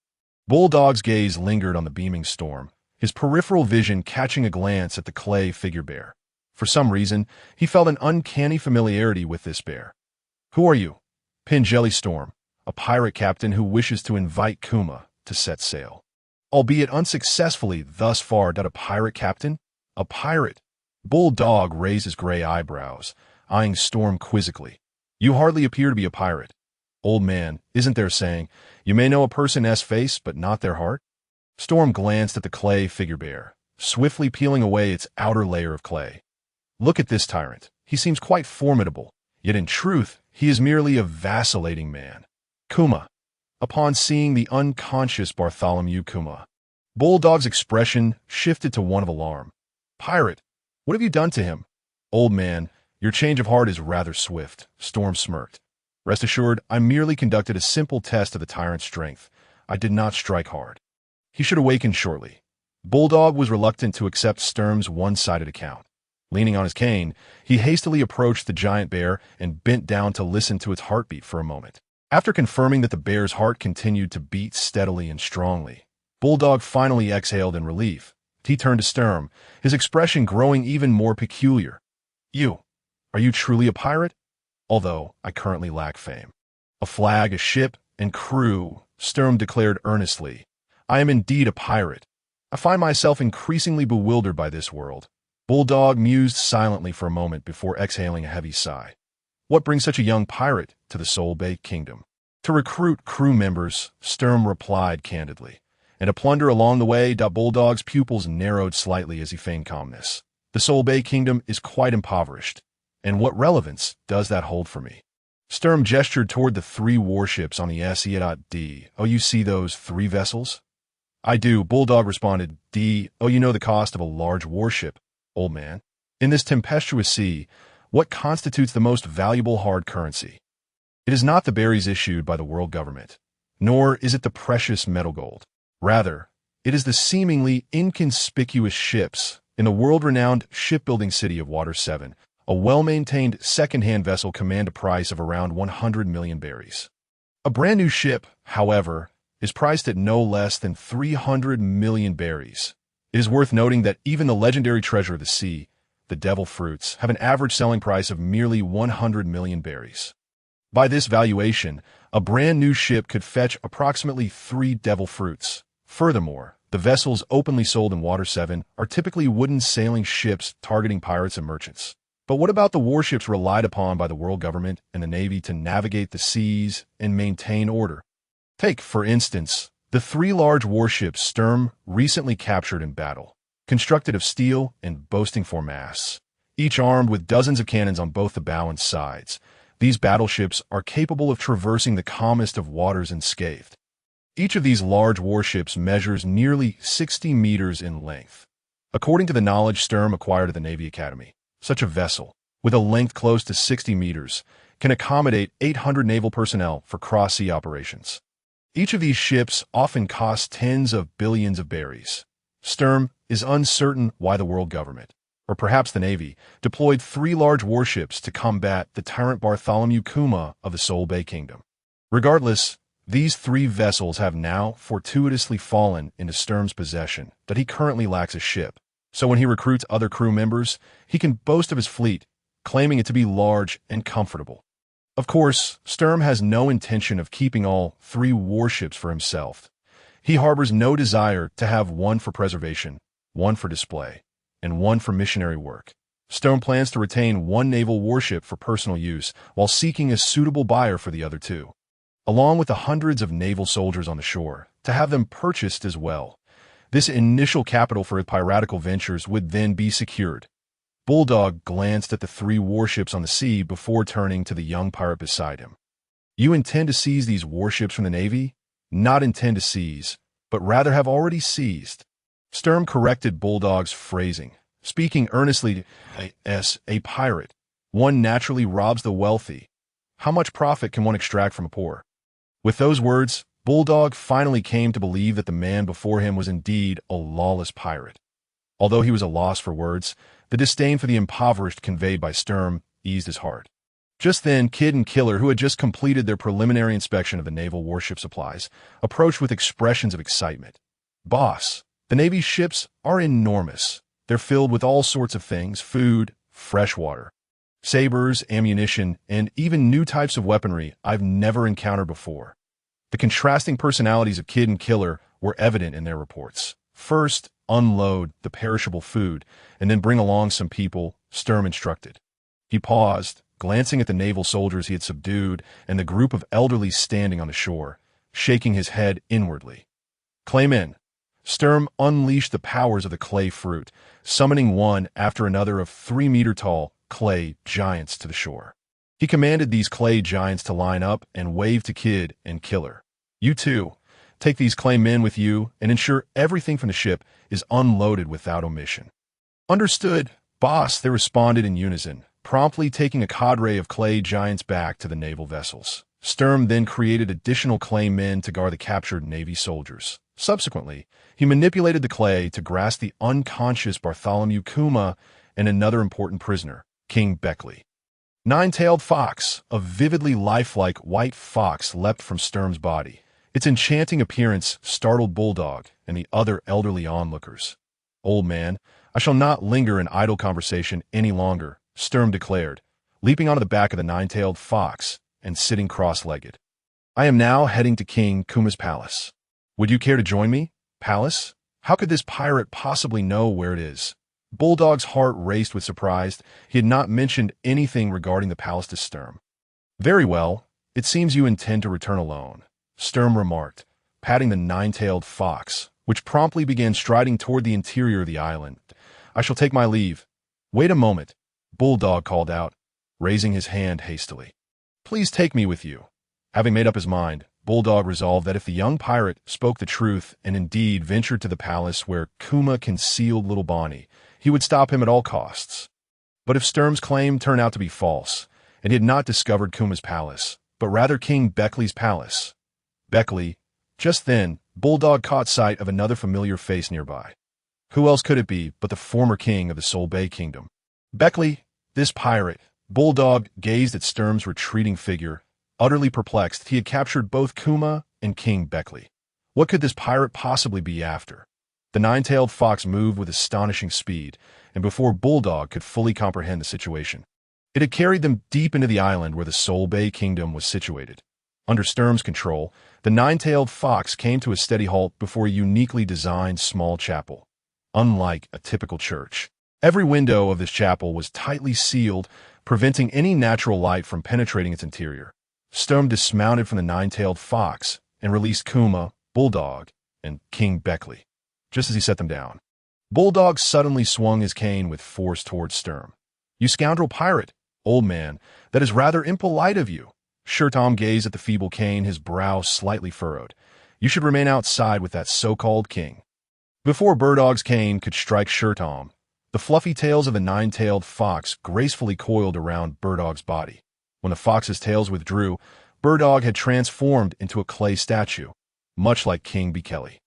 Bulldog's gaze lingered on the beaming Storm, his peripheral vision catching a glance at the clay figure bear. For some reason, he felt an uncanny familiarity with this bear. "Who are you?" "Pinjelly Storm, a pirate captain who wishes to invite Kuma to set sail." "Albeit unsuccessfully thus far, a pirate captain?" "A pirate?" Bulldog raised his gray eyebrows, eyeing Storm quizzically. "You hardly appear to be a pirate." "Old man, isn't there a saying, you may know a person's face, but not their heart?" Storm glanced at the clay figure bear, swiftly peeling away its outer layer of clay. "Look at this tyrant. He seems quite formidable, yet in truth, he is merely a vacillating man." "Kuma." Upon seeing the unconscious Bartholomew Kuma, Bulldog's expression shifted to one of alarm. "Pirate, what have you done to him?" "Old man, your change of heart is rather swift," Storm smirked. "Rest assured, I merely conducted a simple test of the tyrant's strength. I did not strike hard. He should awaken shortly." Bulldog was reluctant to accept Storm's one-sided account. Leaning on his cane, he hastily approached the giant bear and bent down to listen to its heartbeat for a moment. After confirming that the bear's heart continued to beat steadily and strongly, Bulldog finally exhaled in relief. He turned to Sturm, his expression growing even more peculiar. Are you truly a pirate?" "Although I currently lack fame." "A flag, a ship, and crew," Sturm declared earnestly. "I am indeed a pirate. I find myself increasingly bewildered by this world." Bulldog mused silently for a moment before exhaling a heavy sigh. "What brings such a young pirate to the Sorbet Kingdom?" "To recruit crew members," Sturm replied candidly. "And to plunder along the way." Bulldog's pupils narrowed slightly as he feigned calmness. "The Sorbet Kingdom is quite impoverished. And what relevance does that hold for me?" Sturm gestured toward the 3 warships on the SE.D. "Oh, you see those 3 vessels?" "I do," Bulldog responded. "Oh, you know the cost of a large warship, old man. In this tempestuous sea, what constitutes the most valuable hard currency? It is not the berries issued by the world government, nor is it the precious metal gold. Rather, it is the seemingly inconspicuous ships in the world-renowned shipbuilding city of Water 7. A well-maintained second-hand vessel command a price of around 100 million berries. A brand-new ship, however, is priced at no less than 300 million berries. It is worth noting that even the legendary treasure of the sea, the devil fruits, have an average selling price of merely 100 million berries. By this valuation, a brand-new ship could fetch approximately 3 devil fruits. Furthermore, the vessels openly sold in Water 7 are typically wooden sailing ships targeting pirates and merchants. But what about the warships relied upon by the world government and the Navy to navigate the seas and maintain order? Take, for instance, the The three large warships Sturm recently captured in battle, constructed of steel and boasting four masts, each armed with dozens of cannons on both the bow and sides. These battleships are capable of traversing the calmest of waters unscathed. Each of these large warships measures nearly 60 meters in length. According to the knowledge Sturm acquired at the Navy Academy, such a vessel, with a length close to 60 meters, can accommodate 800 naval personnel for cross-sea operations. Each of these ships often costs tens of billions of berries. Sturm is uncertain why the world government, or perhaps the Navy, deployed three large warships to combat the tyrant Bartholomew Kuma of the Sorbet Kingdom. Regardless, these three vessels have now fortuitously fallen into Sturm's possession that he currently lacks a ship, so when he recruits other crew members, he can boast of his fleet, claiming it to be large and comfortable. Of course, Sturm has no intention of keeping all three warships for himself. He harbors no desire to have one for preservation, one for display, and one for missionary work. Sturm plans to retain one naval warship for personal use while seeking a suitable buyer for the other two, along with the hundreds of naval soldiers on the shore, to have them purchased as well. This initial capital for his piratical ventures would then be secured. Bulldog glanced at the three warships on the sea before turning to the young pirate beside him. You intend to seize these warships from the Navy? Not intend to seize, but rather have already seized. Sturm corrected Bulldog's phrasing, speaking earnestly as a pirate. One naturally robs the wealthy. How much profit can one extract from a poor? With those words, Bulldog finally came to believe that the man before him was indeed a lawless pirate. Although he was a loss for words, the disdain for the impoverished conveyed by Sturm eased his heart. Just then, Kid and Killer, who had just completed their preliminary inspection of the naval warship supplies, approached with expressions of excitement. "Boss, the Navy's ships are enormous. They're filled with all sorts of things: food, fresh water, sabers, ammunition, and even new types of weaponry I've never encountered before." The contrasting personalities of Kid and Killer were evident in their reports. First, unload the perishable food, and then bring along some people, Sturm instructed. He paused, glancing at the naval soldiers he had subdued and the group of elderly standing on the shore, shaking his head inwardly. "Claim in." Sturm unleashed the powers of the clay fruit, summoning one after another of 3-meter-tall clay giants to the shore. He commanded these clay giants to line up and wave to Kid and Killer. "You two, take these clay men with you and ensure everything from the ship is unloaded without omission." "Understood, boss," they responded in unison, promptly taking a cadre of clay giants back to the naval vessels. Sturm then created additional clay men to guard the captured Navy soldiers. Subsequently, he manipulated the clay to grasp the unconscious Bartholomew Kuma and another important prisoner, King Beckley. Nine-tailed fox, a vividly lifelike white fox, leapt from Sturm's body. Its enchanting appearance startled Bulldog and the other elderly onlookers. "Old man, I shall not linger in idle conversation any longer," Sturm declared, leaping onto the back of the nine-tailed fox and sitting cross-legged. "I am now heading to King Kuma's palace. Would you care to join me?" "Palace? How could this pirate possibly know where it is?" Bulldog's heart raced with surprise. He had not mentioned anything regarding the palace to Sturm. "Very well. It seems you intend to return alone," Sturm remarked, patting the nine-tailed fox, which promptly began striding toward the interior of the island. "I shall take my leave." "Wait a moment," Bulldog called out, raising his hand hastily. "Please take me with you." Having made up his mind, Bulldog resolved that if the young pirate spoke the truth and indeed ventured to the palace where Kuma concealed little Bonnie, he would stop him at all costs. But if Sturm's claim turned out to be false, and he had not discovered Kuma's palace, but rather King Beckley's palace. Beckley. Just then, Bulldog caught sight of another familiar face nearby. Who else could it be but the former king of the Sorbet Kingdom? Beckley, this pirate. Bulldog gazed at Sturm's retreating figure. Utterly perplexed, he had captured both Kuma and King Beckley. What could this pirate possibly be after? The nine-tailed fox moved with astonishing speed, and before Bulldog could fully comprehend the situation, it had carried them deep into the island where the Sorbet Kingdom was situated. Under Sturm's control, the nine-tailed fox came to a steady halt before a uniquely designed small chapel. Unlike a typical church, every window of this chapel was tightly sealed, preventing any natural light from penetrating its interior. Sturm dismounted from the nine-tailed fox and released Kuma, Bulldog, and King Beckley. Just as he set them down, Bulldog suddenly swung his cane with force towards Sturm. "You scoundrel pirate, old man, that is rather impolite of you." Sir Tom gazed at the feeble cane, his brow slightly furrowed. "You should remain outside with that so-called king." Before Burdog's cane could strike Sir Tom, the fluffy tails of the nine-tailed fox gracefully coiled around Burdog's body. When the fox's tails withdrew, Burdog had transformed into a clay statue, much like King Bekele.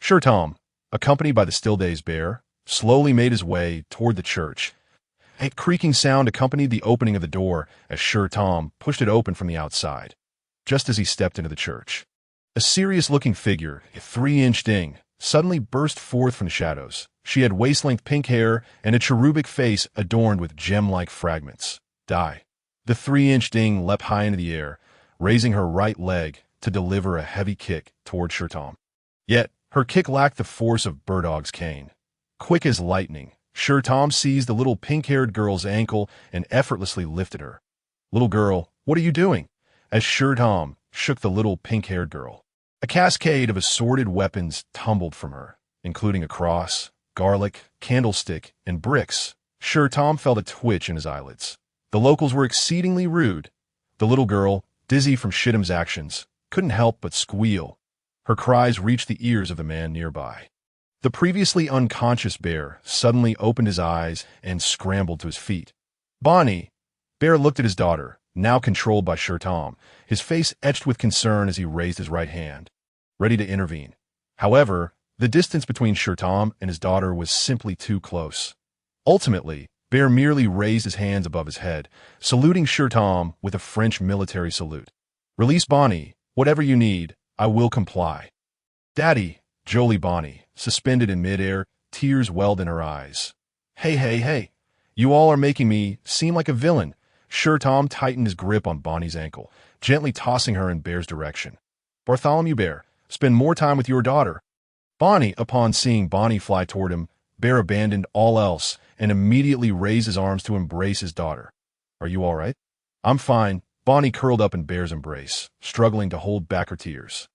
Sir Tom, accompanied by the Still-Days bear, slowly made his way toward the church. A creaking sound accompanied the opening of the door as Sir Tom pushed it open from the outside. Just as he stepped into the church, a serious-looking figure, a 3-inch ding, suddenly burst forth from the shadows. She had waist-length pink hair and a cherubic face adorned with gem-like fragments. Die. The 3-inch ding leapt high into the air, raising her right leg to deliver a heavy kick toward Sir Tom. Yet, her kick lacked the force of Burdog's cane. Quick as lightning, Sir Tom seized the little pink-haired girl's ankle and effortlessly lifted her. "Little girl, what are you doing?" As Sir Tom shook the little pink-haired girl, a cascade of assorted weapons tumbled from her, including a cross, garlic, candlestick, and bricks. Sir Tom felt a twitch in his eyelids. The locals were exceedingly rude. The little girl, dizzy from Shittum's actions, couldn't help but squeal. Her cries reached the ears of the man nearby. The previously unconscious bear suddenly opened his eyes and scrambled to his feet. "Bonnie!" Bear looked at his daughter, now controlled by Sir Tom, his face etched with concern as he raised his right hand, ready to intervene. However, the distance between Sir Tom and his daughter was simply too close. Ultimately, Bear merely raised his hands above his head, saluting Sir Tom with a French military salute. "Release Bonnie. Whatever you need, I will comply." "Daddy," Jolie Bonnie, suspended in midair, tears welled in her eyes. Hey, you all are making me seem like a villain." Sir Tom tightened his grip on Bonnie's ankle, gently tossing her in Bear's direction. "Bartholomew Bear, spend more time with your daughter." Bonnie, upon seeing Bonnie fly toward him, Bear abandoned all else and immediately raised his arms to embrace his daughter. "Are you all right?" "I'm fine." Bonnie curled up in Bear's embrace, struggling to hold back her tears.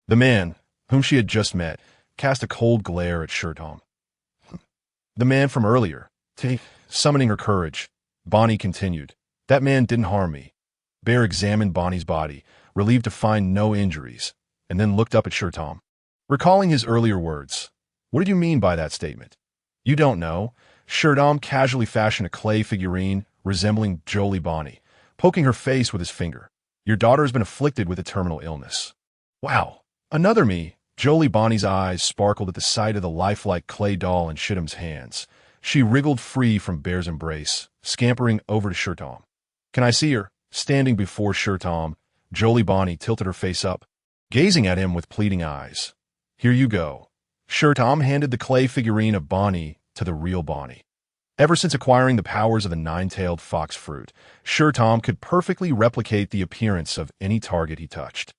The man, whom she had just met, cast a cold glare at Sir Tom. "The man from earlier." Summoning her courage, Bonnie continued, "That man didn't harm me." Bear examined Bonnie's body, relieved to find no injuries, and then looked up at Sir Tom. Recalling his earlier words, "What did you mean by that statement?" "You don't know." Sir Tom casually fashioned a clay figurine resembling Jolie Bonnie, poking her face with his finger. "Your daughter has been afflicted with a terminal illness." "Wow, another me." Jolie Bonnie's eyes sparkled at the sight of the lifelike clay doll in Shittum's hands. She wriggled free from Bear's embrace, scampering over to Sir Tom. "Can I see her?" Standing before Sir Tom, Jolie Bonnie tilted her face up, gazing at him with pleading eyes. "Here you go." Sir Tom handed the clay figurine of Bonnie to the real Bonnie. Ever since acquiring the powers of the nine-tailed fox fruit, Sir Tom could perfectly replicate the appearance of any target he touched.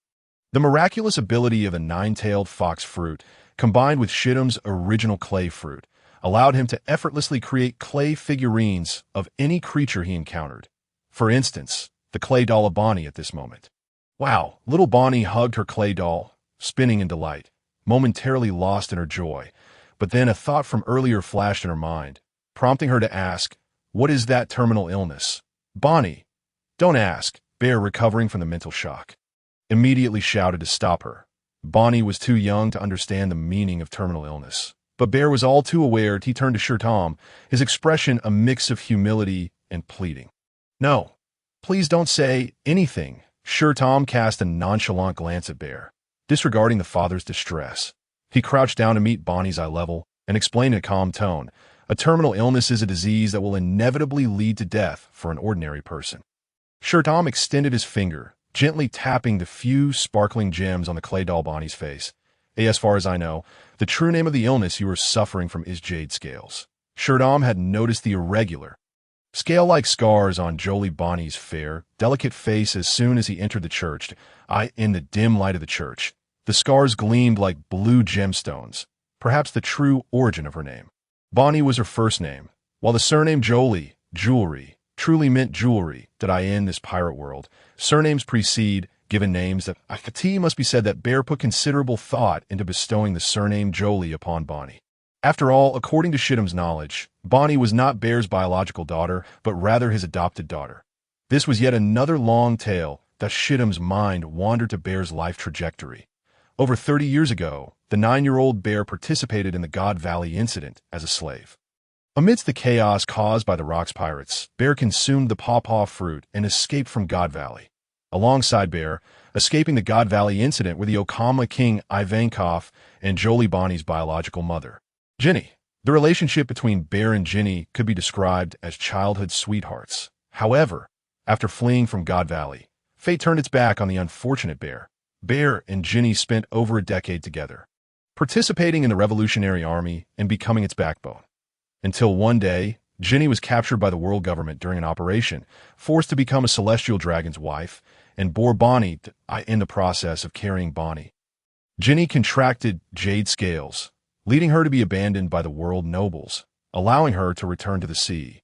The miraculous ability of the nine-tailed fox fruit, combined with Shittum's original clay fruit, allowed him to effortlessly create clay figurines of any creature he encountered. For instance, the clay doll of Bonnie at this moment. "Wow!" Little Bonnie hugged her clay doll, spinning in delight, momentarily lost in her joy. But then a thought from earlier flashed in her mind, prompting her to ask, "What is that terminal illness?" "Bonnie." "Don't ask." Bear, recovering from the mental shock, immediately shouted to stop her. Bonnie was too young to understand the meaning of terminal illness, but Bear was all too aware. He turned to Sir Tom, his expression a mix of humility and pleading. "No, please don't say anything." Sir Tom cast a nonchalant glance at Bear, disregarding the father's distress. He crouched down to meet Bonnie's eye level and explained in a calm tone, "A terminal illness is a disease that will inevitably lead to death for an ordinary person." Sir Tom extended his finger, gently tapping the few sparkling gems on the clay doll Bonnie's face. "As far as I know, the true name of the illness you are suffering from is jade scales." Sir Tom had noticed the irregular, scale-like scars on Jolie Bonnie's fair, delicate face as soon as he entered the church. In the dim light of the church, the scars gleamed like blue gemstones, perhaps the true origin of her name. Bonnie was her first name, while the surname Jolie, jewelry, truly meant jewelry. In this pirate world, surnames precede given names that Aokiji must be said that Bear put considerable thought into bestowing the surname Jolie upon Bonnie. After all, according to Shiddam's knowledge, Bonnie was not Bear's biological daughter, but rather his adopted daughter. This was yet another long tale that Shiddam's mind wandered to Bear's life trajectory. Over 30 years ago, the 9-year-old Bear participated in the God Valley incident as a slave. Amidst the chaos caused by the Rocks pirates, Bear consumed the pawpaw fruit and escaped from God Valley. Alongside Bear, escaping the God Valley incident were the Okama King Ivankov and Jolie, Bonnie's biological mother. Ginny. The relationship between Bear and Ginny could be described as childhood sweethearts. However, after fleeing from God Valley, fate turned its back on the unfortunate Bear. Bear and Ginny spent over a decade together, participating in the Revolutionary Army and becoming its backbone. Until one day, Ginny was captured by the world government during an operation, forced to become a celestial dragon's wife, and bore Bonnie in the process of carrying Bonnie. Ginny contracted jade scales, leading her to be abandoned by the world nobles, allowing her to return to the sea.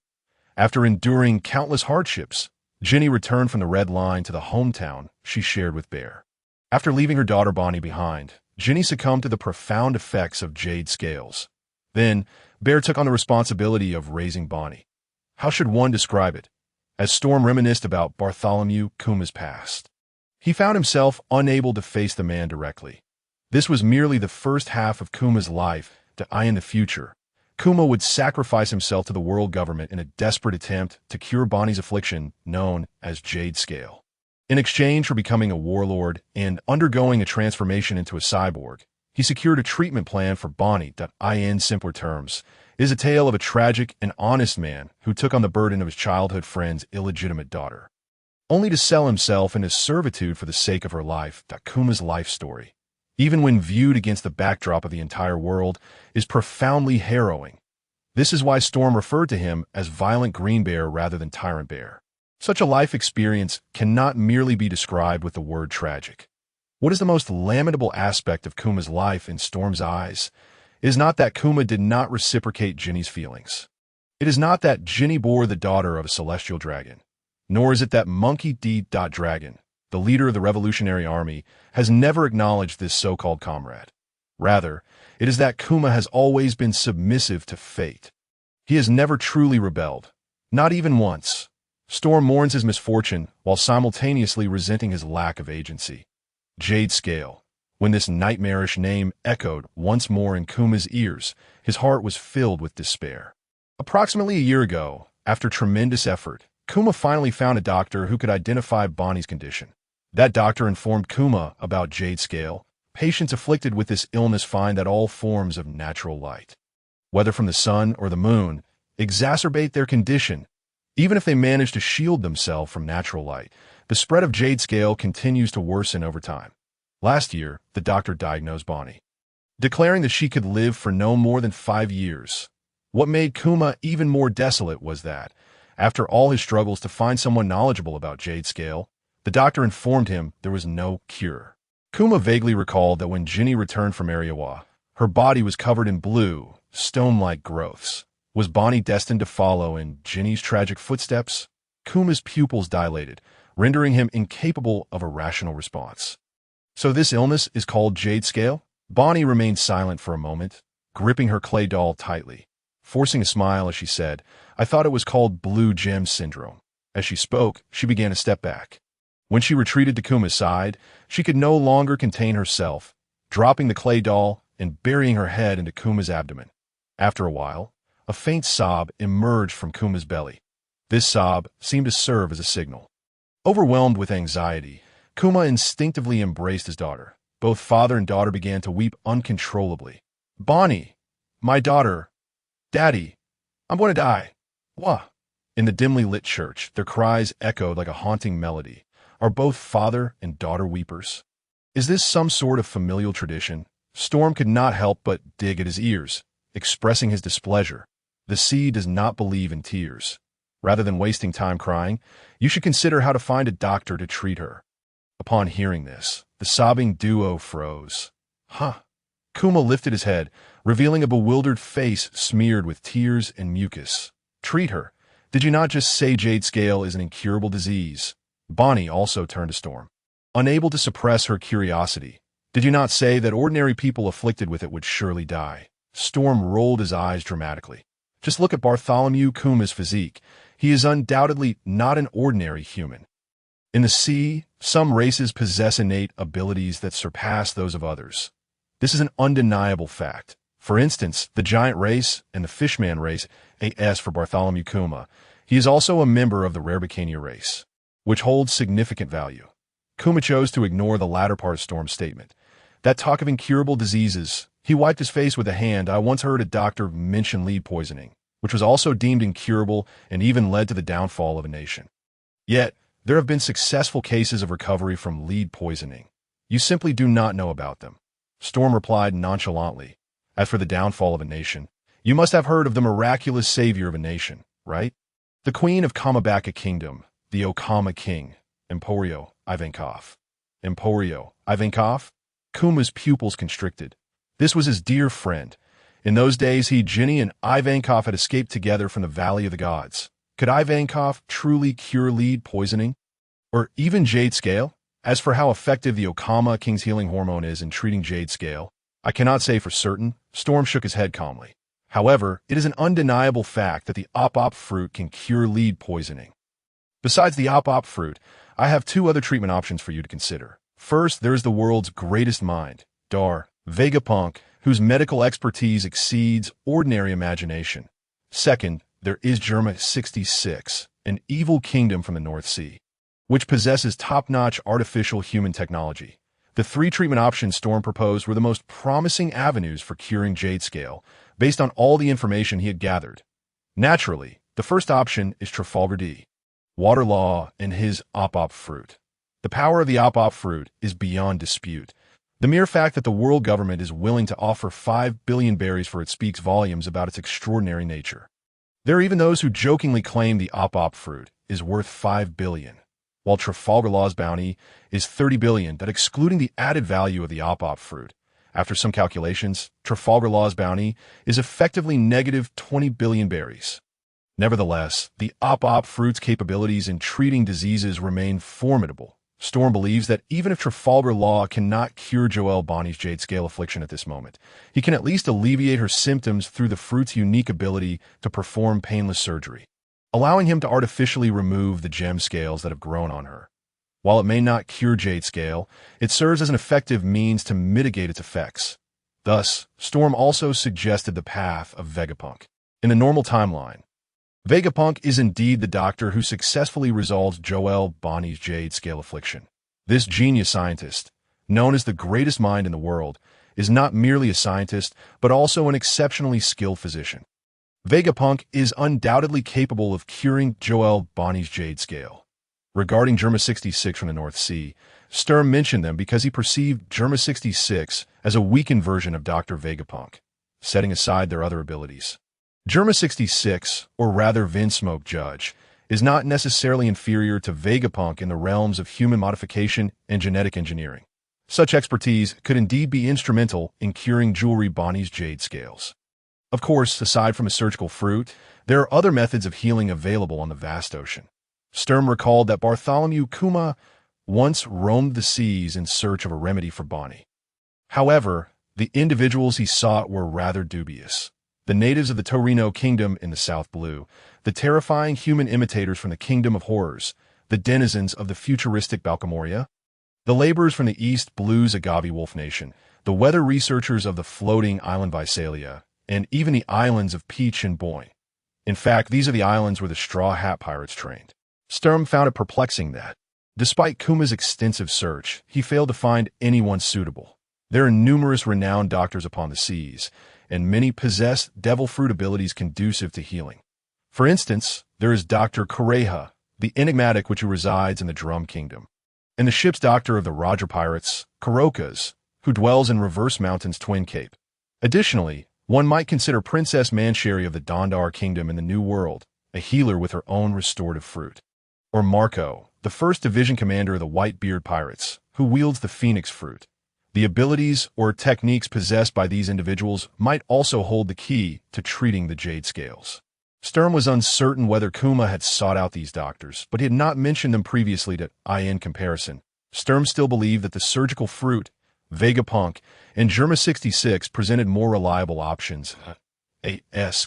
After enduring countless hardships, Ginny returned from the Red Line to the hometown she shared with Bear. After leaving her daughter Bonnie behind, Ginny succumbed to the profound effects of jade scales. Then, Bear took on the responsibility of raising Bonnie. How should one describe it? As Storm reminisced about Bartholomew Kuma's past, he found himself unable to face the man directly. This was merely the first half of Kuma's life. In the future, Kuma would sacrifice himself to the world government in a desperate attempt to cure Bonnie's affliction known as Jade Scale. In exchange for becoming a warlord and undergoing a transformation into a cyborg, he secured a treatment plan for Bonnie. In simpler terms, is a tale of a tragic and honest man who took on the burden of his childhood friend's illegitimate daughter, only to sell himself into servitude for the sake of her life. Kuma's life story, even when viewed against the backdrop of the entire world, is profoundly harrowing. This is why Storm referred to him as Violent Green Bear rather than Tyrant Bear. Such a life experience cannot merely be described with the word tragic. What is the most lamentable aspect of Kuma's life in Storm's eyes is not that Kuma did not reciprocate Ginny's feelings. It is not that Ginny bore the daughter of a celestial dragon, nor is it that Monkey D. Dragon, the leader of the Revolutionary Army, has never acknowledged this so-called comrade. Rather, it is that Kuma has always been submissive to fate. He has never truly rebelled, not even once. Storm mourns his misfortune while simultaneously resenting his lack of agency. Jade Scale. When this nightmarish name echoed once more in Kuma's ears, his heart was filled with despair. Approximately a year ago, after tremendous effort, Kuma finally found a doctor who could identify Bonnie's condition. That doctor informed Kuma about Jade Scale. Patients afflicted with this illness find that all forms of natural light, whether from the sun or the moon, exacerbate their condition. Even if they manage to shield themselves from natural light, the spread of Jade Scale continues to worsen over time. Last year, the doctor diagnosed Bonnie, declaring that she could live for no more than 5 years. What made Kuma even more desolate was that, after all his struggles to find someone knowledgeable about Jade Scale, the doctor informed him there was no cure. Kuma vaguely recalled that when Ginny returned from Ariawa, her body was covered in blue, stone-like growths. Was Bonnie destined to follow in Ginny's tragic footsteps? Kuma's pupils dilated, rendering him incapable of a rational response. So this illness is called Jade Scale? Bonnie remained silent for a moment, gripping her clay doll tightly. Forcing a smile as she said, "I thought it was called Blue Gem Syndrome." As she spoke, she began to step back. When she retreated to Kuma's side, she could no longer contain herself, dropping the clay doll and burying her head into Kuma's abdomen. After a while, a faint sob emerged from Kuma's belly. This sob seemed to serve as a signal. Overwhelmed with anxiety, Kuma instinctively embraced his daughter. Both father and daughter began to weep uncontrollably. "Bonnie, my daughter, Daddy, I'm going to die. Wah." In the dimly lit church, their cries echoed like a haunting melody. Are both father and daughter weepers? Is this some sort of familial tradition? Storm could not help but dig at his ears, expressing his displeasure. The sea does not believe in tears. Rather than wasting time crying, you should consider how to find a doctor to treat her. Upon hearing this, the sobbing duo froze. Huh. Kuma lifted his head, revealing a bewildered face smeared with tears and mucus. Treat her? Did you not just say Jade Scale is an incurable disease? Bonnie also turned to Storm. unable to suppress her curiosity. "Did you not say that ordinary people afflicted with it would surely die?" Storm rolled his eyes dramatically. "Just look at Bartholomew Kuma's physique. He is undoubtedly not an ordinary human. In the sea, some races possess innate abilities that surpass those of others. This is an undeniable fact. For instance, the giant race and the fishman race, AS for Bartholomew Kuma. He is also a member of the Rarebicania race, which holds significant value." Kuma chose to ignore the latter part of Storm's statement. "That talk of incurable diseases," he wiped his face with a hand. "I once heard a doctor mention lead poisoning, which was also deemed incurable and even led to the downfall of a nation. Yet, there have been successful cases of recovery from lead poisoning. You simply do not know about them." Storm replied nonchalantly. "As for the downfall of a nation, you must have heard of the miraculous savior of a nation, right? The queen of Kamabaka Kingdom, the Okama king, Emporio Ivankov." Emporio Ivankov? Kuma's pupils constricted. This was his dear friend. In those days, Jenny and Ivankov had escaped together from the Valley of the Gods. Could Ivankov truly cure lead poisoning? Or even jade scale? As for how effective the Okama king's healing hormone is in treating jade scale, I cannot say for certain. Storm shook his head calmly. However, it is an undeniable fact that the op fruit can cure lead poisoning. Besides the op fruit, I have two other treatment options for you to consider. First, there is the world's greatest mind, Dar Vegapunk, whose medical expertise exceeds ordinary imagination. Second, there is Germa 66, an evil kingdom from the North Sea, which possesses top-notch artificial human technology. The three treatment options Storm proposed were the most promising avenues for curing jade scale, based on all the information he had gathered. Naturally, the first option is Trafalgar D. Waterlaw and his op fruit. The power of the op fruit is beyond dispute. The mere fact that the world government is willing to offer 5 billion berries for it speaks volumes about its extraordinary nature. There are even those who jokingly claim the op fruit is worth 5 billion, while Trafalgar Law's bounty is 30 billion, that excluding the added value of the op fruit. After some calculations, Trafalgar Law's bounty is effectively negative 20 billion berries. Nevertheless, the op fruit's capabilities in treating diseases remain formidable. Storm believes that even if Trafalgar Law cannot cure Joelle Bonny's jade scale affliction at this moment, he can at least alleviate her symptoms through the fruit's unique ability to perform painless surgery, allowing him to artificially remove the gem scales that have grown on her. While it may not cure jade scale, it serves as an effective means to mitigate its effects. Thus, Storm also suggested the path of Vegapunk. In the normal timeline, Vegapunk is indeed the doctor who successfully resolves Joelle Bonny's jade scale affliction. This genius scientist, known as the greatest mind in the world, is not merely a scientist, but also an exceptionally skilled physician. Vegapunk is undoubtedly capable of curing Joelle Bonny's jade scale. Regarding Germa 66 from the North Sea, Sturm mentioned them because he perceived Germa 66 as a weakened version of Dr. Vegapunk, setting aside their other abilities. Germa 66, or rather Vinsmoke Judge, is not necessarily inferior to Vegapunk in the realms of human modification and genetic engineering. Such expertise could indeed be instrumental in curing Jewelry Bonny's jade scales. Of course, aside from a surgical fruit, there are other methods of healing available on the vast ocean. Sturm recalled that Bartholomew Kuma once roamed the seas in search of a remedy for Bonny. However, the individuals he sought were rather dubious. The natives of the Torino Kingdom in the South Blue, the terrifying human imitators from the Kingdom of Horrors, the denizens of the futuristic Balkamoria, the laborers from the East Blue's Agave Wolf Nation, the weather researchers of the floating island Visalia, and even the islands of Peach and Boyne. In fact, these are the islands where the Straw Hat Pirates trained. Sturm found it perplexing that, despite Kuma's extensive search, he failed to find anyone suitable. There are numerous renowned doctors upon the seas, and many possess devil fruit abilities conducive to healing. For instance, there is Dr. Kureha, the enigmatic witch who resides in the Drum Kingdom, and the ship's doctor of the Roger Pirates, Kurokas, who dwells in Reverse Mountain's Twin Cape. Additionally, one might consider Princess Mancheri of the Dondar Kingdom in the New World, a healer with her own restorative fruit. Or Marco, the first division commander of the Whitebeard Pirates, who wields the Phoenix fruit. The abilities or techniques possessed by these individuals might also hold the key to treating the jade scales. Sturm was uncertain whether Kuma had sought out these doctors, but he had not mentioned them previously to in comparison. Sturm still believed that the surgical fruit, Vegapunk, and Germa 66 presented more reliable options.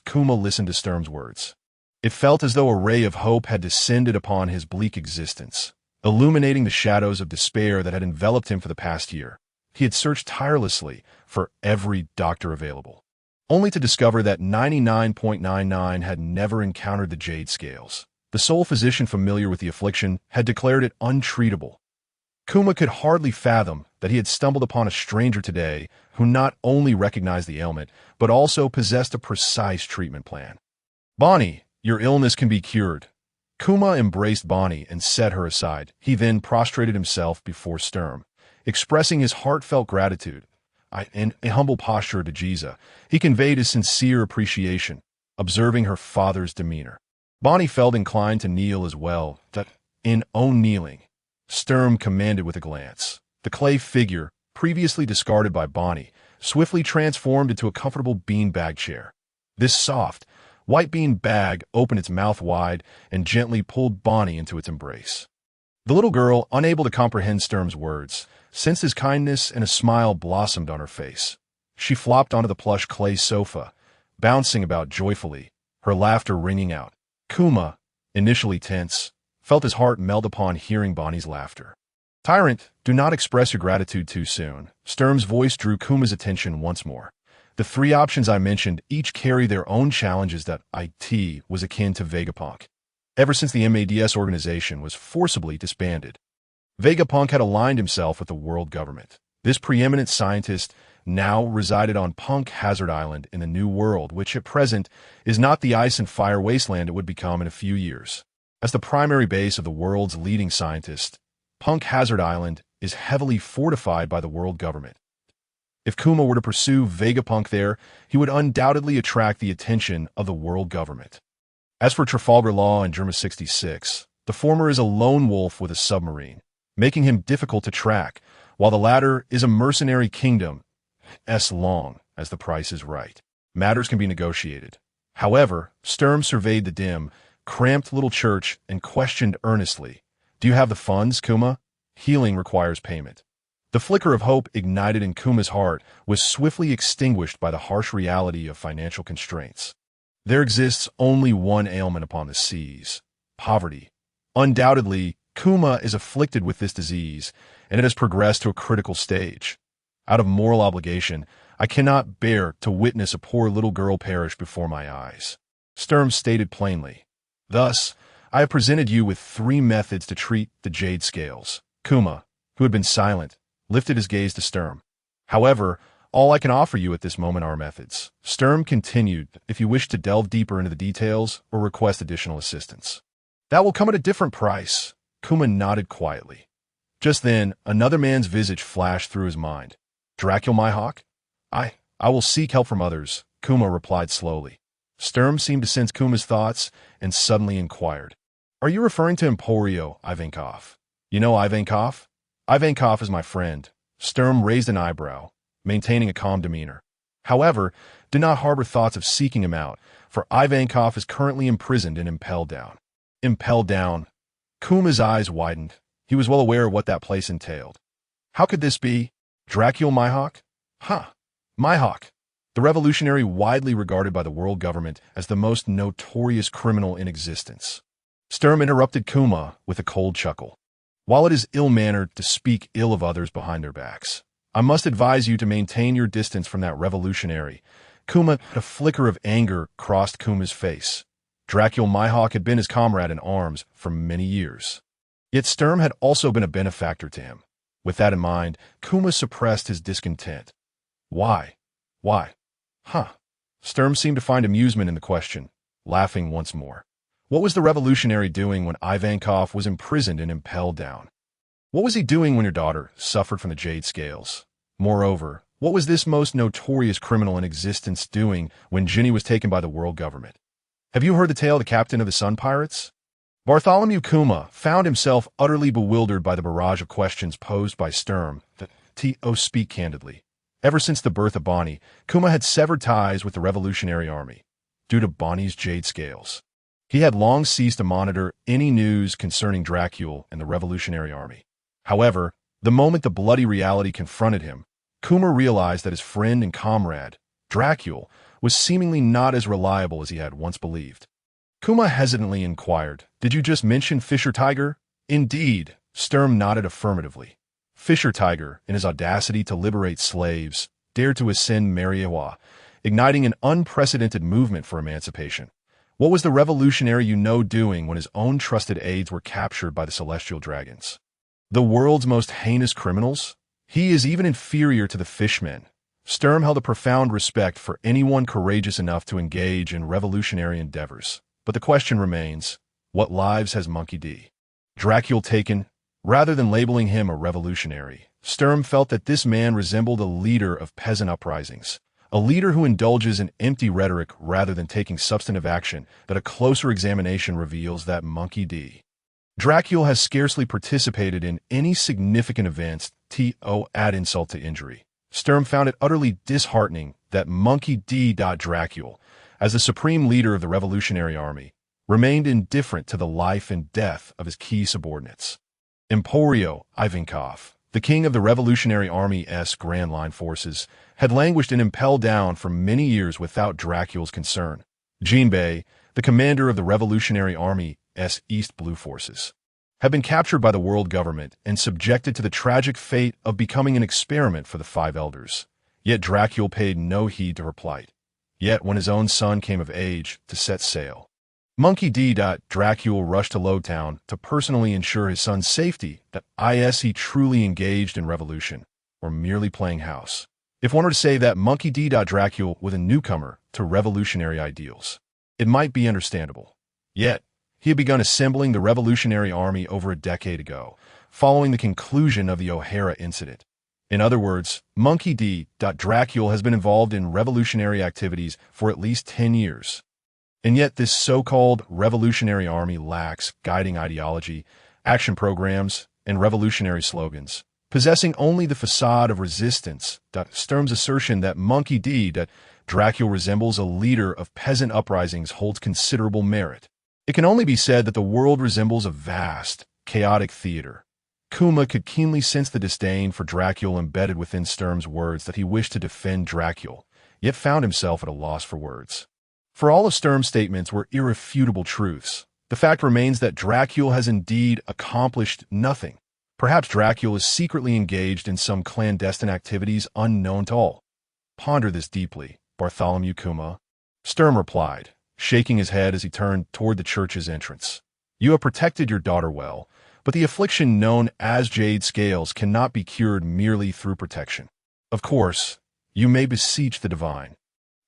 Kuma listened to Sturm's words. It felt as though a ray of hope had descended upon his bleak existence, illuminating the shadows of despair that had enveloped him for the past year. He had searched tirelessly for every doctor available, only to discover that 99.99 had never encountered the jade scales. The sole physician familiar with the affliction had declared it untreatable. Kuma could hardly fathom that he had stumbled upon a stranger today who not only recognized the ailment, but also possessed a precise treatment plan. "Bonnie, your illness can be cured." Kuma embraced Bonnie and set her aside. He then prostrated himself before Sturm, expressing his heartfelt gratitude. In a humble posture to Jiza, he conveyed his sincere appreciation, observing her father's demeanor. Bonnie felt inclined to kneel as well, in own kneeling. Sturm commanded with a glance. The clay figure, previously discarded by Bonnie, swiftly transformed into a comfortable beanbag chair. This soft, white bean bag opened its mouth wide and gently pulled Bonnie into its embrace. The little girl, unable to comprehend Sturm's words, sensed his kindness and a smile blossomed on her face. She flopped onto the plush clay sofa, bouncing about joyfully, her laughter ringing out. Kuma, initially tense, felt his heart melt upon hearing Bonnie's laughter. "Tyrant, do not express your gratitude too soon." Sturm's voice drew Kuma's attention once more. "The three options I mentioned each carry their own challenges that IT was akin to Vegapunk. Ever since the MADS organization was forcibly disbanded, Vegapunk had aligned himself with the world government. This preeminent scientist now resided on Punk Hazard Island in the New World, which at present is not the ice and fire wasteland it would become in a few years. As the primary base of the world's leading scientist, Punk Hazard Island is heavily fortified by the world government. If Kuma were to pursue Vegapunk there, he would undoubtedly attract the attention of the world government. As for Trafalgar Law and Germa 66, the former is a lone wolf with a submarine, making him difficult to track, while the latter is a mercenary kingdom, as long as the price is right. Matters can be negotiated. However, Sturm surveyed the dim, cramped little church and questioned earnestly, "Do you have the funds, Kuma? Healing requires payment." The flicker of hope ignited in Kuma's heart was swiftly extinguished by the harsh reality of financial constraints. There exists only one ailment upon the seas: poverty. Undoubtedly, Kuma is afflicted with this disease, and it has progressed to a critical stage. Out of moral obligation, I cannot bear to witness a poor little girl perish before my eyes. Sturm stated plainly. Thus, I have presented you with three methods to treat the jade scales. Kuma, who had been silent, lifted his gaze to Sturm. "However, all I can offer you at this moment are methods." Sturm continued, "If you wish to delve deeper into the details or request additional assistance, that will come at a different price." Kuma nodded quietly. Just then, another man's visage flashed through his mind. "Dracul Myhawk? I will seek help from others," Kuma replied slowly. Sturm seemed to sense Kuma's thoughts and suddenly inquired, "Are you referring to Emporio Ivankov? You know Ivankov?" "Ivankov is my friend." Sturm raised an eyebrow, maintaining a calm demeanor. "However, do not harbor thoughts of seeking him out, for Ivankov is currently imprisoned in Impel Down." Impel Down. Kuma's eyes widened. He was well aware of what that place entailed. How could this be? Dracul Myhawk? Myhawk, the revolutionary widely regarded by the world government as the most notorious criminal in existence. Sturm interrupted Kuma with a cold chuckle. "While it is ill-mannered to speak ill of others behind their backs, I must advise you to maintain your distance from that revolutionary." A flicker of anger crossed Kuma's face. Dracul Myhawk had been his comrade in arms for many years. Yet Sturm had also been a benefactor to him. With that in mind, Kuma suppressed his discontent. Why? Sturm seemed to find amusement in the question, laughing once more. What was the revolutionary doing when Ivankov was imprisoned and Impel Down? What was he doing when your daughter suffered from the jade scales? Moreover, what was this most notorious criminal in existence doing when Ginny was taken by the world government? Have you heard the tale of the captain of the Sun Pirates? Bartholomew Kuma found himself utterly bewildered by the barrage of questions posed by Sturm. Speak candidly. Ever since the birth of Bonnie, Kuma had severed ties with the Revolutionary Army, due to Bonnie's jade scales. He had long ceased to monitor any news concerning Dracul and the Revolutionary Army. However, The moment the bloody reality confronted him, Kuma realized that his friend and comrade, Dracula, was seemingly not as reliable as he had once believed. Kuma hesitantly inquired, "Did you just mention Fisher Tiger?" "Indeed," Sturm nodded affirmatively. Fisher Tiger, in his audacity to liberate slaves, dared to ascend Mariawa, igniting an unprecedented movement for emancipation. What was the revolutionary doing when his own trusted aides were captured by the celestial dragons? The world's most heinous criminals? He is even inferior to the fishmen. Sturm held a profound respect for anyone courageous enough to engage in revolutionary endeavors. But the question remains, what lives has Monkey D. Dracula taken? Rather than labeling him a revolutionary, Sturm felt that this man resembled a leader of peasant uprisings, a leader who indulges in empty rhetoric rather than taking substantive action. That a closer examination reveals that Monkey D. Dracula has scarcely participated in any significant events to add insult to injury. Sturm found it utterly disheartening that Monkey D. Dracula, as the supreme leader of the Revolutionary Army, remained indifferent to the life and death of his key subordinates. Emporio Ivankov, the king of the Revolutionary Army's Grand Line forces, had languished in Impel Down for many years without Dracula's concern. Jinbei, the commander of the Revolutionary Army's East Blue forces, had been captured by the world government and subjected to the tragic fate of becoming an experiment for the Five Elders. Yet Dracula paid no heed to her plight. Yet when his own son came of age to set sail, Monkey D. Dracula rushed to Lowtown to personally ensure his son's safety. That he truly engaged in revolution, or merely playing house. If one were to say that Monkey D. Dracula was a newcomer to revolutionary ideals, it might be understandable. Yet, he had begun assembling the Revolutionary Army over a decade ago, following the conclusion of the O'Hara incident. In other words, Monkey D. Dracula has been involved in revolutionary activities for at least 10 years. And yet this so-called Revolutionary Army lacks guiding ideology, action programs, and revolutionary slogans, possessing only the facade of resistance. Sturm's assertion that Monkey D. Dracula resembles a leader of peasant uprisings holds considerable merit. It can only be said that the world resembles a vast, chaotic theater. Kuma could keenly sense the disdain for Dracula embedded within Sturm's words, that he wished to defend Dracula, yet found himself at a loss for words. For all of Sturm's statements were irrefutable truths. The fact remains that Dracula has indeed accomplished nothing. Perhaps Dracula is secretly engaged in some clandestine activities unknown to all. Ponder this deeply, Bartholomew Kuma. Sturm replied, shaking his head as he turned toward the church's entrance. You have protected your daughter well, but the affliction known as jade scales cannot be cured merely through protection. Of course, you may beseech the divine,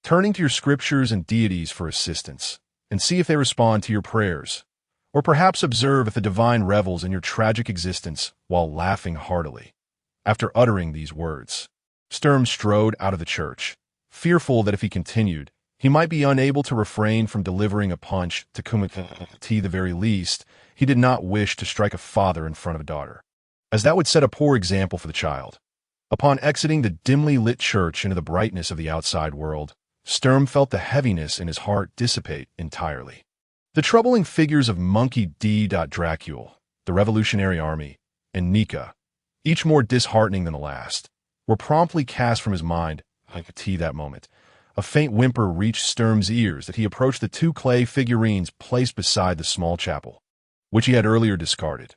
turning to your scriptures and deities for assistance, and see if they respond to your prayers, or perhaps observe if the divine revels in your tragic existence while laughing heartily. After uttering these words, Sturm strode out of the church, fearful that if he continued, he might be unable to refrain from delivering a punch to Kuma. The very least, he did not wish to strike a father in front of a daughter, as that would set a poor example for the child. Upon exiting the dimly lit church into the brightness of the outside world, Sturm felt the heaviness in his heart dissipate entirely. The troubling figures of Monkey D. Dracula, the Revolutionary Army, and Nika, each more disheartening than the last, were promptly cast from his mind. That moment, a faint whimper reached Sturm's ears as he approached the two clay figurines placed beside the small chapel, which he had earlier discarded.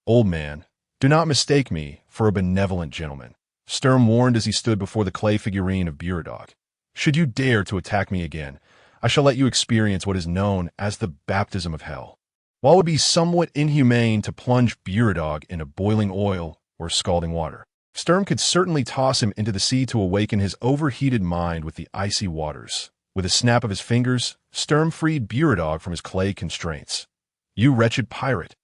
Old man, do not mistake me for a benevolent gentleman, Sturm warned as he stood before the clay figurine of Buradog. Should you dare to attack me again, I shall let you experience what is known as the baptism of hell. While it would be somewhat inhumane to plunge Buradog into boiling oil or scalding water, Sturm could certainly toss him into the sea to awaken his overheated mind with the icy waters. With a snap of his fingers, Sturm freed Buradog from his clay constraints. You wretched pirate!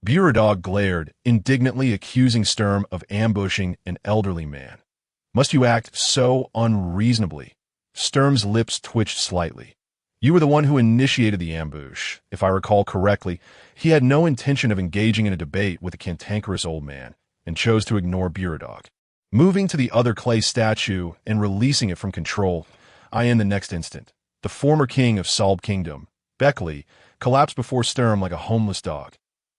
Buradog glared, indignantly accusing Sturm of ambushing an elderly man. Must you act so unreasonably? Sturm's lips twitched slightly. You were the one who initiated the ambush. If I recall correctly, he had no intention of engaging in a debate with the cantankerous old man, and chose to ignore Buradog. Moving to the other clay statue and releasing it from control, in the next instant, the former king of Sorbet Kingdom, Beckley, collapsed before Sturm like a homeless dog.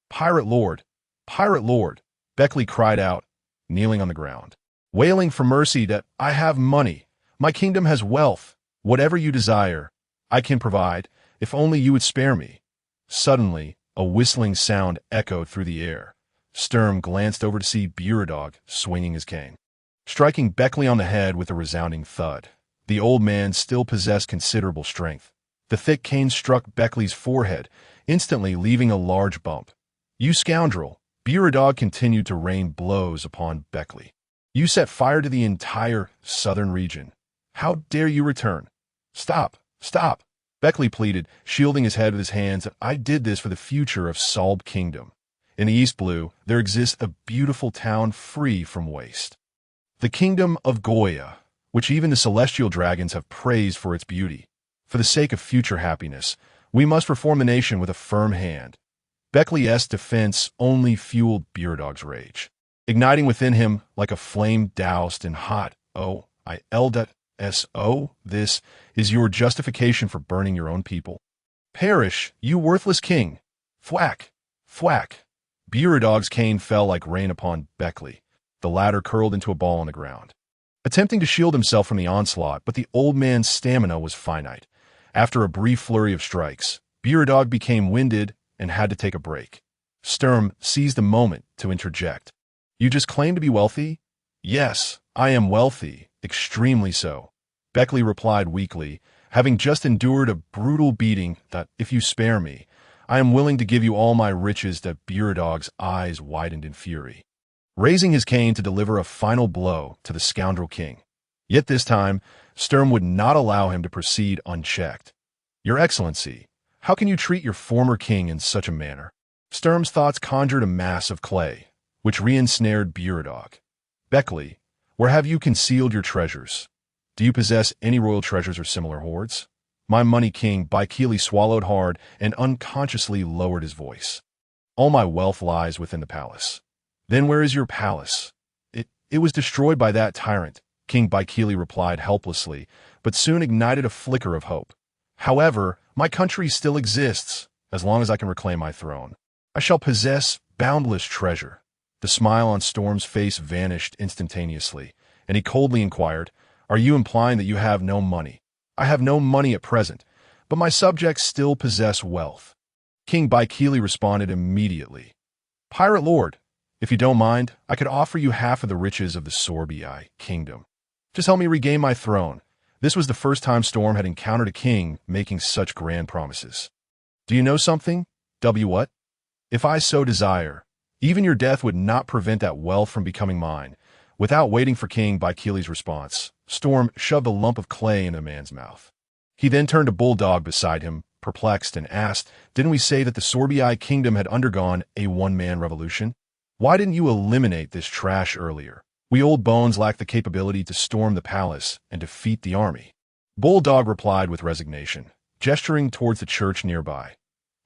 Pirate Lord! Pirate Lord! Beckley cried out, kneeling on the ground, wailing for mercy that I have money. My kingdom has wealth. Whatever you desire, I can provide, if only you would spare me. Suddenly, a whistling sound echoed through the air. Sturm glanced over to see Buradog swinging his cane, striking Beckley on the head with a resounding thud. The old man still possessed considerable strength. The thick cane struck Beckley's forehead, instantly leaving a large bump. You scoundrel! Buradog continued to rain blows upon Beckley. You set fire to the entire southern region. How dare you return? Stop! Stop! Beckley pleaded, shielding his head with his hands. I did this for the future of Sorbet Kingdom. In the East Blue, there exists a beautiful town free from waste. The kingdom of Goya, which even the celestial dragons have praised for its beauty. For the sake of future happiness, we must reform the nation with a firm hand. Beckley's defense only fueled Buradog's rage, igniting within him like a flame doused in hot oil. This is your justification for burning your own people. Perish, you worthless king! Thwack! Thwack! Buradog's cane fell like rain upon Beckley. The latter curled into a ball on the ground, attempting to shield himself from the onslaught, but the old man's stamina was finite. After a brief flurry of strikes, Buradog became winded and had to take a break. Sturm seized the moment to interject. You just claim to be wealthy? Yes, I am wealthy, extremely so. Beckley replied weakly, having just endured a brutal beating, that if you spare me, I am willing to give you all my riches. That Buradog's eyes widened in fury, raising his cane to deliver a final blow to the scoundrel king. Yet this time, Sturm would not allow him to proceed unchecked. Your Excellency, how can you treat your former king in such a manner? Sturm's thoughts conjured a mass of clay, which re-ensnared Buradog. Beckley, where have you concealed your treasures? Do you possess any royal treasures or similar hoards? My money king Baikili swallowed hard and unconsciously lowered his voice. All my wealth lies within the palace. Then where is your palace? It was destroyed by that tyrant, King Baikili replied helplessly, but soon ignited a flicker of hope. However, my country still exists. As long as I can reclaim my throne, I shall possess boundless treasure. The smile on Storm's face vanished instantaneously, and he coldly inquired, Are you implying that you have no money? I have no money at present, but my subjects still possess wealth. King Baikili responded immediately. Pirate Lord, if you don't mind, I could offer you half of the riches of the Sorbet Kingdom. Just help me regain my throne. This was the first time Storm had encountered a king making such grand promises. Do you know something? What? If I so desire, even your death would not prevent that wealth from becoming mine. Without waiting for King Baikili's response, Storm shoved a lump of clay in the man's mouth. He then turned to Bulldog beside him, perplexed, and asked, Didn't we say that the Sorbet Kingdom had undergone a one-man revolution? Why didn't you eliminate this trash earlier? We old bones lack the capability to storm the palace and defeat the army. Bulldog replied with resignation, gesturing towards the church nearby.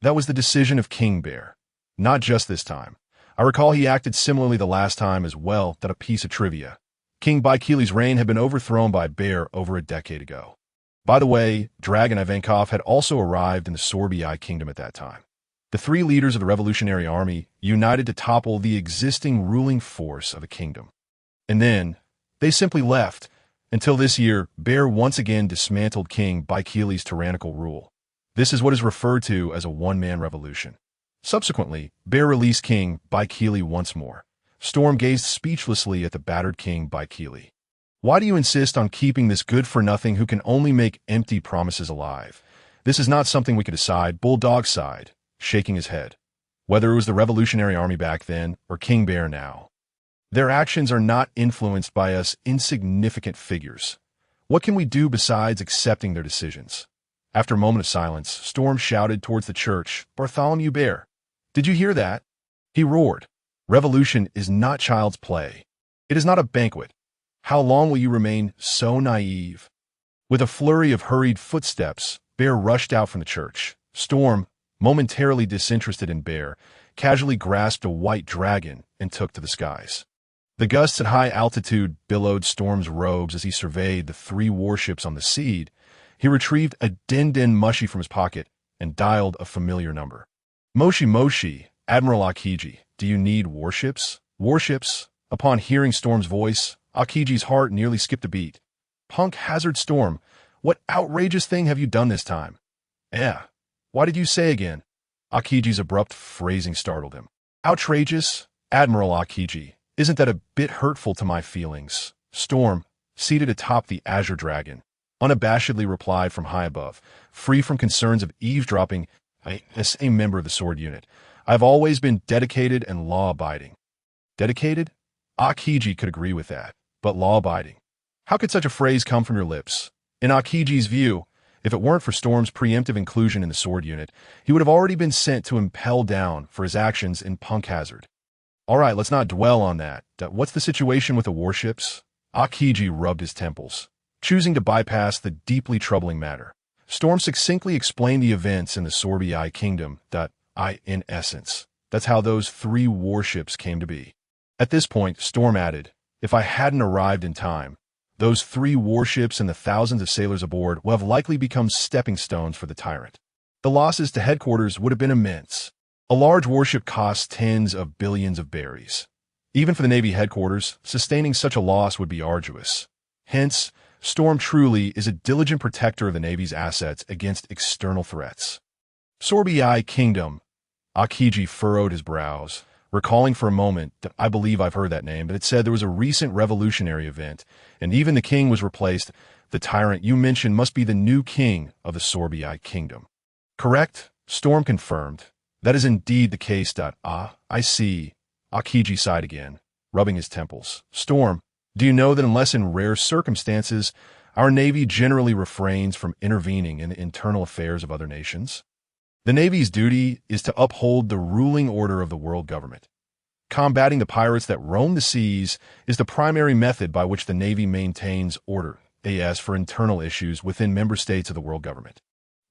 That was the decision of King Bear. Not just this time. I recall he acted similarly the last time as well. That a piece of trivia. King Baikili's reign had been overthrown by Bear over a decade ago. By the way, Dragon Ivankov had also arrived in the Sorbet Kingdom at that time. The three leaders of the revolutionary army united to topple the existing ruling force of the kingdom. And then, they simply left, until this year, Bear once again dismantled King Baikili's tyrannical rule. This is what is referred to as a one-man revolution. Subsequently, Bear released King Baikili once more. Storm gazed speechlessly at the battered King Baikili. Why do you insist on keeping this good-for-nothing who can only make empty promises alive? This is not something we could decide, Bulldog sighed, shaking his head. Whether it was the Revolutionary Army back then or King Bear now, their actions are not influenced by us insignificant figures. What can we do besides accepting their decisions? After a moment of silence, Storm shouted towards the church, Bartholomew Bear, did you hear that? He roared. Revolution is not child's play. It is not a banquet. How long will you remain so naive? With a flurry of hurried footsteps, Bear rushed out from the church. Storm, momentarily disinterested in Bear, casually grasped a white dragon and took to the skies. The gusts at high altitude billowed Storm's robes as he surveyed the three warships on the Seed. He retrieved a din-din mushy from his pocket and dialed a familiar number. Moshi Moshi, Admiral Aokiji, do you need warships? Warships? Upon hearing Storm's voice, Aokiji's heart nearly skipped a beat. Punk Hazard Storm, what outrageous thing have you done this time? Why did you say again? Aokiji's abrupt phrasing startled him. Outrageous? Admiral Aokiji, isn't that a bit hurtful to my feelings? Storm, seated atop the Azure Dragon, unabashedly replied from high above, free from concerns of eavesdropping. As a member of the sword unit, I've always been dedicated and law-abiding. Dedicated? Aokiji could agree with that, but law-abiding. How could such a phrase come from your lips? In Aokiji's view, if it weren't for Storm's preemptive inclusion in the sword unit, he would have already been sent to Impel Down for his actions in Punk Hazard. All right, let's not dwell on that. What's the situation with the warships? Aokiji rubbed his temples, choosing to bypass the deeply troubling matter. Storm succinctly explained the events in the Sorbet Kingdom. In essence, that's how those 3 warships came to be. At this point, Storm added, if I hadn't arrived in time, those 3 warships and the thousands of sailors aboard will have likely become stepping stones for the tyrant. The losses to headquarters would have been immense. A large warship costs tens of billions of berries. Even for the Navy headquarters, sustaining such a loss would be arduous. Hence, Storm truly is a diligent protector of the Navy's assets against external threats. Sorbet Kingdom. Aokiji furrowed his brows, recalling for a moment that I believe I've heard that name, but it said there was a recent revolutionary event, and even the king was replaced. The tyrant you mentioned must be the new king of the Sorbet Kingdom. Correct? Storm confirmed. That is indeed the case. I see. Aokiji sighed again, rubbing his temples. Storm, do you know that unless in rare circumstances, our Navy generally refrains from intervening in the internal affairs of other nations? The Navy's duty is to uphold the ruling order of the world government. Combating the pirates that roam the seas is the primary method by which the Navy maintains order, as for internal issues within member states of the world government.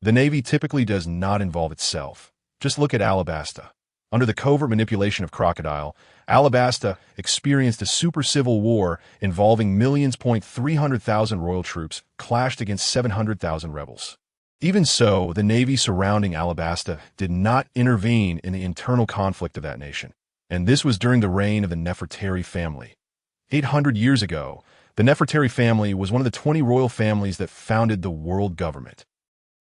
The Navy typically does not involve itself. Just look at Alabasta. Under the covert manipulation of Crocodile, Alabasta experienced a super civil war involving millions. 300,000 royal troops clashed against 700,000 rebels. Even so, the Navy surrounding Alabasta did not intervene in the internal conflict of that nation, and this was during the reign of the Nefertari family. 800 years ago, the Nefertari family was one of the 20 royal families that founded the world government.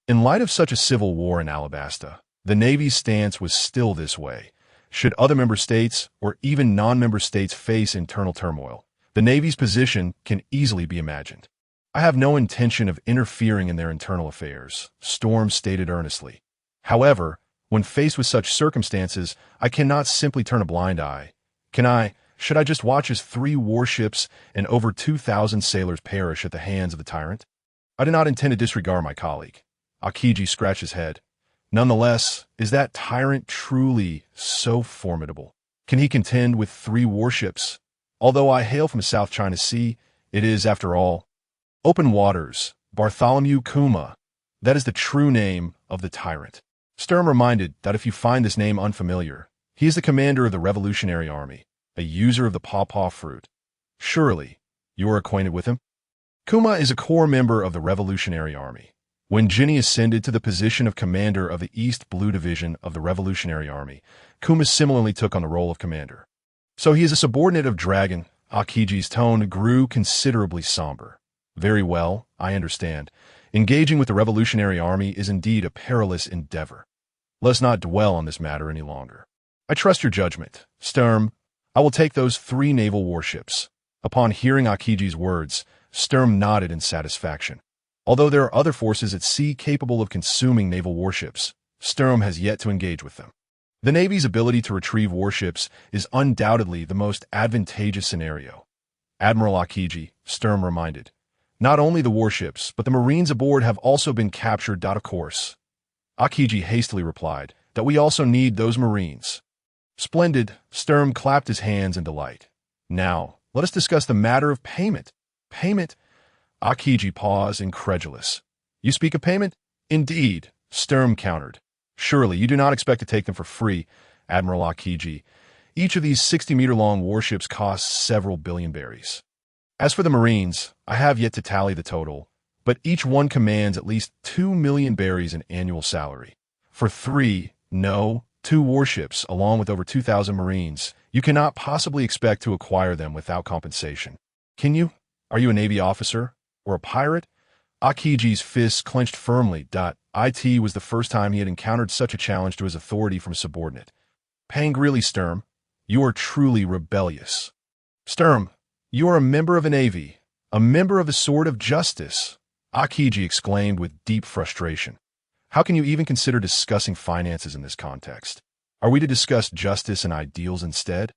In light of such a civil war in Alabasta, the Navy's stance was still this way. Should other member states or even non-member states face internal turmoil, the Navy's position can easily be imagined. I have no intention of interfering in their internal affairs, Storm stated earnestly. However, when faced with such circumstances, I cannot simply turn a blind eye. Should I just watch as 3 warships and over 2,000 sailors perish at the hands of the tyrant? I do not intend to disregard my colleague. Aokiji scratched his head. Nonetheless, is that tyrant truly so formidable? Can he contend with 3 warships? Although I hail from the South China Sea, it is, after all, open waters, Bartholomew Kuma. That is the true name of the tyrant. Sturm reminded that if you find this name unfamiliar, he is the commander of the Revolutionary Army, a user of the pawpaw fruit. Surely, you are acquainted with him? Kuma is a core member of the Revolutionary Army. When Jinny ascended to the position of commander of the East Blue Division of the Revolutionary Army, Kuma similarly took on the role of commander. So he is a subordinate of Dragon. Aokiji's tone grew considerably somber. Very well, I understand. Engaging with the Revolutionary Army is indeed a perilous endeavor. Let's not dwell on this matter any longer. I trust your judgment. Sturm, I will take those 3 naval warships. Upon hearing Aokiji's words, Sturm nodded in satisfaction. Although there are other forces at sea capable of consuming naval warships, Sturm has yet to engage with them. The Navy's ability to retrieve warships is undoubtedly the most advantageous scenario. Admiral Aokiji, Sturm reminded. Not only the warships, but the Marines aboard have also been captured. Of course. Aokiji hastily replied that we also need those Marines. Splendid, Sturm clapped his hands in delight. Now, let us discuss the matter of payment. Payment? Aokiji paused, incredulous. You speak of payment? Indeed, Sturm countered. Surely you do not expect to take them for free, Admiral Aokiji. Each of these 60-meter-long warships costs several billion berries. As for the Marines, I have yet to tally the total, but each one commands at least 2 million berries in annual salary. For 3, no, 2 warships, along with over 2,000 Marines. You cannot possibly expect to acquire them without compensation. Can you? Are you a Navy officer? Or a pirate? Aokiji's fists clenched firmly. It was the first time he had encountered such a challenge to his authority from a subordinate. Really, Sturm, you are truly rebellious. Sturm, you are a member of a navy, a member of the Sword of Justice, Aokiji exclaimed with deep frustration. How can you even consider discussing finances in this context? Are we to discuss justice and ideals instead?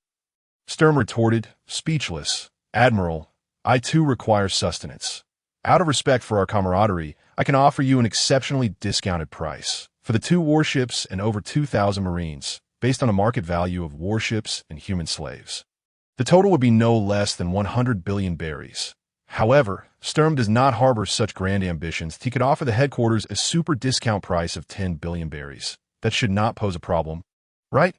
Sturm retorted, speechless. Admiral, I too require sustenance. Out of respect for our camaraderie, I can offer you an exceptionally discounted price for the 2 warships and over 2,000 Marines, based on a market value of warships and human slaves. The total would be no less than 100 billion berries. However, Sturm does not harbor such grand ambitions. He could offer the headquarters a super discount price of 10 billion berries. That should not pose a problem, right?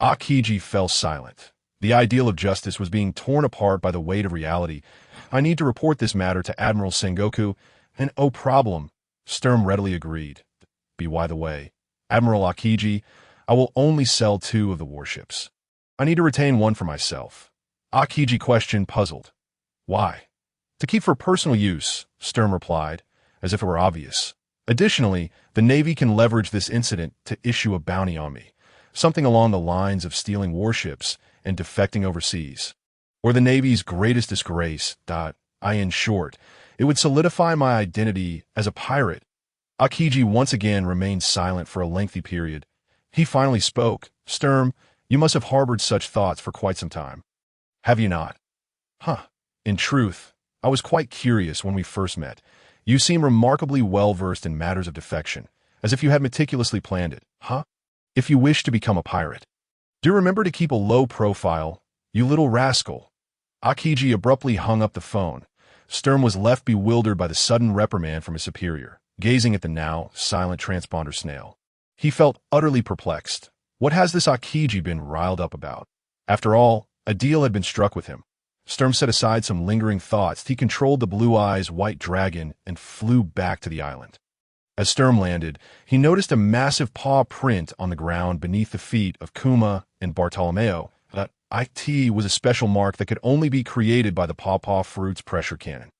Aokiji fell silent. The ideal of justice was being torn apart by the weight of reality. I need to report this matter to Admiral Sengoku, and oh problem, Sturm readily agreed. By the way, Admiral Aokiji, I will only sell 2 of the warships. I need to retain 1 for myself. Aokiji questioned, puzzled. Why? To keep for personal use, Sturm replied, as if it were obvious. Additionally, the Navy can leverage this incident to issue a bounty on me, something along the lines of stealing warships and defecting overseas. Or the Navy's greatest disgrace. In short, it would solidify my identity as a pirate. Aokiji once again remained silent for a lengthy period. He finally spoke. Sturm, you must have harbored such thoughts for quite some time. Have you not? In truth, I was quite curious when we first met. You seem remarkably well-versed in matters of defection, as if you had meticulously planned it. If you wish to become a pirate, do remember to keep a low profile, you little rascal. Aokiji abruptly hung up the phone. Sturm was left bewildered by the sudden reprimand from his superior, gazing at the now silent transponder snail. He felt utterly perplexed. What has this Aokiji been riled up about? After all, a deal had been struck with him. Sturm set aside some lingering thoughts. He controlled the Blue Eyes white dragon and flew back to the island. As Sturm landed, he noticed a massive paw print on the ground beneath the feet of Kuma and Bartolomeo. That IT was a special mark that could only be created by the Pawpaw Fruit's pressure cannon.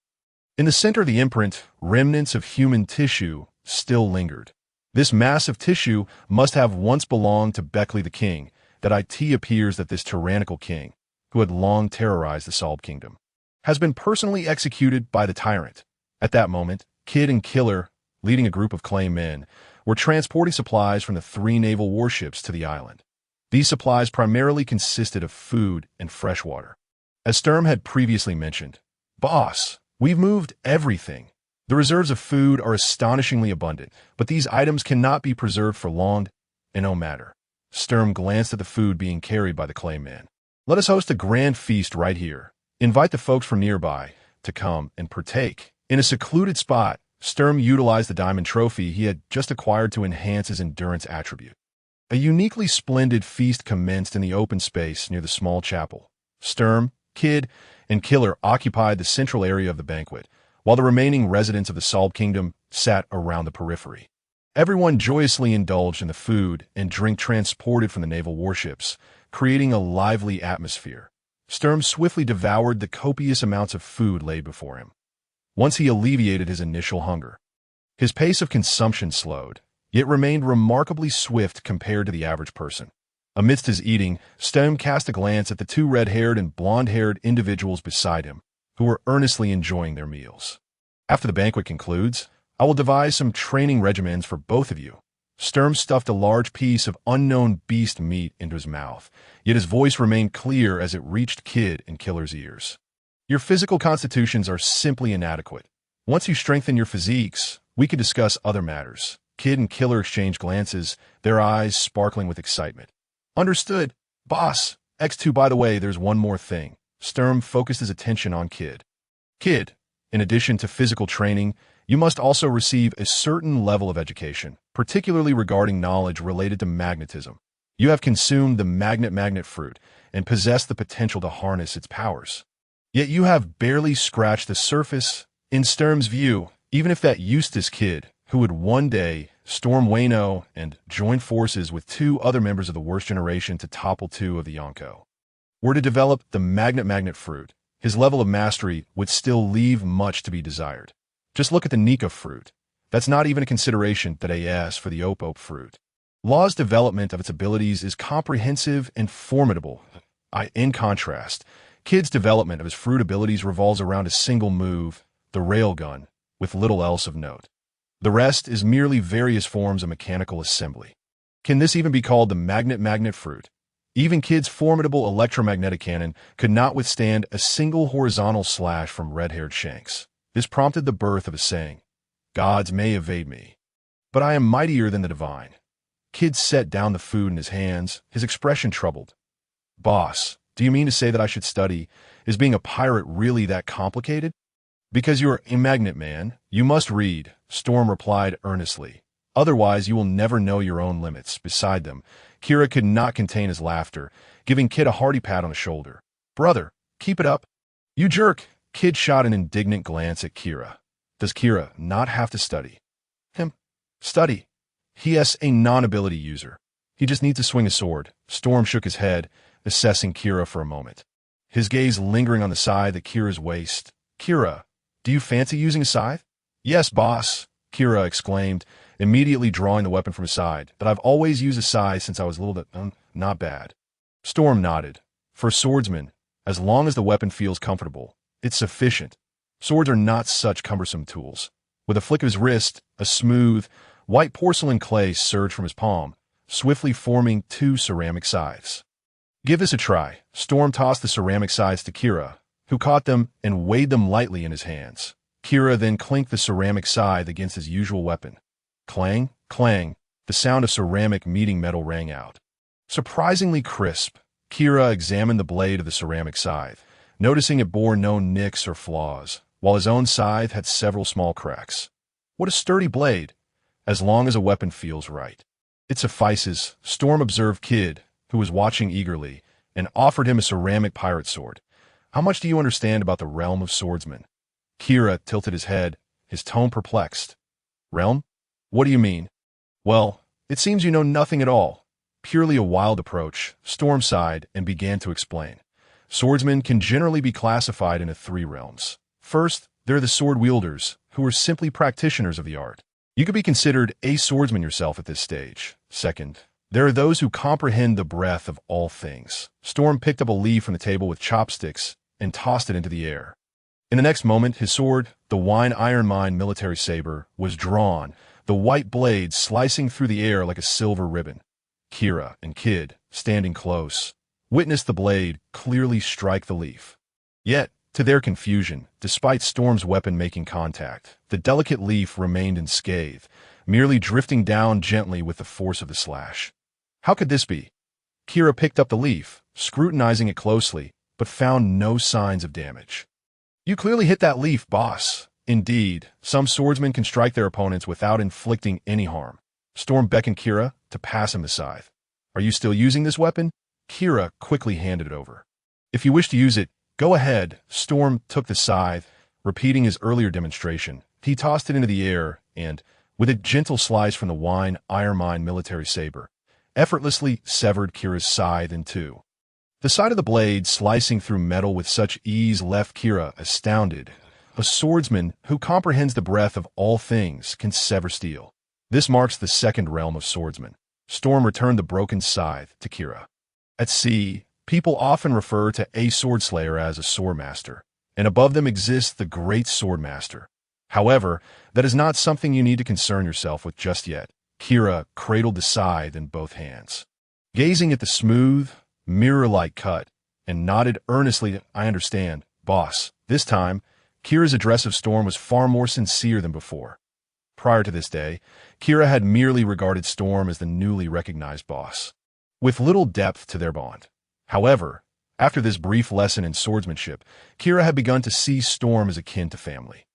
In the center of the imprint, remnants of human tissue still lingered. This mass of tissue must have once belonged to Beckley the King. That IT appears that this tyrannical king, who had long terrorized the Sorbet Kingdom, has been personally executed by the tyrant. At that moment, Kid and Killer, leading a group of clay men, were transporting supplies from the 3 naval warships to the island. These supplies primarily consisted of food and fresh water. As Sturm had previously mentioned, Boss, we've moved everything. The reserves of food are astonishingly abundant, but these items cannot be preserved for long, and no matter. Sturm glanced at the food being carried by the clay men. Let us host a grand feast right here. Invite the folks from nearby to come and partake. In a secluded spot, Sturm utilized the diamond trophy he had just acquired to enhance his endurance attribute. A uniquely splendid feast commenced in the open space near the small chapel. Sturm, Kid, and Killer occupied the central area of the banquet, while the remaining residents of the Sorbet Kingdom sat around the periphery. Everyone joyously indulged in the food and drink transported from the naval warships, creating a lively atmosphere. Sturm swiftly devoured the copious amounts of food laid before him. Once he alleviated his initial hunger, his pace of consumption slowed, yet remained remarkably swift compared to the average person. Amidst his eating, Sturm cast a glance at the 2 red-haired and blonde-haired individuals beside him, who were earnestly enjoying their meals. After the banquet concludes, I will devise some training regimens for both of you. Sturm stuffed a large piece of unknown beast meat into his mouth, yet his voice remained clear as it reached Kid and Killer's ears. Your physical constitutions are simply inadequate. Once you strengthen your physiques, we can discuss other matters. Kid and Killer exchanged glances, their eyes sparkling with excitement. Understood, boss. X2, by the way, there's one more thing. Sturm focused his attention on Kid. Kid, in addition to physical training, you must also receive a certain level of education, particularly regarding knowledge related to magnetism. You have consumed the magnet fruit and possess the potential to harness its powers. Yet you have barely scratched the surface. In Sturm's view, even if that Eustace kid who would one day storm Wano and join forces with two other members of the worst generation to topple two of the Yonko, were to develop the magnet fruit, his level of mastery would still leave much to be desired. Just look at the Nika fruit. That's not even a consideration that AS for the Op fruit. Law's development of its abilities is comprehensive and formidable. In contrast, Kid's development of his fruit abilities revolves around a single move, the railgun, with little else of note. The rest is merely various forms of mechanical assembly. Can this even be called the magnet fruit? Even Kid's formidable electromagnetic cannon could not withstand a single horizontal slash from red-haired Shanks. This prompted the birth of a saying, "Gods may evade me, but I am mightier than the divine." Kid set down the food in his hands, his expression troubled. "Boss, do you mean to say that I should study? Is being a pirate really that complicated?" "Because you're a magnet man, you must read," Storm replied earnestly. "Otherwise you will never know your own limits." Beside them, Kira could not contain his laughter, giving Kid a hearty pat on the shoulder. "Brother, keep it up." "You jerk!" Kid shot an indignant glance at Kira. "Does Kira not have to study?" Study? He is a non-ability user. He just needs to swing a sword." Storm shook his head, assessing Kira for a moment, his gaze lingering on the scythe at Kira's waist. "Kira, do you fancy using a scythe?" "Yes, boss," Kira exclaimed, immediately drawing the weapon from his side. "But I've always used a scythe since I was a little bit, not bad." Storm nodded. For a swordsman, as long as the weapon feels comfortable, it's sufficient. Swords are not such cumbersome tools. With a flick of his wrist, a smooth, white porcelain clay surged from his palm, swiftly forming two ceramic scythes. "Give this a try." Storm tossed the ceramic scythes to Kira, who caught them and weighed them lightly in his hands. Kira then clinked the ceramic scythe against his usual weapon. Clang, clang, the sound of ceramic meeting metal rang out. Surprisingly crisp, Kira examined the blade of the ceramic scythe, noticing it bore no nicks or flaws, while his own scythe had several small cracks. What a sturdy blade, as long as a weapon feels right. "It suffices," Storm observed Kid, who was watching eagerly, and offered him a ceramic pirate sword. "How much do you understand about the realm of swordsmen?" Kira tilted his head, his tone perplexed. "Realm? What do you mean?" "Well, it seems you know nothing at all." Purely a wild approach, Storm sighed and began to explain. Swordsmen can generally be classified into three realms. First, there are the sword wielders, who are simply practitioners of the art. You could be considered a swordsman yourself at this stage. Second, there are those who comprehend the breadth of all things. Storm picked up a leaf from the table with chopsticks and tossed it into the air. In the next moment, his sword, the Wine Iron Mine military saber, was drawn, the white blade slicing through the air like a silver ribbon. Kira and Kid, standing close, witnessed the blade clearly strike the leaf. Yet, to their confusion, despite Storm's weapon making contact, the delicate leaf remained unscathed, merely drifting down gently with the force of the slash. How could this be? Kira picked up the leaf, scrutinizing it closely, but found no signs of damage. "You clearly hit that leaf, boss." Indeed, some swordsmen can strike their opponents without inflicting any harm. Storm beckoned Kira to pass him the scythe. "Are you still using this weapon?" Kira quickly handed it over. "If you wish to use it, go ahead." Storm took the scythe, repeating his earlier demonstration. He tossed it into the air and, with a gentle slice from the Wine Iron Mine military saber, effortlessly severed Kira's scythe in two. The side of the blade slicing through metal with such ease left Kira astounded. A swordsman who comprehends the breadth of all things can sever steel. This marks the second realm of swordsmen. Storm returned the broken scythe to Kira. At sea, people often refer to a swordslayer as a swordmaster, and above them exists the great swordmaster. However, that is not something you need to concern yourself with just yet. Kira cradled the scythe in both hands, gazing at the smooth, mirror-like cut, and nodded earnestly. "I understand, boss." This time, Kira's address of Storm was far more sincere than before. Prior to this day, Kira had merely regarded Storm as the newly recognized boss, with little depth to their bond. However, after this brief lesson in swordsmanship, Kira had begun to see Storm as akin to family.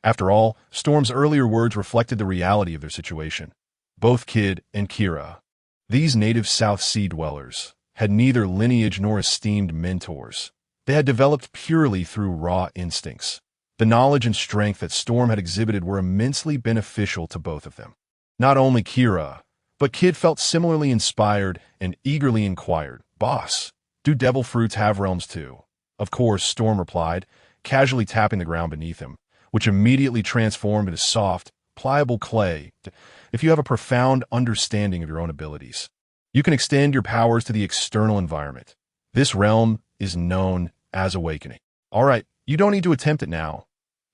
After all, Storm's earlier words reflected the reality of their situation. Both Kid and Kira, these native South Sea dwellers, had neither lineage nor esteemed mentors. They had developed purely through raw instincts. The knowledge and strength that Storm had exhibited were immensely beneficial to both of them. Not only Kira, but Kid felt similarly inspired and eagerly inquired, "Boss, do devil fruits have realms too?" "Of course," Storm replied, casually tapping the ground beneath him, which immediately transformed into soft, pliable clay. "If you have a profound understanding of your own abilities, you can extend your powers to the external environment. This realm is known as awakening." "All right, you don't need to attempt it now.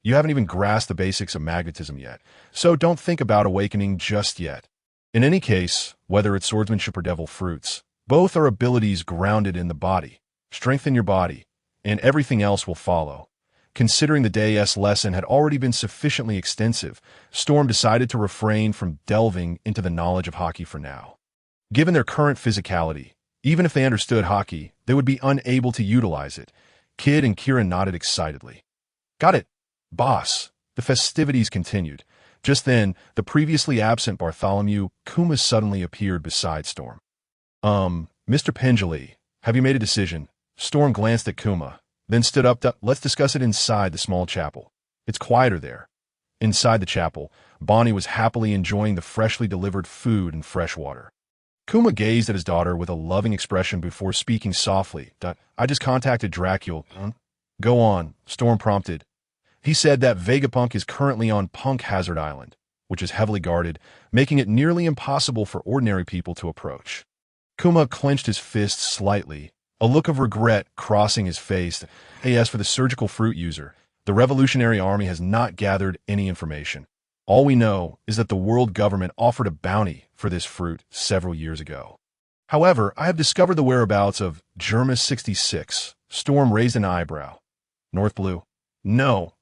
You haven't even grasped the basics of magnetism yet, so don't think about awakening just yet. In any case, whether it's swordsmanship or devil fruits, both are abilities grounded in the body. Strengthen your body, and everything else will follow." Considering the day's lesson had already been sufficiently extensive, Storm decided to refrain from delving into the knowledge of hockey for now. Given their current physicality, even if they understood hockey, they would be unable to utilize it. Kid and Kira nodded excitedly. "Got it, boss." The festivities continued. Just then, the previously absent Bartholomew Kuma suddenly appeared beside Storm. Mr. Pendley, have you made a decision?" Storm glanced at Kuma, then stood up. "Let's discuss it inside the small chapel. It's quieter there." Inside the chapel, Bonnie was happily enjoying the freshly delivered food and fresh water. Kuma gazed at his daughter with a loving expression before speaking softly. "I just contacted Dracula." "Go on," Storm prompted. "He said that Vegapunk is currently on Punk Hazard Island, which is heavily guarded, making it nearly impossible for ordinary people to approach." Kuma clenched his fist slightly, a look of regret crossing his face. "As for the surgical fruit user, the Revolutionary Army has not gathered any information. All we know is that the world government offered a bounty for this fruit several years ago. However, I have discovered the whereabouts of Germa 66. Storm raised an eyebrow. "North Blue?" "No.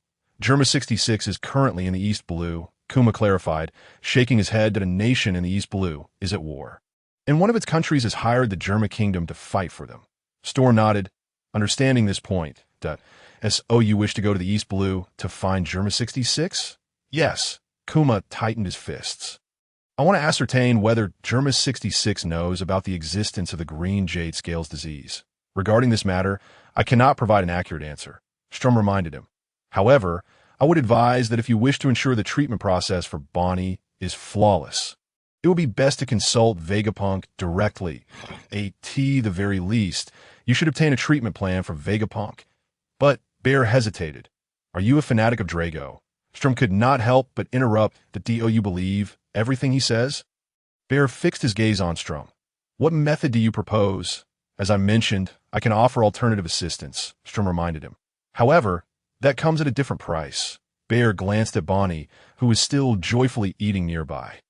Germa 66 is currently in the East Blue," Kuma clarified, shaking his head that a nation in the East Blue is at war, and one of its countries has hired the Germa Kingdom to fight for them. Storm nodded, understanding this point. "So you wish to go to the East Blue to find Germa 66? "Yes." Kuma tightened his fists. "I want to ascertain whether Germa 66 knows about the existence of the green jade scales disease. Regarding this matter, I cannot provide an accurate answer," Strum reminded him. "However, I would advise that if you wish to ensure the treatment process for Bonnie is flawless, it would be best to consult Vegapunk directly. At the very least, you should obtain a treatment plan for Vegapunk." But Bear hesitated. "Are you a fanatic of Drago?" Strum could not help but interrupt. "Do you believe everything he says?" Bear fixed his gaze on Strum. "What method do you propose?" "As I mentioned, I can offer alternative assistance," Strum reminded him. "However, that comes at a different price." Bear glanced at Bonnie, who was still joyfully eating nearby.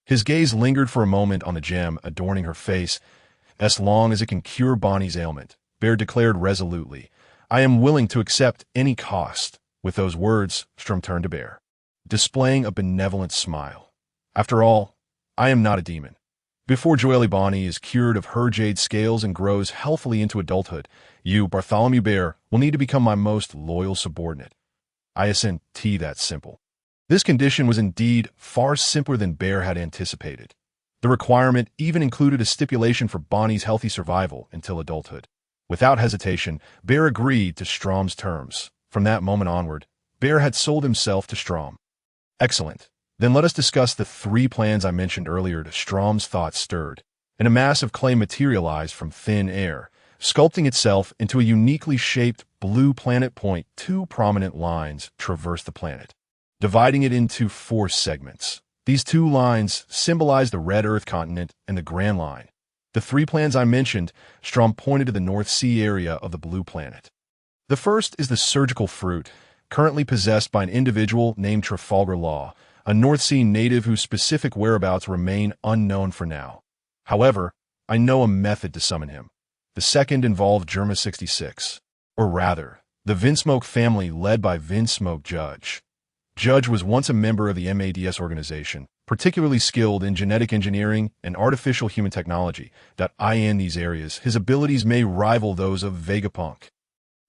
His gaze lingered for a moment on the gem adorning her face. "As long as it can cure Bonnie's ailment," Bear declared resolutely, "I am willing to accept any cost." With those words, Strum turned to Bear, displaying a benevolent smile. "After all, I am not a demon. Before Joely Bonnie is cured of her jade scales and grows healthily into adulthood, you, Bartholomew Bear, will need to become my most loyal subordinate. I assent that simple." This condition was indeed far simpler than Bear had anticipated. The requirement even included a stipulation for Bonnie's healthy survival until adulthood. Without hesitation, Bear agreed to Strom's terms. From that moment onward, Bear had sold himself to Strom. "Excellent. Then let us discuss the 3 plans I mentioned earlier." Strom's thoughts stirred, and a mass of clay materialized from thin air, sculpting itself into a uniquely shaped blue planet point. 2 prominent lines traversed the planet, dividing it into 4 segments. These 2 lines symbolize the Red Earth continent and the Grand Line. The 3 plans I mentioned, Strom pointed to the North Sea area of the blue planet. The first is the surgical fruit, currently possessed by an individual named Trafalgar Law, a North Sea native whose specific whereabouts remain unknown for now. However, I know a method to summon him. The second involved Germa 66, or rather, the Vinsmoke family led by Vinsmoke Judge. Judge was once a member of the MADS organization, particularly skilled in genetic engineering and artificial human technology. In these areas, his abilities may rival those of Vegapunk.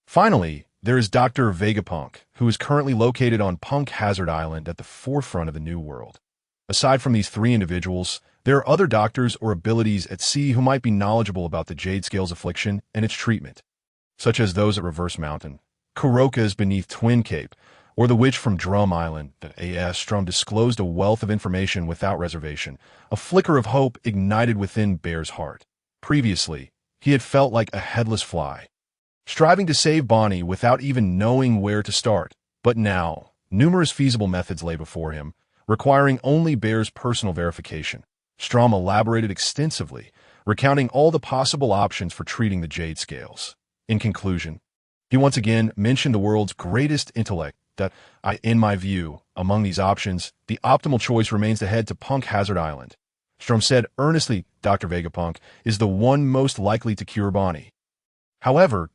Finally, there is Dr. Vegapunk, who is currently located on Punk Hazard Island at the forefront of the New World. Aside from these 3 individuals, there are other doctors or abilities at sea who might be knowledgeable about the Jade Scales affliction and its treatment, such as those at Reverse Mountain, Kuroka's beneath Twin Cape, or the witch from Drum Island. A.S. Strum disclosed a wealth of information without reservation. A flicker of hope ignited within Bear's heart. Previously, he had felt like a headless fly, striving to save Bonnie without even knowing where to start. But now, numerous feasible methods lay before him, requiring only Bear's personal verification. Strum elaborated extensively, recounting all the possible options for treating the Jade Scales. In conclusion, he once again mentioned the world's greatest intellect. In my view, among these options, the optimal choice remains to head to Punk Hazard Island. Strum said earnestly, Dr. Vegapunk is the one most likely to cure Bonnie. However,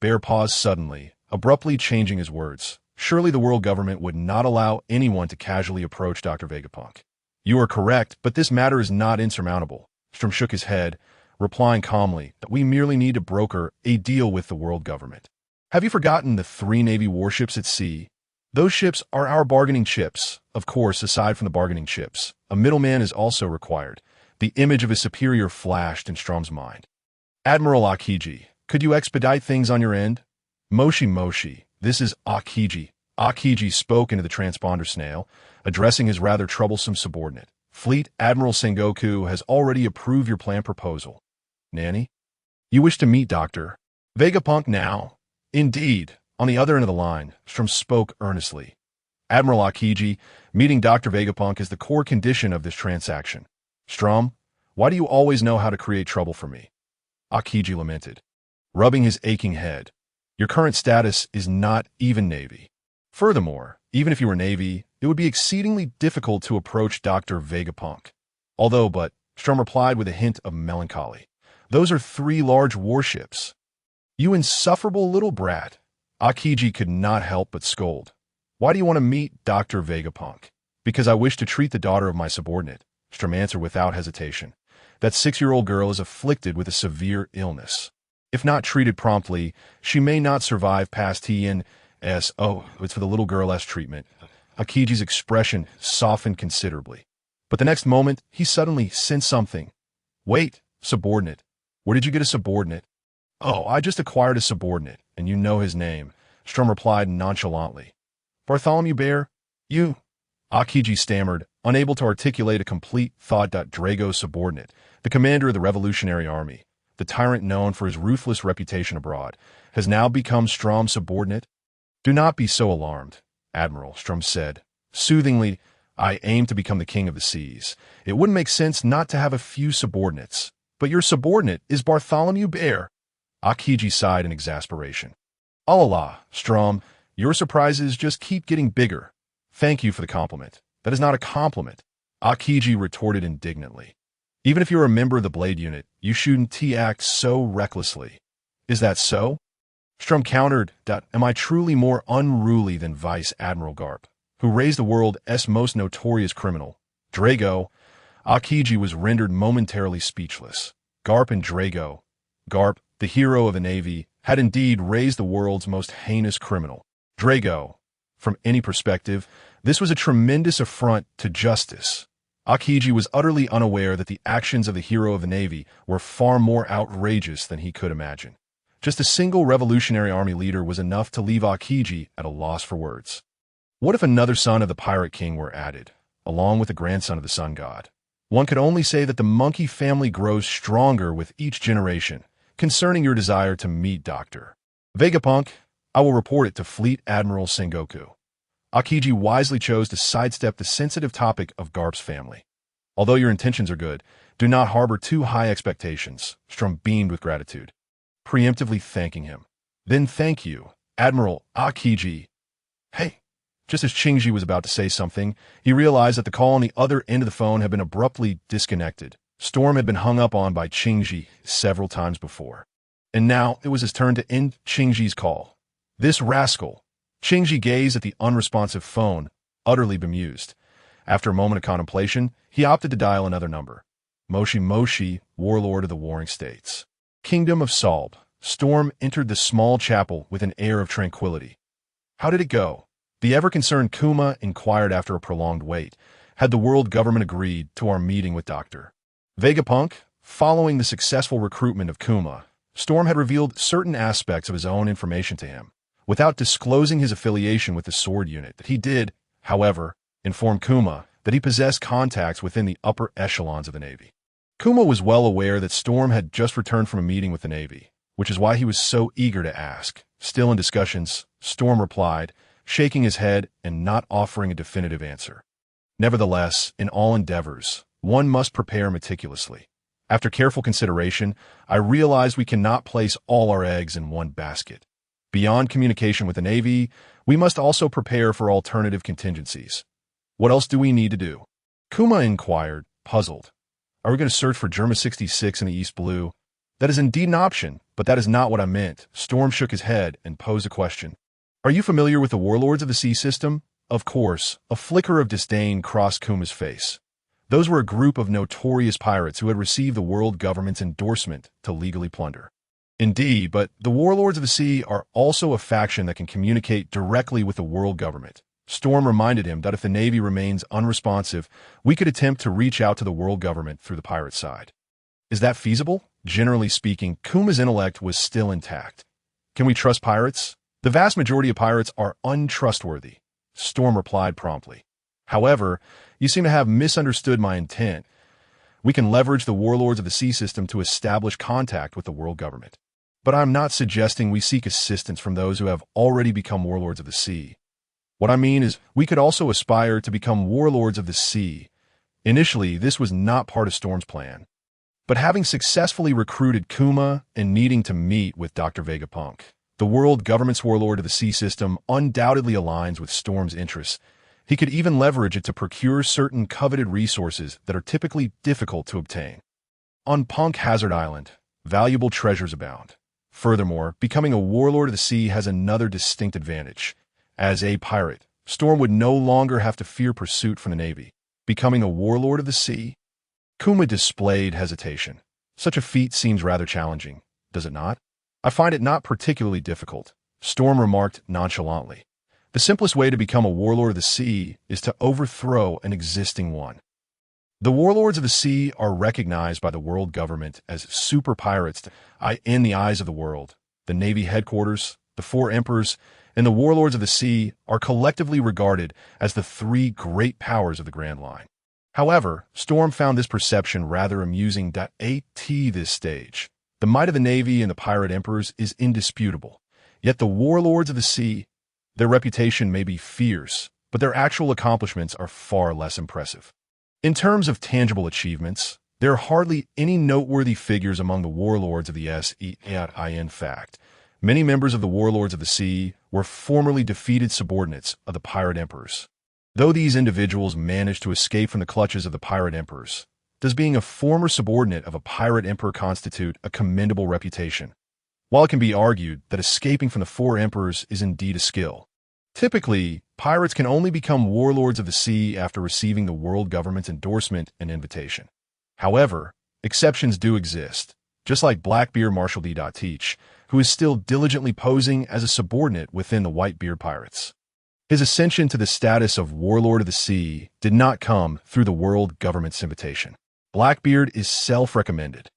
Bear paused suddenly, abruptly changing his words. Surely the world government would not allow anyone to casually approach Dr. Vegapunk. You are correct, but this matter is not insurmountable. Strum shook his head, replying calmly that we merely need to broker a deal with the world government. Have you forgotten the 3 Navy warships at sea? Those ships are our bargaining chips. Of course, aside from the bargaining chips, a middleman is also required. The image of his superior flashed in Strum's mind. Admiral Aokiji, could you expedite things on your end? Moshi, this is Aokiji. Aokiji spoke into the transponder snail, addressing his rather troublesome subordinate. Fleet Admiral Sengoku has already approved your plan proposal. Nanny? You wish to meet Dr. Vegapunk now? Indeed. On the other end of the line, Strum spoke earnestly. Admiral Aokiji, meeting Dr. Vegapunk is the core condition of this transaction. Strum, why do you always know how to create trouble for me? Aokiji lamented, rubbing his aching head. Your current status is not even Navy. Furthermore, even if you were Navy, it would be exceedingly difficult to approach Dr. Vegapunk. Strum replied with a hint of melancholy. Those are 3 large warships. You insufferable little brat. Aokiji could not help but scold. Why do you want to meet Dr. Vegapunk? Because I wish to treat the daughter of my subordinate, Strum answered without hesitation. That 6-year-old girl is afflicted with a severe illness. If not treated promptly, she may not survive past T.N.S. Oh, it's for the little girl S treatment. Aokiji's expression softened considerably. But the next moment, he suddenly sensed something. Wait, subordinate. Where did you get a subordinate? Oh, I just acquired a subordinate, and you know his name, Strum replied nonchalantly. Bartholomew Bear? You? Aokiji stammered, unable to articulate a complete thought. Drago's subordinate, the commander of the Revolutionary Army, the tyrant known for his ruthless reputation abroad, has now become Strum's subordinate? Do not be so alarmed, Admiral, Strum said. Soothingly, I aim to become the king of the seas. It wouldn't make sense not to have a few subordinates. But your subordinate is Bartholomew Bear. Aokiji sighed in exasperation. Allah, Strum, your surprises just keep getting bigger. Thank you for the compliment. That is not a compliment, Aokiji retorted indignantly. Even if you're a member of the Blade Unit, you shouldn't act so recklessly. Is that so? Strum countered, Am I truly more unruly than Vice Admiral Karp, who raised the world's most notorious criminal? Drago. Aokiji was rendered momentarily speechless. Karp, the hero of the Navy, had indeed raised the world's most heinous criminal. Drago. From any perspective, this was a tremendous affront to justice. Aokiji was utterly unaware that the actions of the hero of the Navy were far more outrageous than he could imagine. Just a single Revolutionary Army leader was enough to leave Aokiji at a loss for words. What if another son of the Pirate King were added, along with the grandson of the Sun God? One could only say that the monkey family grows stronger with each generation. Concerning your desire to meet Dr. Vegapunk, I will report it to Fleet Admiral Sengoku. Aokiji wisely chose to sidestep the sensitive topic of Karp's family. Although your intentions are good, do not harbor too high expectations. Strum beamed with gratitude, preemptively thanking him. Then thank you, Admiral Aokiji. Hey. Just as Qingji was about to say something, he realized that the call on the other end of the phone had been abruptly disconnected. Storm had been hung up on by Qingji several times before. And now it was his turn to end Qingji's call. This rascal. Qingji gazed at the unresponsive phone, utterly bemused. After a moment of contemplation, he opted to dial another number. Moshi, warlord of the Warring States. Kingdom of Solb. Storm entered the small chapel with an air of tranquility. How did it go? The ever-concerned Kuma inquired after a prolonged wait. Had the world government agreed to our meeting with Dr. Vegapunk? Following the successful recruitment of Kuma, Storm had revealed certain aspects of his own information to him. without disclosing his affiliation with the sword unit. That he did, however, inform Kuma that he possessed contacts within the upper echelons of the Navy. Kuma was well aware that Storm had just returned from a meeting with the Navy, which is why he was so eager to ask. Still in discussions, Storm replied, shaking his head and not offering a definitive answer. Nevertheless, in all endeavors, one must prepare meticulously. After careful consideration, I realized we cannot place all our eggs in one basket. Beyond communication with the Navy, we must also prepare for alternative contingencies. What else do we need to do? Kuma inquired, puzzled. Are we going to search for Germa 66 in the East Blue? That is indeed an option, but that is not what I meant. Storm shook his head and posed a question. Are you familiar with the Warlords of the Sea system? Of course, a flicker of disdain crossed Kuma's face. Those were a group of notorious pirates who had received the world government's endorsement to legally plunder. Indeed, but the Warlords of the Sea are also a faction that can communicate directly with the world government. Storm reminded him that if the Navy remains unresponsive, we could attempt to reach out to the world government through the pirate side. Is that feasible? Generally speaking, Kuma's intellect was still intact. Can we trust pirates? The vast majority of pirates are untrustworthy, Storm replied promptly. However, you seem to have misunderstood my intent. We can leverage the Warlords of the Sea system to establish contact with the world government. But I'm not suggesting we seek assistance from those who have already become Warlords of the Sea. What I mean is, we could also aspire to become Warlords of the Sea. Initially, this was not part of Storm's plan. But having successfully recruited Kuma and needing to meet with Dr. Vegapunk, the world government's Warlord of the Sea system undoubtedly aligns with Storm's interests. He could even leverage it to procure certain coveted resources that are typically difficult to obtain. On Punk Hazard Island, valuable treasures abound. Furthermore, becoming a Warlord of the Sea has another distinct advantage. As a pirate, Storm would no longer have to fear pursuit from the Navy. Becoming a Warlord of the Sea? Kuma displayed hesitation. Such a feat seems rather challenging, does it not? I find it not particularly difficult, Storm remarked nonchalantly. The simplest way to become a Warlord of the Sea is to overthrow an existing one. The Warlords of the Sea are recognized by the world government as super pirates in the eyes of the world. The Navy headquarters, the four emperors, and the Warlords of the Sea are collectively regarded as the three great powers of the Grand Line. However, Storm found this perception rather amusing. At this stage, the might of the Navy and the pirate emperors is indisputable. Yet the Warlords of the Sea, their reputation may be fierce, but their actual accomplishments are far less impressive. In terms of tangible achievements, there are hardly any noteworthy figures among the Warlords of the Sea. In fact, many members of the Warlords of the Sea were formerly defeated subordinates of the pirate emperors. Though these individuals managed to escape from the clutches of the pirate emperors, does being a former subordinate of a pirate emperor constitute a commendable reputation? While it can be argued that escaping from the four emperors is indeed a skill, typically, pirates can only become Warlords of the Sea after receiving the world government's endorsement and invitation. However, exceptions do exist, just like Blackbeard Marshal D. Teach, who is still diligently posing as a subordinate within the Whitebeard Pirates. His ascension to the status of Warlord of the Sea did not come through the world government's invitation. Blackbeard is self-recommended.